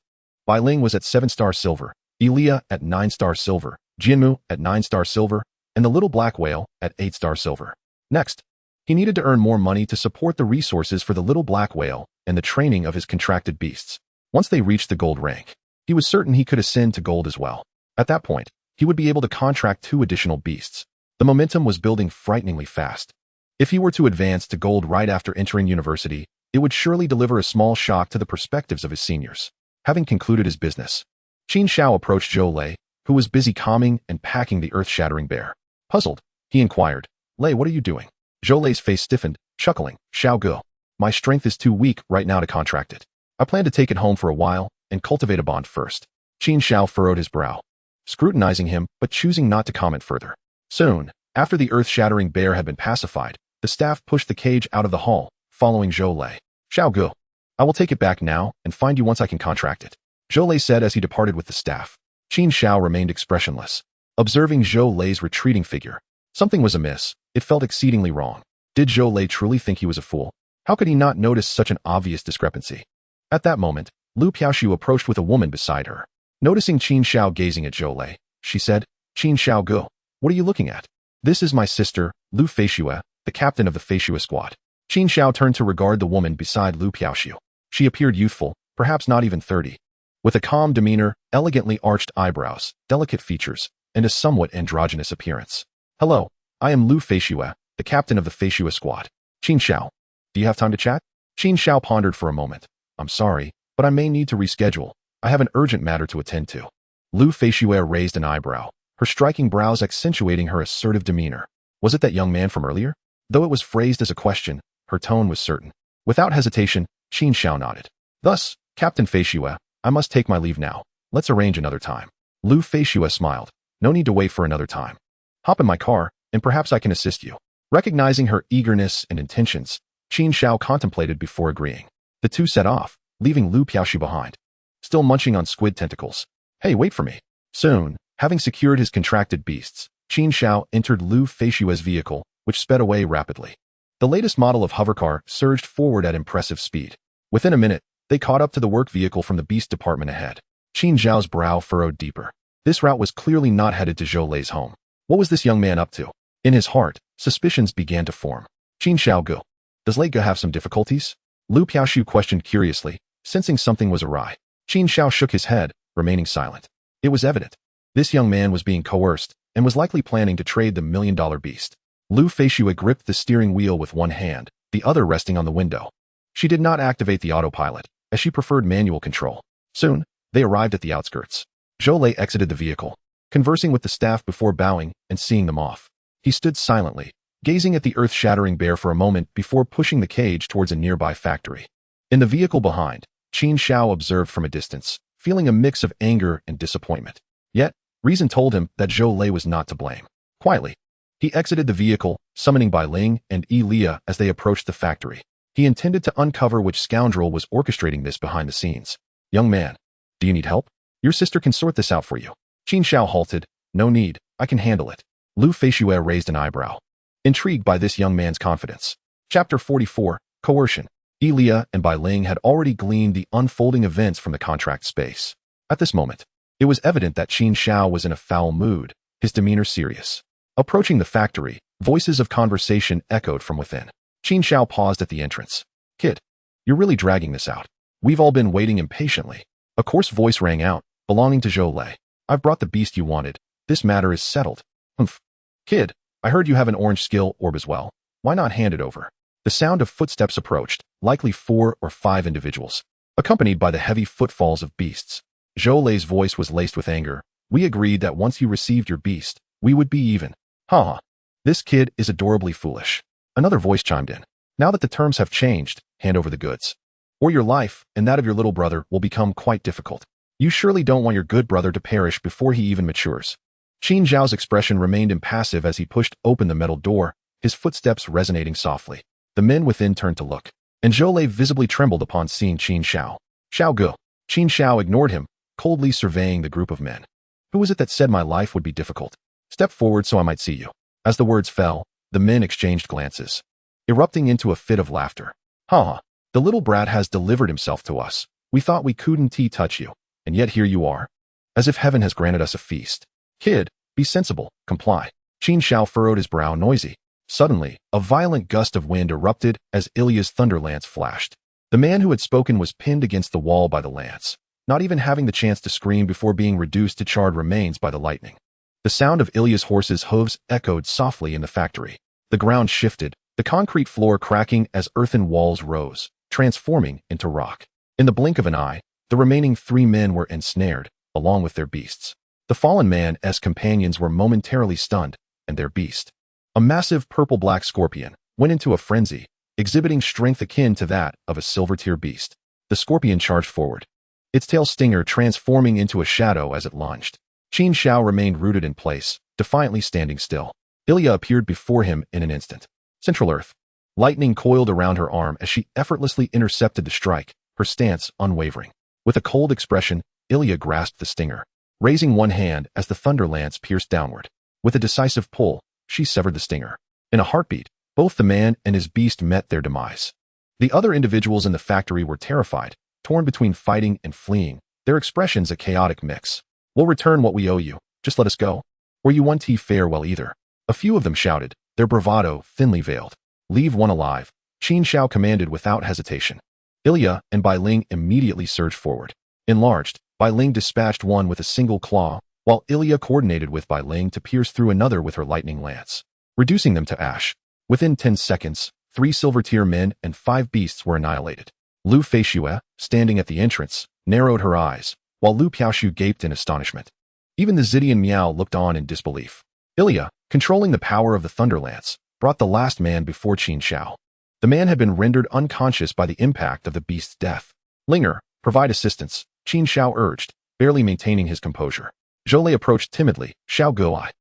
Bai Ling was at 7-star silver, Elia at 9-star silver, Jinmu at 9-star silver, and the little black whale at 8-star silver. Next, he needed to earn more money to support the resources for the little black whale and the training of his contracted beasts. Once they reached the gold rank, he was certain he could ascend to gold as well. At that point, he would be able to contract 2 additional beasts. The momentum was building frighteningly fast. If he were to advance to gold right after entering university, it would surely deliver a small shock to the perspectives of his seniors. Having concluded his business, Qin Xiao approached Zhou Lei, who was busy calming and packing the earth-shattering bear. Puzzled, he inquired, "Lei, what are you doing?" Zhou Lei's face stiffened, chuckling, "Xiao Ge, my strength is too weak right now to contract it. I plan to take it home for a while and cultivate a bond first." Qin Xiao furrowed his brow, scrutinizing him but choosing not to comment further. Soon, after the earth-shattering bear had been pacified, the staff pushed the cage out of the hall, following Zhou Lei. "Xiao Ge, I will take it back now and find you once I can contract it," Zhou Lei said as he departed with the staff. Qin Xiao remained expressionless, observing Zhou Lei's retreating figure. Something was amiss. It felt exceedingly wrong. Did Zhou Lei truly think he was a fool? How could he not notice such an obvious discrepancy? At that moment, Lu Piaoshu approached with a woman beside her. Noticing Qin Xiao gazing at Zhou Lei, she said, "Qin Xiao Ge, what are you looking at?" "This is my sister, Lu Feishue, the captain of the Feishue squad." Qin Xiao turned to regard the woman beside Lu Piaoshu. She appeared youthful, perhaps not even 30. With a calm demeanor, elegantly arched eyebrows, delicate features, and a somewhat androgynous appearance. "Hello, I am Lu Feishue, the captain of the Feishue squad." "Qin Xiao, do you have time to chat?" Qin Xiao pondered for a moment. "I'm sorry, but I may need to reschedule. I have an urgent matter to attend to." Lu Feishue raised an eyebrow, her striking brows accentuating her assertive demeanor. Was it that young man from earlier? Though it was phrased as a question, her tone was certain. Without hesitation, Qin Xiao nodded. "Thus, Captain Feishue, I must take my leave now. Let's arrange another time." Lu Feishue smiled. "No need to wait for another time. Hop in my car, and perhaps I can assist you." Recognizing her eagerness and intentions, Qin Xiao contemplated before agreeing. The two set off, leaving Lu Piaoshu behind, still munching on squid tentacles. "Hey, wait for me." Soon, having secured his contracted beasts, Qin Xiao entered Lu Feishue's vehicle, which sped away rapidly. The latest model of hovercar surged forward at impressive speed. Within a minute, they caught up to the work vehicle from the beast department ahead. Qin Xiao's brow furrowed deeper. This route was clearly not headed to Zhou Lei's home. What was this young man up to? In his heart, suspicions began to form. "Qin Xiao Ge, does Lei Ge have some difficulties?" Lu Piaoshu questioned curiously, sensing something was awry. Qin Xiao shook his head, remaining silent. It was evident. This young man was being coerced, and was likely planning to trade the million-dollar beast. Lu Feishue gripped the steering wheel with one hand, the other resting on the window. She did not activate the autopilot, as she preferred manual control. Soon, they arrived at the outskirts. Zhou Lei exited the vehicle, conversing with the staff before bowing and seeing them off. He stood silently, gazing at the earth-shattering bear for a moment before pushing the cage towards a nearby factory. In the vehicle behind, Qin Xiao observed from a distance, feeling a mix of anger and disappointment. Yet, reason told him that Zhou Lei was not to blame. Quietly, he exited the vehicle, summoning Bai Ling and Elia as they approached the factory. He intended to uncover which scoundrel was orchestrating this behind the scenes. "Young man, do you need help? Your sister can sort this out for you." Qin Xiao halted. "No need, I can handle it." Lu Feishue raised an eyebrow, intrigued by this young man's confidence. Chapter 44, Coercion. Elia and Bai Ling had already gleaned the unfolding events from the contract space. At this moment, it was evident that Qin Xiao was in a foul mood, his demeanor serious. Approaching the factory, voices of conversation echoed from within. Qin Xiao paused at the entrance. "Kid, you're really dragging this out. We've all been waiting impatiently." A coarse voice rang out, belonging to Zhou Lei. "I've brought the beast you wanted. This matter is settled." "Humph. Kid, I heard you have an orange skill orb as well. Why not hand it over?" The sound of footsteps approached, likely 4 or 5 individuals, accompanied by the heavy footfalls of beasts. Zhou Lei's voice was laced with anger. "We agreed that once you received your beast, we would be even. Haha. This kid is adorably foolish. Another voice chimed in. Now that the terms have changed, hand over the goods. Or your life, and that of your little brother, will become quite difficult. You surely don't want your good brother to perish before he even matures. Qin Xiao's expression remained impassive as he pushed open the metal door, his footsteps resonating softly. The men within turned to look, and Zhou visibly trembled upon seeing Qin Xiao. Xiao Gu. Qin Xiao ignored him, coldly surveying the group of men. Who was it that said my life would be difficult? Step forward so I might see you. As the words fell, the men exchanged glances, erupting into a fit of laughter. Haha, the little brat has delivered himself to us. We thought we couldn't touch you, and yet here you are. As if heaven has granted us a feast. Kid, be sensible, comply. Qin Xiao furrowed his brow noisy. Suddenly, a violent gust of wind erupted as Ilya's thunder lance flashed. The man who had spoken was pinned against the wall by the lance, not even having the chance to scream before being reduced to charred remains by the lightning. The sound of Ilya's horse's hooves echoed softly in the factory. The ground shifted, the concrete floor cracking as earthen walls rose, transforming into rock. In the blink of an eye, the remaining 3 men were ensnared, along with their beasts. The fallen man's companions were momentarily stunned, and their beast, a massive purple-black scorpion, went into a frenzy, exhibiting strength akin to that of a silver-tier beast. The scorpion charged forward, its tail stinger transforming into a shadow as it lunged. Qin Xiao remained rooted in place, defiantly standing still. Ilya appeared before him in an instant. Central Earth. Lightning coiled around her arm as she effortlessly intercepted the strike, her stance unwavering. With a cold expression, Ilya grasped the stinger, raising one hand as the thunder lance pierced downward. With a decisive pull, she severed the stinger. In a heartbeat, both the man and his beast met their demise. The other individuals in the factory were terrified, torn between fighting and fleeing, their expressions a chaotic mix. We'll return what we owe you, just let us go. Or you won't fare well either. A few of them shouted, their bravado thinly veiled. Leave one alive, Qin Xiao commanded without hesitation. Ilya and Bai Ling immediately surged forward. Enlarged, Bai Ling dispatched one with a single claw, while Ilya coordinated with Bai Ling to pierce through another with her lightning lance, reducing them to ash. Within 10 seconds, 3 silver-tier men and 5 beasts were annihilated. Lu Feishue, standing at the entrance, narrowed her eyes, while Lu Piaoshu gaped in astonishment. Even the Zidian Miao looked on in disbelief. Ilya, controlling the power of the thunder lance, brought the last man before Qin Xiao. The man had been rendered unconscious by the impact of the beast's death. Linger, provide assistance, Qin Xiao urged, barely maintaining his composure. Zhou approached timidly. Xiao Guai.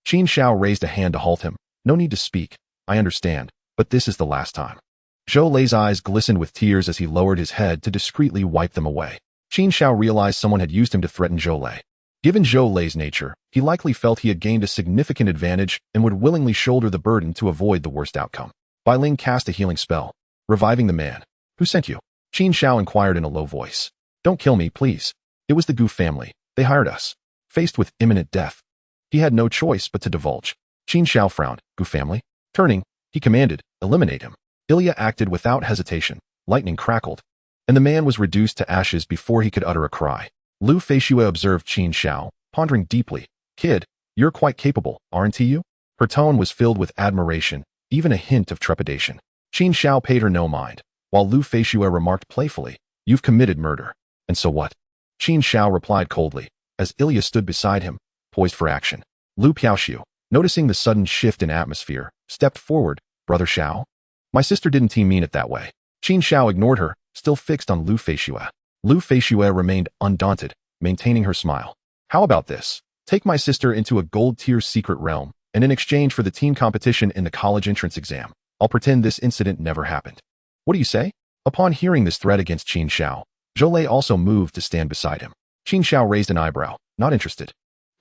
Qin Xiao raised a hand to halt him. No need to speak. I understand, but this is the last time. Zhou's eyes glistened with tears as he lowered his head to discreetly wipe them away. Qin Xiao realized someone had used him to threaten Zhou. Given Zhou's nature, he likely felt he had gained a significant advantage and would willingly shoulder the burden to avoid the worst outcome. Bai Ling cast a healing spell, reviving the man. Who sent you? Qin Xiao inquired in a low voice. Don't kill me, please. It was the Gu family. They hired us. Faced with imminent death, he had no choice but to divulge. Qin Xiao frowned. Gu family? Turning, he commanded, eliminate him. Ilya acted without hesitation. Lightning crackled, and the man was reduced to ashes before he could utter a cry. Lu Feishue observed Qin Xiao, pondering deeply. Kid, you're quite capable, aren't you? Her tone was filled with admiration, even a hint of trepidation. Qin Xiao paid her no mind, while Lu Feishue remarked playfully, you've committed murder. And so what? Qin Xiao replied coldly, as Ilya stood beside him, poised for action. Lu Piaoshu, noticing the sudden shift in atmosphere, stepped forward. Brother Xiao? My sister didn't mean it that way. Qin Xiao ignored her, still fixed on Lu Feishue. Lu Feishue remained undaunted, maintaining her smile. How about this? Take my sister into a gold-tier secret realm, and in exchange for the team competition in the college entrance exam, I'll pretend this incident never happened. What do you say? Upon hearing this threat against Qin Xiao, Zhou also moved to stand beside him. Qin Xiao raised an eyebrow, not interested.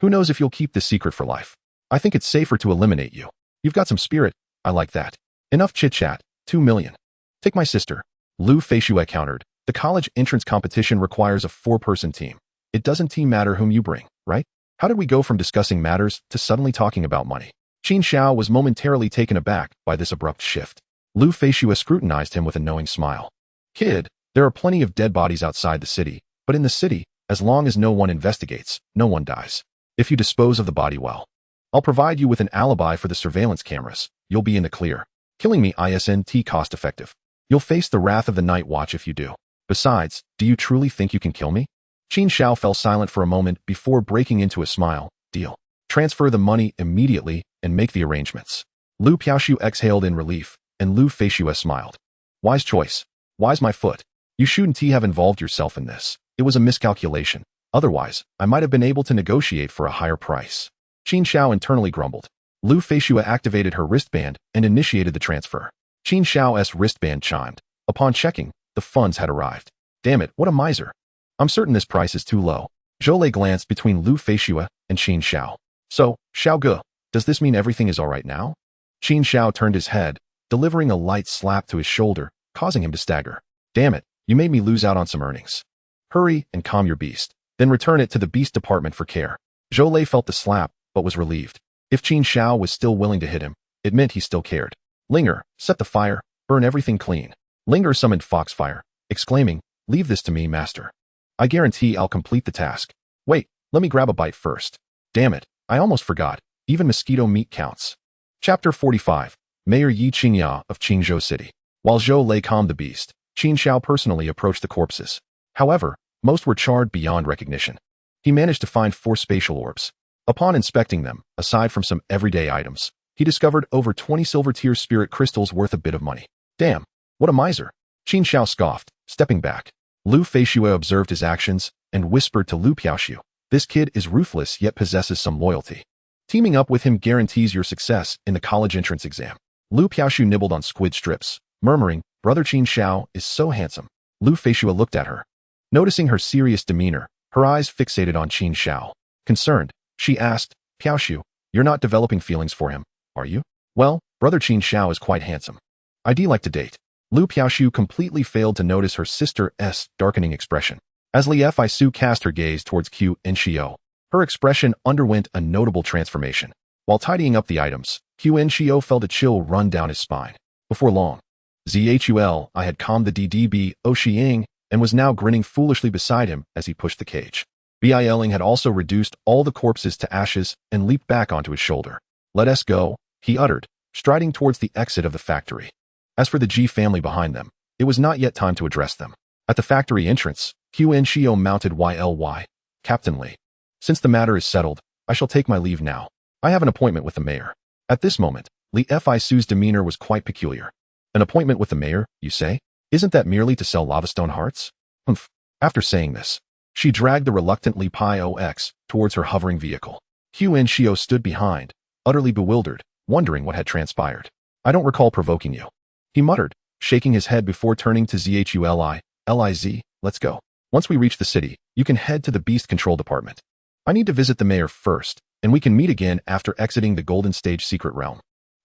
Who knows if you'll keep this secret for life? I think it's safer to eliminate you. You've got some spirit, I like that. Enough chit-chat, 2 million. Take my sister. Lu Feishue countered. The college entrance competition requires a 4-person team. It doesn't matter whom you bring, right? How did we go from discussing matters to suddenly talking about money? Qin Xiao was momentarily taken aback by this abrupt shift. Lu Feishue scrutinized him with a knowing smile. Kid, there are plenty of dead bodies outside the city, but in the city, as long as no one investigates, no one dies. If you dispose of the body well, I'll provide you with an alibi for the surveillance cameras. You'll be in the clear. Killing me isn't cost-effective. You'll face the wrath of the Night Watch if you do. Besides, do you truly think you can kill me? Qin Xiao fell silent for a moment before breaking into a smile. Deal. Transfer the money immediately and make the arrangements. Lu Piaoshu exhaled in relief, and Lu Feishue smiled. Wise choice. Wise my foot. You shouldn't have involved yourself in this. It was a miscalculation. Otherwise, I might have been able to negotiate for a higher price. Qin Xiao internally grumbled. Lu Feishue activated her wristband and initiated the transfer. Qin Xiao's wristband chimed. Upon checking, the funds had arrived. Damn it, what a miser. I'm certain this price is too low. Zhou glanced between Lu Feishue and Qin Xiao. So, Xiao Ge, does this mean everything is all right now? Qin Xiao turned his head, delivering a light slap to his shoulder, causing him to stagger. Damn it, you made me lose out on some earnings. Hurry and calm your beast, then return it to the beast department for care. Zhou felt the slap, but was relieved. If Qin Xiao was still willing to hit him, it meant he still cared. Linger, set the fire, burn everything clean. Linger summoned Foxfire, exclaiming, leave this to me, master. I guarantee I'll complete the task. Wait, let me grab a bite first. Damn it, I almost forgot. Even mosquito meat counts. Chapter 45. Mayor Yi Qingya of Qingzhou City. While Zhou calmed the beast, Qin Xiao personally approached the corpses. However, most were charred beyond recognition. He managed to find 4 spatial orbs. Upon inspecting them, aside from some everyday items, he discovered over 20 silver tier spirit crystals worth a bit of money. Damn, what a miser. Qin Xiao scoffed, stepping back. Lu Feishue observed his actions and whispered to Lu Piaoshu, this kid is ruthless yet possesses some loyalty. Teaming up with him guarantees your success in the college entrance exam. Lu Piaoshu nibbled on squid strips, murmuring, brother Qin Xiao is so handsome. Lu Feishue looked at her. Noticing her serious demeanor, her eyes fixated on Qin Xiao. Concerned, she asked, Piaoshu, you're not developing feelings for him, are you? Well, brother Qin Xiao is quite handsome. I'd like to date. Lu Piaoshu completely failed to notice her sister's darkening expression. As Li Fisu cast her gaze towards Qin Xiao, her expression underwent a notable transformation. While tidying up the items, Qin Xiao felt a chill run down his spine. Before long, Zhul I had calmed the DDB Oshiying and was now grinning foolishly beside him as he pushed the cage. Biling had also reduced all the corpses to ashes and leaped back onto his shoulder. Let us go, he uttered, striding towards the exit of the factory. As for the G family behind them, it was not yet time to address them. At the factory entrance, Qin Xiao mounted YLY. Captain Li. Since the matter is settled, I shall take my leave now. I have an appointment with the mayor. At this moment, Li Fisu's demeanor was quite peculiar. An appointment with the mayor, you say? Isn't that merely to sell lavastone hearts? Humph. After saying this, she dragged the reluctant Li Piox towards her hovering vehicle. Qin Xiao stood behind, utterly bewildered, wondering what had transpired. I don't recall provoking you, he muttered, shaking his head before turning to Zhuli. Liz, let's go. Once we reach the city, you can head to the beast control department. I need to visit the mayor first, and we can meet again after exiting the Golden Stage secret realm.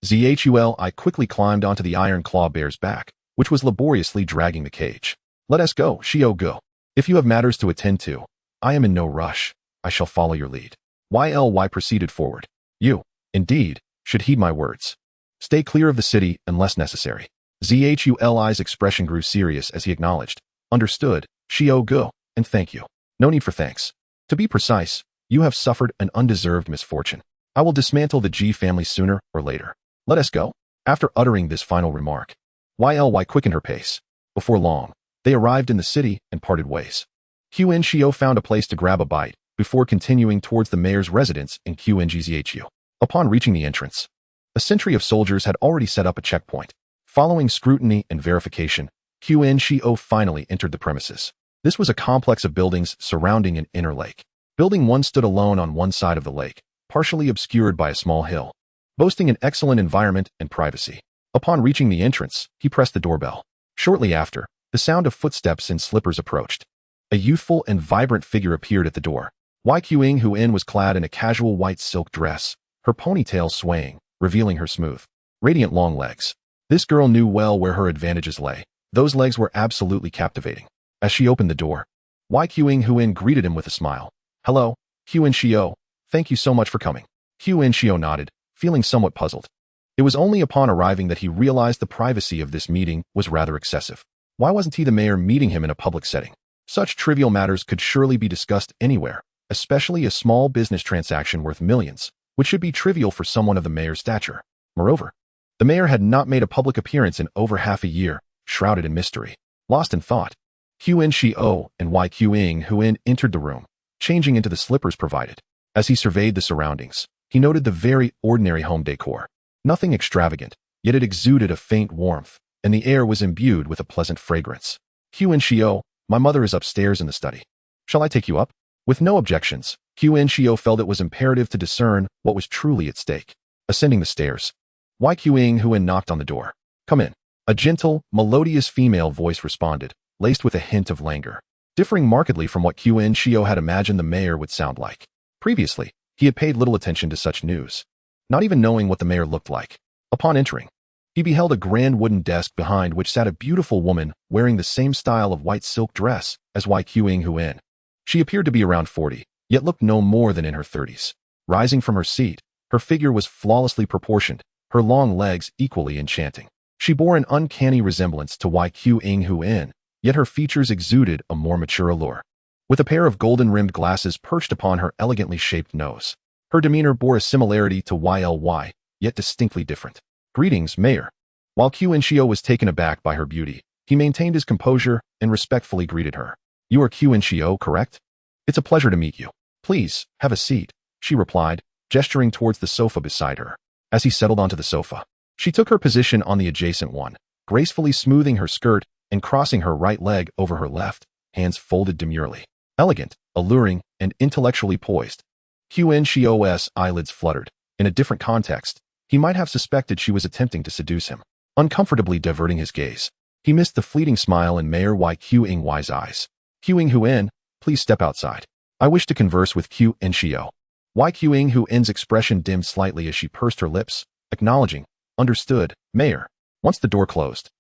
Zhuli quickly climbed onto the Iron Claw Bear's back, which was laboriously dragging the cage. Let us go, Xiao Ge. If you have matters to attend to, I am in no rush. I shall follow your lead. YLY proceeded forward. You, indeed, should heed my words. Stay clear of the city unless necessary. Zhuli's expression grew serious as he acknowledged. Understood, Xiao Ge, and thank you. No need for thanks. To be precise, you have suffered an undeserved misfortune. I will dismantle the G family sooner or later. Let us go. After uttering this final remark, YLY quickened her pace. Before long, they arrived in the city and parted ways. Qin Xiao found a place to grab a bite before continuing towards the mayor's residence in Qingzhu. Upon reaching the entrance, a sentry of soldiers had already set up a checkpoint. Following scrutiny and verification, Qin Xiao finally entered the premises. This was a complex of buildings surrounding an inner lake. Building 1 stood alone on one side of the lake, partially obscured by a small hill, boasting an excellent environment and privacy. Upon reaching the entrance, he pressed the doorbell. Shortly after, the sound of footsteps in slippers approached. A youthful and vibrant figure appeared at the door. Huin was clad in a casual white silk dress, her ponytail swaying, revealing her smooth, radiant long legs. This girl knew well where her advantages lay. Those legs were absolutely captivating. As she opened the door, Huin greeted him with a smile. Hello, Qin Xiao. Thank you so much for coming. Qin Xiao nodded, feeling somewhat puzzled. It was only upon arriving that he realized the privacy of this meeting was rather excessive. Why wasn't he the mayor meeting him in a public setting? Such trivial matters could surely be discussed anywhere, especially a small business transaction worth millions, which should be trivial for someone of the mayor's stature. Moreover, the mayor had not made a public appearance in over half a year, shrouded in mystery. Lost in thought, Qin Xiao and Huin entered the room, changing into the slippers provided. As he surveyed the surroundings, He noted the very ordinary home decor. Nothing extravagant, yet it exuded a faint warmth, and the air was imbued with a pleasant fragrance. Qin Xiao, my mother is upstairs in the study. Shall I take you up? With no objections, Qin Xiao felt it was imperative to discern what was truly at stake. Ascending the stairs, Qin Huan knocked on the door. Come in. A gentle, melodious female voice responded, laced with a hint of languor, differing markedly from what Qin Xiao had imagined the mayor would sound like. Previously, he had paid little attention to such news, not even knowing what the mayor looked like. Upon entering, he beheld a grand wooden desk behind which sat a beautiful woman wearing the same style of white silk dress as Qin Huan. She appeared to be around 40, yet looked no more than in her 30s. Rising from her seat, her figure was flawlessly proportioned, her long legs equally enchanting. She bore an uncanny resemblance to Qin Huan, yet her features exuded a more mature allure. With a pair of golden-rimmed glasses perched upon her elegantly shaped nose, her demeanor bore a similarity to YLY, yet distinctly different. Greetings, Mayor. While Qin Xiao was taken aback by her beauty, he maintained his composure and respectfully greeted her. You are Qin Xiao, correct? It's a pleasure to meet you. Please, have a seat, she replied, gesturing towards the sofa beside her. As he settled onto the sofa, she took her position on the adjacent one, gracefully smoothing her skirt and crossing her right leg over her left, hands folded demurely. Elegant, alluring, and intellectually poised. Qin Xiao's eyelids fluttered. In a different context, he might have suspected she was attempting to seduce him. Uncomfortably diverting his gaze, he missed the fleeting smile in Mayor Qin Y's eyes. Qin Huan, please step outside. I wish to converse with Qin Xiao. Qin Huan's expression dimmed slightly as she pursed her lips, acknowledging, understood, Mayor. Once the door closed,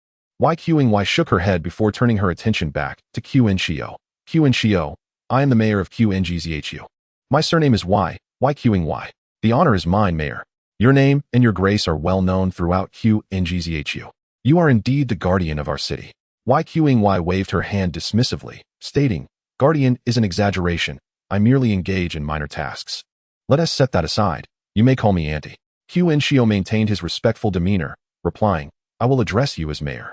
Qin Y shook her head before turning her attention back to Qin Xiao. Qin Xiao, I am the mayor of Qingzhu. My surname is Qin Y. The honor is mine, Mayor. Your name and your grace are well known throughout Qingzhu. You are indeed the guardian of our city. Qin Y waved her hand dismissively, stating, Guardian is an exaggeration. I merely engage in minor tasks. Let us set that aside. You may call me Auntie. Qin Xiao maintained his respectful demeanor, replying, I will address you as Mayor.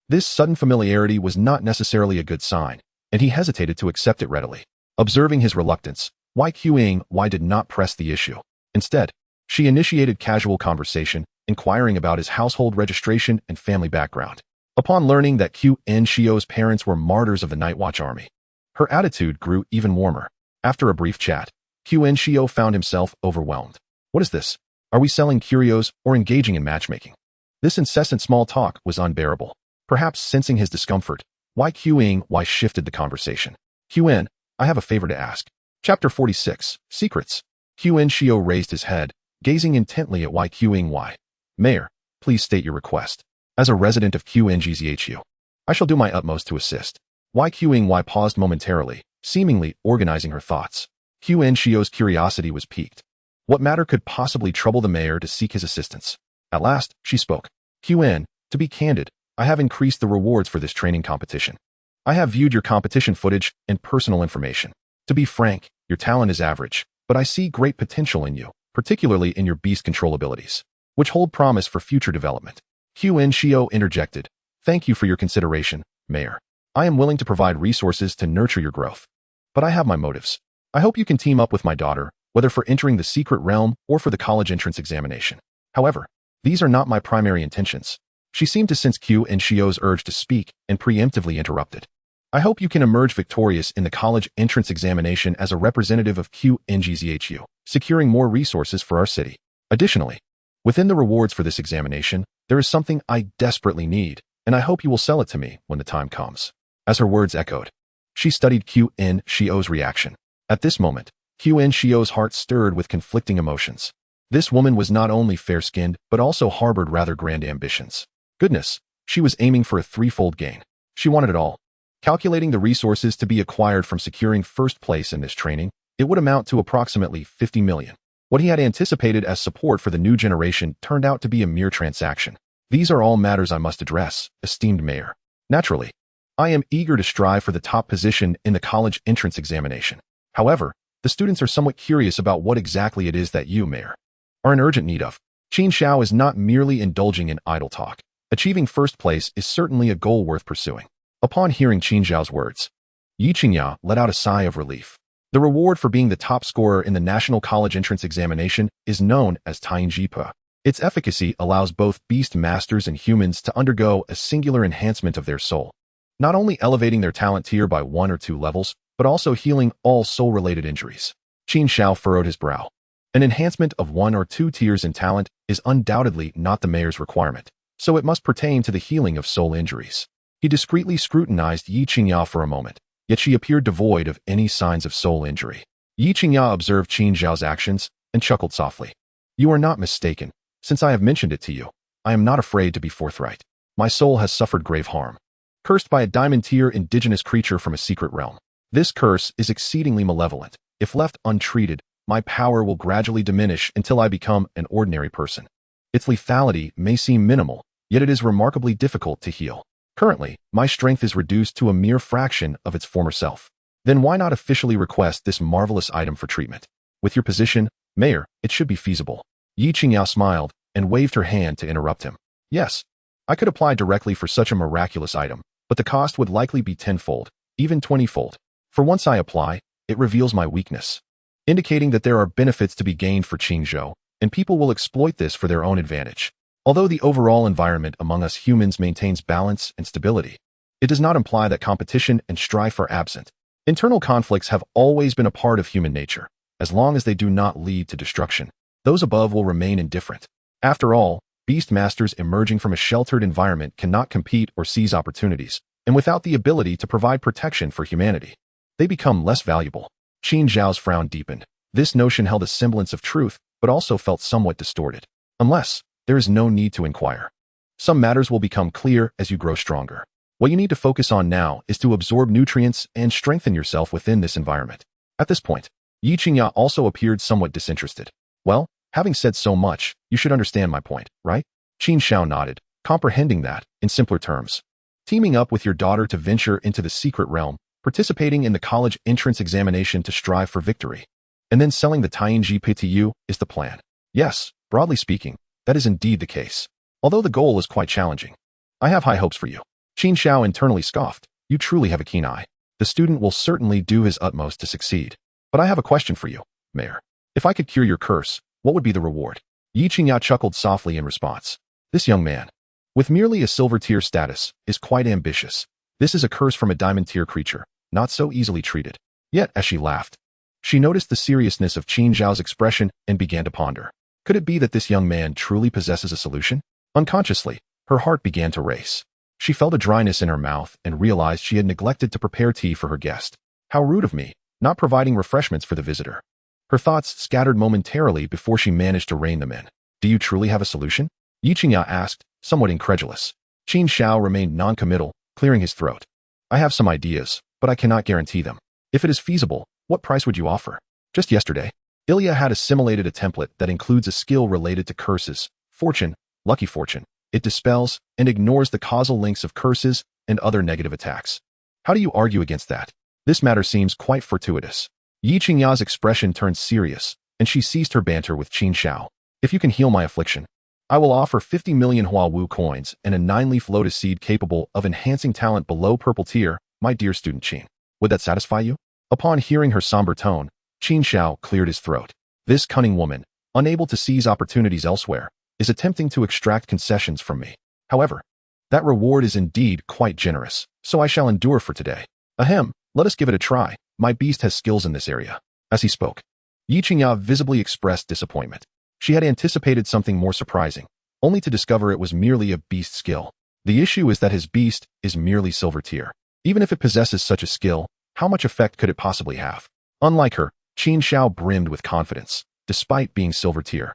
This sudden familiarity was not necessarily a good sign, and he hesitated to accept it readily. Observing his reluctance, Qin Y did not press the issue. Instead, she initiated casual conversation, inquiring about his household registration and family background. Upon learning that Qin Xiao's parents were martyrs of the Night Watch army, her attitude grew even warmer. After a brief chat, Qin Xiao found himself overwhelmed. What is this? Are we selling curios or engaging in matchmaking? This incessant small talk was unbearable. Perhaps sensing his discomfort, Qin Y shifted the conversation. Qin, I have a favor to ask. Chapter 46, Secrets. Qin Xiao raised his head, gazing intently at Qin Y. Mayor, please state your request. As a resident of Qingzhu, I shall do my utmost to assist. Qin Y paused momentarily, seemingly organizing her thoughts. Qin Xiao's curiosity was piqued. What matter could possibly trouble the mayor to seek his assistance? At last, she spoke. Qin, to be candid, I have increased the rewards for this training competition. I have viewed your competition footage and personal information. To be frank, your talent is average, but I see great potential in you, particularly in your beast control abilities, which hold promise for future development. Qin Xiao interjected. Thank you for your consideration, Mayor. I am willing to provide resources to nurture your growth. But I have my motives. I hope you can team up with my daughter, whether for entering the secret realm or for the college entrance examination. However, these are not my primary intentions. She seemed to sense Qin Xiao's urge to speak and preemptively interrupted. I hope you can emerge victorious in the college entrance examination as a representative of Qingzhu, securing more resources for our city. Additionally, within the rewards for this examination, there is something I desperately need, and I hope you will sell it to me when the time comes. As her words echoed, she studied Qin Xiao's reaction. At this moment, Qin Xiao's heart stirred with conflicting emotions. This woman was not only fair-skinned, but also harbored rather grand ambitions. Goodness, she was aiming for a threefold gain. She wanted it all. Calculating the resources to be acquired from securing first place in this training, it would amount to approximately 50 million. What he had anticipated as support for the new generation turned out to be a mere transaction. These are all matters I must address, esteemed Mayor. Naturally, I am eager to strive for the top position in the college entrance examination. However, the students are somewhat curious about what exactly it is that you, Mayor, are in urgent need of. Qin Xiao is not merely indulging in idle talk. Achieving first place is certainly a goal worth pursuing. Upon hearing Qin Xiao's words, Yi Qingya let out a sigh of relief. The reward for being the top scorer in the National College Entrance Examination is known as Tainjipa. Its efficacy allows both beast masters and humans to undergo a singular enhancement of their soul, not only elevating their talent tier by 1 or 2 levels, but also healing all soul-related injuries. Qin Xiao furrowed his brow. An enhancement of 1 or 2 tiers in talent is undoubtedly not the mayor's requirement, so it must pertain to the healing of soul injuries. He discreetly scrutinized Yi Qingya for a moment, yet she appeared devoid of any signs of soul injury. Yi Qingya observed Qin Xiao's actions and chuckled softly. You are not mistaken. Since I have mentioned it to you, I am not afraid to be forthright. My soul has suffered grave harm. Cursed by a diamond-tier indigenous creature from a secret realm. This curse is exceedingly malevolent. If left untreated, my power will gradually diminish until I become an ordinary person. Its lethality may seem minimal, yet it is remarkably difficult to heal. Currently, my strength is reduced to a mere fraction of its former self. Then why not officially request this marvelous item for treatment? With your position, Mayor, it should be feasible. Yi Qingya smiled and waved her hand to interrupt him. Yes, I could apply directly for such a miraculous item, but the cost would likely be 10-fold, even 20-fold. For once I apply, it reveals my weakness, indicating that there are benefits to be gained for Qin Xiao, and people will exploit this for their own advantage. Although the overall environment among us humans maintains balance and stability, it does not imply that competition and strife are absent. Internal conflicts have always been a part of human nature. As long as they do not lead to destruction, those above will remain indifferent. After all, beast masters emerging from a sheltered environment cannot compete or seize opportunities, and without the ability to provide protection for humanity, they become less valuable. Qin Xiao's frown deepened. This notion held a semblance of truth, but also felt somewhat distorted. Unless, there is no need to inquire. Some matters will become clear as you grow stronger. What you need to focus on now is to absorb nutrients and strengthen yourself within this environment. At this point, Yi Qingya also appeared somewhat disinterested. Well, having said so much, you should understand my point, right? Qin Xiao nodded, comprehending that, in simpler terms. Teaming up with your daughter to venture into the secret realm, participating in the college entrance examination to strive for victory, and then selling the Tainjipa to you is the plan. Yes, broadly speaking, that is indeed the case. Although the goal is quite challenging. I have high hopes for you. Qin Xiao internally scoffed. You truly have a keen eye. The student will certainly do his utmost to succeed. But I have a question for you, Mayor. If I could cure your curse, what would be the reward? Yi Qingya chuckled softly in response. This young man, with merely a silver tier status, is quite ambitious. This is a curse from a diamond tier creature, not so easily treated. Yet, as she laughed, she noticed the seriousness of Qin Xiao's expression and began to ponder. Could it be that this young man truly possesses a solution? Unconsciously, her heart began to race. She felt a dryness in her mouth and realized she had neglected to prepare tea for her guest. How rude of me, not providing refreshments for the visitor. Her thoughts scattered momentarily before she managed to rein them in. Do you truly have a solution? Yi Qingya asked, somewhat incredulous. Qin Xiao remained non-committal, clearing his throat. I have some ideas, but I cannot guarantee them. If it is feasible, what price would you offer? Just yesterday, Ilya had assimilated a template that includes a skill related to curses, fortune, lucky fortune. It dispels and ignores the causal links of curses and other negative attacks. How do you argue against that? This matter seems quite fortuitous. Yi Qingya's expression turned serious, and she ceased her banter with Qin Xiao. If you can heal my affliction, I will offer 50 million Hua Wu coins and a 9-leaf lotus seed capable of enhancing talent below purple tier, my dear student Qin. Would that satisfy you? Upon hearing her somber tone, Qin Xiao cleared his throat. This cunning woman, unable to seize opportunities elsewhere, is attempting to extract concessions from me. However, that reward is indeed quite generous, so I shall endure for today. Ahem, let us give it a try. My beast has skills in this area. As he spoke, Yi Qingya visibly expressed disappointment. She had anticipated something more surprising, only to discover it was merely a beast skill. The issue is that his beast is merely silver tier. Even if it possesses such a skill, how much effect could it possibly have? Unlike her, Qin Xiao brimmed with confidence, despite being silver tier.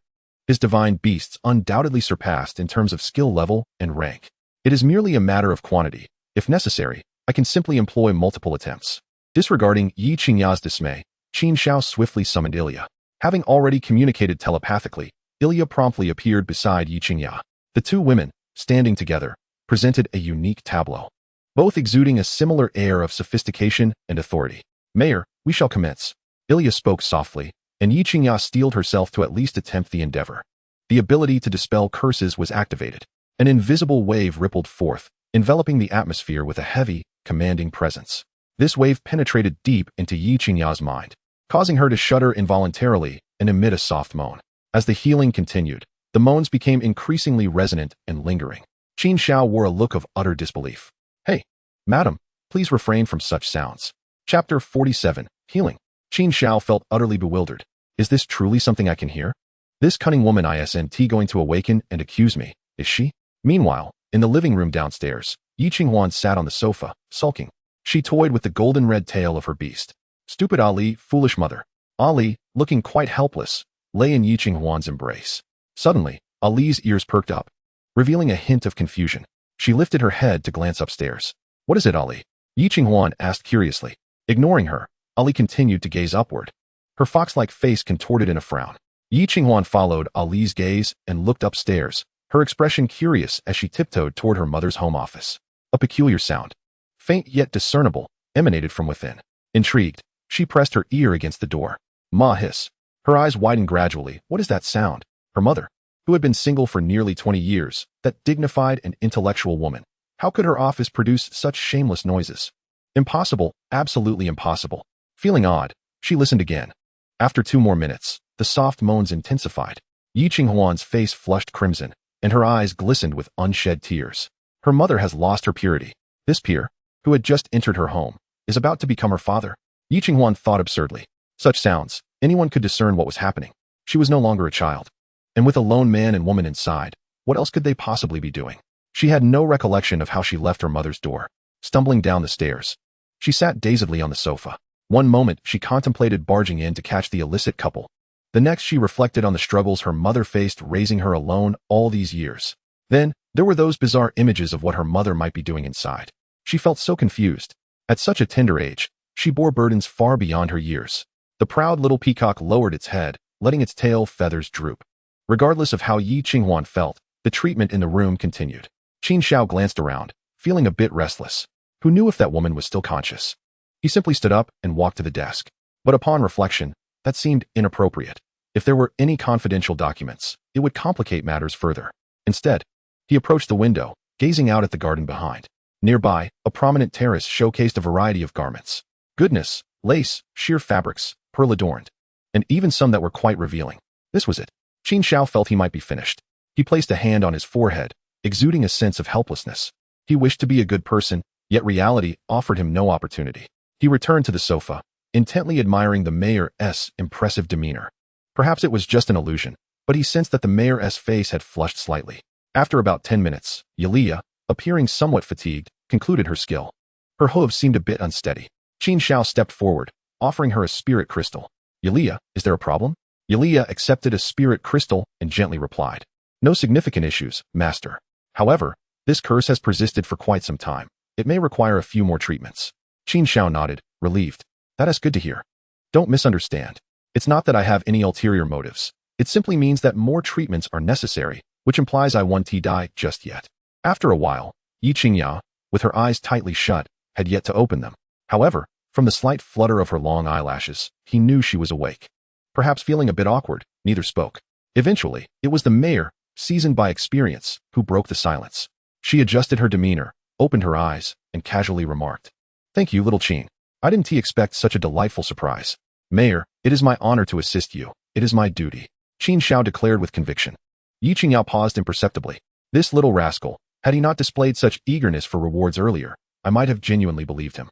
His divine beasts undoubtedly surpassed in terms of skill level and rank. It is merely a matter of quantity. If necessary, I can simply employ multiple attempts. Disregarding Yi Qingya's dismay, Qin Xiao swiftly summoned Ilya. Having already communicated telepathically, Ilya promptly appeared beside Yi Qingya. The two women, standing together, presented a unique tableau, both exuding a similar air of sophistication and authority. Mayor, we shall commence. Ilya spoke softly, and Yi Qingya steeled herself to at least attempt the endeavor. The ability to dispel curses was activated. An invisible wave rippled forth, enveloping the atmosphere with a heavy, commanding presence. This wave penetrated deep into Yi Qingya's mind. causing her to shudder involuntarily and emit a soft moan. As the healing continued, the moans became increasingly resonant and lingering. Qin Xiao wore a look of utter disbelief. "Hey, madam, please refrain from such sounds." Chapter 47, Healing. Qin Xiao felt utterly bewildered. Is this truly something I can hear? This cunning woman isn't going to awaken and accuse me, is she? Meanwhile, in the living room downstairs, Yi Qinghuan sat on the sofa, sulking. She toyed with the golden red tail of her beast. Stupid Ali, foolish mother. Ali, looking quite helpless, lay in Yi Qinghuan's embrace. Suddenly, Ali's ears perked up, revealing a hint of confusion. She lifted her head to glance upstairs. What is it, Ali? Yi Qinghuan asked curiously. Ignoring her, Ali continued to gaze upward. Her fox-like face contorted in a frown. Yi Qinghuan followed Ali's gaze and looked upstairs, her expression curious as she tiptoed toward her mother's home office. A peculiar sound, faint yet discernible, emanated from within. Intrigued, she pressed her ear against the door. Ma hiss. Her eyes widened gradually. What is that sound? Her mother, who had been single for nearly 20 years, that dignified and intellectual woman. How could her office produce such shameless noises? Impossible, absolutely impossible. Feeling odd, she listened again. After 2 more minutes, the soft moans intensified. Yi Qinghuan's face flushed crimson, and her eyes glistened with unshed tears. Her mother has lost her purity. This peer, who had just entered her home, is about to become her father. Yi Qinghuan thought absurdly. Such sounds, anyone could discern what was happening. She was no longer a child. And with a lone man and woman inside, what else could they possibly be doing? She had no recollection of how she left her mother's door. Stumbling down the stairs, she sat dazedly on the sofa. One moment, she contemplated barging in to catch the illicit couple. The next, she reflected on the struggles her mother faced raising her alone all these years. Then, there were those bizarre images of what her mother might be doing inside. She felt so confused. At such a tender age, she bore burdens far beyond her years. The proud little peacock lowered its head, letting its tail feathers droop. Regardless of how Yi Qinghuan felt, the treatment in the room continued. Qin Xiao glanced around, feeling a bit restless. Who knew if that woman was still conscious? He simply stood up and walked to the desk. But upon reflection, that seemed inappropriate. If there were any confidential documents, it would complicate matters further. Instead, he approached the window, gazing out at the garden behind. Nearby, a prominent terrace showcased a variety of garments. Goodness, lace, sheer fabrics, pearl-adorned, and even some that were quite revealing. This was it. Qin Xiao felt he might be finished. He placed a hand on his forehead, exuding a sense of helplessness. He wished to be a good person, yet reality offered him no opportunity. He returned to the sofa, intently admiring the mayor's impressive demeanor. Perhaps it was just an illusion, but he sensed that the mayor's face had flushed slightly. After about 10 minutes, Yulia, appearing somewhat fatigued, concluded her skill. Her hooves seemed a bit unsteady. Qin Xiao stepped forward, offering her a spirit crystal. Yulia, is there a problem? Yulia accepted a spirit crystal and gently replied. No significant issues, master. However, this curse has persisted for quite some time. It may require a few more treatments. Qin Xiao nodded, relieved. That is good to hear. Don't misunderstand. It's not that I have any ulterior motives. It simply means that more treatments are necessary, which implies I won't die just yet. After a while, Yi Qingya, with her eyes tightly shut, had yet to open them. However, from the slight flutter of her long eyelashes, he knew she was awake. Perhaps feeling a bit awkward, neither spoke. Eventually, it was the mayor, seasoned by experience, who broke the silence. She adjusted her demeanor, opened her eyes, and casually remarked. Thank you, little Qin. I didn't expect such a delightful surprise. Mayor, it is my honor to assist you. It is my duty. Qin Xiao declared with conviction. Yi Qingyao paused imperceptibly. This little rascal, had he not displayed such eagerness for rewards earlier, I might have genuinely believed him.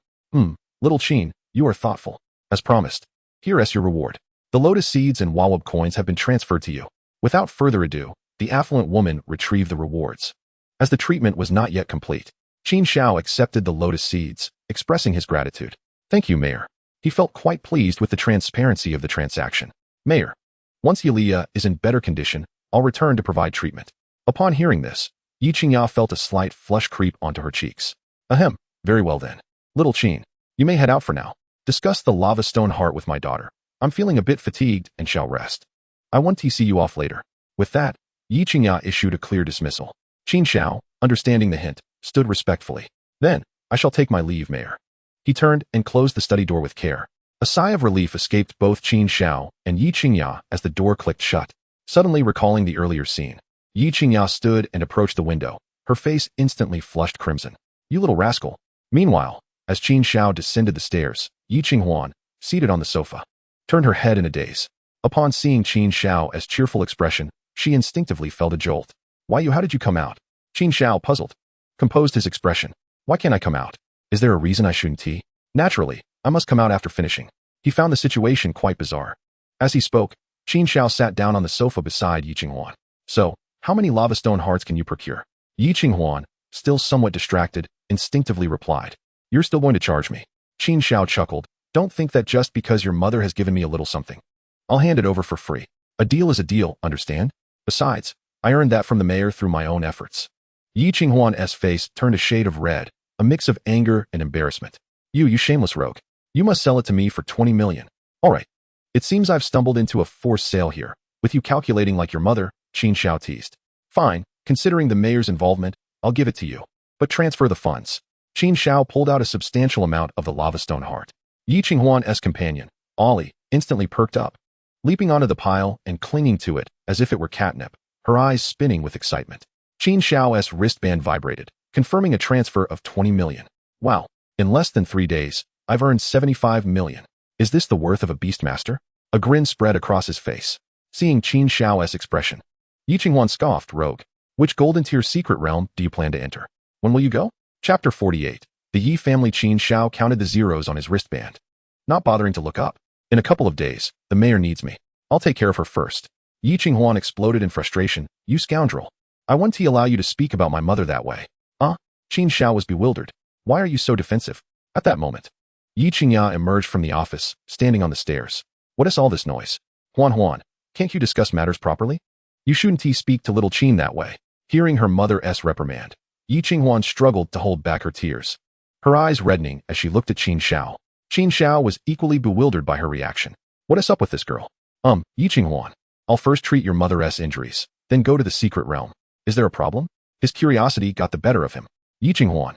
Little Qin, you are thoughtful. As promised. Here is your reward. The lotus seeds and wawab coins have been transferred to you. Without further ado, the affluent woman retrieved the rewards. As the treatment was not yet complete, Qin Xiao accepted the lotus seeds, expressing his gratitude. Thank you, Mayor. He felt quite pleased with the transparency of the transaction. Mayor, once Yulia is in better condition, I'll return to provide treatment. Upon hearing this, Yi Qingya felt a slight flush creep onto her cheeks. Ahem, very well then. Little Qin, you may head out for now. Discuss the lava stone heart with my daughter. I'm feeling a bit fatigued and shall rest. I want to see you off later. With that, Yi Qingya issued a clear dismissal. Qin Xiao, understanding the hint, stood respectfully. Then, I shall take my leave, Mayor. He turned and closed the study door with care. A sigh of relief escaped both Qin Xiao and Yi Qingya as the door clicked shut. Suddenly recalling the earlier scene, Yi Qingya stood and approached the window. Her face instantly flushed crimson. You little rascal. Meanwhile, as Qin Xiao descended the stairs, Yi Qinghuan, seated on the sofa, turned her head in a daze. Upon seeing Qin Xiao's cheerful expression, she instinctively felt a jolt. Why you? How did you come out? Qin Xiao, puzzled, composed his expression. Why can't I come out? Is there a reason I shouldn't? Naturally, I must come out after finishing. He found the situation quite bizarre. As he spoke, Qin Xiao sat down on the sofa beside Yi Qinghuan. So, how many lava stone hearts can you procure? Yi Qinghuan, still somewhat distracted, instinctively replied. You're still going to charge me? Qin Xiao chuckled. Don't think that just because your mother has given me a little something, I'll hand it over for free. A deal is a deal, understand? Besides, I earned that from the mayor through my own efforts. Yi Qinghuan's face turned a shade of red, a mix of anger and embarrassment. You shameless rogue. You must sell it to me for 20 million. All right. It seems I've stumbled into a forced sale here, with you calculating like your mother, Qin Xiao teased. Fine, considering the mayor's involvement, I'll give it to you. But transfer the funds. Qin Xiao pulled out a substantial amount of the lava stone heart. Yi Qinghuan's companion, Ollie, instantly perked up, leaping onto the pile and clinging to it as if it were catnip, her eyes spinning with excitement. Qin Xiao's wristband vibrated, confirming a transfer of 20 million. Wow, in less than 3 days, I've earned 75 million. Is this the worth of a beastmaster? A grin spread across his face. Seeing Qin Xiao's expression, Yi Qinghuan scoffed, rogue. Which golden tier secret realm do you plan to enter? When will you go? Chapter 48. The Yi family. Qin Xiao counted the zeros on his wristband, not bothering to look up. In a couple of days, the mayor needs me. I'll take care of her first. Yi Qinghuan exploded in frustration. You scoundrel. I won't allow you to speak about my mother that way. Qin Xiao was bewildered. Why are you so defensive? At that moment, Yi Qingya emerged from the office, standing on the stairs. What is all this noise? Huan, can't you discuss matters properly? You shouldn't speak to little Qin that way. Hearing her mother's reprimand, Yi Qinghuan struggled to hold back her tears, her eyes reddening as she looked at Qin Xiao. Qin Xiao was equally bewildered by her reaction. What is up with this girl? Yi Qinghuan, I'll first treat your mother's injuries, then go to the secret realm. Is there a problem? His curiosity got the better of him. Yi Qinghuan,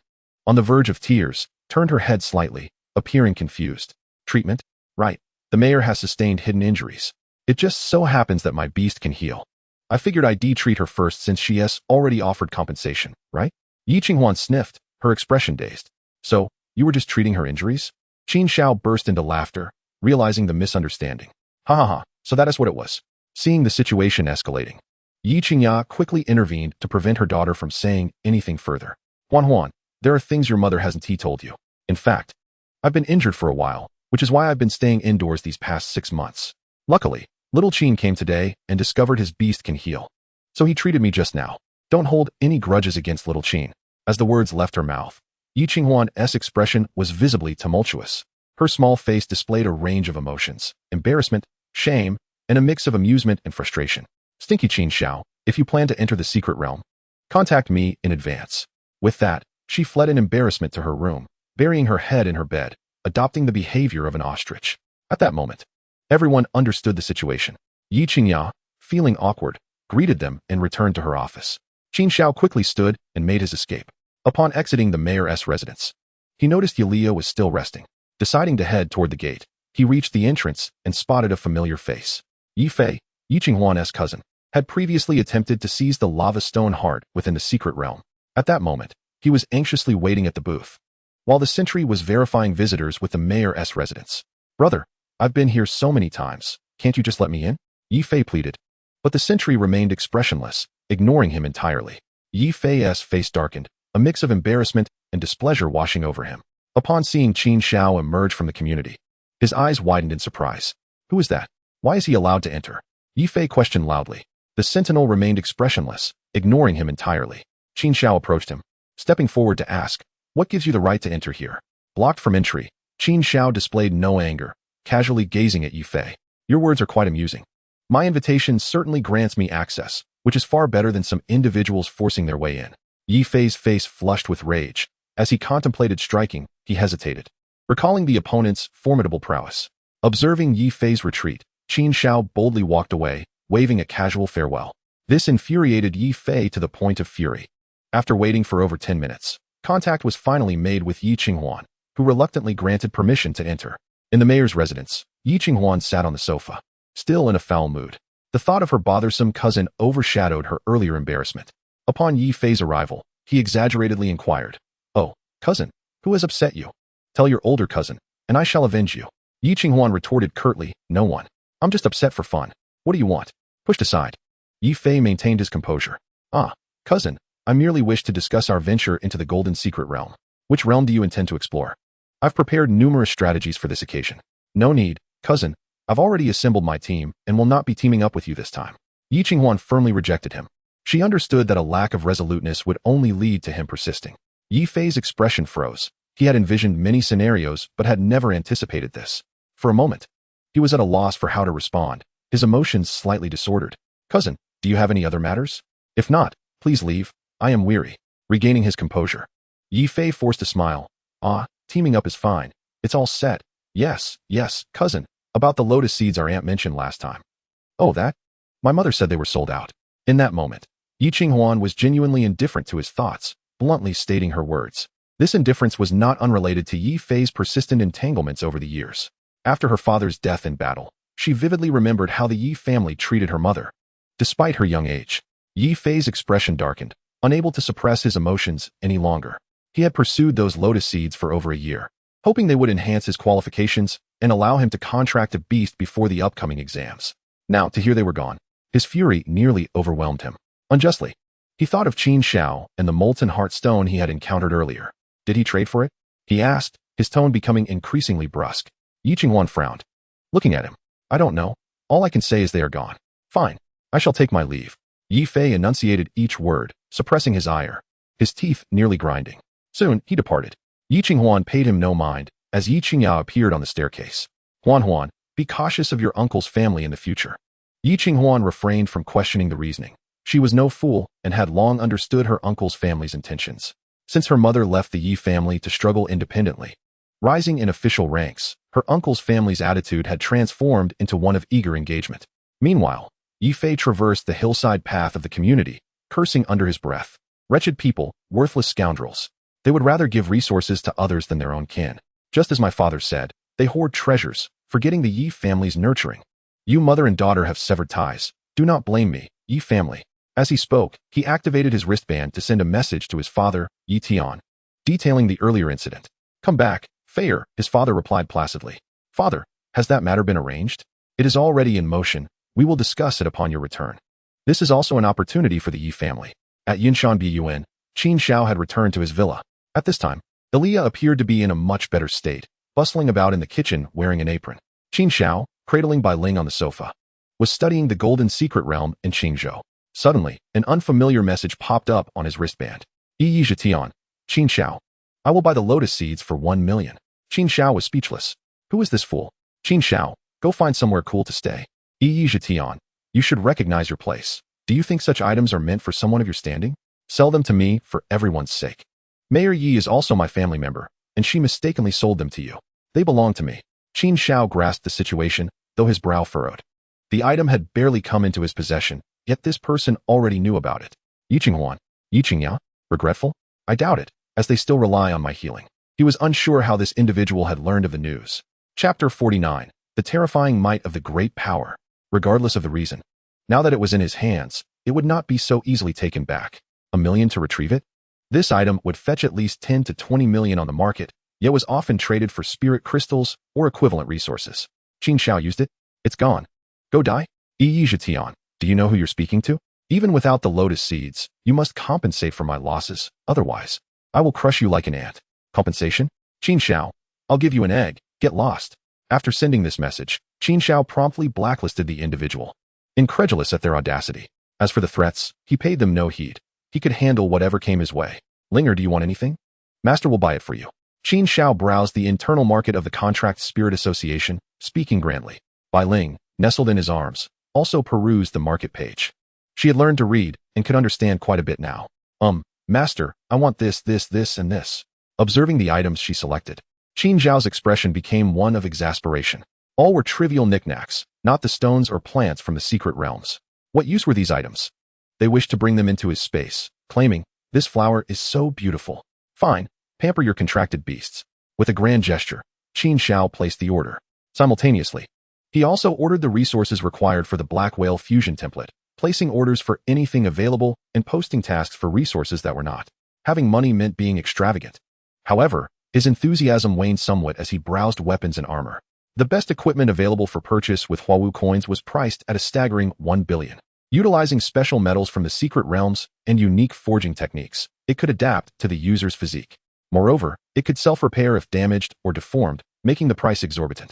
on the verge of tears, turned her head slightly, appearing confused. Treatment? Right. The mayor has sustained hidden injuries. It just so happens that my beast can heal. I figured I'd treat her first since she has already offered compensation, right? Yi Qinghuan sniffed, her expression dazed. So, you were just treating her injuries? Qin Xiao burst into laughter, realizing the misunderstanding. Ha, so that is what it was. Seeing the situation escalating, Yi Qingya quickly intervened to prevent her daughter from saying anything further. Huan, there are things your mother hasn't told you. In fact, I've been injured for a while, which is why I've been staying indoors these past 6 months. Luckily, little Qin came today and discovered his beast can heal. So he treated me just now. Don't hold any grudges against little Qin. As the words left her mouth, Yi Qinghuan's expression was visibly tumultuous. Her small face displayed a range of emotions, embarrassment, shame, and a mix of amusement and frustration. Stinky Qin Xiao, if you plan to enter the secret realm, contact me in advance. With that, she fled in embarrassment to her room, burying her head in her bed, adopting the behavior of an ostrich. At that moment, everyone understood the situation. Yi Qingya, feeling awkward, greeted them and returned to her office. Qin Xiao quickly stood and made his escape. Upon exiting the mayor's residence, he noticed Yulia was still resting. Deciding to head toward the gate, he reached the entrance and spotted a familiar face. Yi Fei, Yi Qinghuan's cousin, had previously attempted to seize the lava stone heart within the secret realm. At that moment, he was anxiously waiting at the booth, while the sentry was verifying visitors with the mayor's residence. Brother, I've been here so many times. Can't you just let me in? Yi Fei pleaded. But the sentry remained expressionless, ignoring him entirely. Yi Fei's face darkened, a mix of embarrassment and displeasure washing over him. Upon seeing Qin Xiao emerge from the community, his eyes widened in surprise. Who is that? Why is he allowed to enter? Yi Fei questioned loudly. The sentinel remained expressionless, ignoring him entirely. Qin Xiao approached him, stepping forward to ask, what gives you the right to enter here? Blocked from entry, Qin Xiao displayed no anger, casually gazing at Yi Fei. Your words are quite amusing. My invitation certainly grants me access, which is far better than some individuals forcing their way in. Yi Fei's face flushed with rage. As he contemplated striking, he hesitated, recalling the opponent's formidable prowess. Observing Yi Fei's retreat, Qin Xiao boldly walked away, waving a casual farewell. This infuriated Yi Fei to the point of fury. After waiting for over 10 minutes, contact was finally made with Yi Qinghuan, who reluctantly granted permission to enter. In the mayor's residence, Yi Qinghuan sat on the sofa, still in a foul mood. The thought of her bothersome cousin overshadowed her earlier embarrassment. Upon Yi Fei's arrival, he exaggeratedly inquired, "Oh, cousin, who has upset you? Tell your older cousin, and I shall avenge you." Yi Qinghuan retorted curtly, no one. I'm just upset for fun. What do you want? Pushed aside. Yi Fei maintained his composure. Ah, cousin, I merely wish to discuss our venture into the golden secret realm. Which realm do you intend to explore? I've prepared numerous strategies for this occasion. No need, cousin. I've already assembled my team and will not be teaming up with you this time. Yi Qinghuan firmly rejected him. She understood that a lack of resoluteness would only lead to him persisting. Yi Fei's expression froze. He had envisioned many scenarios but had never anticipated this. For a moment, he was at a loss for how to respond, his emotions slightly disordered. Cousin, do you have any other matters? If not, please leave. I am weary. Regaining his composure, Yi Fei forced a smile. Ah, teaming up is fine. It's all set. Yes, cousin. About the lotus seeds our aunt mentioned last time. Oh, that? My mother said they were sold out. In that moment, Yi Qinghuan was genuinely indifferent to his thoughts, bluntly stating her words. This indifference was not unrelated to Yi Fei's persistent entanglements over the years. After her father's death in battle, she vividly remembered how the Yi family treated her mother. Despite her young age, Yi Fei's expression darkened, unable to suppress his emotions any longer. He had pursued those lotus seeds for over a year, hoping they would enhance his qualifications and allow him to contract a beast before the upcoming exams. Now, to hear they were gone, his fury nearly overwhelmed him. Unjustly, he thought of Qin Xiao and the molten heart stone he had encountered earlier. Did he trade for it? He asked, his tone becoming increasingly brusque. Yi Qinghuan frowned. Looking at him, I don't know. All I can say is they are gone. Fine. I shall take my leave. Yi Fei enunciated each word, suppressing his ire, his teeth nearly grinding. Soon, he departed. Yi Qinghuan paid him no mind, as Yi Qingyao appeared on the staircase. Huan, be cautious of your uncle's family in the future. Yi Qinghuan refrained from questioning the reasoning. She was no fool and had long understood her uncle's family's intentions. Since her mother left the Yi family to struggle independently, rising in official ranks, her uncle's family's attitude had transformed into one of eager engagement. Meanwhile, Yi Fei traversed the hillside path of the community, cursing under his breath. Wretched people, worthless scoundrels. They would rather give resources to others than their own kin. Just as my father said, they hoard treasures, forgetting the Yi family's nurturing. You mother and daughter have severed ties. Do not blame me, Yi family. As he spoke, he activated his wristband to send a message to his father, Yi Tian, detailing the earlier incident. Come back, Feier, his father replied placidly. Father, has that matter been arranged? It is already in motion. We will discuss it upon your return. This is also an opportunity for the Yi family. At Yinshan Buyuan, Qin Xiao had returned to his villa. At this time, Elia appeared to be in a much better state, bustling about in the kitchen wearing an apron. Qin Xiao, cradling Bai Ling on the sofa, was studying the golden secret realm in Qingzhou. Suddenly, an unfamiliar message popped up on his wristband. Yi Zhetian, Qin Xiao. I will buy the lotus seeds for 1 million. Qin Xiao was speechless. Who is this fool? Qin Xiao, go find somewhere cool to stay. Yi Zhetian, you should recognize your place. Do you think such items are meant for someone of your standing? Sell them to me for everyone's sake. Mayor Yi is also my family member, and she mistakenly sold them to you. They belong to me. Qin Xiao grasped the situation, though his brow furrowed. The item had barely come into his possession, yet this person already knew about it. Yi Qinghuan, Yi Qingyao, regretful? I doubt it, as they still rely on my healing. He was unsure how this individual had learned of the news. Chapter 49. The terrifying might of the great power. Regardless of the reason, now that it was in his hands, it would not be so easily taken back. 1 million to retrieve it? This item would fetch at least 10 to 20 million on the market, yet was often traded for spirit crystals or equivalent resources. Qin Xiao used it. It's gone. Go die? Yi Zhetian, do you know who you're speaking to? Even without the lotus seeds, you must compensate for my losses, otherwise, I will crush you like an ant. Compensation? Qin Xiao, I'll give you an egg, get lost. After sending this message, Qin Xiao promptly blacklisted the individual, incredulous at their audacity. As for the threats, he paid them no heed. He could handle whatever came his way. Linger, do you want anything? Master will buy it for you. Qin Xiao browsed the internal market of the Contract Spirit Association, speaking grandly. Bai Ling, nestled in his arms, also perused the market page. She had learned to read and could understand quite a bit now. Master, I want this, and this. Observing the items she selected, Qin Xiao's expression became one of exasperation. All were trivial knickknacks, not the stones or plants from the secret realms. What use were these items? They wished to bring them into his space, claiming, this flower is so beautiful. Fine, pamper your contracted beasts. With a grand gesture, Qin Xiao placed the order. Simultaneously, he also ordered the resources required for the Black Whale fusion template, placing orders for anything available and posting tasks for resources that were not. Having money meant being extravagant. However, his enthusiasm waned somewhat as he browsed weapons and armor. The best equipment available for purchase with Huawu coins was priced at a staggering 1 billion. Utilizing special metals from the secret realms and unique forging techniques, it could adapt to the user's physique. Moreover, it could self-repair if damaged or deformed, making the price exorbitant.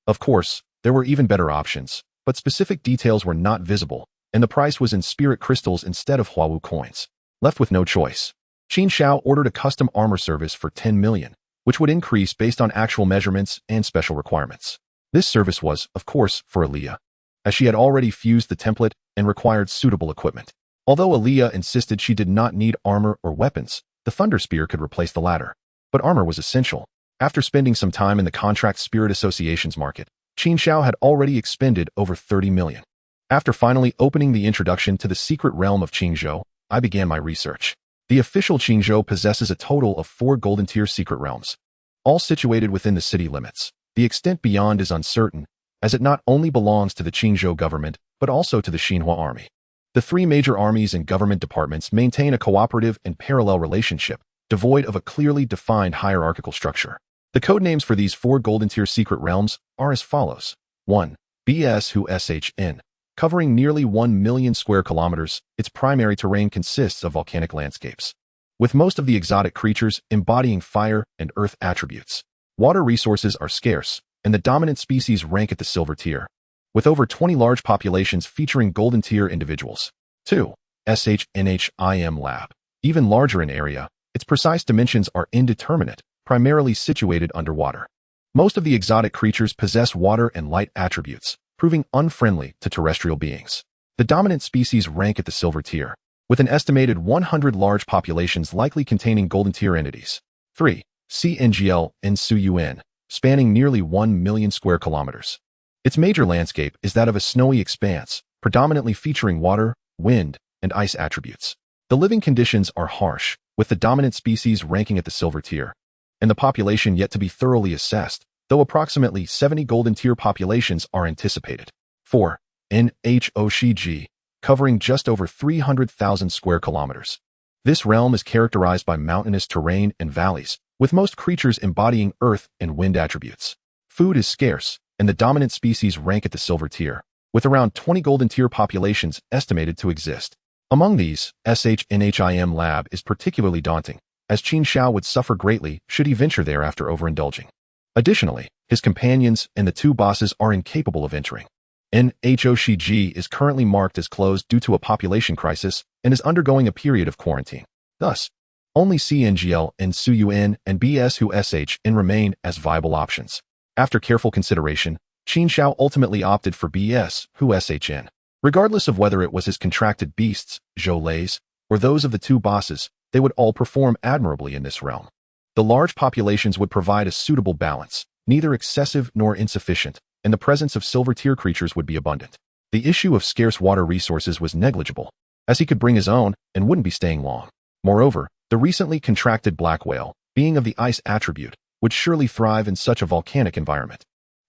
Of course, there were even better options, but specific details were not visible, and the price was in spirit crystals instead of Huawu coins. Left with no choice, Qin Xiao ordered a custom armor service for 10 million, which would increase based on actual measurements and special requirements. This service was, of course, for Aaliyah, as she had already fused the template and required suitable equipment. Although Aaliyah insisted she did not need armor or weapons, the Thunder Spear could replace the latter. But armor was essential. After spending some time in the contract spirit associations market, Qin Xiao had already expended over 30 million. After finally opening the introduction to the secret realm of Qingzhou, I began my research. The official Qingzhou possesses a total of 4 golden tier secret realms, all situated within the city limits. The extent beyond is uncertain, as it not only belongs to the Qingzhou government, but also to the Xinhua army. The 3 major armies and government departments maintain a cooperative and parallel relationship, devoid of a clearly defined hierarchical structure. The codenames for these 4 golden tier secret realms are as follows. 1. BS-HN. Covering nearly 1 million square kilometers, its primary terrain consists of volcanic landscapes, with most of the exotic creatures embodying fire and earth attributes. Water resources are scarce, and the dominant species rank at the silver tier, with over 20 large populations featuring golden tier individuals. 2. SHNHIM Lab. Even larger in area, its precise dimensions are indeterminate, primarily situated underwater. Most of the exotic creatures possess water and light attributes, proving unfriendly to terrestrial beings. The dominant species rank at the silver tier, with an estimated 100 large populations likely containing golden tier entities. 3. CNGL and Suyuan, spanning nearly 1 million square kilometers. Its major landscape is that of a snowy expanse, predominantly featuring water, wind, and ice attributes. The living conditions are harsh, with the dominant species ranking at the silver tier, and the population yet to be thoroughly assessed, though approximately 70 golden tier populations are anticipated. 4. NHOCG, covering just over 300,000 square kilometers. This realm is characterized by mountainous terrain and valleys, with most creatures embodying earth and wind attributes. Food is scarce, and the dominant species rank at the silver tier, with around 20 golden tier populations estimated to exist. Among these, SHNHIM Lab is particularly daunting, as Qin Xiao would suffer greatly should he venture there after overindulging. Additionally, his companions and the 2 bosses are incapable of entering. NHOCG is currently marked as closed due to a population crisis and is undergoing a period of quarantine. Thus, only CNGL and Suyuan and BS-HN remain as viable options. After careful consideration, Qin Xiao ultimately opted for BS-HN. Regardless of whether it was his contracted beasts, Zhou or those of the 2 bosses, they would all perform admirably in this realm. The large populations would provide a suitable balance, neither excessive nor insufficient, and the presence of silver tier creatures would be abundant. The issue of scarce water resources was negligible, as he could bring his own and wouldn't be staying long. Moreover, the recently contracted black whale, being of the ice attribute, would surely thrive in such a volcanic environment.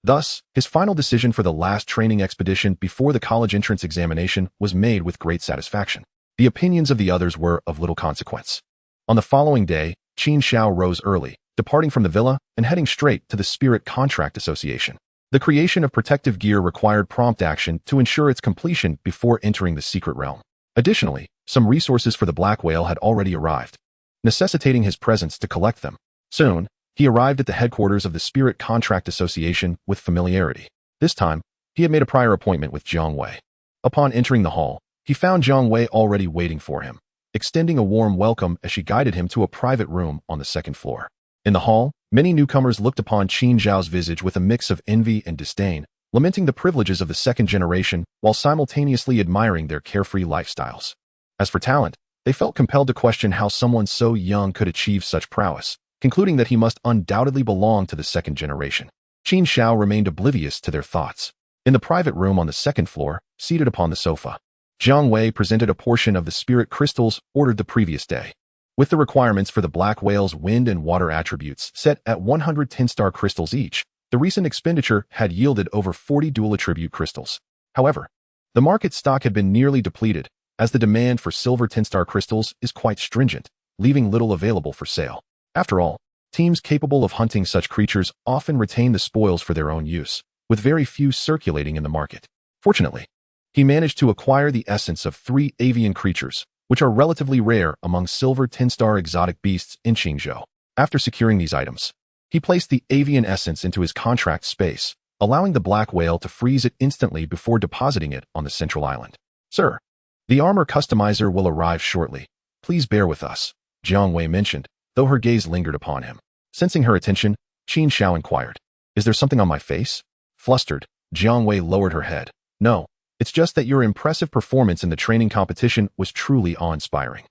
Thus, his final decision for the last training expedition before the college entrance examination was made with great satisfaction. The opinions of the others were of little consequence. On the following day, Qin Xiao rose early, departing from the villa and heading straight to the Spirit Contract Association. The creation of protective gear required prompt action to ensure its completion before entering the secret realm. Additionally, some resources for the black whale had already arrived, necessitating his presence to collect them. Soon, he arrived at the headquarters of the Spirit Contract Association with familiarity. This time, he had made a prior appointment with Jiang Wei. Upon entering the hall, he found Jiang Wei already waiting for him, extending a warm welcome as she guided him to a private room on the 2nd floor. In the hall, many newcomers looked upon Qin Xiao's visage with a mix of envy and disdain, lamenting the privileges of the 2nd generation while simultaneously admiring their carefree lifestyles. As for talent, they felt compelled to question how someone so young could achieve such prowess, concluding that he must undoubtedly belong to the 2nd generation. Qin Xiao remained oblivious to their thoughts. In the private room on the 2nd floor, seated upon the sofa, Jiang Wei presented a portion of the spirit crystals ordered the previous day. With the requirements for the black whale's wind and water attributes set at 110 star crystals each, the recent expenditure had yielded over 40 dual attribute crystals. However, the market stock had been nearly depleted, as the demand for silver 10-star crystals is quite stringent, leaving little available for sale. After all, Teams capable of hunting such creatures often retain the spoils for their own use, with very few circulating in the market. Fortunately, he managed to acquire the essence of 3 avian creatures, which are relatively rare among silver 10-star exotic beasts in Qin Xiao. After securing these items, he placed the avian essence into his contract space, allowing the black whale to freeze it instantly before depositing it on the central island. Sir, the armor customizer will arrive shortly. Please bear with us, Jiang Wei mentioned, though her gaze lingered upon him. Sensing her attention, Qin Xiao inquired, "Is there something on my face?" Flustered, Jiang Wei lowered her head. "No, it's just that your impressive performance in the training competition was truly awe-inspiring.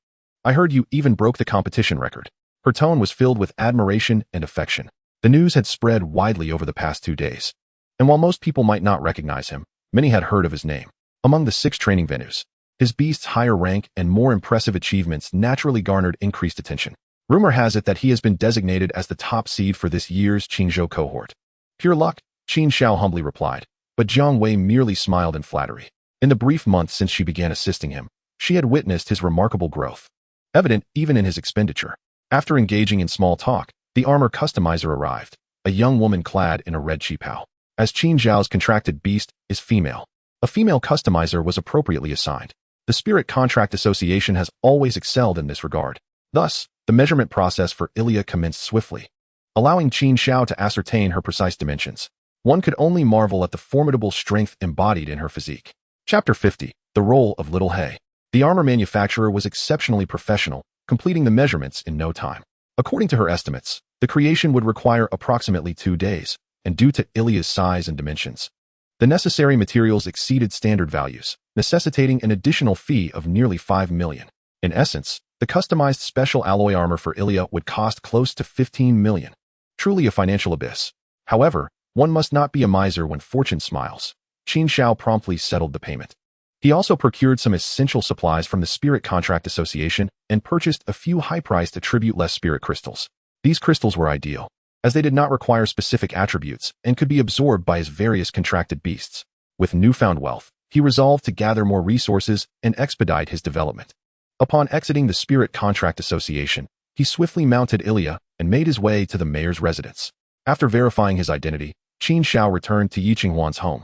I heard you even broke the competition record." Her tone was filled with admiration and affection. The news had spread widely over the past 2 days, and while most people might not recognize him, many had heard of his name. Among the 6 training venues, his beast's higher rank and more impressive achievements naturally garnered increased attention. Rumor has it that he has been designated as the top seed for this year's Qingzhou cohort. "Pure luck," Qin Xiao humbly replied, but Jiang Wei merely smiled in flattery. In the brief months since she began assisting him, she had witnessed his remarkable growth, evident even in his expenditure. After engaging in small talk, the armor customizer arrived, a young woman clad in a red qipao. As Qin Xiao's contracted beast is female, a female customizer was appropriately assigned. The Spirit Contract Association has always excelled in this regard. Thus, the measurement process for Ilia commenced swiftly, allowing Qin Xiao to ascertain her precise dimensions. One could only marvel at the formidable strength embodied in her physique. Chapter 50. The Role of Little Hay. The armor manufacturer was exceptionally professional, completing the measurements in no time. According to her estimates, the creation would require approximately 2 days, and due to Ilia's size and dimensions, the necessary materials exceeded standard values, necessitating an additional fee of nearly 5 million. In essence, the customized special alloy armor for Ilia would cost close to 15 million. Truly a financial abyss. However, one must not be a miser when fortune smiles. Qin Xiao promptly settled the payment. He also procured some essential supplies from the Spirit Contract Association and purchased a few high-priced attribute-less spirit crystals. These crystals were ideal, as they did not require specific attributes and could be absorbed by his various contracted beasts. With newfound wealth, he resolved to gather more resources and expedite his development. Upon exiting the Spirit Contract Association, he swiftly mounted Ilia and made his way to the mayor's residence. After verifying his identity, Qin Xiao returned to Yi Qinghuan's home.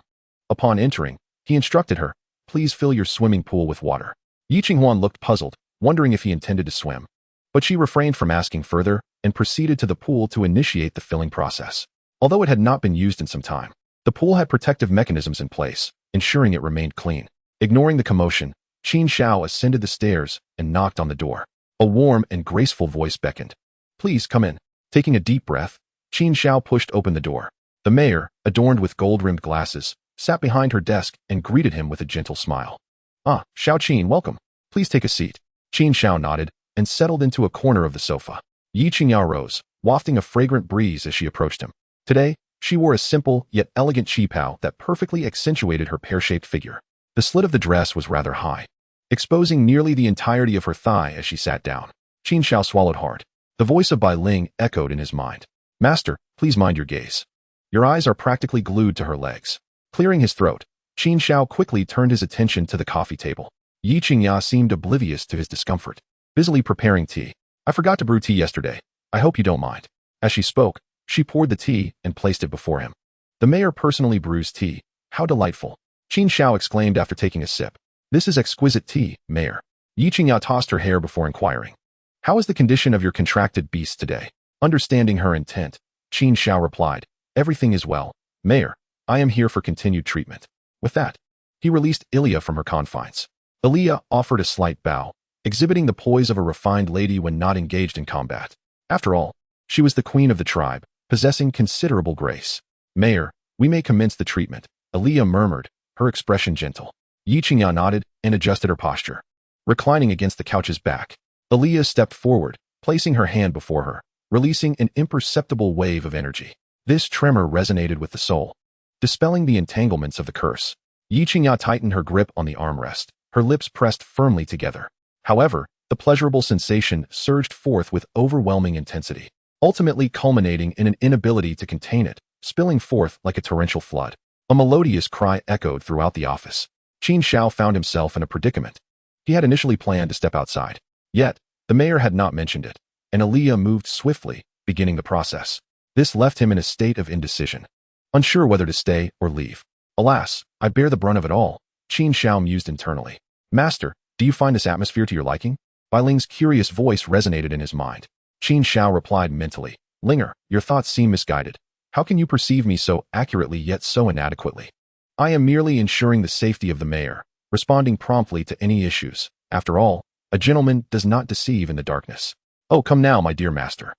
Upon entering, he instructed her, "Please fill your swimming pool with water." Yi Qinghuan looked puzzled, wondering if he intended to swim. But she refrained from asking further and proceeded to the pool to initiate the filling process. Although it had not been used in some time, the pool had protective mechanisms in place, ensuring it remained clean. Ignoring the commotion, Qin Xiao ascended the stairs and knocked on the door. A warm and graceful voice beckoned. "Please come in." Taking a deep breath, Qin Xiao pushed open the door. The mayor, adorned with gold-rimmed glasses, sat behind her desk and greeted him with a gentle smile. "Ah, Xiao Qin, welcome. Please take a seat." Qin Xiao nodded and settled into a corner of the sofa. Yi Qingyao rose, wafting a fragrant breeze as she approached him. Today, she wore a simple yet elegant qipao that perfectly accentuated her pear-shaped figure. The slit of the dress was rather high, exposing nearly the entirety of her thigh as she sat down. Qin Xiao swallowed hard. The voice of Bai Ling echoed in his mind. "Master, please mind your gaze. Your eyes are practically glued to her legs." Clearing his throat, Qin Xiao quickly turned his attention to the coffee table. Yi Qingya seemed oblivious to his discomfort, busily preparing tea. "I forgot to brew tea yesterday. I hope you don't mind." As she spoke, she poured the tea and placed it before him. "The mayor personally brews tea. How delightful." Qin Xiao exclaimed after taking a sip. "This is exquisite tea, mayor." Yi Qingya tossed her hair before inquiring, "How is the condition of your contracted beast today?" Understanding her intent, Qin Xiao replied, "Everything is well, mayor. I am here for continued treatment." With that, he released Ilia from her confines. Ilia offered a slight bow, exhibiting the poise of a refined lady when not engaged in combat. After all, she was the queen of the tribe, possessing considerable grace. "Mayor, we may commence the treatment," Ilia murmured, her expression gentle. Yi Qingya nodded and adjusted her posture. Reclining against the couch's back, Ilia stepped forward, placing her hand before her, releasing an imperceptible wave of energy. This tremor resonated with the soul, dispelling the entanglements of the curse. Yi Qingya tightened her grip on the armrest, her lips pressed firmly together. However, the pleasurable sensation surged forth with overwhelming intensity, ultimately culminating in an inability to contain it, spilling forth like a torrential flood. A melodious cry echoed throughout the office. Qin Xiao found himself in a predicament. He had initially planned to step outside. Yet, the mayor had not mentioned it, and Ilia moved swiftly, beginning the process. This left him in a state of indecision, unsure whether to stay or leave. Alas, I bear the brunt of it all, Qin Xiao mused internally. Master, do you find this atmosphere to your liking? Bai Ling's curious voice resonated in his mind. Qin Xiao replied mentally, Linger, your thoughts seem misguided. How can you perceive me so accurately yet so inadequately? I am merely ensuring the safety of the mayor, responding promptly to any issues. After all, a gentleman does not deceive in the darkness. Oh, come now, my dear master.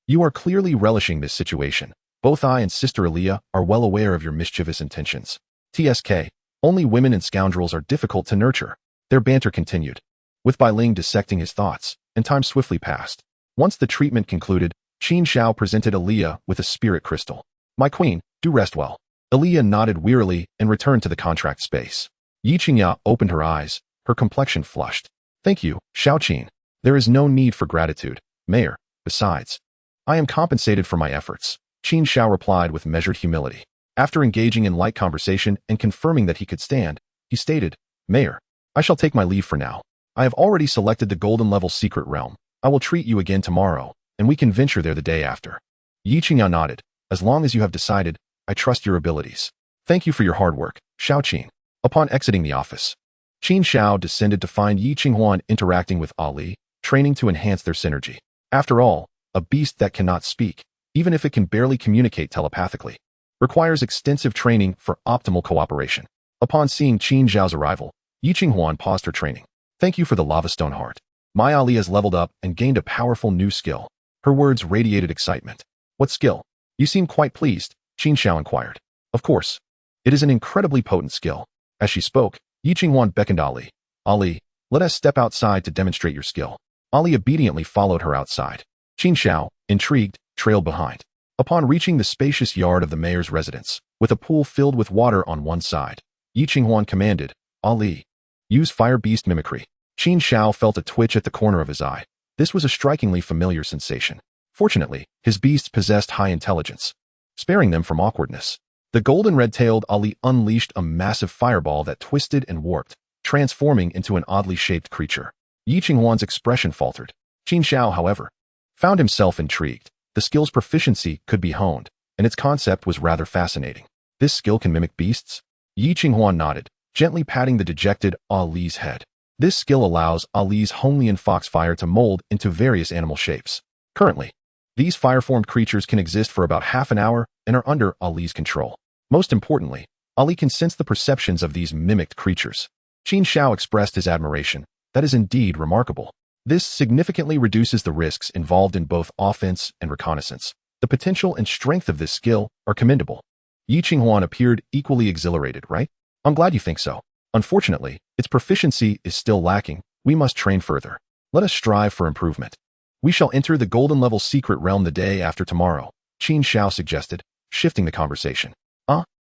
You are clearly relishing this situation. Both I and Sister Aaliyah are well aware of your mischievous intentions. TSK, only women and scoundrels are difficult to nurture. Their banter continued, with Bai Ling dissecting his thoughts, and time swiftly passed. Once the treatment concluded, Qin Xiao presented Aaliyah with a spirit crystal. My queen, do rest well. Aaliyah nodded wearily and returned to the contract space. Yi Qingya opened her eyes, her complexion flushed. Thank you, Xiao Qin. There is no need for gratitude, Mayor. Besides, I am compensated for my efforts. Qin Xiao replied with measured humility. After engaging in light conversation and confirming that he could stand, he stated, Mayor, I shall take my leave for now. I have already selected the golden level secret realm. I will treat you again tomorrow, and we can venture there the day after. Yi Qingya nodded. As long as you have decided, I trust your abilities. Thank you for your hard work, Xiao Qin. Upon exiting the office, Qin Xiao descended to find Yi Qinghuan interacting with Ali, training to enhance their synergy. After all, a beast that cannot speak, even if it can barely communicate telepathically, requires extensive training for optimal cooperation. Upon seeing Qin Xiao's arrival, Yi Qinghuan paused her training. Thank you for the lava stone heart. My Ali has leveled up and gained a powerful new skill. Her words radiated excitement. What skill? You seem quite pleased, Qin Xiao inquired. Of course. It is an incredibly potent skill. As she spoke, Yi Qinghuan beckoned Ali. Ali, let us step outside to demonstrate your skill. Ali obediently followed her outside. Qin Xiao, intrigued, trailed behind. Upon reaching the spacious yard of the mayor's residence, with a pool filled with water on one side, Yi Qinghuan commanded, Ali, use fire beast mimicry. Qin Xiao felt a twitch at the corner of his eye. This was a strikingly familiar sensation. Fortunately, his beasts possessed high intelligence, sparing them from awkwardness. The golden red-tailed Ali unleashed a massive fireball that twisted and warped, transforming into an oddly shaped creature. Yi Qinghuan's expression faltered. Qin Xiao, however, found himself intrigued. The skill's proficiency could be honed, and its concept was rather fascinating. This skill can mimic beasts? Yi Qinghuan nodded, gently patting the dejected Ali's head. This skill allows Ali's Honglian foxfire to mold into various animal shapes. Currently, these fire-formed creatures can exist for about half an hour and are under Ali's control. Most importantly, Ali can sense the perceptions of these mimicked creatures. Qin Xiao expressed his admiration. That is indeed remarkable. This significantly reduces the risks involved in both offense and reconnaissance. The potential and strength of this skill are commendable. Yi Qinghuan appeared equally exhilarated, right? I'm glad you think so. Unfortunately, its proficiency is still lacking. We must train further. Let us strive for improvement. We shall enter the golden level secret realm the day after tomorrow, Qin Xiao suggested, shifting the conversation.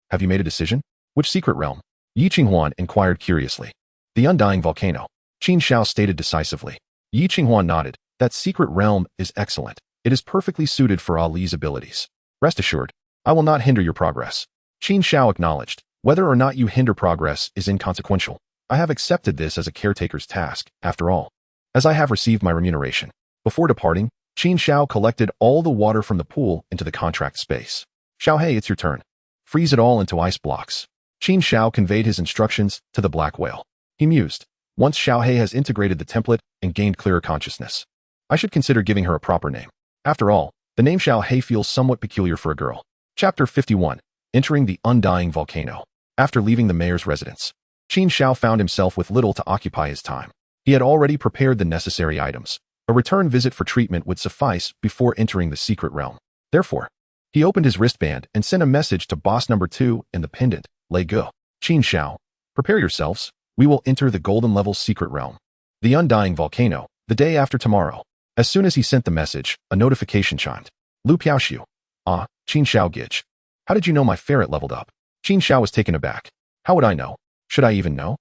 Have you made a decision? Which secret realm? Yi Qinghuan inquired curiously. The undying volcano, Qin Xiao stated decisively. Yi Qinghuan nodded. That secret realm is excellent. It is perfectly suited for Ali's abilities. Rest assured, I will not hinder your progress. Qin Xiao acknowledged. Whether or not you hinder progress is inconsequential. I have accepted this as a caretaker's task, after all, as I have received my remuneration. Before departing, Qin Xiao collected all the water from the pool into the contract space. Xiaohei, it's your turn. Freeze it all into ice blocks. Qin Xiao conveyed his instructions to the black whale. He mused. Once Xiaohei has integrated the template and gained clearer consciousness, I should consider giving her a proper name. After all, the name Xiaohei feels somewhat peculiar for a girl. Chapter 51. Entering the undying volcano. After leaving the mayor's residence, Qin Xiao found himself with little to occupy his time. He had already prepared the necessary items. A return visit for treatment would suffice before entering the secret realm. Therefore, he opened his wristband and sent a message to boss number 2 in the pendant, Lei Ge. Qin Xiao, prepare yourselves. We will enter the golden level secret realm, the undying volcano, the day after tomorrow. As soon as he sent the message, a notification chimed. Lu Piaoxiu. Qin Xiao Gij. How did you know my ferret leveled up? Qin Xiao was taken aback. How would I know? Should I even know?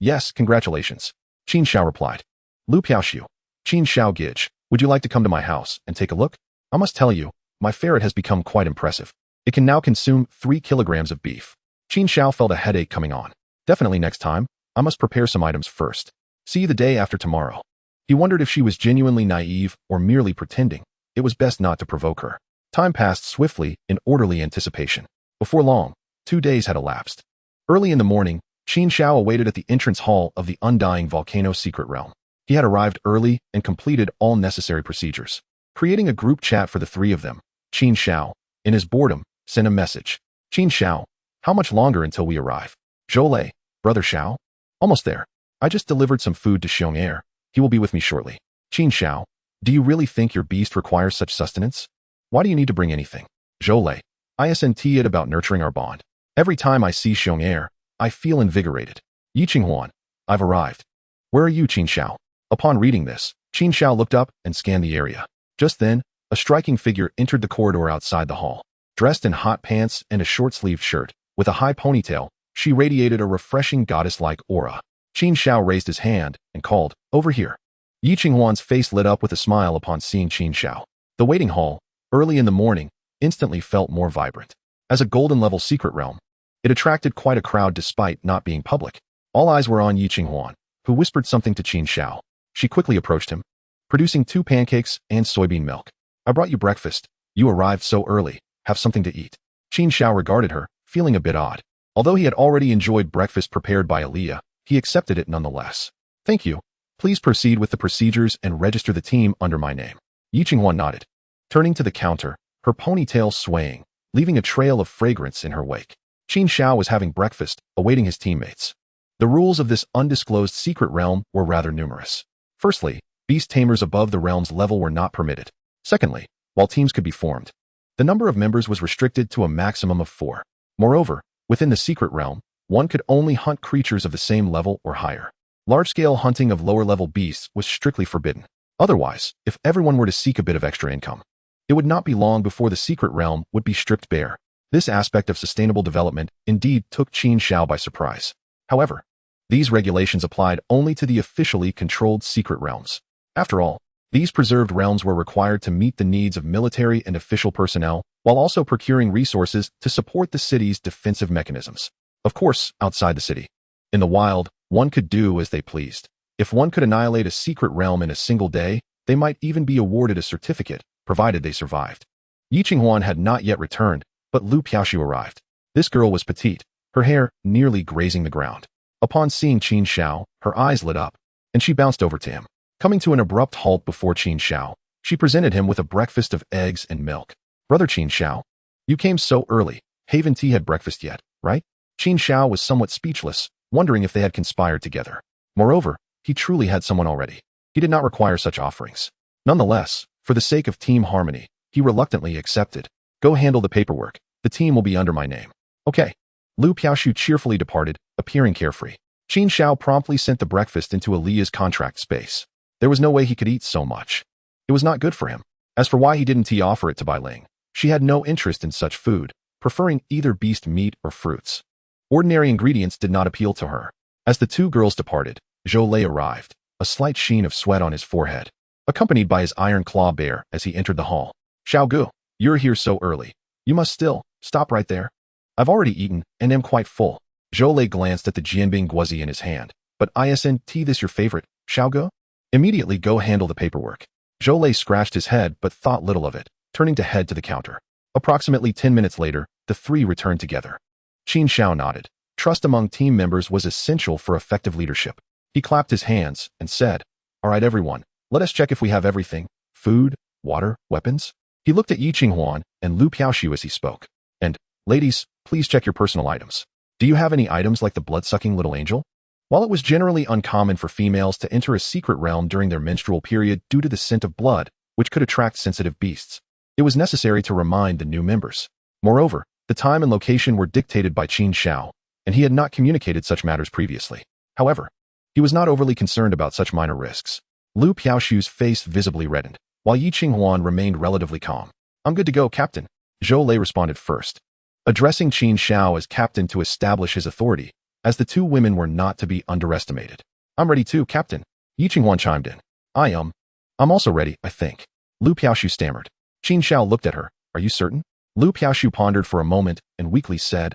Yes, congratulations. Qin Xiao replied. Lu Piaoxiu. Qin Xiao Gij, would you like to come to my house and take a look? I must tell you, my ferret has become quite impressive. It can now consume 3 kilograms of beef. Qin Xiao felt a headache coming on. Definitely next time, I must prepare some items first. See you the day after tomorrow. He wondered if she was genuinely naive or merely pretending. it was best not to provoke her. Time passed swiftly in orderly anticipation. Before long, 2 days had elapsed. Early in the morning, Qin Xiao awaited at the entrance hall of the undying volcano secret realm. He had arrived early and completed all necessary procedures. Creating a group chat for the three of them, Qin Xiao, in his boredom, sent a message. Qin Xiao, how much longer until we arrive? Zhou, brother Xiao? Almost there. I just delivered some food to Xiong. He will be with me shortly. Qin Xiao, do you really think your beast requires such sustenance? Why do you need to bring anything? Zhou, isn't it about nurturing our bond? Every time I see Xiong, I feel invigorated. Yi Qinghuan, I've arrived. Where are you, Qin Xiao? Upon reading this, Qin Xiao looked up and scanned the area. Just then, a striking figure entered the corridor outside the hall. Dressed in hot pants and a short-sleeved shirt, with a high ponytail, she radiated a refreshing goddess-like aura. Qin Xiao raised his hand and called, over here. Yi Qinghuan's face lit up with a smile upon seeing Qin Xiao. The waiting hall, early in the morning, instantly felt more vibrant. As a golden-level secret realm, it attracted quite a crowd despite not being public. All eyes were on Yi Qinghuan, who whispered something to Qin Xiao. She quickly approached him, producing 2 pancakes and soybean milk. I brought you breakfast. You arrived so early. Have something to eat. Qin Xiao regarded her, feeling a bit odd. Although he had already enjoyed breakfast prepared by Aliyah, he accepted it nonetheless. Thank you. Please proceed with the procedures and register the team under my name. Yi Qinghuan nodded. Turning to the counter, her ponytail swaying, leaving a trail of fragrance in her wake. Qin Xiao was having breakfast, awaiting his teammates. The rules of this undisclosed secret realm were rather numerous. Firstly, beast tamers above the realm's level were not permitted. Secondly, while teams could be formed, the number of members was restricted to a maximum of 4. Moreover, within the secret realm, one could only hunt creatures of the same level or higher. Large-scale hunting of lower-level beasts was strictly forbidden. Otherwise, if everyone were to seek a bit of extra income, it would not be long before the secret realm would be stripped bare. This aspect of sustainable development indeed took Qin Xiao by surprise. However, these regulations applied only to the officially controlled secret realms. After all, these preserved realms were required to meet the needs of military and official personnel, while also procuring resources to support the city's defensive mechanisms. Of course, outside the city. In the wild, one could do as they pleased. If one could annihilate a secret realm in a single day, they might even be awarded a certificate, provided they survived. Yi Qinghuan had not yet returned, but Lu Piaoshu arrived. This girl was petite, her hair nearly grazing the ground. Upon seeing Qin Xiao, her eyes lit up, and she bounced over to him. Coming to an abrupt halt before Qin Xiao, she presented him with a breakfast of eggs and milk. Brother Qin Xiao, you came so early. Haven't had breakfast yet, right? Qin Xiao was somewhat speechless, wondering if they had conspired together. Moreover, he truly had someone already. He did not require such offerings. Nonetheless, for the sake of team harmony, he reluctantly accepted. Go handle the paperwork. The team will be under my name. Okay. Lu Piaoshu cheerfully departed, appearing carefree. Qin Xiao promptly sent the breakfast into Aliyah's contract space. There was no way he could eat so much. It was not good for him. As for why he didn't offer it to Bai Ling, she had no interest in such food, preferring either beast meat or fruits. Ordinary ingredients did not appeal to her. As the 2 girls departed, Zhou arrived, a slight sheen of sweat on his forehead, accompanied by his iron claw bear as he entered the hall. Xiao Gu, you're here so early. You must still stop right there. I've already eaten and am quite full. Zhou glanced at the Jianbing Guozi in his hand. But isn't this your favorite, Xiao Gu? Immediately go handle the paperwork. Zhou scratched his head but thought little of it, turning to head to the counter. Approximately 10 minutes later, the 3 returned together. Qin Xiao nodded. Trust among team members was essential for effective leadership. He clapped his hands and said, all right everyone, let us check if we have everything. Food, water, weapons. He looked at Yi Qinghuan and Lu Piaoshu as he spoke. And, ladies, please check your personal items. Do you have any items like the blood-sucking little angel? While it was generally uncommon for females to enter a secret realm during their menstrual period due to the scent of blood, which could attract sensitive beasts, it was necessary to remind the new members. Moreover, the time and location were dictated by Qin Xiao, and he had not communicated such matters previously. However, he was not overly concerned about such minor risks. Lu Piaoshu's face visibly reddened, while Yi Qinghuan remained relatively calm. I'm good to go, Captain. Zhou responded first, addressing Qin Xiao as captain to establish his authority, as the 2 women were not to be underestimated. I'm ready too, Captain. Yi Qinghuan chimed in. I'm also ready, I think. Lu Piaoshu stammered. Qin Xiao looked at her. Are you certain? Lu Piaoshu pondered for a moment and weakly said,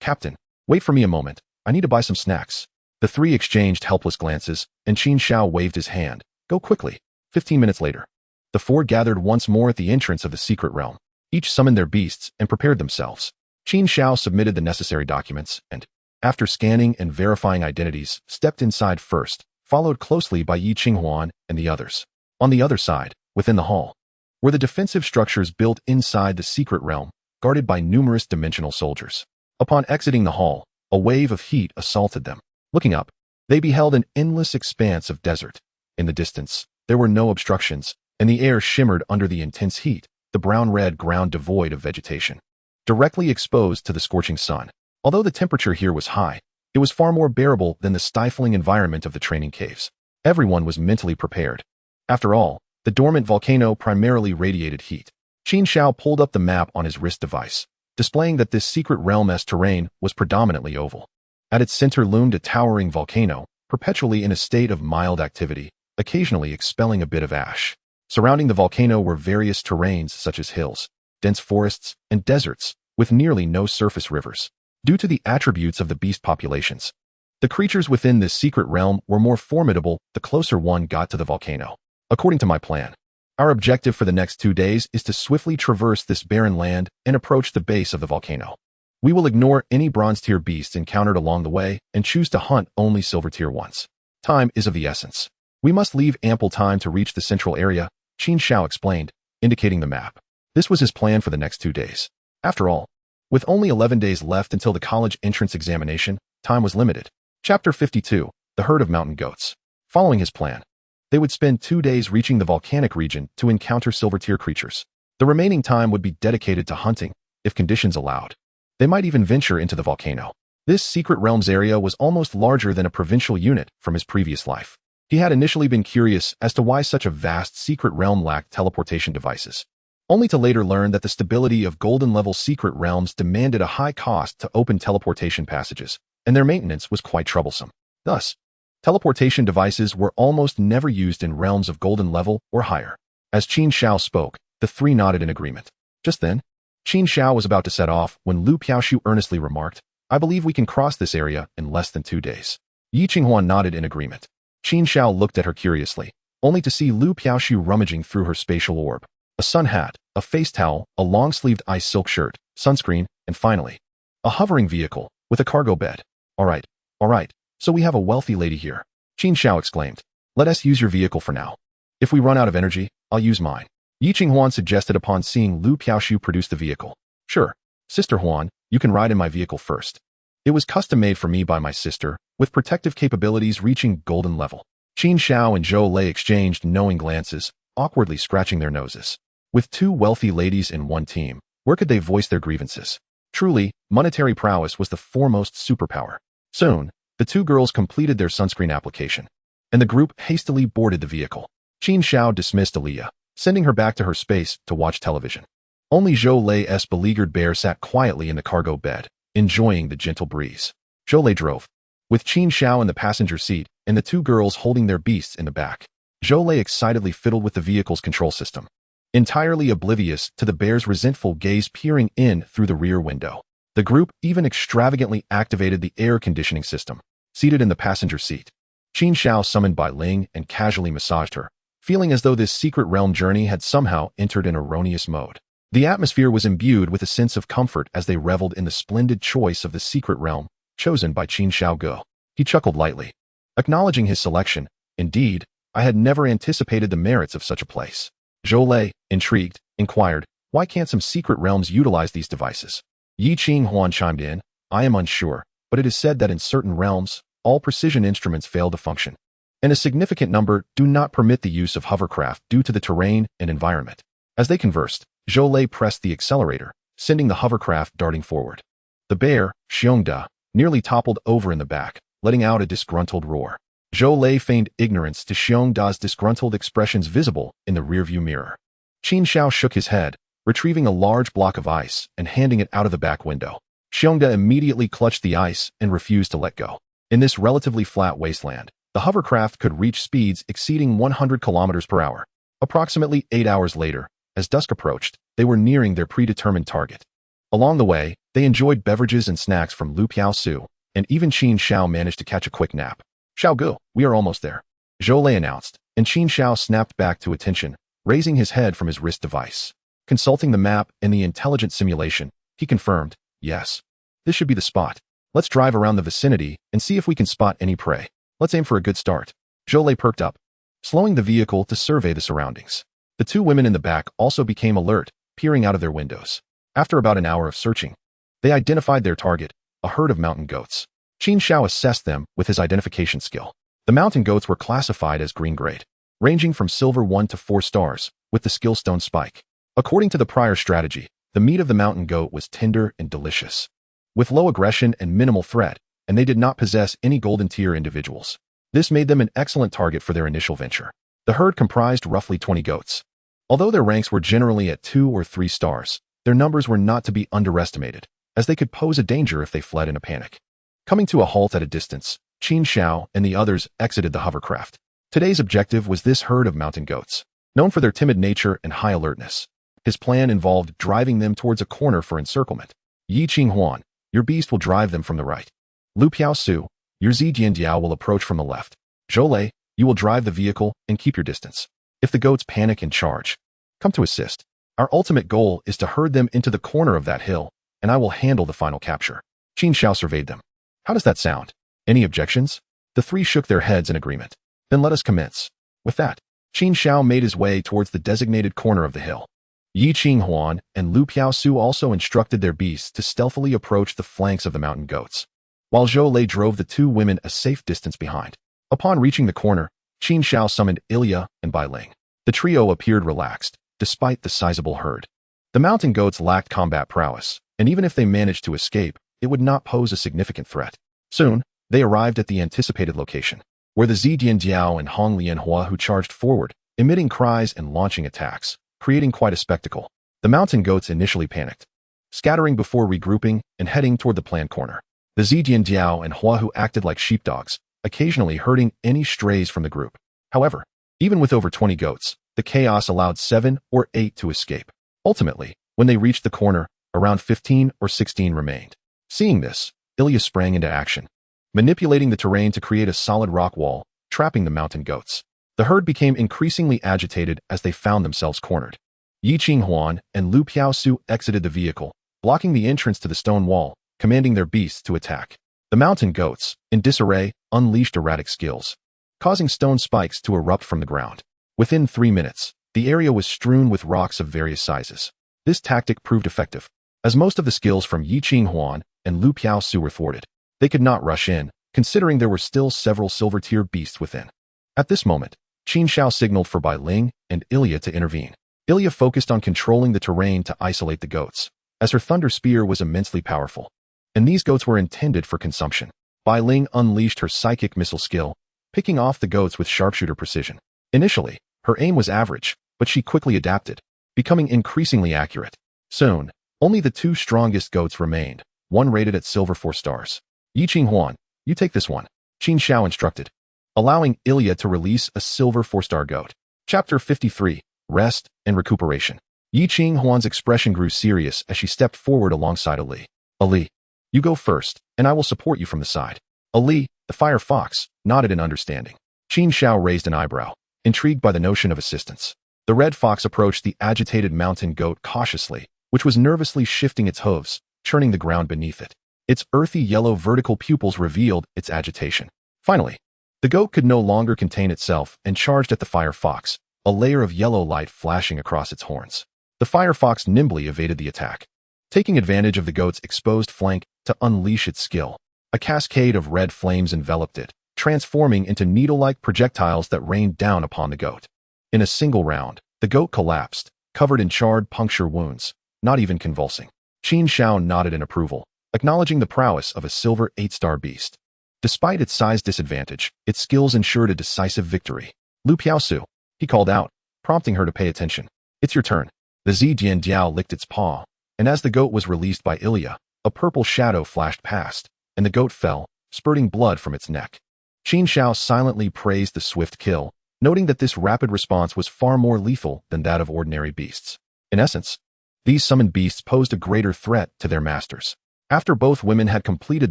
Captain, wait for me a moment. I need to buy some snacks. The 3 exchanged helpless glances, and Qin Xiao waved his hand. Go quickly. 15 minutes later. The four gathered once more at the entrance of the secret realm. Each summoned their beasts and prepared themselves. Qin Xiao submitted the necessary documents and, after scanning and verifying identities, stepped inside first, followed closely by Yi Qinghuan and the others. On the other side, within the hall, were the defensive structures built inside the secret realm, guarded by numerous dimensional soldiers. Upon exiting the hall, a wave of heat assaulted them. Looking up, they beheld an endless expanse of desert. In the distance, there were no obstructions, and the air shimmered under the intense heat, the brown-red ground devoid of vegetation, directly exposed to the scorching sun. Although the temperature here was high, it was far more bearable than the stifling environment of the training caves. Everyone was mentally prepared. After all, the dormant volcano primarily radiated heat. Qin Xiao pulled up the map on his wrist device, displaying that this secret realm's terrain was predominantly oval. At its center loomed a towering volcano, perpetually in a state of mild activity, occasionally expelling a bit of ash. Surrounding the volcano were various terrains such as hills, dense forests, and deserts, with nearly no surface rivers. Due to the attributes of the beast populations, the creatures within this secret realm were more formidable the closer one got to the volcano. According to my plan, our objective for the next 2 days is to swiftly traverse this barren land and approach the base of the volcano. We will ignore any bronze-tier beasts encountered along the way and choose to hunt only silver-tier ones. Time is of the essence. We must leave ample time to reach the central area, Qin Xiao explained, indicating the map. This was his plan for the next 2 days. After all, with only 11 days left until the college entrance examination, time was limited. Chapter 52, The Herd of Mountain Goats. Following his plan, they would spend 2 days reaching the volcanic region to encounter silver-tier creatures. The remaining time would be dedicated to hunting, if conditions allowed. They might even venture into the volcano. This secret realms area was almost larger than a provincial unit from his previous life. He had initially been curious as to why such a vast secret realm lacked teleportation devices, only to later learn that the stability of golden-level secret realms demanded a high cost to open teleportation passages, and their maintenance was quite troublesome. Thus, teleportation devices were almost never used in realms of golden level or higher. As Qin Xiao spoke, the three nodded in agreement. Just then, Qin Xiao was about to set off when Lu Piaoshu earnestly remarked, "I believe we can cross this area in less than 2 days." Yi Qinghuan nodded in agreement. Qin Xiao looked at her curiously, only to see Lu Piaoshu rummaging through her spatial orb. A sun hat, a face towel, a long-sleeved ice silk shirt, sunscreen, and finally, a hovering vehicle with a cargo bed. All right, so we have a wealthy lady here," Qin Xiao exclaimed. "Let us use your vehicle for now. If we run out of energy, I'll use mine," Yi Qinghuan suggested upon seeing Lu Piaoshu produce the vehicle. "Sure, Sister Huan, you can ride in my vehicle first. It was custom-made for me by my sister, with protective capabilities reaching golden level." Qin Xiao and Zhou Lei exchanged knowing glances, awkwardly scratching their noses. With 2 wealthy ladies in one team, where could they voice their grievances? Truly, monetary prowess was the foremost superpower. Soon, the 2 girls completed their sunscreen application, and the group hastily boarded the vehicle. Qin Xiao dismissed Aliyah, sending her back to her space to watch television. Only Zhou Lei's beleaguered bear sat quietly in the cargo bed, enjoying the gentle breeze. Zhou Lei drove, with Qin Xiao in the passenger seat and the 2 girls holding their beasts in the back. Zhou Lei excitedly fiddled with the vehicle's control system, entirely oblivious to the bear's resentful gaze peering in through the rear window. The group even extravagantly activated the air conditioning system. Seated in the passenger seat, Qin Xiao summoned Bai Ling and casually massaged her, feeling as though this secret realm journey had somehow entered an erroneous mode. The atmosphere was imbued with a sense of comfort as they reveled in the splendid choice of the secret realm chosen by Qin Xiao Ge. He chuckled lightly, acknowledging his selection. "Indeed, I had never anticipated the merits of such a place." Zhou Lei, intrigued, inquired, "Why can't some secret realms utilize these devices?" Yi Qinghuan chimed in, "I am unsure, but it is said that in certain realms, all precision instruments fail to function, and a significant number do not permit the use of hovercraft due to the terrain and environment." As they conversed, Zhou Lei pressed the accelerator, sending the hovercraft darting forward. The bear, Xiongda, nearly toppled over in the back, letting out a disgruntled roar. Zhou Lei feigned ignorance to Xiongda's disgruntled expressions visible in the rearview mirror. Qin Xiao shook his head, retrieving a large block of ice and handing it out of the back window. Xiongda immediately clutched the ice and refused to let go. In this relatively flat wasteland, the hovercraft could reach speeds exceeding 100 kilometers per hour. Approximately 8 hours later, as dusk approached, they were nearing their predetermined target. Along the way, they enjoyed beverages and snacks from Lu Piaosu, and even Qin Xiao managed to catch a quick nap. "Xiao Ge, we are almost there," Zhou Lei announced, and Qin Xiao snapped back to attention, raising his head from his wrist device. Consulting the map and the intelligent simulation, he confirmed, yes. This should be the spot. Let's drive around the vicinity and see if we can spot any prey. Let's aim for a good start. Zhou perked up, slowing the vehicle to survey the surroundings. The two women in the back also became alert, peering out of their windows. After about an hour of searching, they identified their target, a herd of mountain goats. Qin Xiao assessed them with his identification skill. The mountain goats were classified as green grade, ranging from silver 1 to 4 stars, with the skill stone spike. According to the prior strategy, the meat of the mountain goat was tender and delicious, with low aggression and minimal threat, and they did not possess any golden tier individuals. This made them an excellent target for their initial venture. The herd comprised roughly 20 goats. Although their ranks were generally at 2 or 3 stars, their numbers were not to be underestimated, as they could pose a danger if they fled in a panic. Coming to a halt at a distance, Qin Xiao and the others exited the hovercraft. Today's objective was this herd of mountain goats, known for their timid nature and high alertness. His plan involved driving them towards a corner for encirclement. Yi Qinghuan, your beast will drive them from the right. Lu Piaosu, your Zidiandiao will approach from the left. Zhou, you will drive the vehicle and keep your distance. If the goats panic and charge, come to assist. Our ultimate goal is to herd them into the corner of that hill, and I will handle the final capture. Qin Xiao surveyed them. How does that sound? Any objections? The three shook their heads in agreement. Then let us commence. With that, Qin Xiao made his way towards the designated corner of the hill. Yi Qinghuan and Lu Piaosu also instructed their beasts to stealthily approach the flanks of the mountain goats, while Zhou drove the two women a safe distance behind. Upon reaching the corner, Qin Xiao summoned Ilya and Bai Ling. The trio appeared relaxed, despite the sizable herd. The mountain goats lacked combat prowess, and even if they managed to escape, it would not pose a significant threat. Soon, they arrived at the anticipated location, where the Zidiandiao and Hong Lianhua who charged forward, emitting cries and launching attacks, creating quite a spectacle. The mountain goats initially panicked, scattering before regrouping and heading toward the planned corner. The Zidiandiao and Hua who acted like sheepdogs, occasionally herding any strays from the group. However, even with over 20 goats, the chaos allowed 7 or 8 to escape. Ultimately, when they reached the corner, around 15 or 16 remained. Seeing this, Ilya sprang into action, manipulating the terrain to create a solid rock wall, trapping the mountain goats. The herd became increasingly agitated as they found themselves cornered. Yi Qinghuan and Lu Piaosu exited the vehicle, blocking the entrance to the stone wall, commanding their beasts to attack. The mountain goats, in disarray, unleashed erratic skills, causing stone spikes to erupt from the ground. Within 3 minutes, the area was strewn with rocks of various sizes. This tactic proved effective, as most of the skills from Yi Qinghuan and Lu Piaosu were thwarted. They could not rush in, considering there were still several silver-tier beasts within. At this moment, Qin Xiao signaled for Bai Ling and Ilya to intervene. Ilya focused on controlling the terrain to isolate the goats, as her thunder spear was immensely powerful, and these goats were intended for consumption. Bai Ling unleashed her psychic missile skill, picking off the goats with sharpshooter precision. Initially, her aim was average, but she quickly adapted, becoming increasingly accurate. Soon, only the 2 strongest goats remained, one rated at silver 4 stars. Yi Qinghuan, you take this one, Qin Xiao instructed, allowing Ilya to release a silver 4-star goat. Chapter 53, Rest and Recuperation. Yi Qinghuan's expression grew serious as she stepped forward alongside Ali. Ali, you go first, and I will support you from the side. Ali, the fire fox, nodded in understanding. Qin Xiao raised an eyebrow, intrigued by the notion of assistance. The red fox approached the agitated mountain goat cautiously, which was nervously shifting its hooves, churning the ground beneath it. Its earthy yellow vertical pupils revealed its agitation. Finally, the goat could no longer contain itself and charged at the fire fox, a layer of yellow light flashing across its horns. The fire fox nimbly evaded the attack, taking advantage of the goat's exposed flank to unleash its skill. A cascade of red flames enveloped it, transforming into needle-like projectiles that rained down upon the goat. In a single round, the goat collapsed, covered in charred puncture wounds, not even convulsing. Qin Xiao nodded in approval, acknowledging the prowess of a silver 8-star beast. Despite its size disadvantage, its skills ensured a decisive victory. Lu Piaosu, he called out, prompting her to pay attention. It's your turn. The Zidiandiao licked its paw, and as the goat was released by Ilya, a purple shadow flashed past, and the goat fell, spurting blood from its neck. Qin Xiao silently praised the swift kill, noting that this rapid response was far more lethal than that of ordinary beasts. In essence, these summoned beasts posed a greater threat to their masters. After both women had completed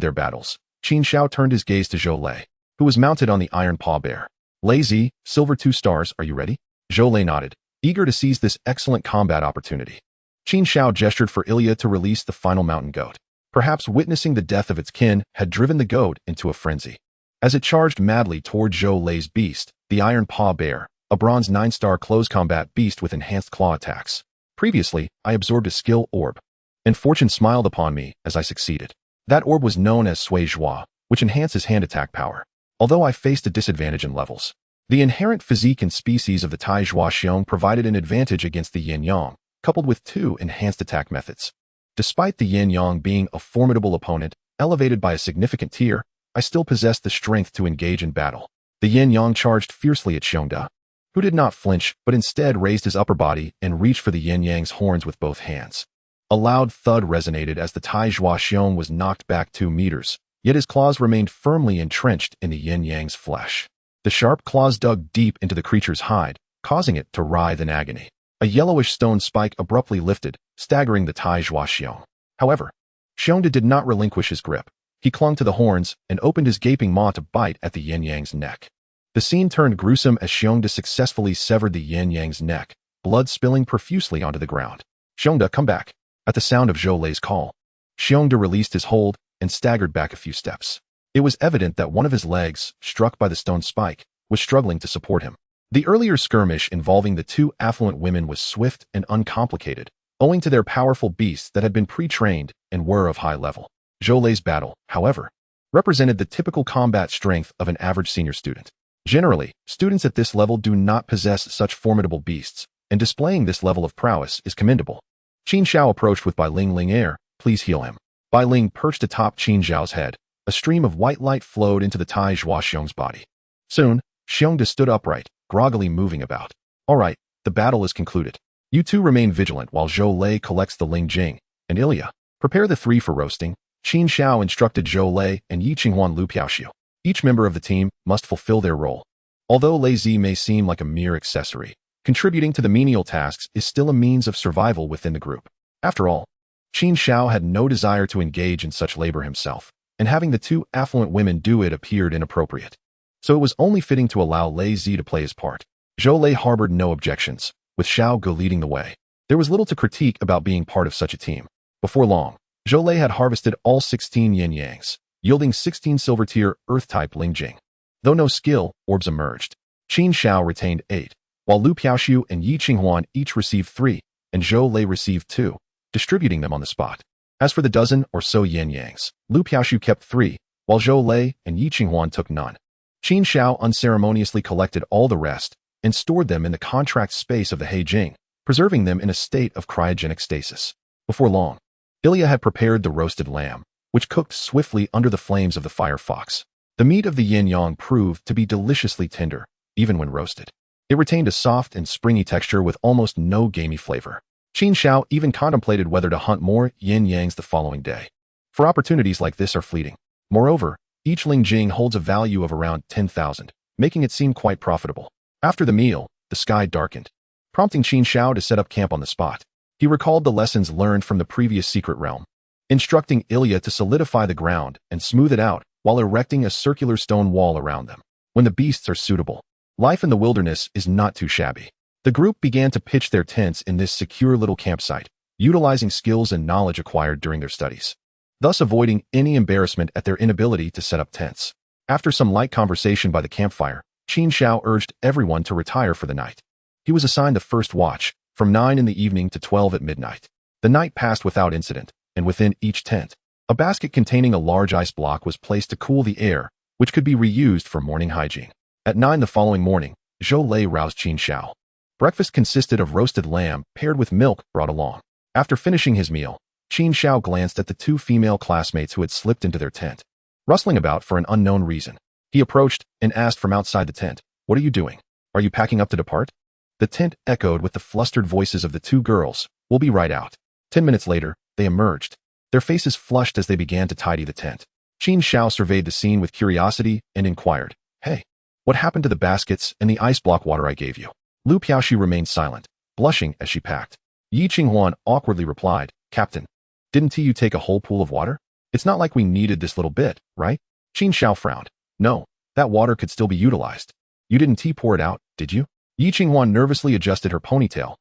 their battles, Qin Xiao turned his gaze to Zhou, who was mounted on the iron paw bear. Lazy, silver 2 stars, are you ready? Zhou nodded, eager to seize this excellent combat opportunity. Qin Xiao gestured for Ilya to release the final mountain goat. Perhaps witnessing the death of its kin had driven the goat into a frenzy. As it charged madly toward Zhou Lei's beast, the Iron Paw Bear, a bronze 9-star close combat beast with enhanced claw attacks. Previously, I absorbed a skill orb, and fortune smiled upon me as I succeeded. That orb was known as Sui Zhua, which enhances hand attack power. Although I faced a disadvantage in levels, the inherent physique and species of the Tai Zhua Xiong provided an advantage against the Yin Yang, coupled with 2 enhanced attack methods. Despite the Yin Yang being a formidable opponent, elevated by a significant tier, I still possessed the strength to engage in battle. The Yin Yang charged fiercely at Xiongda, who did not flinch but instead raised his upper body and reached for the Yin Yang's horns with both hands. A loud thud resonated as the Tai Zhua Xiong was knocked back 2 meters, yet his claws remained firmly entrenched in the Yin Yang's flesh. The sharp claws dug deep into the creature's hide, causing it to writhe in agony. A yellowish stone spike abruptly lifted, staggering the Tai Zhua Xiong. However, Xiongda did not relinquish his grip. He clung to the horns and opened his gaping maw to bite at the Yin Yang's neck. The scene turned gruesome as Xiongda successfully severed the Yin Yang's neck, blood spilling profusely onto the ground. "Xiongda, come back." At the sound of Zhou Lei's call, Xiongda released his hold and staggered back a few steps. It was evident that one of his legs, struck by the stone spike, was struggling to support him. The earlier skirmish involving the 2 affluent women was swift and uncomplicated, owing to their powerful beasts that had been pre-trained and were of high level. Zhou Lei's battle, however, represented the typical combat strength of an average senior student. Generally, students at this level do not possess such formidable beasts, and displaying this level of prowess is commendable. Qin Xiao approached with Bai Ling air, "Please heal him." Bai Ling perched atop Qin Xiao's head. A stream of white light flowed into the Tai Zhua Xiong's body. Soon, Xiongda stood upright, groggily moving about. "All right, the battle is concluded. You 2 remain vigilant while Zhou Lei collects the Ling Jing, and Ilya, prepare the 3 for roasting." Qin Xiao instructed Zhou Lei and Yi Qinghuan Lu Piaoxiu. Each member of the team must fulfill their role. Although Lei Zi may seem like a mere accessory, contributing to the menial tasks is still a means of survival within the group. After all, Qin Xiao had no desire to engage in such labor himself, and having the 2 affluent women do it appeared inappropriate. So it was only fitting to allow Lei Zi to play his part. Zhou Lei harbored no objections, with Xiao Ge leading the way. There was little to critique about being part of such a team. Before long, Zhou Lei had harvested all 16 yin yangs, yielding 16 silver-tier Earth-type Ling Jing. Though no skill orbs emerged, Qin Xiao retained 8, while Lu Piaoxiu and Yi Qinghuan each received 3, and Zhou Lei received 2, distributing them on the spot. As for the dozen or so yin yangs, Lu Piaoxiu kept 3, while Zhou Lei and Yi Qinghuan took none. Qin Xiao unceremoniously collected all the rest and stored them in the contract space of the Heijing, preserving them in a state of cryogenic stasis. Before long, Ilya had prepared the roasted lamb, which cooked swiftly under the flames of the firefox. The meat of the yin-yang proved to be deliciously tender, even when roasted. It retained a soft and springy texture with almost no gamey flavor. Qin Xiao even contemplated whether to hunt more yin-yangs the following day, for opportunities like this are fleeting. Moreover, each Ling Jing holds a value of around 10,000, making it seem quite profitable. After the meal, the sky darkened, prompting Qin Xiao to set up camp on the spot. He recalled the lessons learned from the previous secret realm, instructing Ilya to solidify the ground and smooth it out while erecting a circular stone wall around them. When the beasts are suitable, life in the wilderness is not too shabby. The group began to pitch their tents in this secure little campsite, utilizing skills and knowledge acquired during their studies, thus avoiding any embarrassment at their inability to set up tents. After some light conversation by the campfire, Qin Xiao urged everyone to retire for the night. He was assigned the first watch, from 9 in the evening to 12 at midnight. The night passed without incident, and within each tent, a basket containing a large ice block was placed to cool the air, which could be reused for morning hygiene. At 9 the following morning, Zhou Lei roused Qin Xiao. Breakfast consisted of roasted lamb paired with milk brought along. After finishing his meal, Qin Xiao glanced at the 2 female classmates who had slipped into their tent, rustling about for an unknown reason. He approached and asked from outside the tent, "What are you doing? Are you packing up to depart?" The tent echoed with the flustered voices of the 2 girls. "We'll be right out." 10 minutes later, they emerged, their faces flushed as they began to tidy the tent. Qin Xiao surveyed the scene with curiosity and inquired, "Hey, what happened to the baskets and the ice block water I gave you?" Lu Piaoxi remained silent, blushing as she packed. Yi Qinghuan awkwardly replied, "Captain, didn't you take a whole pool of water? It's not like we needed this little bit, right?" Qin Xiao frowned. "No, that water could still be utilized. You didn't pour it out, did you?" Yi Qinghuan nervously adjusted her ponytail.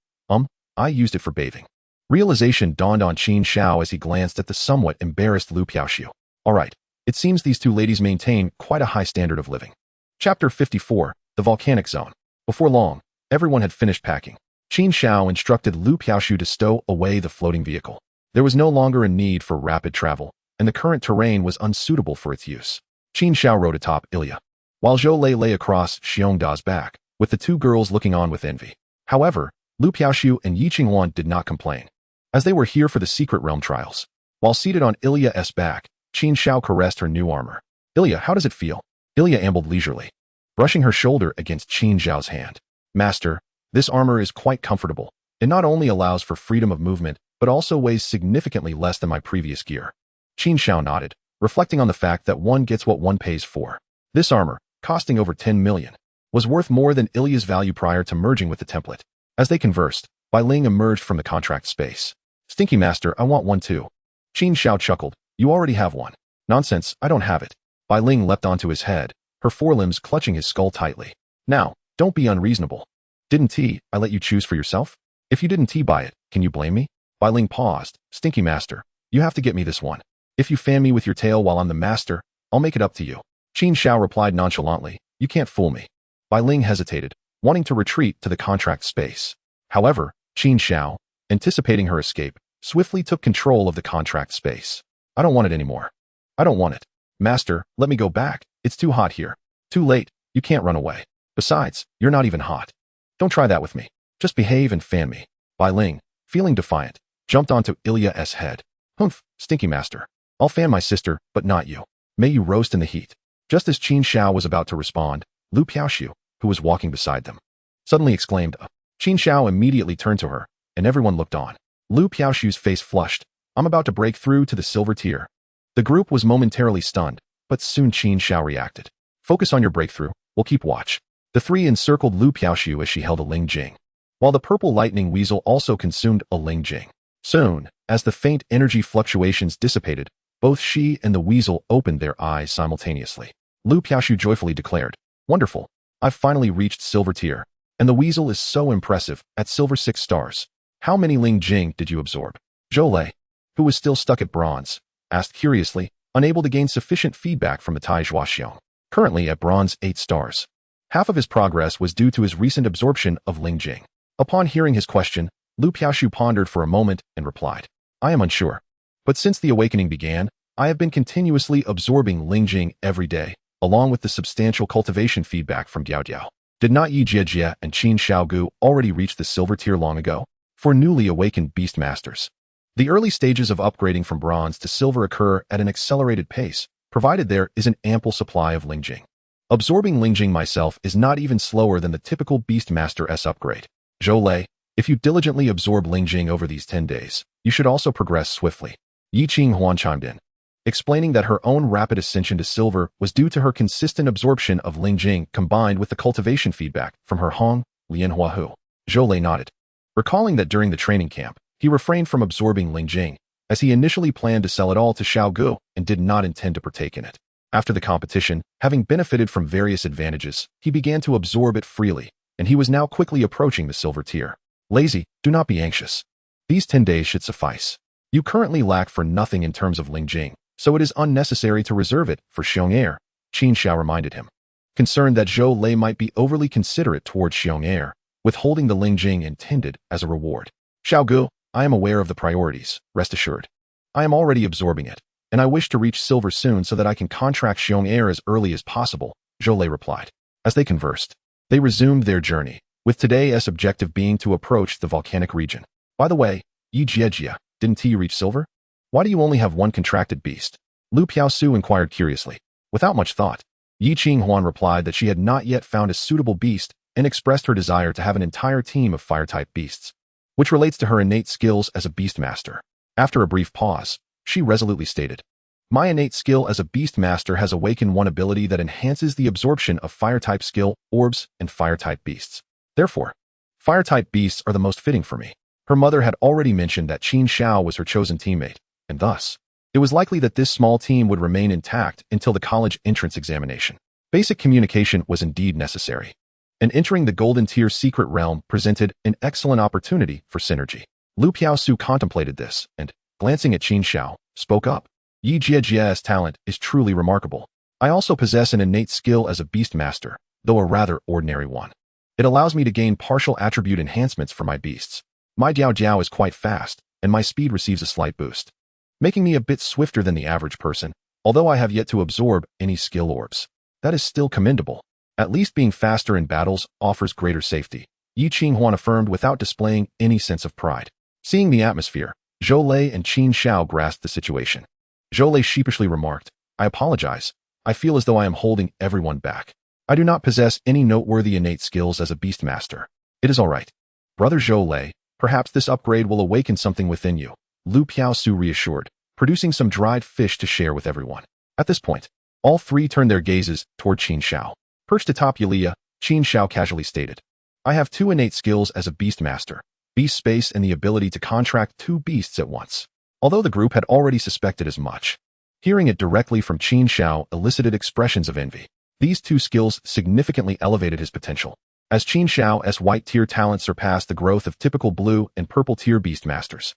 I used it for bathing. Realization dawned on Qin Xiao as he glanced at the somewhat embarrassed Lu Piaoxiu. All right, it seems these two ladies maintain quite a high standard of living. Chapter 54, The Volcanic Zone. Before long, everyone had finished packing. Qin Xiao instructed Lu Piaoxiu to stow away the floating vehicle. There was no longer a need for rapid travel, and the current terrain was unsuitable for its use. Qin Xiao rode atop Ilya, while Zhou lay across Xiongda's back, with the two girls looking on with envy. However, Lu Piaoxiu and Yi Qinghuan did not complain, as they were here for the secret realm trials. While seated on Ilya's back, Qin Xiao caressed her new armor. Ilya, how does it feel? Ilya ambled leisurely, brushing her shoulder against Qin Xiao's hand. Master, this armor is quite comfortable. It not only allows for freedom of movement, but also weighs significantly less than my previous gear. Qin Xiao nodded, reflecting on the fact that one gets what one pays for. This armor, costing over 10 million, was worth more than Ilya's value prior to merging with the template. As they conversed, Bai Ling emerged from the contract space. Stinky Master, I want one too. Qin Xiao chuckled. You already have one. Nonsense, I don't have it. Bai Ling leapt onto his head, her forelimbs clutching his skull tightly. Now, don't be unreasonable. Didn't I let you choose for yourself? If you didn't buy it, can you blame me? Bai Ling paused. Stinky Master, you have to get me this one. If you fan me with your tail while I'm the master, I'll make it up to you. Qin Xiao replied nonchalantly. You can't fool me. Bai Ling hesitated, wanting to retreat to the contract space. However, Qin Xiao, anticipating her escape, swiftly took control of the contract space. I don't want it anymore. I don't want it. Master, let me go back. It's too hot here. Too late. You can't run away. Besides, you're not even hot. Don't try that with me. Just behave and fan me. Bai Ling, feeling defiant, jumped onto Ilya's head. Humph, Stinky Master. I'll fan my sister, but not you. May you roast in the heat. Just as Qin Xiao was about to respond, Lu Piaoxiu, who was walking beside them, suddenly exclaimed. Qin Xiao immediately turned to her, and everyone looked on. Lu Piaoxiu's face flushed. I'm about to break through to the silver tier. The group was momentarily stunned, but soon Qin Xiao reacted. Focus on your breakthrough. We'll keep watch. The three encircled Lu Piaoxiu as she held a Ling Jing, while the purple lightning weasel also consumed a Ling Jing. Soon, as the faint energy fluctuations dissipated, both she and the weasel opened their eyes simultaneously. Lu Piaoxiu joyfully declared, Wonderful. I've finally reached silver tier, and the weasel is so impressive at silver 6 stars. How many Ling Jing did you absorb? Zhou Lei, who was still stuck at bronze, asked curiously, unable to gain sufficient feedback from the Tai Zhuaxiong, currently at bronze 8 stars. Half of his progress was due to his recent absorption of Ling Jing. Upon hearing his question, Lu Piaoxiu pondered for a moment and replied, I am unsure. But since the awakening began, I have been continuously absorbing Ling Jing every day, along with the substantial cultivation feedback from Diao Diao. Did not Yi Jiejie and Qin Xiaogu already reach the silver tier long ago? For newly awakened beast masters, the early stages of upgrading from bronze to silver occur at an accelerated pace, provided there is an ample supply of Ling Jing. Absorbing Ling Jing myself is not even slower than the typical beast master S upgrade. Zhou Lei, if you diligently absorb Ling Jing over these 10 days, you should also progress swiftly. Yi Qinghuan chimed in, explaining that her own rapid ascension to silver was due to her consistent absorption of Ling Jing combined with the cultivation feedback from her Hong, Lianhua Hu. Zhou Lei nodded, recalling that during the training camp, he refrained from absorbing Ling Jing, as he initially planned to sell it all to Xiao Gu and did not intend to partake in it. After the competition, having benefited from various advantages, he began to absorb it freely, and he was now quickly approaching the silver tier. Lazy, do not be anxious. These 10 days should suffice. You currently lack for nothing in terms of Ling Jing, so it is unnecessary to reserve it for Xiong'er, Qin Xiao reminded him. Concerned that Zhou Lei might be overly considerate towards Xiong'er, withholding the Ling Jing intended as a reward. Xiao Gu, I am aware of the priorities, rest assured. I am already absorbing it, and I wish to reach silver soon so that I can contract Xiong'er as early as possible, Zhou Lei replied. As they conversed, they resumed their journey, with today's objective being to approach the volcanic region. By the way, Yi Jiejie, didn't you reach silver? Why do you only have one contracted beast? Lu Piaoxiu inquired curiously. Without much thought, Yi Qinghuan replied that she had not yet found a suitable beast and expressed her desire to have an entire team of fire-type beasts, which relates to her innate skills as a beast master. After a brief pause, she resolutely stated, My innate skill as a beast master has awakened one ability that enhances the absorption of fire-type skill, orbs, and fire-type beasts. Therefore, fire-type beasts are the most fitting for me. Her mother had already mentioned that Qin Xiao was her chosen teammate, and thus, it was likely that this small team would remain intact until the college entrance examination. Basic communication was indeed necessary. and entering the Golden Tier secret realm presented an excellent opportunity for synergy. Lu Piaosu contemplated this, and, glancing at Qin Xiao, spoke up. Yi Jie's talent is truly remarkable. I also possess an innate skill as a beast master, though a rather ordinary one. It allows me to gain partial attribute enhancements for my beasts. My Diao Jiao is quite fast, and my speed receives a slight boost, making me a bit swifter than the average person, although I have yet to absorb any skill orbs. That is still commendable. At least being faster in battles offers greater safety, Yi Qinghuan affirmed without displaying any sense of pride. Seeing the atmosphere, Zhou Lei and Qin Xiao grasped the situation. Zhou Lei sheepishly remarked, I apologize. I feel as though I am holding everyone back. I do not possess any noteworthy innate skills as a beast master. It is all right. Brother Zhou Lei, perhaps this upgrade will awaken something within you, Lu Piaosu reassured, producing some dried fish to share with everyone. At this point, all three turned their gazes toward Qin Xiao. Perched atop Yulia, Qin Xiao casually stated, I have 2 innate skills as a beast master, beast space and the ability to contract 2 beasts at once. Although the group had already suspected as much, hearing it directly from Qin Xiao elicited expressions of envy. These 2 skills significantly elevated his potential, as Qin Xiao's white tier talent surpassed the growth of typical blue and purple tier beast masters.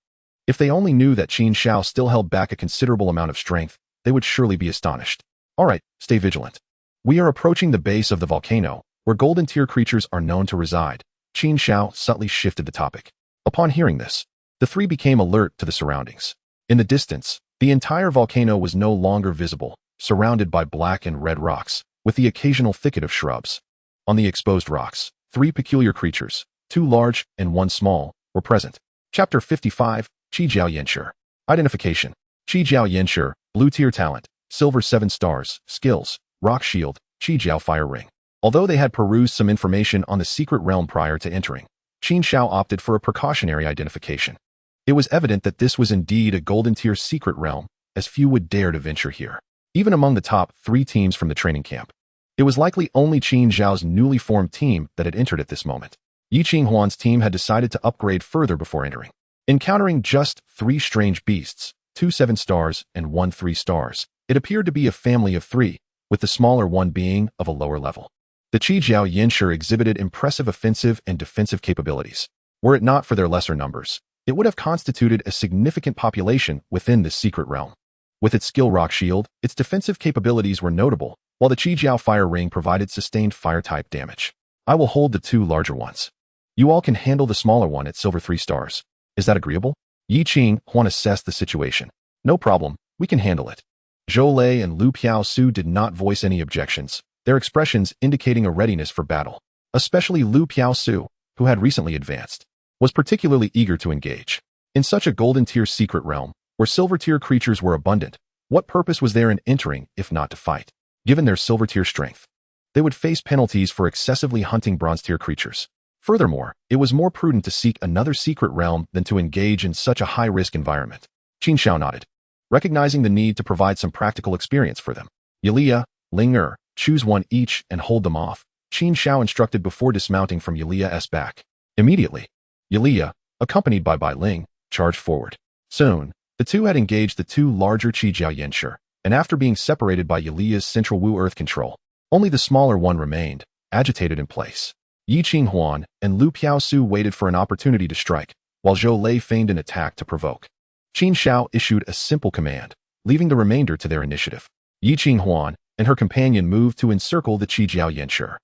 If they only knew that Qin Xiao still held back a considerable amount of strength, they would surely be astonished. Alright, stay vigilant. We are approaching the base of the volcano, where golden tier creatures are known to reside. Qin Xiao subtly shifted the topic. Upon hearing this, the 3 became alert to the surroundings. In the distance, the entire volcano was no longer visible, surrounded by black and red rocks, with the occasional thicket of shrubs. On the exposed rocks, 3 peculiar creatures, 2 large and 1 small, were present. Chapter 55, Qi Jiao Yanshi. Identification. Qi Jiao Yanshi, blue tier talent, silver 7 stars, skills, rock shield, Qi Jiao fire ring. Although they had perused some information on the secret realm prior to entering, Qin Xiao opted for a precautionary identification. It was evident that this was indeed a golden tier secret realm, as few would dare to venture here. Even among the top 3 teams from the training camp, it was likely only Qin Xiao's newly formed team that had entered at this moment. Yi Qinghuan's team had decided to upgrade further before entering. Encountering just 3 strange beasts, 2 7 stars and 1 3 stars, it appeared to be a family of 3, with the smaller one being of a lower level. The Qi Jiao Yanshi exhibited impressive offensive and defensive capabilities. Were it not for their lesser numbers, it would have constituted a significant population within this secret realm. With its skill rock shield, its defensive capabilities were notable, while the Qi Jiao fire ring provided sustained fire-type damage. I will hold the 2 larger ones. You all can handle the smaller one at silver 3 stars. Is that agreeable? Yi Qinghuan assessed the situation. No problem, we can handle it. Zhou Lei and Lu Piaosu did not voice any objections, their expressions indicating a readiness for battle. Especially Lu Piaosu, who had recently advanced, was particularly eager to engage. In such a golden tier secret realm, where silver tier creatures were abundant, what purpose was there in entering if not to fight? Given their silver tier strength, they would face penalties for excessively hunting bronze tier creatures. Furthermore, it was more prudent to seek another secret realm than to engage in such a high-risk environment. Qin Xiao nodded, recognizing the need to provide some practical experience for them. Yulia, Ling choose one each and hold them off, Qin Xiao instructed before dismounting from Yulia's back. Immediately, Yulia, accompanied by Bai Ling, charged forward. Soon, the 2 had engaged the 2 larger Qi Jiao Yanshi, and after being separated by Yulia's central Wu Earth control, only the smaller one remained, agitated in place. Yi Qinghuan and Lu Piaosu waited for an opportunity to strike, while Zhou Lei feigned an attack to provoke. Qin Xiao issued a simple command, leaving the remainder to their initiative. Yi Qinghuan and her companion moved to encircle the Qi Jiao Yanshi.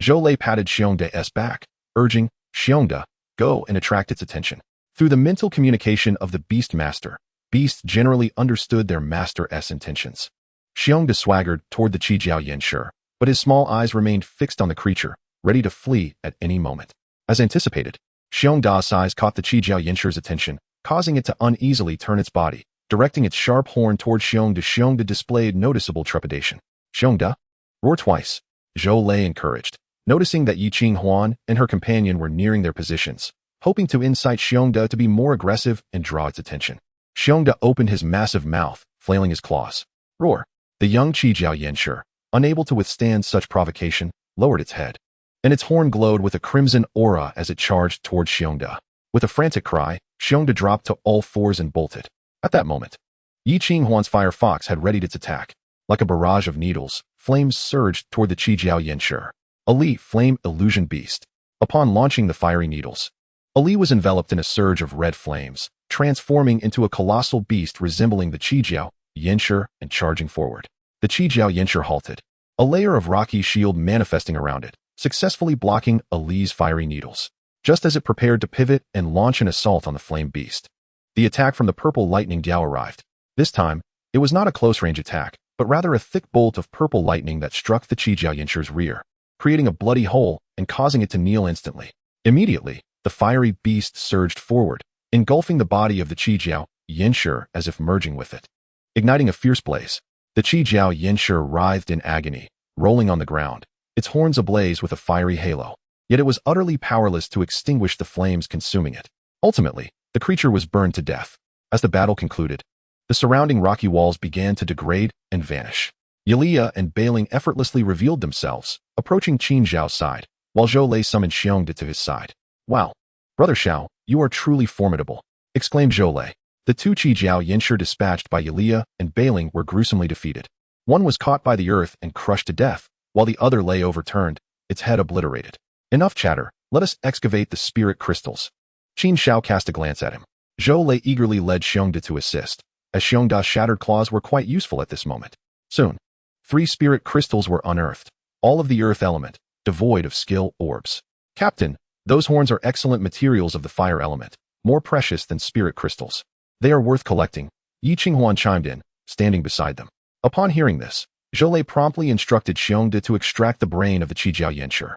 Zhou Lei patted Xiongda's back, urging, Xiongda, go and attract its attention. Through the mental communication of the Beast Master, beasts generally understood their master's intentions. Xiongda swaggered toward the Qi Jiao Yanshi, but his small eyes remained fixed on the creature, ready to flee at any moment. As anticipated, Xiongda's eyes caught the Qi Jiao Yanshi's attention, causing it to uneasily turn its body, directing its sharp horn toward Xiongda. Xiongda displayed noticeable trepidation. Xiongda, roar twice, Zhou Lei encouraged, noticing that Yi Qinghuan and her companion were nearing their positions, hoping to incite Xiongda to be more aggressive and draw its attention. Xiongda opened his massive mouth, flailing his claws. Roar. The young Qi Jiao Yanshi, unable to withstand such provocation, lowered its head, and its horn glowed with a crimson aura as it charged toward Xiongda. With a frantic cry, Xiongda dropped to all 4s and bolted. At that moment, Yi Qinghuan's fire fox had readied its attack. Like a barrage of needles, flames surged toward the Qi Jiao Yanshi. Ali, Flame Illusion Beast. Upon launching the fiery needles, Ali was enveloped in a surge of red flames, transforming into a colossal beast resembling the Qin Xiao, Yanshi, and charging forward. The Qin Xiao Yanshi halted, a layer of rocky shield manifesting around it, successfully blocking Ali's fiery needles, just as it prepared to pivot and launch an assault on the flame beast. The attack from the purple lightning Diao arrived. This time, it was not a close-range attack, but rather a thick bolt of purple lightning that struck the Qin Xiao Yanshi's rear, creating a bloody hole and causing it to kneel instantly. Immediately, the fiery beast surged forward, engulfing the body of the Qin Xiao Yanshi as if merging with it. Igniting a fierce blaze, the Qin Xiao Yanshi writhed in agony, rolling on the ground, its horns ablaze with a fiery halo. Yet it was utterly powerless to extinguish the flames consuming it. Ultimately, the creature was burned to death. As the battle concluded, the surrounding rocky walls began to degrade and vanish. Yulia and Bailing effortlessly revealed themselves, approaching Qin Xiao's side, while Zhou Lei summoned Xiongde to his side. "Wow, Brother Xiao, you are truly formidable," exclaimed Zhou Lei. The two Qin Xiao Yanshi dispatched by Yulia and Bailing were gruesomely defeated. One was caught by the earth and crushed to death, while the other lay overturned, its head obliterated. "Enough chatter, let us excavate the spirit crystals." Qin Xiao cast a glance at him. Zhou Lei eagerly led Xiongde to assist, as Xiongda's shattered claws were quite useful at this moment. Soon, 3 spirit crystals were unearthed, all of the earth element, devoid of skill orbs. "Captain, those horns are excellent materials of the fire element, more precious than spirit crystals. They are worth collecting," Yi Qinghuan chimed in, standing beside them. Upon hearing this, Zhou Lei promptly instructed Xiongde to extract the brain of the Qin Xiao Yanshi,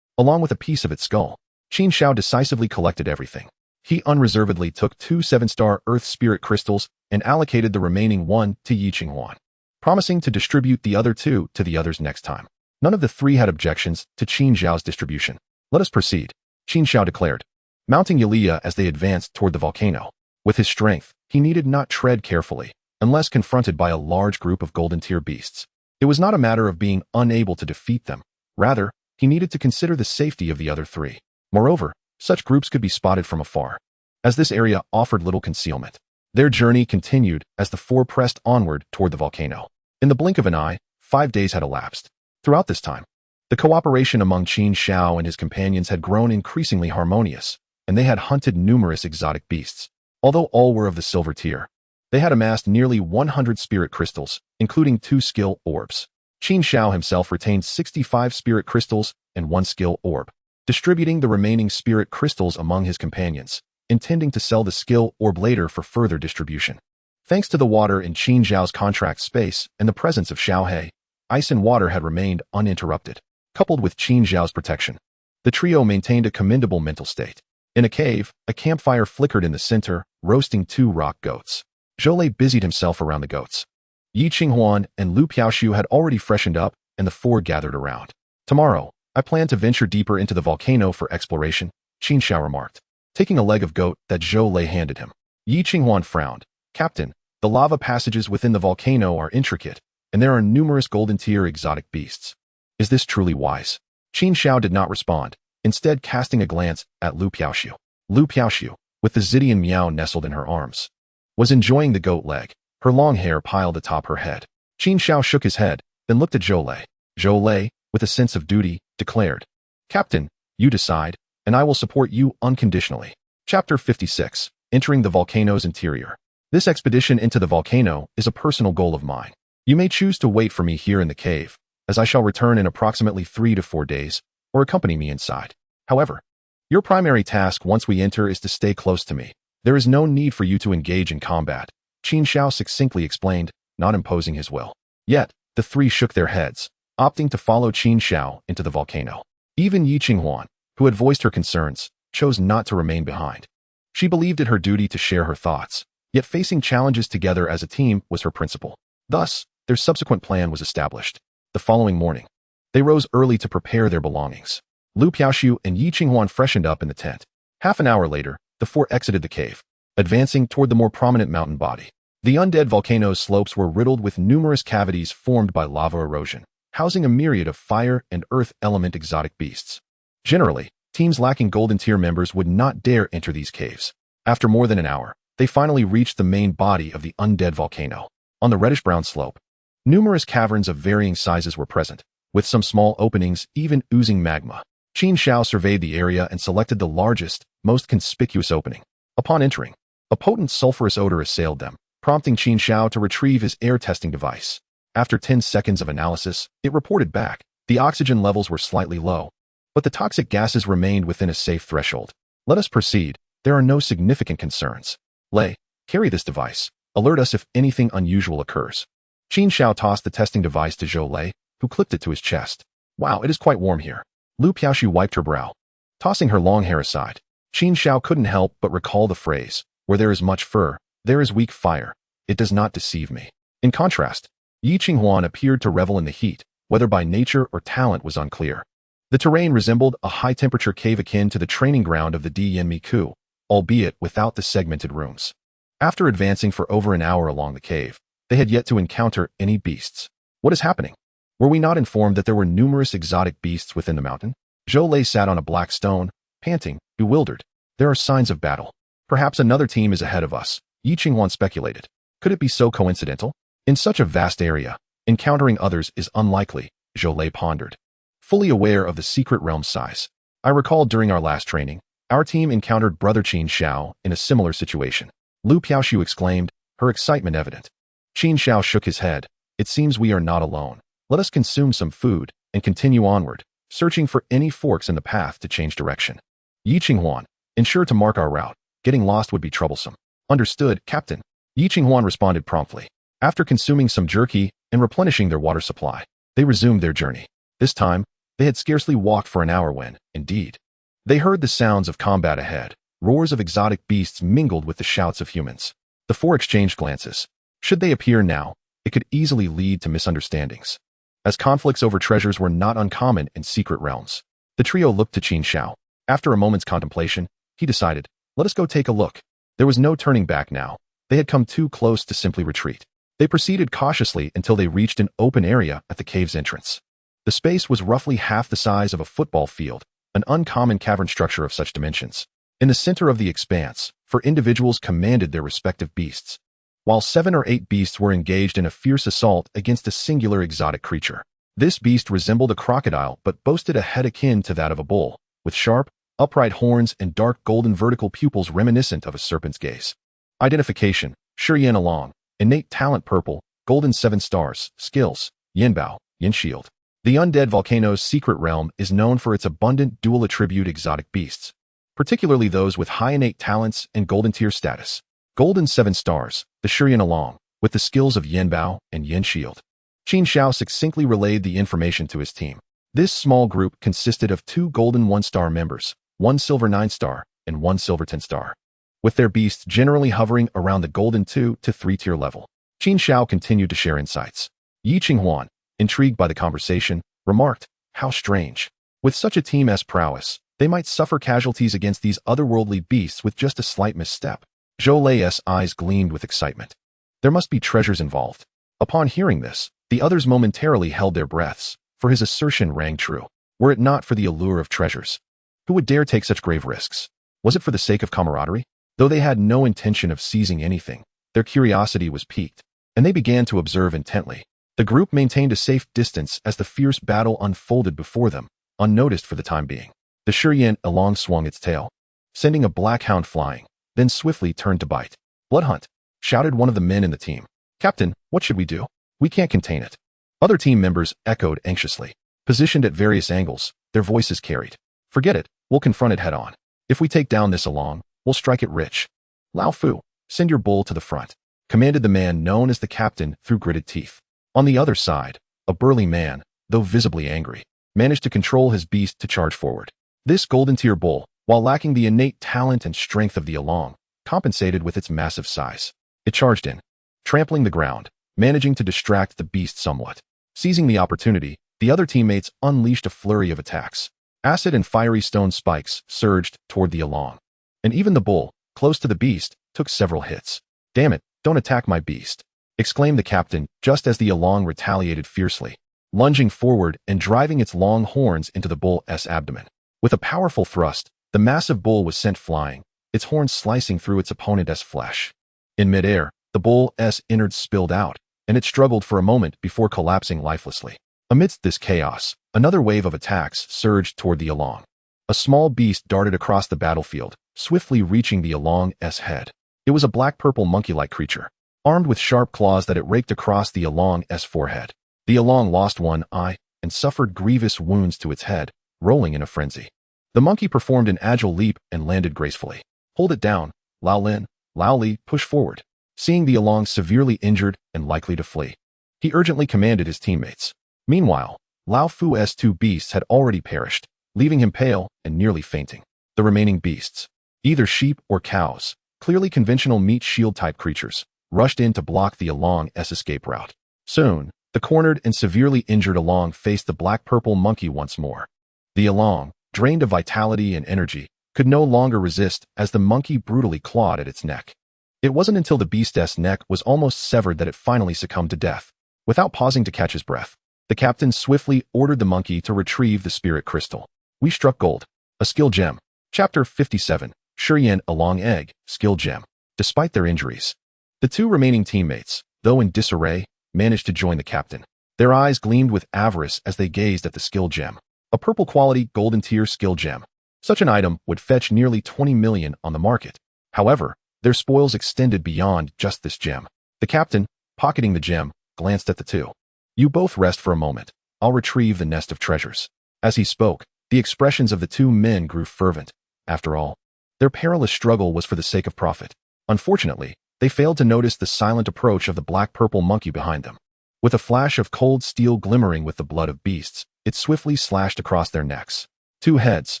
along with a piece of its skull. Qin Xiao decisively collected everything. He unreservedly took 2 7-star Earth Spirit Crystals and allocated the remaining 1 to Yi Qinghuan, promising to distribute the other 2 to the others next time. None of the 3 had objections to Qin Xiao's distribution. "Let us proceed," Qin Xiao declared, mounting Yulia as they advanced toward the volcano. With his strength, he needed not tread carefully, unless confronted by a large group of golden tier beasts. It was not a matter of being unable to defeat them. Rather, he needed to consider the safety of the other 3. Moreover, such groups could be spotted from afar, as this area offered little concealment. Their journey continued as the 4 pressed onward toward the volcano. In the blink of an eye, 5 days had elapsed. Throughout this time, the cooperation among Qin Xiao and his companions had grown increasingly harmonious, and they had hunted numerous exotic beasts. Although all were of the silver tier, they had amassed nearly 100 spirit crystals, including 2 skill orbs. Qin Xiao himself retained 65 spirit crystals and 1 skill orb, distributing the remaining spirit crystals among his companions, intending to sell the skill orb later for further distribution. Thanks to the water in Qin Xiao's contract space and the presence of Xiaohe, ice and water had remained uninterrupted. Coupled with Qin Xiao's protection, the trio maintained a commendable mental state. In a cave, a campfire flickered in the center, roasting 2 rock goats. Zhou Lei busied himself around the goats. Yi Qinghuan and Lu Piaoshu had already freshened up, and the 4 gathered around. "Tomorrow, I plan to venture deeper into the volcano for exploration," Qin Xiao remarked, taking a leg of goat that Zhou Lei handed him. Yi Qinghuan frowned. "Captain, the lava passages within the volcano are intricate, and there are numerous golden tier exotic beasts. Is this truly wise?" Qin Xiao did not respond, instead casting a glance at Lu Piaoshu. Lu Piaoshu, with the Zidian Miao nestled in her arms, was enjoying the goat leg, her long hair piled atop her head. Qin Xiao shook his head, then looked at Zhou Lei. Zhou Lei, with a sense of duty, declared, "Captain, you decide, and I will support you unconditionally." Chapter 56, Entering the Volcano's Interior. This expedition into the volcano is a personal goal of mine. You may choose to wait for me here in the cave, as I shall return in approximately 3 to 4 days, or accompany me inside. However, your primary task once we enter is to stay close to me. There is no need for you to engage in combat, Qin Xiao succinctly explained, not imposing his will. Yet, the 3 shook their heads, opting to follow Qin Xiao into the volcano. Even Yi Qinghuan, who had voiced her concerns, chose not to remain behind. She believed it her duty to share her thoughts, yet facing challenges together as a team was her principle. Thus, their subsequent plan was established. The following morning, they rose early to prepare their belongings. Lu Piaoshu and Yi Qinghuan freshened up in the tent. Half an hour later, the 4 exited the cave, advancing toward the more prominent mountain body. The undead volcano's slopes were riddled with numerous cavities formed by lava erosion, housing a myriad of fire and earth element exotic beasts. Generally, teams lacking golden tier members would not dare enter these caves. After more than an hour, they finally reached the main body of the undead volcano. On the reddish-brown slope, numerous caverns of varying sizes were present, with some small openings even oozing magma. Qin Xiao surveyed the area and selected the largest, most conspicuous opening. Upon entering, a potent sulfurous odor assailed them, prompting Qin Xiao to retrieve his air testing device. After 10 seconds of analysis, it reported back. The oxygen levels were slightly low, but the toxic gases remained within a safe threshold. Let us proceed. There are no significant concerns. Lei, carry this device. Alert us if anything unusual occurs. Qin Xiao tossed the testing device to Zhou Lei, who clipped it to his chest. Wow, it is quite warm here. Lu Piaoxu wiped her brow. Tossing her long hair aside, Qin Xiao couldn't help but recall the phrase, where there is much fur, there is weak fire. It does not deceive me. In contrast, Yi Qinghuan appeared to revel in the heat, whether by nature or talent was unclear. The terrain resembled a high-temperature cave akin to the training ground of the Dianmi Ku, albeit without the segmented rooms. After advancing for over an hour along the cave, they had yet to encounter any beasts. What is happening? Were we not informed that there were numerous exotic beasts within the mountain? Zhou Lei sat on a black stone, panting, bewildered. There are signs of battle. Perhaps another team is ahead of us, Yi Qinghuan speculated. Could it be so coincidental? In such a vast area, encountering others is unlikely, Zhou Lei pondered. Fully aware of the secret realm's size, I recall during our last training, our team encountered Brother Qin Xiao in a similar situation. Lu Piaoxu exclaimed, her excitement evident. Qin Xiao shook his head. It seems we are not alone. Let us consume some food and continue onward, searching for any forks in the path to change direction. Yi Qinghuan, ensure to mark our route. Getting lost would be troublesome. Understood, Captain. Yi Qinghuan responded promptly. After consuming some jerky and replenishing their water supply, they resumed their journey. This time, they had scarcely walked for an hour when, indeed, they heard the sounds of combat ahead. Roars of exotic beasts mingled with the shouts of humans. The four exchanged glances. Should they appear now, it could easily lead to misunderstandings, as conflicts over treasures were not uncommon in secret realms. The trio looked to Qin Xiao. After a moment's contemplation, he decided, let us go take a look. There was no turning back now. They had come too close to simply retreat. They proceeded cautiously until they reached an open area at the cave's entrance. The space was roughly half the size of a football field, an uncommon cavern structure of such dimensions. In the center of the expanse, four individuals commanded their respective beasts, while 7 or 8 beasts were engaged in a fierce assault against a singular exotic creature. This beast resembled a crocodile but boasted a head akin to that of a bull, with sharp, upright horns and dark golden vertical pupils reminiscent of a serpent's gaze. Identification, Shurian Along, innate talent purple, golden 7 stars, skills, Yinbao, Yin Shield. The undead volcano's secret realm is known for its abundant dual attribute exotic beasts, particularly those with high innate talents and golden tier status. Golden 7 stars, the Shurian Along, with the skills of Yinbao and Yin Shield. Qin Xiao succinctly relayed the information to his team. This small group consisted of 2 golden 1-star members, 1 silver 9-star, and 1 silver 10-star, with their beasts generally hovering around the golden 2 to 3 tier level. Qin Xiao continued to share insights. Yi Qinghuan, intrigued by the conversation, remarked, how strange. With such a team's prowess, they might suffer casualties against these otherworldly beasts with just a slight misstep. Zhou Lei's eyes gleamed with excitement. There must be treasures involved. Upon hearing this, the others momentarily held their breaths, for his assertion rang true. Were it not for the allure of treasures, who would dare take such grave risks? Was it for the sake of camaraderie? Though they had no intention of seizing anything, their curiosity was piqued, and they began to observe intently. The group maintained a safe distance as the fierce battle unfolded before them, unnoticed for the time being. The Shurian Along swung its tail, sending a black hound flying, then swiftly turned to bite. Blood hunt, shouted one of the men in the team. Captain, what should we do? We can't contain it. Other team members echoed anxiously. Positioned at various angles, their voices carried. Forget it, we'll confront it head on. If we take down this Along, we'll strike it rich. Lao Fu, send your bull to the front, commanded the man known as the captain through gritted teeth. On the other side, a burly man, though visibly angry, managed to control his beast to charge forward. This golden tier bull, while lacking the innate talent and strength of the Along, compensated with its massive size. It charged in, trampling the ground, managing to distract the beast somewhat. Seizing the opportunity, the other teammates unleashed a flurry of attacks. Acid and fiery stone spikes surged toward the Along, and even the bull, close to the beast, took several hits. Damn it, don't attack my beast, exclaimed the captain just as the Along retaliated fiercely, lunging forward and driving its long horns into the bull's abdomen. With a powerful thrust, the massive bull was sent flying, its horns slicing through its opponent's flesh. In midair, the bull's innards spilled out, and it struggled for a moment before collapsing lifelessly. Amidst this chaos, another wave of attacks surged toward the Along. A small beast darted across the battlefield, swiftly reaching the Along's head. It was a black-purple monkey-like creature, armed with sharp claws that it raked across the Along's forehead. The Along lost one eye and suffered grievous wounds to its head, rolling in a frenzy. The monkey performed an agile leap and landed gracefully. Hold it down, Lao Lin. Lao Li pushed forward, seeing the Along severely injured and likely to flee. He urgently commanded his teammates. Meanwhile, Lao Fu's two beasts had already perished, leaving him pale and nearly fainting. The remaining beasts, either sheep or cows, clearly conventional meat shield-type creatures, rushed in to block the Along's escape route. Soon, the cornered and severely injured Along faced the black-purple monkey once more. The Along, drained of vitality and energy, could no longer resist as the monkey brutally clawed at its neck. It wasn't until the beast's neck was almost severed that it finally succumbed to death. Without pausing to catch his breath, the captain swiftly ordered the monkey to retrieve the spirit crystal. We struck gold. A skill gem. Chapter 57. Shurian Along Egg, Skill Gem. Despite their injuries, the two remaining teammates, though in disarray, managed to join the captain. Their eyes gleamed with avarice as they gazed at the skill gem. A purple-quality golden tier skill gem. Such an item would fetch nearly 20 million on the market. However, their spoils extended beyond just this gem. The captain, pocketing the gem, glanced at the two. You both rest for a moment. I'll retrieve the nest of treasures. As he spoke, the expressions of the two men grew fervent. After all, their perilous struggle was for the sake of profit. Unfortunately, they failed to notice the silent approach of the black-purple monkey behind them. With a flash of cold steel glimmering with the blood of beasts, it swiftly slashed across their necks. Two heads,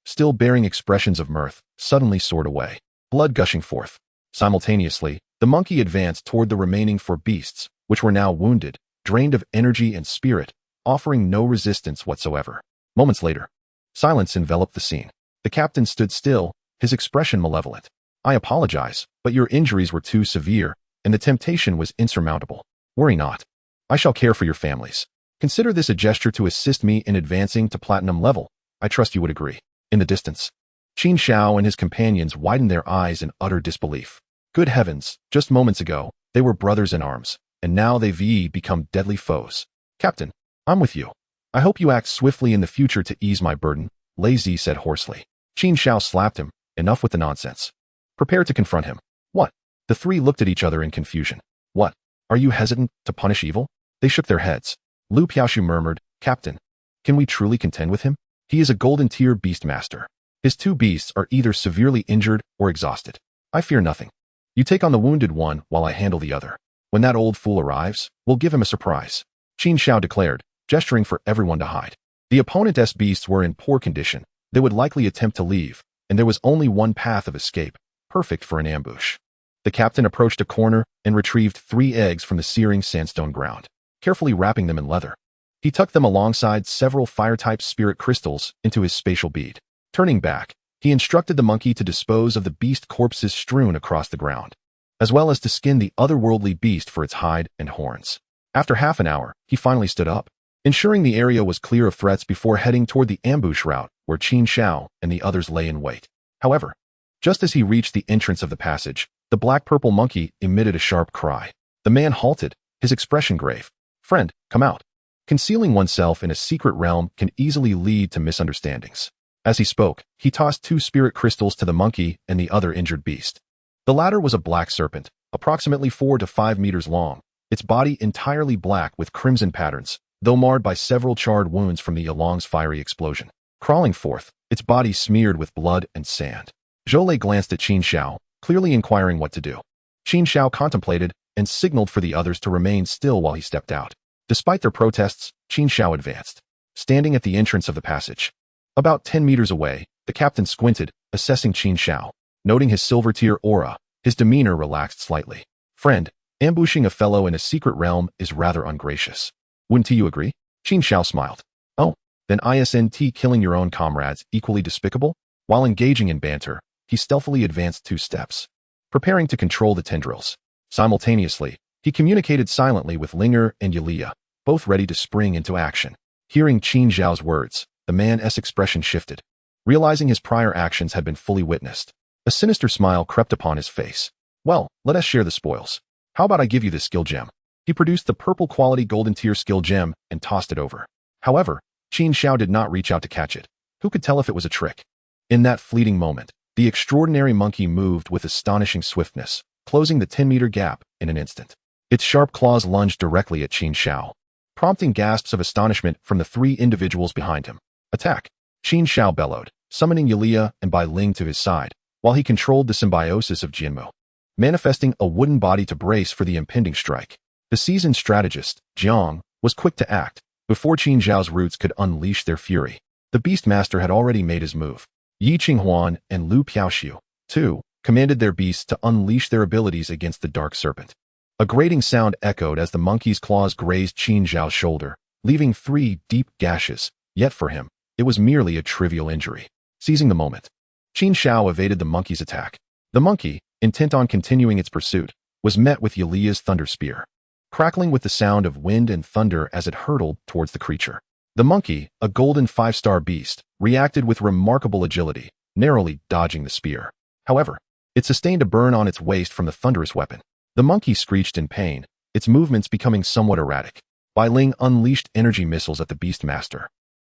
still bearing expressions of mirth, suddenly soared away, blood gushing forth. Simultaneously, the monkey advanced toward the remaining four beasts, which were now wounded, drained of energy and spirit, offering no resistance whatsoever. Moments later, silence enveloped the scene. The captain stood still, his expression malevolent. I apologize, but your injuries were too severe, and the temptation was insurmountable. Worry not. I shall care for your families. Consider this a gesture to assist me in advancing to platinum level. I trust you would agree. In the distance, Qin Xiao and his companions widened their eyes in utter disbelief. Good heavens, just moments ago, they were brothers in arms, and now they've become deadly foes. Captain, I'm with you. I hope you act swiftly in the future to ease my burden, Lei Zi said hoarsely. Qin Xiao slapped him. Enough with the nonsense. Prepare to confront him. What? The three looked at each other in confusion. What? Are you hesitant to punish evil? They shook their heads. Lu Piaoshu murmured, Captain, can we truly contend with him? He is a golden tier beast master. His two beasts are either severely injured or exhausted. I fear nothing. You take on the wounded one while I handle the other. When that old fool arrives, we'll give him a surprise. Qin Xiao declared, gesturing for everyone to hide. The opponent's beasts were in poor condition. They would likely attempt to leave, and there was only one path of escape, perfect for an ambush. The captain approached a corner and retrieved 3 eggs from the searing sandstone ground, carefully wrapping them in leather. He tucked them alongside several fire-type spirit crystals into his spatial bead. Turning back, he instructed the monkey to dispose of the beast corpses strewn across the ground, as well as to skin the otherworldly beast for its hide and horns. After half an hour, he finally stood up, ensuring the area was clear of threats before heading toward the ambush route where Qin Xiao and the others lay in wait. However, just as he reached the entrance of the passage, the black-purple monkey emitted a sharp cry. The man halted, his expression grave. Friend, come out. Concealing oneself in a secret realm can easily lead to misunderstandings. As he spoke, he tossed 2 spirit crystals to the monkey and the other injured beast. The latter was a black serpent, approximately 4 to 5 meters long, its body entirely black with crimson patterns, though marred by several charred wounds from the Along's fiery explosion. Crawling forth, its body smeared with blood and sand. Zhou glanced at Qin Xiao, clearly inquiring what to do. Qin Xiao contemplated and signaled for the others to remain still while he stepped out. Despite their protests, Qin Xiao advanced, standing at the entrance of the passage. About 10 meters away, the captain squinted, assessing Qin Xiao. Noting his silver tier aura, his demeanor relaxed slightly. Friend, ambushing a fellow in a secret realm is rather ungracious. Wouldn't you agree? Qin Xiao smiled. Oh, then isn't killing your own comrades equally despicable? While engaging in banter, he stealthily advanced 2 steps, preparing to control the tendrils. Simultaneously, he communicated silently with Linger and Yulia, both ready to spring into action. Hearing Qin Xiao's words, the man's expression shifted. Realizing his prior actions had been fully witnessed, a sinister smile crept upon his face. Well, let us share the spoils. How about I give you this skill gem? He produced the purple quality golden tier skill gem and tossed it over. However, Qin Xiao did not reach out to catch it. Who could tell if it was a trick? In that fleeting moment, the extraordinary monkey moved with astonishing swiftness, closing the 10-meter gap in an instant. Its sharp claws lunged directly at Qin Xiao, prompting gasps of astonishment from the three individuals behind him. Attack! Qin Xiao bellowed, summoning Yulia and Bai Ling to his side, while he controlled the symbiosis of Jianmu, manifesting a wooden body to brace for the impending strike. The seasoned strategist, Jiang, was quick to act. Before Qin Xiao's roots could unleash their fury, the Beastmaster had already made his move. Yi Qinghuan and Lu Piaoxiu, too, commanded their beasts to unleash their abilities against the Dark Serpent. A grating sound echoed as the monkey's claws grazed Qin Xiao's shoulder, leaving 3 deep gashes, yet for him, it was merely a trivial injury. Seizing the moment, Qin Xiao evaded the monkey's attack. The monkey, intent on continuing its pursuit, was met with Yulia's thunder spear, crackling with the sound of wind and thunder as it hurtled towards the creature. The monkey, a golden 5-star beast, reacted with remarkable agility, narrowly dodging the spear. However, it sustained a burn on its waist from the thunderous weapon. The monkey screeched in pain, its movements becoming somewhat erratic. Bai Ling unleashed energy missiles at the Beastmaster,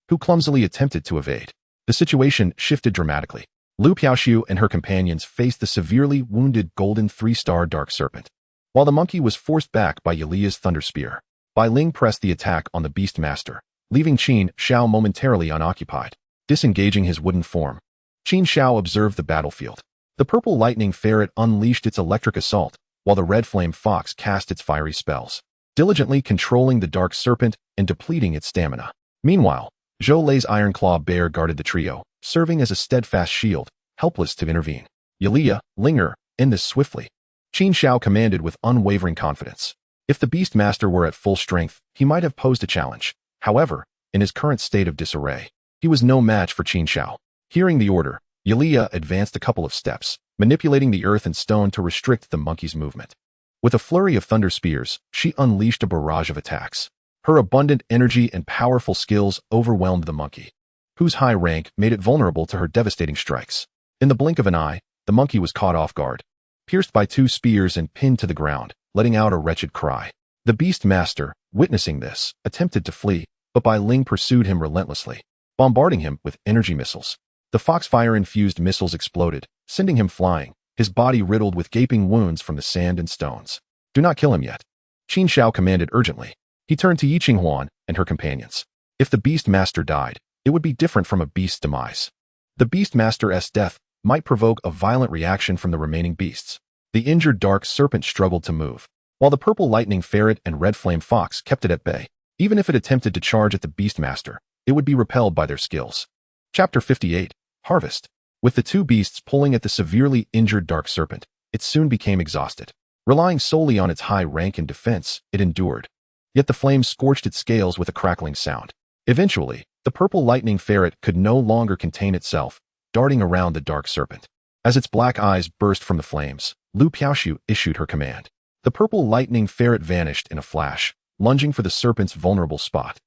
who clumsily attempted to evade. The situation shifted dramatically. Lu Piaoxiu and her companions faced the severely wounded golden 3-star Dark Serpent, while the monkey was forced back by Yulia's thunder spear. Bai Ling pressed the attack on the Beastmaster, leaving Qin Xiao momentarily unoccupied. Disengaging his wooden form, Qin Xiao observed the battlefield. The purple lightning ferret unleashed its electric assault, while the red flame fox cast its fiery spells, diligently controlling the Dark Serpent and depleting its stamina. Meanwhile, Zhou Lei's Ironclaw Bear guarded the trio, serving as a steadfast shield, helpless to intervene. Yulia, Linger, end this swiftly, Qin Xiao commanded with unwavering confidence. If the Beastmaster were at full strength, he might have posed a challenge. However, in his current state of disarray, he was no match for Qin Xiao. Hearing the order, Yulia advanced a couple of steps, manipulating the earth and stone to restrict the monkey's movement. With a flurry of thunder spears, she unleashed a barrage of attacks. Her abundant energy and powerful skills overwhelmed the monkey, whose high rank made it vulnerable to her devastating strikes. In the blink of an eye, the monkey was caught off guard, pierced by 2 spears and pinned to the ground, letting out a wretched cry. The Beastmaster, witnessing this, attempted to flee, but Bai Ling pursued him relentlessly, bombarding him with energy missiles. The foxfire-infused missiles exploded, sending him flying, his body riddled with gaping wounds from the sand and stones. Do not kill him yet, Qin Xiao commanded urgently. He turned to Yi Qinghuan and her companions. If the Beastmaster died, it would be different from a beast's demise. The Beastmaster's death might provoke a violent reaction from the remaining beasts. The injured Dark Serpent struggled to move, while the purple lightning ferret and red flame fox kept it at bay. Even if it attempted to charge at the Beastmaster, it would be repelled by their skills. Chapter 58, Harvest. With the 2 beasts pulling at the severely injured Dark Serpent, it soon became exhausted. Relying solely on its high rank and defense, it endured. Yet the flames scorched its scales with a crackling sound. Eventually, the purple lightning ferret could no longer contain itself, darting around the Dark Serpent. As its black eyes burst from the flames, Lu Piaoxiu issued her command. The purple lightning ferret vanished in a flash, lunging for the serpent's vulnerable spot.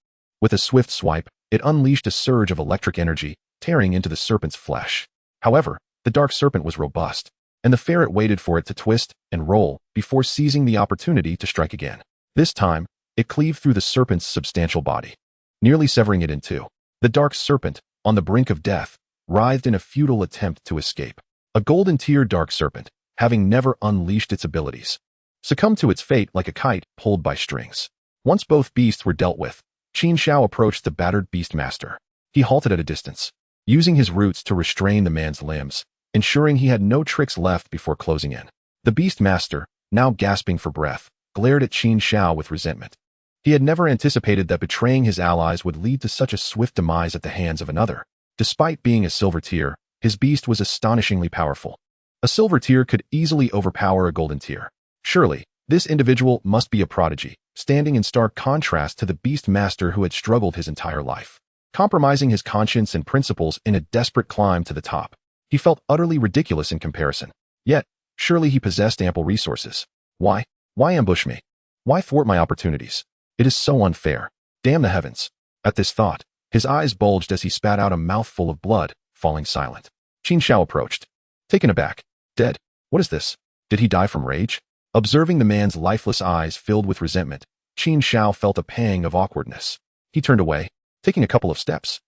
With a swift swipe, it unleashed a surge of electric energy, tearing into the serpent's flesh. However, the Dark Serpent was robust, and the ferret waited for it to twist and roll before seizing the opportunity to strike again. This time, it cleaved through the serpent's substantial body, nearly severing it in 2. The Dark Serpent, on the brink of death, writhed in a futile attempt to escape. A golden-tier Dark Serpent, having never unleashed its abilities, succumbed to its fate like a kite pulled by strings. Once both beasts were dealt with, Qin Xiao approached the battered Beastmaster. He halted at a distance, using his roots to restrain the man's limbs, ensuring he had no tricks left before closing in. The Beastmaster, now gasping for breath, glared at Qin Xiao with resentment. He had never anticipated that betraying his allies would lead to such a swift demise at the hands of another. Despite being a silver tier, his beast was astonishingly powerful. A silver tier could easily overpower a golden tier. Surely, this individual must be a prodigy, standing in stark contrast to the Beastmaster who had struggled his entire life, compromising his conscience and principles in a desperate climb to the top. He felt utterly ridiculous in comparison. Yet, surely he possessed ample resources. Why? Why ambush me? Why thwart my opportunities? It is so unfair. Damn the heavens. At this thought, his eyes bulged as he spat out a mouthful of blood, falling silent. Qin Xiao approached, taken aback. Dead. What is this? Did he die from rage? Observing the man's lifeless eyes filled with resentment, Qin Xiao felt a pang of awkwardness. He turned away, taking a couple of steps.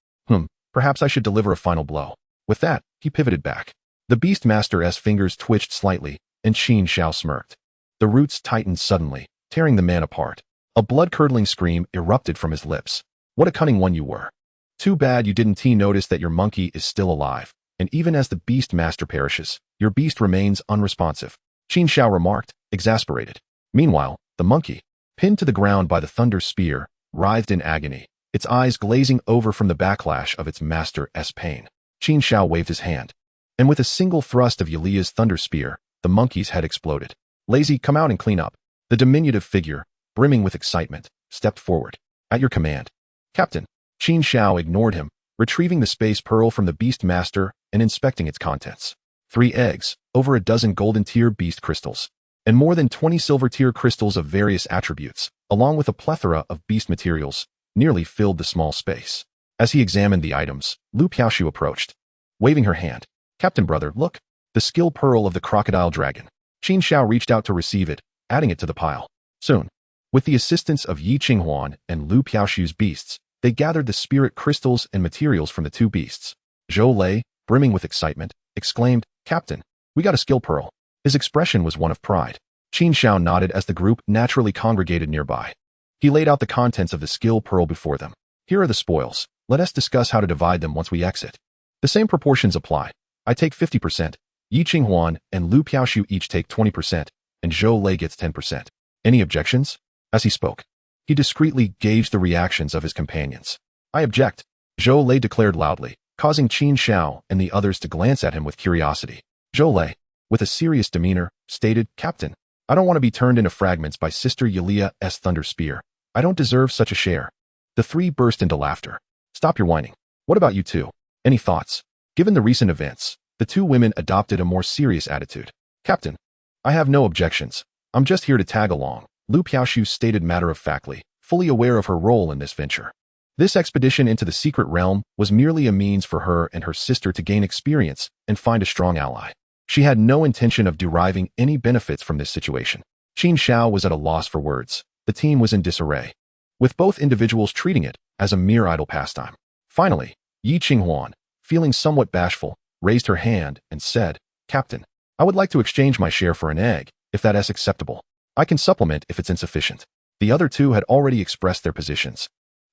Perhaps I should deliver a final blow. With that, he pivoted back. The Beastmaster's fingers twitched slightly, and Qin Xiao smirked. The roots tightened suddenly, tearing the man apart. A blood-curdling scream erupted from his lips. What a cunning one you were. Too bad you didn't notice that your monkey is still alive, and even as the Beastmaster perishes, your beast remains unresponsive. Qin Xiao remarked, exasperated. Meanwhile, the monkey, pinned to the ground by the thunder spear, writhed in agony, its eyes glazing over from the backlash of its master's pain. Qin Xiao waved his hand, and with a single thrust of Yulia's thunder spear, the monkey's head exploded. Lazy, come out and clean up. The diminutive figure, brimming with excitement, stepped forward. At your command, Captain. Qin Xiao ignored him, retrieving the space pearl from the Beastmaster and inspecting its contents. 3 eggs, over a dozen golden tier beast crystals, and more than 20 silver tier crystals of various attributes, along with a plethora of beast materials, nearly filled the small space. As he examined the items, Lu Piaoshu approached, waving her hand. Captain brother, look, the skill pearl of the crocodile dragon. Qin Xiao reached out to receive it, adding it to the pile. Soon, with the assistance of Yi Qinghuan and Lu Piaoshu's beasts, they gathered the spirit crystals and materials from the 2 beasts. Zhou Lei, brimming with excitement, exclaimed, Captain, we got a skill pearl. His expression was one of pride. Qin Xiao nodded as the group naturally congregated nearby. He laid out the contents of the skill pearl before them. Here are the spoils. Let us discuss how to divide them once we exit. The same proportions apply. I take 50%. Yi Qinghuan and Lu Piaoshu each take 20%, and Zhou Lei gets 10%. Any objections? As he spoke, he discreetly gauged the reactions of his companions. I object, Zhou Lei declared loudly, causing Qin Xiao and the others to glance at him with curiosity. Zhou Lei, with a serious demeanor, stated, Captain, I don't want to be turned into fragments by Sister Yulia's thunder spear. I don't deserve such a share. The 3 burst into laughter. Stop your whining. What about you 2? Any thoughts? Given the recent events, the 2 women adopted a more serious attitude. Captain, I have no objections. I'm just here to tag along, Lu Piaoshu stated matter-of-factly, fully aware of her role in this venture. This expedition into the secret realm was merely a means for her and her sister to gain experience and find a strong ally. She had no intention of deriving any benefits from this situation. Qin Xiao was at a loss for words. The team was in disarray, with both individuals treating it as a mere idle pastime. Finally, Yi Qinghuan, feeling somewhat bashful, raised her hand and said, Captain, I would like to exchange my share for an egg, if that is acceptable. I can supplement if it's insufficient. The other 2 had already expressed their positions,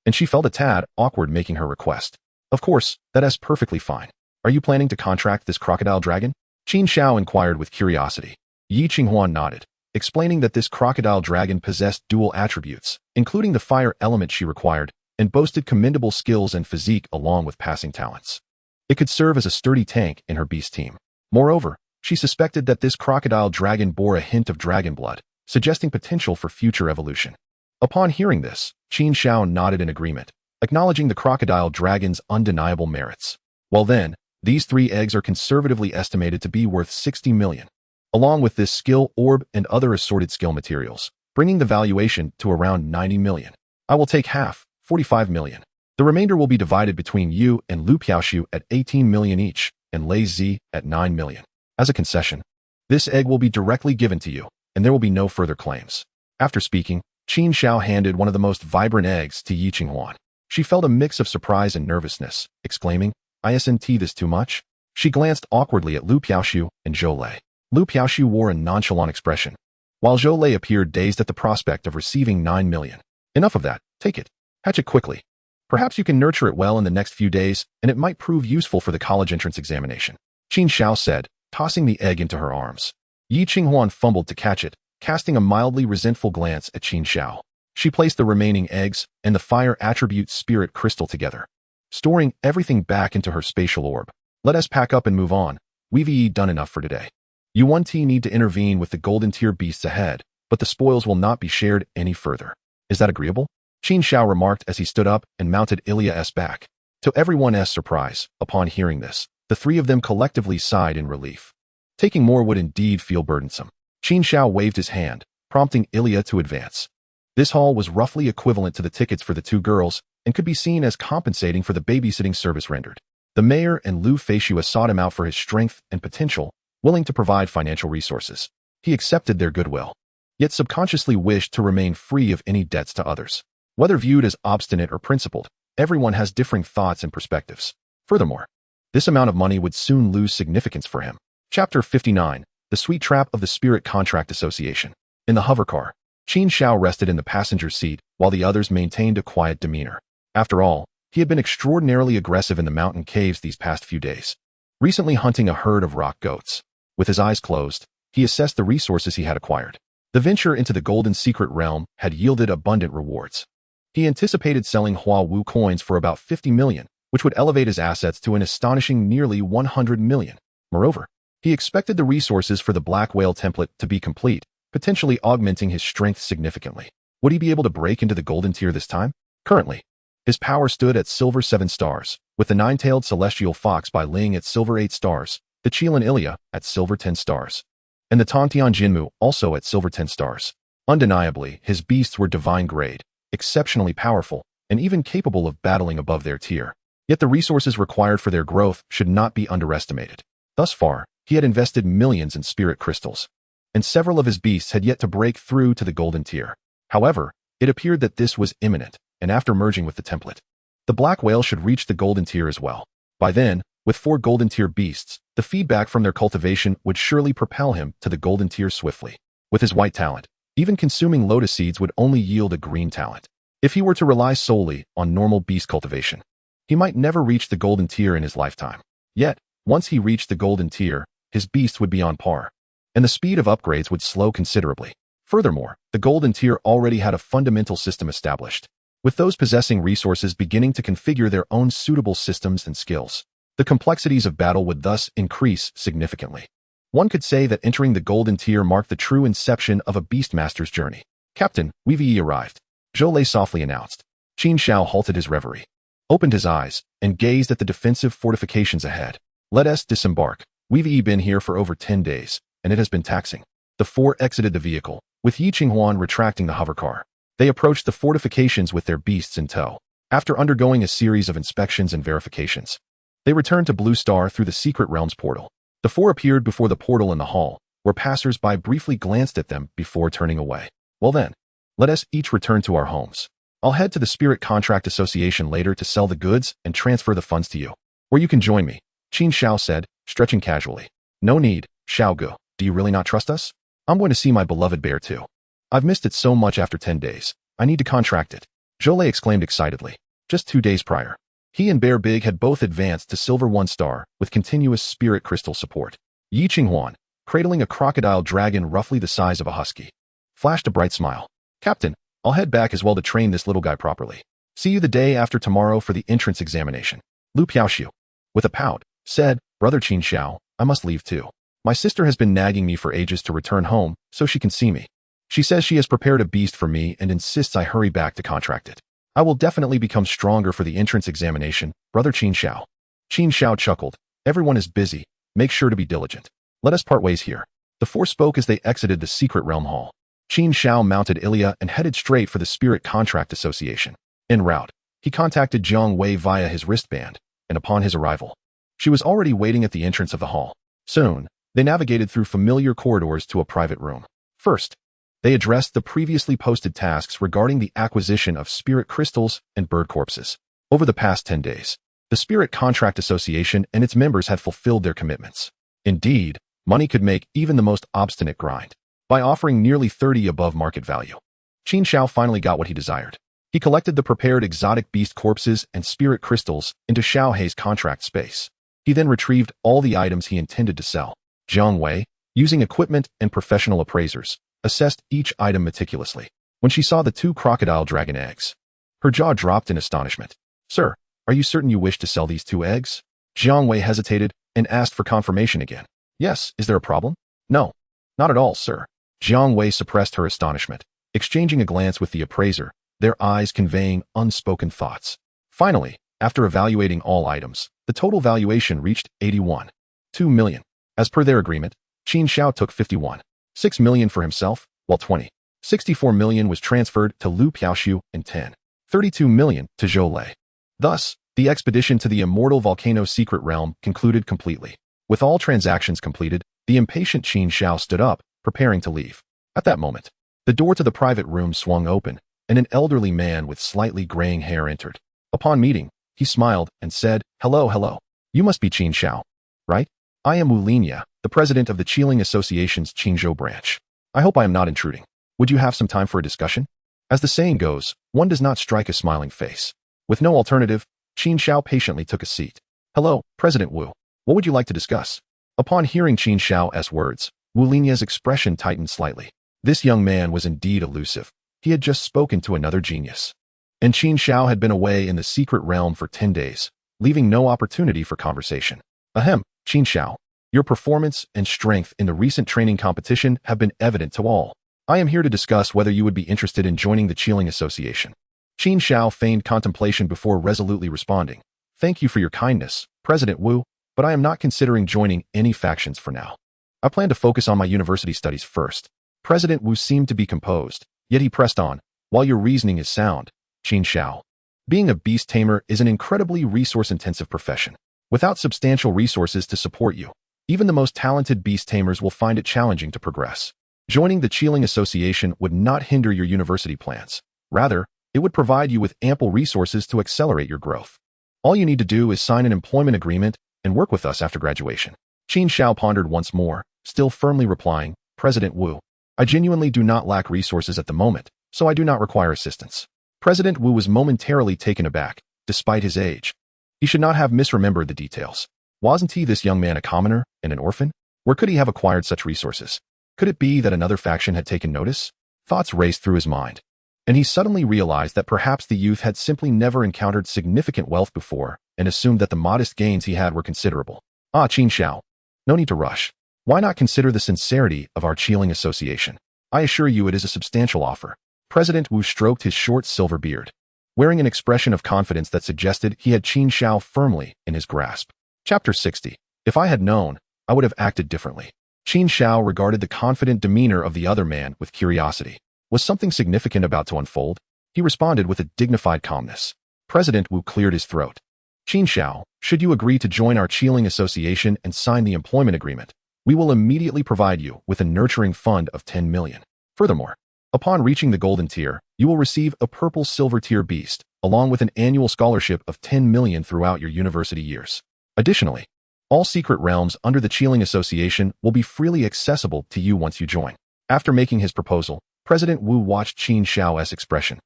and she felt a tad awkward making her request. Of course, that is perfectly fine. Are you planning to contract this crocodile dragon? Qin Xiao inquired with curiosity. Yi Qinghuan nodded, explaining that this crocodile dragon possessed dual attributes, including the fire element she required, and boasted commendable skills and physique along with passing talents. It could serve as a sturdy tank in her beast team. Moreover, she suspected that this crocodile dragon bore a hint of dragon blood, suggesting potential for future evolution. Upon hearing this, Qin Xiao nodded in agreement, acknowledging the crocodile dragon's undeniable merits. Well then, these 3 eggs are conservatively estimated to be worth 60 million, along with this skill orb and other assorted skill materials, bringing the valuation to around 90 million. I will take half, 45 million. The remainder will be divided between you and Lu Piaoshu at 18 million each, and Lei Zi at 9 million. As a concession, this egg will be directly given to you, and there will be no further claims. After speaking, Qin Xiao handed one of the most vibrant eggs to Yi Qinghuan. She felt a mix of surprise and nervousness, exclaiming, Isn't this too much? She glanced awkwardly at Lu Piaoshu and Zhou Lei. Lu Piaoshu wore a nonchalant expression, while Zhou Lei appeared dazed at the prospect of receiving 9 million. Enough of that, take it. Hatch it quickly. Perhaps you can nurture it well in the next few days, and it might prove useful for the college entrance examination. Qin Xiao said, tossing the egg into her arms. Yi Qinghuan fumbled to catch it, casting a mildly resentful glance at Qin Xiao. She placed the remaining eggs and the fire attribute spirit crystal together, storing everything back into her spatial orb. Let us pack up and move on. We've done enough for today. You 1T need to intervene with the golden tier beasts ahead, but the spoils will not be shared any further. Is that agreeable? Qin Xiao remarked as he stood up and mounted Ilia's back. To everyone's surprise, upon hearing this, the 3 of them collectively sighed in relief. Taking more would indeed feel burdensome. Qin Xiao waved his hand, prompting Ilia to advance. This haul was roughly equivalent to the tickets for the 2 girls and could be seen as compensating for the babysitting service rendered. The mayor and Lu Feishua sought him out for his strength and potential, willing to provide financial resources. He accepted their goodwill, yet subconsciously wished to remain free of any debts to others. Whether viewed as obstinate or principled, Everyone has differing thoughts and perspectives. Furthermore, this amount of money would soon lose significance for him. Chapter 59. The Sweet Trap of the Spirit Contract Association. In the hovercar, Qin Xiao rested in the passenger seat while the others maintained a quiet demeanor. After all, he had been extraordinarily aggressive in the mountain caves these past few days, recently hunting a herd of rock goats. With his eyes closed, he assessed the resources he had acquired. The venture into the golden secret realm had yielded abundant rewards. He anticipated selling Hua Wu coins for about 50 million, which would elevate his assets to an astonishing nearly 100 million. Moreover, he expected the resources for the Black Whale template to be complete, potentially augmenting his strength significantly. Would he be able to break into the golden tier this time? Currently, his power stood at silver 7 stars, with the nine-tailed celestial fox Bai Ling at silver 8 stars, the Qilin Ilia at silver 10 stars, and the Tongtian Jinmu also at silver 10 stars. Undeniably, his beasts were divine grade, exceptionally powerful, and even capable of battling above their tier. Yet the resources required for their growth should not be underestimated. Thus far, he had invested millions in spirit crystals, and several of his beasts had yet to break through to the golden tier. However, it appeared that this was imminent, and after merging with the template, the Black Whale should reach the golden tier as well. By then, with 4 golden tier beasts, the feedback from their cultivation would surely propel him to the golden tier swiftly. With his white talent, even consuming lotus seeds would only yield a green talent. If he were to rely solely on normal beast cultivation, he might never reach the golden tier in his lifetime. Yet, once he reached the golden tier, his beast would be on par, and the speed of upgrades would slow considerably. Furthermore, the golden tier already had a fundamental system established, with those possessing resources beginning to configure their own suitable systems and skills. The complexities of battle would thus increase significantly. One could say that entering the golden tier marked the true inception of a beastmaster's journey. Captain, we've arrived, Zhou Lei softly announced. Qin Xiao halted his reverie, opened his eyes, and gazed at the defensive fortifications ahead. Let us disembark. We've been here for over 10 days, and it has been taxing. The 4 exited the vehicle, with Yi Qinghuan retracting the hovercar. They approached the fortifications with their beasts in tow. After undergoing a series of inspections and verifications, they returned to Blue Star through the Secret Realms portal. The 4 appeared before the portal in the hall, where passers-by briefly glanced at them before turning away. Well then, let us each return to our homes. I'll head to the Spirit Contract Association later to sell the goods and transfer the funds to you, where you can join me, Qin Xiao said, stretching casually. No need, Xiaogu. Do you really not trust us? I'm going to see my beloved bear too. I've missed it so much after 10 days. I need to contract it, Zhou Lei exclaimed excitedly. Just 2 days prior, he and Bear Big had both advanced to silver 1 star with continuous spirit crystal support. Yi Qinghuan, cradling a crocodile dragon roughly the size of a husky, flashed a bright smile. Captain, I'll head back as well to train this little guy properly. See you the day after tomorrow for the entrance examination. Lu Piaoxiu, with a pout, said, Brother Qin Xiao, I must leave too. My sister has been nagging me for ages to return home so she can see me. She says she has prepared a beast for me and insists I hurry back to contract it. I will definitely become stronger for the entrance examination, Brother Qin Xiao. Qin Xiao chuckled. Everyone is busy. Make sure to be diligent. Let us part ways here. The 4 spoke as they exited the secret realm hall. Qin Xiao mounted Ilia and headed straight for the Spirit Contract Association. En route, he contacted Jiang Wei via his wristband, and upon his arrival, she was already waiting at the entrance of the hall. Soon, they navigated through familiar corridors to a private room. First, they addressed the previously posted tasks regarding the acquisition of spirit crystals and bird corpses. Over the past 10 days, the Spirit Contract Association and its members had fulfilled their commitments. Indeed, money could make even the most obstinate grind. By offering nearly 30 above market value, Qin Xiao finally got what he desired. He collected the prepared exotic beast corpses and spirit crystals into Xiao Hei's contract space. He then retrieved all the items he intended to sell. Jiang Wei, using equipment and professional appraisers, assessed each item meticulously. When she saw the 2 crocodile dragon eggs, her jaw dropped in astonishment. Sir, are you certain you wish to sell these 2 eggs? Jiang Wei hesitated and asked for confirmation again. Yes, is there a problem? No, not at all, sir. Jiang Wei suppressed her astonishment, exchanging a glance with the appraiser, their eyes conveying unspoken thoughts. Finally, after evaluating all items, the total valuation reached 81.2 million. As per their agreement, Qin Xiao took 51.6 million for himself, while 20.64 million was transferred to Lu Piaoxiu and 10.32 million to Zhou Lei. Thus, the expedition to the immortal volcano secret realm concluded completely. With all transactions completed, the impatient Qin Xiao stood up, preparing to leave. At that moment, the door to the private room swung open, and an elderly man with slightly graying hair entered. Upon meeting, he smiled and said, "Hello, hello. You must be Qin Xiao, right? I am Wu Linya, the president of the Qilin Association's Qingzhou branch. I hope I am not intruding. Would you have some time for a discussion?" As the saying goes, one does not strike a smiling face. With no alternative, Qin Xiao patiently took a seat. "Hello, President Wu. What would you like to discuss?" Upon hearing Qin Xiao's words, Wu Linya's expression tightened slightly. This young man was indeed elusive. He had just spoken to another genius. And Qin Xiao had been away in the secret realm for 10 days, leaving no opportunity for conversation. Ahem, Qin Xiao. Your performance and strength in the recent training competition have been evident to all. I am here to discuss whether you would be interested in joining the Qilin Association. Qin Xiao feigned contemplation before resolutely responding. "Thank you for your kindness, President Wu, but I am not considering joining any factions for now. I plan to focus on my university studies first." President Wu seemed to be composed, yet he pressed on. "While your reasoning is sound, Qin Xiao, being a beast tamer is an incredibly resource-intensive profession. Without substantial resources to support you, even the most talented beast tamers will find it challenging to progress. Joining the Qilin Association would not hinder your university plans. Rather, it would provide you with ample resources to accelerate your growth. All you need to do is sign an employment agreement and work with us after graduation." Qin Xiao pondered once more, still firmly replying, "President Wu, I genuinely do not lack resources at the moment, so I do not require assistance." President Wu was momentarily taken aback, despite his age. He should not have misremembered the details. Wasn't he, this young man, a commoner and an orphan? Where could he have acquired such resources? Could it be that another faction had taken notice? Thoughts raced through his mind, and he suddenly realized that perhaps the youth had simply never encountered significant wealth before and assumed that the modest gains he had were considerable. Qin Xiao, no need to rush. Why not consider the sincerity of our Qilin Association? I assure you it is a substantial offer. President Wu stroked his short silver beard, wearing an expression of confidence that suggested he had Qin Xiao firmly in his grasp. Chapter 60. If I had known, I would have acted differently. Qin Xiao regarded the confident demeanor of the other man with curiosity. Was something significant about to unfold? He responded with a dignified calmness. President Wu cleared his throat. "Qin Xiao, should you agree to join our Qilin Association and sign the employment agreement, we will immediately provide you with a nurturing fund of 10 million. Furthermore, upon reaching the golden tier, you will receive a purple silver tier beast, along with an annual scholarship of 10 million throughout your university years. Additionally, all secret realms under the Qilin Association will be freely accessible to you once you join." After making his proposal, President Wu watched Qin Xiao's expression,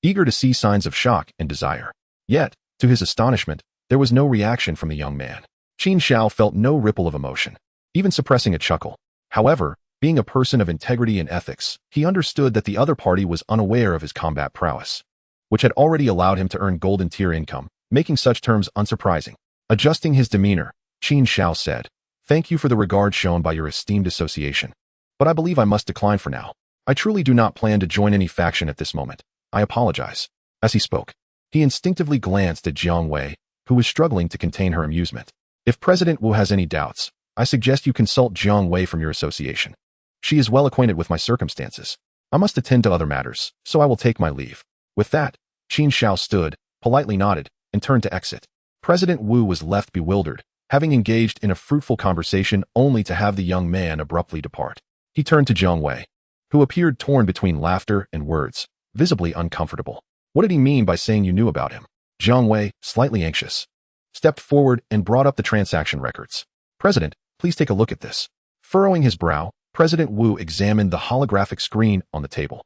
eager to see signs of shock and desire. Yet, to his astonishment, there was no reaction from the young man. Qin Xiao felt no ripple of emotion, even suppressing a chuckle. However, being a person of integrity and ethics, he understood that the other party was unaware of his combat prowess, which had already allowed him to earn golden tier income, making such terms unsurprising. Adjusting his demeanor, Qin Xiao said, "Thank you for the regard shown by your esteemed association, but I believe I must decline for now. I truly do not plan to join any faction at this moment. I apologize." As he spoke, he instinctively glanced at Jiang Wei, who was struggling to contain her amusement. "If President Wu has any doubts, I suggest you consult Jiang Wei from your association. She is well acquainted with my circumstances. I must attend to other matters, so I will take my leave." With that, Qin Xiao stood, politely nodded, and turned to exit. President Wu was left bewildered, having engaged in a fruitful conversation only to have the young man abruptly depart. He turned to Jiang Wei, who appeared torn between laughter and words, visibly uncomfortable. What did he mean by saying you knew about him? Jiang Wei, slightly anxious, stepped forward and brought up the transaction records. "President, please take a look at this." Furrowing his brow, President Wu examined the holographic screen on the table.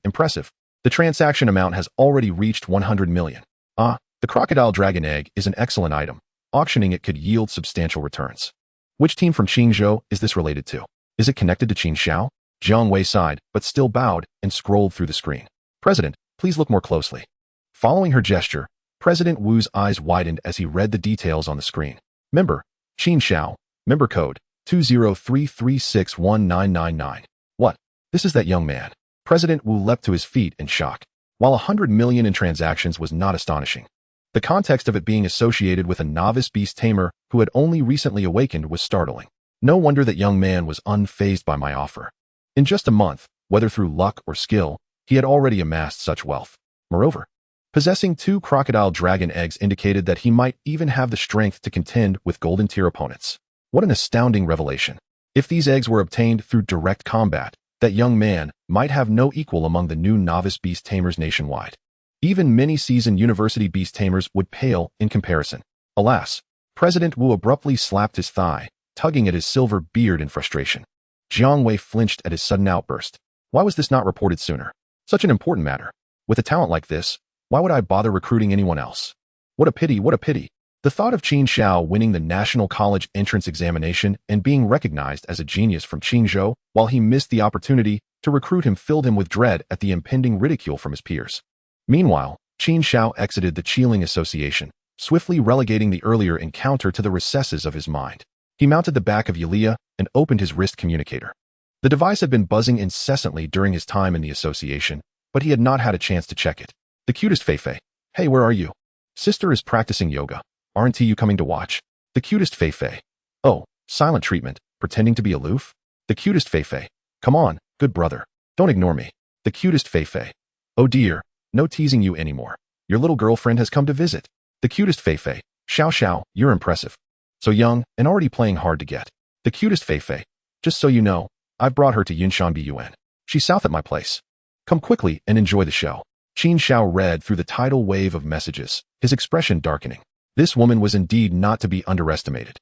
Impressive. The transaction amount has already reached 100 million. The crocodile dragon egg is an excellent item. Auctioning it could yield substantial returns. Which team from Qingzhou is this related to? Is it connected to Qin Xiao? Jiang Wei sighed, but still bowed and scrolled through the screen. "President, please look more closely." Following her gesture, President Wu's eyes widened as he read the details on the screen. Member, Qin Xiao, member code 203361999. What? This is that young man. President Wu leapt to his feet in shock. While 100 million in transactions was not astonishing, the context of it being associated with a novice beast tamer who had only recently awakened was startling. No wonder that young man was unfazed by my offer. In just a month, whether through luck or skill, he had already amassed such wealth. Moreover, possessing 2 crocodile dragon eggs indicated that he might even have the strength to contend with golden tier opponents. What an astounding revelation. If these eggs were obtained through direct combat, that young man might have no equal among the new novice beast tamers nationwide. Even many-seasoned university beast tamers would pale in comparison. Alas, President Wu abruptly slapped his thigh, tugging at his silver beard in frustration. Jiang Wei flinched at his sudden outburst. Why was this not reported sooner? Such an important matter. With a talent like this, why would I bother recruiting anyone else? What a pity, what a pity. The thought of Qin Xiao winning the National College entrance examination and being recognized as a genius from Qingzhou while he missed the opportunity to recruit him filled him with dread at the impending ridicule from his peers. Meanwhile, Qin Xiao exited the Qilin Association, swiftly relegating the earlier encounter to the recesses of his mind. He mounted the back of Yulia and opened his wrist communicator. The device had been buzzing incessantly during his time in the association, but he had not had a chance to check it. The cutest Feifei. Hey, where are you? Sister is practicing yoga. Aren't you coming to watch? The cutest Feifei. Oh, silent treatment, pretending to be aloof? The cutest Feifei. Come on, good brother. Don't ignore me. The cutest Feifei. Oh dear, no teasing you anymore. Your little girlfriend has come to visit. The cutest Feifei. Xiao Xiao, you're impressive. So young and already playing hard to get. The cutest Feifei. Just so you know, I've brought her to Yunshan Yuan. She's south at my place. Come quickly and enjoy the show. Qin Xiao read through the tidal wave of messages, his expression darkening. This woman was indeed not to be underestimated.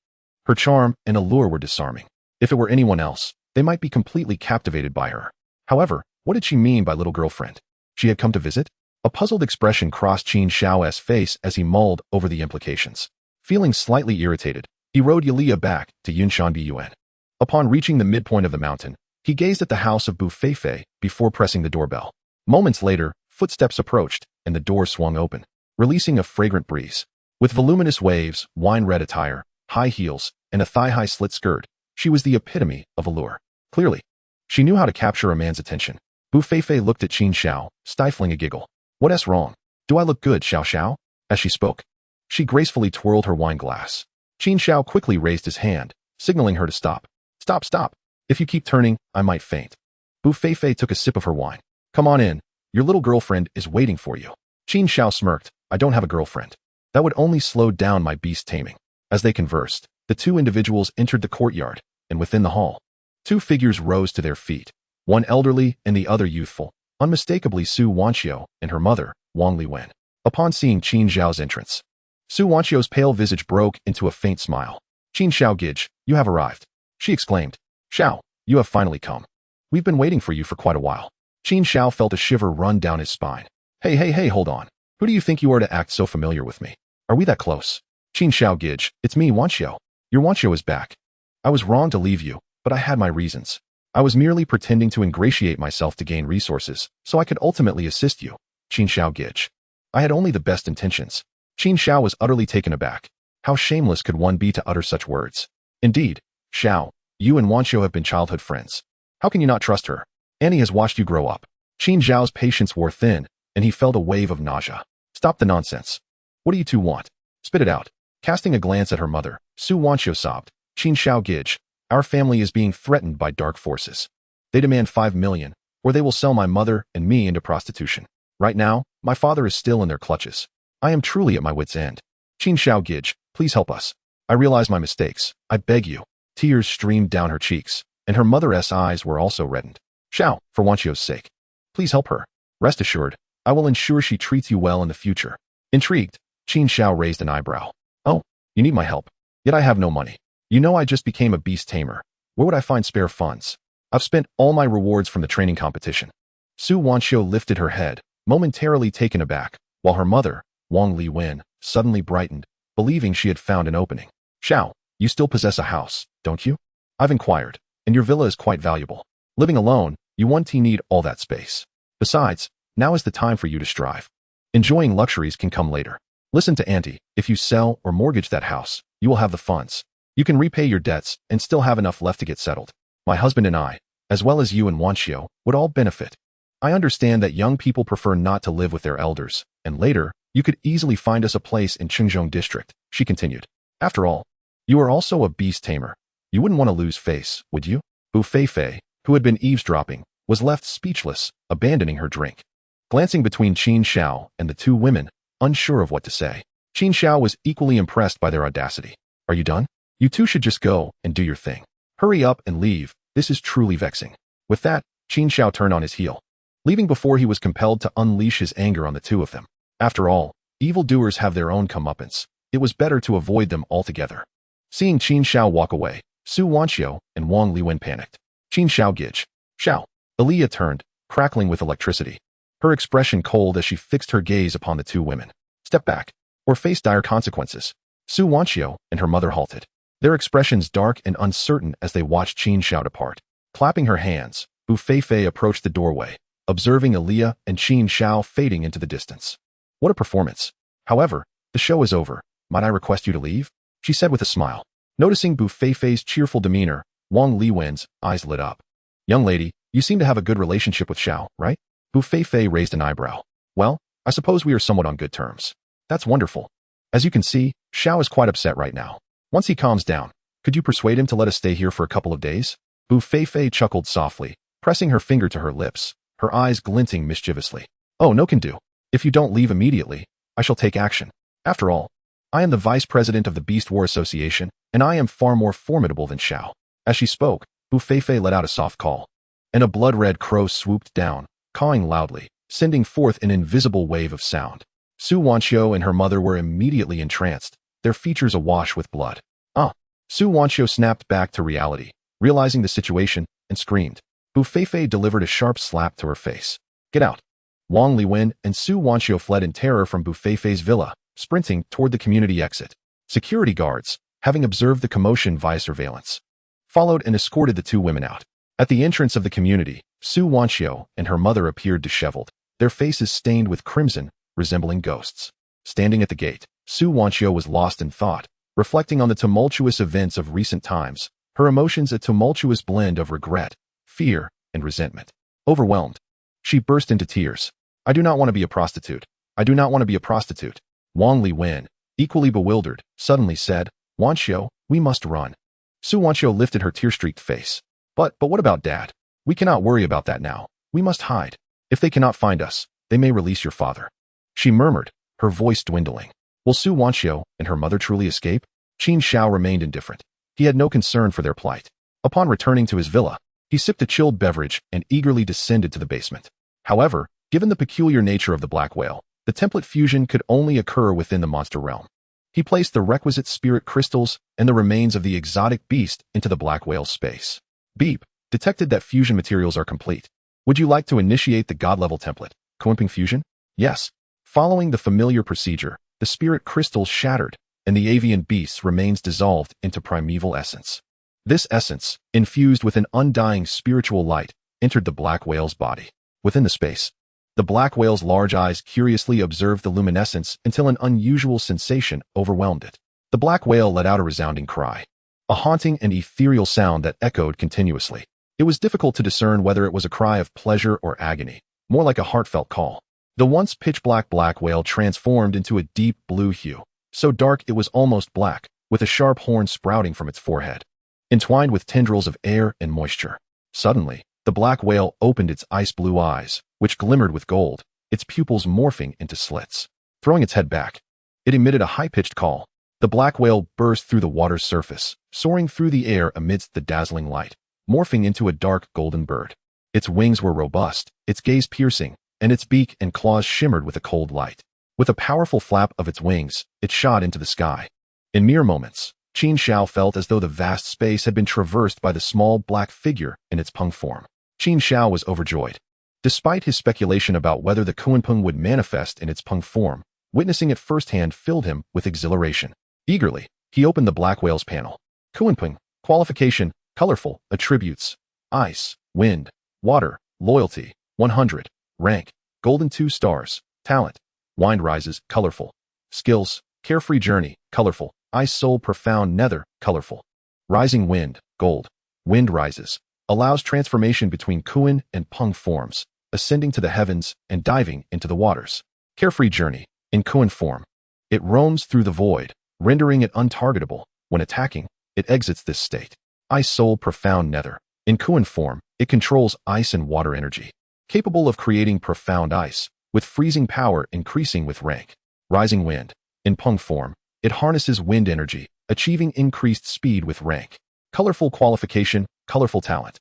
Her charm and allure were disarming. If it were anyone else, they might be completely captivated by her. However, what did she mean by little girlfriend? She had come to visit? A puzzled expression crossed Qin Xiao's face as he mulled over the implications. Feeling slightly irritated, he rode Yulia back to Yunshan Yuan. Upon reaching the midpoint of the mountain, he gazed at the house of Bu Feifei before pressing the doorbell. Moments later, footsteps approached, and the door swung open, releasing a fragrant breeze. With voluminous waves, wine-red attire, high heels, and a thigh-high slit skirt, she was the epitome of allure. Clearly, she knew how to capture a man's attention. Bu Feifei looked at Qin Xiao, stifling a giggle. What's wrong? Do I look good, Xiao Xiao? As she spoke, she gracefully twirled her wine glass. Qin Xiao quickly raised his hand, signaling her to stop. Stop, stop. If you keep turning, I might faint. Bu Feifei took a sip of her wine. Come on in. Your little girlfriend is waiting for you. Qin Xiao smirked. I don't have a girlfriend. That would only slow down my beast taming. As they conversed, the two individuals entered the courtyard, and within the hall, two figures rose to their feet, one elderly and the other youthful, unmistakably Su Wanqiao and her mother, Wang Liwen. Upon seeing Qin Xiao's entrance, Su Wanqiao's pale visage broke into a faint smile. Qin Xiao Gij, you have arrived. She exclaimed. Xiao, you have finally come. We've been waiting for you for quite a while. Qin Xiao felt a shiver run down his spine. Hey, hold on. Who do you think you are to act so familiar with me? Are we that close? Qin Xiao Gij, it's me, Wanqiao. Your Wanqiao is back. I was wrong to leave you, but I had my reasons. I was merely pretending to ingratiate myself to gain resources, so I could ultimately assist you. Qin Xiao Gij. I had only the best intentions. Qin Xiao was utterly taken aback. How shameless could one be to utter such words? Indeed, Xiao, you and Wanqiao have been childhood friends. How can you not trust her? Annie has watched you grow up. Qin Xiao's patience wore thin, and he felt a wave of nausea. Stop the nonsense. What do you two want? Spit it out. Casting a glance at her mother, Su Wanqiao sobbed. Qin Xiao Gij, our family is being threatened by dark forces. They demand 5 million, or they will sell my mother and me into prostitution. Right now, my father is still in their clutches. I am truly at my wit's end. Qin Xiao Gij, please help us. I realize my mistakes. I beg you. Tears streamed down her cheeks, and her mother's eyes were also reddened. Xiao, for Wanqiao's sake, please help her. Rest assured, I will ensure she treats you well in the future. Intrigued, Qin Xiao raised an eyebrow. Oh, you need my help. Yet I have no money. You know I just became a beast tamer. Where would I find spare funds? I've spent all my rewards from the training competition. Su Wanqiao lifted her head, momentarily taken aback, while her mother, Wang Liwen, suddenly brightened, believing she had found an opening. Xiao, you still possess a house, don't you? I've inquired, and your villa is quite valuable. Living alone, you won't need all that space. Besides, now is the time for you to strive. Enjoying luxuries can come later. Listen to Auntie, if you sell or mortgage that house, you will have the funds. You can repay your debts and still have enough left to get settled. My husband and I, as well as you and Wanqiao, would all benefit. I understand that young people prefer not to live with their elders, and later, you could easily find us a place in Qingzhou district, she continued. After all, you are also a beast tamer. You wouldn't want to lose face, would you? Bu Feifei, who had been eavesdropping, was left speechless, abandoning her drink. Glancing between Qin Xiao and the two women, unsure of what to say, Qin Xiao was equally impressed by their audacity. Are you done? You two should just go and do your thing. Hurry up and leave, this is truly vexing. With that, Qin Xiao turned on his heel. leaving before he was compelled to unleash his anger on the two of them. After all, evildoers have their own comeuppance. It was better to avoid them altogether. Seeing Qin Xiao walk away, Su Wanxiu and Wang Liwen panicked. Qin Xiao Gij. Xiao. Aaliyah turned, crackling with electricity. Her expression cold as she fixed her gaze upon the two women. Step back, or face dire consequences. Su Wanxiu and her mother halted, their expressions dark and uncertain as they watched Qin Xiao depart. Clapping her hands, Bu Feifei approached the doorway, observing Aaliyah and Qin Xiao fading into the distance. What a performance. However, the show is over. Might I request you to leave? She said with a smile. Noticing Bu Feifei's cheerful demeanor, Wang Liwen's eyes lit up. Young lady, you seem to have a good relationship with Xiao, right? Bu Feifei raised an eyebrow. Well, I suppose we are somewhat on good terms. That's wonderful. As you can see, Xiao is quite upset right now. Once he calms down, could you persuade him to let us stay here for a couple of days? Bu Feifei chuckled softly, pressing her finger to her lips, her eyes glinting mischievously. Oh, no can do. If you don't leave immediately, I shall take action. After all, I am the vice president of the Beast War Association, and I am far more formidable than Xiao. As she spoke, Bu Feifei let out a soft call, and a blood-red crow swooped down, cawing loudly, sending forth an invisible wave of sound. Su Wanxiu and her mother were immediately entranced, their features awash with blood. Su Wanxiu snapped back to reality, realizing the situation, and screamed. Bu Feifei delivered a sharp slap to her face. Get out. Wang Liwen and Su Wanxiu fled in terror from Bu Feifei's villa, sprinting toward the community exit. Security guards, having observed the commotion via surveillance, followed and escorted the two women out. At the entrance of the community, Su Wanxiu and her mother appeared disheveled, their faces stained with crimson, resembling ghosts. Standing at the gate, Su Wanxiu was lost in thought, reflecting on the tumultuous events of recent times, her emotions a tumultuous blend of regret, fear, and resentment. Overwhelmed, she burst into tears. I do not want to be a prostitute. I do not want to be a prostitute. Wang Liwen, equally bewildered, suddenly said, Wanxiu, we must run. Su Wanxiu lifted her tear-streaked face. But what about Dad? We cannot worry about that now. We must hide. If they cannot find us, they may release your father. She murmured, her voice dwindling. Will Su Wanxiu and her mother truly escape? Qin Xiao remained indifferent. He had no concern for their plight. Upon returning to his villa, he sipped a chilled beverage and eagerly descended to the basement. However, given the peculiar nature of the black whale, the template fusion could only occur within the monster realm. He placed the requisite spirit crystals and the remains of the exotic beast into the black whale's space. Beep, detected that fusion materials are complete. Would you like to initiate the god-level template, Qinping fusion? Yes. Following the familiar procedure, the spirit crystals shattered, and the avian beast remains dissolved into primeval essence. This essence, infused with an undying spiritual light, entered the black whale's body. Within the space, the black whale's large eyes curiously observed the luminescence until an unusual sensation overwhelmed it. The black whale let out a resounding cry, a haunting and ethereal sound that echoed continuously. It was difficult to discern whether it was a cry of pleasure or agony, more like a heartfelt call. The once pitch-black black whale transformed into a deep blue hue, so dark it was almost black, with a sharp horn sprouting from its forehead, entwined with tendrils of air and moisture. Suddenly, the black whale opened its ice-blue eyes, which glimmered with gold, its pupils morphing into slits. Throwing its head back, it emitted a high-pitched call. The black whale burst through the water's surface, soaring through the air amidst the dazzling light, morphing into a dark golden bird. Its wings were robust, its gaze piercing, and its beak and claws shimmered with a cold light. With a powerful flap of its wings, it shot into the sky. In mere moments, Qin Xiao felt as though the vast space had been traversed by the small black figure in its peng form. Qin Xiao was overjoyed. Despite his speculation about whether the Qinpeng would manifest in its peng form, witnessing it firsthand filled him with exhilaration. Eagerly, he opened the black whale's panel. Qinpeng, qualification, colorful, attributes, ice, wind, water, loyalty, 100, rank, golden 2 stars, talent, wind rises, colorful, skills, carefree journey, colorful, ice soul profound nether, colorful, rising wind, gold, wind rises, allows transformation between Qin and peng forms, ascending to the heavens and diving into the waters. Carefree journey, in Qin form, it roams through the void, rendering it untargetable. When attacking, it exits this state. Ice soul profound nether, in Qin form, it controls ice and water energy, capable of creating profound ice, with freezing power increasing with rank. Rising wind, in peng form, it harnesses wind energy, achieving increased speed with rank. Colorful qualification, colorful talent,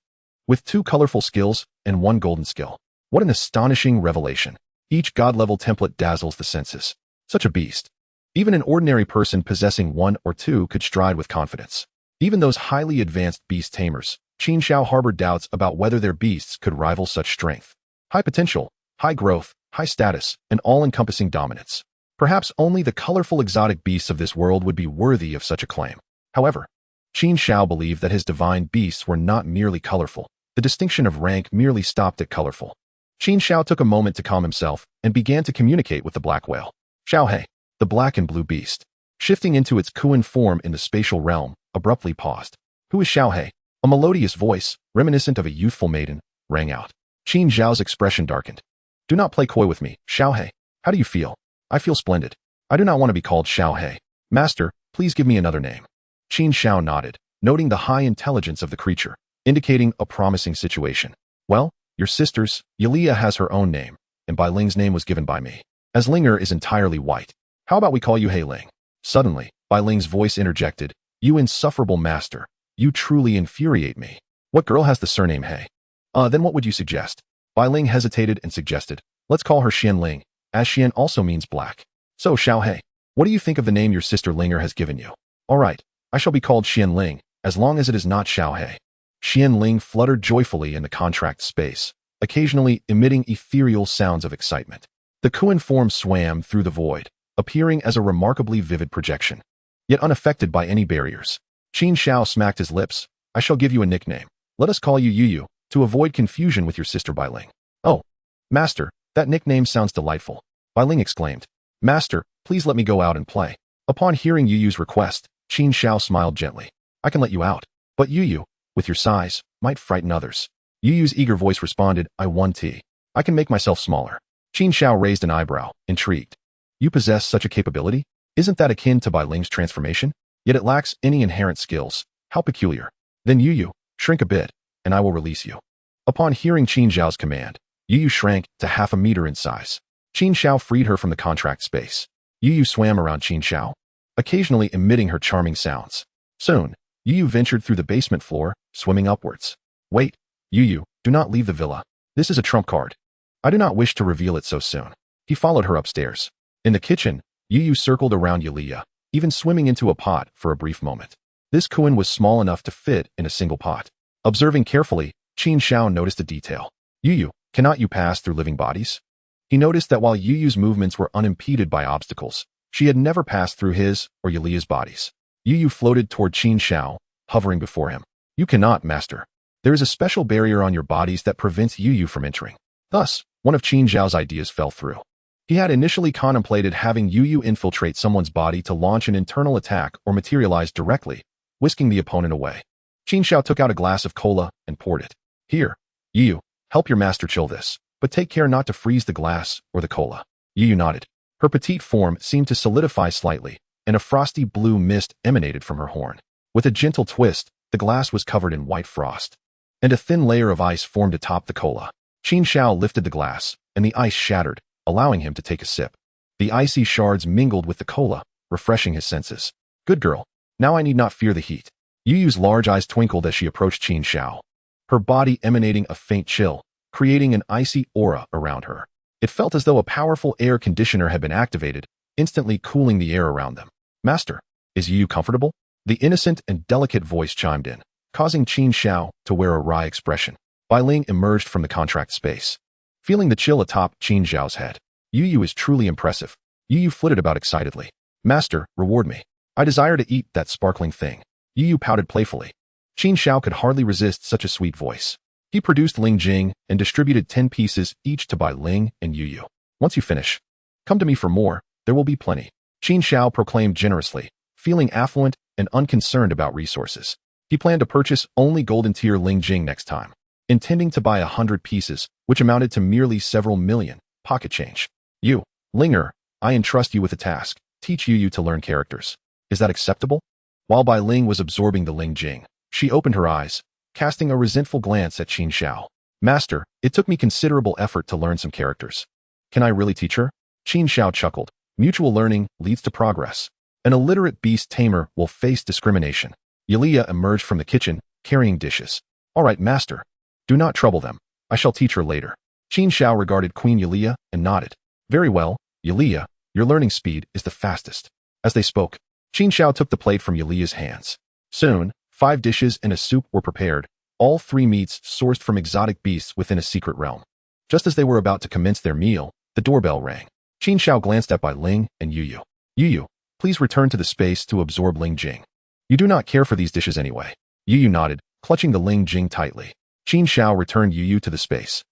with 2 colorful skills and 1 golden skill. What an astonishing revelation. Each god-level template dazzles the senses. Such a beast. Even an ordinary person possessing one or two could stride with confidence. Even those highly advanced beast tamers, Qin Xiao harbored doubts about whether their beasts could rival such strength. High potential, high growth, high status, and all-encompassing dominance. Perhaps only the colorful exotic beasts of this world would be worthy of such a claim. However, Qin Xiao believed that his divine beasts were not merely colorful. The distinction of rank merely stopped at colorful. Qin Xiao took a moment to calm himself and began to communicate with the black whale. Xiaohe, the black and blue beast, shifting into its Qin form in the spatial realm, abruptly paused. Who is Xiaohe? A melodious voice, reminiscent of a youthful maiden, rang out. Qin Xiao's expression darkened. Do not play coy with me, Xiaohe. How do you feel? I feel splendid. I do not want to be called Xiaohe. Master, please give me another name. Qin Xiao nodded, noting the high intelligence of the creature, indicating a promising situation. Well, your sister's, Yulia has her own name, and Bai Ling's name was given by me. As Linger is entirely white, how about we call you Hei Ling? Suddenly, Bai Ling's voice interjected, you insufferable master, you truly infuriate me. What girl has the surname Hei? Then what would you suggest? Bai Ling hesitated and suggested, let's call her Xian Ling, as Xian also means black. So Xiaohe, what do you think of the name your sister Linger has given you? All right, I shall be called Xian Ling, as long as it is not Xiaohe. Xian Ling fluttered joyfully in the contract space, occasionally emitting ethereal sounds of excitement. The Qin form swam through the void, appearing as a remarkably vivid projection, yet unaffected by any barriers. Qin Xiao smacked his lips. I shall give you a nickname. Let us call you Yu, to avoid confusion with your sister Bai Ling. Oh, master, that nickname sounds delightful. Bai Ling exclaimed. Master, please let me go out and play. Upon hearing Yu's request, Qin Xiao smiled gently. I can let you out, but Yu, with your size, might frighten others. Yu's eager voice responded, I can make myself smaller. Qin Xiao raised an eyebrow, intrigued. You possess such a capability? Isn't that akin to Bai Ling's transformation? Yet it lacks any inherent skills. How peculiar. Then Yu, shrink a bit, and I will release you. Upon hearing Qin Xiao's command, Yu shrank to half a meter in size. Qin Xiao freed her from the contract space. Yu swam around Qin Xiao, occasionally emitting her charming sounds. Soon, Yu ventured through the basement floor, swimming upwards. Wait, Yu, do not leave the villa. This is a trump card. I do not wish to reveal it so soon. He followed her upstairs. In the kitchen, Yu circled around Yulia, even swimming into a pot for a brief moment. This Qin was small enough to fit in a single pot. Observing carefully, Qin Xiao noticed a detail. Yu, cannot you pass through living bodies? He noticed that while Yu's movements were unimpeded by obstacles, she had never passed through his or Yulia's bodies. Yu floated toward Qin Xiao, hovering before him. You cannot, master. There is a special barrier on your bodies that prevents Yu from entering. Thus, one of Qin Xiao's ideas fell through. He had initially contemplated having Yu infiltrate someone's body to launch an internal attack or materialize directly, whisking the opponent away. Qin Xiao took out a glass of cola and poured it. Here, Yu, help your master chill this, but take care not to freeze the glass or the cola. Yu nodded. Her petite form seemed to solidify slightly, and a frosty blue mist emanated from her horn. With a gentle twist, the glass was covered in white frost, and a thin layer of ice formed atop the cola. Qin Xiao lifted the glass, and the ice shattered, allowing him to take a sip. The icy shards mingled with the cola, refreshing his senses. Good girl. Now I need not fear the heat. Yu's large eyes twinkled as she approached Qin Xiao, her body emanating a faint chill, creating an icy aura around her. It felt as though a powerful air conditioner had been activated, instantly cooling the air around them. Master, is Yu comfortable? The innocent and delicate voice chimed in, causing Qin Xiao to wear a wry expression. Bai Ling emerged from the contract space, feeling the chill atop Qin Xiao's head. Yu is truly impressive. Yu flitted about excitedly. Master, reward me. I desire to eat that sparkling thing. Yu pouted playfully. Qin Xiao could hardly resist such a sweet voice. He produced Ling Jing and distributed 10 pieces each to Bai Ling and Yu. Once you finish, come to me for more, there will be plenty. Qin Xiao proclaimed generously, feeling affluent and unconcerned about resources. He planned to purchase only golden tier Ling Jing next time, intending to buy 100 pieces, which amounted to merely several million, pocket change. Yu, Linger, I entrust you with a task. Teach Yu to learn characters. Is that acceptable? While Bai Ling was absorbing the Ling Jing, she opened her eyes, casting a resentful glance at Qin Xiao. Master, it took me considerable effort to learn some characters. Can I really teach her? Qin Xiao chuckled. Mutual learning leads to progress. An illiterate beast tamer will face discrimination. Yulia emerged from the kitchen, carrying dishes. All right, master. Do not trouble them. I shall teach her later. Qin Xiao regarded Queen Yulia and nodded. Very well, Yulia, your learning speed is the fastest. As they spoke, Qin Xiao took the plate from Yulia's hands. Soon, 5 dishes and a soup were prepared, all 3 meats sourced from exotic beasts within a secret realm. Just as they were about to commence their meal, the doorbell rang. Qin Xiao glanced at Bai Ling and Yu Yu. Yu Yu, please return to the space to absorb Ling Jing. You do not care for these dishes anyway. Yu Yu nodded, clutching the Ling Jing tightly. Qin Xiao returned Yu Yu to the space.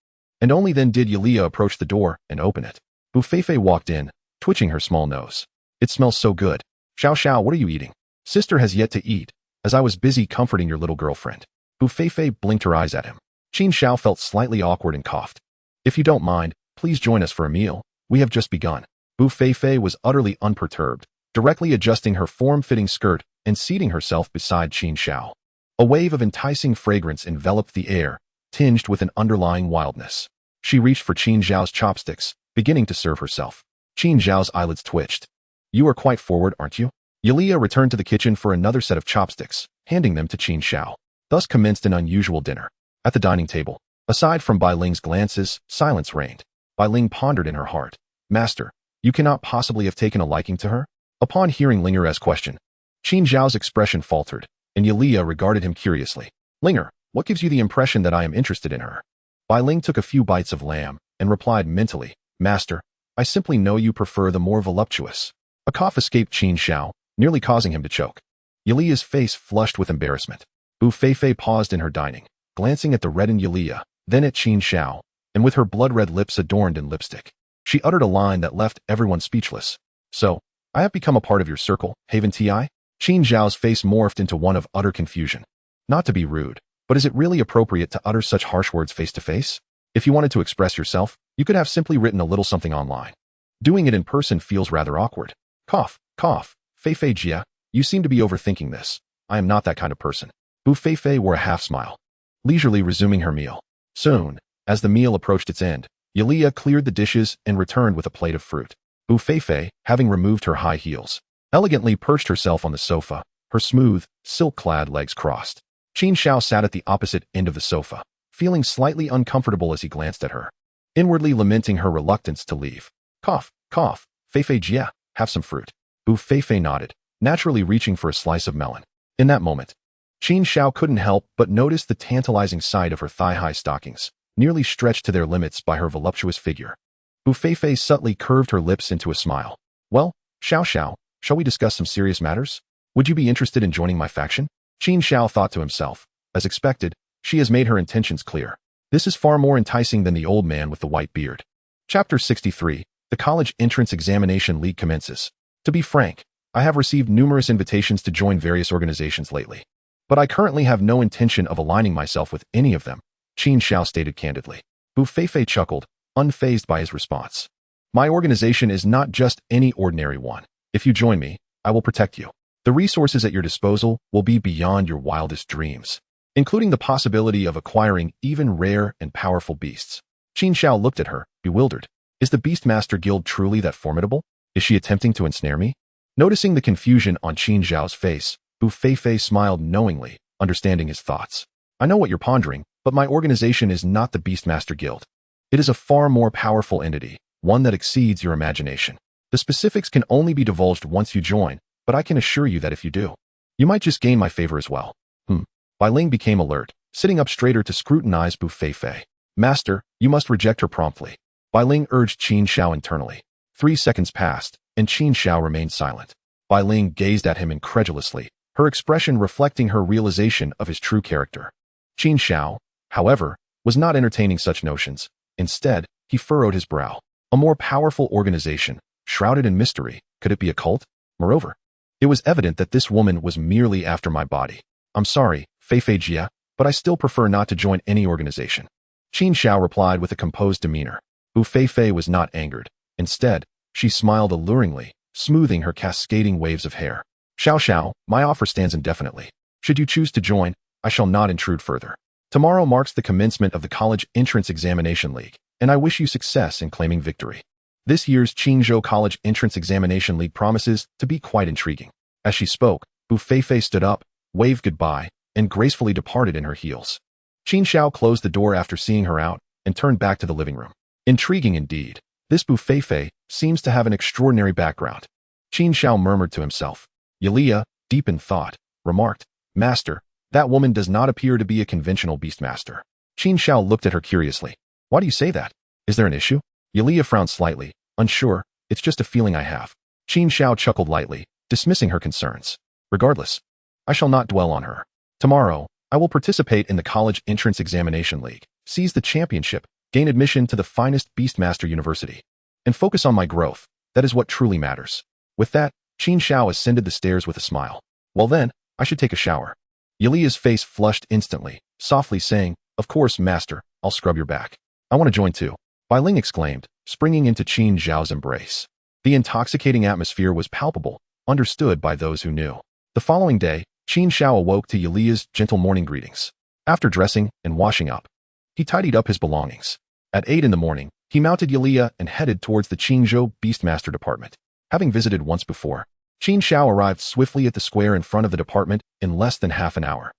And only then did Yulia approach the door and open it. Bu Feifei walked in, twitching her small nose. It smells so good. Xiao Xiao, what are you eating? Sister has yet to eat, as I was busy comforting your little girlfriend. Bu Feifei blinked her eyes at him. Qin Xiao felt slightly awkward and coughed. If you don't mind, please join us for a meal. We have just begun. Bu Feifei was utterly unperturbed, directly adjusting her form-fitting skirt and seating herself beside Qin Xiao. A wave of enticing fragrance enveloped the air, tinged with an underlying wildness. She reached for Qin Xiao's chopsticks, beginning to serve herself. Qin Xiao's eyelids twitched. You are quite forward, aren't you? Yulia returned to the kitchen for another set of chopsticks, handing them to Qin Xiao. Thus commenced an unusual dinner. At the dining table, aside from Bai Ling's glances, silence reigned. Bai Ling pondered in her heart. Master, you cannot possibly have taken a liking to her? Upon hearing Linger's question, Qin Xiao's expression faltered, and Yulia regarded him curiously. Linger, what gives you the impression that I am interested in her? Bai Ling took a few bites of lamb and replied mentally, Master, I simply know you prefer the more voluptuous. A cough escaped Qin Xiao, nearly causing him to choke. Yulia's face flushed with embarrassment. Bu Feifei paused in her dining, glancing at the reddened Yulia, then at Qin Xiao, and with her blood-red lips adorned in lipstick. She uttered a line that left everyone speechless. So, I have become a part of your circle, Haven Ti? Qin Xiao's face morphed into one of utter confusion. Not to be rude, but is it really appropriate to utter such harsh words face to face? If you wanted to express yourself, you could have simply written a little something online. Doing it in person feels rather awkward. Cough, cough. Feifei Jia, you seem to be overthinking this. I am not that kind of person. Bu Feifei wore a half-smile, leisurely resuming her meal. Soon, as the meal approached its end, Yulia cleared the dishes and returned with a plate of fruit. Bu Feifei, having removed her high heels, elegantly perched herself on the sofa, her smooth, silk-clad legs crossed. Qin Xiao sat at the opposite end of the sofa, feeling slightly uncomfortable as he glanced at her, inwardly lamenting her reluctance to leave. Cough, cough. Feifei Jia, have some fruit. Bu Feifei nodded, naturally reaching for a slice of melon. In that moment, Qin Xiao couldn't help but notice the tantalizing sight of her thigh-high stockings, nearly stretched to their limits by her voluptuous figure. Bu Feifei subtly curved her lips into a smile. Well, Xiao Xiao, shall we discuss some serious matters? Would you be interested in joining my faction? Qin Xiao thought to himself. As expected, she has made her intentions clear. This is far more enticing than the old man with the white beard. Chapter 63. The College Entrance Examination League commences. To be frank, I have received numerous invitations to join various organizations lately, but I currently have no intention of aligning myself with any of them, Qin Xiao stated candidly. Bu Feifei chuckled, unfazed by his response. My organization is not just any ordinary one. If you join me, I will protect you. The resources at your disposal will be beyond your wildest dreams, including the possibility of acquiring even rare and powerful beasts. Qin Xiao looked at her, bewildered. Is the Beastmaster Guild truly that formidable? Is she attempting to ensnare me? Noticing the confusion on Qin Xiao's face, Bu Feifei smiled knowingly, understanding his thoughts. I know what you're pondering, but my organization is not the Beastmaster Guild. It is a far more powerful entity, one that exceeds your imagination. The specifics can only be divulged once you join, but I can assure you that if you do, you might just gain my favor as well. Bai Ling became alert, sitting up straighter to scrutinize Bu Feifei. Master, you must reject her promptly. Bai Ling urged Qin Xiao internally. 3 seconds passed, and Qin Xiao remained silent. Bai Ling gazed at him incredulously, her expression reflecting her realization of his true character. Qin Xiao, however, was not entertaining such notions. Instead, he furrowed his brow. A more powerful organization, shrouded in mystery, could it be a cult? Moreover, it was evident that this woman was merely after my body. I'm sorry, Feifei Jia, but I still prefer not to join any organization. Qin Xiao replied with a composed demeanor. Bu Feifei was not angered. Instead, she smiled alluringly, smoothing her cascading waves of hair. Xiao Xiao, my offer stands indefinitely. Should you choose to join, I shall not intrude further. Tomorrow marks the commencement of the College Entrance Examination League, and I wish you success in claiming victory. This year's Qinzhou College Entrance Examination League promises to be quite intriguing. As she spoke, Bu Feifei stood up, waved goodbye, and gracefully departed in her heels. Qin Xiao closed the door after seeing her out, and turned back to the living room. Intriguing indeed. This Bufeifei seems to have an extraordinary background. Qin Xiao murmured to himself. Yulia, deep in thought, remarked, Master, that woman does not appear to be a conventional beastmaster. Qin Xiao looked at her curiously. Why do you say that? Is there an issue? Yulia frowned slightly, unsure. It's just a feeling I have. Qin Xiao chuckled lightly, dismissing her concerns. Regardless, I shall not dwell on her. Tomorrow, I will participate in the college entrance examination league, seize the championship, gain admission to the finest Beastmaster University, and focus on my growth. That is what truly matters. With that, Qin Xiao ascended the stairs with a smile. Well then, I should take a shower. Yulia's face flushed instantly, softly saying, Of course, master, I'll scrub your back. I want to join too. Bai Ling exclaimed, springing into Qin Xiao's embrace. The intoxicating atmosphere was palpable, understood by those who knew. The following day, Qin Xiao awoke to Yulia's gentle morning greetings. After dressing and washing up, he tidied up his belongings. At 8 in the morning, he mounted Yulia and headed towards the Qingzhou Beastmaster department. Having visited once before, Qin Xiao arrived swiftly at the square in front of the department in less than half an hour.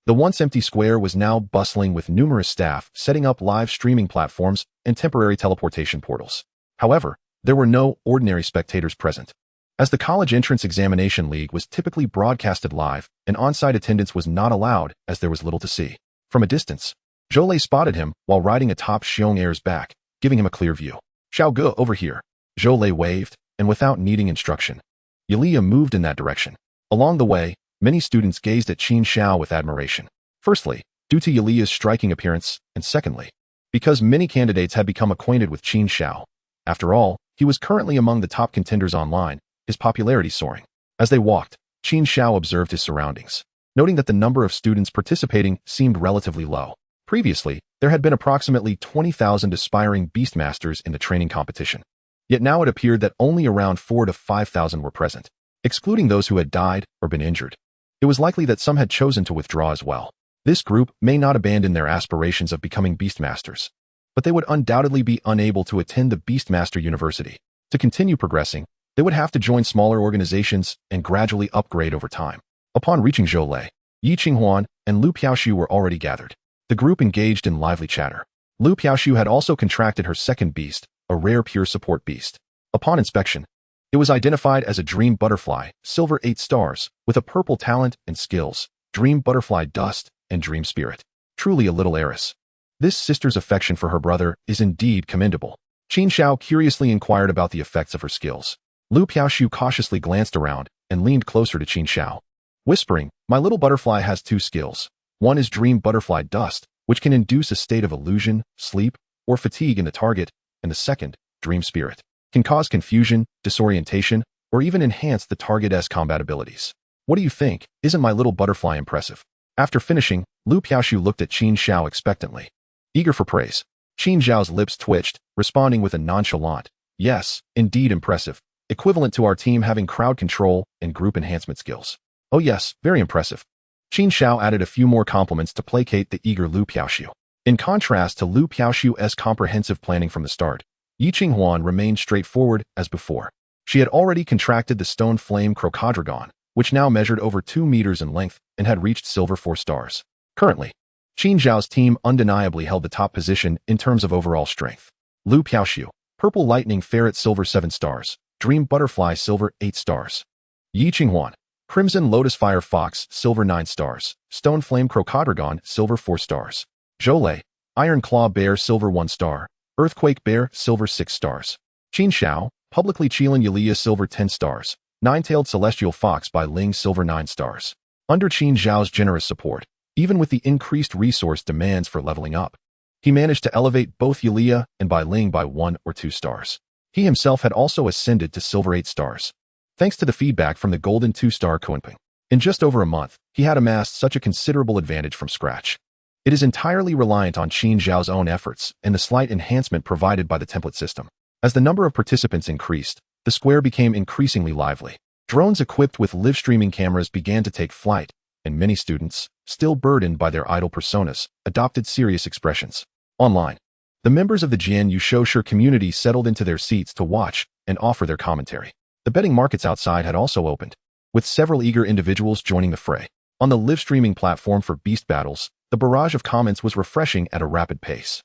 The once empty square was now bustling with numerous staff setting up live streaming platforms and temporary teleportation portals. However, there were no ordinary spectators present. As the college entrance examination league was typically broadcasted live, an on-site attendance was not allowed as there was little to see. From a distance, Zhou Lei spotted him while riding atop Xiong Air's back, giving him a clear view. Xiao Ge, over here. Zhou Lei waved, and without needing instruction, Yulia moved in that direction. Along the way, many students gazed at Qin Xiao with admiration. Firstly, due to Yulia's striking appearance, and secondly, because many candidates had become acquainted with Qin Xiao. After all, he was currently among the top contenders online, his popularity soaring. As they walked, Qin Xiao observed his surroundings, noting that the number of students participating seemed relatively low. Previously, there had been approximately 20,000 aspiring Beastmasters in the training competition. Yet now it appeared that only around 4,000 to 5,000 were present, excluding those who had died or been injured. It was likely that some had chosen to withdraw as well. This group may not abandon their aspirations of becoming Beastmasters, but they would undoubtedly be unable to attend the Beastmaster University. To continue progressing, they would have to join smaller organizations and gradually upgrade over time. Upon reaching Zhou Lei, Yi Qinghuan and Lu Piaoxiu were already gathered. The group engaged in lively chatter. Lu Piaoxiu had also contracted her second beast, a rare pure support beast. Upon inspection, it was identified as a dream butterfly, silver 8 stars, with a purple talent and skills, dream butterfly dust, and dream spirit. Truly a little heiress. This sister's affection for her brother is indeed commendable. Qin Xiao curiously inquired about the effects of her skills. Lu Piaoxiu cautiously glanced around and leaned closer to Qin Xiao, whispering, My little butterfly has 2 skills. One is dream butterfly dust, which can induce a state of illusion, sleep, or fatigue in the target, and the second, dream spirit, can cause confusion, disorientation, or even enhance the target's combat abilities. What do you think? Isn't my little butterfly impressive? After finishing, Lu Piaoxiu looked at Qin Xiao expectantly, eager for praise. Qin Xiao's lips twitched, responding with a nonchalant, Yes, indeed impressive, equivalent to our team having crowd control and group enhancement skills. Oh yes, very impressive. Qin Xiao added a few more compliments to placate the eager Lu Piaoxiu. In contrast to Lu Piaoxiu's comprehensive planning from the start, Yi Qinghuan remained straightforward as before. She had already contracted the stone flame Crocodragon, which now measured over 2 meters in length and had reached silver 4 stars. Currently, Qin Xiao's team undeniably held the top position in terms of overall strength. Lu Piaoxiu, purple lightning ferret silver 7 stars, dream butterfly silver 8 stars. Yi Qinghuan, crimson lotus fire fox silver 9 stars, stone flame Crocodragon silver 4 stars. Zhou Lei, iron claw bear silver 1 star, earthquake bear silver 6 stars. Qin Xiao, publicly Qilin Yulia silver 10 stars, nine-tailed celestial fox Bai Ling silver 9 stars. Under Qin Xiao's generous support, even with the increased resource demands for leveling up, he managed to elevate both Yulia and Bai Ling by 1 or 2 stars. He himself had also ascended to silver 8 stars, thanks to the feedback from the golden 2-star Qinping. In just over a month, he had amassed such a considerable advantage from scratch. It is entirely reliant on Qin Xiao's own efforts and the slight enhancement provided by the template system. As the number of participants increased, the square became increasingly lively. Drones equipped with live streaming cameras began to take flight, and many students, still burdened by their idle personas, adopted serious expressions. Online, the members of the Jian Yushoushi community settled into their seats to watch and offer their commentary. The betting markets outside had also opened, with several eager individuals joining the fray. On the live streaming platform for beast battles, the barrage of comments was refreshing at a rapid pace.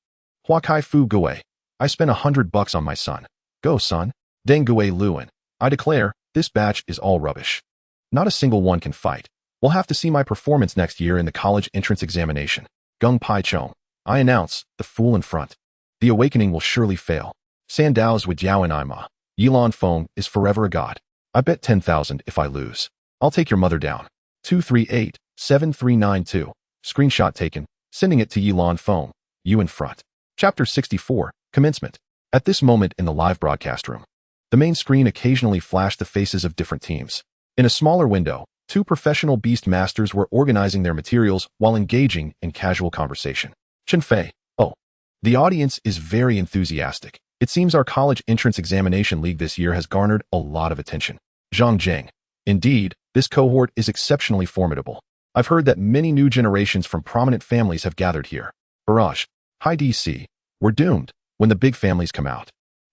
Huakai Fu Gui. I spent $100 on my son. Go, son. Deng Gui Luan. I declare, this batch is all rubbish. Not a single one can fight. We'll have to see my performance next year in the college entrance examination. Gung Pai Chong. I announce, the fool in front. The awakening will surely fail. Sandao's with Yao and Ima. Yilan Feng is forever a god. I bet 10,000 if I lose. I'll take your mother down. 238-7392. Screenshot taken, sending it to Yilan Feng. You in front. Chapter 64, Commencement. At this moment in the live broadcast room, the main screen occasionally flashed the faces of different teams. In a smaller window, two professional beast masters were organizing their materials while engaging in casual conversation. Chen Fei. Oh. The audience is very enthusiastic. It seems our college entrance examination league this year has garnered a lot of attention. Zhang Zheng. Indeed, this cohort is exceptionally formidable. I've heard that many new generations from prominent families have gathered here. Barrage. Hi DC. We're doomed when the big families come out.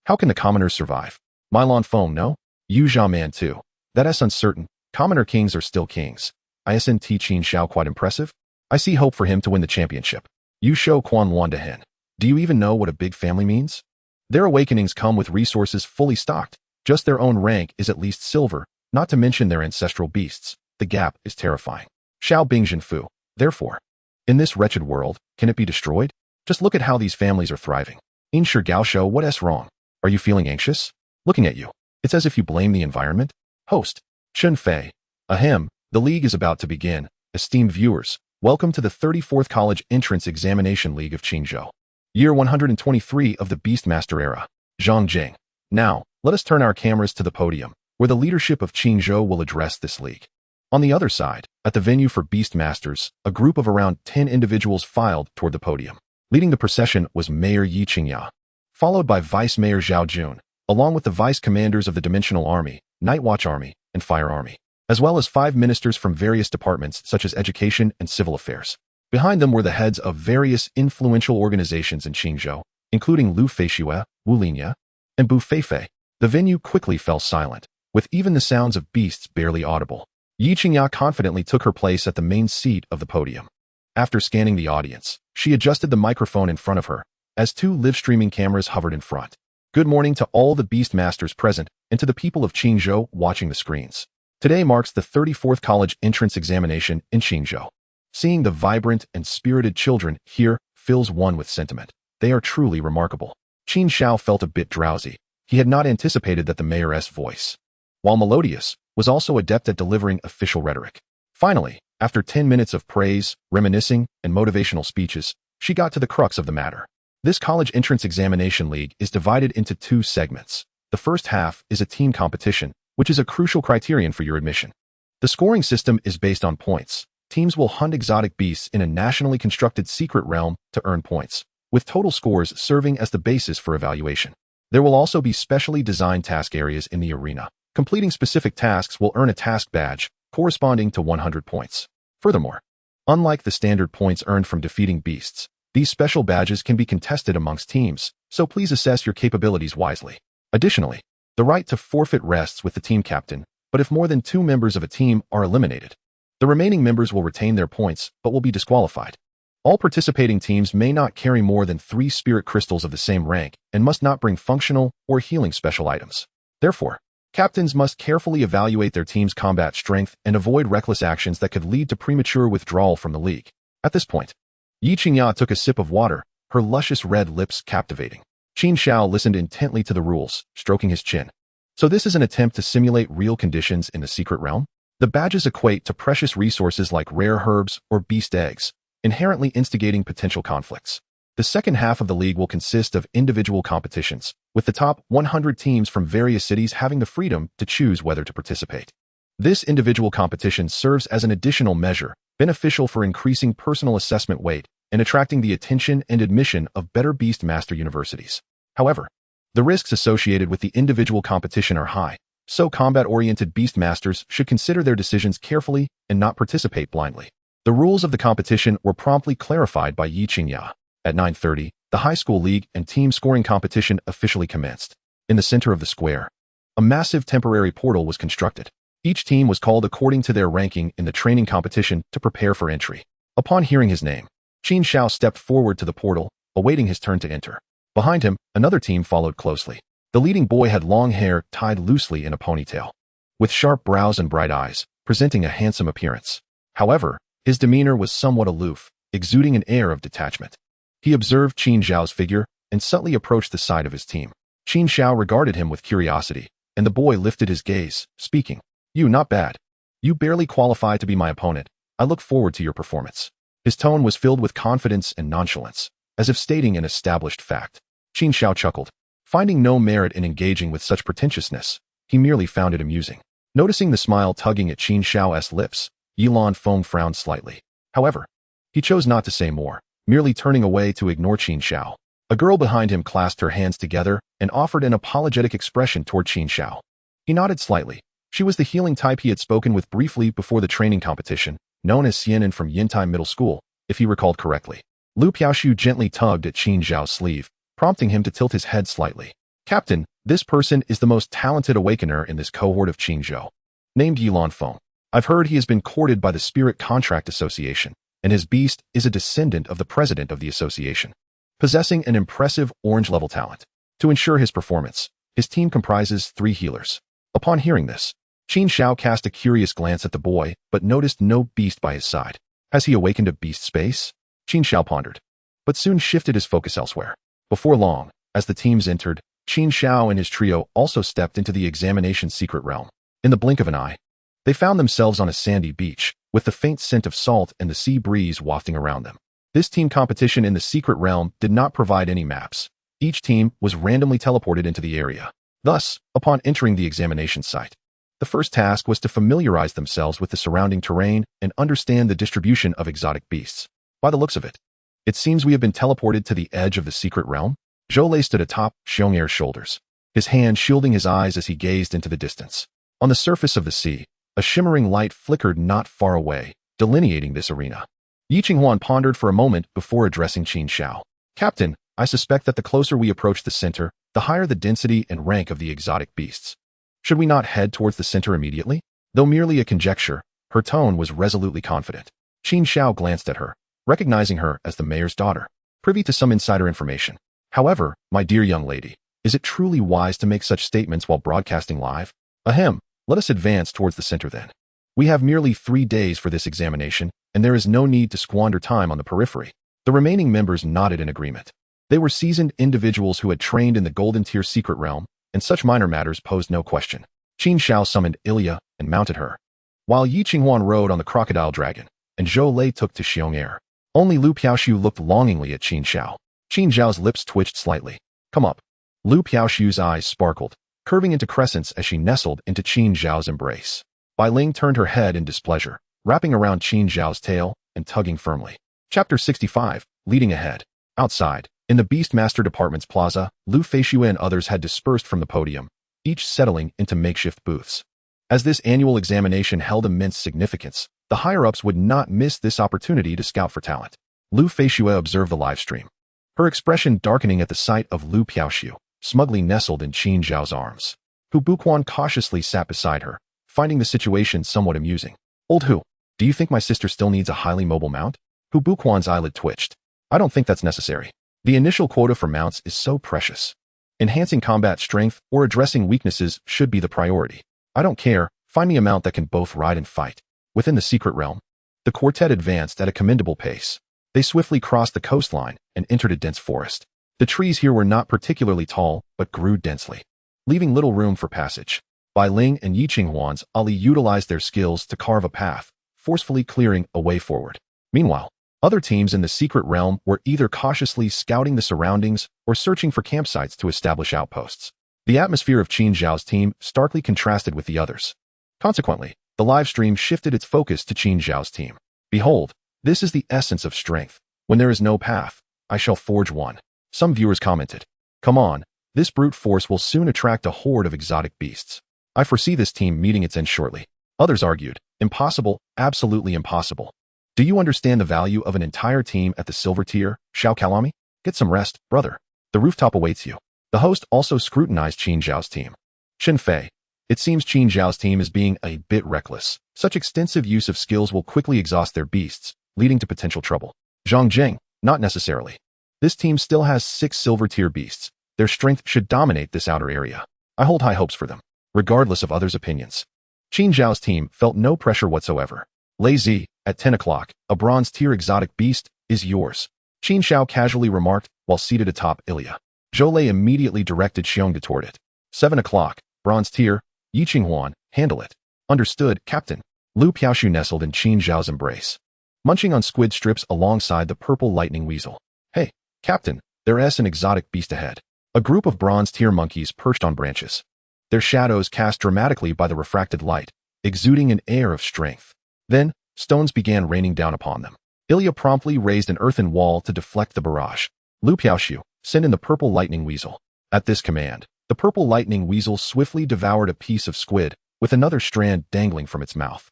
How can the commoners survive? Mylon Feng, no? Yu Xiaoman too. That's uncertain. Commoner kings are still kings. ISNT Qin Xiao quite impressive. I see hope for him to win the championship. Yu Shou Quan Wanda Hen. Do you even know what a big family means? Their awakenings come with resources fully stocked. Just their own rank is at least silver, not to mention their ancestral beasts. The gap is terrifying. Xiao Bingjin Fu. Therefore, in this wretched world, can it be destroyed? Just look at how these families are thriving. In Shi Gaoshou, what's wrong? Are you feeling anxious? Looking at you, it's as if you blame the environment. Host. Chen Fei. Ahem, the league is about to begin. Esteemed viewers, welcome to the 34th College Entrance Examination League of Qingzhou. Year 123 of the Beastmaster era. Zhang Jing. Now, let us turn our cameras to the podium, where the leadership of Qingzhou will address this league. On the other side, at the venue for Beastmasters, a group of around 10 individuals filed toward the podium. Leading the procession was Mayor Yi Qingya, followed by Vice Mayor Zhao Jun, along with the vice commanders of the Dimensional Army, Night Watch Army, and Fire Army, as well as 5 ministers from various departments such as Education and Civil Affairs. Behind them were the heads of various influential organizations in Qingzhou, including Lu Feishue, Wu Linya, and Bu Feifei. The venue quickly fell silent, with even the sounds of beasts barely audible. Yi Qingya confidently took her place at the main seat of the podium. After scanning the audience, she adjusted the microphone in front of her, as 2 live-streaming cameras hovered in front. Good morning to all the Beastmasters present and to the people of Qingzhou watching the screens. Today marks the 34th College Entrance Examination in Qingzhou. Seeing the vibrant and spirited children here fills one with sentiment. They are truly remarkable. Qin Xiao felt a bit drowsy. He had not anticipated that the mayoress' voice, while melodious, was also adept at delivering official rhetoric. Finally, after 10 minutes of praise, reminiscing, and motivational speeches, she got to the crux of the matter. This College Entrance Examination League is divided into 2 segments. The first half is a team competition, which is a crucial criterion for your admission. The scoring system is based on points. Teams will hunt exotic beasts in a nationally constructed secret realm to earn points, with total scores serving as the basis for evaluation. There will also be specially designed task areas in the arena. Completing specific tasks will earn a task badge, corresponding to 100 points. Furthermore, unlike the standard points earned from defeating beasts, these special badges can be contested amongst teams, so please assess your capabilities wisely. Additionally, the right to forfeit rests with the team captain, but if more than 2 members of a team are eliminated, the remaining members will retain their points but will be disqualified. All participating teams may not carry more than 3 spirit crystals of the same rank and must not bring functional or healing special items. Therefore, captains must carefully evaluate their team's combat strength and avoid reckless actions that could lead to premature withdrawal from the league. At this point, Yi Qingya took a sip of water, her luscious red lips captivating. Qin Xiao listened intently to the rules, stroking his chin. So this is an attempt to simulate real conditions in the secret realm? The badges equate to precious resources like rare herbs or beast eggs, inherently instigating potential conflicts. The second half of the league will consist of individual competitions, with the top 100 teams from various cities having the freedom to choose whether to participate. This individual competition serves as an additional measure, beneficial for increasing personal assessment weight and attracting the attention and admission of better Beastmaster universities. However, the risks associated with the individual competition are high, so combat-oriented Beastmasters should consider their decisions carefully and not participate blindly. The rules of the competition were promptly clarified by Yi Qingya. At 9:30, the high school league and team scoring competition officially commenced. In the center of the square, a massive temporary portal was constructed. Each team was called according to their ranking in the training competition to prepare for entry. Upon hearing his name, Qin Xiao stepped forward to the portal, awaiting his turn to enter. Behind him, another team followed closely. The leading boy had long hair tied loosely in a ponytail, with sharp brows and bright eyes, presenting a handsome appearance. However, his demeanor was somewhat aloof, exuding an air of detachment. He observed Qin Xiao's figure and subtly approached the side of his team. Qin Xiao regarded him with curiosity, and the boy lifted his gaze, speaking, "You, not bad. You barely qualify to be my opponent. I look forward to your performance." His tone was filled with confidence and nonchalance, as if stating an established fact. Qin Xiao chuckled. Finding no merit in engaging with such pretentiousness, he merely found it amusing. Noticing the smile tugging at Qin Xiao's lips, Yilin Feng frowned slightly. However, he chose not to say more, merely turning away to ignore Qin Xiao. A girl behind him clasped her hands together and offered an apologetic expression toward Qin Xiao. He nodded slightly. She was the healing type he had spoken with briefly before the training competition, known as Xianin from Yintai Middle School, if he recalled correctly. Lu Piaoshu gently tugged at Qin Xiao's sleeve, prompting him to tilt his head slightly. "Captain, this person is the most talented awakener in this cohort of Qin Xiao, named Yilin Feng. I've heard he has been courted by the Spirit Contract Association, and his beast is a descendant of the president of the association, possessing an impressive orange-level talent. To ensure his performance, his team comprises 3 healers." Upon hearing this, Qin Xiao cast a curious glance at the boy, but noticed no beast by his side. Has he awakened a beast space? Qin Xiao pondered, but soon shifted his focus elsewhere. Before long, as the teams entered, Qin Xiao and his trio also stepped into the examination secret realm. In the blink of an eye, they found themselves on a sandy beach, with the faint scent of salt and the sea breeze wafting around them. This team competition in the secret realm did not provide any maps. Each team was randomly teleported into the area. Thus, upon entering the examination site, the first task was to familiarize themselves with the surrounding terrain and understand the distribution of exotic beasts. By the looks of it, it seems we have been teleported to the edge of the secret realm. Zhou Lei stood atop Xiong'er's shoulders, his hand shielding his eyes as he gazed into the distance. On the surface of the sea, a shimmering light flickered not far away, delineating this arena. Yi Qinghuan pondered for a moment before addressing Qin Xiao. "Captain, I suspect that the closer we approach the center, the higher the density and rank of the exotic beasts. Should we not head towards the center immediately?" Though merely a conjecture, her tone was resolutely confident. Qin Xiao glanced at her, recognizing her as the mayor's daughter, privy to some insider information. "However, my dear young lady, is it truly wise to make such statements while broadcasting live? Ahem, let us advance towards the center then. We have merely 3 days for this examination, and there is no need to squander time on the periphery." The remaining members nodded in agreement. They were seasoned individuals who had trained in the Golden Tier secret realm, and such minor matters posed no question. Qin Xiao summoned Ilya and mounted her, while Yi Qinghuan rode on the crocodile dragon, and Zhou Lei took to Xiong'er. Only Lu Piaoshu looked longingly at Qin Xiao. Qin Xiao's lips twitched slightly. "Come up." Lu Piaoshu's eyes sparkled, curving into crescents as she nestled into Qin Xiao's embrace. Bai Ling turned her head in displeasure, wrapping around Qin Xiao's tail and tugging firmly. Chapter 65, Leading Ahead. Outside, in the Beastmaster Department's plaza, Lu Feishu and others had dispersed from the podium, each settling into makeshift booths. As this annual examination held immense significance, the higher-ups would not miss this opportunity to scout for talent. Lu Feishu observed the live stream, her expression darkening at the sight of Lu Piaoshu, smugly nestled in Qin Xiao's arms. Hu Buquan cautiously sat beside her, finding the situation somewhat amusing. "Old Hu, do you think my sister still needs a highly mobile mount?" Hu Buquan's eyelid twitched. "I don't think that's necessary. The initial quota for mounts is so precious. Enhancing combat strength or addressing weaknesses should be the priority. I don't care, find me a mount that can both ride and fight." Within the secret realm, the quartet advanced at a commendable pace. They swiftly crossed the coastline and entered a dense forest. The trees here were not particularly tall, but grew densely, leaving little room for passage. Bai Ling and Yi Qinghuan's Ali utilized their skills to carve a path, forcefully clearing a way forward. Meanwhile, other teams in the secret realm were either cautiously scouting the surroundings or searching for campsites to establish outposts. The atmosphere of Qin Xiao's team starkly contrasted with the others. Consequently, the live stream shifted its focus to Qin Xiao's team. "Behold, this is the essence of strength. When there is no path, I shall forge one." Some viewers commented, "Come on, this brute force will soon attract a horde of exotic beasts. I foresee this team meeting its end shortly." Others argued, "Impossible, absolutely impossible. Do you understand the value of an entire team at the silver tier, Xiao Kalami? Get some rest, brother. The rooftop awaits you." The host also scrutinized Qin Xiao's team. "Shen Fei, it seems Qin Xiao's team is being a bit reckless. Such extensive use of skills will quickly exhaust their beasts, leading to potential trouble." Zhang Jing, "Not necessarily. This team still has 6 silver tier beasts. Their strength should dominate this outer area. I hold high hopes for them, regardless of others' opinions. Qin Xiao's team felt no pressure whatsoever. Lazy, at 10 o'clock, a bronze tier exotic beast is yours. Qin Xiao casually remarked while seated atop Ilya. Zhou immediately directed Xiong toward it. 7 o'clock, bronze tier, Yi Qinghuan, handle it. Understood, Captain. Lu Piaoshu nestled in Qin Xiao's embrace, munching on squid strips alongside the purple lightning weasel. Hey, Captain, there's an exotic beast ahead. A group of bronze tier monkeys perched on branches, their shadows cast dramatically by the refracted light, exuding an air of strength. Then, stones began raining down upon them. Ilya promptly raised an earthen wall to deflect the barrage. Lu Piaoshu, send in the purple lightning weasel. At this command, the purple lightning weasel swiftly devoured a piece of squid, with another strand dangling from its mouth,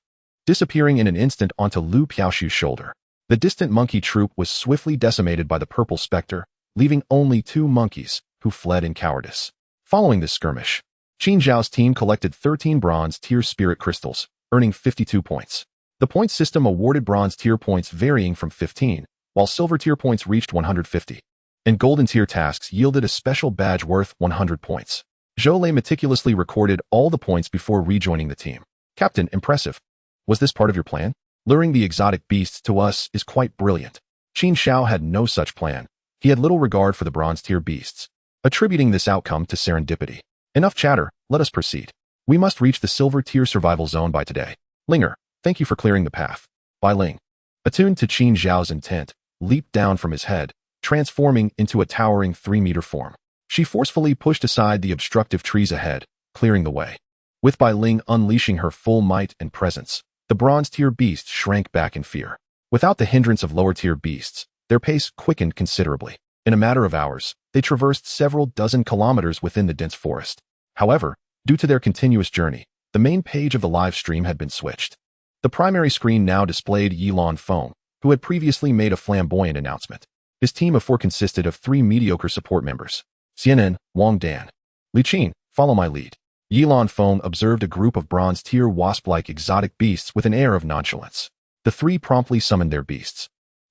disappearing in an instant onto Lu Piaoshu's shoulder. The distant monkey troop was swiftly decimated by the purple specter, leaving only 2 monkeys, who fled in cowardice. Following this skirmish, Qin Xiao's team collected 13 bronze tier spirit crystals, earning 52 points. The point system awarded bronze tier points varying from 15, while silver tier points reached 150. And golden tier tasks yielded a special badge worth 100 points. Zhou meticulously recorded all the points before rejoining the team. Captain, impressive. Was this part of your plan? Luring the exotic beasts to us is quite brilliant. Qin Xiao had no such plan. He had little regard for the bronze tier beasts, attributing this outcome to serendipity. Enough chatter, let us proceed. We must reach the silver tier survival zone by today. Linger, thank you for clearing the path. Bai Ling, attuned to Qin Xiao's intent, leaped down from his head, transforming into a towering 3-meter form. She forcefully pushed aside the obstructive trees ahead, clearing the way. With Bai Ling unleashing her full might and presence, the bronze tier beasts shrank back in fear. Without the hindrance of lower tier beasts, their pace quickened considerably. In a matter of hours, they traversed several dozen kilometers within the dense forest. However, due to their continuous journey, the main page of the live stream had been switched. The primary screen now displayed Yilan Feng, who had previously made a flamboyant announcement. His team of 4 consisted of 3 mediocre support members: Xianen, Wang Dan, Li Qin, follow my lead. Yilan Feng observed a group of bronze tier wasp-like exotic beasts with an air of nonchalance. The 3 promptly summoned their beasts.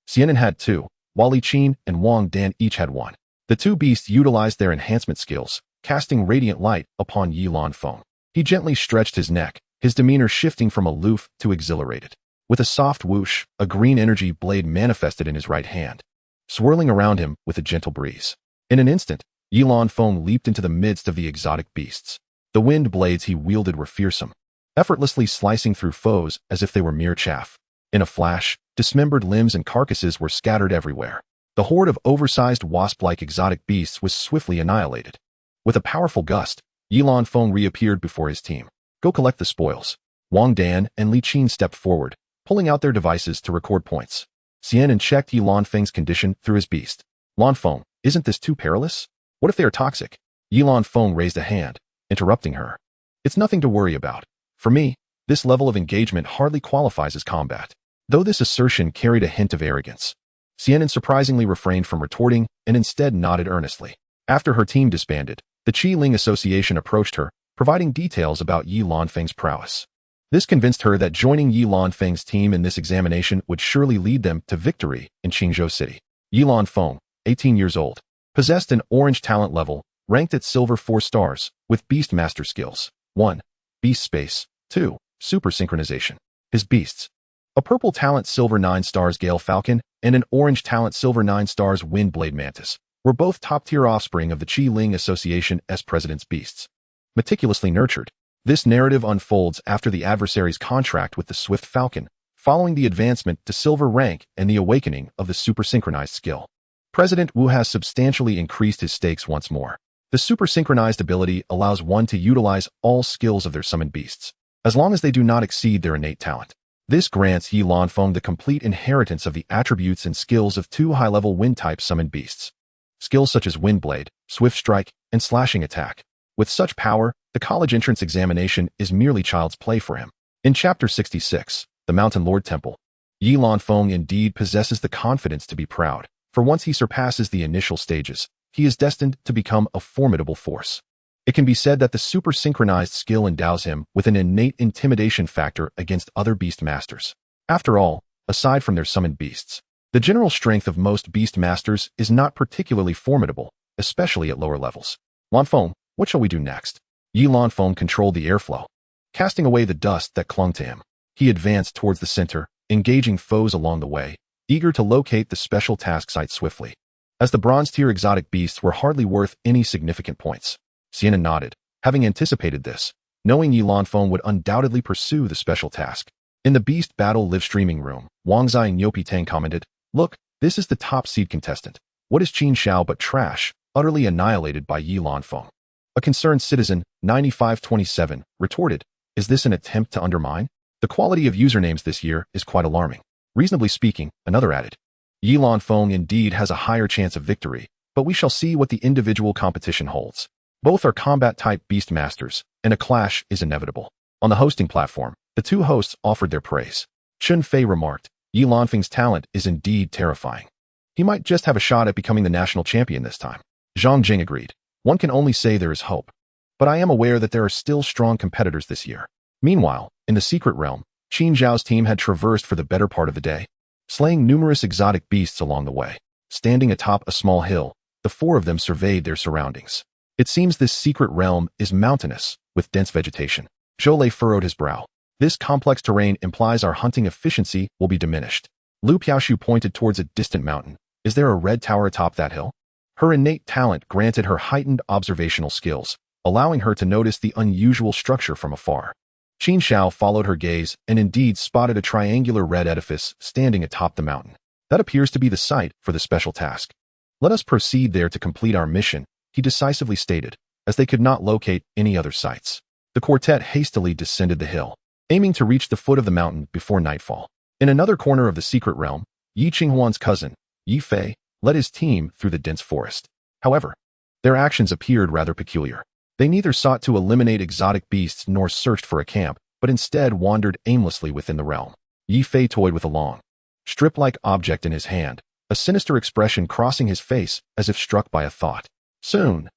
Xianen had 2, while Li Qin and Wang Dan each had 1. The 2 beasts utilized their enhancement skills, casting radiant light upon Yilan Feng. He gently stretched his neck, his demeanor shifting from aloof to exhilarated. With a soft whoosh, a green energy blade manifested in his right hand, swirling around him with a gentle breeze. In an instant, Yilan Feng leaped into the midst of the exotic beasts. The wind blades he wielded were fearsome, effortlessly slicing through foes as if they were mere chaff. In a flash, dismembered limbs and carcasses were scattered everywhere. The horde of oversized wasp-like exotic beasts was swiftly annihilated. With a powerful gust, Yilan Feng reappeared before his team. Go collect the spoils. Wang Dan and Li Qin stepped forward, pulling out their devices to record points. Xianen checked Yilan Feng's condition through his beast. Lan Feng, isn't this too perilous? What if they are toxic? Yilan Feng raised a hand, interrupting her. It's nothing to worry about. For me, this level of engagement hardly qualifies as combat. Though this assertion carried a hint of arrogance, Xianen surprisingly refrained from retorting and instead nodded earnestly. After her team disbanded, the Qilin Association approached her, providing details about Yilan Feng's prowess. This convinced her that joining Yilan Feng's team in this examination would surely lead them to victory in Qingzhou City. Yilan Feng, 18 years old, possessed an orange talent level, ranked at silver 4 stars, with beast master skills. 1. Beast space. 2. Super synchronization. His beasts: a purple talent silver 9 stars Gale Falcon and an orange talent silver 9 stars Windblade Mantis, were both top-tier offspring of the Qilin Association's president's beasts. Meticulously nurtured, this narrative unfolds after the adversary's contract with the Swift Falcon, following the advancement to silver rank and the awakening of the super synchronized skill. President Wu has substantially increased his stakes once more. The super synchronized ability allows one to utilize all skills of their summoned beasts, as long as they do not exceed their innate talent. This grants Yilan Feng the complete inheritance of the attributes and skills of 2 high-level wind-type summoned beasts. Skills such as Windblade, Swift Strike, and Slashing Attack. With such power, the college entrance examination is merely child's play for him. In Chapter 66, The Mountain Lord Temple, Yilan Feng indeed possesses the confidence to be proud, for once he surpasses the initial stages, he is destined to become a formidable force. It can be said that the super synchronized skill endows him with an innate intimidation factor against other beast masters. After all, aside from their summoned beasts, The general strength of most beast masters is not particularly formidable, especially at lower levels. Lanfeng, what shall we do next? Yi Lanfeng controlled the airflow. Casting away the dust that clung to him, he advanced towards the center, engaging foes along the way, eager to locate the special task site swiftly. As the bronze-tier exotic beasts were hardly worth any significant points, Sienna nodded, having anticipated this, knowing Yi Lanfeng would undoubtedly pursue the special task. In the Beast Battle live streaming room, Wangzai and Yopi Tang commented, "Look, this is the top seed contestant. What is Qin Xiao but trash, utterly annihilated by Yi Lanfeng?" A concerned citizen, 9527, retorted, "Is this an attempt to undermine? The quality of usernames this year is quite alarming." Reasonably speaking, another added, "Yi Lanfeng indeed has a higher chance of victory, but we shall see what the individual competition holds. Both are combat-type beast masters, and a clash is inevitable." On the hosting platform, the two hosts offered their praise. Chun Fei remarked, "Yi Lanfeng's talent is indeed terrifying. He might just have a shot at becoming the national champion this time." Zhang Jing agreed, "One can only say there is hope. But I am aware that there are still strong competitors this year." Meanwhile, in the secret realm, Qin Xiao's team had traversed for the better part of the day, slaying numerous exotic beasts along the way. Standing atop a small hill, the four of them surveyed their surroundings. It seems this secret realm is mountainous, with dense vegetation. Zhou furrowed his brow. This complex terrain implies our hunting efficiency will be diminished. Lu Piaoshu pointed towards a distant mountain. Is there a red tower atop that hill? Her innate talent granted her heightened observational skills, allowing her to notice the unusual structure from afar. Qin Xiao followed her gaze and indeed spotted a triangular red edifice standing atop the mountain. That appears to be the site for the special task. "Let us proceed there to complete our mission," he decisively stated, as they could not locate any other sites. The quartet hastily descended the hill, aiming to reach the foot of the mountain before nightfall. In another corner of the secret realm, Yi Qinghuan's cousin, Yi Fei, led his team through the dense forest. However, their actions appeared rather peculiar. They neither sought to eliminate exotic beasts nor searched for a camp, but instead wandered aimlessly within the realm. Yi Fei toyed with a long, strip-like object in his hand, a sinister expression crossing his face as if struck by a thought. Soon,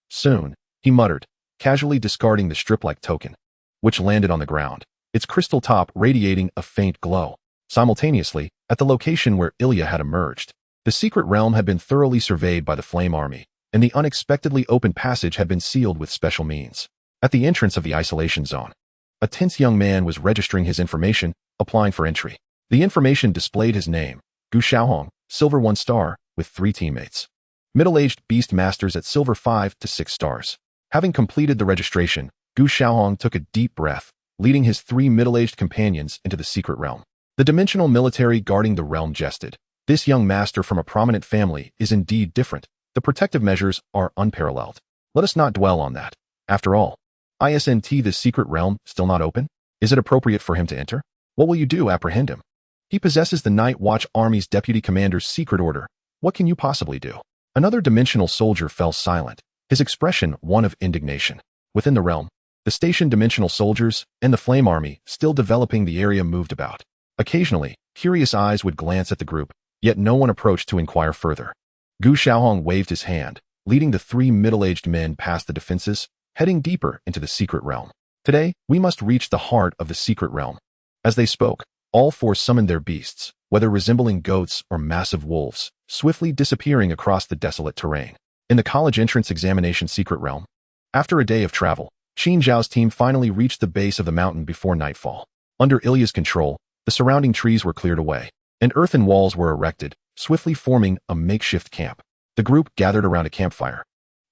he muttered, casually discarding the strip-like token, which landed on the ground, its crystal top radiating a faint glow. Simultaneously, at the location where Ilya had emerged, the secret realm had been thoroughly surveyed by the Flame Army, and the unexpectedly open passage had been sealed with special means. At the entrance of the isolation zone, a tense young man was registering his information, applying for entry. The information displayed his name, Gu Xiaohong, Silver 1 star, with 3 teammates. Middle-aged beast masters at Silver 5 to 6 stars. Having completed the registration, Gu Xiaohong took a deep breath, leading his 3 middle-aged companions into the secret realm. The dimensional military guarding the realm jested. "This young master from a prominent family is indeed different. The protective measures are unparalleled. Let us not dwell on that. After all, isn't the secret realm still not open? Is it appropriate for him to enter? What will you do? Apprehend him. He possesses the Night Watch Army's deputy commander's secret order. What can you possibly do?" Another dimensional soldier fell silent, his expression one of indignation. Within the realm, the stationed dimensional soldiers and the Flame Army, still developing the area, moved about. Occasionally, curious eyes would glance at the group, yet no one approached to inquire further. Gu Xiaohong waved his hand, leading the 3 middle-aged men past the defenses, heading deeper into the secret realm. "Today, we must reach the heart of the secret realm." As they spoke, all 4 summoned their beasts, whether resembling goats or massive wolves, swiftly disappearing across the desolate terrain. In the college entrance examination secret realm, after a day of travel, Qin Xiao's team finally reached the base of the mountain before nightfall. Under Ilya's control, the surrounding trees were cleared away, and earthen walls were erected, swiftly forming a makeshift camp. The group gathered around a campfire,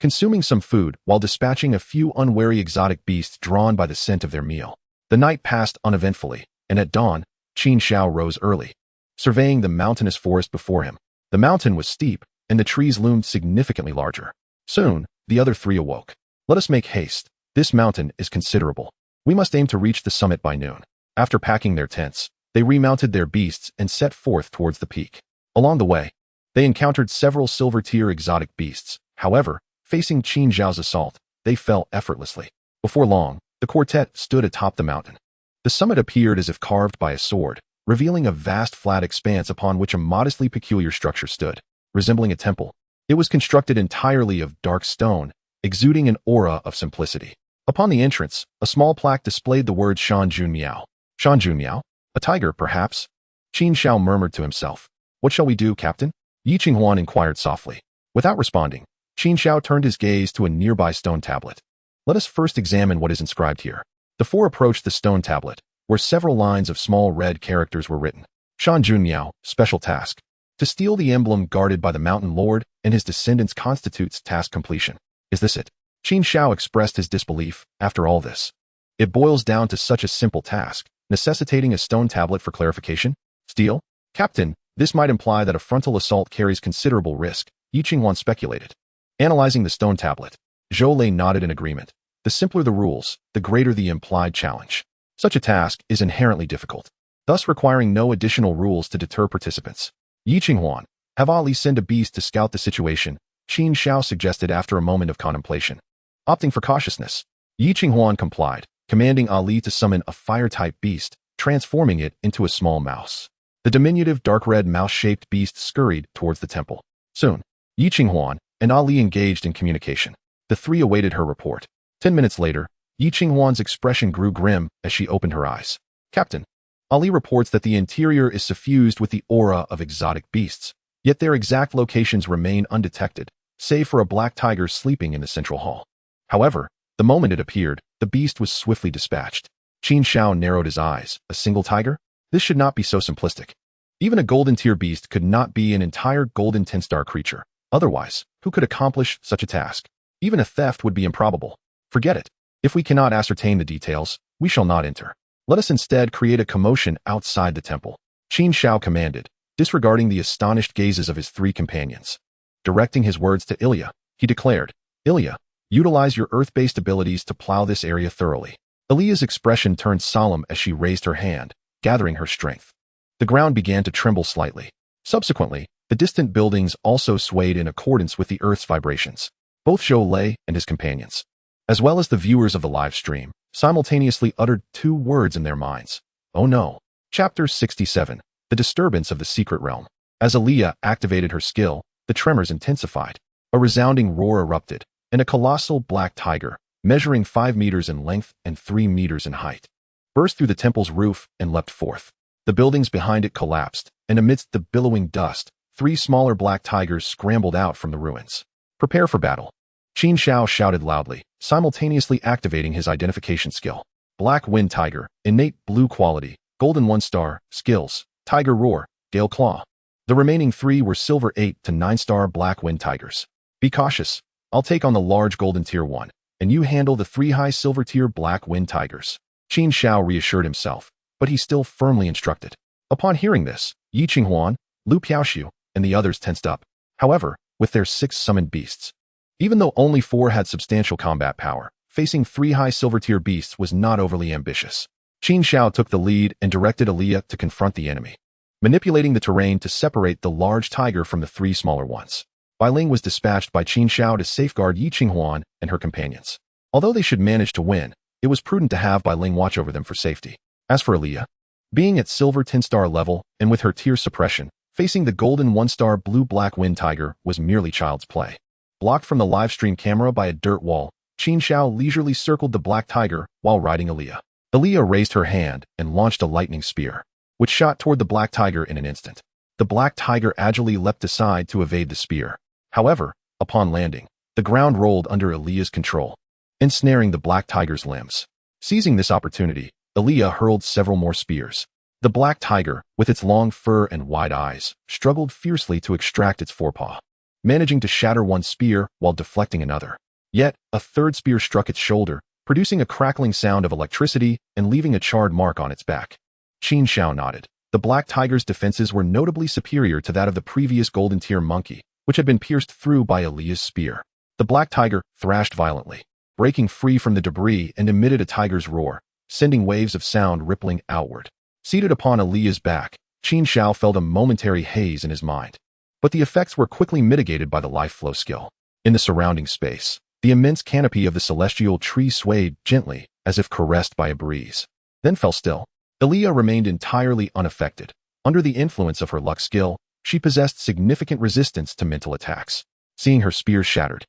consuming some food while dispatching a few unwary exotic beasts drawn by the scent of their meal. The night passed uneventfully, and at dawn, Qin Xiao rose early, surveying the mountainous forest before him. The mountain was steep, and the trees loomed significantly larger. Soon, the other 3 awoke. "Let us make haste. This mountain is considerable. We must aim to reach the summit by noon." After packing their tents, they remounted their beasts and set forth towards the peak. Along the way, they encountered several silver-tier exotic beasts. However, facing Qin Xiao's assault, they fell effortlessly. Before long, the quartet stood atop the mountain. The summit appeared as if carved by a sword, revealing a vast flat expanse upon which a modestly peculiar structure stood, resembling a temple. It was constructed entirely of dark stone, exuding an aura of simplicity. Upon the entrance, a small plaque displayed the words Shan Jun Miao. Shan Jun Miao? A tiger, perhaps? Qin Xiao murmured to himself. What shall we do, Captain? Yi Qinghuan inquired softly. Without responding, Qin Xiao turned his gaze to a nearby stone tablet. Let us first examine what is inscribed here. The four approached the stone tablet, where several lines of small red characters were written. Shan Junmiao, special task. To steal the emblem guarded by the Mountain Lord and his descendants constitutes task completion. Is this it? Qin Xiao expressed his disbelief. After all this, it boils down to such a simple task, necessitating a stone tablet for clarification? Steal? Captain, this might imply that a frontal assault carries considerable risk, Yi Qinghuan speculated. Analyzing the stone tablet, Zhou Lei nodded in agreement. The simpler the rules, the greater the implied challenge. Such a task is inherently difficult, thus requiring no additional rules to deter participants. Yi Qinghuan, have Ali send a beast to scout the situation, Qin Xiao suggested after a moment of contemplation. Opting for cautiousness, Yi Qinghuan complied, commanding Ali to summon a fire-type beast, transforming it into a small mouse. The diminutive dark red mouse-shaped beast scurried towards the temple. Soon, Yi Qinghuan and Ali engaged in communication. The three awaited her report. 10 minutes later, Yi Qinghuan's expression grew grim as she opened her eyes. Captain, Ali reports that the interior is suffused with the aura of exotic beasts, yet their exact locations remain undetected, save for a black tiger sleeping in the central hall. However, the moment it appeared, the beast was swiftly dispatched. Qin Xiao narrowed his eyes. A single tiger? This should not be so simplistic. Even a golden tier beast could not be an entire golden 10-star creature. Otherwise, who could accomplish such a task? Even a theft would be improbable. Forget it. If we cannot ascertain the details, we shall not enter. Let us instead create a commotion outside the temple. Qin Xiao commanded, disregarding the astonished gazes of his three companions. Directing his words to Ilya, he declared, Ilya, utilize your earth-based abilities to plow this area thoroughly. Ilya's expression turned solemn as she raised her hand, gathering her strength. The ground began to tremble slightly. Subsequently, the distant buildings also swayed in accordance with the earth's vibrations. Both Zhou Lei and his companions, as well as the viewers of the live stream, simultaneously uttered two words in their minds. Oh no. Chapter 67. The Disturbance of the Secret Realm. As Ilya activated her skill, the tremors intensified. A resounding roar erupted, and a colossal black tiger, measuring 5 meters in length and 3 meters in height, burst through the temple's roof and leapt forth. The buildings behind it collapsed, and amidst the billowing dust, 3 smaller black tigers scrambled out from the ruins. Prepare for battle. Qin Xiao shouted loudly, simultaneously activating his identification skill. Black Wind Tiger, innate blue quality, golden 1-star, skills, Tiger Roar, Gale Claw. The remaining 3 were silver 8 to 9-star Black Wind Tigers. Be cautious. I'll take on the large golden tier 1, and you handle the 3 high silver tier Black Wind Tigers. Qin Xiao reassured himself, but he still firmly instructed. Upon hearing this, Yi Qinghuan, Lu Piaoxiu, and the others tensed up. However, with their 6 summoned beasts, even though only 4 had substantial combat power, facing 3 high silver tier beasts was not overly ambitious. Qin Xiao took the lead and directed Ilya to confront the enemy, manipulating the terrain to separate the large tiger from the 3 smaller ones. Bai Ling was dispatched by Qin Xiao to safeguard Yi Qinghuan and her companions. Although they should manage to win, it was prudent to have Bai Ling watch over them for safety. As for Ilya, being at silver 10-star level and with her tier suppression, facing the golden 1-star blue-black wind tiger was merely child's play. Blocked from the livestream camera by a dirt wall, Qin Xiao leisurely circled the black tiger while riding Ilya. Ilya raised her hand and launched a lightning spear, which shot toward the black tiger in an instant. The black tiger agilely leapt aside to evade the spear. However, upon landing, the ground rolled under Ilya's control, ensnaring the black tiger's limbs. Seizing this opportunity, Ilya hurled several more spears. The black tiger, with its long fur and wide eyes, struggled fiercely to extract its forepaw, managing to shatter one spear while deflecting another. Yet, a third spear struck its shoulder, producing a crackling sound of electricity and leaving a charred mark on its back. Qin Xiao nodded. The black tiger's defenses were notably superior to that of the previous golden tier monkey, which had been pierced through by Ilya's spear. The black tiger thrashed violently, breaking free from the debris and emitted a tiger's roar, sending waves of sound rippling outward. Seated upon Ilya's back, Qin Xiao felt a momentary haze in his mind. But the effects were quickly mitigated by the life flow skill. In the surrounding space, the immense canopy of the celestial tree swayed gently, as if caressed by a breeze, then fell still. Ilya remained entirely unaffected. Under the influence of her luck skill, she possessed significant resistance to mental attacks. Seeing her spears shattered,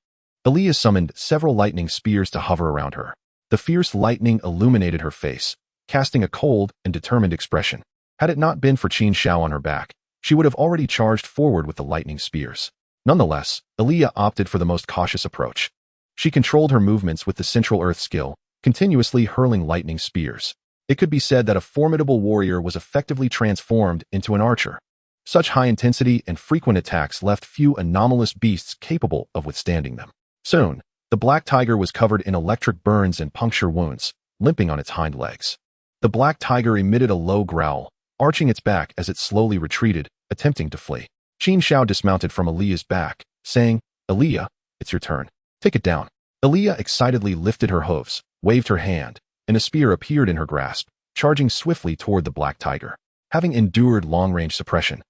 Ilya summoned several lightning spears to hover around her. The fierce lightning illuminated her face, casting a cold and determined expression. Had it not been for Qin Xiao on her back, she would have already charged forward with the lightning spears. Nonetheless, Aaliyah opted for the most cautious approach. She controlled her movements with the Central Earth skill, continuously hurling lightning spears. It could be said that a formidable warrior was effectively transformed into an archer. Such high intensity and frequent attacks left few anomalous beasts capable of withstanding them. Soon, the black tiger was covered in electric burns and puncture wounds, limping on its hind legs. The black tiger emitted a low growl, arching its back as it slowly retreated, attempting to flee. Qin Xiao dismounted from Aaliyah's back, saying, "Aaliyah, it's your turn. Take it down." Aaliyah excitedly lifted her hooves, waved her hand, and a spear appeared in her grasp, charging swiftly toward the black tiger. Having endured long-range suppression,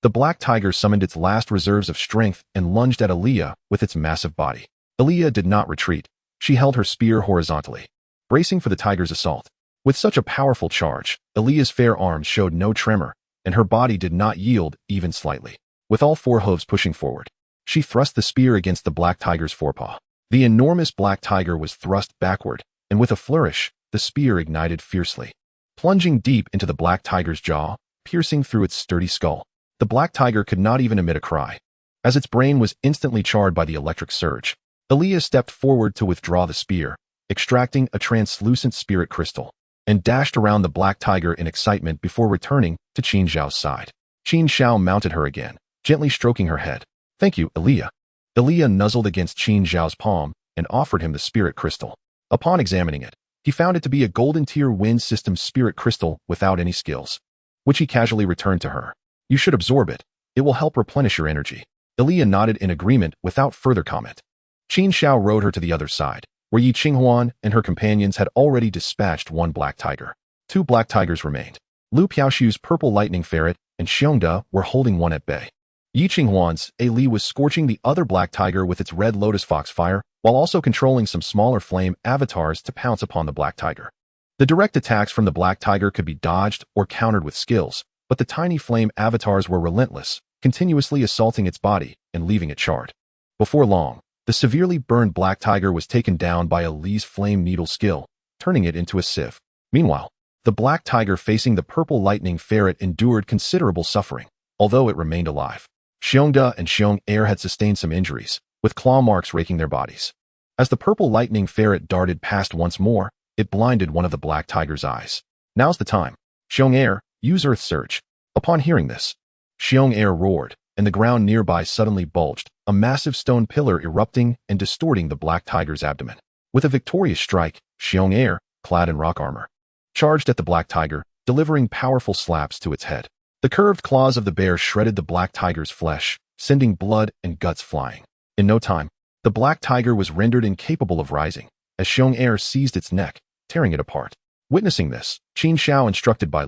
the black tiger summoned its last reserves of strength and lunged at Aaliyah with its massive body. Aaliyah did not retreat. She held her spear horizontally, bracing for the tiger's assault. With such a powerful charge, Aaliyah's fair arms showed no tremor, and her body did not yield even slightly. With all four hooves pushing forward, she thrust the spear against the black tiger's forepaw. The enormous black tiger was thrust backward, and with a flourish, the spear ignited fiercely, plunging deep into the black tiger's jaw, piercing through its sturdy skull. The black tiger could not even emit a cry, as its brain was instantly charred by the electric surge. Aaliyah stepped forward to withdraw the spear, extracting a translucent spirit crystal, and dashed around the black tiger in excitement before returning to Qin Xiao's side. Qin Xiao mounted her again, gently stroking her head. "Thank you, Aaliyah." Aaliyah nuzzled against Qin Xiao's palm and offered him the spirit crystal. Upon examining it, he found it to be a golden tier wind system spirit crystal without any skills, which he casually returned to her. "You should absorb it. It will help replenish your energy." Aaliyah nodded in agreement without further comment. Qin Xiao rode her to the other side, where Yi Qinghuan and her companions had already dispatched one black tiger. Two black tigers remained. Lu Piaoshu's purple lightning ferret and Xiongda were holding one at bay. Yi Qinghuan's A Li was scorching the other black tiger with its red lotus fox fire, while also controlling some smaller flame avatars to pounce upon the black tiger. The direct attacks from the black tiger could be dodged or countered with skills, but the tiny flame avatars were relentless, continuously assaulting its body and leaving it charred. Before long, the severely burned black tiger was taken down by Li's flame needle skill, turning it into a sieve. Meanwhile, the black tiger facing the purple lightning ferret endured considerable suffering, although it remained alive. Xiongda and Xiong Air had sustained some injuries, with claw marks raking their bodies. As the purple lightning ferret darted past once more, it blinded one of the black tiger's eyes. "Now's the time. Xiong Air, use Earth Surge." Upon hearing this, Xiong Air roared, and the ground nearby suddenly bulged, a massive stone pillar erupting and distorting the black tiger's abdomen. With a victorious strike, Xiong Air, clad in rock armor, charged at the black tiger, delivering powerful slaps to its head. The curved claws of the bear shredded the black tiger's flesh, sending blood and guts flying. In no time, the black tiger was rendered incapable of rising, as Xiong Air seized its neck, tearing it apart. Witnessing this, Qin Xiao instructed by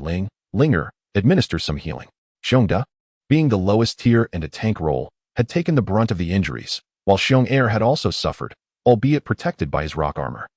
Linger, administer some healing. Xiongda, being the lowest tier and a tank role, had taken the brunt of the injuries, while Xiong Air had also suffered, albeit protected by his rock armor.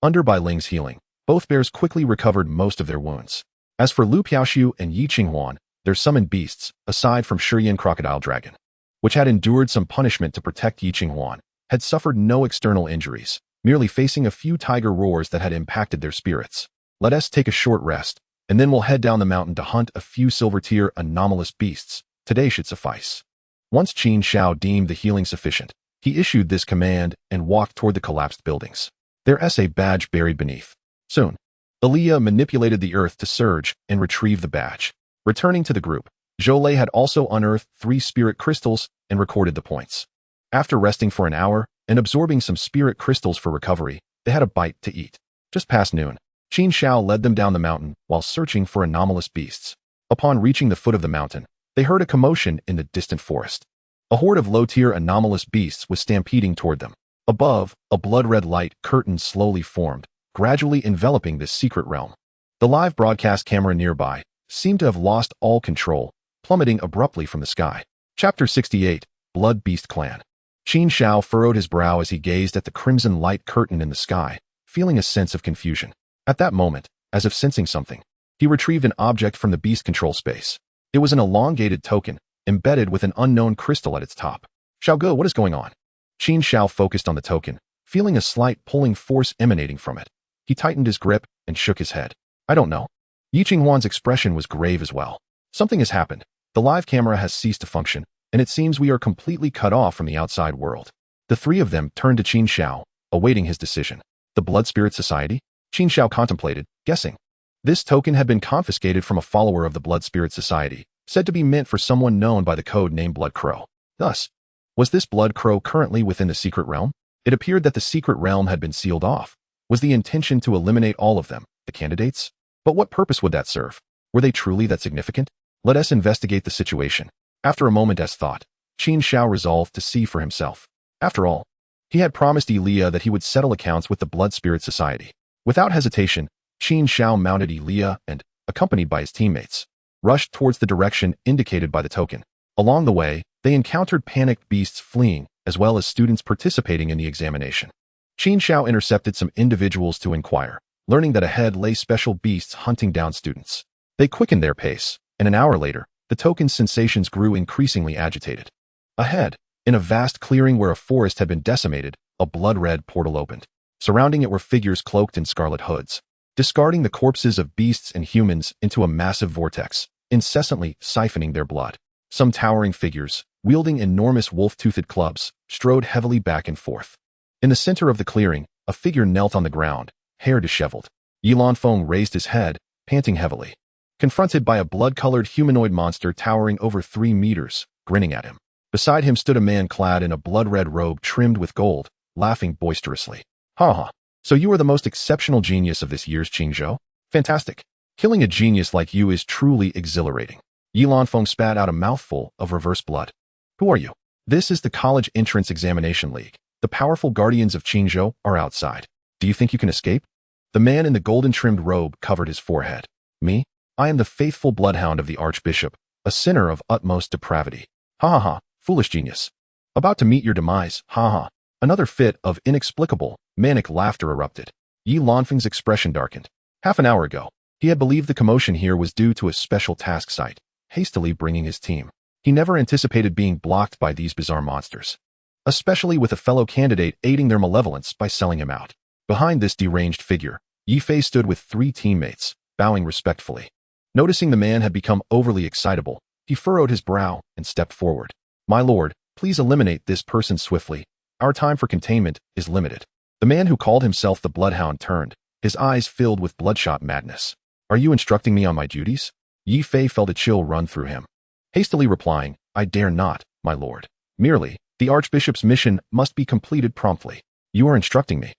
Under Bai Ling's healing, both bears quickly recovered most of their wounds. As for Lu Piaoshu and Yi Qinghuan, their summoned beasts, aside from Shiyan Crocodile Dragon, which had endured some punishment to protect Yi Qinghuan, had suffered no external injuries, merely facing a few tiger roars that had impacted their spirits. "Let us take a short rest, and then we'll head down the mountain to hunt a few silver-tier anomalous beasts. Today should suffice." Once Qin Xiao deemed the healing sufficient, he issued this command and walked toward the collapsed buildings, their SA badge buried beneath. Soon, Aaliyah manipulated the earth to surge and retrieve the badge. Returning to the group, Zhou had also unearthed 3 spirit crystals and recorded the points. After resting for an hour and absorbing some spirit crystals for recovery, they had a bite to eat. Just past noon, Qin Xiao led them down the mountain while searching for anomalous beasts. Upon reaching the foot of the mountain, they heard a commotion in the distant forest. A horde of low-tier anomalous beasts was stampeding toward them. Above, a blood-red light curtain slowly formed, gradually enveloping this secret realm. The live broadcast camera nearby seemed to have lost all control, plummeting abruptly from the sky. Chapter 68, Blood Beast Clan. Qin Xiao furrowed his brow as he gazed at the crimson light curtain in the sky, feeling a sense of confusion. At that moment, as if sensing something, he retrieved an object from the beast control space. It was an elongated token, embedded with an unknown crystal at its top. "Xiaoge, what is going on?" Qin Xiao focused on the token, feeling a slight pulling force emanating from it. He tightened his grip and shook his head. "I don't know." Yi Qinghuan's expression was grave as well. "Something has happened. The live camera has ceased to function, and it seems we are completely cut off from the outside world. The three of them turned to Qin Xiao, awaiting his decision. The Blood Spirit Society? Qin Xiao contemplated, guessing. This token had been confiscated from a follower of the Blood Spirit Society, said to be meant for someone known by the code name Blood Crow. Thus, was this Blood Crow currently within the secret realm? It appeared that the secret realm had been sealed off. Was the intention to eliminate all of them, the candidates? But what purpose would that serve? Were they truly that significant? Let us investigate the situation. After a moment's thought, Qin Xiao resolved to see for himself. After all, he had promised Elia that he would settle accounts with the Blood Spirit Society. Without hesitation, Qin Xiao mounted Elia and, accompanied by his teammates, rushed towards the direction indicated by the token. Along the way, they encountered panicked beasts fleeing, as well as students participating in the examination. Qin Xiao intercepted some individuals to inquire, learning that ahead lay special beasts hunting down students. They quickened their pace, and an hour later, the token's sensations grew increasingly agitated. Ahead, in a vast clearing where a forest had been decimated, a blood-red portal opened. Surrounding it were figures cloaked in scarlet hoods, discarding the corpses of beasts and humans into a massive vortex, incessantly siphoning their blood. Some towering figures, wielding enormous wolf-toothed clubs, strode heavily back and forth. In the center of the clearing, a figure knelt on the ground, hair disheveled. Yilanfeng raised his head, panting heavily. Confronted by a blood-colored humanoid monster towering over 3 meters, grinning at him. Beside him stood a man clad in a blood-red robe trimmed with gold, laughing boisterously. Ha ha. So you are the most exceptional genius of this year's Qin Xiao? Fantastic. Killing a genius like you is truly exhilarating. Yilanfeng spat out a mouthful of reverse blood. Who are you? This is the College Entrance Examination League. The powerful guardians of Qin Xiao are outside. Do you think you can escape? The man in the golden-trimmed robe covered his forehead. Me? I am the faithful bloodhound of the Archbishop, a sinner of utmost depravity. Ha ha ha, foolish genius. About to meet your demise, ha ha. Another fit of inexplicable, manic laughter erupted. Yilanfeng's expression darkened. Half an hour ago, he had believed the commotion here was due to a special task site, hastily bringing his team. He never anticipated being blocked by these bizarre monsters, especially with a fellow candidate aiding their malevolence by selling him out. Behind this deranged figure, Yifei stood with 3 teammates, bowing respectfully. Noticing the man had become overly excitable, he furrowed his brow and stepped forward. My lord, please eliminate this person swiftly. Our time for containment is limited. The man who called himself the Bloodhound turned, his eyes filled with bloodshot madness. Are you instructing me on my duties? Yifei felt a chill run through him. Hastily replying, I dare not, my lord. Merely, the Archbishop's mission must be completed promptly. You are instructing me.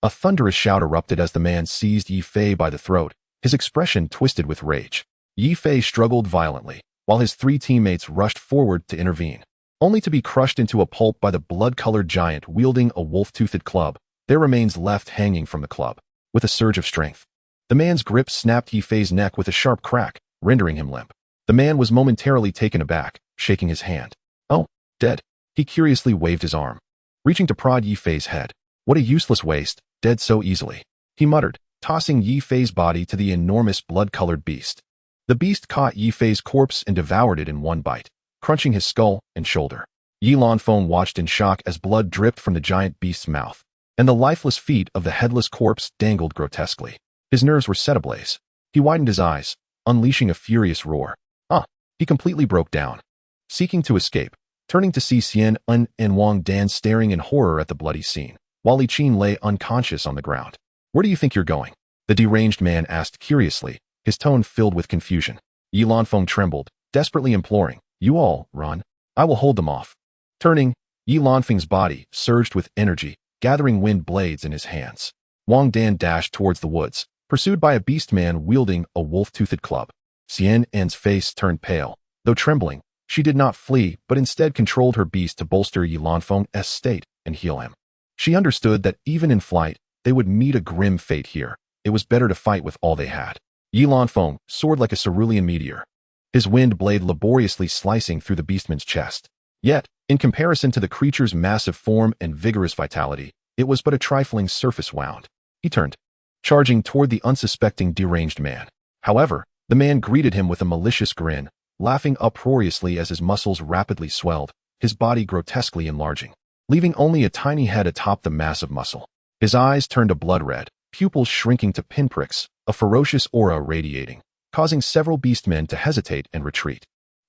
A thunderous shout erupted as the man seized Yifei by the throat, his expression twisted with rage. Yifei struggled violently, while his 3 teammates rushed forward to intervene. Only to be crushed into a pulp by the blood-colored giant wielding a wolf-toothed club, their remains left hanging from the club. With a surge of strength, the man's grip snapped Yifei's neck with a sharp crack, rendering him limp. The man was momentarily taken aback, shaking his hand. Oh, dead. He curiously waved his arm, reaching to prod Yifei's head. What a useless waste, dead so easily. He muttered, tossing Yifei's body to the enormous blood-colored beast. The beast caught Yifei's corpse and devoured it in one bite, crunching his skull and shoulder. Yilanfeng watched in shock as blood dripped from the giant beast's mouth, and the lifeless feet of the headless corpse dangled grotesquely. His nerves were set ablaze. He widened his eyes, unleashing a furious roar. He completely broke down, seeking to escape, turning to see Xian Un and Wang Dan staring in horror at the bloody scene, while Li Qin lay unconscious on the ground. Where do you think you're going? The deranged man asked curiously, his tone filled with confusion. Yilanfeng trembled, desperately imploring, You all, run. I will hold them off. Turning, Yilanfeng's body surged with energy, gathering wind blades in his hands. Wang Dan dashed towards the woods, pursued by a beast man wielding a wolf-toothed club. Xian En's face turned pale. Though trembling, she did not flee but instead controlled her beast to bolster Yilanfeng's state and heal him. She understood that even in flight, they would meet a grim fate here. It was better to fight with all they had. Yilanfeng soared like a cerulean meteor, his wind blade laboriously slicing through the beastman's chest. Yet, in comparison to the creature's massive form and vigorous vitality, it was but a trifling surface wound. He turned, charging toward the unsuspecting deranged man. However, the man greeted him with a malicious grin, laughing uproariously as his muscles rapidly swelled, his body grotesquely enlarging, leaving only a tiny head atop the mass of muscle. His eyes turned a blood red, pupils shrinking to pinpricks, a ferocious aura radiating, causing several beastmen to hesitate and retreat.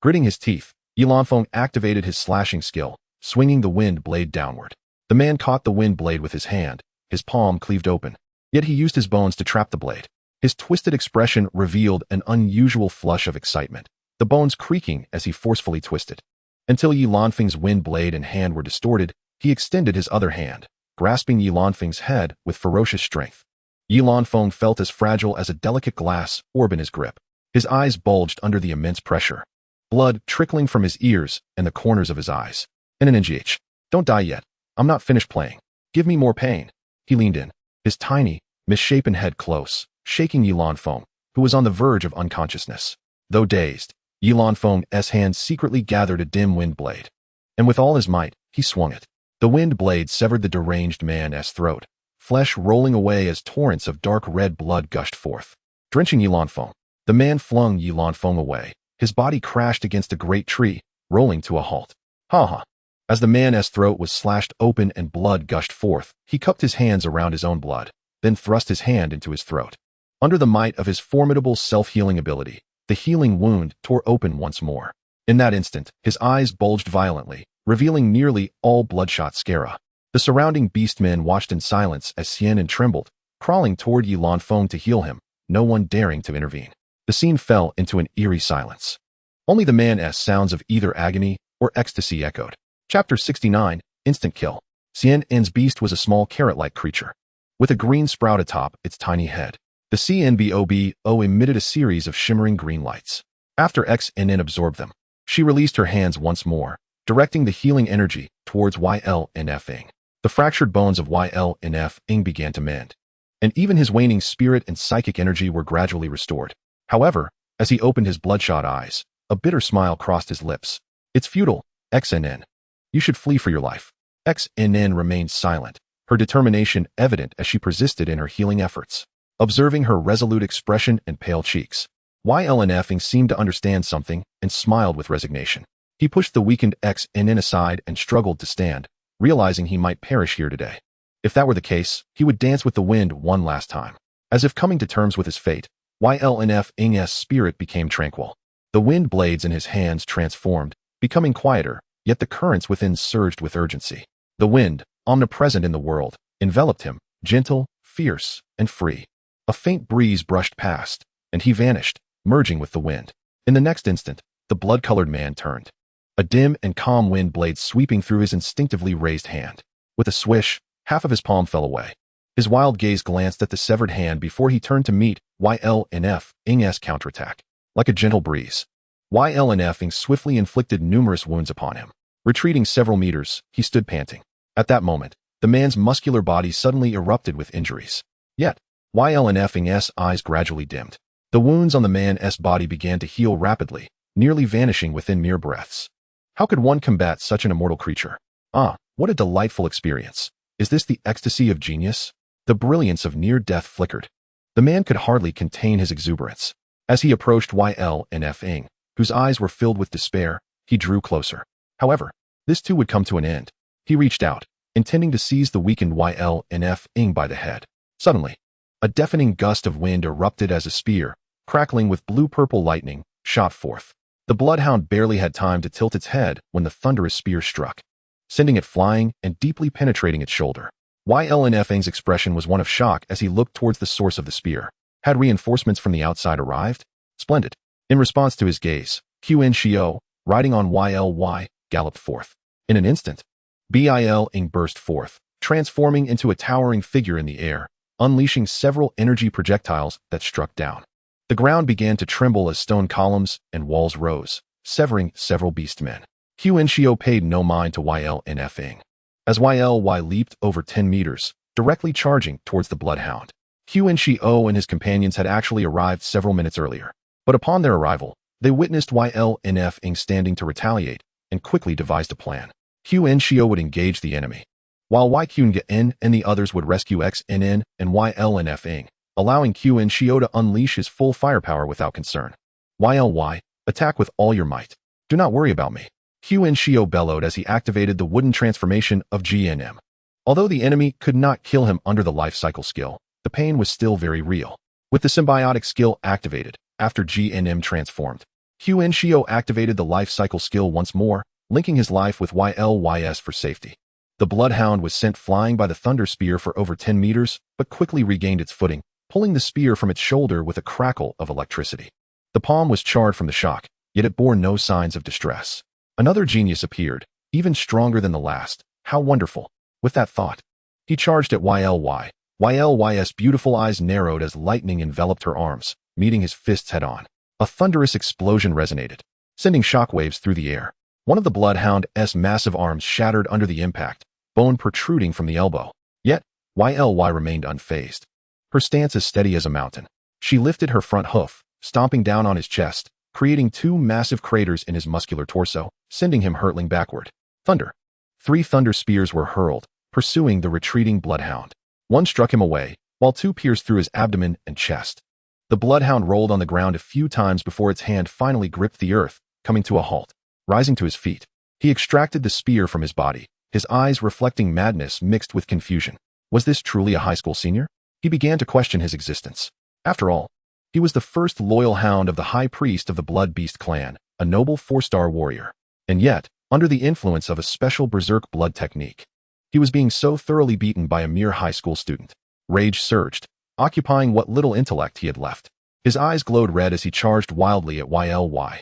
Gritting his teeth, Yilanfeng activated his slashing skill, swinging the wind blade downward. The man caught the wind blade with his hand, his palm cleaved open. Yet he used his bones to trap the blade. His twisted expression revealed an unusual flush of excitement, the bones creaking as he forcefully twisted. Until Yilanfeng's wind blade and hand were distorted, he extended his other hand, grasping Yilanfeng's head with ferocious strength. Yilanfeng felt as fragile as a delicate glass orb in his grip. His eyes bulged under the immense pressure, blood trickling from his ears and the corners of his eyes. NNGH, don't die yet. I'm not finished playing. Give me more pain. He leaned in, his tiny, misshapen head close, shaking Yilanfeng, who was on the verge of unconsciousness. Though dazed, Yilanfeng's hand secretly gathered a dim wind blade, and with all his might, he swung it. The wind blade severed the deranged man's throat, flesh rolling away as torrents of dark red blood gushed forth. Drenching Yilanfeng, the man flung Yilanfeng away. His body crashed against a great tree, rolling to a halt. Ha ha. As the man's throat was slashed open and blood gushed forth, he cupped his hands around his own blood, then thrust his hand into his throat. Under the might of his formidable self-healing ability, the healing wound tore open once more. In that instant, his eyes bulged violently, revealing nearly all bloodshot sclera. The surrounding beastmen watched in silence as Xian trembled, crawling toward Yilanfeng to heal him, no one daring to intervene. The scene fell into an eerie silence. Only the man's sounds of either agony or ecstasy echoed. Chapter 69, Instant Kill. Xian's beast was a small carrot-like creature, with a green sprout atop its tiny head. The CNBOBO emitted a series of shimmering green lights. After XNN absorbed them, she released her hands once more, directing the healing energy towards YLNF-ing. The fractured bones of YLNF-ing began to mend, and even his waning spirit and psychic energy were gradually restored. However, as he opened his bloodshot eyes, a bitter smile crossed his lips. It's futile, XNN. You should flee for your life. XNN remained silent, her determination evident as she persisted in her healing efforts. Observing her resolute expression and pale cheeks, YLNF-ing seemed to understand something and smiled with resignation. He pushed the weakened XNN aside and struggled to stand, realizing he might perish here today. If that were the case, he would dance with the wind one last time. As if coming to terms with his fate, YLNF-ing's spirit became tranquil. The wind blades in his hands transformed, becoming quieter, yet the currents within surged with urgency. The wind, omnipresent in the world, enveloped him, gentle, fierce, and free. A faint breeze brushed past, and he vanished, merging with the wind. In the next instant, the blood-colored man turned, a dim and calm wind blade sweeping through his instinctively raised hand. With a swish, half of his palm fell away. His wild gaze glanced at the severed hand before he turned to meet YLNF-ing's counterattack. Like a gentle breeze, YLNF-ing swiftly inflicted numerous wounds upon him. Retreating several meters, he stood panting. At that moment, the man's muscular body suddenly erupted with injuries. Yet, YLNF-ing's eyes gradually dimmed. The wounds on the man's body began to heal rapidly, nearly vanishing within mere breaths. How could one combat such an immortal creature? Ah, what a delightful experience. Is this the ecstasy of genius? The brilliance of near-death flickered. The man could hardly contain his exuberance. As he approached YLNF-ing, whose eyes were filled with despair, he drew closer. However, this too would come to an end. He reached out, intending to seize the weakened YLNF-ing by the head. Suddenly, a deafening gust of wind erupted as a spear, crackling with blue-purple lightning, shot forth. The bloodhound barely had time to tilt its head when the thunderous spear struck, sending it flying and deeply penetrating its shoulder. YLNF-ing's expression was one of shock as he looked towards the source of the spear. Had reinforcements from the outside arrived? Splendid. In response to his gaze, Qin Xiao, riding on YLY, galloped forth. In an instant, BIL-ing burst forth, transforming into a towering figure in the air, unleashing several energy projectiles that struck down. The ground began to tremble as stone columns and walls rose, severing several beastmen. Qin Xiao paid no mind to YLNF-ing, as YLY leaped over 10 meters, directly charging towards the bloodhound. Qin Xiao and his companions had actually arrived several minutes earlier, but upon their arrival, they witnessed YLNF-ing standing to retaliate and quickly devised a plan. Qin Xiao would engage the enemy, while YQN and the others would rescue XNN and YLNF-ing, allowing Qin Xiao to unleash his full firepower without concern. YLY, attack with all your might. Do not worry about me. Qin Xiao bellowed as he activated the wooden transformation of GNM. Although the enemy could not kill him under the life cycle skill, the pain was still very real. With the symbiotic skill activated, after GNM transformed, Qin Xiao activated the life cycle skill once more, linking his life with YLYS for safety. The bloodhound was sent flying by the thunder spear for over 10 meters, but quickly regained its footing, pulling the spear from its shoulder with a crackle of electricity. The palm was charred from the shock, yet it bore no signs of distress. Another genius appeared, even stronger than the last. How wonderful. With that thought, he charged at YLY. YLY's beautiful eyes narrowed as lightning enveloped her arms, meeting his fists head-on. A thunderous explosion resonated, sending shockwaves through the air. One of the bloodhound's massive arms shattered under the impact, bone protruding from the elbow. Yet, YLY remained unfazed. Her stance as steady as a mountain. She lifted her front hoof, stomping down on his chest, creating two massive craters in his muscular torso, sending him hurtling backward. Thunder. 3 thunder spears were hurled, pursuing the retreating bloodhound. One struck him away, while 2 pierced through his abdomen and chest. The bloodhound rolled on the ground a few times before its hand finally gripped the earth, coming to a halt. Rising to his feet, he extracted the spear from his body, his eyes reflecting madness mixed with confusion. Was this truly a high school senior? He began to question his existence. After all, he was the first loyal hound of the high priest of the Blood Beast clan, a noble 4-star warrior. And yet, under the influence of a special berserk blood technique, he was being so thoroughly beaten by a mere high school student. Rage surged, occupying what little intellect he had left. His eyes glowed red as he charged wildly at YLY.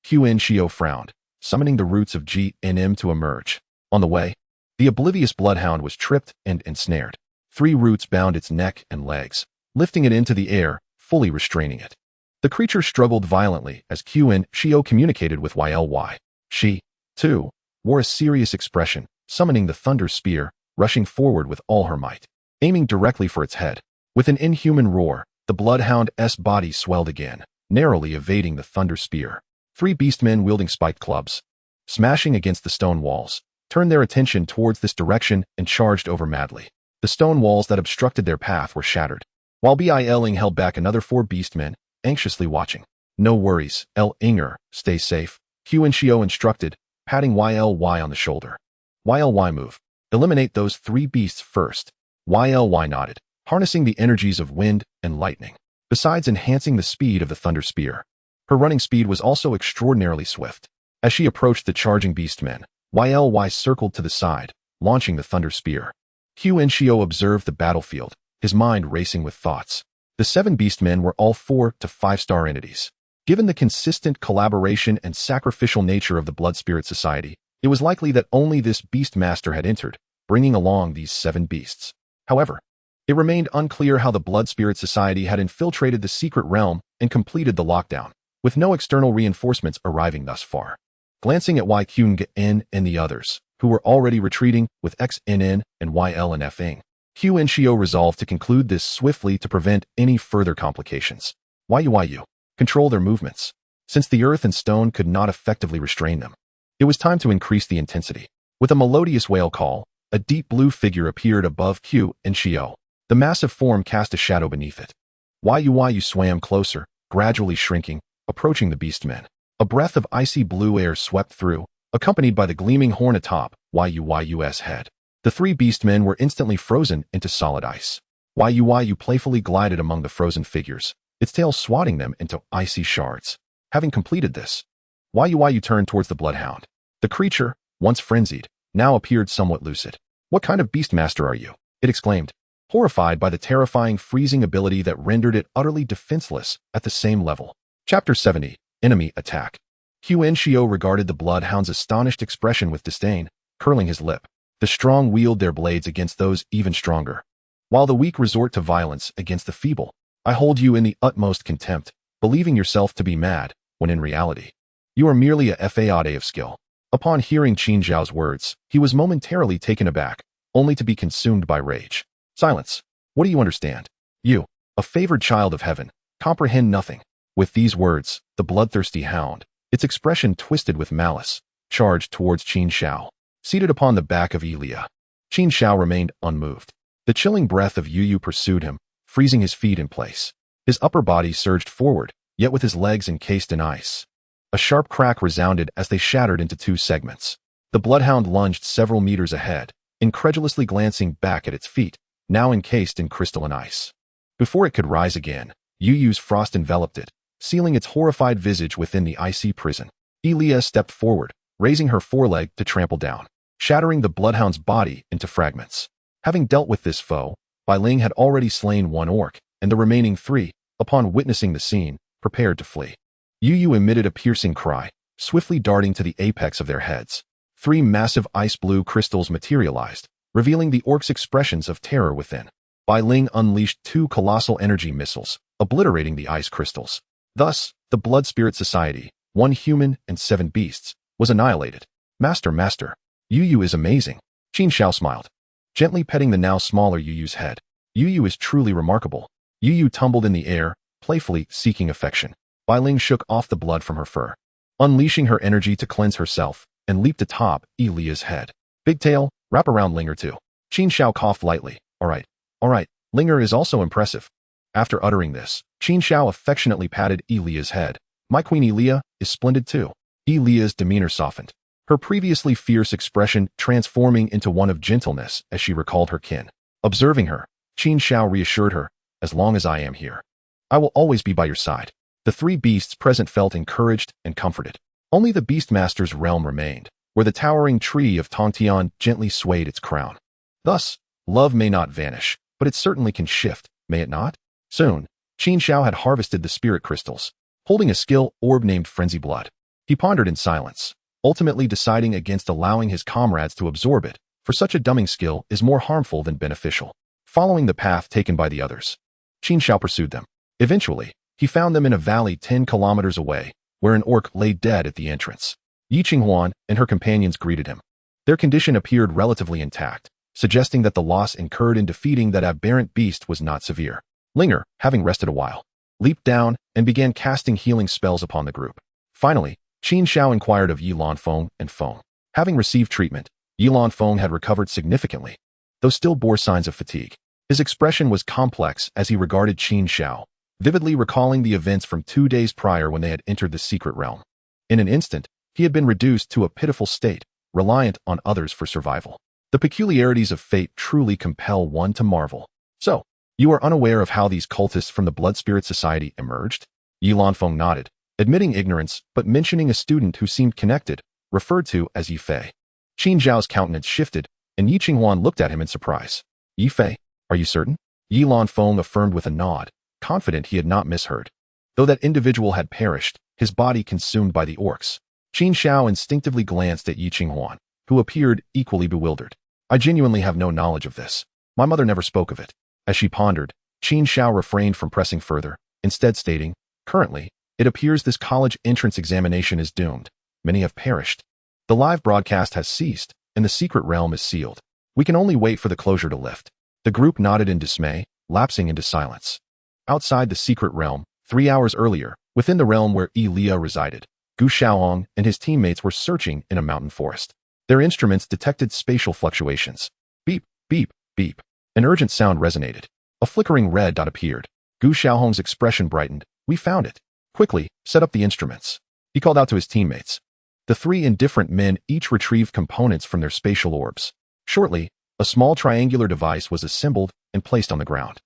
Qin Xiao frowned, summoning the roots of GNM to emerge. On the way, the oblivious bloodhound was tripped and ensnared. 3 roots bound its neck and legs, lifting it into the air, fully restraining it. The creature struggled violently as Qin Xiao communicated with YLY. She, too, wore a serious expression, summoning the thunder spear, rushing forward with all her might, aiming directly for its head. With an inhuman roar, the bloodhound's body swelled again, narrowly evading the thunder spear. 3 beastmen wielding spiked clubs, smashing against the stone walls, turned their attention towards this direction and charged over madly. The stone walls that obstructed their path were shattered, while Biling held back another 4 beastmen, anxiously watching. No worries, Inger, stay safe, Qin Xiao instructed, patting YLY on the shoulder. YLY move. Eliminate those 3 beasts first. YLY nodded, harnessing the energies of wind and lightning, besides enhancing the speed of the thunder spear. Her running speed was also extraordinarily swift. As she approached the charging beastmen, YLY circled to the side, launching the thunder spear. Qin Xiao observed the battlefield, his mind racing with thoughts. The 7 beastmen were all 4 to 5-star entities. Given the consistent collaboration and sacrificial nature of the Blood Spirit Society, it was likely that only this beast master had entered, bringing along these 7 beasts. However, it remained unclear how the Blood Spirit Society had infiltrated the secret realm and completed the lockdown, with no external reinforcements arriving thus far. Glancing at YQN and the others, who were already retreating with XNN and YL and Fing, Qin Xiao resolved to conclude this swiftly to prevent any further complications. YU. Control their movements. Since the earth and stone could not effectively restrain them, it was time to increase the intensity. With a melodious wail call, a deep blue figure appeared above Qin Xiao. The massive form cast a shadow beneath it. YU swam closer, gradually shrinking, approaching the beastmen. A breath of icy blue air swept through, accompanied by the gleaming horn atop YU's head. The 3 beastmen were instantly frozen into solid ice. YU playfully glided among the frozen figures, its tail swatting them into icy shards. Having completed this, YU turned towards the bloodhound. The creature, once frenzied, now appeared somewhat lucid. What kind of beastmaster are you? It exclaimed, horrified by the terrifying freezing ability that rendered it utterly defenseless at the same level. Chapter 70. Enemy Attack. Qin Xiao regarded the bloodhound's astonished expression with disdain, curling his lip. The strong wield their blades against those even stronger, while the weak resort to violence against the feeble. I hold you in the utmost contempt, believing yourself to be mad, when in reality, you are merely a fade of skill. Upon hearing Qin Xiao's words, he was momentarily taken aback, only to be consumed by rage. Silence. What do you understand? You, a favored child of heaven, comprehend nothing. With these words, the bloodthirsty hound, its expression twisted with malice, charged towards Qin Xiao. Seated upon the back of Elia, Qin Xiao remained unmoved. The chilling breath of Yu pursued him, freezing his feet in place. His upper body surged forward, yet with his legs encased in ice. A sharp crack resounded as they shattered into 2 segments. The bloodhound lunged several meters ahead, incredulously glancing back at its feet, now encased in crystalline ice. Before it could rise again, Yu's frost enveloped it, sealing its horrified visage within the icy prison. Elia stepped forward, raising her foreleg to trample down, shattering the bloodhound's body into fragments. Having dealt with this foe, Bai Ling had already slain one orc, and the remaining three, upon witnessing the scene, prepared to flee. Yu Yu emitted a piercing cry, swiftly darting to the apex of their heads. 3 massive ice-blue crystals materialized, revealing the orc's expressions of terror within. Bai Ling unleashed 2 colossal energy missiles, obliterating the ice crystals. Thus, the Blood Spirit Society, 1 human and 7 beasts, was annihilated. Master, Yu Yu is amazing. Qin Xiao smiled, gently petting the now smaller Yu Yu's head. Yu Yu is truly remarkable. Yu Yu tumbled in the air, playfully seeking affection. Bai Ling shook off the blood from her fur, unleashing her energy to cleanse herself, and leaped atop Elia's head. Big tail, wrap around Linger too. Qin Xiao coughed lightly. All right. Linger is also impressive. After uttering this, Qin Xiao affectionately patted Elia's head. My queen Elia is splendid too. Elia's demeanor softened, her previously fierce expression transforming into one of gentleness as she recalled her kin. Observing her, Qin Xiao reassured her, as long as I am here, I will always be by your side. The 3 beasts present felt encouraged and comforted. Only the Beastmaster's realm remained, where the towering tree of Tongtian gently swayed its crown. Thus, love may not vanish, but it certainly can shift, may it not? Soon, Qin Xiao had harvested the spirit crystals, holding a skill orb named Frenzy Blood. He pondered in silence, ultimately deciding against allowing his comrades to absorb it, for such a dumbing skill is more harmful than beneficial. Following the path taken by the others, Qin Xiao pursued them. Eventually, he found them in a valley 10 kilometers away, where an orc lay dead at the entrance. Yi Qinghuan and her companions greeted him. Their condition appeared relatively intact, suggesting that the loss incurred in defeating that aberrant beast was not severe. Linger, having rested a while, leaped down and began casting healing spells upon the group. Finally, Qin Xiao inquired of Yi Lanfeng and Feng. Having received treatment, Yi Lanfeng had recovered significantly, though still bore signs of fatigue. His expression was complex as he regarded Qin Xiao, vividly recalling the events from 2 days prior when they had entered the secret realm. In an instant, he had been reduced to a pitiful state, reliant on others for survival. The peculiarities of fate truly compel one to marvel. So, you are unaware of how these cultists from the Blood Spirit Society emerged? Yi Lanfeng nodded, admitting ignorance but mentioning a student who seemed connected, referred to as Yi Fei. Qin Zhao's countenance shifted, and Yi Qinghuan looked at him in surprise. Yi Fei, are you certain? Yi Lanfeng affirmed with a nod, confident he had not misheard. Though that individual had perished, his body consumed by the orcs. Qin Xiao instinctively glanced at Yi Qinghuan, who appeared equally bewildered. I genuinely have no knowledge of this. My mother never spoke of it. As she pondered, Qin Xiao refrained from pressing further, instead stating, currently, it appears this college entrance examination is doomed. Many have perished. The live broadcast has ceased, and the secret realm is sealed. We can only wait for the closure to lift. The group nodded in dismay, lapsing into silence. Outside the secret realm, 3 hours earlier, within the realm where Elia resided, Gu Xiaohong and his teammates were searching in a mountain forest. Their instruments detected spatial fluctuations. Beep, beep, beep. An urgent sound resonated. A flickering red dot appeared. Gu Xiaohong's expression brightened. We found it. Quickly, set up the instruments. He called out to his teammates. The 3 indifferent men each retrieved components from their spatial orbs. Shortly, a small triangular device was assembled and placed on the ground.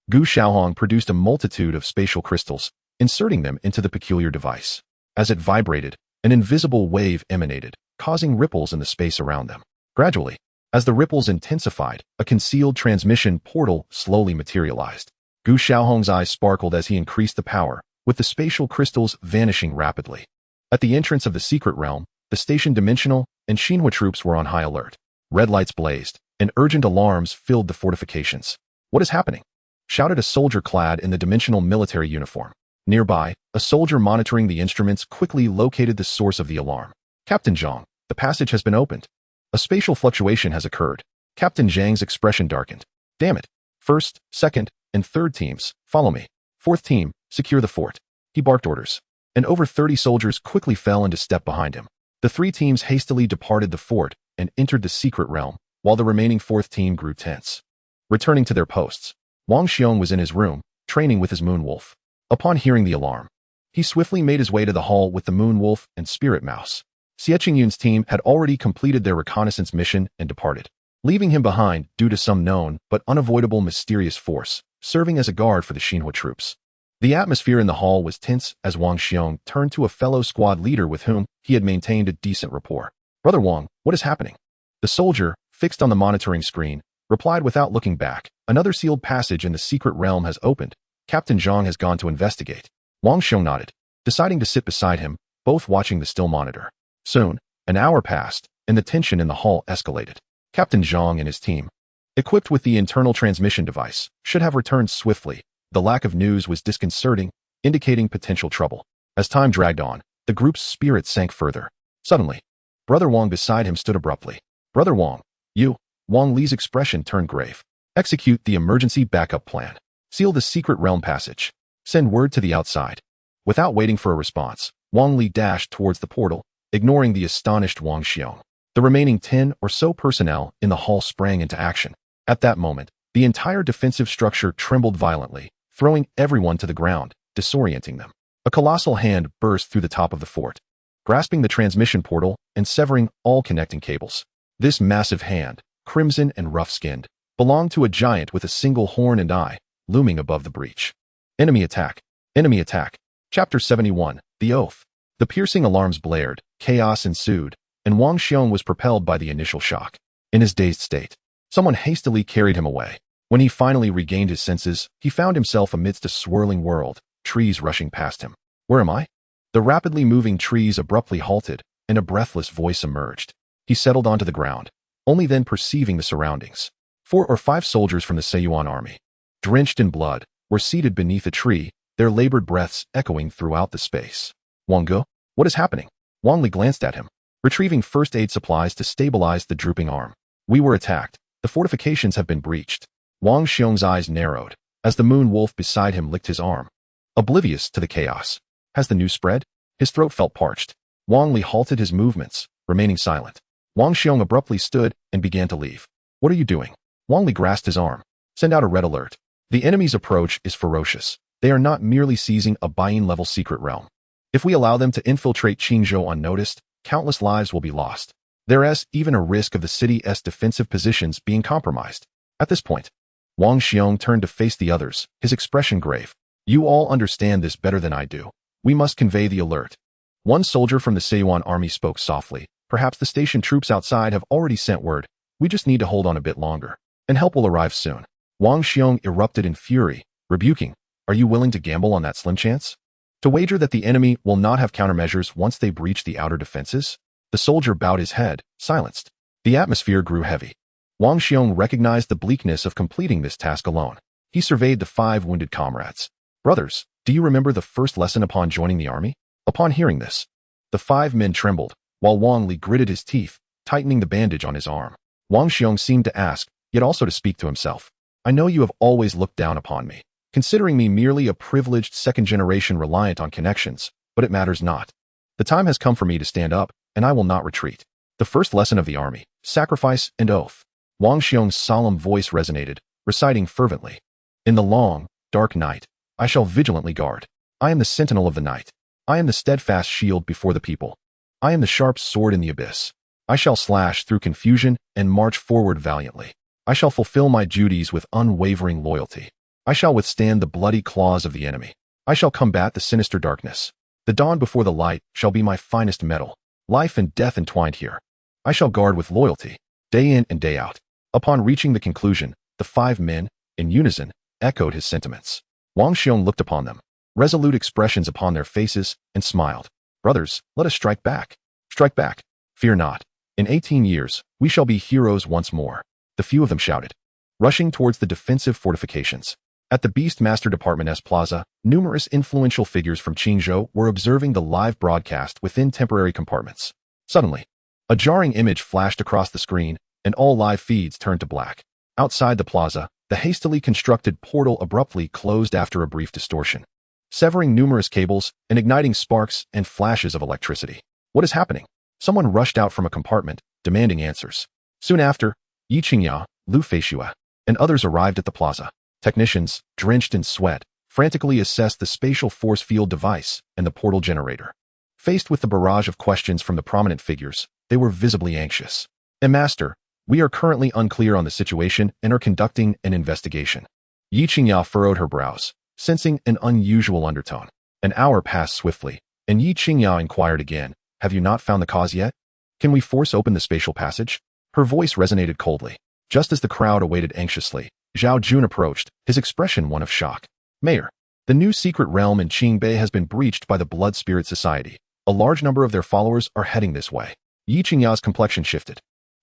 Gu Xiaohong produced a multitude of spatial crystals, inserting them into the peculiar device. As it vibrated, an invisible wave emanated, causing ripples in the space around them. Gradually, as the ripples intensified, a concealed transmission portal slowly materialized. Gu Xiaohong's eyes sparkled as he increased the power, with the spatial crystals vanishing rapidly. At the entrance of the secret realm, the station dimensional and Xinhua troops were on high alert. Red lights blazed, and urgent alarms filled the fortifications. What is happening? Shouted a soldier clad in the dimensional military uniform. Nearby, a soldier monitoring the instruments quickly located the source of the alarm. Captain Zhang, the passage has been opened. A spatial fluctuation has occurred. Captain Zhang's expression darkened. Damn it. First, second, and third teams, follow me. Fourth team, secure the fort. He barked orders, and over 30 soldiers quickly fell into step behind him. The 3 teams hastily departed the fort and entered the secret realm, while the remaining 4th team grew tense. Returning to their posts, Wang Xiong was in his room, training with his moonwolf. Upon hearing the alarm, he swiftly made his way to the hall with the moonwolf and spirit mouse. Xie Qingyun's team had already completed their reconnaissance mission and departed, leaving him behind due to some known but unavoidable mysterious force, serving as a guard for the Xinhua troops. The atmosphere in the hall was tense as Wang Xiong turned to a fellow squad leader with whom he had maintained a decent rapport. "Brother Wang, what is happening?" The soldier, fixed on the monitoring screen, replied without looking back. "Another sealed passage in the secret realm has opened. Captain Zhang has gone to investigate." Wang Xiong nodded, deciding to sit beside him, both watching the still monitor. Soon, an hour passed, and the tension in the hall escalated. Captain Zhang and his team, equipped with the internal transmission device, should have returned swiftly. The lack of news was disconcerting, indicating potential trouble. As time dragged on, the group's spirit sank further. Suddenly, Brother Wang beside him stood abruptly. "Brother Wang, you..." Wang Li's expression turned grave. "Execute the emergency backup plan. Seal the secret realm passage. Send word to the outside." Without waiting for a response, Wang Li dashed towards the portal, ignoring the astonished Wang Xiong. The remaining 10 or so personnel in the hall sprang into action. At that moment, the entire defensive structure trembled violently, throwing everyone to the ground, disorienting them. A colossal hand burst through the top of the fort, grasping the transmission portal and severing all connecting cables. This massive hand, crimson and rough-skinned, belonged to a giant with a single horn and eye, looming above the breach. Enemy attack! Enemy attack! Chapter 71, The Oath. The piercing alarms blared, chaos ensued, and Wang Xiong was propelled by the initial shock. In his dazed state, someone hastily carried him away. When he finally regained his senses, he found himself amidst a swirling world, trees rushing past him. "Where am I?" The rapidly moving trees abruptly halted, and a breathless voice emerged. He settled onto the ground, only then perceiving the surroundings. 4 or 5 soldiers from the Seiyuan army, drenched in blood, were seated beneath a tree, their labored breaths echoing throughout the space. "Wang Ge, what is happening?" Wang Li glanced at him, retrieving first aid supplies to stabilize the drooping arm. "We were attacked. The fortifications have been breached." Wang Xiong's eyes narrowed, as the moon wolf beside him licked his arm, oblivious to the chaos. "Has the news spread?" His throat felt parched. Wang Li halted his movements, remaining silent. Wang Xiong abruptly stood and began to leave. "What are you doing?" Wang Li grasped his arm. "Send out a red alert. The enemy's approach is ferocious. They are not merely seizing a Bayin-level secret realm. If we allow them to infiltrate Qinzhou unnoticed, countless lives will be lost. There is even a risk of the city's defensive positions being compromised." At this point, Wang Xiong turned to face the others, his expression grave. "You all understand this better than I do. We must convey the alert." One soldier from the Seiyuan army spoke softly. "Perhaps the station troops outside have already sent word. We just need to hold on a bit longer, and help will arrive soon." Wang Xiong erupted in fury, rebuking, "Are you willing to gamble on that slim chance? To wager that the enemy will not have countermeasures once they breach the outer defenses?" The soldier bowed his head, silenced. The atmosphere grew heavy. Wang Xiong recognized the bleakness of completing this task alone. He surveyed the 5 wounded comrades. "Brothers, do you remember the first lesson upon joining the army?" Upon hearing this, the 5 men trembled, while Wang Li gritted his teeth, tightening the bandage on his arm. Wang Xiong seemed to ask, yet also to speak to himself. "I know you have always looked down upon me, considering me merely a privileged second-generation reliant on connections, but it matters not. The time has come for me to stand up, and I will not retreat." The first lesson of the army, sacrifice and oath. Wang Xiong's solemn voice resonated, reciting fervently. "In the long, dark night, I shall vigilantly guard. I am the sentinel of the night. I am the steadfast shield before the people. I am the sharp sword in the abyss. I shall slash through confusion and march forward valiantly. I shall fulfill my duties with unwavering loyalty. I shall withstand the bloody claws of the enemy. I shall combat the sinister darkness. The dawn before the light shall be my finest metal. Life and death entwined here. I shall guard with loyalty, day in and day out." Upon reaching the conclusion, the 5 men, in unison, echoed his sentiments. Wang Xiong looked upon them, resolute expressions upon their faces, and smiled. "Brothers, let us strike back. Strike back. Fear not. In 18 years, we shall be heroes once more." The few of them shouted, rushing towards the defensive fortifications. At the Beast Master Department's plaza, numerous influential figures from Qinzhou were observing the live broadcast within temporary compartments. Suddenly, a jarring image flashed across the screen, and all live feeds turned to black. Outside the plaza, the hastily constructed portal abruptly closed after a brief distortion, severing numerous cables and igniting sparks and flashes of electricity. "What is happening?" Someone rushed out from a compartment, demanding answers. Soon after, Yi Qingya, Lu Feishua, and others arrived at the plaza. Technicians, drenched in sweat, frantically assessed the spatial force field device and the portal generator. Faced with the barrage of questions from the prominent figures, they were visibly anxious. "Master, we are currently unclear on the situation and are conducting an investigation." Yi Qingya furrowed her brows, sensing an unusual undertone. An hour passed swiftly, and Yi Qingyao inquired again, "Have you not found the cause yet? Can we force open the spatial passage?" Her voice resonated coldly. Just as the crowd awaited anxiously, Zhao Jun approached, his expression one of shock. "Mayor, the new secret realm in Qingbei has been breached by the Blood Spirit Society. A large number of their followers are heading this way." Yi Qingyao's complexion shifted.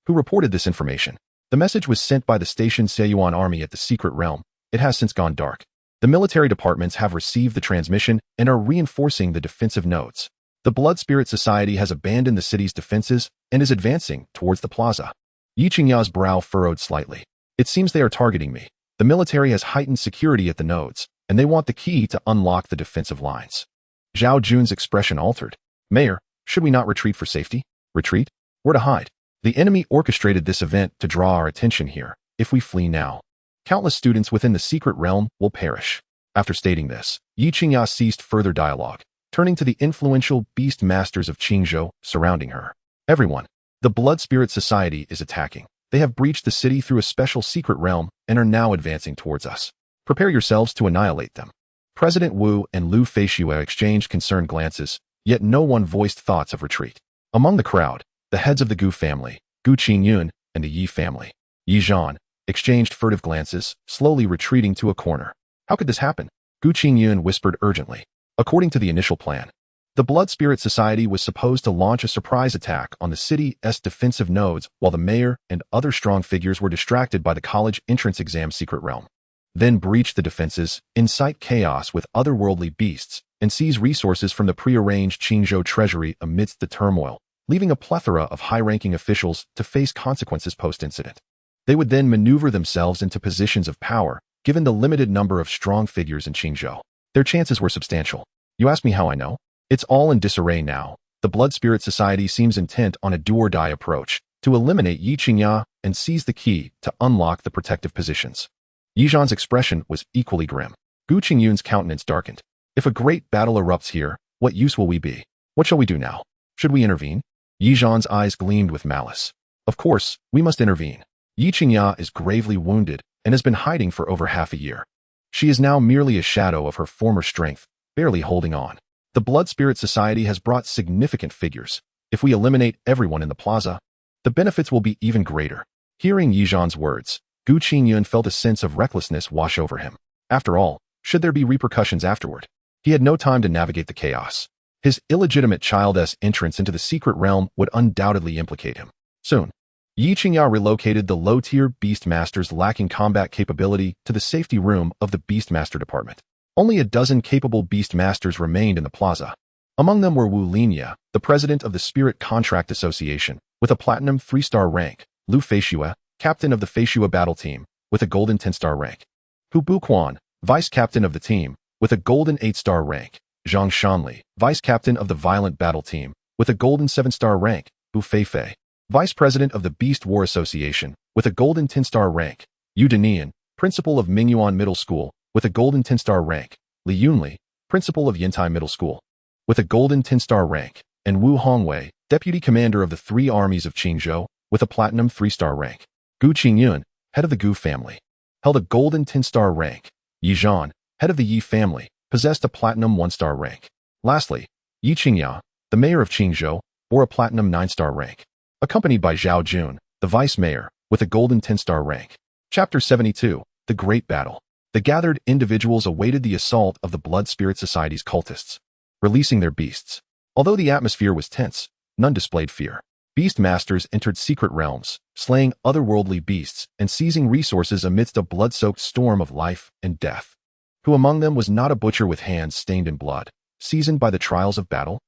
"Who reported this information?" "The message was sent by the stationed Seiyuan army at the secret realm. It has since gone dark. The military departments have received the transmission and are reinforcing the defensive nodes. The Blood Spirit Society has abandoned the city's defenses and is advancing towards the plaza." Yi Qingyao's brow furrowed slightly. "It seems they are targeting me. The military has heightened security at the nodes, and they want the key to unlock the defensive lines." Zhao Jun's expression altered. "Mayor, should we not retreat for safety?" "Retreat? Where to hide? The enemy orchestrated this event to draw our attention here. If we flee now, countless students within the secret realm will perish." After stating this, Yi Qingyao ceased further dialogue, turning to the influential beast masters of Qingzhou surrounding her. "Everyone, the Blood Spirit Society is attacking. They have breached the city through a special secret realm and are now advancing towards us. Prepare yourselves to annihilate them." President Wu and Lu Feishue exchanged concerned glances, yet no one voiced thoughts of retreat. Among the crowd, the heads of the Gu family, Gu Qingyun, and the Yi family, Yi Zhan, exchanged furtive glances, slowly retreating to a corner. "How could this happen?" Gu Qingyun whispered urgently. "According to the initial plan, the Blood Spirit Society was supposed to launch a surprise attack on the city's defensive nodes while the mayor and other strong figures were distracted by the college entrance exam secret realm. Then breach the defenses, incite chaos with otherworldly beasts, and seize resources from the prearranged Qingzhou treasury amidst the turmoil, leaving a plethora of high-ranking officials to face consequences post-incident. They would then maneuver themselves into positions of power, given the limited number of strong figures in Qingzhou. Their chances were substantial. You ask me how I know? It's all in disarray now. The Blood Spirit Society seems intent on a do-or-die approach to eliminate Yi Qingyao and seize the key to unlock the protective positions." Yi Zhan's expression was equally grim. Gu Qingyun's countenance darkened. "If a great battle erupts here, what use will we be? What shall we do now? Should we intervene?" Yi Zhan's eyes gleamed with malice. "Of course, we must intervene. Yi Qingyao is gravely wounded and has been hiding for over half a year. She is now merely a shadow of her former strength, barely holding on. The Blood Spirit Society has brought significant figures. If we eliminate everyone in the plaza, the benefits will be even greater." Hearing Yi Zhan's words, Gu Qingyun felt a sense of recklessness wash over him. After all, should there be repercussions afterward? He had no time to navigate the chaos. His illegitimate child's entrance into the secret realm would undoubtedly implicate him. Soon, Yi Qingyao relocated the low-tier beast masters lacking combat capability to the safety room of the beast master department. Only a dozen capable beast masters remained in the plaza. Among them were Wu Linya, the president of the Spirit Contract Association, with a platinum 3-star rank, Lu Feishue, captain of the Feishue battle team, with a golden 10-star rank, Hu Buquan, vice captain of the team, with a golden 8-star rank, Zhang Shanli, vice captain of the violent battle team, with a golden 7-star rank, Hu Feifei, vice president of the Beast War Association, with a golden 10-star rank, Yu Denian, principal of Mingyuan Middle School, with a golden 10-star rank, Li Yunli, principal of Yantai Middle School, with a golden 10-star rank, and Wu Hongwei, deputy commander of the 3 armies of Qingzhou, with a platinum 3-star rank. Gu Qingyun, head of the Gu family, held a golden 10-star rank. Yi Zhan, head of the Yi family, possessed a platinum 1-star rank. Lastly, Yi Qingyao, the mayor of Qingzhou, bore a platinum 9-star rank, accompanied by Zhao Jun, the vice mayor, with a golden 10-star rank. Chapter 72, The Great Battle. The gathered individuals awaited the assault of the Blood Spirit Society's cultists, releasing their beasts. Although the atmosphere was tense, none displayed fear. Beast masters entered secret realms, slaying otherworldly beasts and seizing resources amidst a blood-soaked storm of life and death. Who among them was not a butcher with hands stained in blood, seasoned by the trials of battle?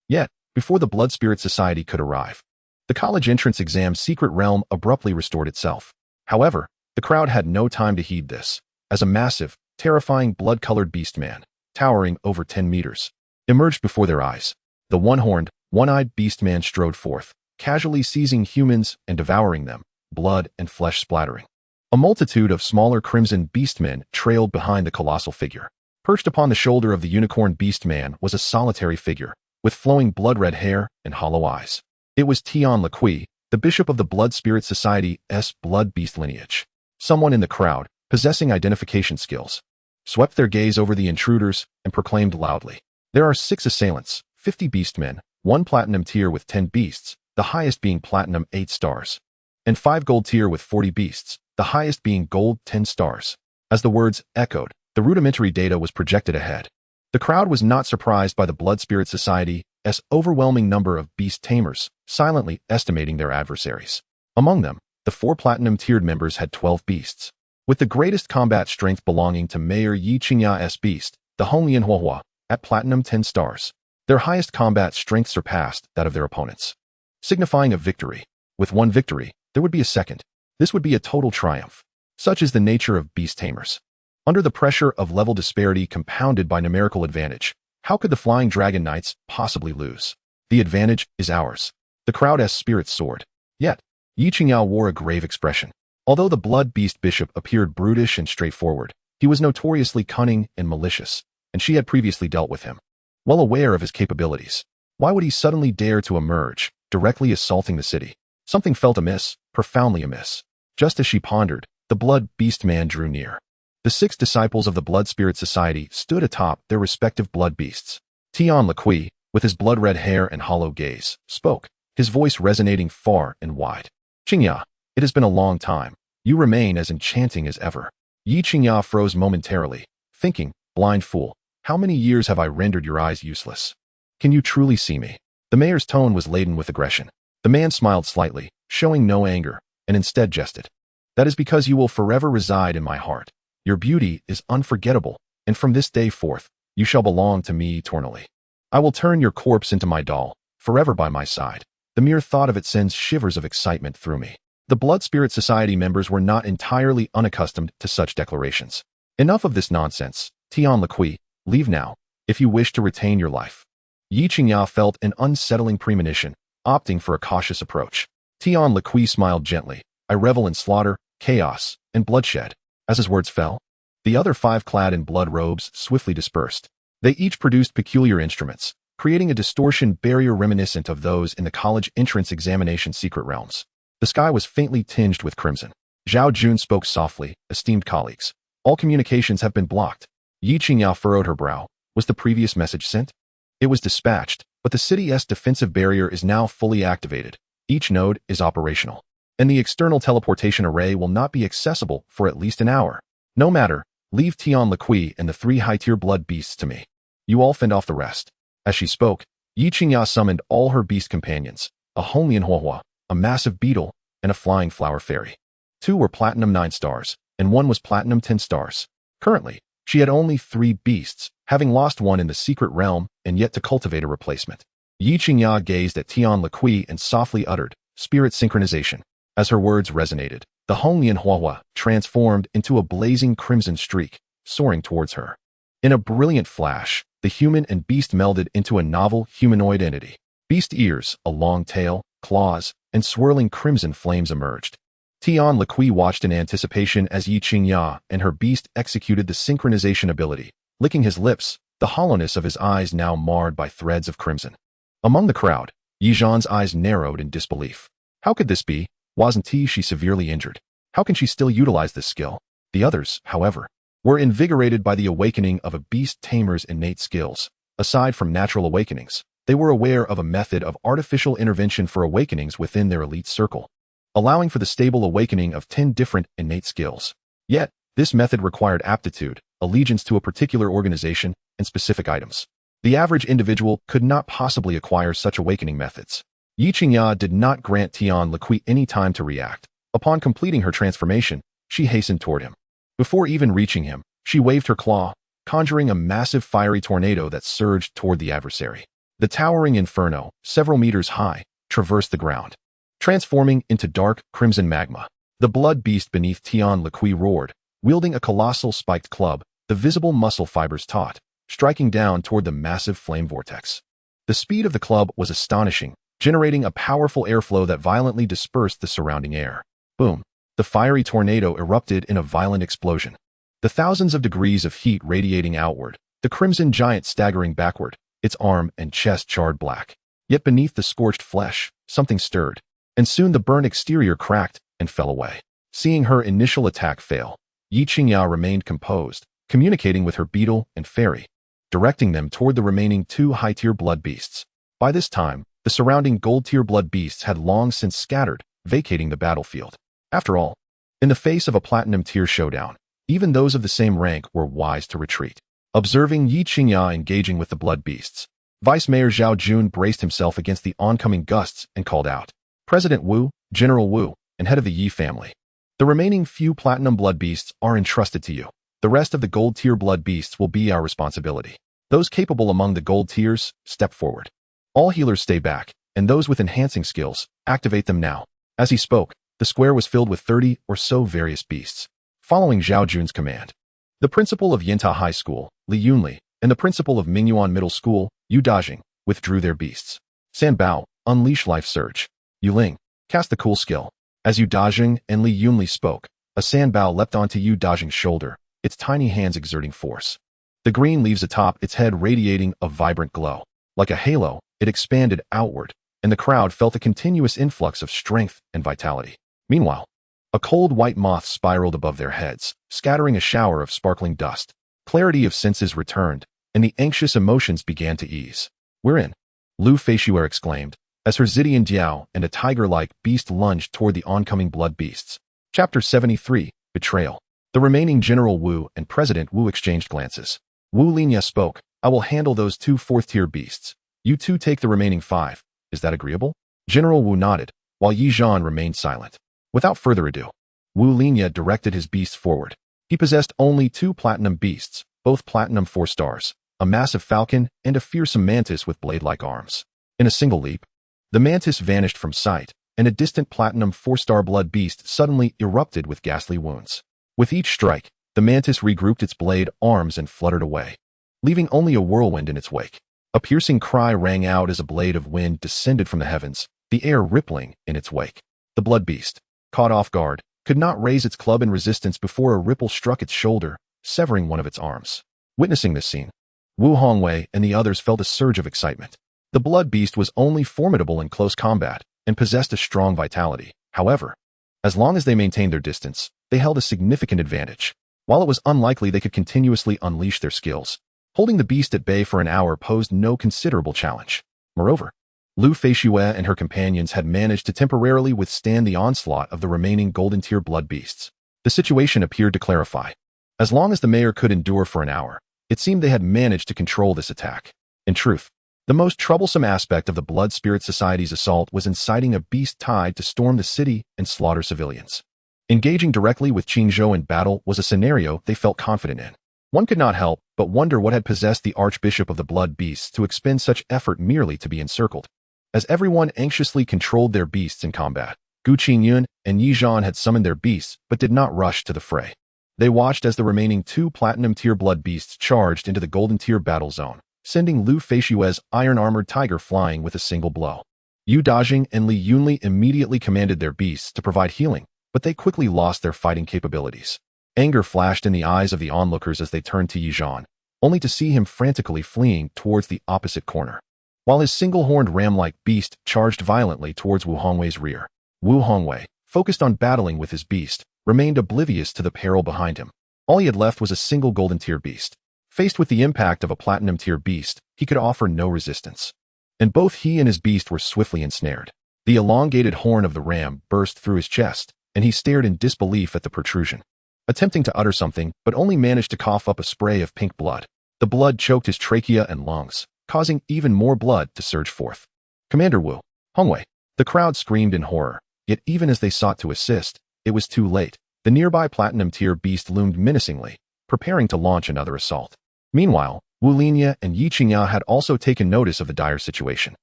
Yet, before the Blood Spirit Society could arrive, the college entrance exam secret realm abruptly restored itself. However, the crowd had no time to heed this, as a massive, terrifying blood-colored beast man, towering over 10 meters, emerged before their eyes. The one-horned, one-eyed beast man strode forth, casually seizing humans and devouring them, blood and flesh splattering. A multitude of smaller crimson beastmen trailed behind the colossal figure. Perched upon the shoulder of the unicorn beastman was a solitary figure, with flowing blood-red hair and hollow eyes. It was Tian Lequi, the bishop of the Blood Spirit Society's blood beast lineage. Someone in the crowd, possessing identification skills. swept their gaze over the intruders, and proclaimed loudly. There are 6 assailants, 50 beastmen, 1 platinum tier with 10 beasts, the highest being platinum 8 stars, and 5 gold tier with 40 beasts, the highest being gold 10 stars. As the words echoed, the rudimentary data was projected ahead. The crowd was not surprised by the Blood Spirit Society's overwhelming number of beast tamers, silently estimating their adversaries. Among them, the 4 platinum-tiered members had 12 beasts, with the greatest combat strength belonging to Mayor Yi Qingya's beast, the Honglian Huohua, at platinum 10 stars. Their highest combat strength surpassed that of their opponents, signifying a victory. With one victory, there would be a second. This would be a total triumph. Such is the nature of beast tamers. Under the pressure of level disparity compounded by numerical advantage, how could the Flying Dragon Knights possibly lose? The advantage is ours. The crowd's spirits soared. Yet, Yi Qingxiao wore a grave expression. Although the Blood Beast Bishop appeared brutish and straightforward, he was notoriously cunning and malicious, and she had previously dealt with him. Well aware of his capabilities, why would he suddenly dare to emerge, directly assaulting the city? Something felt amiss, profoundly amiss. Just as she pondered, the Blood Beast Man drew near. The 6 disciples of the Blood Spirit Society stood atop their respective blood beasts. Tian Lequi, with his blood-red hair and hollow gaze, spoke, his voice resonating far and wide. Qingya, it has been a long time. You remain as enchanting as ever. Yi Qingya froze momentarily, thinking, blind fool, how many years have I rendered your eyes useless? Can you truly see me? The mayor's tone was laden with aggression. The man smiled slightly, showing no anger, and instead jested. That is because you will forever reside in my heart. Your beauty is unforgettable, and from this day forth, you shall belong to me eternally. I will turn your corpse into my doll, forever by my side. The mere thought of it sends shivers of excitement through me. The Blood Spirit Society members were not entirely unaccustomed to such declarations. Enough of this nonsense. Tian Lequi, leave now, if you wish to retain your life. Yi Qingya felt an unsettling premonition, opting for a cautious approach. Tian Lequi smiled gently. I revel in slaughter, chaos, and bloodshed. As his words fell, the other 5 clad in blood robes swiftly dispersed. They each produced peculiar instruments, creating a distortion barrier reminiscent of those in the college entrance examination secret realms. The sky was faintly tinged with crimson. Zhao Jun spoke softly, esteemed colleagues. All communications have been blocked. Yi Qingya furrowed her brow. Was the previous message sent? It was dispatched, but the city's defensive barrier is now fully activated. Each node is operational, and the external teleportation array will not be accessible for at least an hour. No matter, leave Tian Lequi and the 3 high-tier blood beasts to me. You all fend off the rest. As she spoke, Yi Qingya summoned all her beast companions, a Honglian Huohua, a massive beetle, and a flying flower fairy. 2 were platinum 9 stars, and 1 was platinum 10 stars. Currently, she had only 3 beasts, having lost 1 in the secret realm and yet to cultivate a replacement. Yi Qingya gazed at Tian Lequi and softly uttered, spirit synchronization. As her words resonated, the Honglian Huohua transformed into a blazing crimson streak, soaring towards her. In a brilliant flash, the human and beast melded into a novel humanoid entity. Beast ears, a long tail, claws, and swirling crimson flames emerged. Tian Lequi watched in anticipation as Yi Qingya and her beast executed the synchronization ability, licking his lips, the hollowness of his eyes now marred by threads of crimson. Among the crowd, Yi Zhan's eyes narrowed in disbelief. How could this be? Wasn't she severely injured? How can she still utilize this skill? The others, however, were invigorated by the awakening of a beast tamer's innate skills. Aside from natural awakenings, they were aware of a method of artificial intervention for awakenings within their elite circle, allowing for the stable awakening of 10 different innate skills. Yet, this method required aptitude, allegiance to a particular organization, and specific items. The average individual could not possibly acquire such awakening methods. Yi Qingya did not grant Tian Lequi any time to react. Upon completing her transformation, she hastened toward him. Before even reaching him, she waved her claw, conjuring a massive fiery tornado that surged toward the adversary. The towering inferno, several meters high, traversed the ground, transforming into dark, crimson magma. The blood beast beneath Tian Lequi roared, wielding a colossal spiked club, the visible muscle fibers taut, striking down toward the massive flame vortex. The speed of the club was astonishing, generating a powerful airflow that violently dispersed the surrounding air. Boom! The fiery tornado erupted in a violent explosion. The thousands of degrees of heat radiating outward, the crimson giant staggering backward, its arm and chest charred black. Yet beneath the scorched flesh, something stirred, and soon the burnt exterior cracked and fell away. Seeing her initial attack fail, Yi Qingya remained composed, communicating with her beetle and fairy, directing them toward the remaining 2 high-tier blood beasts. By this time, the surrounding gold-tier blood beasts had long since scattered, vacating the battlefield. After all, in the face of a platinum-tier showdown, even those of the same rank were wise to retreat. Observing Yi Qingya engaging with the blood beasts, Vice Mayor Zhao Jun braced himself against the oncoming gusts and called out, "President Wu, General Wu, and head of the Yi family. The remaining few platinum blood beasts are entrusted to you. The rest of the gold-tier blood beasts will be our responsibility. Those capable among the gold tiers, step forward. All healers stay back, and those with enhancing skills, activate them now." As he spoke, the square was filled with 30 or so various beasts. Following Zhao Jun's command, the principal of Yinta High School, Li Yunli, and the principal of Mingyuan Middle School, Yu Dajing, withdrew their beasts. San Bao, unleash Life Surge. Yu Ling, cast the cool skill. As Yu Dajing and Li Yunli spoke, a San Bao leapt onto Yu Dajing's shoulder, its tiny hands exerting force. The green leaves atop its head radiating a vibrant glow. Like a halo, it expanded outward, and the crowd felt a continuous influx of strength and vitality. Meanwhile, a cold white moth spiraled above their heads, scattering a shower of sparkling dust. Clarity of senses returned, and the anxious emotions began to ease. "We're in," Lu Feishuer exclaimed, as her Zidian Diao and a tiger-like beast lunged toward the oncoming blood beasts. Chapter 73, Betrayal. The remaining General Wu and President Wu exchanged glances. Wu Linya spoke, "I will handle those 2 fourth-tier beasts. You 2 take the remaining 5. Is that agreeable?" General Wu nodded, while Yi Zhan remained silent. Without further ado, Wu Linya directed his beasts forward. He possessed only 2 platinum beasts, both platinum 4 stars, a massive falcon and a fearsome mantis with blade-like arms. In a single leap, the mantis vanished from sight, and a distant platinum 4-star blood beast suddenly erupted with ghastly wounds. With each strike, the mantis regrouped its blade arms and fluttered away, leaving only a whirlwind in its wake. A piercing cry rang out as a blade of wind descended from the heavens, the air rippling in its wake. The blood beast, caught off guard, could not raise its club in resistance before a ripple struck its shoulder, severing one of its arms. Witnessing this scene, Wu Hongwei and the others felt a surge of excitement. The blood beast was only formidable in close combat and possessed a strong vitality. However, as long as they maintained their distance, they held a significant advantage. While it was unlikely they could continuously unleash their skills, holding the beast at bay for an hour posed no considerable challenge. Moreover, Lu Feishuer and her companions had managed to temporarily withstand the onslaught of the remaining golden-tier blood beasts. The situation appeared to clarify. As long as the mayor could endure for an hour, it seemed they had managed to control this attack. In truth, the most troublesome aspect of the Blood Spirit Society's assault was inciting a beast tide to storm the city and slaughter civilians. Engaging directly with Qin Xiao in battle was a scenario they felt confident in. One could not help but wonder what had possessed the Archbishop of the Blood Beasts to expend such effort merely to be encircled. As everyone anxiously controlled their beasts in combat, Gu Qingyun and Yi Zhan had summoned their beasts but did not rush to the fray. They watched as the remaining 2 platinum-tier blood beasts charged into the golden-tier battle zone, sending Lu Feishuer's iron-armored tiger flying with a single blow. Yu Dajing and Li Yunli immediately commanded their beasts to provide healing, but they quickly lost their fighting capabilities. Anger flashed in the eyes of the onlookers as they turned to Yi Zhan, only to see him frantically fleeing towards the opposite corner. While his single-horned ram-like beast charged violently towards Wu Hongwei's rear, Wu Hongwei, focused on battling with his beast, remained oblivious to the peril behind him. All he had left was a single golden-tier beast. Faced with the impact of a platinum-tier beast, he could offer no resistance. And both he and his beast were swiftly ensnared. The elongated horn of the ram burst through his chest, and he stared in disbelief at the protrusion. Attempting to utter something, but only managed to cough up a spray of pink blood. The blood choked his trachea and lungs, causing even more blood to surge forth. "Commander Wu, Hongwei!" The crowd screamed in horror, yet even as they sought to assist, it was too late. The nearby platinum-tier beast loomed menacingly, preparing to launch another assault. Meanwhile, Wu Linya and Yi Qingya had also taken notice of the dire situation.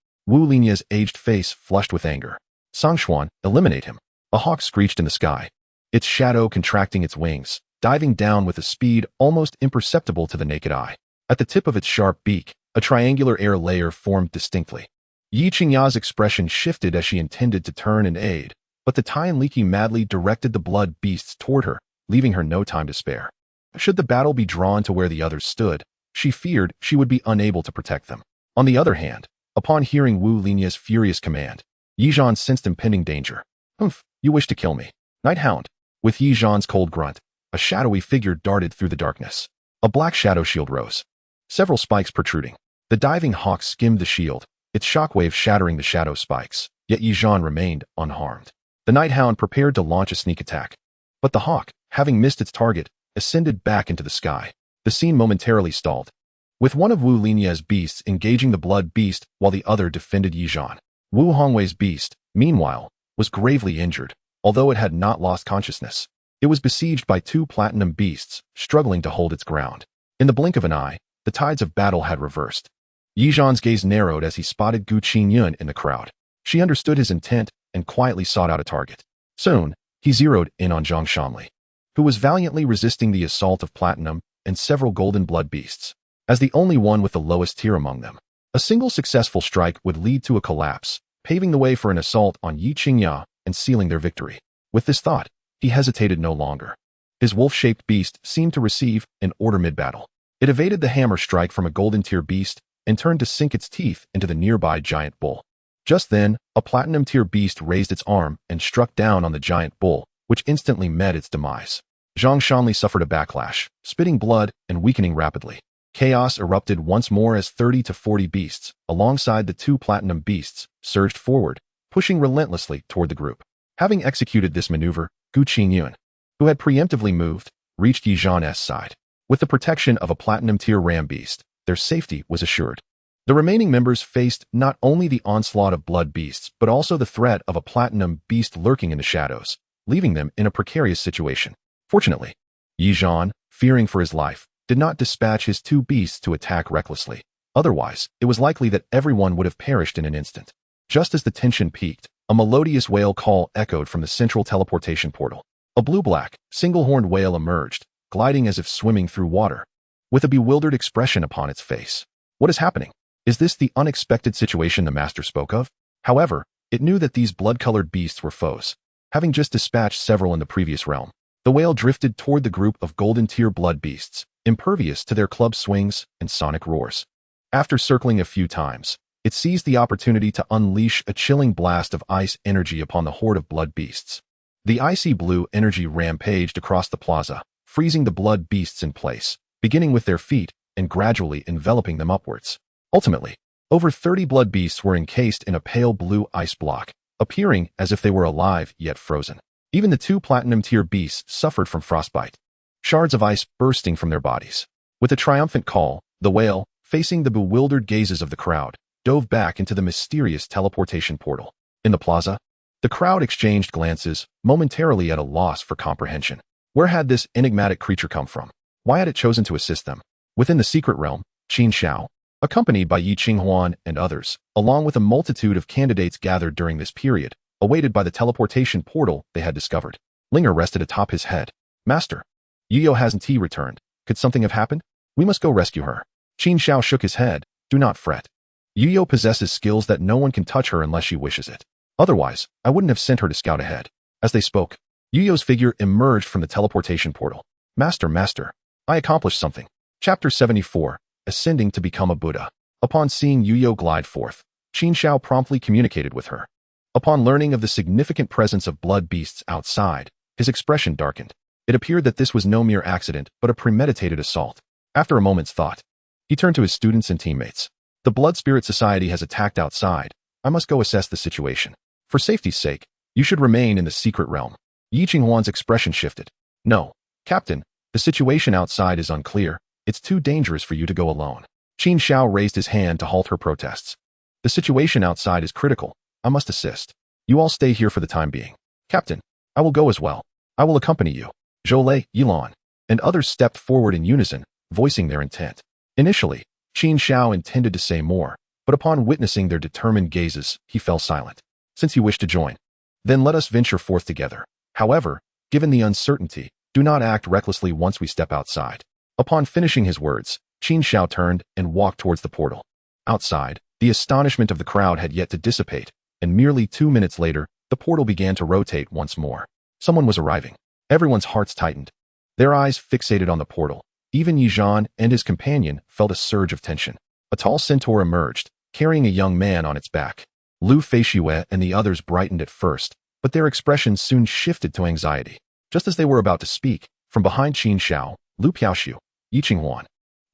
Wu Linya's aged face flushed with anger. "Sangshuan, eliminate him!" A hawk screeched in the sky, its shadow contracting its wings, diving down with a speed almost imperceptible to the naked eye. At the tip of its sharp beak, a triangular air layer formed distinctly. Yi Qingya's expression shifted as she intended to turn and aid, but the Tian Liki madly directed the blood beasts toward her, leaving her no time to spare. Should the battle be drawn to where the others stood, she feared she would be unable to protect them. On the other hand, upon hearing Wu Linya's furious command, Yi Zhan sensed impending danger. "Humph, you wish to kill me, Night Hound?" With Yi Zhan's cold grunt, a shadowy figure darted through the darkness. A black shadow shield rose, several spikes protruding. The diving hawk skimmed the shield, its shockwave shattering the shadow spikes, yet Yizhan remained unharmed. The night hound prepared to launch a sneak attack. But the hawk, having missed its target, ascended back into the sky. The scene momentarily stalled, with one of Wu Linya's beasts engaging the blood beast while the other defended Yizhan. Wu Hongwei's beast, meanwhile, was gravely injured, although it had not lost consciousness. It was besieged by two platinum beasts, struggling to hold its ground. In the blink of an eye, the tides of battle had reversed. Yizhan's gaze narrowed as he spotted Gu Qingyun in the crowd. She understood his intent and quietly sought out a target. Soon, he zeroed in on Zhang Shanli, who was valiantly resisting the assault of platinum and several golden blood beasts. As the only one with the lowest tier among them, a single successful strike would lead to a collapse, paving the way for an assault on Yi Qingya and sealing their victory. With this thought, he hesitated no longer. His wolf-shaped beast seemed to receive an order mid-battle. It evaded the hammer strike from a golden tier beast and turned to sink its teeth into the nearby giant bull. Just then, a platinum tier beast raised its arm and struck down on the giant bull, which instantly met its demise. Zhang Shanli suffered a backlash, spitting blood and weakening rapidly. Chaos erupted once more as 30 to 40 beasts, alongside the two platinum beasts, surged forward, pushing relentlessly toward the group. Having executed this maneuver, Gu Qingyun, who had preemptively moved, reached Yizhan's side. With the protection of a platinum tier ram beast, their safety was assured. The remaining members faced not only the onslaught of blood beasts, but also the threat of a platinum beast lurking in the shadows, leaving them in a precarious situation. Fortunately, Yizhan, fearing for his life, did not dispatch his two beasts to attack recklessly. Otherwise, it was likely that everyone would have perished in an instant. Just as the tension peaked, a melodious whale call echoed from the central teleportation portal. A blue-black, single-horned whale emerged, gliding as if swimming through water, with a bewildered expression upon its face. What is happening? Is this the unexpected situation the master spoke of? However, it knew that these blood-colored beasts were foes, having just dispatched several in the previous realm. The whale drifted toward the group of golden-tier blood beasts, impervious to their club swings and sonic roars. After circling a few times, it seized the opportunity to unleash a chilling blast of ice energy upon the horde of blood beasts. The icy blue energy rampaged across the plaza, freezing the blood beasts in place, beginning with their feet and gradually enveloping them upwards. Ultimately, over 30 blood beasts were encased in a pale blue ice block, appearing as if they were alive yet frozen. Even the two platinum-tier beasts suffered from frostbite, shards of ice bursting from their bodies. With a triumphant call, the whale, facing the bewildered gazes of the crowd, dove back into the mysterious teleportation portal. In the plaza, the crowd exchanged glances, momentarily at a loss for comprehension. Where had this enigmatic creature come from? Why had it chosen to assist them? Within the secret realm, Qin Xiao, accompanied by Yi Qinghuan and others, along with a multitude of candidates gathered during this period, awaited by the teleportation portal they had discovered. Linger rested atop his head. Master, Yuyo hasn't returned. Could something have happened? We must go rescue her. Qin Xiao shook his head. Do not fret. Yuyo possesses skills that no one can touch her unless she wishes it. Otherwise, I wouldn't have sent her to scout ahead. As they spoke, Yuyo's figure emerged from the teleportation portal. Master, I accomplished something. Chapter 74, Ascending to Become a Buddha. Upon seeing Yuyo glide forth, Qin Xiao promptly communicated with her. Upon learning of the significant presence of blood beasts outside, his expression darkened. It appeared that this was no mere accident, but a premeditated assault. After a moment's thought, he turned to his students and teammates. The Blood Spirit Society has attacked outside. I must go assess the situation. For safety's sake, you should remain in the secret realm. Yi Qinghuan's expression shifted. No, Captain, the situation outside is unclear. It's too dangerous for you to go alone. Qin Xiao raised his hand to halt her protests. The situation outside is critical. I must assist. You all stay here for the time being. Captain, I will go as well. I will accompany you. Zhou Yilan, and others stepped forward in unison, voicing their intent. Initially, Qin Xiao intended to say more, but upon witnessing their determined gazes, he fell silent. Since you wish to join, then let us venture forth together. However, given the uncertainty, do not act recklessly once we step outside. Upon finishing his words, Qin Xiao turned and walked towards the portal. Outside, the astonishment of the crowd had yet to dissipate, and merely 2 minutes later, the portal began to rotate once more. Someone was arriving. Everyone's hearts tightened. Their eyes fixated on the portal. Even Yizhan and his companion felt a surge of tension. A tall centaur emerged, carrying a young man on its back. Lu Feishue and the others brightened at first, but their expressions soon shifted to anxiety. Just as they were about to speak, from behind Qin Xiao, Lu Piaoshu, Yiqinghuan,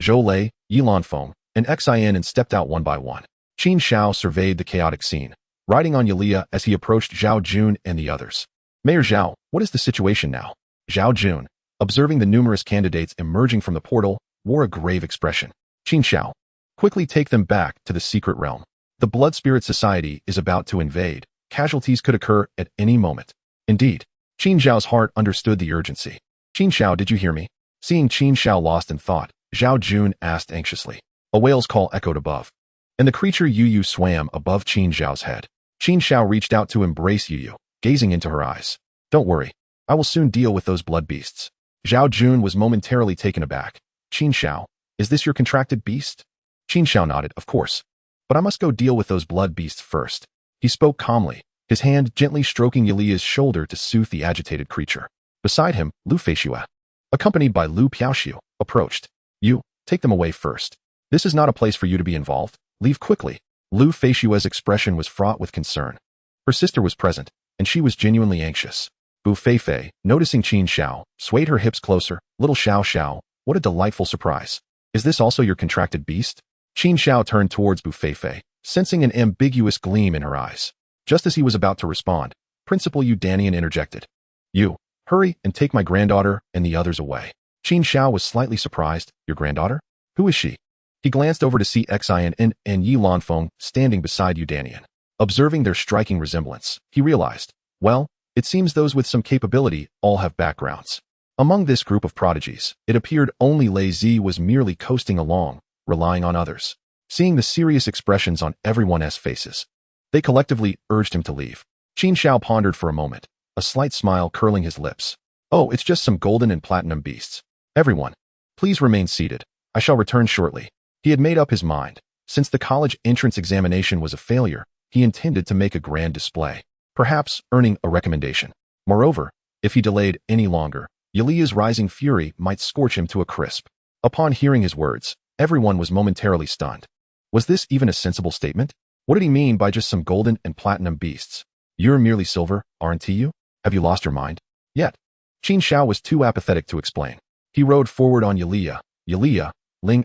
Zhou Lei, Yilanfeng, and Xin and stepped out one by one. Qin Xiao surveyed the chaotic scene, riding on Yulia as he approached Zhao Jun and the others. Mayor Zhao, what is the situation now? Zhao Jun, observing the numerous candidates emerging from the portal, wore a grave expression. Qin Xiao, quickly take them back to the secret realm. The Blood Spirit Society is about to invade. Casualties could occur at any moment. Indeed, Qin Xiao's heart understood the urgency. Qin Xiao, did you hear me? Seeing Qin Xiao lost in thought, Zhao Jun asked anxiously. A whale's call echoed above, and the creature Yu swam above Qin Xiao's head. Qin Xiao reached out to embrace Yu, gazing into her eyes. Don't worry, I will soon deal with those blood beasts. Zhao Jun was momentarily taken aback. Qin Xiao, is this your contracted beast? Qin Xiao nodded, of course. But I must go deal with those blood beasts first. He spoke calmly, his hand gently stroking Yulia's shoulder to soothe the agitated creature. Beside him, Lu Feishue, accompanied by Lu Piaoxiu, approached. You, take them away first. This is not a place for you to be involved. Leave quickly. Lu Feishue's expression was fraught with concern. Her sister was present, and she was genuinely anxious. Bu Feifei, noticing Qin Xiao, swayed her hips closer. Little Xiao Xiao, what a delightful surprise. Is this also your contracted beast? Qin Xiao turned towards Bu Feifei, sensing an ambiguous gleam in her eyes. Just as he was about to respond, Principal Yu Danian interjected. You, hurry and take my granddaughter and the others away. Qin Xiao was slightly surprised. Your granddaughter? Who is she? He glanced over to see Xin and Yi Lanfeng standing beside Yu Danian. Observing their striking resemblance, he realized, well, it seems those with some capability all have backgrounds. Among this group of prodigies, it appeared only Lei Zi was merely coasting along, relying on others. Seeing the serious expressions on everyone's faces, they collectively urged him to leave. Qin Xiao pondered for a moment, a slight smile curling his lips. Oh, it's just some golden and platinum beasts. Everyone, please remain seated. I shall return shortly. He had made up his mind. Since the college entrance examination was a failure, he intended to make a grand display, perhaps earning a recommendation. Moreover, if he delayed any longer, Yulia's rising fury might scorch him to a crisp. Upon hearing his words, everyone was momentarily stunned. Was this even a sensible statement? What did he mean by just some golden and platinum beasts? You're merely silver, aren't you? Have you lost your mind? Yet. Qin Xiao was too apathetic to explain. He rode forward on Yulia. Yulia, Ling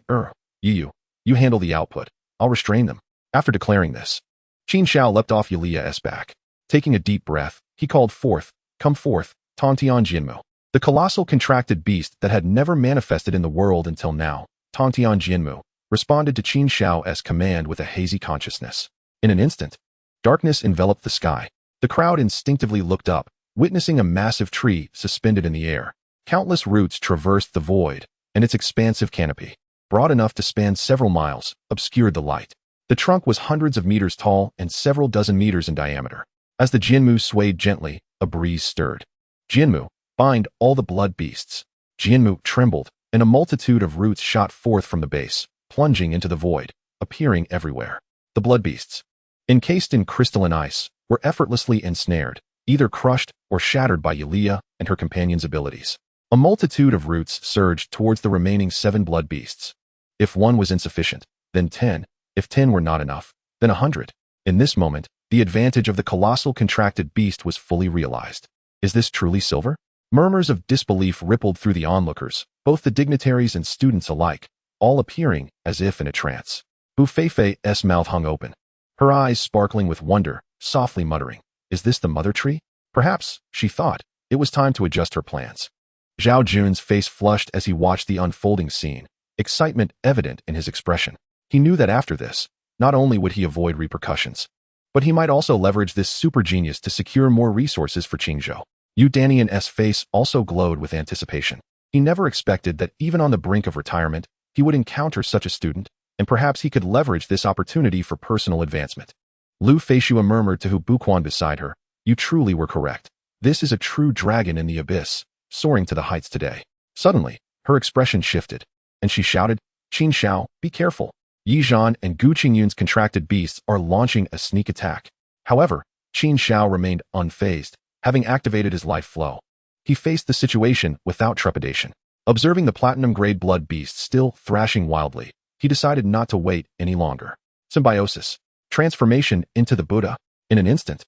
Yu, you handle the output. I'll restrain them. After declaring this, Qin Xiao leapt off Yulia's back. Taking a deep breath, he called forth, come forth, Tongtian Jianmu. The colossal contracted beast that had never manifested in the world until now, Tongtian Jianmu, responded to Qin Xiao's command with a hazy consciousness. In an instant, darkness enveloped the sky. The crowd instinctively looked up, witnessing a massive tree suspended in the air. Countless roots traversed the void, and its expansive canopy, broad enough to span several miles, obscured the light. The trunk was hundreds of meters tall and several dozen meters in diameter. As the Jianmu swayed gently, a breeze stirred. Jianmu, bind all the blood beasts. Jianmu trembled, and a multitude of roots shot forth from the base, plunging into the void, appearing everywhere. The blood beasts, encased in crystalline ice, were effortlessly ensnared, either crushed or shattered by Yulia and her companion's abilities. A multitude of roots surged towards the remaining 7 blood beasts. If 1 was insufficient, then 10. If 10 were not enough, then 100. In this moment, the advantage of the colossal contracted beast was fully realized. Is this truly silver? Murmurs of disbelief rippled through the onlookers, both the dignitaries and students alike, all appearing as if in a trance. Bu Feifei's mouth hung open, her eyes sparkling with wonder, softly muttering, is this the mother tree? Perhaps, she thought, it was time to adjust her plans. Zhao Jun's face flushed as he watched the unfolding scene, excitement evident in his expression. He knew that after this, not only would he avoid repercussions, but he might also leverage this super genius to secure more resources for Qingzhou. Yu Danian's face also glowed with anticipation. He never expected that even on the brink of retirement, he would encounter such a student, and perhaps he could leverage this opportunity for personal advancement. Lu Feishue murmured to Hu Buquan beside her, you truly were correct. This is a true dragon in the abyss, soaring to the heights today. Suddenly, her expression shifted, and she shouted, Qin Xiao, be careful. Yi Zhan and Gu Qingyun's contracted beasts are launching a sneak attack. However, Qin Xiao remained unfazed, having activated his life flow. He faced the situation without trepidation. Observing the platinum-grade blood beast still thrashing wildly, he decided not to wait any longer. Symbiosis. Transformation into the Buddha. In an instant,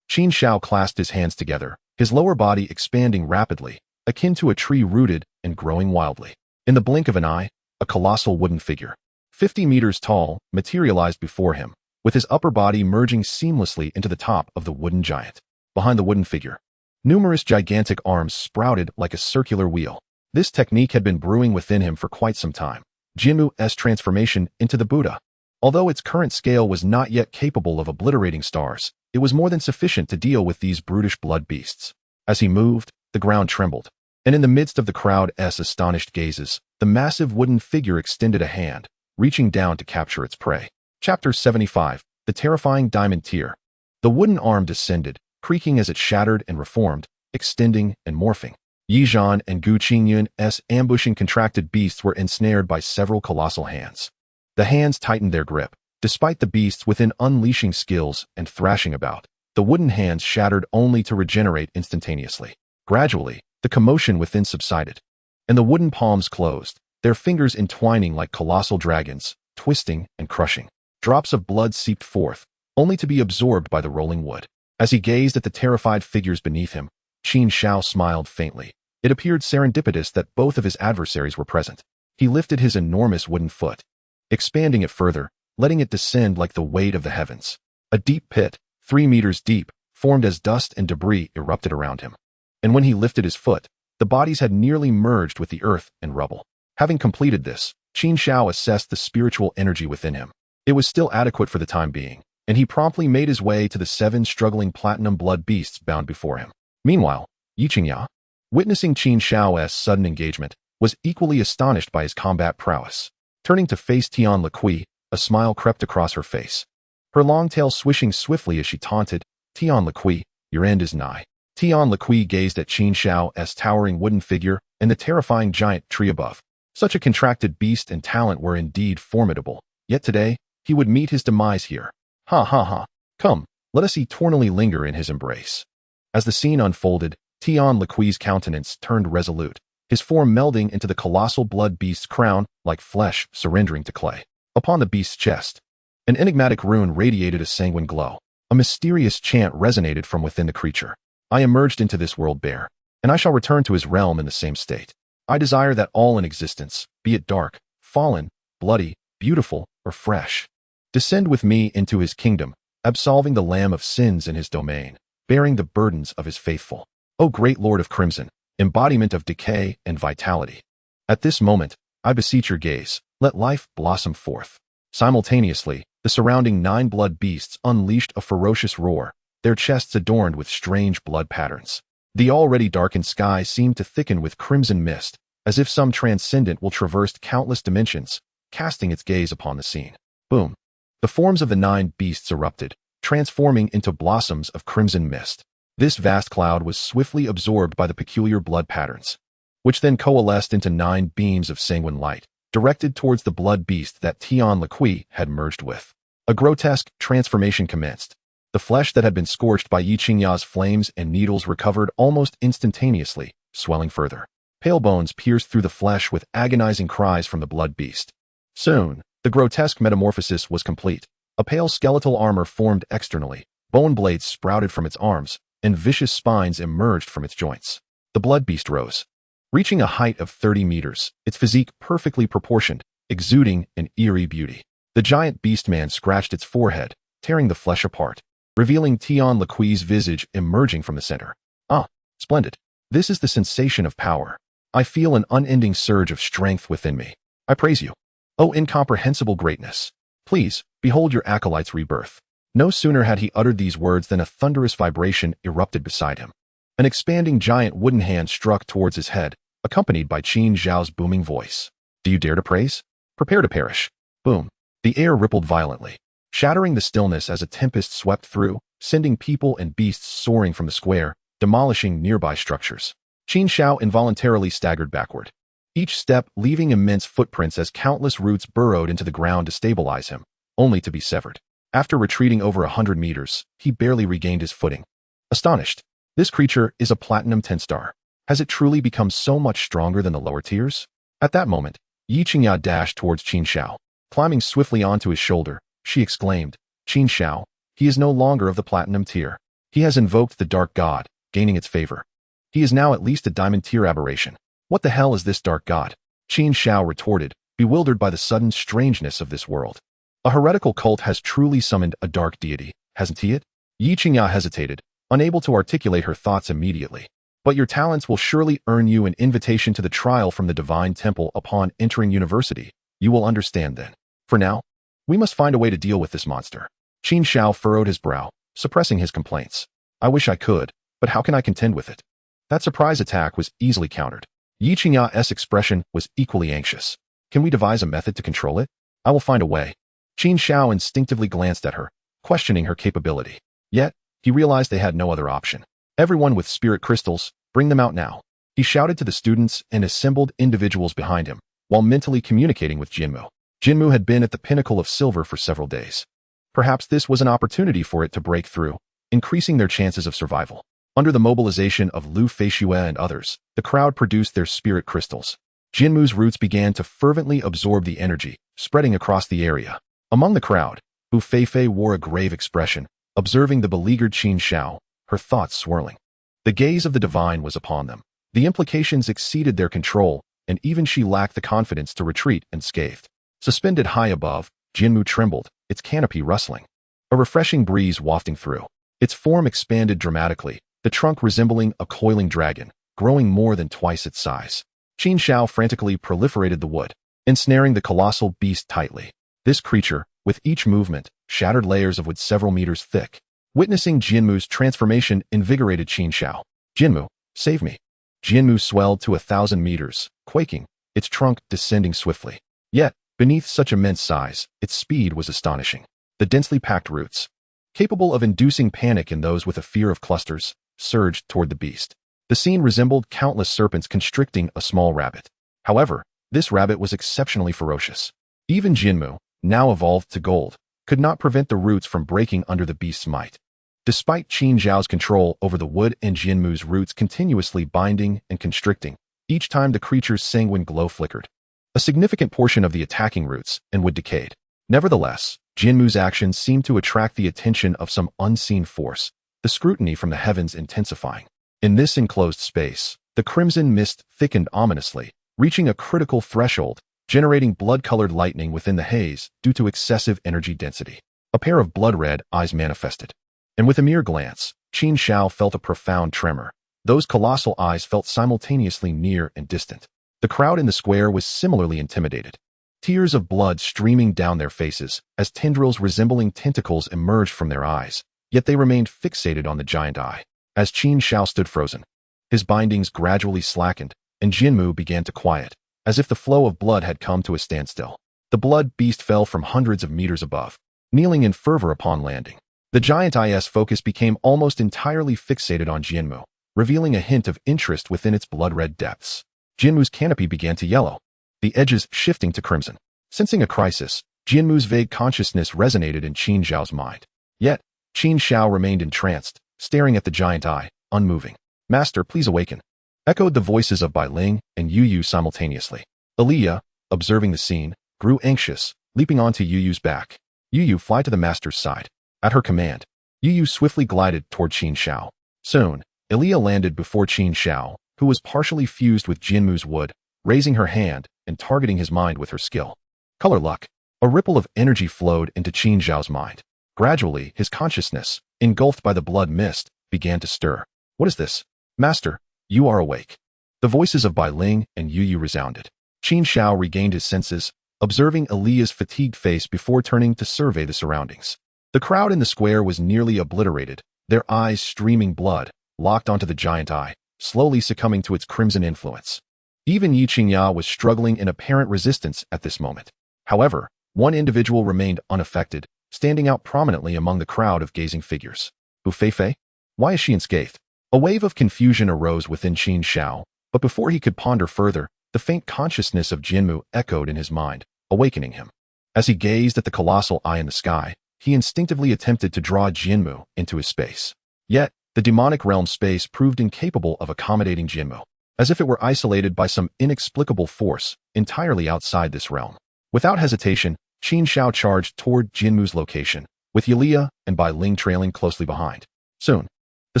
Qin Xiao clasped his hands together, his lower body expanding rapidly, akin to a tree rooted and growing wildly. In the blink of an eye, a colossal wooden figure, 50 meters tall, materialized before him, with his upper body merging seamlessly into the top of the wooden giant. Behind the wooden figure, numerous gigantic arms sprouted like a circular wheel. This technique had been brewing within him for quite some time. Jinmu's transformation into the Buddha. Although its current scale was not yet capable of obliterating stars, it was more than sufficient to deal with these brutish blood beasts. As he moved, the ground trembled, and in the midst of the crowd's astonished gazes, the massive wooden figure extended a hand, reaching down to capture its prey. Chapter 75, The Terrifying Diamond Tear. The wooden arm descended, creaking as it shattered and reformed, extending and morphing. Yi Zhan and Gu Qingyun's ambushing contracted beasts were ensnared by several colossal hands. The hands tightened their grip. Despite the beasts within unleashing skills and thrashing about, the wooden hands shattered only to regenerate instantaneously. Gradually, the commotion within subsided, and the wooden palms closed, their fingers entwining like colossal dragons, twisting and crushing. Drops of blood seeped forth, only to be absorbed by the rolling wood. As he gazed at the terrified figures beneath him, Qin Xiao smiled faintly. It appeared serendipitous that both of his adversaries were present. He lifted his enormous wooden foot, expanding it further, letting it descend like the weight of the heavens. A deep pit, 3 meters deep, formed as dust and debris erupted around him. And when he lifted his foot, the bodies had nearly merged with the earth and rubble. Having completed this, Qin Xiao assessed the spiritual energy within him. It was still adequate for the time being, and he promptly made his way to the 7 struggling platinum blood beasts bound before him. Meanwhile, Yiqingya, witnessing Qin Xiao's sudden engagement, was equally astonished by his combat prowess. Turning to face Tian Liqui, a smile crept across her face, her long tail swishing swiftly as she taunted, "Tian Liqui, your end is nigh." Tian Liqui gazed at Qin Xiao's towering wooden figure and the terrifying giant tree above. Such a contracted beast and talent were indeed formidable, yet today, he would meet his demise here. Ha ha ha. Come, let us eternally linger in his embrace. As the scene unfolded, Tian Liqui's countenance turned resolute, his form melding into the colossal blood beast's crown, like flesh surrendering to clay. Upon the beast's chest, an enigmatic rune radiated a sanguine glow. A mysterious chant resonated from within the creature. I emerged into this world bare, and I shall return to his realm in the same state. I desire that all in existence, be it dark, fallen, bloody, beautiful, or fresh, descend with me into his kingdom, absolving the Lamb of sins in his domain, bearing the burdens of his faithful. O great Lord of Crimson, embodiment of decay and vitality. At this moment, I beseech your gaze, let life blossom forth. Simultaneously, the surrounding 9 blood beasts unleashed a ferocious roar, their chests adorned with strange blood patterns. The already darkened sky seemed to thicken with crimson mist, as if some transcendent will traversed countless dimensions, casting its gaze upon the scene. Boom. The forms of the 9 beasts erupted, transforming into blossoms of crimson mist. This vast cloud was swiftly absorbed by the peculiar blood patterns, which then coalesced into 9 beams of sanguine light, directed towards the blood beast that Tian Liqui had merged with. A grotesque transformation commenced. The flesh that had been scorched by Yiqingya's flames and needles recovered almost instantaneously, swelling further. Pale bones pierced through the flesh with agonizing cries from the blood beast. Soon, the grotesque metamorphosis was complete. A pale skeletal armor formed externally, bone blades sprouted from its arms, and vicious spines emerged from its joints. The blood beast rose, reaching a height of 30 meters, its physique perfectly proportioned, exuding an eerie beauty. The giant beastman scratched its forehead, tearing the flesh apart, revealing Tian Liqui's visage emerging from the center. Ah, splendid. This is the sensation of power. I feel an unending surge of strength within me. I praise you. O incomprehensible greatness. Please, behold your acolyte's rebirth. No sooner had he uttered these words than a thunderous vibration erupted beside him. An expanding giant wooden hand struck towards his head, accompanied by Qin Xiao's booming voice. Do you dare to praise? Prepare to perish. Boom. The air rippled violently, shattering the stillness as a tempest swept through, sending people and beasts soaring from the square, demolishing nearby structures. Qin Xiao involuntarily staggered backward, each step leaving immense footprints as countless roots burrowed into the ground to stabilize him, only to be severed. After retreating over 100 meters, he barely regained his footing. Astonished, this creature is a platinum 10-star. Has it truly become so much stronger than the lower tiers? At that moment, Yiqingya dashed towards Qin Xiao. Climbing swiftly onto his shoulder, she exclaimed, Qin Xiao, he is no longer of the platinum tier. He has invoked the dark god, gaining its favor. He is now at least a diamond tier aberration. What the hell is this dark god? Qin Xiao retorted, bewildered by the sudden strangeness of this world. A heretical cult has truly summoned a dark deity, hasn't he it? Yi Qingya hesitated, unable to articulate her thoughts immediately. But your talents will surely earn you an invitation to the trial from the Divine Temple upon entering university. You will understand then. For now, we must find a way to deal with this monster. Qin Xiao furrowed his brow, suppressing his complaints. I wish I could, but how can I contend with it? That surprise attack was easily countered. Yi Qingya's expression was equally anxious. Can we devise a method to control it? I will find a way. Qin Xiao instinctively glanced at her, questioning her capability. Yet, he realized they had no other option. Everyone with spirit crystals, bring them out now. He shouted to the students and assembled individuals behind him, while mentally communicating with Jinmu. Jinmu had been at the pinnacle of silver for several days. Perhaps this was an opportunity for it to break through, increasing their chances of survival. Under the mobilization of Lu Feishue and others, the crowd produced their spirit crystals. Jinmu's roots began to fervently absorb the energy, spreading across the area. Among the crowd, Wu Feifei wore a grave expression, observing the beleaguered Qin Xiao, her thoughts swirling. The gaze of the divine was upon them. The implications exceeded their control, and even she lacked the confidence to retreat unscathed. Suspended high above, Jinmu trembled, its canopy rustling. A refreshing breeze wafting through. Its form expanded dramatically, the trunk resembling a coiling dragon, growing more than twice its size. Qin Xiao frantically proliferated the wood, ensnaring the colossal beast tightly. This creature, with each movement, shattered layers of wood several meters thick. Witnessing Jinmu's transformation invigorated Qin Xiao. Jinmu, save me. Jinmu swelled to 1,000 meters, quaking, its trunk descending swiftly. Yet, beneath such immense size, its speed was astonishing. The densely packed roots, capable of inducing panic in those with a fear of clusters, surged toward the beast. The scene resembled countless serpents constricting a small rabbit. However, this rabbit was exceptionally ferocious. Even Jinmu, now evolved to gold, could not prevent the roots from breaking under the beast's might. Despite Qin Xiao's control over the wood and Jinmu's roots continuously binding and constricting, each time the creature's sanguine glow flickered, a significant portion of the attacking roots and wood decayed. Nevertheless, Jinmu's actions seemed to attract the attention of some unseen force, the scrutiny from the heavens intensifying. In this enclosed space, the crimson mist thickened ominously, reaching a critical threshold, generating blood-colored lightning within the haze due to excessive energy density. A pair of blood-red eyes manifested. And with a mere glance, Qin Xiao felt a profound tremor. Those colossal eyes felt simultaneously near and distant. The crowd in the square was similarly intimidated. Tears of blood streaming down their faces as tendrils resembling tentacles emerged from their eyes, yet they remained fixated on the giant eye. As Qin Xiao stood frozen, his bindings gradually slackened, and Jinmu began to quiet, as if the flow of blood had come to a standstill. The blood beast fell from hundreds of meters above, kneeling in fervor upon landing. The giant eye's focus became almost entirely fixated on Jinmu, revealing a hint of interest within its blood-red depths. Jinmu's canopy began to yellow, the edges shifting to crimson. Sensing a crisis, Jinmu's vague consciousness resonated in Qin Xiao's mind. Yet, Qin Xiao remained entranced, staring at the giant eye, unmoving. Master, please awaken. Echoed the voices of Bai Ling and Yu Yu simultaneously. Aaliyah, observing the scene, grew anxious, leaping onto Yu Yu's back. Yu Yu, fly to the master's side. At her command, Yu Yu swiftly glided toward Qin Xiao. Soon, Aaliyah landed before Qin Xiao, who was partially fused with Jinmu's wood, raising her hand and targeting his mind with her skill. Color luck. A ripple of energy flowed into Qin Xiao's mind. Gradually, his consciousness, engulfed by the blood mist, began to stir. What is this? Master, you are awake. The voices of Bai Ling and Yu Yu resounded. Qin Xiao regained his senses, observing Aaliyah's fatigued face before turning to survey the surroundings. The crowd in the square was nearly obliterated, their eyes streaming blood, locked onto the giant eye, slowly succumbing to its crimson influence. Even Yi Qingya was struggling in apparent resistance at this moment. However, one individual remained unaffected, standing out prominently among the crowd of gazing figures. Wu Feifei? Why is she unscathed? A wave of confusion arose within Qin Xiao, but before he could ponder further, the faint consciousness of Jinmu echoed in his mind, awakening him. As he gazed at the colossal eye in the sky, he instinctively attempted to draw Jinmu into his space. Yet, the demonic realm space proved incapable of accommodating Jinmu, as if it were isolated by some inexplicable force entirely outside this realm. Without hesitation, Qin Xiao charged toward Jinmu's location, with Aaliyah and Bai Ling trailing closely behind. Soon, the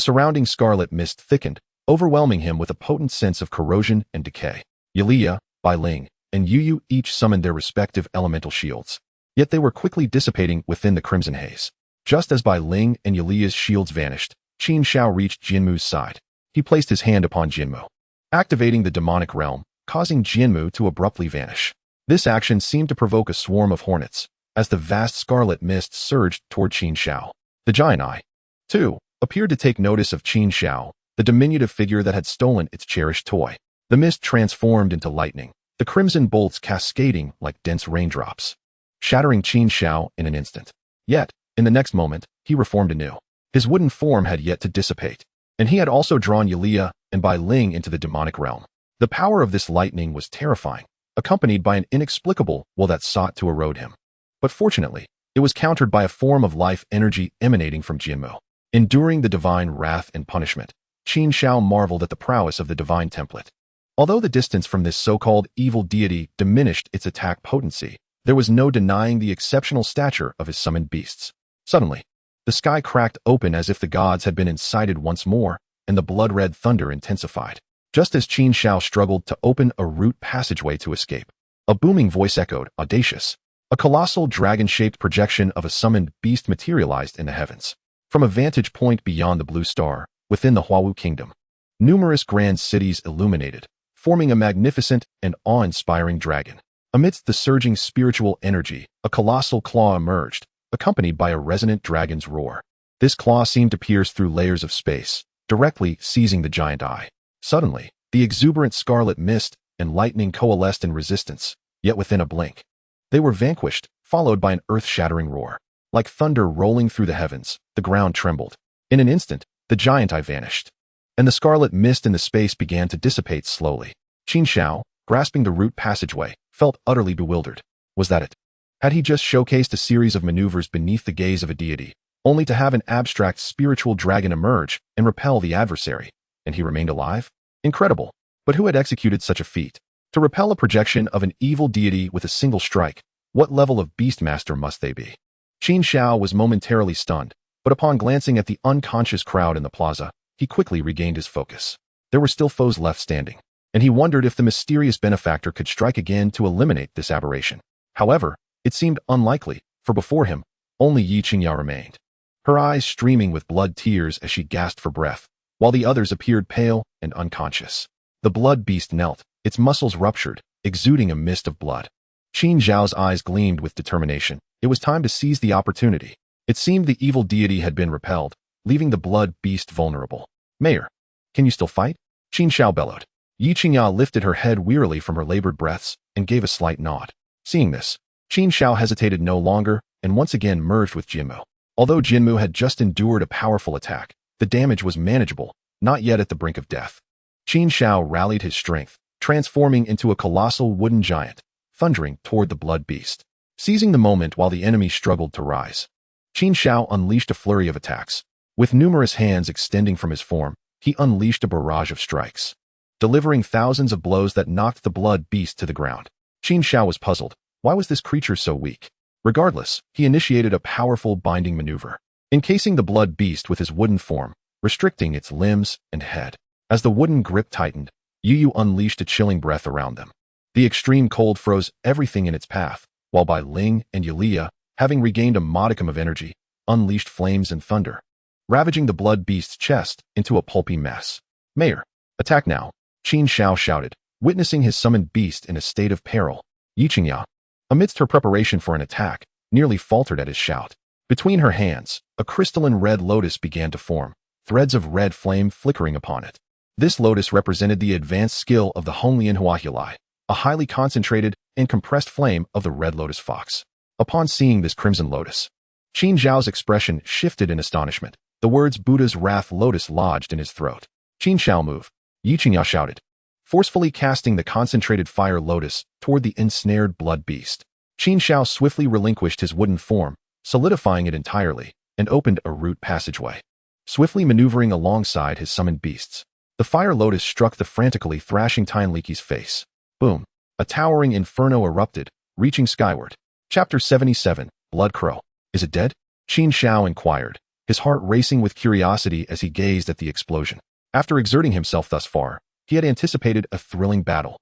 surrounding scarlet mist thickened, overwhelming him with a potent sense of corrosion and decay. Aaliyah, Bai Ling, and Yu each summoned their respective elemental shields. Yet they were quickly dissipating within the crimson haze. Just as Bai Ling and Yulia's shields vanished, Qin Xiao reached Jinmu's side. He placed his hand upon Jinmu, activating the demonic realm, causing Jinmu to abruptly vanish. This action seemed to provoke a swarm of hornets, as the vast scarlet mist surged toward Qin Xiao. The giant eye, too, appeared to take notice of Qin Xiao, the diminutive figure that had stolen its cherished toy. The mist transformed into lightning, the crimson bolts cascading like dense raindrops, shattering Qin Xiao in an instant. Yet, in the next moment, he reformed anew. His wooden form had yet to dissipate, and he had also drawn Yulia and Bai Ling into the demonic realm. The power of this lightning was terrifying, accompanied by an inexplicable will that sought to erode him. But fortunately, it was countered by a form of life energy emanating from Jinmu. Enduring the divine wrath and punishment, Qin Xiao marveled at the prowess of the divine template. Although the distance from this so-called evil deity diminished its attack potency, there was no denying the exceptional stature of his summoned beasts. Suddenly, the sky cracked open as if the gods had been incited once more, and the blood-red thunder intensified. Just as Qin Xiao struggled to open a root passageway to escape, a booming voice echoed, audacious. A colossal dragon-shaped projection of a summoned beast materialized in the heavens. From a vantage point beyond the blue star, within the Huawu kingdom, numerous grand cities illuminated, forming a magnificent and awe-inspiring dragon. Amidst the surging spiritual energy, a colossal claw emerged, accompanied by a resonant dragon's roar. This claw seemed to pierce through layers of space, directly seizing the giant eye. Suddenly, the exuberant scarlet mist and lightning coalesced in resistance, yet within a blink, they were vanquished, followed by an earth-shattering roar. Like thunder rolling through the heavens, the ground trembled. In an instant, the giant eye vanished, and the scarlet mist in the space began to dissipate slowly. Qin Xiao, grasping the root passageway, felt utterly bewildered. Was that it? Had he just showcased a series of maneuvers beneath the gaze of a deity, only to have an abstract spiritual dragon emerge and repel the adversary, and he remained alive? Incredible. But who had executed such a feat? To repel a projection of an evil deity with a single strike, what level of beastmaster must they be? Qin Xiao was momentarily stunned, but upon glancing at the unconscious crowd in the plaza, he quickly regained his focus. There were still foes left standing, and he wondered if the mysterious benefactor could strike again to eliminate this aberration. However, it seemed unlikely, for before him, only Yi Qingya remained, her eyes streaming with blood tears as she gasped for breath, while the others appeared pale and unconscious. The blood beast knelt, its muscles ruptured, exuding a mist of blood. Qin Xiao's eyes gleamed with determination. It was time to seize the opportunity. It seemed the evil deity had been repelled, leaving the blood beast vulnerable. Mayor, can you still fight? Qin Xiao bellowed. Yi Qingya lifted her head wearily from her labored breaths and gave a slight nod. Seeing this, Qin Xiao hesitated no longer and once again merged with Jinmu. Although Jinmu had just endured a powerful attack, the damage was manageable, not yet at the brink of death. Qin Xiao rallied his strength, transforming into a colossal wooden giant, thundering toward the blood beast. Seizing the moment while the enemy struggled to rise, Qin Xiao unleashed a flurry of attacks. With numerous hands extending from his form, he unleashed a barrage of strikes, delivering thousands of blows that knocked the blood beast to the ground. Qin Xiao was puzzled. Why was this creature so weak? Regardless, he initiated a powerful binding maneuver, encasing the blood beast with his wooden form, restricting its limbs and head. As the wooden grip tightened, Yu unleashed a chilling breath around them. The extreme cold froze everything in its path, while Bai Ling and Yulia, having regained a modicum of energy, unleashed flames and thunder, ravaging the blood beast's chest into a pulpy mess. Mayor, attack now, Qin Xiao shouted, witnessing his summoned beast in a state of peril. Yi Qingya, amidst her preparation for an attack, nearly faltered at his shout. Between her hands, a crystalline red lotus began to form, threads of red flame flickering upon it. This lotus represented the advanced skill of the Honglian Huahulai, a highly concentrated and compressed flame of the red lotus fox. Upon seeing this crimson lotus, Qin Xiao's expression shifted in astonishment. The words Buddha's wrath lotus lodged in his throat. Qin Xiao move, Yi Qingya shouted, forcefully casting the concentrated fire lotus toward the ensnared blood beast. Qin Xiao swiftly relinquished his wooden form, solidifying it entirely, and opened a root passageway. Swiftly maneuvering alongside his summoned beasts, the fire lotus struck the frantically thrashing Tianliki's face. Boom! A towering inferno erupted, reaching skyward. Chapter 77, Blood Crow. Is it dead? Qin Xiao inquired, his heart racing with curiosity as he gazed at the explosion. After exerting himself thus far, he had anticipated a thrilling battle.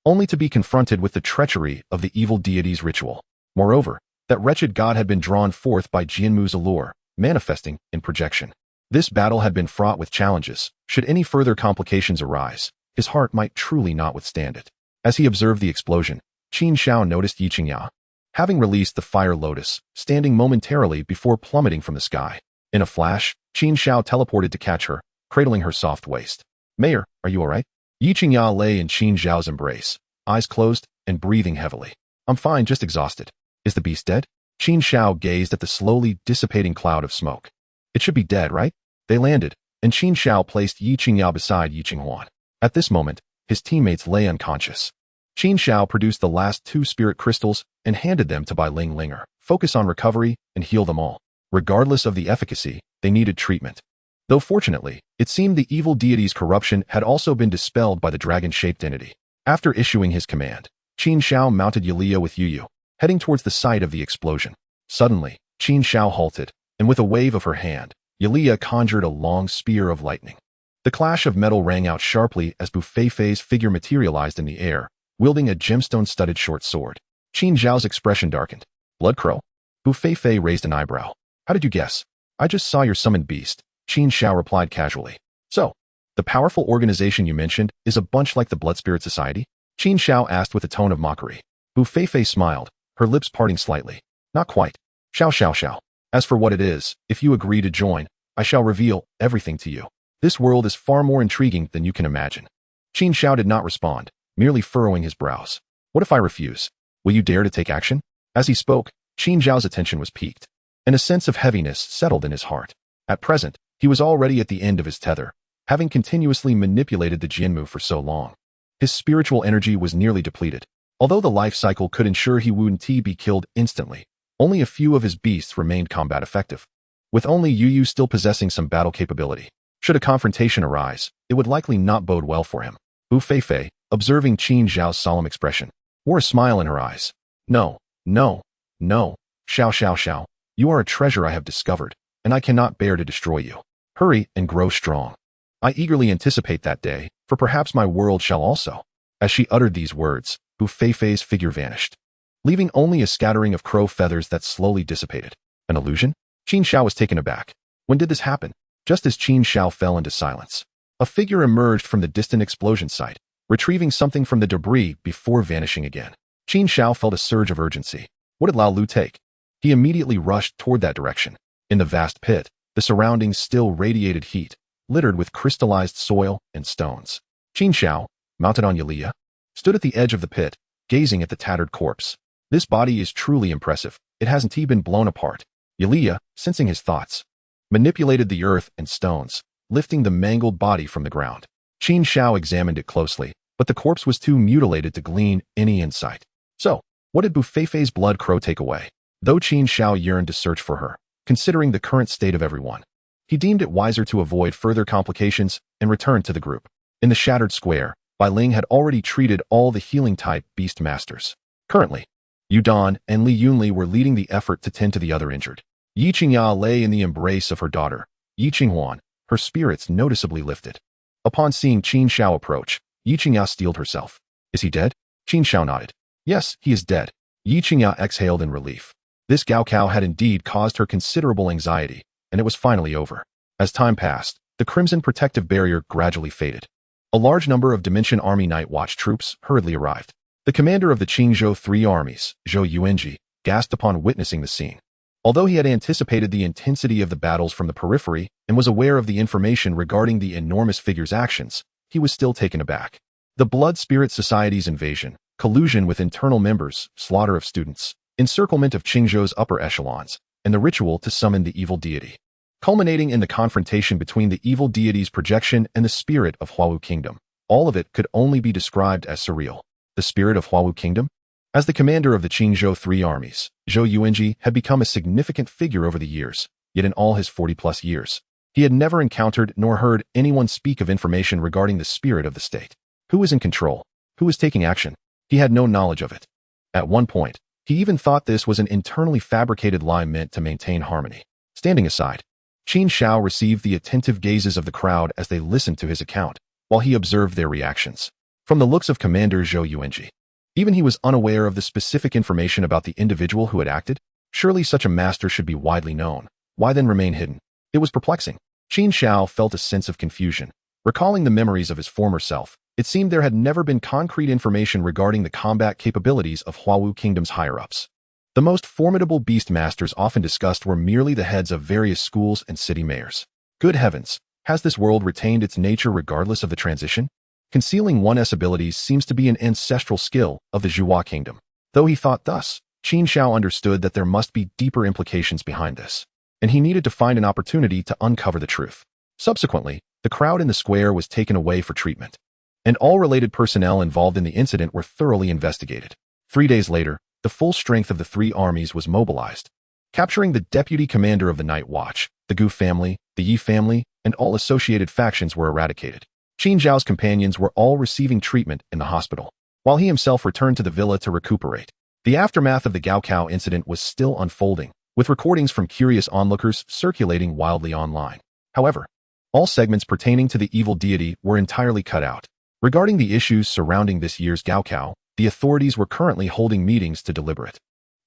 only to be confronted with the treachery of the evil deity's ritual. Moreover, that wretched god had been drawn forth by Jianmu's allure, manifesting in projection. This battle had been fraught with challenges. Should any further complications arise, his heart might truly not withstand it. As he observed the explosion, Qin Xiao noticed Yiqing, having released the fire lotus, standing momentarily before plummeting from the sky. In a flash, Qin Xiao teleported to catch her, cradling her soft waist. "Mayor, are you alright?" Yiqing lay in Qin Xiao's embrace, eyes closed and breathing heavily. "I'm fine, just exhausted." "Is the beast dead?" Qin Xiao gazed at the slowly dissipating cloud of smoke. "It should be dead, right?" They landed, and Qin Xiao placed Yiqing beside Yiqing. At this moment, his teammates lay unconscious. Qin Xiao produced the last 2 spirit crystals and handed them to Bai Ling Linger. "Focus on recovery and heal them all. Regardless of the efficacy, they needed treatment." Though fortunately, it seemed the evil deity's corruption had also been dispelled by the dragon-shaped entity. After issuing his command, Qin Xiao mounted Yulia with Yu, heading towards the site of the explosion. Suddenly, Qin Xiao halted, and with a wave of her hand, Yulia conjured a long spear of lightning. The clash of metal rang out sharply as Bu Feifei's figure materialized in the air, wielding a gemstone-studded short sword. Qin Xiao's expression darkened. "Blood Crow?" Bu Feifei raised an eyebrow. "How did you guess?" "I just saw your summoned beast," Qin Xiao replied casually. "So, the powerful organization you mentioned is a bunch like the Blood Spirit Society?" Qin Xiao asked with a tone of mockery. Bu Feifei smiled, her lips parting slightly. "Not quite. Xiao. As for what it is, if you agree to join, I shall reveal everything to you. This world is far more intriguing than you can imagine." Qin Xiao did not respond, merely furrowing his brows. "What if I refuse? Will you dare to take action?" As he spoke, Qin Xiao's attention was piqued, and a sense of heaviness settled in his heart. At present, he was already at the end of his tether, having continuously manipulated the Jianmu for so long. His spiritual energy was nearly depleted. Although the life cycle could ensure he wouldn't be killed instantly, only a few of his beasts remained combat effective. With only Yu still possessing some battle capability, should a confrontation arise, it would likely not bode well for him. Bu Feifei, observing Qin Xiao's solemn expression, wore a smile in her eyes. No. Xiao. You are a treasure I have discovered, and I cannot bear to destroy you. Hurry and grow strong. I eagerly anticipate that day, for perhaps my world shall also." As she uttered these words, Bu Feifei's figure vanished, leaving only a scattering of crow feathers that slowly dissipated. An illusion? Qin Xiao was taken aback. When did this happen? Just as Qin Xiao fell into silence, a figure emerged from the distant explosion site, retrieving something from the debris before vanishing again. Qin Xiao felt a surge of urgency. What did Lao Lu take? He immediately rushed toward that direction. In the vast pit, the surroundings still radiated heat, littered with crystallized soil and stones. Qin Xiao, mounted on Yulia, stood at the edge of the pit, gazing at the tattered corpse. This body is truly impressive. It hasn't been blown apart. Yulia, sensing his thoughts, manipulated the earth and stones, lifting the mangled body from the ground. Qin Xiao examined it closely, but the corpse was too mutilated to glean any insight. So, what did Bu Feifei's blood crow take away? Though Qin Xiao yearned to search for her, considering the current state of everyone, he deemed it wiser to avoid further complications and return to the group. In the shattered square, Bai Ling had already treated all the healing-type beast masters. Currently, Yu Dan and Li Yunli were leading the effort to tend to the other injured. Yi Qingya lay in the embrace of her daughter, Yi Qinghuan, her spirits noticeably lifted. Upon seeing Qin Xiao approach, Yi Qingya steeled herself. "Is he dead?" Qin Xiao nodded. "Yes, he is dead." Yi Qingya exhaled in relief. This Gaokao had indeed caused her considerable anxiety, and it was finally over. As time passed, the crimson protective barrier gradually faded. A large number of Dimension Army Night Watch troops hurriedly arrived. The commander of the Qingzhou 3 armies, Zhou Yuanji, gasped upon witnessing the scene. Although he had anticipated the intensity of the battles from the periphery and was aware of the information regarding the enormous figure's actions, he was still taken aback. The Blood Spirit Society's invasion, collusion with internal members, slaughter of students, encirclement of Qingzhou's upper echelons, and the ritual to summon the evil deity, culminating in the confrontation between the evil deity's projection and the spirit of Huawu Kingdom. All of it could only be described as surreal. The spirit of Huawu Kingdom? As the commander of the Qingzhou 3 armies, Zhou Yuanji had become a significant figure over the years, yet in all his 40-plus years, he had never encountered nor heard anyone speak of information regarding the spirit of the state. Who was in control? Who was taking action? He had no knowledge of it. At one point, he even thought this was an internally fabricated lie meant to maintain harmony. Standing aside, Qin Xiao received the attentive gazes of the crowd as they listened to his account, while he observed their reactions. from the looks of Commander Zhou Yuanji. Even he was unaware of the specific information about the individual who had acted. Surely such a master should be widely known. Why then remain hidden? It was perplexing. Qin Xiao felt a sense of confusion. Recalling the memories of his former self, it seemed there had never been concrete information regarding the combat capabilities of Huawu Kingdom's higher-ups. The most formidable beast masters often discussed were merely the heads of various schools and city mayors. Good heavens, has this world retained its nature regardless of the transition? Concealing one's abilities seems to be an ancestral skill of the Zhuwa Kingdom. Though he thought thus, Qin Xiao understood that there must be deeper implications behind this, and he needed to find an opportunity to uncover the truth. Subsequently, the crowd in the square was taken away for treatment, and all related personnel involved in the incident were thoroughly investigated. 3 days later, the full strength of the three armies was mobilized, capturing the deputy commander of the Night Watch. The Gu family, the Yi family, and all associated factions were eradicated. Qin Zhao's companions were all receiving treatment in the hospital, while he himself returned to the villa to recuperate. The aftermath of the Gaokao incident was still unfolding, with recordings from curious onlookers circulating wildly online. However, all segments pertaining to the evil deity were entirely cut out. Regarding the issues surrounding this year's Gaokao, the authorities were currently holding meetings to deliberate.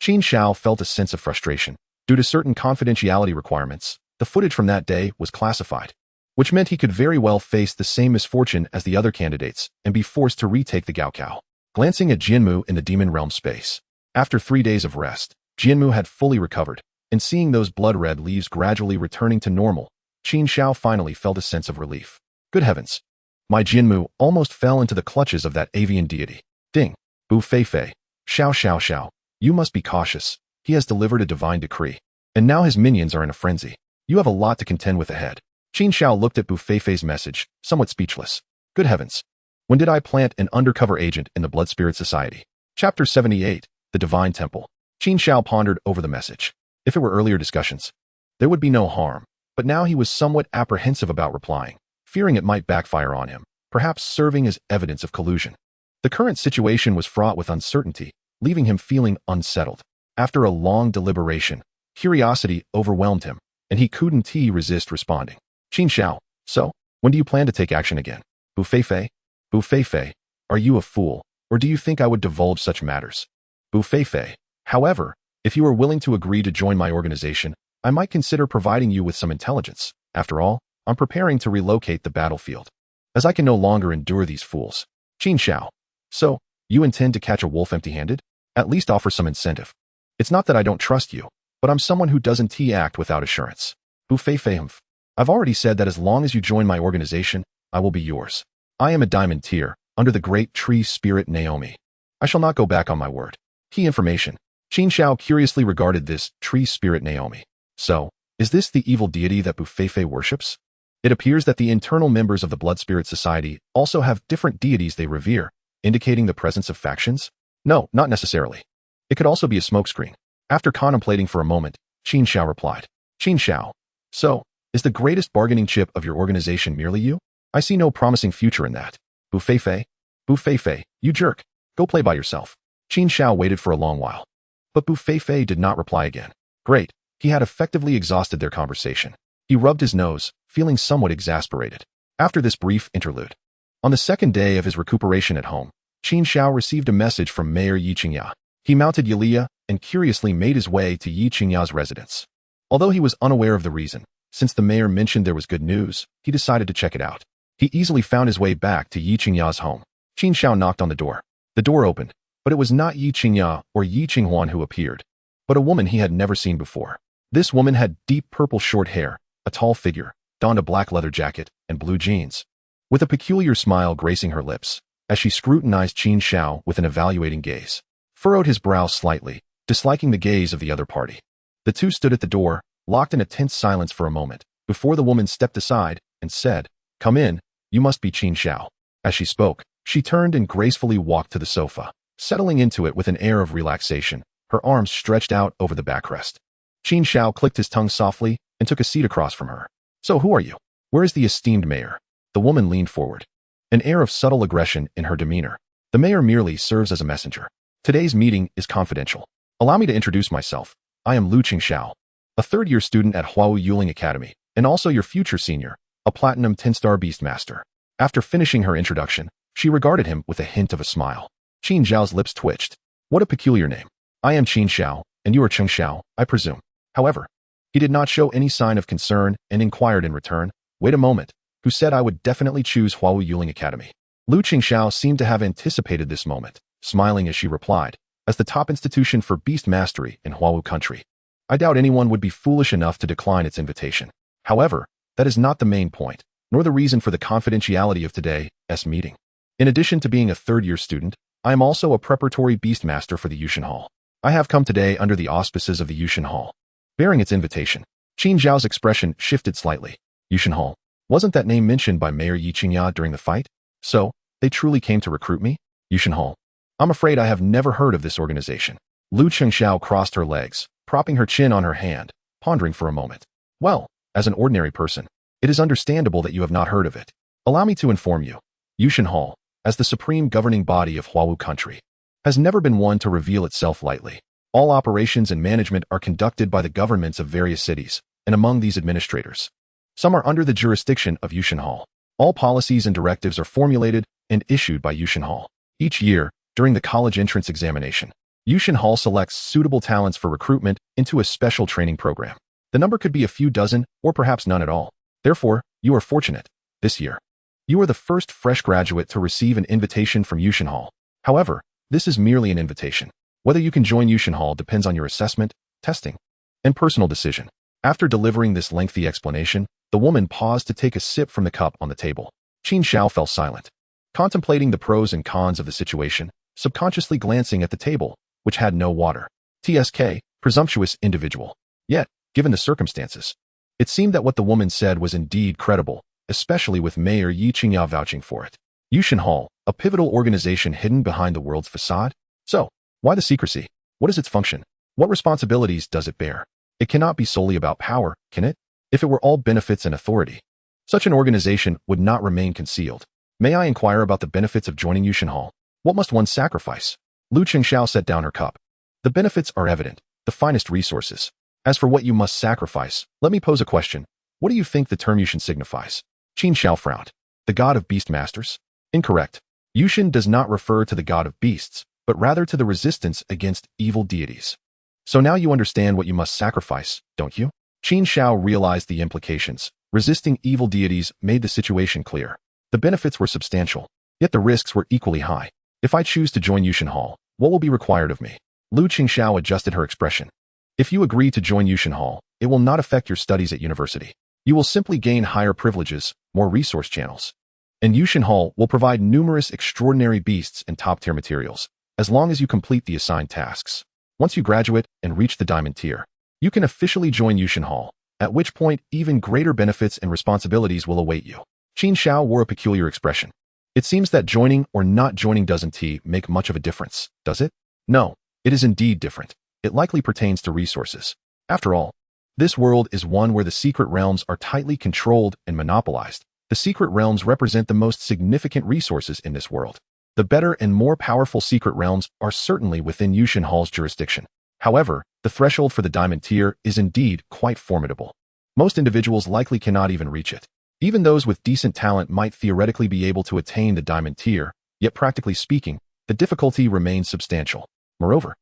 Qin Xiao felt a sense of frustration. Due to certain confidentiality requirements, the footage from that day was classified, which meant he could very well face the same misfortune as the other candidates and be forced to retake the Gaokao. Glancing at Jianmu in the demon realm space, after 3 days of rest, Jianmu had fully recovered, and seeing those blood-red leaves gradually returning to normal, Qin Xiao finally felt a sense of relief. Good heavens! My Jianmu almost fell into the clutches of that avian deity. Ding! Bu Feifei! Xiao! You must be cautious. He has delivered a divine decree, and now his minions are in a frenzy. You have a lot to contend with ahead. Qin Xiao looked at Bu Feifei's message, somewhat speechless. Good heavens! When did I plant an undercover agent in the Blood Spirit Society? Chapter 78, The Divine Temple. Qin Xiao pondered over the message. If it were earlier discussions, there would be no harm, but now he was somewhat apprehensive about replying, fearing it might backfire on him, perhaps serving as evidence of collusion. The current situation was fraught with uncertainty, leaving him feeling unsettled. After a long deliberation, curiosity overwhelmed him, and he couldn't resist responding. Qin Xiao, so, when do you plan to take action again? Bu Feifei, are you a fool, or do you think I would divulge such matters? Bu Feifei, however, if you are willing to agree to join my organization, I might consider providing you with some intelligence. After all, I'm preparing to relocate the battlefield, as I can no longer endure these fools. Qin Xiao, so, you intend to catch a wolf empty-handed? At least offer some incentive. It's not that I don't trust you, but I'm someone who doesn't act without assurance. Bu Feifei, I've already said that as long as you join my organization, I will be yours. I am a diamond tier, under the great tree spirit Naomi. I shall not go back on my word. Key information. Qin Xiao curiously regarded this tree spirit Naomi. So, is this the evil deity that Bu Feifei worships? It appears that the internal members of the Blood Spirit Society also have different deities they revere, indicating the presence of factions? No, not necessarily. It could also be a smokescreen. After contemplating for a moment, Qin Xiao replied. Qin Xiao, so, is the greatest bargaining chip of your organization merely you? I see no promising future in that. Bu Feifei, you jerk. Go play by yourself. Qin Xiao waited for a long while. But Bu Feifei did not reply again. Great, he had effectively exhausted their conversation. He rubbed his nose, feeling somewhat exasperated. After this brief interlude, on the second day of his recuperation at home, Qin Xiao received a message from Mayor Yi Qingya. He mounted Yilia and curiously made his way to Yi Qingya's residence. Although he was unaware of the reason, since the mayor mentioned there was good news, he decided to check it out. He easily found his way back to Yi Qingya's home. Qin Xiao knocked on the door. The door opened, but it was not Yi Qingya or Yi Qinghuan who appeared, but a woman he had never seen before. This woman had deep purple short hair, a tall figure, donned a black leather jacket, and blue jeans, with a peculiar smile gracing her lips, as she scrutinized Qin Xiao with an evaluating gaze, furrowed his brow slightly, disliking the gaze of the other party. The two stood at the door, locked in a tense silence for a moment, before the woman stepped aside and said, "Come in, you must be Qin Xiao." As she spoke, she turned and gracefully walked to the sofa, settling into it with an air of relaxation, her arms stretched out over the backrest. Qin Xiao clicked his tongue softly and took a seat across from her. "So who are you? Where is the esteemed mayor?" The woman leaned forward, an air of subtle aggression in her demeanor. "The mayor merely serves as a messenger. Today's meeting is confidential. Allow me to introduce myself. I am Lu Qingxiao, a third-year student at Huawu Yuling Academy, and also your future senior, a platinum 10-star beast master." After finishing her introduction, She regarded him with a hint of a smile. Qin Xiao's lips twitched. What a peculiar name. I am Qin Xiao, and you are Qin Xiao, I presume. However, he did not show any sign of concern and inquired in return, wait a moment, who said I would definitely choose Huawu Yuling Academy. Lu Qingxiao seemed to have anticipated this moment, smiling as she replied, as the top institution for beast mastery in Huawu country. I doubt anyone would be foolish enough to decline its invitation. However, that is not the main point, nor the reason for the confidentiality of today's meeting. In addition to being a third-year student, I am also a preparatory beast master for the Yushin Hall. I have come today under the auspices of the Yushin Hall. Bearing its invitation, Qin Xiao's expression shifted slightly. Yushin Hall. Wasn't that name mentioned by Mayor Yi Qingya during the fight? So, they truly came to recruit me? Yushin Hall. I'm afraid I have never heard of this organization. Lu Qingxiao crossed her legs, propping her chin on her hand, pondering for a moment. Well, as an ordinary person, it is understandable that you have not heard of it. Allow me to inform you. Yushin Hall, as the supreme governing body of Huawu country, has never been one to reveal itself lightly. All operations and management are conducted by the governments of various cities, and among these administrators, some are under the jurisdiction of Yushin Hall. All policies and directives are formulated and issued by Yushin Hall. Each year, during the college entrance examination, Yushin Hall selects suitable talents for recruitment into a special training program. The number could be a few dozen or perhaps none at all. Therefore, you are fortunate. This year, you are the first fresh graduate to receive an invitation from Yushin Hall. However, this is merely an invitation. Whether you can join Yushin Hall depends on your assessment, testing, and personal decision. After delivering this lengthy explanation, the woman paused to take a sip from the cup on the table. Qin Xiao fell silent, contemplating the pros and cons of the situation, subconsciously glancing at the table, which had no water. TSK, presumptuous individual. Yet, given the circumstances, it seemed that what the woman said was indeed credible, especially with Mayor Yi Qingya vouching for it. Yushin Hall, a pivotal organization hidden behind the world's facade? So, why the secrecy? What is its function? What responsibilities does it bear? It cannot be solely about power, can it? If it were all benefits and authority, such an organization would not remain concealed. May I inquire about the benefits of joining Yushin Hall? What must one sacrifice? Lu Qingxiao set down her cup. The benefits are evident, the finest resources. As for what you must sacrifice, let me pose a question. What do you think the term Yushin signifies? Qin Xiao frowned. The god of beast masters? Incorrect. Yushin does not refer to the god of beasts, but rather to the resistance against evil deities. So now you understand what you must sacrifice, don't you? Qin Xiao realized the implications. Resisting evil deities made the situation clear. The benefits were substantial, yet the risks were equally high. If I choose to join Yushin Hall, what will be required of me? Lu Qingxiao adjusted her expression. If you agree to join Yushin Hall, it will not affect your studies at university. You will simply gain higher privileges, more resource channels. And Yushin Hall will provide numerous extraordinary beasts and top-tier materials, as long as you complete the assigned tasks. Once you graduate and reach the diamond tier, you can officially join Yushin Hall, at which point even greater benefits and responsibilities will await you. Qin Xiao wore a peculiar expression. It seems that joining or not joining doesn't make much of a difference, does it? No, it is indeed different. It likely pertains to resources. After all, this world is one where the secret realms are tightly controlled and monopolized. The secret realms represent the most significant resources in this world. The better and more powerful secret realms are certainly within Yushin Hall's jurisdiction. However, the threshold for the diamond tier is indeed quite formidable. Most individuals likely cannot even reach it. Even those with decent talent might theoretically be able to attain the diamond tier, yet practically speaking, the difficulty remains substantial. Moreover,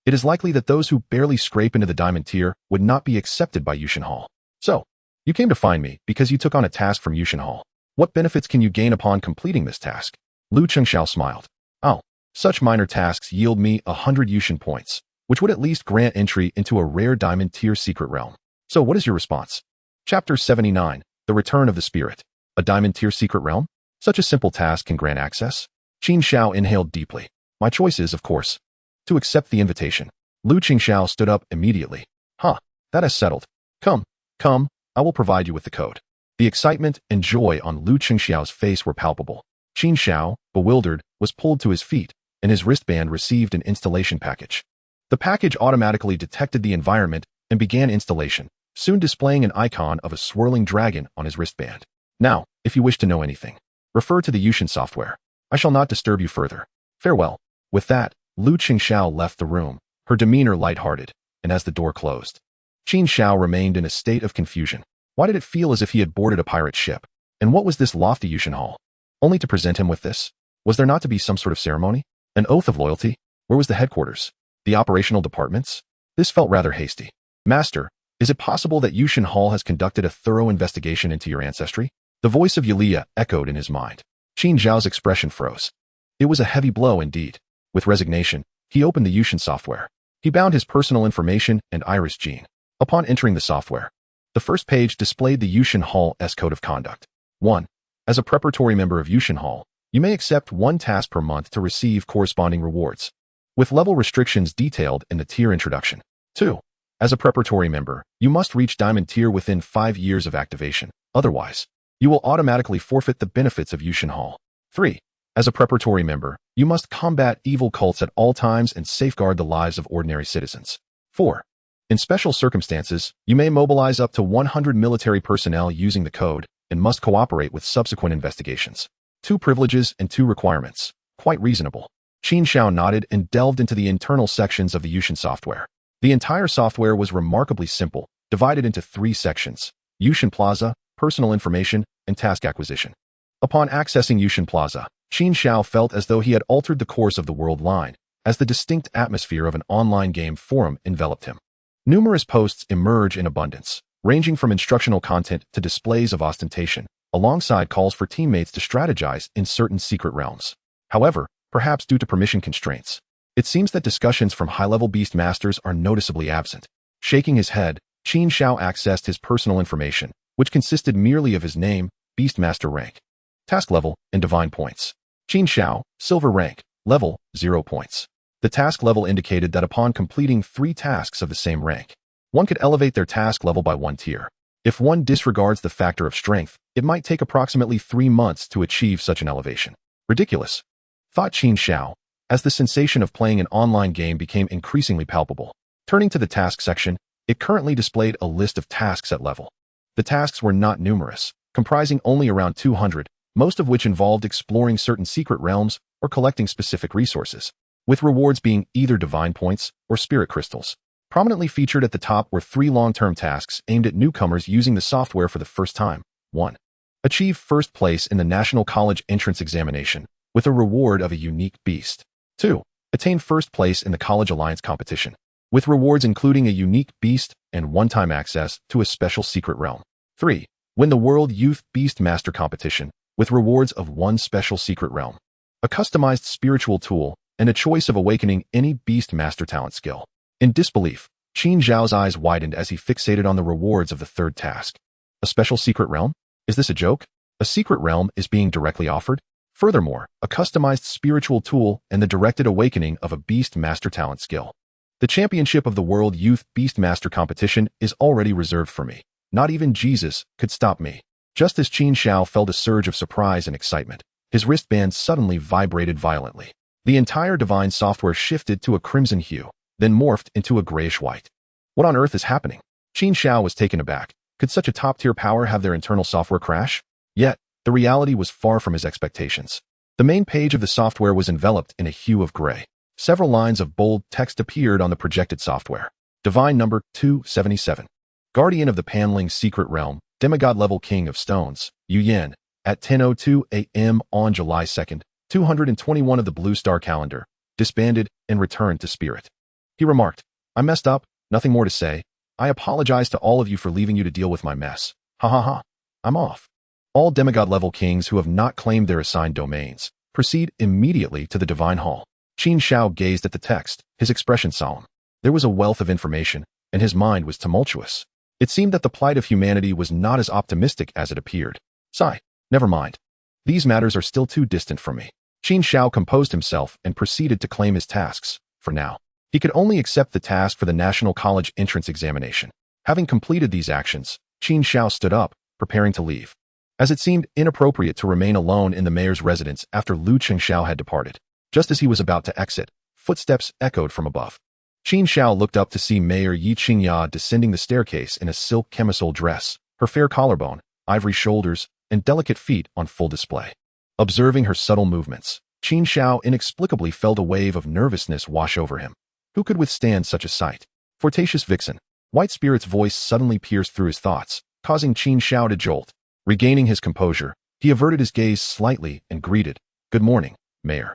it is likely that those who barely scrape into the diamond tier would not be accepted by Yushin Hall. So, you came to find me because you took on a task from Yushin Hall. What benefits can you gain upon completing this task? Lu Qingxiao smiled. Oh, such minor tasks yield me 100 Yushin points, which would at least grant entry into a rare diamond tier secret realm. So what is your response? Chapter 79, The Return of the Spirit. A diamond tier secret realm? Such a simple task can grant access? Qin Xiao inhaled deeply. My choice is, of course, to accept the invitation. Lu Qingxiao stood up immediately. That is settled. Come, I will provide you with the code. The excitement and joy on Lu Qingxiao's face were palpable. Qin Xiao, bewildered, was pulled to his feet, and his wristband received an installation package. The package automatically detected the environment and began installation, soon displaying an icon of a swirling dragon on his wristband. Now, if you wish to know anything, refer to the Yushin software. I shall not disturb you further. Farewell. With that, Lu Qingxiao left the room, her demeanor lighthearted, and as the door closed, Qin Xiao remained in a state of confusion. Why did it feel as if he had boarded a pirate ship? And what was this lofty Yushin Hall? Only to present him with this? Was there not to be some sort of ceremony? An oath of loyalty? Where was the headquarters? The operational departments? This felt rather hasty. Master, is it possible that Yushin Hall has conducted a thorough investigation into your ancestry? The voice of Yulia echoed in his mind. Qin Xiao's expression froze. It was a heavy blow indeed. With resignation, he opened the Yushin software. He bound his personal information and iris gene. Upon entering the software, the first page displayed the Yushin Hall's code of conduct. 1. As a preparatory member of Yushin Hall, you may accept one task per month to receive corresponding rewards, with level restrictions detailed in the tier introduction. 2. As a preparatory member, you must reach Diamond tier within 5 years of activation. Otherwise, you will automatically forfeit the benefits of Yushin Hall. 3. As a preparatory member, you must combat evil cults at all times and safeguard the lives of ordinary citizens. 4. In special circumstances, you may mobilize up to 100 military personnel using the code and must cooperate with subsequent investigations. 2 privileges and 2 requirements. Quite reasonable. Qin Xiao nodded and delved into the internal sections of the Yushin software. The entire software was remarkably simple, divided into 3 sections: Yushin Plaza, personal information, and task acquisition. Upon accessing Yushin Plaza, Qin Xiao felt as though he had altered the course of the world line, as the distinct atmosphere of an online game forum enveloped him. Numerous posts emerge in abundance, ranging from instructional content to displays of ostentation, alongside calls for teammates to strategize in certain secret realms. However, perhaps due to permission constraints, it seems that discussions from high-level beast masters are noticeably absent. Shaking his head, Qin Xiao accessed his personal information, which consisted merely of his name, beastmaster rank, task level, and divine points. Qin Xiao, silver rank, level, 0 points. The task level indicated that upon completing 3 tasks of the same rank, one could elevate their task level by 1 tier. If one disregards the factor of strength, it might take approximately 3 months to achieve such an elevation. Ridiculous, thought Qin Xiao, as the sensation of playing an online game became increasingly palpable. Turning to the task section, it currently displayed a list of tasks at level. The tasks were not numerous, comprising only around 200, most of which involved exploring certain secret realms or collecting specific resources, with rewards being either divine points or spirit crystals. Prominently featured at the top were 3 long-term tasks aimed at newcomers using the software for the first time. 1. Achieve first place in the National College Entrance Examination, with a reward of a unique beast. 2. Attain first place in the College Alliance competition, with rewards including a unique beast and one-time access to a special secret realm. 3. Win the World Youth Beast Master competition, with rewards of 1 special secret realm, a customized spiritual tool, and a choice of awakening any beast master talent skill. In disbelief, Qin Xiao's eyes widened as he fixated on the rewards of the 3rd task. A special secret realm? Is this a joke? A secret realm is being directly offered? Furthermore, a customized spiritual tool and the directed awakening of a beast master talent skill. The championship of the World Youth Beast Master competition is already reserved for me. Not even Jesus could stop me. Just as Qin Xiao felt a surge of surprise and excitement, his wristband suddenly vibrated violently. The entire divine software shifted to a crimson hue, then morphed into a grayish-white. What on earth is happening? Qin Xiao was taken aback. Could such a top-tier power have their internal software crash? Yet, the reality was far from his expectations. The main page of the software was enveloped in a hue of gray. Several lines of bold text appeared on the projected software. Divine number 277. Guardian of the Panling Secret Realm, demigod-level King of Stones, Yu Yan, at 10:02 a.m. on July 2nd, 221 of the Blue Star calendar, disbanded and returned to spirit. He remarked, I messed up, nothing more to say. I apologize to all of you for leaving you to deal with my mess. Ha ha ha. I'm off. All demigod-level kings who have not claimed their assigned domains proceed immediately to the Divine Hall. Qin Xiao gazed at the text, his expression solemn. There was a wealth of information, and his mind was tumultuous. It seemed that the plight of humanity was not as optimistic as it appeared. Sigh, never mind. These matters are still too distant from me. Qin Xiao composed himself and proceeded to claim his tasks, for now. He could only accept the task for the National College Entrance Examination. Having completed these actions, Qin Xiao stood up, preparing to leave, as it seemed inappropriate to remain alone in the mayor's residence after Lu Qingxiao had departed. Just as he was about to exit, footsteps echoed from above. Qin Xiao looked up to see Mayor Yi Qingya descending the staircase in a silk camisole dress, her fair collarbone, ivory shoulders, and delicate feet on full display. Observing her subtle movements, Qin Xiao inexplicably felt a wave of nervousness wash over him. Who could withstand such a sight? Flirtatious vixen. White Spirit's voice suddenly pierced through his thoughts, causing Qin Xiao to jolt. Regaining his composure, he averted his gaze slightly and greeted, Good morning, Mayor.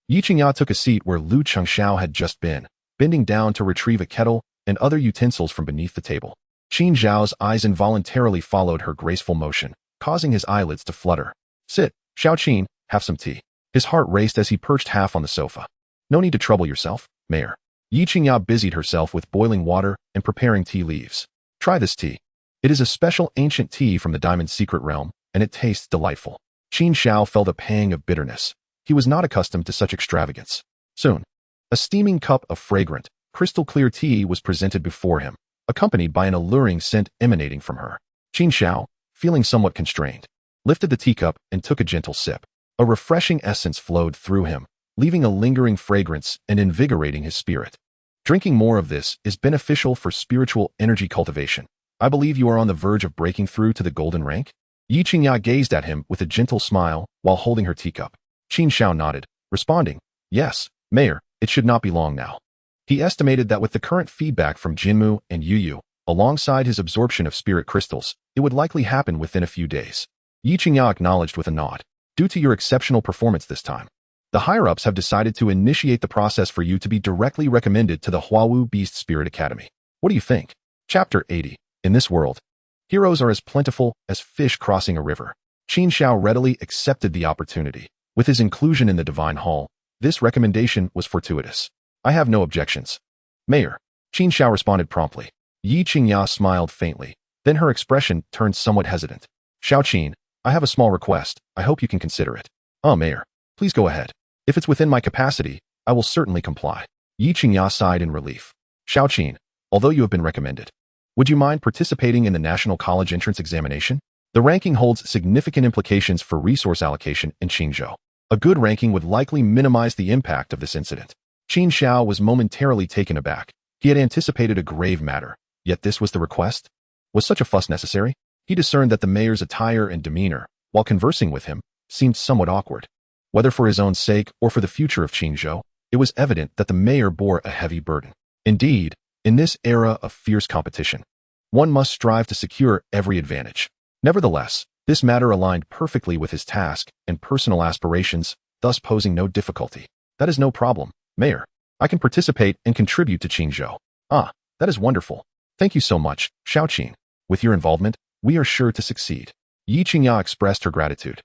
Yi Qingya took a seat where Lu Chengxiao had just been, bending down to retrieve a kettle and other utensils from beneath the table. Qin Xiao's eyes involuntarily followed her graceful motion, causing his eyelids to flutter. Sit, Xiao Qin, have some tea. His heart raced as he perched half on the sofa. No need to trouble yourself, Mayor. Yi Qingya busied herself with boiling water and preparing tea leaves. Try this tea. It is a special ancient tea from the Diamond Secret Realm, and it tastes delightful. Qin Xiao felt a pang of bitterness. He was not accustomed to such extravagance. Soon, a steaming cup of fragrant, crystal-clear tea was presented before him, accompanied by an alluring scent emanating from her. Qin Xiao, feeling somewhat constrained, lifted the teacup and took a gentle sip. A refreshing essence flowed through him, leaving a lingering fragrance and invigorating his spirit. Drinking more of this is beneficial for spiritual energy cultivation. I believe you are on the verge of breaking through to the golden rank? Yi Qingya gazed at him with a gentle smile while holding her teacup. Qin Xiao nodded, responding, Yes, Mayor, it should not be long now. He estimated that with the current feedback from Jinmu and Yu, alongside his absorption of spirit crystals, it would likely happen within a few days. Yi Qingya acknowledged with a nod. Due to your exceptional performance this time, the higher-ups have decided to initiate the process for you to be directly recommended to the Huawu Beast Spirit Academy. What do you think? Chapter 80. In this world, heroes are as plentiful as fish crossing a river. Qin Xiao readily accepted the opportunity. With his inclusion in the Divine Hall, this recommendation was fortuitous. I have no objections. Mayor. Qin Xiao responded promptly. Yi Qingya smiled faintly. Then her expression turned somewhat hesitant. Xiao Qin, I have a small request. I hope you can consider it. Mayor. Please go ahead. If it's within my capacity, I will certainly comply. Yi Qingya sighed in relief. Xiao Qin, although you have been recommended, would you mind participating in the National College Entrance Examination? The ranking holds significant implications for resource allocation in Qingzhou. A good ranking would likely minimize the impact of this incident. Qin Xiao was momentarily taken aback. He had anticipated a grave matter, yet this was the request? Was such a fuss necessary? He discerned that the mayor's attire and demeanor, while conversing with him, seemed somewhat awkward. Whether for his own sake or for the future of Qingzhou, it was evident that the mayor bore a heavy burden. Indeed, in this era of fierce competition, one must strive to secure every advantage. Nevertheless, this matter aligned perfectly with his task and personal aspirations, thus posing no difficulty. That is no problem, Mayor. I can participate and contribute to Qingzhou. That is wonderful. Thank you so much, Xiao Qin. With your involvement, we are sure to succeed. Yi Qingya expressed her gratitude,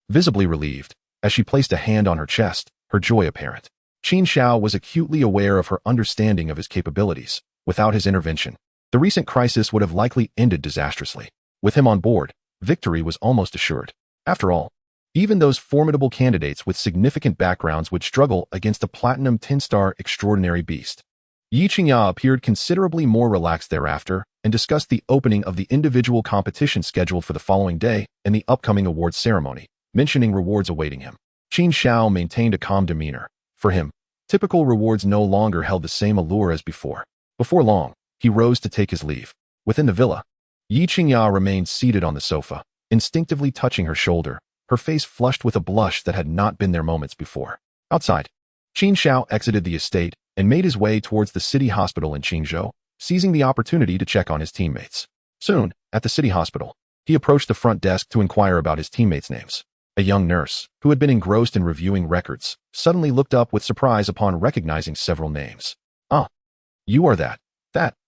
visibly relieved, as she placed a hand on her chest, her joy apparent. Qin Xiao was acutely aware of her understanding of his capabilities. Without his intervention, the recent crisis would have likely ended disastrously. With him on board, victory was almost assured. After all, even those formidable candidates with significant backgrounds would struggle against a platinum 10-star extraordinary beast. Yi Qingya appeared considerably more relaxed thereafter and discussed the opening of the individual competition scheduled for the following day and the upcoming awards ceremony, mentioning rewards awaiting him. Qin Xiao maintained a calm demeanor. For him, typical rewards no longer held the same allure as before. Before long, he rose to take his leave. Within the villa, Yi Qingya remained seated on the sofa, instinctively touching her shoulder, her face flushed with a blush that had not been there moments before. Outside, Qin Xiao exited the estate and made his way towards the city hospital in Qingzhou, seizing the opportunity to check on his teammates. Soon, at the city hospital, he approached the front desk to inquire about his teammates' names. A young nurse, who had been engrossed in reviewing records, suddenly looked up with surprise upon recognizing several names. You are that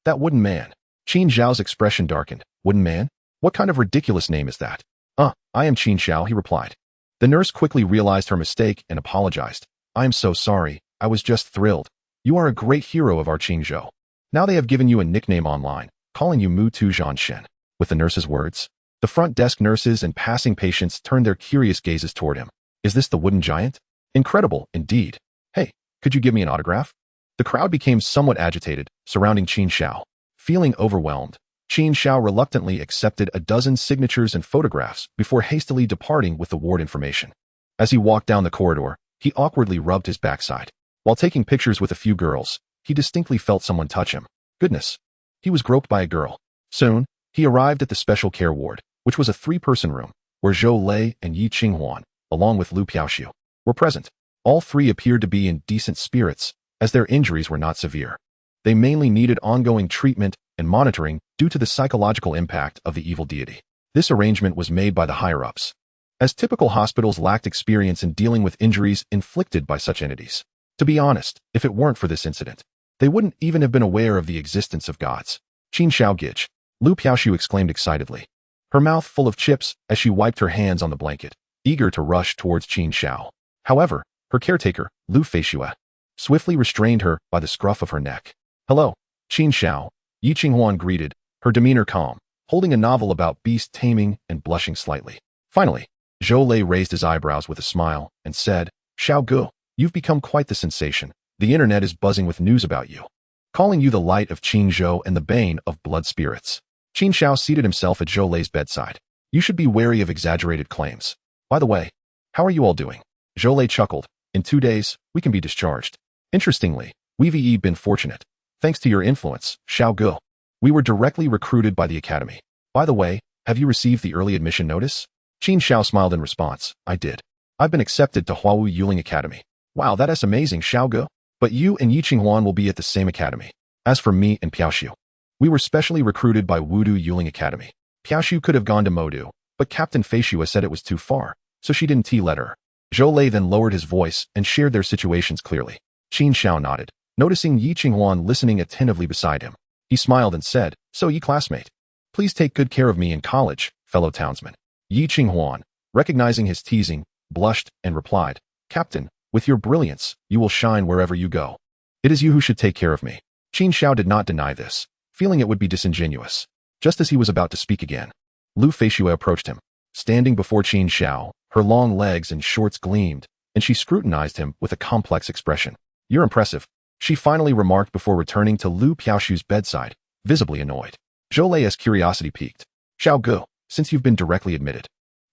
wooden man. Qin Xiao's expression darkened. Wooden man? What kind of ridiculous name is that? I am Qin Xiao, he replied. The nurse quickly realized her mistake and apologized. I am so sorry. I was just thrilled. You are a great hero of our Qingzhou. Now they have given you a nickname online, calling you Mu Tu Zhan Shen. With the nurse's words, the front desk nurses and passing patients turned their curious gazes toward him. Is this the wooden giant? Incredible, indeed. Hey, could you give me an autograph? The crowd became somewhat agitated, surrounding Qin Xiao. Feeling overwhelmed, Qin Xiao reluctantly accepted a dozen signatures and photographs before hastily departing with the ward information. As he walked down the corridor, he awkwardly rubbed his backside. While taking pictures with a few girls, he distinctly felt someone touch him. Goodness. He was groped by a girl. Soon, he arrived at the special care ward, which was a 3-person room, where Zhou Lei and Yi Qinghuan, along with Lu Piaoxiu, were present. All three appeared to be in decent spirits, as their injuries were not severe. They mainly needed ongoing treatment and monitoring due to the psychological impact of the evil deity. This arrangement was made by the higher-ups. as typical hospitals lacked experience in dealing with injuries inflicted by such entities. To be honest, if it weren't for this incident, they wouldn't even have been aware of the existence of gods. Qin Xiao Gich, Lu Piaoshu exclaimed excitedly, her mouth full of chips as she wiped her hands on the blanket, eager to rush towards Qin Xiao. However, her caretaker, Lu Feishue, swiftly restrained her by the scruff of her neck. Hello, Qin Xiao, Yi Qinghuan greeted, her demeanor calm, holding a novel about beast taming and blushing slightly. Finally, Zhou Lei raised his eyebrows with a smile and said, Xiao Gu, you've become quite the sensation. The internet is buzzing with news about you, calling you the light of Qin Zhou and the bane of blood spirits. Qin Xiao seated himself at Zhou Lei's bedside. You should be wary of exaggerated claims. By the way, how are you all doing? Zhou Lei chuckled. In 2 days, we can be discharged. Interestingly, we've been fortunate. Thanks to your influence, Xiao Gu. We were directly recruited by the academy. By the way, have you received the early admission notice? Qin Xiao smiled in response. I did. I've been accepted to Huawu Yuling Academy. Wow, that's amazing, Xiao Gu. But you and Yi Qinghuan will be at the same academy. As for me and Piaoshu, we were specially recruited by Wudu Yuling Academy. Piaoshu could have gone to Modu, but Captain Feishue said it was too far, so she didn't let her. Zhou Lei then lowered his voice and shared their situations clearly. Qin Xiao nodded, noticing Yi Qinghuan listening attentively beside him. He smiled and said, So Yi classmate, please take good care of me in college, fellow townsman. Yi Qinghuan, recognizing his teasing, blushed and replied, Captain, with your brilliance, you will shine wherever you go. It is you who should take care of me. Qin Xiao did not deny this, feeling it would be disingenuous. Just as he was about to speak again, Lu Feishue approached him. Standing before Qin Xiao, her long legs and shorts gleamed, and she scrutinized him with a complex expression. You're impressive, she finally remarked before returning to Lu Piaoshu's bedside, visibly annoyed. Zhou Lei's curiosity piqued. Xiao Gu, since you've been directly admitted,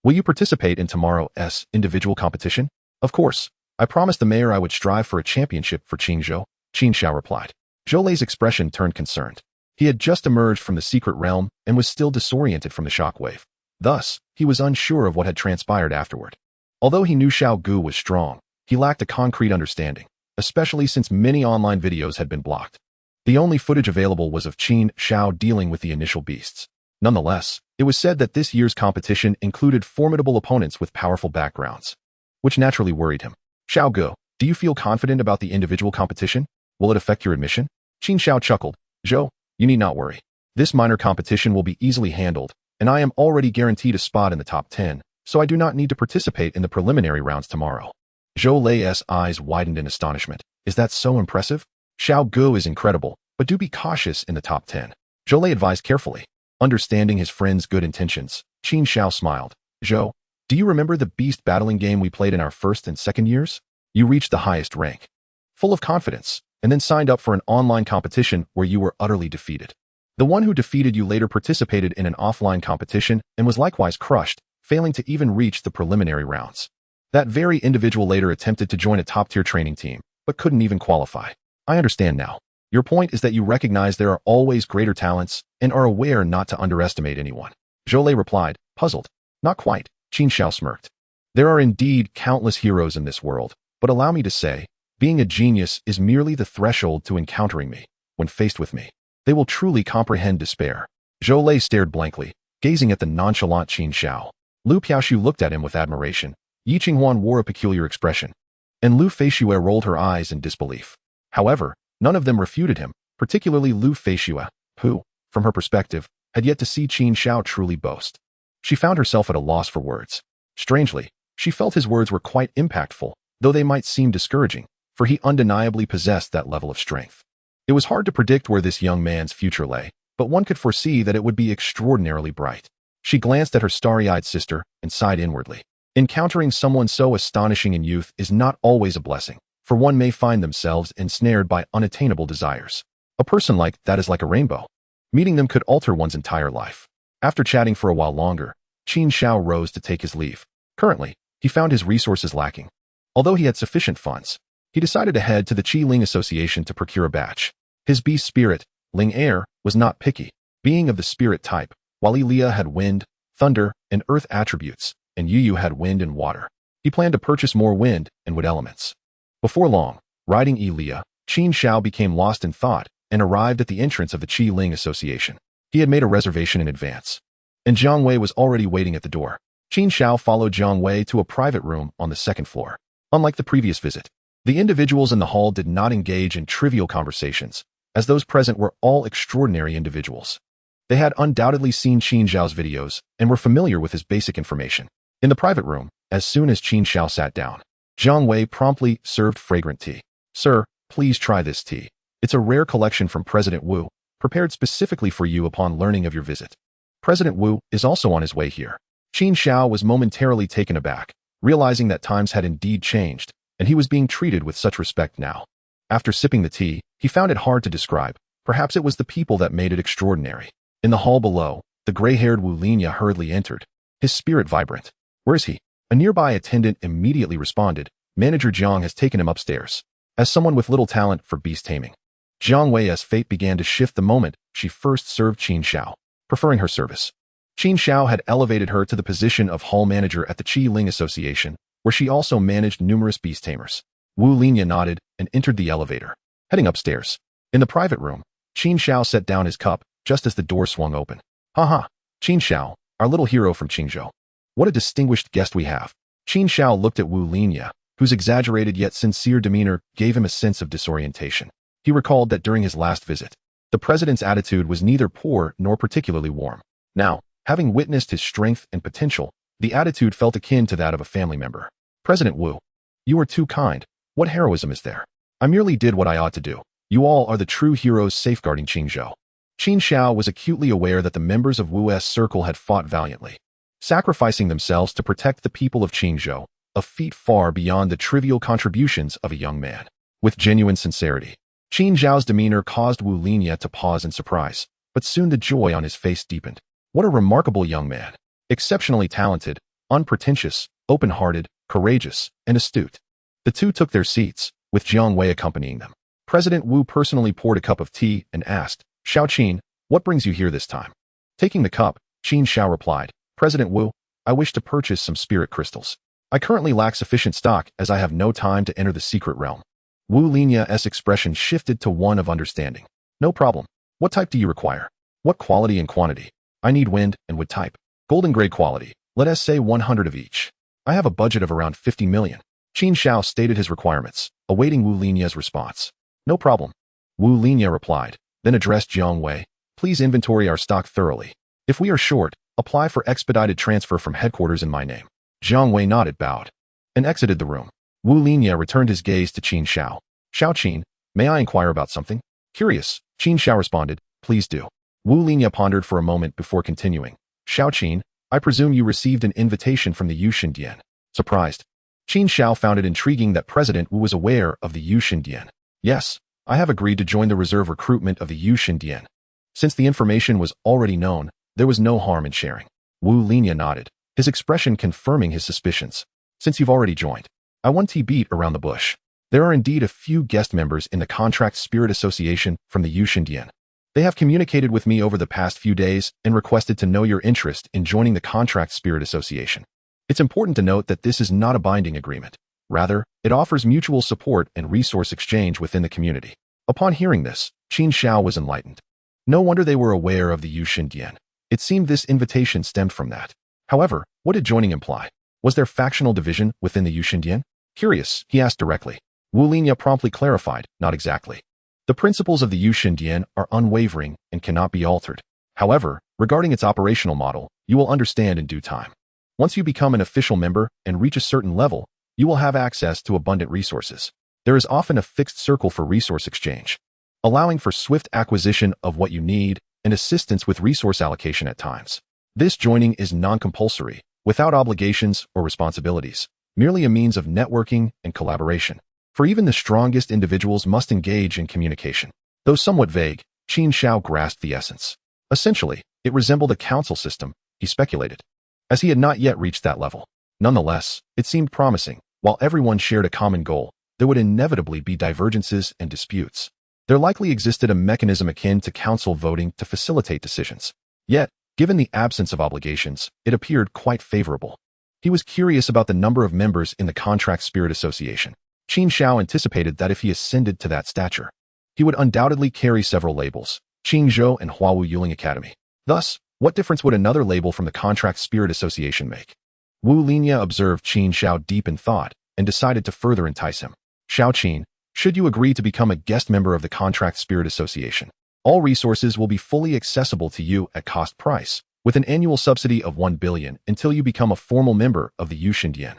will you participate in tomorrow's individual competition? Of course. I promised the mayor I would strive for a championship for Qingzhou, Qin Xiao replied. Zhou Lei's expression turned concerned. He had just emerged from the secret realm and was still disoriented from the shockwave. Thus, he was unsure of what had transpired afterward. Although he knew Xiao Gu was strong, he lacked a concrete understanding, especially since many online videos had been blocked. The only footage available was of Qin Xiao dealing with the initial beasts. Nonetheless, it was said that this year's competition included formidable opponents with powerful backgrounds, which naturally worried him. Xiao Gu, do you feel confident about the individual competition? Will it affect your admission? Qin Xiao chuckled. Zhou, you need not worry. This minor competition will be easily handled, and I am already guaranteed a spot in the top 10, so I do not need to participate in the preliminary rounds tomorrow. Zhou Lei's eyes widened in astonishment. Is that so impressive? Xiao Gu is incredible, but do be cautious in the top 10. Zhou Lei advised carefully. Understanding his friend's good intentions, Qin Xiao smiled. Zhou, do you remember the beast battling game we played in our first and second years? You reached the highest rank, full of confidence, and then signed up for an online competition where you were utterly defeated. The one who defeated you later participated in an offline competition and was likewise crushed, failing to even reach the preliminary rounds. That very individual later attempted to join a top-tier training team, but couldn't even qualify. I understand now. Your point is that you recognize there are always greater talents and are aware not to underestimate anyone. Zhou Lei replied, puzzled. Not quite. Qin Xiao smirked. There are indeed countless heroes in this world, but allow me to say, being a genius is merely the threshold to encountering me. When faced with me, they will truly comprehend despair. Zhou Lei stared blankly, gazing at the nonchalant Qin Xiao. Lu Piaoshu looked at him with admiration. Yi Qinghuan wore a peculiar expression, and Lu Feishue rolled her eyes in disbelief. However, none of them refuted him, particularly Lu Feishue, who, from her perspective, had yet to see Qin Xiao truly boast. She found herself at a loss for words. Strangely, she felt his words were quite impactful, though they might seem discouraging, for he undeniably possessed that level of strength. It was hard to predict where this young man's future lay, but one could foresee that it would be extraordinarily bright. She glanced at her starry-eyed sister and sighed inwardly. Encountering someone so astonishing in youth is not always a blessing, for one may find themselves ensnared by unattainable desires. A person like that is like a rainbow. Meeting them could alter one's entire life. After chatting for a while longer, Qin Xiao rose to take his leave. Currently, he found his resources lacking. Although he had sufficient funds, he decided to head to the Qilin Association to procure a batch. His beast spirit, Ling Air, was not picky, being of the spirit type, while Elia had wind, thunder, and earth attributes, and Yu had wind and water. He planned to purchase more wind and wood elements. Before long, riding Elia, Qin Xiao became lost in thought and arrived at the entrance of the Qilin Association. He had made a reservation in advance, and Jiang Wei was already waiting at the door. Qin Xiao followed Jiang Wei to a private room on the second floor. Unlike the previous visit, the individuals in the hall did not engage in trivial conversations, as those present were all extraordinary individuals. They had undoubtedly seen Qin Xiao's videos and were familiar with his basic information. In the private room, as soon as Qin Xiao sat down, Jiang Wei promptly served fragrant tea. "Sir, please try this tea. It's a rare collection from President Wu, prepared specifically for you upon learning of your visit. President Wu is also on his way here." Qin Xiao was momentarily taken aback, realizing that times had indeed changed, and he was being treated with such respect now. After sipping the tea, he found it hard to describe. Perhaps it was the people that made it extraordinary. In the hall below, the gray-haired Wu Linya hurriedly entered, his spirit vibrant. "Where is he?" A nearby attendant immediately responded, "Manager Jiang has taken him upstairs." As someone with little talent for beast taming, Jiang Wei's fate began to shift the moment she first served Qin Xiao, preferring her service. Qin Xiao had elevated her to the position of hall manager at the Qilin Association, where she also managed numerous beast tamers. Wu Linya nodded and entered the elevator, heading upstairs. In the private room, Qin Xiao set down his cup just as the door swung open. "Haha, Qin Xiao, our little hero from Qingzhou. What a distinguished guest we have." Qin Xiao looked at Wu Linya, whose exaggerated yet sincere demeanor gave him a sense of disorientation. He recalled that during his last visit, the president's attitude was neither poor nor particularly warm. Now, having witnessed his strength and potential, the attitude felt akin to that of a family member. "President Wu, you are too kind. What heroism is there? I merely did what I ought to do. You all are the true heroes safeguarding Qingzhou." Qin Xiao was acutely aware that the members of Wu's circle had fought valiantly, sacrificing themselves to protect the people of Qingzhou, a feat far beyond the trivial contributions of a young man. With genuine sincerity, Qin Xiao's demeanor caused Wu Linya to pause in surprise, but soon the joy on his face deepened. What a remarkable young man. Exceptionally talented, unpretentious, open-hearted, courageous, and astute. The two took their seats, with Jiang Wei accompanying them. President Wu personally poured a cup of tea and asked, "Xiao Qin, what brings you here this time?" Taking the cup, Qin Xiao replied, "President Wu, I wish to purchase some spirit crystals. I currently lack sufficient stock as I have no time to enter the secret realm." Wu Linya's expression shifted to one of understanding. "No problem. What type do you require? What quality and quantity?" "I need wind and wood type. Golden grade quality. Let us say 100 of each. I have a budget of around 50 million. Qin Xiao stated his requirements, awaiting Wu Linya's response. "No problem." Wu Linya replied, then addressed Jiang Wei, "Please inventory our stock thoroughly. If we are short, apply for expedited transfer from headquarters in my name." Jiang Wei nodded, bowed, and exited the room. Wu Linya returned his gaze to Qin Xiao. "Xiao Qin, may I inquire about something?" "Curious," Qin Xiao responded, "Please do." Wu Linya pondered for a moment before continuing. "Xiao Qin, I presume you received an invitation from the Yushin Dian." Surprised, Qin Xiao found it intriguing that President Wu was aware of the Yushin Dian. "Yes, I have agreed to join the reserve recruitment of the Yushin Dian." Since the information was already known, there was no harm in sharing. Wu Linya nodded, his expression confirming his suspicions. "Since you've already joined, I want to beat around the bush. There are indeed a few guest members in the Contract Spirit Association from the Yushin Dian. They have communicated with me over the past few days and requested to know your interest in joining the Contract Spirit Association. It's important to note that this is not a binding agreement. Rather, it offers mutual support and resource exchange within the community." Upon hearing this, Qin Xiao was enlightened. No wonder they were aware of the Yushin Dian. It seemed this invitation stemmed from that. However, what did joining imply? Was there factional division within the Yushin Dian? Curious, he asked directly. Wu Linya promptly clarified, "Not exactly. The principles of the Yushin Dian are unwavering and cannot be altered. However, regarding its operational model, you will understand in due time. Once you become an official member and reach a certain level, you will have access to abundant resources. There is often a fixed circle for resource exchange, allowing for swift acquisition of what you need and assistance with resource allocation at times. This joining is non-compulsory, without obligations or responsibilities, merely a means of networking and collaboration. For even the strongest individuals must engage in communication." Though somewhat vague, Qin Xiao grasped the essence. Essentially, it resembled a council system, he speculated, as he had not yet reached that level. Nonetheless, it seemed promising. While everyone shared a common goal, there would inevitably be divergences and disputes. There likely existed a mechanism akin to council voting to facilitate decisions. Yet, given the absence of obligations, it appeared quite favorable. He was curious about the number of members in the Contract Spirit Association. Qin Xiao anticipated that if he ascended to that stature, he would undoubtedly carry several labels, Qingzhou and Huawu Yuling Academy. Thus, what difference would another label from the Contract Spirit Association make? Wu Linya observed Qin Xiao deep in thought and decided to further entice him. Xiao Qin, should you agree to become a guest member of the Contract Spirit Association, all resources will be fully accessible to you at cost price, with an annual subsidy of 1 billion until you become a formal member of the Yuxindian.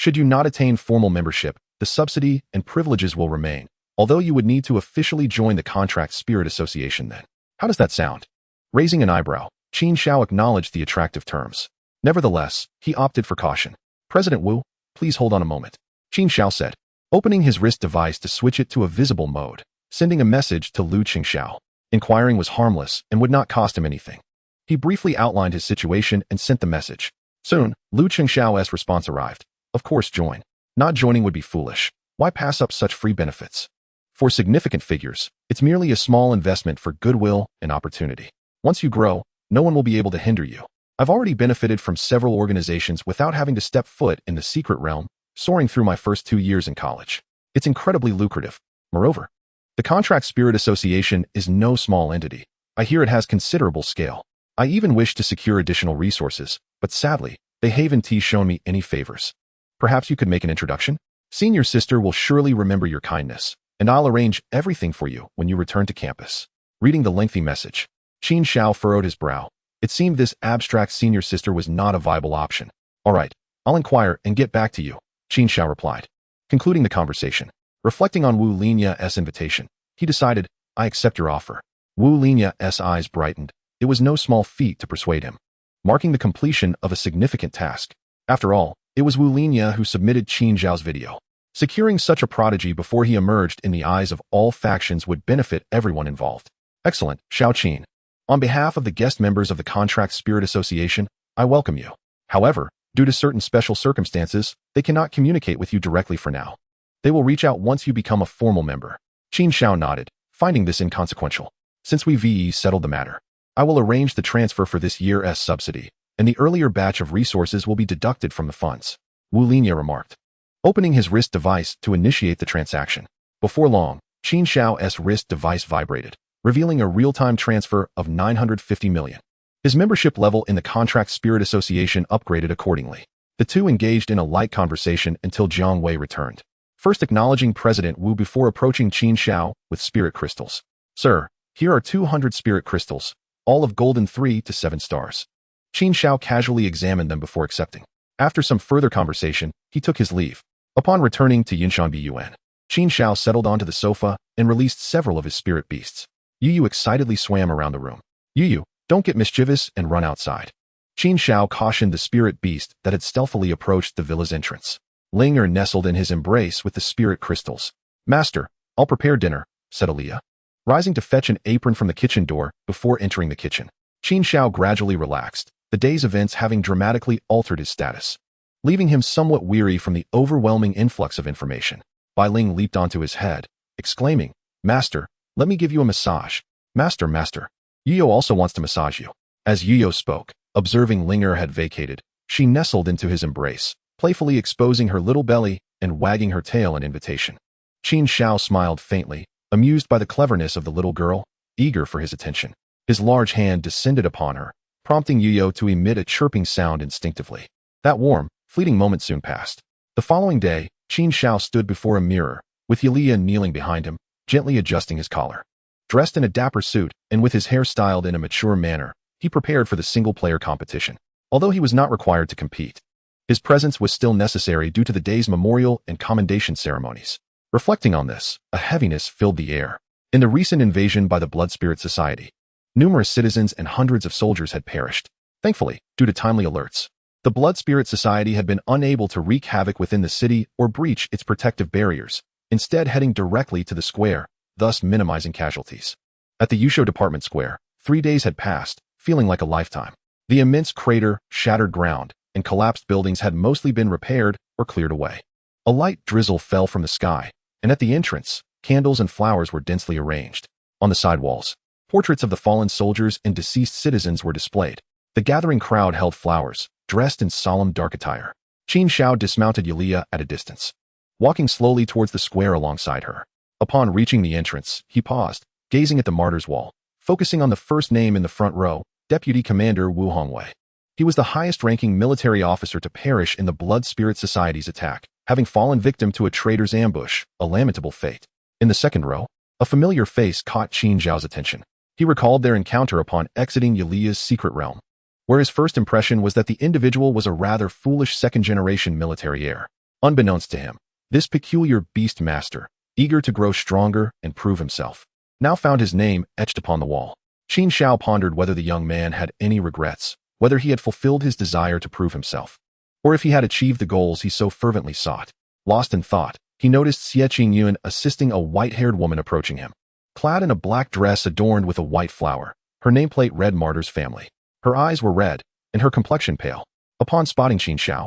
Should you not attain formal membership, the subsidy and privileges will remain, although you would need to officially join the Contract Spirit Association then. How does that sound? Raising an eyebrow, Qin Xiao acknowledged the attractive terms. Nevertheless, he opted for caution. President Wu, please hold on a moment, Qin Xiao said, opening his wrist device to switch it to a visible mode, sending a message to Lu Qingxiao. Inquiring was harmless and would not cost him anything. He briefly outlined his situation and sent the message. Soon, Lu Qingxiao's response arrived. Of course, join. Not joining would be foolish. Why pass up such free benefits? For significant figures, it's merely a small investment for goodwill and opportunity. Once you grow, no one will be able to hinder you. I've already benefited from several organizations without having to step foot in the secret realm, soaring through my first 2 years in college. It's incredibly lucrative. Moreover, the Contract Spirit Association is no small entity. I hear it has considerable scale. I even wish to secure additional resources, but sadly, they haven't shown me any favors. Perhaps you could make an introduction? Senior sister will surely remember your kindness, and I'll arrange everything for you when you return to campus. Reading the lengthy message, Qin Xiao furrowed his brow. It seemed this abstract senior sister was not a viable option. All right, I'll inquire and get back to you, Qin Xiao replied. Concluding the conversation, reflecting on Wu Linya's invitation, he decided, I accept your offer. Wu Linya's eyes brightened. It was no small feat to persuade him, marking the completion of a significant task. After all, it was Wu Linya who submitted Qin Xiao's video. Securing such a prodigy before he emerged in the eyes of all factions would benefit everyone involved. Excellent, Xiao Qin. On behalf of the guest members of the Contract Spirit Association, I welcome you. However, due to certain special circumstances, they cannot communicate with you directly for now. They will reach out once you become a formal member. Qin Xiao nodded, finding this inconsequential. Since we've settled the matter, I will arrange the transfer for this year's subsidy, and the earlier batch of resources will be deducted from the funds, Wu Linya remarked, opening his wrist device to initiate the transaction. Before long, Qin Xiao's wrist device vibrated, revealing a real-time transfer of 950 million. His membership level in the Contract Spirit Association upgraded accordingly. The two engaged in a light conversation until Jiang Wei returned, first acknowledging President Wu before approaching Qin Xiao with spirit crystals. Sir, here are 200 spirit crystals, all of golden 3 to 7 stars. Qin Xiao casually examined them before accepting. After some further conversation, he took his leave. Upon returning to Yinshan Yuan, Qin Xiao settled onto the sofa and released several of his spirit beasts. Yu excitedly swam around the room. Yu, don't get mischievous and run outside. Qin Xiao cautioned the spirit beast that had stealthily approached the villa's entrance. Linger nestled in his embrace with the spirit crystals. Master, I'll prepare dinner, said Aaliyah, rising to fetch an apron from the kitchen door before entering the kitchen. Qin Xiao gradually relaxed, the day's events having dramatically altered his status, leaving him somewhat weary from the overwhelming influx of information. Bai Ling leaped onto his head, exclaiming, Master, let me give you a massage. Master. Yuyo also wants to massage you. As Yuyo spoke, observing Linger had vacated, she nestled into his embrace, playfully exposing her little belly and wagging her tail in invitation. Qin Xiao smiled faintly, amused by the cleverness of the little girl, eager for his attention. His large hand descended upon her, prompting Yuyo to emit a chirping sound instinctively. That warm, fleeting moment soon passed. The following day, Qin Xiao stood before a mirror, with Yulia kneeling behind him, gently adjusting his collar. Dressed in a dapper suit and with his hair styled in a mature manner, he prepared for the single-player competition. Although he was not required to compete, his presence was still necessary due to the day's memorial and commendation ceremonies. Reflecting on this, a heaviness filled the air. In the recent invasion by the Blood Spirit Society, numerous citizens and hundreds of soldiers had perished. Thankfully, due to timely alerts, the Blood Spirit Society had been unable to wreak havoc within the city or breach its protective barriers, instead heading directly to the square, thus minimizing casualties. At the Yusho Department Square, 3 days had passed, feeling like a lifetime. The immense crater, shattered ground, and collapsed buildings had mostly been repaired or cleared away. A light drizzle fell from the sky, and at the entrance, candles and flowers were densely arranged. On the side walls, portraits of the fallen soldiers and deceased citizens were displayed. The gathering crowd held flowers, dressed in solemn dark attire. Qin Xiao dismounted Yulia at a distance, walking slowly towards the square alongside her. Upon reaching the entrance, he paused, gazing at the martyr's wall, focusing on the first name in the front row, Deputy Commander Wu Hongwei. He was the highest-ranking military officer to perish in the Blood Spirit Society's attack, having fallen victim to a traitor's ambush, a lamentable fate. In the second row, a familiar face caught Qin Xiao's attention. He recalled their encounter upon exiting Yulia's secret realm, where his first impression was that the individual was a rather foolish second-generation military heir. Unbeknownst to him, this peculiar beast master, eager to grow stronger and prove himself, now found his name etched upon the wall. Qin Xiao pondered whether the young man had any regrets, whether he had fulfilled his desire to prove himself, or if he had achieved the goals he so fervently sought. Lost in thought, he noticed Xie Qingyuan assisting a white-haired woman approaching him. Clad in a black dress adorned with a white flower, her nameplate read Martyr's Family. Her eyes were red, and her complexion pale. Upon spotting Qin Xiao,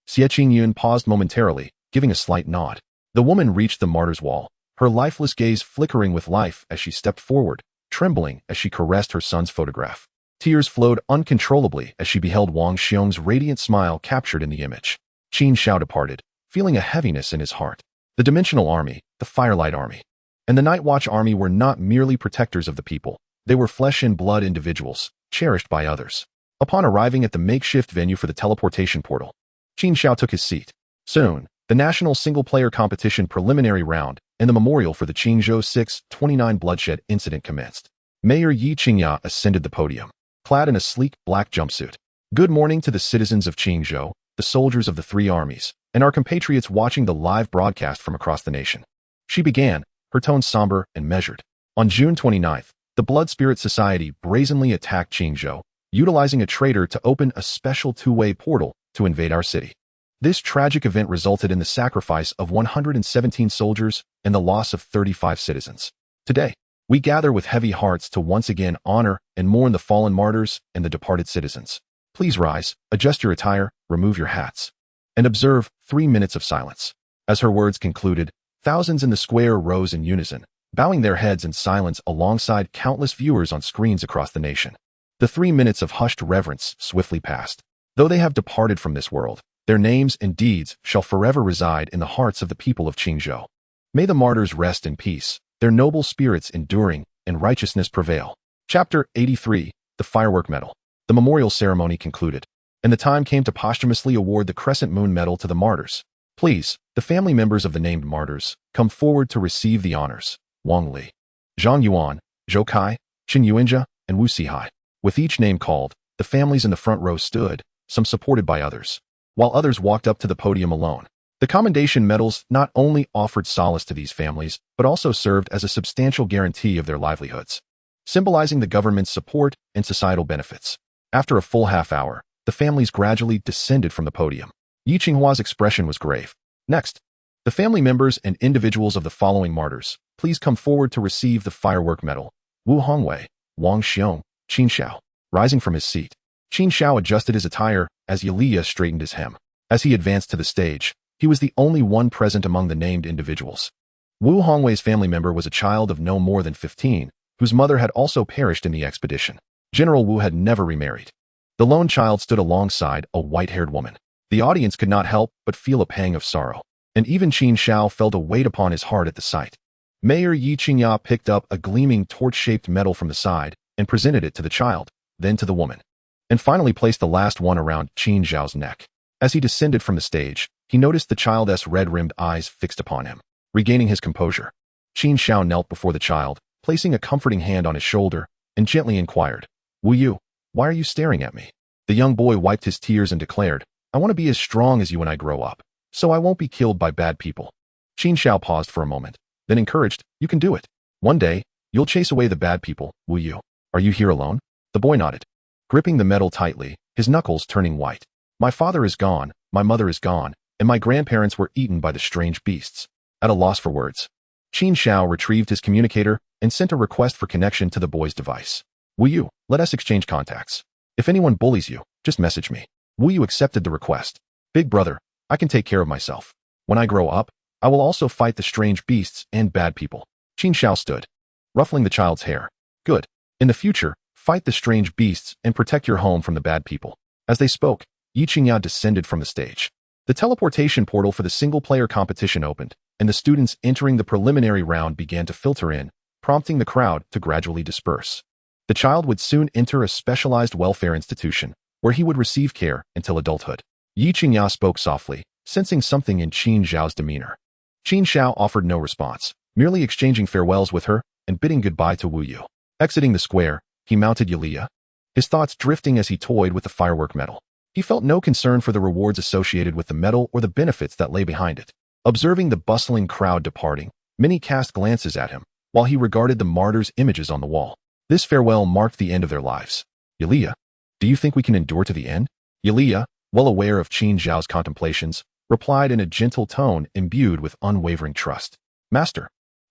Xie Qingyuan paused momentarily, giving a slight nod. The woman reached the martyr's wall, her lifeless gaze flickering with life as she stepped forward, trembling as she caressed her son's photograph. Tears flowed uncontrollably as she beheld Wang Xiong's radiant smile captured in the image. Qin Xiao departed, feeling a heaviness in his heart. The Dimensional Army, the Firelight Army, and the Night Watch Army were not merely protectors of the people. They were flesh-and-blood individuals, cherished by others. Upon arriving at the makeshift venue for the teleportation portal, Qin Xiao took his seat. Soon, the national single-player competition preliminary round and the memorial for the Qingzhou 629 bloodshed incident commenced. Mayor Yi Qingya ascended the podium, clad in a sleek black jumpsuit. Good morning to the citizens of Qingzhou, the soldiers of the three armies, and our compatriots watching the live broadcast from across the nation. She began, her tone somber and measured. On June 29th, the Blood Spirit Society brazenly attacked Qingzhou, utilizing a traitor to open a special two-way portal to invade our city. This tragic event resulted in the sacrifice of 117 soldiers and the loss of 35 citizens. Today, we gather with heavy hearts to once again honor and mourn the fallen martyrs and the departed citizens. Please rise, adjust your attire, remove your hats, and observe 3 minutes of silence. As her words concluded, thousands in the square rose in unison, bowing their heads in silence alongside countless viewers on screens across the nation. The 3 minutes of hushed reverence swiftly passed. Though they have departed from this world, their names and deeds shall forever reside in the hearts of the people of Qingzhou. May the martyrs rest in peace, their noble spirits enduring, and righteousness prevail. Chapter 83, The Firework Medal. The memorial ceremony concluded, and the time came to posthumously award the Crescent Moon Medal to the martyrs. Please, the family members of the named martyrs, come forward to receive the honors. Wang Li, Zhang Yuan, Zhou Kai, Qin Yuanjia, and Wu Sihai. With each name called, the families in the front row stood, some supported by others, while others walked up to the podium alone. The commendation medals not only offered solace to these families, but also served as a substantial guarantee of their livelihoods, symbolizing the government's support and societal benefits. After a full half hour, the families gradually descended from the podium. Yi Qinghua's expression was grave. Next, the family members and individuals of the following martyrs, please come forward to receive the firework medal. Wu Hongwei, Wang Xiong, Qin Xiao. Rising from his seat, Qin Xiao adjusted his attire as Yulia straightened his hem. As he advanced to the stage, he was the only one present among the named individuals. Wu Hongwei's family member was a child of no more than 15, whose mother had also perished in the expedition. General Wu had never remarried. The lone child stood alongside a white-haired woman. The audience could not help but feel a pang of sorrow, and even Qin Xiao felt a weight upon his heart at the sight. Mayor Yi Qingya picked up a gleaming torch-shaped medal from the side and presented it to the child, then to the woman, and finally placed the last one around Qin Xiao's neck. As he descended from the stage, he noticed the child's red-rimmed eyes fixed upon him. Regaining his composure, Qin Xiao knelt before the child, placing a comforting hand on his shoulder, and gently inquired, "Wu Yu, why are you staring at me?" The young boy wiped his tears and declared, "I want to be as strong as you when I grow up, so I won't be killed by bad people." Qin Xiao paused for a moment, then encouraged, "You can do it. One day, you'll chase away the bad people, Wu Yu. Are you here alone?" The boy nodded, gripping the medal tightly, his knuckles turning white. "My father is gone, my mother is gone, and my grandparents were eaten by the strange beasts." At a loss for words, Qin Xiao retrieved his communicator and sent a request for connection to the boy's device. "Wu Yu, let us exchange contacts. If anyone bullies you, just message me." Wu Yu accepted the request. "Big brother, I can take care of myself. When I grow up, I will also fight the strange beasts and bad people." Qin Xiao stood, ruffling the child's hair. "Good. In the future, fight the strange beasts and protect your home from the bad people." As they spoke, Yi Qingya descended from the stage. The teleportation portal for the single-player competition opened, and the students entering the preliminary round began to filter in, prompting the crowd to gradually disperse. The child would soon enter a specialized welfare institution, where he would receive care until adulthood. Yi Qingya spoke softly, sensing something in Qin Xiao's demeanor. Qin Xiao offered no response, merely exchanging farewells with her and bidding goodbye to Wu Yu. Exiting the square, he mounted Yulia, his thoughts drifting as he toyed with the firework medal. He felt no concern for the rewards associated with the medal or the benefits that lay behind it. Observing the bustling crowd departing, many cast glances at him, while he regarded the martyrs' images on the wall. This farewell marked the end of their lives. Yulia, do you think we can endure to the end? Yulia, well aware of Qin Xiao's contemplations, replied in a gentle tone imbued with unwavering trust. Master,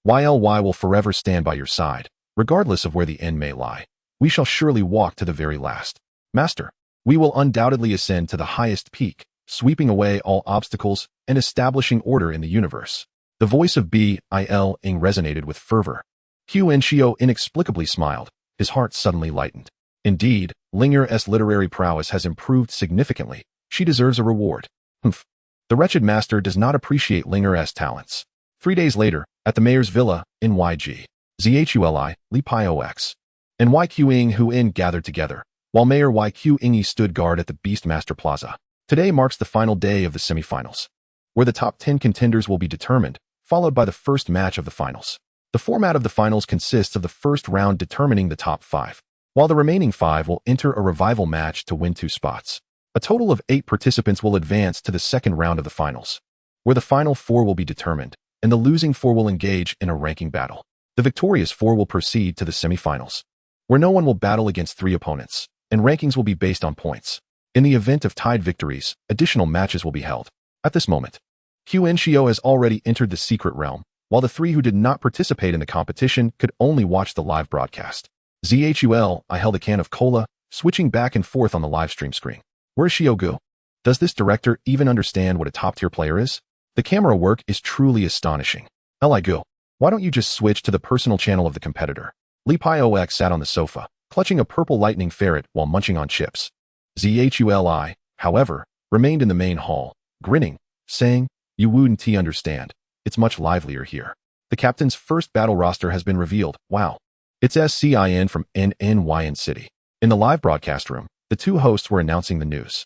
YLY will forever stand by your side, regardless of where the end may lie. We shall surely walk to the very last. Master, we will undoubtedly ascend to the highest peak, sweeping away all obstacles and establishing order in the universe. The voice of Bil Ing resonated with fervor. Qin Xiao inexplicably smiled, his heart suddenly lightened. Indeed, Linger's literary prowess has improved significantly. She deserves a reward. Humph. The wretched master does not appreciate Linger's talents. 3 days later, at the mayor's villa, in YG, Zhuli, Li Piox, and YQ Hu In gathered together, while Mayor YQ Ingi stood guard at the Beastmaster Plaza. Today marks the final day of the semifinals, where the top 10 contenders will be determined, followed by the first match of the finals. The format of the finals consists of the first round determining the top 5, while the remaining 5 will enter a revival match to win 2 spots. A total of 8 participants will advance to the second round of the finals, where the final 4 will be determined, and the losing 4 will engage in a ranking battle. The victorious 4 will proceed to the semifinals, where no one will battle against 3 opponents, and rankings will be based on points. In the event of tied victories, additional matches will be held. At this moment, Qin Xiao has already entered the secret realm, while the 3 who did not participate in the competition could only watch the live broadcast. I held a can of cola, switching back and forth on the live stream screen. Where's Xiaogu? Does this director even understand what a top-tier player is? The camera work is truly astonishing. Ligu, why don't you just switch to the personal channel of the competitor? Li Piox sat on the sofa, clutching a purple lightning ferret while munching on chips. Zhuli, however, remained in the main hall, grinning, saying, You wouldn't understand. It's much livelier here. The captain's first battle roster has been revealed. Wow. It's Scin from NNYN City. In the live broadcast room, the 2 hosts were announcing the news.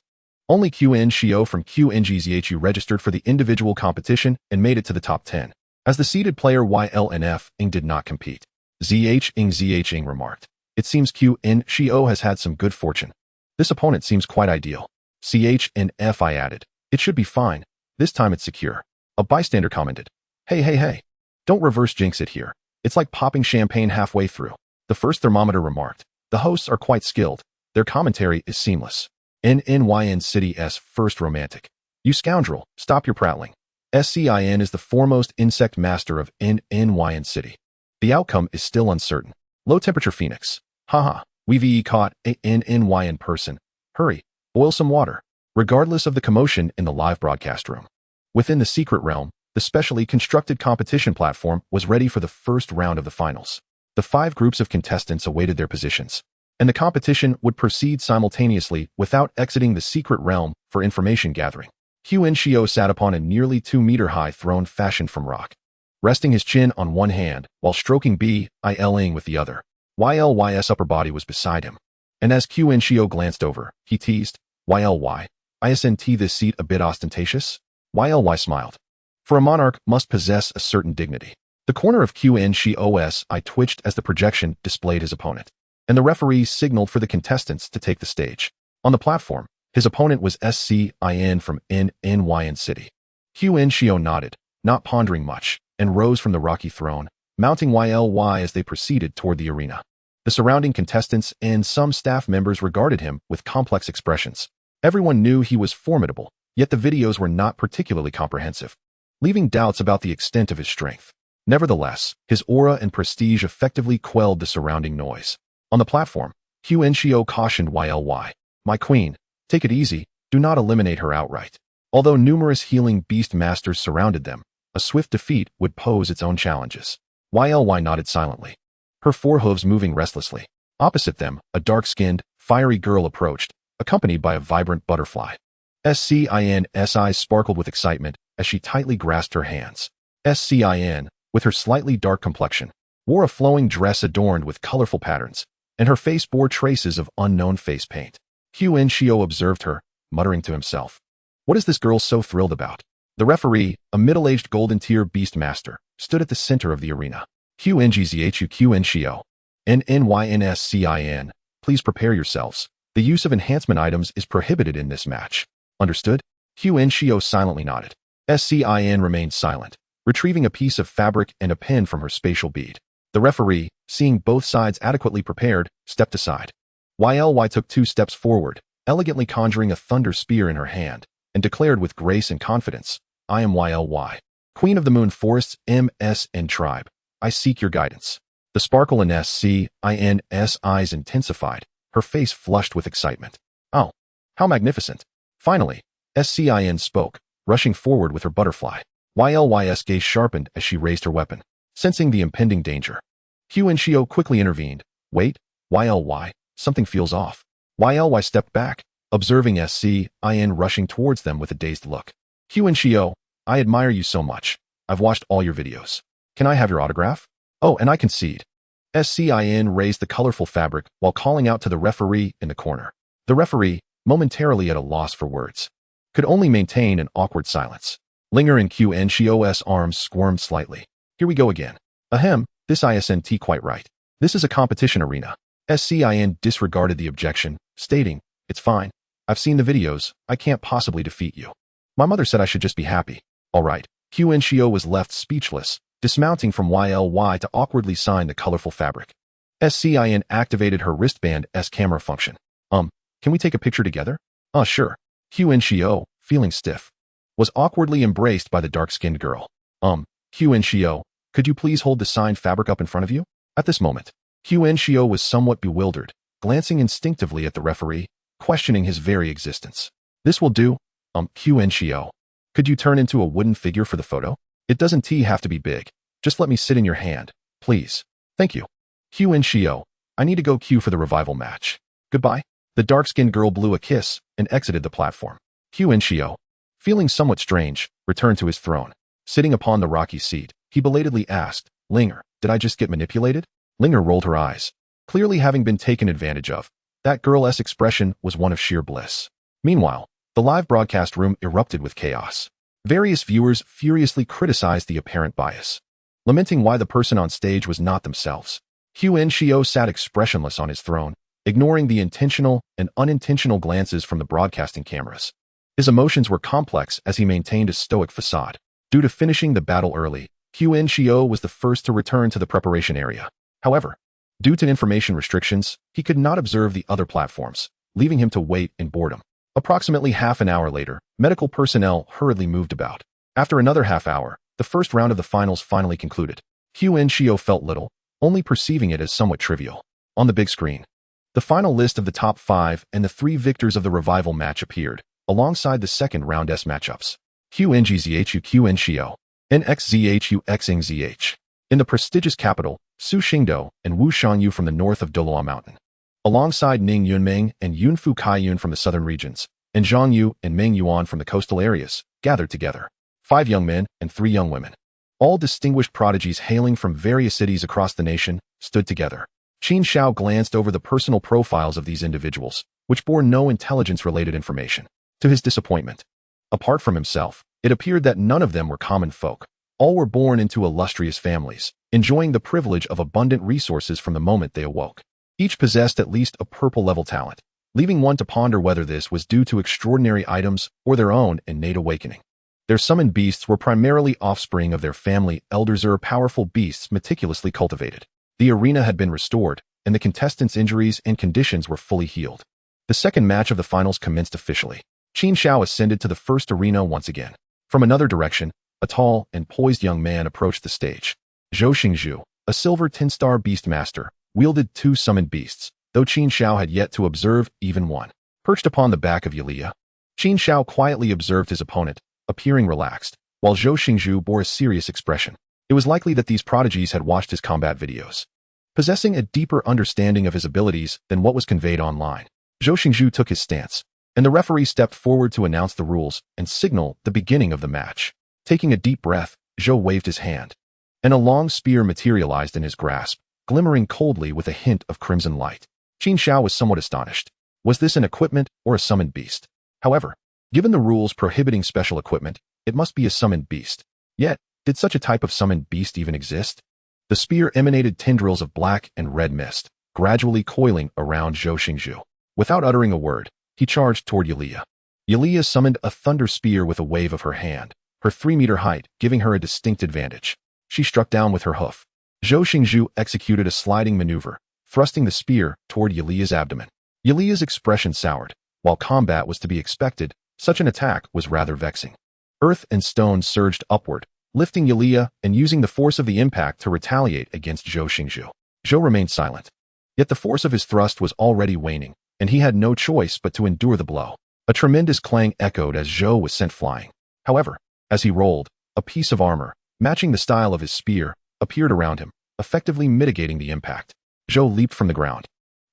Only Qin Xiao from QNGZHU registered for the individual competition and made it to the top 10, as the seeded player YLNF Ing did not compete. ZH Ing remarked, It seems Qin Xiao has had some good fortune. This opponent seems quite ideal. CHNF I added, It should be fine. This time it's secure. A bystander commented, Hey. Don't reverse jinx it here. It's like popping champagne halfway through. The first thermometer remarked, The hosts are quite skilled. Their commentary is seamless. NNYN City's first romantic. You scoundrel, stop your prattling. Scin is the foremost insect master of NNYN City. The outcome is still uncertain. Low temperature Phoenix. Haha, we've caught a NNYN person. Hurry, boil some water. Regardless of the commotion in the live broadcast room. Within the secret realm, the specially constructed competition platform was ready for the first round of the finals. The 5 groups of contestants awaited their positions, and the competition would proceed simultaneously without exiting the secret realm for information gathering. Qin Xiao sat upon a nearly 2-meter-high throne fashioned from rock, resting his chin on one hand while stroking Bil Ing with the other. YLY's upper body was beside him, and as Qin Xiao glanced over, he teased, YLY, isn't this seat a bit ostentatious? YLY smiled. For a monarch must possess a certain dignity. The corner of Qin Xiao's eye twitched as the projection displayed his opponent, and the referee signaled for the contestants to take the stage. On the platform, his opponent was Scin from NNYN City. Qin Xiao nodded, not pondering much, and rose from the rocky throne, mounting YLY as they proceeded toward the arena. The surrounding contestants and some staff members regarded him with complex expressions. Everyone knew he was formidable, yet the videos were not particularly comprehensive, leaving doubts about the extent of his strength. Nevertheless, his aura and prestige effectively quelled the surrounding noise. On the platform, Qin Xiao cautioned YLY, My queen, take it easy, do not eliminate her outright. Although numerous healing beast masters surrounded them, a swift defeat would pose its own challenges. YLY nodded silently, her forehooves moving restlessly. Opposite them, a dark-skinned, fiery girl approached, accompanied by a vibrant butterfly. Scin's eyes sparkled with excitement as she tightly grasped her hands. Scin, with her slightly dark complexion, wore a flowing dress adorned with colorful patterns, and her face bore traces of unknown face paint. Qin Xiao observed her, muttering to himself. What is this girl so thrilled about? The referee, a middle-aged golden-tier beast master, stood at the center of the arena. Qin Xiao. NNYNSCIN. Please prepare yourselves. The use of enhancement items is prohibited in this match. Understood? Qin Xiao silently nodded. SCIN remained silent, retrieving a piece of fabric and a pin from her spatial bead. The referee, seeing both sides adequately prepared, stepped aside. YLY took 2 steps forward, elegantly conjuring a thunder spear in her hand, and declared with grace and confidence, I am YLY, Queen of the Moon Forests, MS and Tribe. I seek your guidance. The sparkle in SCIN's eyes intensified, her face flushed with excitement. Oh, how magnificent. Finally, SCIN spoke, rushing forward with her butterfly. YLY's gaze sharpened as she raised her weapon, sensing the impending danger. Qin Xiao quickly intervened. Wait, YLY, something feels off. YLY stepped back, observing SCIN rushing towards them with a dazed look. Qin Xiao, I admire you so much. I've watched all your videos. Can I have your autograph? Oh, and I concede. SCIN raised the colorful fabric while calling out to the referee in the corner. The referee, momentarily at a loss for words, could only maintain an awkward silence. Linger and Qin Xiao's arms squirmed slightly. Here we go again. Ahem, this isn't quite right. This is a competition arena. SCIN disregarded the objection, stating, It's fine. I've seen the videos. I can't possibly defeat you. My mother said I should just be happy. All right. Qin Xiao was left speechless, dismounting from YLY to awkwardly sign the colorful fabric. SCIN activated her wristband's camera function. Can we take a picture together? Sure. Qin Xiao, feeling stiff, was awkwardly embraced by the dark-skinned girl. Qin Xiao, could you please hold the signed fabric up in front of you? At this moment, Qin Xiao was somewhat bewildered, glancing instinctively at the referee, questioning his very existence. This will do. Qin Xiao, could you turn into a wooden figure for the photo? It doesn't have to be big. Just let me sit in your hand, please. Thank you. Qin Xiao, I need to go queue for the revival match. Goodbye. The dark-skinned girl blew a kiss and exited the platform. Qin Xiao, feeling somewhat strange, returned to his throne. Sitting upon the rocky seat, he belatedly asked, Linger, did I just get manipulated? Linger rolled her eyes, clearly having been taken advantage of. That girl's expression was one of sheer bliss. Meanwhile, the live broadcast room erupted with chaos. Various viewers furiously criticized the apparent bias, lamenting why the person on stage was not themselves. Qin Xiao sat expressionless on his throne, ignoring the intentional and unintentional glances from the broadcasting cameras. His emotions were complex as he maintained a stoic facade. Due to finishing the battle early, Qin Xiao was the first to return to the preparation area. However, due to information restrictions, he could not observe the other platforms, leaving him to wait in boredom. Approximately half an hour later, medical personnel hurriedly moved about. After another half hour, the first round of the finals finally concluded. Qin Xiao felt little, only perceiving it as somewhat trivial. On the big screen, the final list of the top 5 and the 3 victors of the revival match appeared, alongside the second round's matchups. Qin Xiao, NXZHU XingZH. In the prestigious capital, Su Xingdou and Wu Shanyu from the north of Dolua Mountain, alongside Ning Yunming and Yunfu Kaiyun from the southern regions, and Zhang Yu and Ming Yuan from the coastal areas, gathered together. 5 young men and 3 young women, all distinguished prodigies hailing from various cities across the nation, stood together. Qin Xiao glanced over the personal profiles of these individuals, which bore no intelligence-related information. To his disappointment, apart from himself, it appeared that none of them were common folk. All were born into illustrious families, enjoying the privilege of abundant resources from the moment they awoke. Each possessed at least a purple-level talent, leaving one to ponder whether this was due to extraordinary items or their own innate awakening. Their summoned beasts were primarily offspring of their family elders or powerful beasts meticulously cultivated. The arena had been restored, and the contestants' injuries and conditions were fully healed. The second match of the finals commenced officially. Qin Xiao ascended to the first arena once again. From another direction, a tall and poised young man approached the stage. Zhou Xingzhu, a silver 10-star beast master, wielded 2 summoned beasts, though Qin Xiao had yet to observe even one. Perched upon the back of Yulia, Qin Xiao quietly observed his opponent, appearing relaxed, while Zhou Xingzhu bore a serious expression. It was likely that these prodigies had watched his combat videos, possessing a deeper understanding of his abilities than what was conveyed online. Zhou Xingzhu took his stance, and the referee stepped forward to announce the rules and signal the beginning of the match. Taking a deep breath, Zhou waved his hand, and a long spear materialized in his grasp, glimmering coldly with a hint of crimson light. Qin Xiao was somewhat astonished. Was this an equipment or a summoned beast? However, given the rules prohibiting special equipment, it must be a summoned beast. Yet, did such a type of summoned beast even exist? The spear emanated tendrils of black and red mist, gradually coiling around Zhou Xingzhu. Without uttering a word, he charged toward Yulia. Yulia summoned a thunder spear with a wave of her hand, her 3-meter height giving her a distinct advantage. She struck down with her hoof. Zhou Xingzhu executed a sliding maneuver, thrusting the spear toward Yulia's abdomen. Yulia's expression soured. While combat was to be expected, such an attack was rather vexing. Earth and stone surged upward, lifting Yulia and using the force of the impact to retaliate against Zhou Xingzhu. Zhou remained silent. Yet the force of his thrust was already waning, and he had no choice but to endure the blow. A tremendous clang echoed as Zhou was sent flying. However, as he rolled, a piece of armor, matching the style of his spear, appeared around him, effectively mitigating the impact. Zhou leaped from the ground,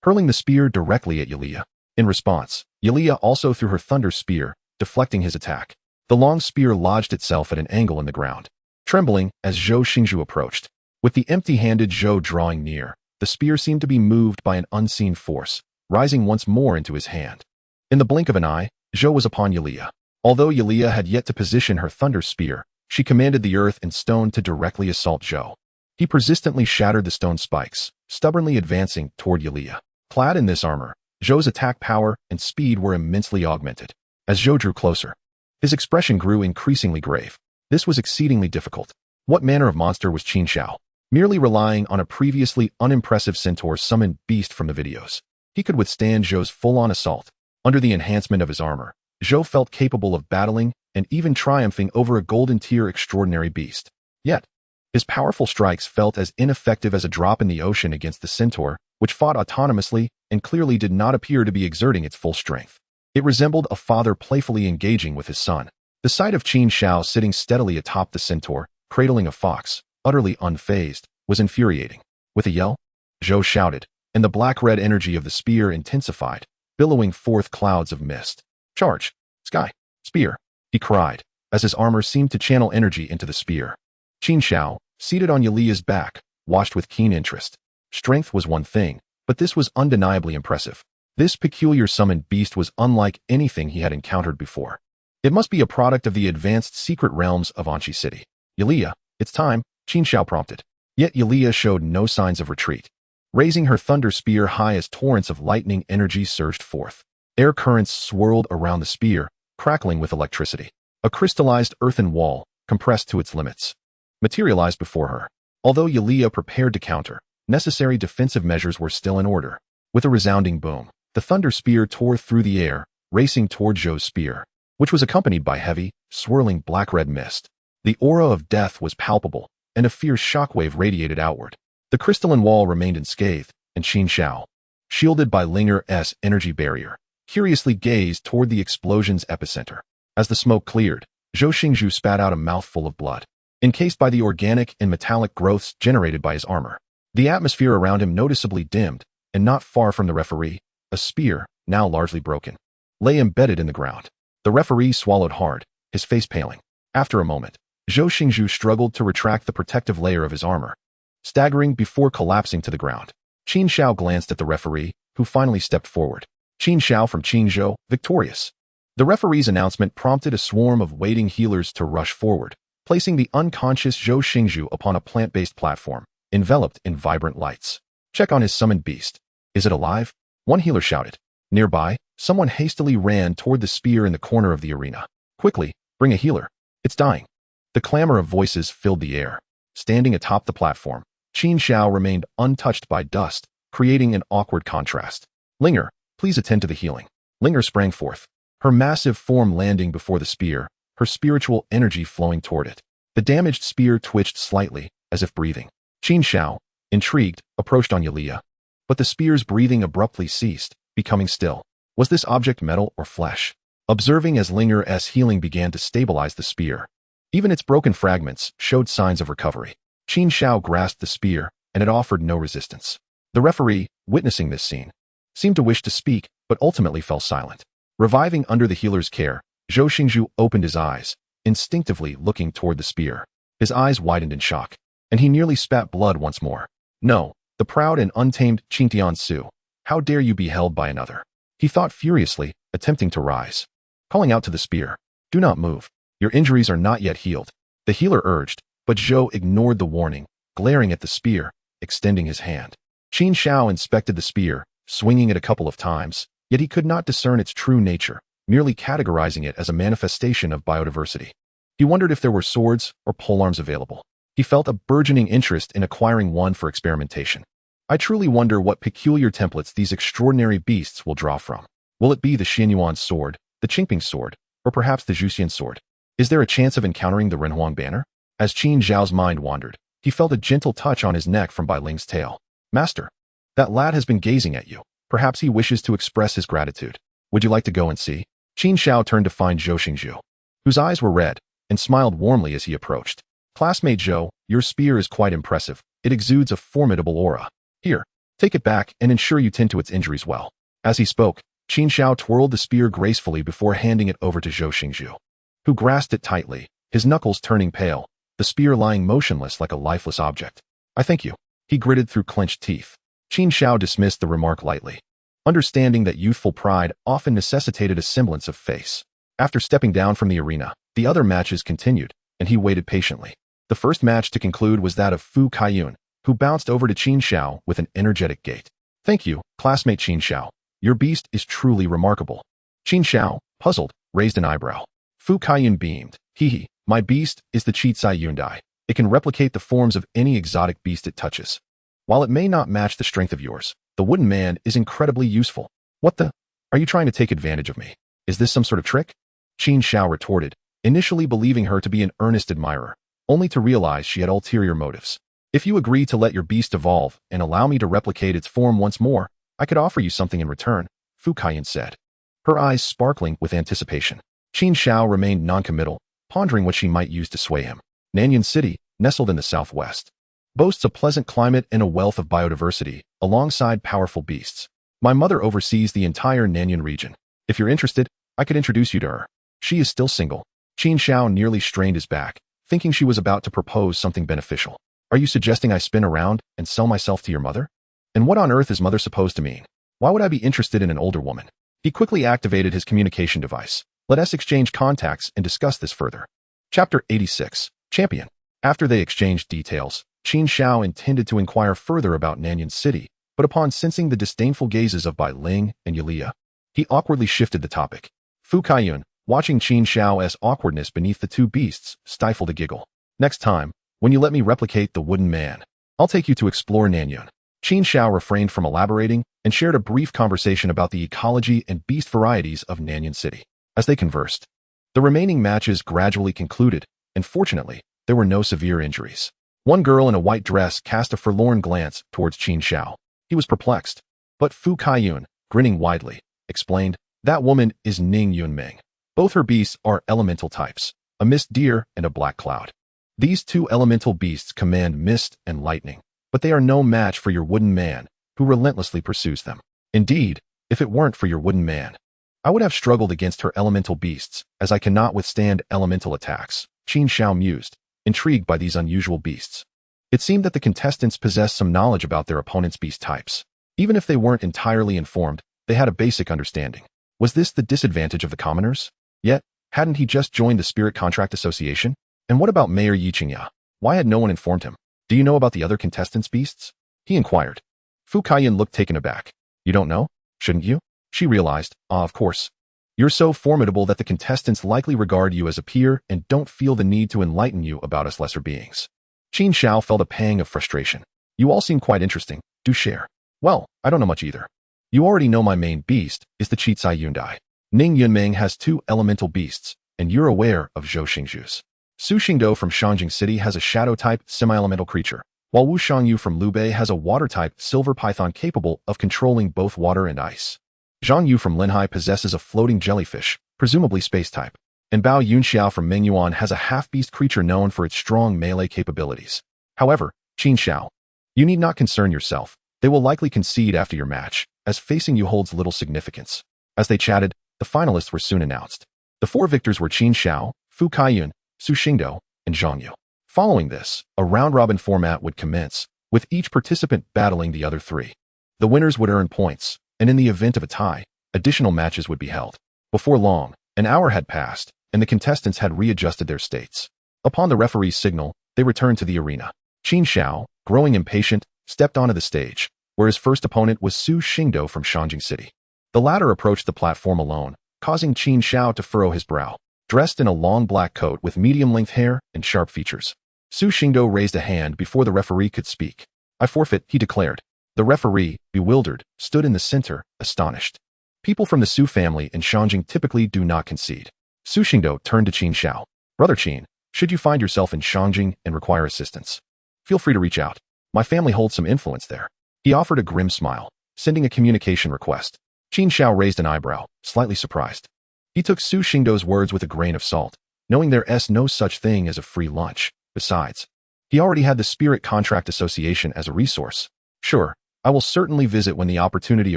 hurling the spear directly at Yulia. In response, Yulia also threw her thunder spear, deflecting his attack. The long spear lodged itself at an angle in the ground, trembling as Zhou Xingzhu approached. With the empty-handed Zhou drawing near, the spear seemed to be moved by an unseen force, rising once more into his hand. In the blink of an eye, Zhou was upon Yulia. Although Yulia had yet to position her thunder spear, she commanded the earth and stone to directly assault Zhou. He persistently shattered the stone spikes, stubbornly advancing toward Yulia. Clad in this armor, Zhou's attack power and speed were immensely augmented. As Zhou drew closer, his expression grew increasingly grave. This was exceedingly difficult. What manner of monster was Qin Xiao? Merely relying on a previously unimpressive Centaur summoned beast from the videos, he could withstand Zhou's full-on assault. Under the enhancement of his armor, Zhou felt capable of battling and even triumphing over a golden-tier extraordinary beast. Yet, his powerful strikes felt as ineffective as a drop in the ocean against the Centaur, which fought autonomously and clearly did not appear to be exerting its full strength. It resembled a father playfully engaging with his son. The sight of Qin Xiao sitting steadily atop the Centaur, cradling a fox, utterly unfazed, was infuriating. With a yell, Zhou shouted, and the black-red energy of the spear intensified, billowing forth clouds of mist. "Charge! Sky! Spear!" he cried, as his armor seemed to channel energy into the spear. Qin Xiao, seated on Yulia's back, watched with keen interest. Strength was one thing, but this was undeniably impressive. This peculiar summoned beast was unlike anything he had encountered before. It must be a product of the advanced secret realms of Anqi City. "Yulia, it's time," Qin Xiao prompted. Yet Yulia showed no signs of retreat. Raising her thunder spear high as torrents of lightning energy surged forth. Air currents swirled around the spear, crackling with electricity. A crystallized earthen wall, compressed to its limits, materialized before her. Although Yulia prepared to counter, necessary defensive measures were still in order. With a resounding boom, the thunder spear tore through the air, racing toward Zhou's spear, which was accompanied by heavy, swirling black-red mist. The aura of death was palpable, and a fierce shockwave radiated outward. The crystalline wall remained unscathed, and Qin Xiao, shielded by Linger's energy barrier, curiously gazed toward the explosion's epicenter. As the smoke cleared, Zhou Xingzhu spat out a mouthful of blood, encased by the organic and metallic growths generated by his armor. The atmosphere around him noticeably dimmed, and not far from the referee, a spear, now largely broken, lay embedded in the ground. The referee swallowed hard, his face paling. After a moment, Zhou Xingzhu struggled to retract the protective layer of his armor, staggering before collapsing to the ground. Qin Xiao glanced at the referee, who finally stepped forward. Qin Xiao from Qinzhou, victorious. The referee's announcement prompted a swarm of waiting healers to rush forward, placing the unconscious Zhou Xingzhu upon a plant-based platform, enveloped in vibrant lights. "Check on his summoned beast. Is it alive?" one healer shouted. Nearby, someone hastily ran toward the spear in the corner of the arena. "Quickly, bring a healer. It's dying." The clamor of voices filled the air. Standing atop the platform, Qin Xiao remained untouched by dust, creating an awkward contrast. "Linger, please attend to the healing." Linger sprang forth, her massive form landing before the spear, her spiritual energy flowing toward it. The damaged spear twitched slightly, as if breathing. Qin Xiao, intrigued, approached on Yulia. But the spear's breathing abruptly ceased, becoming still. Was this object metal or flesh? Observing as Linger's healing began to stabilize the spear, even its broken fragments showed signs of recovery. Qin Xiao grasped the spear, and it offered no resistance. The referee, witnessing this scene, seemed to wish to speak, but ultimately fell silent. Reviving under the healer's care, Zhou Xingzhu opened his eyes, instinctively looking toward the spear. His eyes widened in shock, and he nearly spat blood once more. "No, the proud and untamed Qingtian Su. How dare you be held by another?" He thought furiously, attempting to rise. Calling out to the spear, "Do not move. Your injuries are not yet healed," the healer urged, but Zhou ignored the warning, glaring at the spear, extending his hand. Qin Xiao inspected the spear, swinging it a couple of times, yet he could not discern its true nature, merely categorizing it as a manifestation of biodiversity. He wondered if there were swords or polearms available. He felt a burgeoning interest in acquiring one for experimentation. I truly wonder what peculiar templates these extraordinary beasts will draw from. Will it be the Xianyuan sword, the Qingping sword, or perhaps the Zhuxian sword? Is there a chance of encountering the Renhuang banner? As Qin Xiao's mind wandered, he felt a gentle touch on his neck from Bai Ling's tail. "Master, that lad has been gazing at you. Perhaps he wishes to express his gratitude. Would you like to go and see?" Qin Xiao turned to find Zhou Xingzhu, whose eyes were red, and smiled warmly as he approached. "Classmate Zhou, your spear is quite impressive. It exudes a formidable aura. Here, take it back and ensure you tend to its injuries well." As he spoke, Qin Xiao twirled the spear gracefully before handing it over to Zhou Xingzhu, who grasped it tightly, his knuckles turning pale, the spear lying motionless like a lifeless object. "I thank you," he gritted through clenched teeth. Qin Xiao dismissed the remark lightly, understanding that youthful pride often necessitated a semblance of face. After stepping down from the arena, the other matches continued, and he waited patiently. The first match to conclude was that of Fu Kaiyun, who bounced over to Qin Xiao with an energetic gait. "Thank you, classmate Qin Xiao. Your beast is truly remarkable." Qin Xiao, puzzled, raised an eyebrow. Fu Kaiyun beamed. "Hee, my beast is the Qicai Yundai. It can replicate the forms of any exotic beast it touches. While it may not match the strength of yours, the wooden man is incredibly useful." "What the? Are you trying to take advantage of me? Is this some sort of trick?" Qin Xiao retorted, initially believing her to be an earnest admirer, only to realize she had ulterior motives. "If you agree to let your beast evolve and allow me to replicate its form once more, I could offer you something in return," Fu Kaiyun said, her eyes sparkling with anticipation. Qin Xiao remained noncommittal, pondering what she might use to sway him. Nanyan City, nestled in the southwest, boasts a pleasant climate and a wealth of biodiversity, alongside powerful beasts. My mother oversees the entire Nanyan region. If you're interested, I could introduce you to her. She is still single. Qin Xiao nearly strained his back, thinking she was about to propose something beneficial. "Are you suggesting I spin around and sell myself to your mother? And what on earth is mother supposed to mean? Why would I be interested in an older woman?" He quickly activated his communication device. "Let us exchange contacts and discuss this further." Chapter 86. Champion. After they exchanged details, Qin Xiao intended to inquire further about Nanyan City, but upon sensing the disdainful gazes of Bai Ling and Yulia, he awkwardly shifted the topic. Fu Kaiyun, watching Qin Xiao's awkwardness beneath the two beasts, stifled a giggle. "Next time, when you let me replicate the wooden man, I'll take you to explore Nanyan." Qin Xiao refrained from elaborating and shared a brief conversation about the ecology and beast varieties of Nanyan City. As they conversed, the remaining matches gradually concluded, and fortunately, there were no severe injuries. One girl in a white dress cast a forlorn glance towards Qin Xiao. He was perplexed, but Fu Kaiyun, grinning widely, explained, "That woman is Ning Yunming. Both her beasts are elemental types, a mist deer and a black cloud. These two elemental beasts command mist and lightning, but they are no match for your wooden man, who relentlessly pursues them. Indeed, if it weren't for your wooden man, I would have struggled against her elemental beasts, as I cannot withstand elemental attacks." Qin Xiao mused, intrigued by these unusual beasts. It seemed that the contestants possessed some knowledge about their opponent's beast types. Even if they weren't entirely informed, they had a basic understanding. Was this the disadvantage of the commoners? Yet, hadn't he just joined the Spirit Contract Association? And what about Mayor Yi Qingya? Why had no one informed him? "Do you know about the other contestants' beasts?" he inquired. Fu Kaiyun looked taken aback. "You don't know? Shouldn't you?" She realized, of course. "You're so formidable that the contestants likely regard you as a peer and don't feel the need to enlighten you about us lesser beings." Qin Xiao felt a pang of frustration. "You all seem quite interesting. Do share." "Well, I don't know much either. You already know my main beast is the Qicai Yundai. Ning Yunming has two elemental beasts, and you're aware of Zhou Xingzhu's. Su Xingdou from Shangjing City has a shadow-type semi-elemental creature, while Wu Shangyu from Lubei has a water-type silver python capable of controlling both water and ice. Zhang Yu from Linhai possesses a floating jellyfish, presumably space-type, and Bao Yunxiao from Mengyuan has a half-beast creature known for its strong melee capabilities. However, Qin Xiao, you need not concern yourself. They will likely concede after your match, as facing you holds little significance." As they chatted, the finalists were soon announced. The four victors were Qin Xiao, Fu Kaiyun, Su Xingdou, and Zhang Yu. Following this, a round-robin format would commence, with each participant battling the other three. The winners would earn points, and in the event of a tie, additional matches would be held. Before long, an hour had passed, and the contestants had readjusted their states. Upon the referee's signal, they returned to the arena. Qin Xiao, growing impatient, stepped onto the stage, where his first opponent was Su Xingdou from Shanjing City. The latter approached the platform alone, causing Qin Xiao to furrow his brow. Dressed in a long black coat with medium-length hair and sharp features, Su Xingdou raised a hand before the referee could speak. "I forfeit," he declared. The referee, bewildered, stood in the center, astonished. People from the Su family in Shanjing typically do not concede. Su Xingdou turned to Qin Xiao. "Brother Qin, should you find yourself in Shanjing and require assistance, feel free to reach out. My family holds some influence there." He offered a grim smile, sending a communication request. Qin Xiao raised an eyebrow, slightly surprised. He took Su Xingdou's words with a grain of salt, knowing there's no such thing as a free lunch. Besides, he already had the Spirit Contract Association as a resource. "Sure, I will certainly visit when the opportunity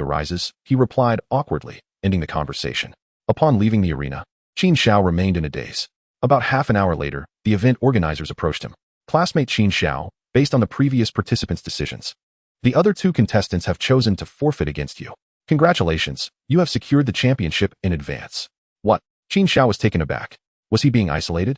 arises," he replied awkwardly, ending the conversation. Upon leaving the arena, Qin Xiao remained in a daze. About half an hour later, the event organizers approached him. "Classmate Qin Xiao, based on the previous participants' decisions, the other two contestants have chosen to forfeit against you. Congratulations, you have secured the championship in advance." "What?" Qin Xiao was taken aback. Was he being isolated?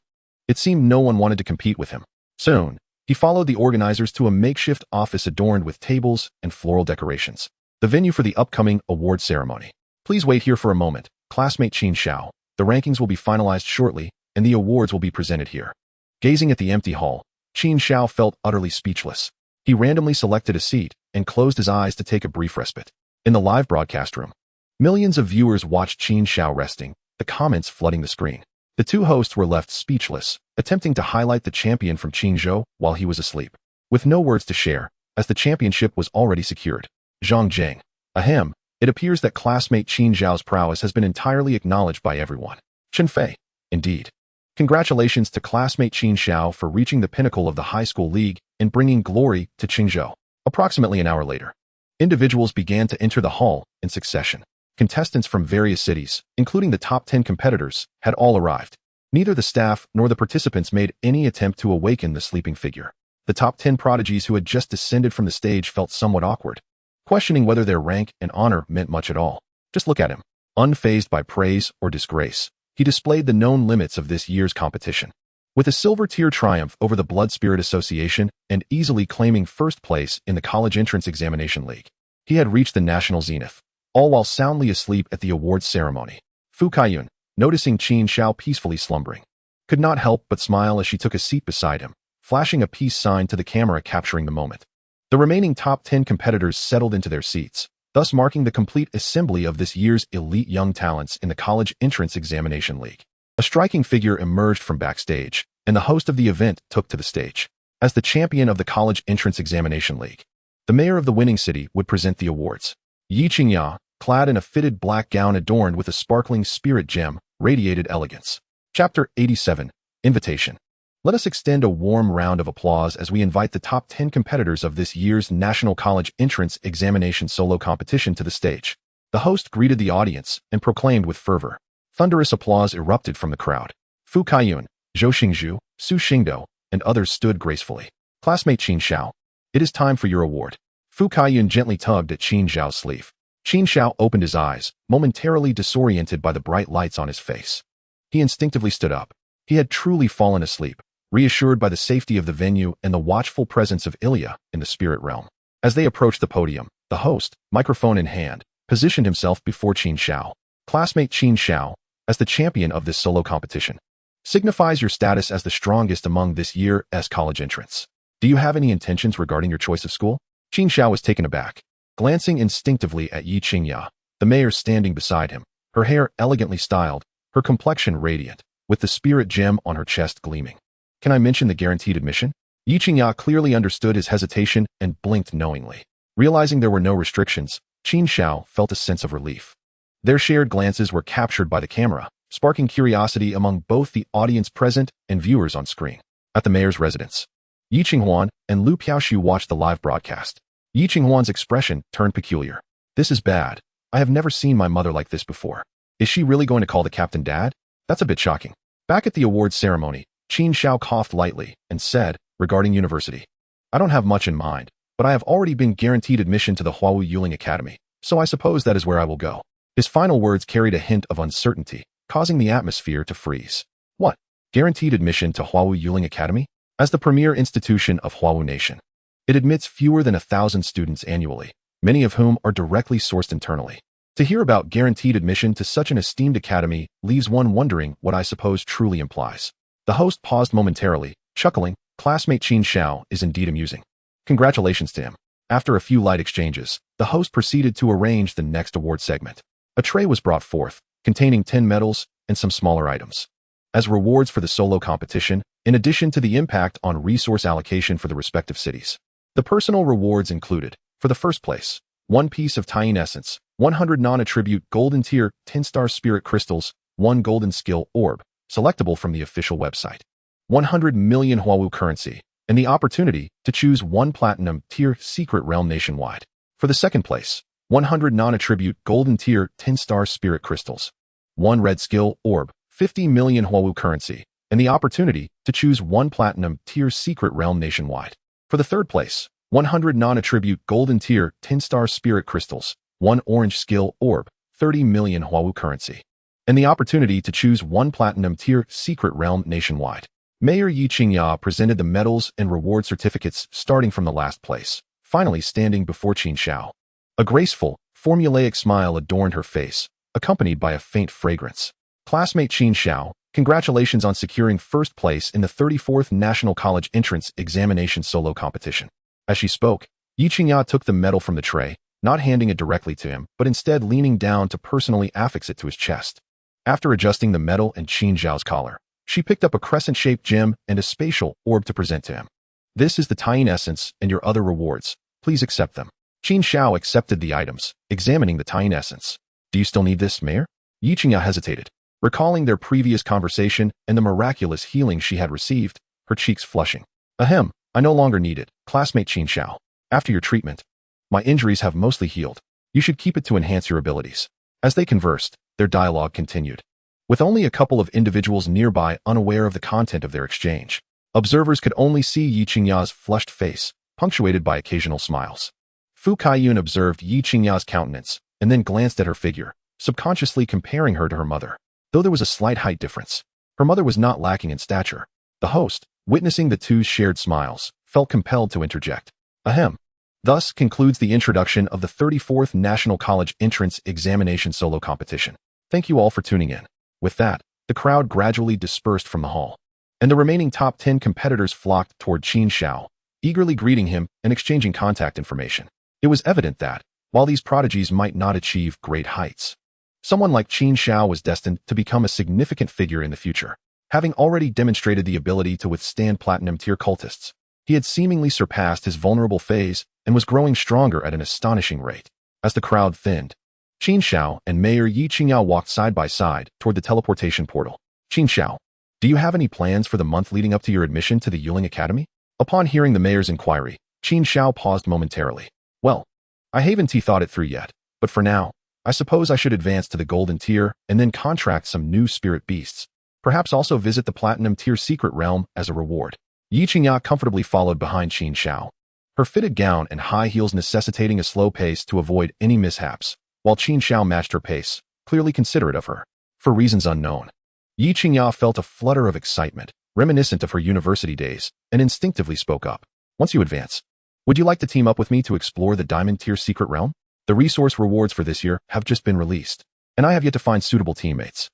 It seemed no one wanted to compete with him. Soon, he followed the organizers to a makeshift office adorned with tables and floral decorations, the venue for the upcoming award ceremony. "Please wait here for a moment, classmate Qin Xiao. The rankings will be finalized shortly, and the awards will be presented here." Gazing at the empty hall, Qin Xiao felt utterly speechless. He randomly selected a seat and closed his eyes to take a brief respite. In the live broadcast room, millions of viewers watched Qin Xiao resting, the comments flooding the screen. The two hosts were left speechless, attempting to highlight the champion from Qingzhou while he was asleep, with no words to share, as the championship was already secured. Zhang Zheng. Ahem, it appears that classmate Qin Xiao's prowess has been entirely acknowledged by everyone. Chen Fei. Indeed. Congratulations to classmate Qin Xiao for reaching the pinnacle of the high school league and bringing glory to Qingzhou. Approximately an hour later, individuals began to enter the hall in succession. Contestants from various cities, including the top 10 competitors, had all arrived. Neither the staff nor the participants made any attempt to awaken the sleeping figure. The top 10 prodigies who had just descended from the stage felt somewhat awkward, questioning whether their rank and honor meant much at all. Just look at him. Unfazed by praise or disgrace, he displayed the known limits of this year's competition. With a silver-tier triumph over the Blood Spirit Association and easily claiming first place in the College Entrance Examination League, he had reached the national zenith, all while soundly asleep at the awards ceremony. Fu Kaiyun, noticing Qin Xiao peacefully slumbering, could not help but smile as she took a seat beside him, flashing a peace sign to the camera capturing the moment. The remaining top 10 competitors settled into their seats, thus marking the complete assembly of this year's elite young talents in the College Entrance Examination League. A striking figure emerged from backstage, and the host of the event took to the stage. As the champion of the College Entrance Examination League, the mayor of the winning city would present the awards. Yi Qingya, clad in a fitted black gown adorned with a sparkling spirit gem, radiated elegance. Chapter 87, Invitation. Let us extend a warm round of applause as we invite the top 10 competitors of this year's National College Entrance Examination solo competition to the stage. The host greeted the audience and proclaimed with fervor. Thunderous applause erupted from the crowd. Fu Kaiyun, Zhou Xingzhu, Su Xingdou, and others stood gracefully. Classmate Qin Xiao, it is time for your award. Fu Kaiyun gently tugged at Qin Xiao's sleeve. Qin Xiao opened his eyes, momentarily disoriented by the bright lights on his face. He instinctively stood up. He had truly fallen asleep, reassured by the safety of the venue and the watchful presence of Ilya in the spirit realm. As they approached the podium, the host, microphone in hand, positioned himself before Qin Xiao. Classmate Qin Xiao, as the champion of this solo competition, signifies your status as the strongest among this year's college entrants. Do you have any intentions regarding your choice of school? Qin Xiao was taken aback, glancing instinctively at Yi Qingya, the mayor standing beside him, her hair elegantly styled, her complexion radiant, with the spirit gem on her chest gleaming. Can I mention the guaranteed admission? Yi Qingya clearly understood his hesitation and blinked knowingly. Realizing there were no restrictions, Qin Xiao felt a sense of relief. Their shared glances were captured by the camera, sparking curiosity among both the audience present and viewers on screen. At the mayor's residence, Yi Qinghuan and Lu Piaoshu watched the live broadcast. Yi Qinghuan's expression turned peculiar. This is bad. I have never seen my mother like this before. Is she really going to call the captain dad? That's a bit shocking. Back at the awards ceremony, Qin Xiao coughed lightly and said, regarding university, I don't have much in mind, but I have already been guaranteed admission to the Huawu Yuling Academy, so I suppose that is where I will go. His final words carried a hint of uncertainty, causing the atmosphere to freeze. What? Guaranteed admission to Huawu Yuling Academy? As the premier institution of Huawu Nation, it admits fewer than 1,000 students annually, many of whom are directly sourced internally. To hear about guaranteed admission to such an esteemed academy leaves one wondering what I suppose truly implies. The host paused momentarily, chuckling. Classmate Qin Xiao is indeed amusing. Congratulations to him. After a few light exchanges, the host proceeded to arrange the next award segment. A tray was brought forth, containing 10 medals and some smaller items. As rewards for the solo competition, in addition to the impact on resource allocation for the respective cities. The personal rewards included, for the first place, 1 piece of Qilin essence, 100 non-attribute golden tier 10-star spirit crystals, 1 golden skill orb, selectable from the official website, 100 million Huawu currency, and the opportunity to choose 1 platinum tier secret realm nationwide. For the second place, 100 non-attribute golden tier 10-star spirit crystals, 1 red skill orb, 50 million Huawu currency, and the opportunity to choose 1 platinum tier secret realm nationwide. For the third place, 100 non-attribute golden tier 10-star spirit crystals, 1 orange skill orb, 30 million Huawu currency, and the opportunity to choose 1 platinum tier secret realm nationwide. Mayor Yi Qingya presented the medals and reward certificates starting from the last place, finally standing before Qin Xiao. A graceful, formulaic smile adorned her face, accompanied by a faint fragrance. Classmate Qin Xiao, congratulations on securing first place in the 34th National College Entrance Examination Solo Competition. As she spoke, Yi Qingya took the medal from the tray, not handing it directly to him, but instead leaning down to personally affix it to his chest. After adjusting the medal and Qin Xiao's collar, she picked up a crescent-shaped gem and a spatial orb to present to him. This is the Qilin essence and your other rewards. Please accept them. Qin Xiao accepted the items, examining the Qilin essence. Do you still need this, Mayor? Yi Qingya hesitated. Recalling their previous conversation and the miraculous healing she had received, her cheeks flushing. Ahem, I no longer need it, classmate Qin Xiao. After your treatment, my injuries have mostly healed. You should keep it to enhance your abilities. As they conversed, their dialogue continued. With only a couple of individuals nearby unaware of the content of their exchange, observers could only see Yi Qingya's flushed face, punctuated by occasional smiles. Fu Kaiyun observed Yi Qingya's countenance, and then glanced at her figure, subconsciously comparing her to her mother. Though there was a slight height difference, her mother was not lacking in stature. The host, witnessing the two's shared smiles, felt compelled to interject. Ahem. Thus concludes the introduction of the 34th National College Entrance Examination Solo Competition. Thank you all for tuning in. With that, the crowd gradually dispersed from the hall, and the remaining top 10 competitors flocked toward Qin Xiao, eagerly greeting him and exchanging contact information. It was evident that, while these prodigies might not achieve great heights, someone like Qin Xiao was destined to become a significant figure in the future. Having already demonstrated the ability to withstand platinum-tier cultists, he had seemingly surpassed his vulnerable phase and was growing stronger at an astonishing rate. As the crowd thinned, Qin Xiao and Mayor Yi Qingya walked side by side toward the teleportation portal. Qin Xiao, do you have any plans for the month leading up to your admission to the Yuling Academy? Upon hearing the mayor's inquiry, Qin Xiao paused momentarily. Well, I haven't thought it through yet, but for now, I suppose I should advance to the golden tier and then contract some new spirit beasts. Perhaps also visit the platinum tier secret realm as a reward. Yi Qingya comfortably followed behind Qin Xiao, her fitted gown and high heels necessitating a slow pace to avoid any mishaps, while Qin Xiao matched her pace, clearly considerate of her. For reasons unknown, Yi Qingya felt a flutter of excitement, reminiscent of her university days, and instinctively spoke up. Once you advance, would you like to team up with me to explore the diamond tier secret realm? The resource rewards for this year have just been released, and I have yet to find suitable teammates.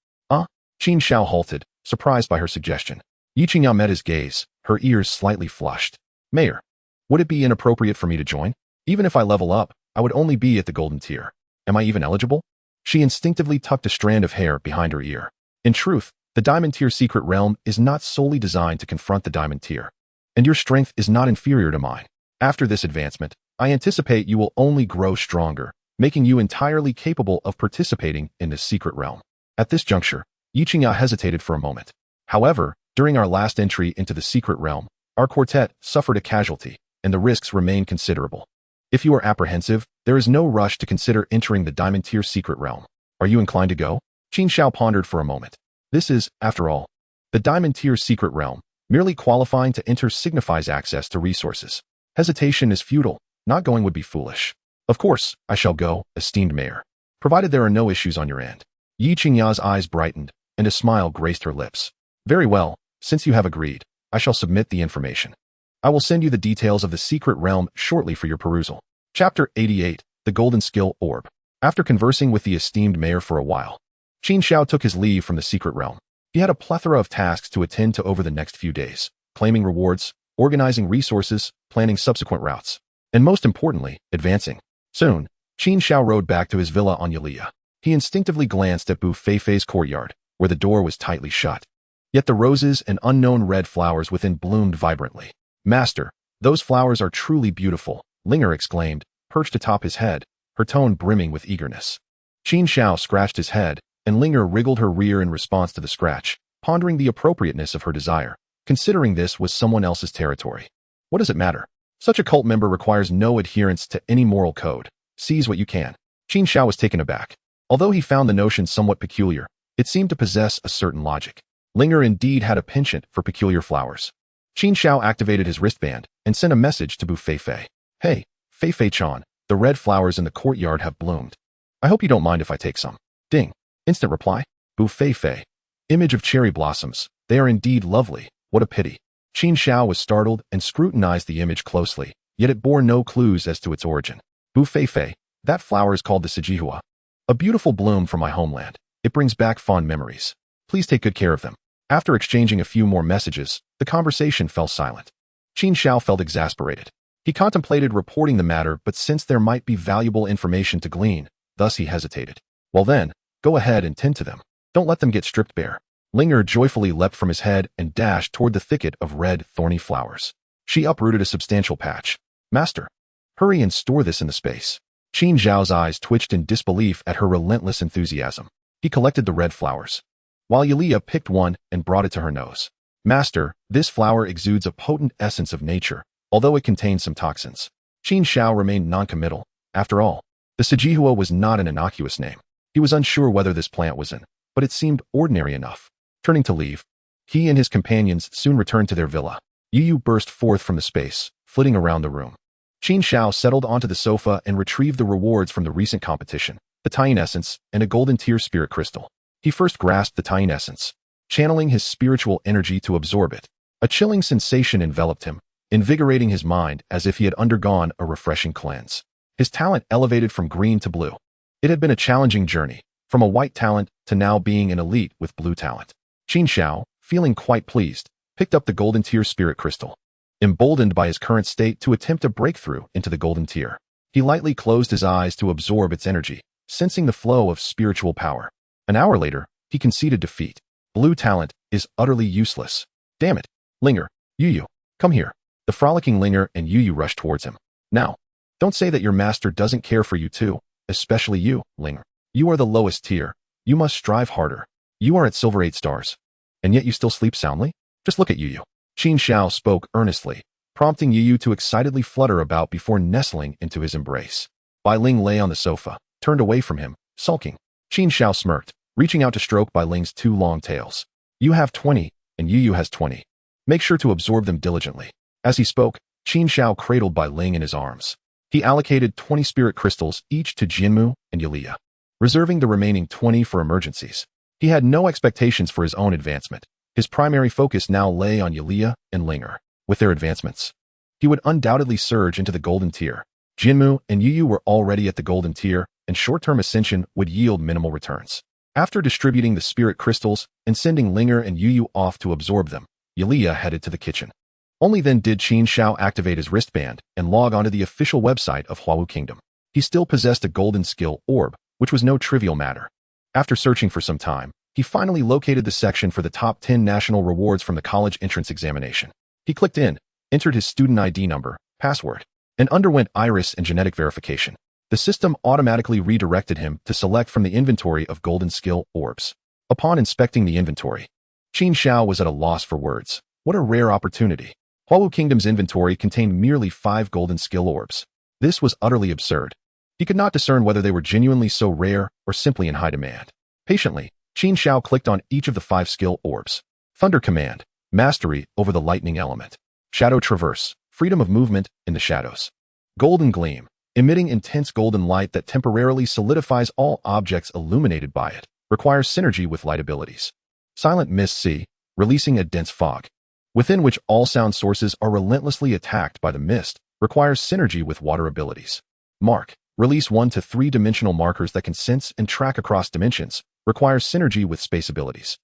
Qin Xiao halted, surprised by her suggestion. Yi Qingya met his gaze, her ears slightly flushed. Mayor, would it be inappropriate for me to join? Even if I level up, I would only be at the golden tier. Am I even eligible? She instinctively tucked a strand of hair behind her ear. In truth, the diamond tier secret realm is not solely designed to confront the diamond tier, and your strength is not inferior to mine. After this advancement, I anticipate you will only grow stronger, making you entirely capable of participating in this secret realm. At this juncture, Yi Qingya hesitated for a moment. However, during our last entry into the secret realm, our quartet suffered a casualty, and the risks remain considerable. If you are apprehensive, there is no rush to consider entering the diamond tier secret realm. Are you inclined to go? Qin Xiao pondered for a moment. This is, after all, the diamond tier secret realm. Merely qualifying to enter signifies access to resources. Hesitation is futile. Not going would be foolish. Of course, I shall go, esteemed mayor. provided there are no issues on your end. Yi Qingya's eyes brightened, and a smile graced her lips. Very well, since you have agreed, I shall submit the information. I will send you the details of the secret realm shortly for your perusal. Chapter 88, The Golden Skill Orb. After conversing with the esteemed mayor for a while, Qin Xiao took his leave from the secret realm. He had a plethora of tasks to attend to over the next few days, claiming rewards, organizing resources, planning subsequent routes, and most importantly, advancing. Soon, Qin Xiao rode back to his villa on Yulia. He instinctively glanced at Bu Feifei's courtyard, where the door was tightly shut. Yet the roses and unknown red flowers within bloomed vibrantly. Master, those flowers are truly beautiful, Linger exclaimed, perched atop his head, her tone brimming with eagerness. Qin Xiao scratched his head, and Linger wriggled her rear in response to the scratch, pondering the appropriateness of her desire, considering this was someone else's territory. What does it matter? Such a cult member requires no adherence to any moral code. Seize what you can. Qin Xiao was taken aback. Although he found the notion somewhat peculiar, it seemed to possess a certain logic. Linger indeed had a penchant for peculiar flowers. Qin Xiao activated his wristband and sent a message to Bu Feifei. Hey, Feifei-chan, the red flowers in the courtyard have bloomed. I hope you don't mind if I take some. Ding. Instant reply. Bu Feifei. Image of cherry blossoms. They are indeed lovely. What a pity. Qin Xiao was startled and scrutinized the image closely, yet it bore no clues as to its origin. Bu Feifei, that flower is called the Sijihua. A beautiful bloom from my homeland. It brings back fond memories. Please take good care of them. After exchanging a few more messages, the conversation fell silent. Qin Xiao felt exasperated. He contemplated reporting the matter, but since there might be valuable information to glean, thus he hesitated. Well then, go ahead and tend to them. Don't let them get stripped bare. Linger joyfully leapt from his head and dashed toward the thicket of red, thorny flowers. She uprooted a substantial patch. Master, hurry and store this in the space. Qin Xiao's eyes twitched in disbelief at her relentless enthusiasm. He collected the red flowers, while Yulia picked one and brought it to her nose. Master, this flower exudes a potent essence of nature, although it contains some toxins. Qin Xiao remained noncommittal. After all, the Sijihua was not an innocuous name. He was unsure whether this plant was in, but it seemed ordinary enough. Turning to leave, he and his companions soon returned to their villa. Yu burst forth from the space, flitting around the room. Qin Xiao settled onto the sofa and retrieved the rewards from the recent competition, the Taiyin essence and a golden tier spirit crystal. He first grasped the Taiyin essence, channeling his spiritual energy to absorb it. A chilling sensation enveloped him, invigorating his mind as if he had undergone a refreshing cleanse. His talent elevated from green to blue. It had been a challenging journey, from a white talent to now being an elite with blue talent. Qin Xiao, feeling quite pleased, picked up the golden tier spirit crystal. Emboldened by his current state to attempt a breakthrough into the golden tier, he lightly closed his eyes to absorb its energy, sensing the flow of spiritual power. An hour later, he conceded defeat. Blue talent is utterly useless. Damn it. Linger, Yu, come here. The frolicking Linger and Yu rushed towards him. Now, don't say that your master doesn't care for you too, especially you, Linger. You are the lowest tier. You must strive harder. You are at silver 8 stars. And yet you still sleep soundly? Just look at Yu. Qin Xiao spoke earnestly, prompting Yu to excitedly flutter about before nestling into his embrace. Bai Ling lay on the sofa, turned away from him, sulking. Qin Xiao smirked, reaching out to stroke Bai Ling's 2 long tails. You have 20, and Yu has 20. Make sure to absorb them diligently. As he spoke, Qin Xiao cradled Bai Ling in his arms. He allocated 20 spirit crystals each to Jinmu and Yulia, reserving the remaining 20 for emergencies. He had no expectations for his own advancement. His primary focus now lay on Yulia and Linger. With their advancements, he would undoubtedly surge into the golden tier. Jinmu and Yu were already at the golden tier, and short-term ascension would yield minimal returns. After distributing the spirit crystals and sending Linger and Yu off to absorb them, Yulia headed to the kitchen. Only then did Qin Xiao activate his wristband and log onto the official website of Huawu Kingdom. He still possessed a golden skill orb, which was no trivial matter. After searching for some time, he finally located the section for the top 10 national rewards from the college entrance examination. He clicked in, entered his student ID number, password, and underwent iris and genetic verification. The system automatically redirected him to select from the inventory of golden skill orbs. Upon inspecting the inventory, Qin Xiao was at a loss for words. What a rare opportunity. Huawu Kingdom's inventory contained merely 5 golden skill orbs. This was utterly absurd. He could not discern whether they were genuinely so rare or simply in high demand. Patiently, Qin Xiao clicked on each of the 5 skill orbs. Thunder Command, Mastery over the lightning element. Shadow Traverse, Freedom of movement in the shadows. Golden Gleam, emitting intense golden light that temporarily solidifies all objects illuminated by it, requires synergy with light abilities. Silent Mist C, releasing a dense fog, within which all sound sources are relentlessly attacked by the mist, requires synergy with water abilities. Mark, release 1 to 3-dimensional markers that can sense and track across dimensions, requires synergy with space abilities.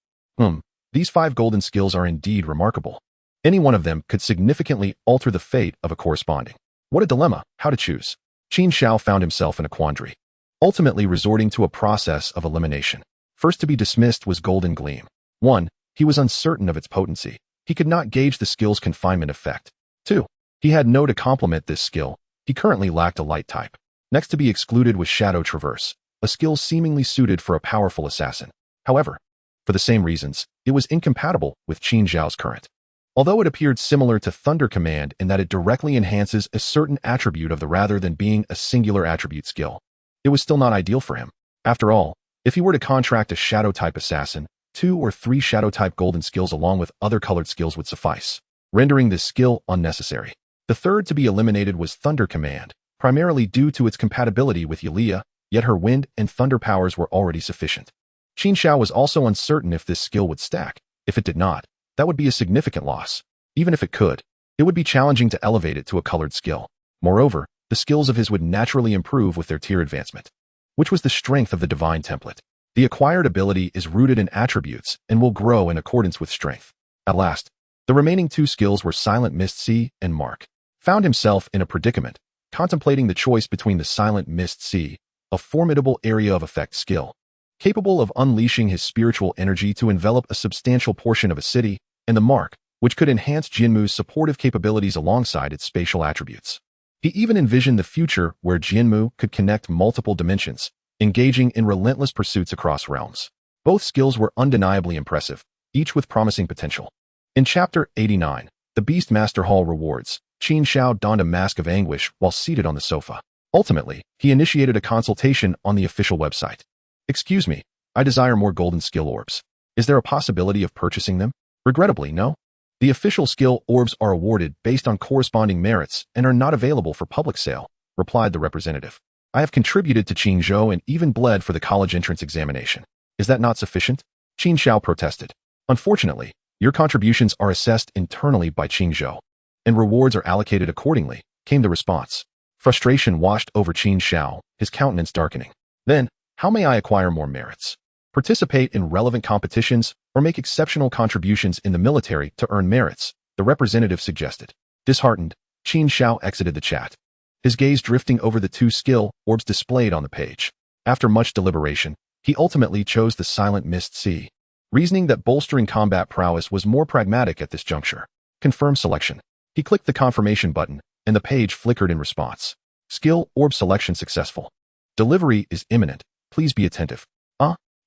These 5 golden skills are indeed remarkable. Any one of them could significantly alter the fate of a corresponding. What a dilemma, how to choose. Qin Xiao found himself in a quandary, ultimately resorting to a process of elimination. First to be dismissed was Golden Gleam. 1. He was uncertain of its potency. He could not gauge the skill's confinement effect. 2. He had no to complement this skill. He currently lacked a light type. Next to be excluded was Shadow Traverse, a skill seemingly suited for a powerful assassin. However, for the same reasons, it was incompatible with Qin Xiao's current. Although it appeared similar to Thunder Command in that it directly enhances a certain attribute of the rather than being a singular attribute skill, it was still not ideal for him. After all, if he were to contract a Shadow-type assassin, 2 or 3 Shadow-type golden skills along with other colored skills would suffice, rendering this skill unnecessary. The third to be eliminated was Thunder Command, primarily due to its compatibility with Yulia, yet her wind and thunder powers were already sufficient. Qin Xiao was also uncertain if this skill would stack. If it did not, that would be a significant loss. Even if it could, it would be challenging to elevate it to a colored skill. Moreover, the skills of his would naturally improve with their tier advancement, which was the strength of the divine template. The acquired ability is rooted in attributes and will grow in accordance with strength. At last, the remaining 2 skills were Silent Mist C and Mark. Found himself in a predicament, contemplating the choice between the Silent Mist C, a formidable area of effect skill, capable of unleashing his spiritual energy to envelop a substantial portion of a city, and the Mark, which could enhance Jinmu's supportive capabilities alongside its spatial attributes. He even envisioned the future where Jinmu could connect multiple dimensions, engaging in relentless pursuits across realms. Both skills were undeniably impressive, each with promising potential. In Chapter 89, the Beast Master Hall rewards, Qin Xiao donned a mask of anguish while seated on the sofa. Ultimately, he initiated a consultation on the official website. Excuse me, I desire more golden skill orbs. Is there a possibility of purchasing them? Regrettably, no. The official skill orbs are awarded based on corresponding merits and are not available for public sale, replied the representative. I have contributed to Qin Xiao and even bled for the college entrance examination. Is that not sufficient? Qin Xiao protested. Unfortunately, your contributions are assessed internally by Qin Xiao, and rewards are allocated accordingly, came the response. Frustration washed over Qin Xiao, his countenance darkening. Then, how may I acquire more merits? Participate in relevant competitions or make exceptional contributions in the military to earn merits, the representative suggested. Disheartened, Qin Xiao exited the chat, his gaze drifting over the 2 skill orbs displayed on the page. After much deliberation, he ultimately chose the Silent Mist C, reasoning that bolstering combat prowess was more pragmatic at this juncture. Confirm selection. He clicked the confirmation button, and the page flickered in response. Skill orb selection successful. Delivery is imminent. Please be attentive.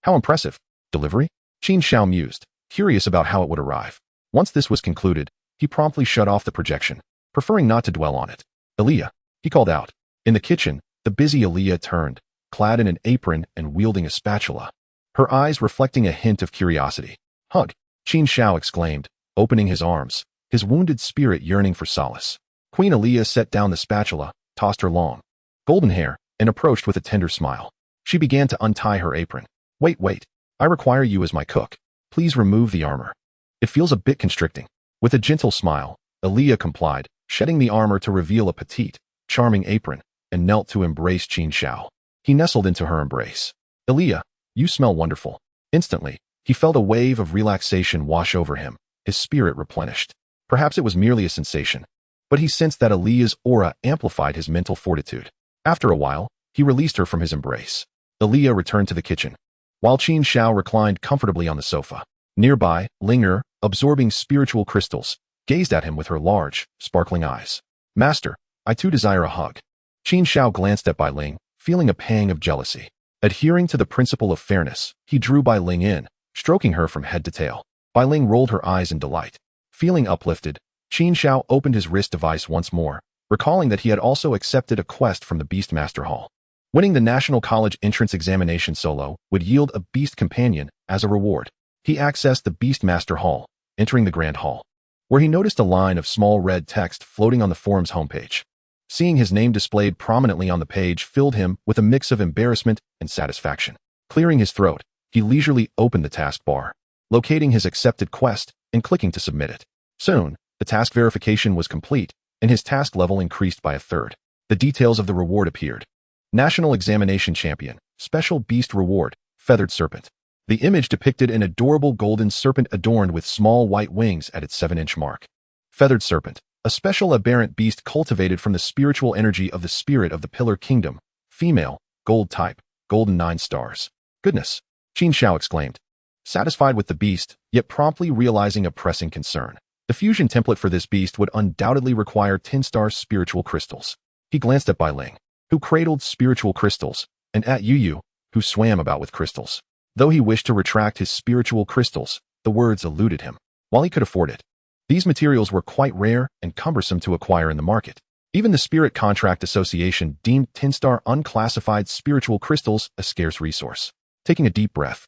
How impressive. Delivery? Qin Xiao mused, curious about how it would arrive. Once this was concluded, he promptly shut off the projection, preferring not to dwell on it. Aaliyah, he called out. In the kitchen, the busy Aaliyah turned, clad in an apron and wielding a spatula, her eyes reflecting a hint of curiosity. Hug, Qin Xiao exclaimed, opening his arms, his wounded spirit yearning for solace. Queen Aaliyah set down the spatula, tossed her long, golden hair, and approached with a tender smile. She began to untie her apron. Wait, I require you as my cook. Please remove the armor. It feels a bit constricting. With a gentle smile, Aaliyah complied, shedding the armor to reveal a petite, charming apron, and knelt to embrace Qin Xiao. He nestled into her embrace. Aaliyah, you smell wonderful. Instantly, he felt a wave of relaxation wash over him, his spirit replenished. Perhaps it was merely a sensation, but he sensed that Aaliyah's aura amplified his mental fortitude. After a while, he released her from his embrace. Aaliyah returned to the kitchen, while Qin Xiao reclined comfortably on the sofa. Nearby, Linger, absorbing spiritual crystals, gazed at him with her large, sparkling eyes. Master, I too desire a hug. Qin Xiao glanced at Bai Ling, feeling a pang of jealousy. Adhering to the principle of fairness, he drew Bai Ling in, stroking her from head to tail. Bai Ling rolled her eyes in delight. Feeling uplifted, Qin Xiao opened his wrist device once more, recalling that he had also accepted a quest from the Beast Master Hall. Winning the National College Entrance Examination solo would yield a Beast Companion as a reward. He accessed the Beast Master Hall, entering the Grand Hall, where he noticed a line of small red text floating on the forum's homepage. Seeing his name displayed prominently on the page filled him with a mix of embarrassment and satisfaction. Clearing his throat, he leisurely opened the taskbar, locating his accepted quest and clicking to submit it. Soon, the task verification was complete, and his task level increased by a third. The details of the reward appeared. National Examination Champion, Special Beast Reward, Feathered Serpent. The image depicted an adorable golden serpent adorned with small white wings at its 7-inch mark. Feathered Serpent, a special aberrant beast cultivated from the spiritual energy of the spirit of the Pillar Kingdom. Female, gold type, golden 9 stars. Goodness! Qin Xiao exclaimed, satisfied with the beast, yet promptly realizing a pressing concern. The fusion template for this beast would undoubtedly require 10-star spiritual crystals. He glanced at Bai Ling, who cradled spiritual crystals, and at Yu, who swam about with crystals. Though he wished to retract his spiritual crystals, the words eluded him. While he could afford it, these materials were quite rare and cumbersome to acquire in the market. Even the Spirit Contract Association deemed 10-star unclassified spiritual crystals a scarce resource. Taking a deep breath,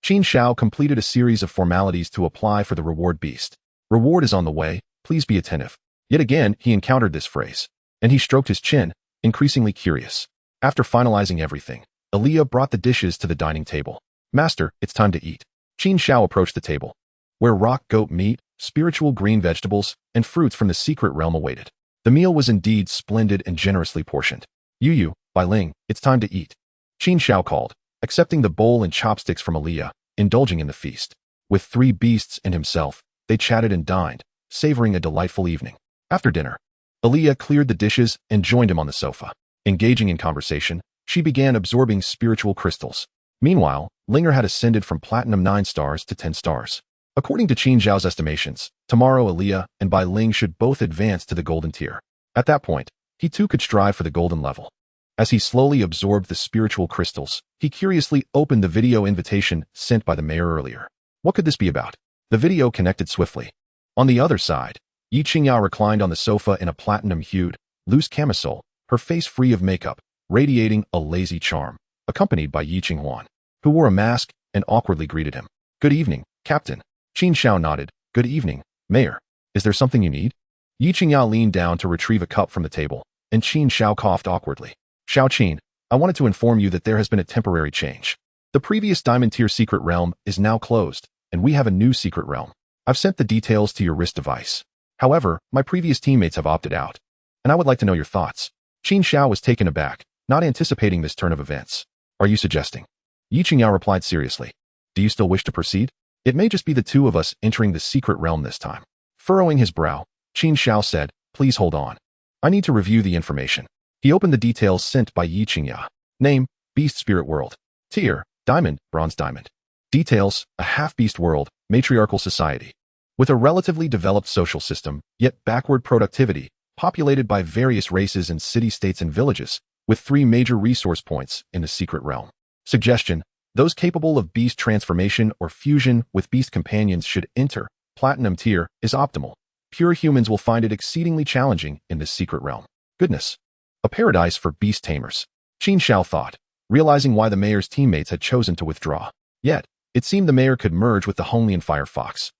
Qin Xiao completed a series of formalities to apply for the reward beast. Reward is on the way, please be attentive. Yet again, he encountered this phrase, and he stroked his chin, increasingly curious. After finalizing everything, Aaliyah brought the dishes to the dining table. Master, it's time to eat. Qin Xiao approached the table, where rock goat meat, spiritual green vegetables, and fruits from the secret realm awaited. The meal was indeed splendid and generously portioned. Yu, Bai Ling, it's time to eat. Qin Xiao called, accepting the bowl and chopsticks from Aaliyah, indulging in the feast. With 3 beasts and himself, they chatted and dined, savoring a delightful evening. After dinner, Aaliyah cleared the dishes and joined him on the sofa. Engaging in conversation, she began absorbing spiritual crystals. Meanwhile, Linger had ascended from platinum 9 stars to 10 stars. According to Qin Xiao's estimations, tomorrow Aaliyah and Bai Ling should both advance to the golden tier. At that point, he too could strive for the golden level. As he slowly absorbed the spiritual crystals, he curiously opened the video invitation sent by the mayor earlier. What could this be about? The video connected swiftly. On the other side, Yi Qingyao reclined on the sofa in a platinum-hued, loose camisole, her face free of makeup, radiating a lazy charm, accompanied by Yi Qinghuan, who wore a mask and awkwardly greeted him. Good evening, Captain. Qin Xiao nodded. Good evening, Mayor. Is there something you need? Yi Qingyao leaned down to retrieve a cup from the table, and Qin Xiao coughed awkwardly. Xiao Qin, I wanted to inform you that there has been a temporary change. The previous Diamond Tier secret realm is now closed, and we have a new secret realm. I've sent the details to your wrist device. However, my previous teammates have opted out, and I would like to know your thoughts. Qin Xiao was taken aback, not anticipating this turn of events. Are you suggesting? Yi Qingyao replied seriously. Do you still wish to proceed? It may just be the 2 of us entering the secret realm this time. Furrowing his brow, Qin Xiao said, please hold on. I need to review the information. He opened the details sent by Yi Qingyao. Name, Beast Spirit World. Tier, Diamond, Bronze Diamond. Details, a half-beast world, matriarchal society. With a relatively developed social system, yet backward productivity, populated by various races and city-states and villages, with 3 major resource points in the secret realm. Suggestion, those capable of beast transformation or fusion with beast companions should enter. Platinum tier is optimal. Pure humans will find it exceedingly challenging in this secret realm. Goodness. A paradise for beast tamers. Qin Xiao thought, realizing why the mayor's teammates had chosen to withdraw. Yet, it seemed the mayor could merge with the Honglian Firefox.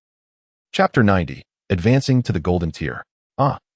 Chapter 90. Advancing to the Golden Tier.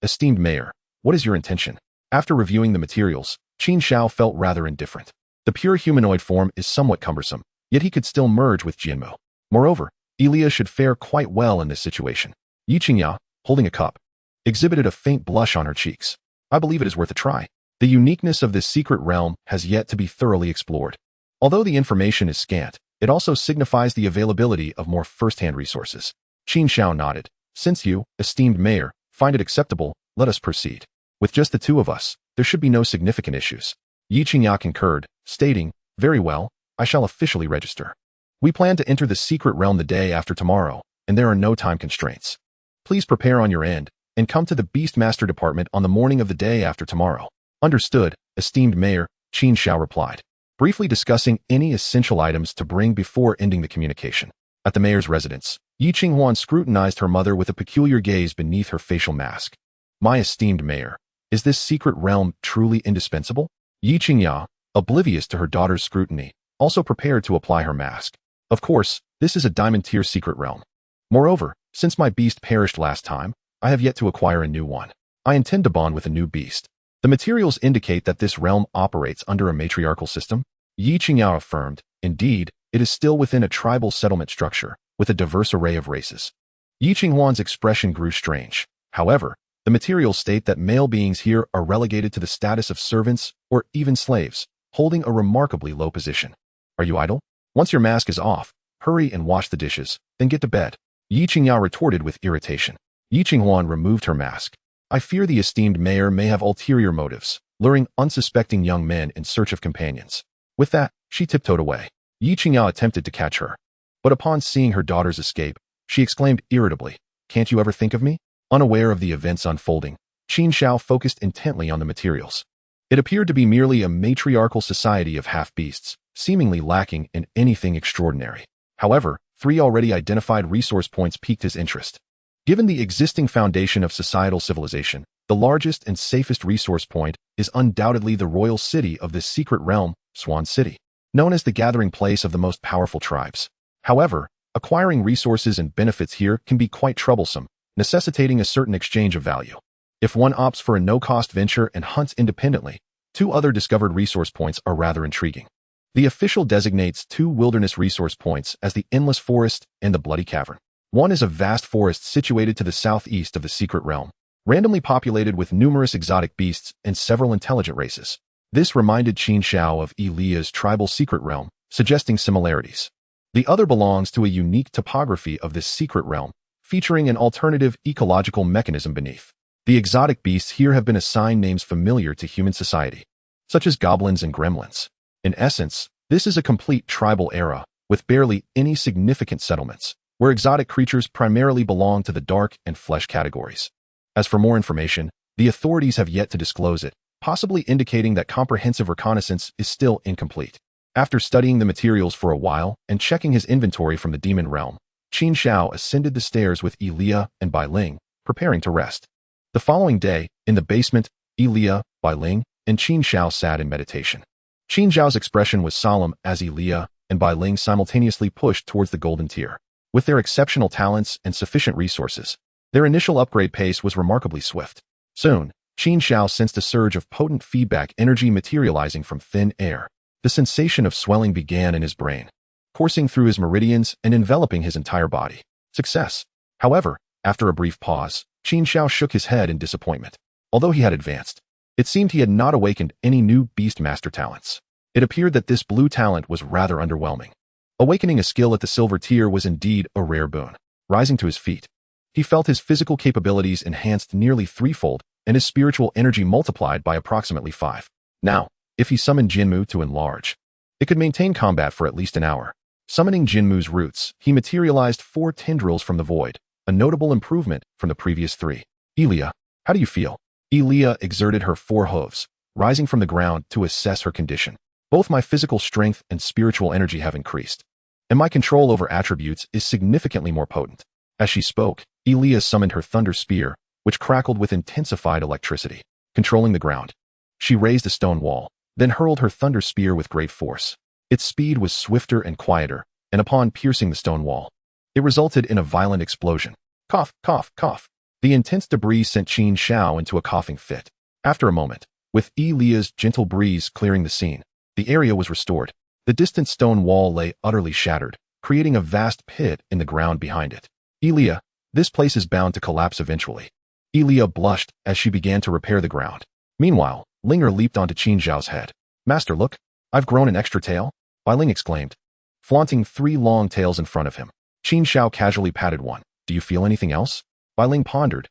Esteemed mayor, what is your intention? After reviewing the materials, Qin Xiao felt rather indifferent. The pure humanoid form is somewhat cumbersome, yet he could still merge with Jianmu. Moreover, Elia should fare quite well in this situation. Yi Qingyao, holding a cup, exhibited a faint blush on her cheeks. I believe it is worth a try. The uniqueness of this secret realm has yet to be thoroughly explored. Although the information is scant, it also signifies the availability of more first-hand resources. Qin Xiao nodded. Since you, esteemed mayor, find it acceptable, let us proceed. With just the 2 of us, there should be no significant issues. Yi Qingyao concurred, stating, very well, I shall officially register. We plan to enter the secret realm the day after tomorrow, and there are no time constraints. Please prepare on your end, and come to the Beastmaster Department on the morning of the day after tomorrow. Understood, esteemed mayor, Qin Xiao replied, briefly discussing any essential items to bring before ending the communication. At the mayor's residence, Yi Qinghuan scrutinized her mother with a peculiar gaze beneath her facial mask. My esteemed mayor, is this secret realm truly indispensable? Yi Qingyao, oblivious to her daughter's scrutiny, also prepared to apply her mask. Of course, this is a diamond tier secret realm. Moreover, since my beast perished last time, I have yet to acquire a new one. I intend to bond with a new beast. The materials indicate that this realm operates under a matriarchal system. Yi Qing'ao affirmed, indeed, it is still within a tribal settlement structure, with a diverse array of races. Yi Qinghuan's expression grew strange. However, the materials state that male beings here are relegated to the status of servants or even slaves, holding a remarkably low position. Are you idle? Once your mask is off, hurry and wash the dishes, then get to bed. Yi Qingyao retorted with irritation. Yi Qinghuan removed her mask. I fear the esteemed mayor may have ulterior motives, luring unsuspecting young men in search of companions. With that, she tiptoed away. Yi Qingyao attempted to catch her. But upon seeing her daughter's escape, she exclaimed irritably, "Can't you ever think of me?" Unaware of the events unfolding, Qin Xiao focused intently on the materials. It appeared to be merely a matriarchal society of half-beasts, seemingly lacking in anything extraordinary. However, 3 already identified resource points piqued his interest. Given the existing foundation of societal civilization, the largest and safest resource point is undoubtedly the royal city of this secret realm, Swan City, known as the gathering place of the most powerful tribes. However, acquiring resources and benefits here can be quite troublesome, necessitating a certain exchange of value. If one opts for a no-cost venture and hunts independently, 2 other discovered resource points are rather intriguing. The official designates 2 wilderness resource points as the Endless Forest and the Bloody Cavern. One is a vast forest situated to the southeast of the secret realm, randomly populated with numerous exotic beasts and several intelligent races. This reminded Qin Xiao of Ilia's tribal secret realm, suggesting similarities. The other belongs to a unique topography of this secret realm, featuring an alternative ecological mechanism beneath. The exotic beasts here have been assigned names familiar to human society, such as goblins and gremlins. In essence, this is a complete tribal era, with barely any significant settlements, where exotic creatures primarily belong to the dark and flesh categories. As for more information, the authorities have yet to disclose it, possibly indicating that comprehensive reconnaissance is still incomplete. After studying the materials for a while and checking his inventory from the demon realm, Qin Xiao ascended the stairs with Ilia and Bai Ling, preparing to rest. The following day, in the basement, Ilia, Bai Ling, and Qin Xiao sat in meditation. Qin Xiao's expression was solemn as Ilia and Bai Ling simultaneously pushed towards the golden tier. With their exceptional talents and sufficient resources, their initial upgrade pace was remarkably swift. Soon, Qin Xiao sensed a surge of potent feedback energy materializing from thin air. The sensation of swelling began in his brain, coursing through his meridians and enveloping his entire body. Success. However, after a brief pause, Qin Xiao shook his head in disappointment. Although he had advanced, it seemed he had not awakened any new beast master talents. It appeared that this blue talent was rather underwhelming. Awakening a skill at the silver tier was indeed a rare boon. Rising to his feet, he felt his physical capabilities enhanced nearly threefold and his spiritual energy multiplied by approximately 5. Now, if he summoned Jinmu to enlarge, it could maintain combat for at least an hour. Summoning Jinmu's roots, he materialized 4 tendrils from the void, a notable improvement from the previous 3. Ilia, how do you feel? Ilia exerted her 4 hooves, rising from the ground to assess her condition. Both my physical strength and spiritual energy have increased, and my control over attributes is significantly more potent. As she spoke, Ilia summoned her thunder spear, which crackled with intensified electricity. Controlling the ground, she raised a stone wall, then hurled her thunder spear with great force. Its speed was swifter and quieter, and upon piercing the stone wall, it resulted in a violent explosion. Cough, cough, cough. The intense debris sent Qin Xiao into a coughing fit. After a moment, with Ilia's gentle breeze clearing the scene, the area was restored. The distant stone wall lay utterly shattered, creating a vast pit in the ground behind it. Ilia, this place is bound to collapse eventually. Ilia blushed as she began to repair the ground. Meanwhile, Linger leaped onto Qin Xiao's head. Master, look, I've grown an extra tail, Bai Ling exclaimed, flaunting 3 long tails in front of him. Qin Xiao casually patted one. Do you feel anything else? Bai Ling pondered.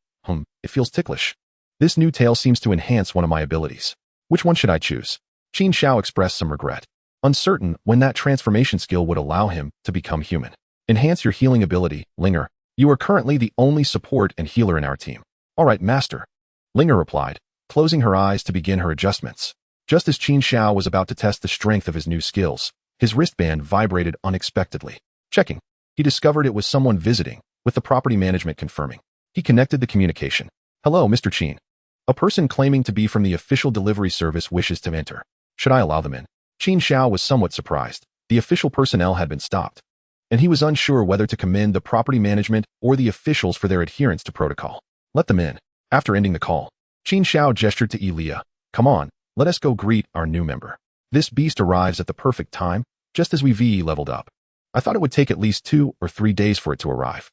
It feels ticklish. This new tail seems to enhance one of my abilities. Which one should I choose? Qin Xiao expressed some regret, uncertain when that transformation skill would allow him to become human. Enhance your healing ability, Linger. You are currently the only support and healer in our team. All right, Master. Linger replied, closing her eyes to begin her adjustments. Just as Qin Xiao was about to test the strength of his new skills, his wristband vibrated unexpectedly. Checking, he discovered it was someone visiting, with the property management confirming. He connected the communication. Hello, Mr. Qin. A person claiming to be from the official delivery service wishes to enter. Should I allow them in? Qin Xiao was somewhat surprised. The official personnel had been stopped, and he was unsure whether to commend the property management or the officials for their adherence to protocol. Let them in. After ending the call, Qin Xiao gestured to Ilia, Come on, let us go greet our new member. This beast arrives at the perfect time, just as we VE leveled up. I thought it would take at least 2 or 3 days for it to arrive.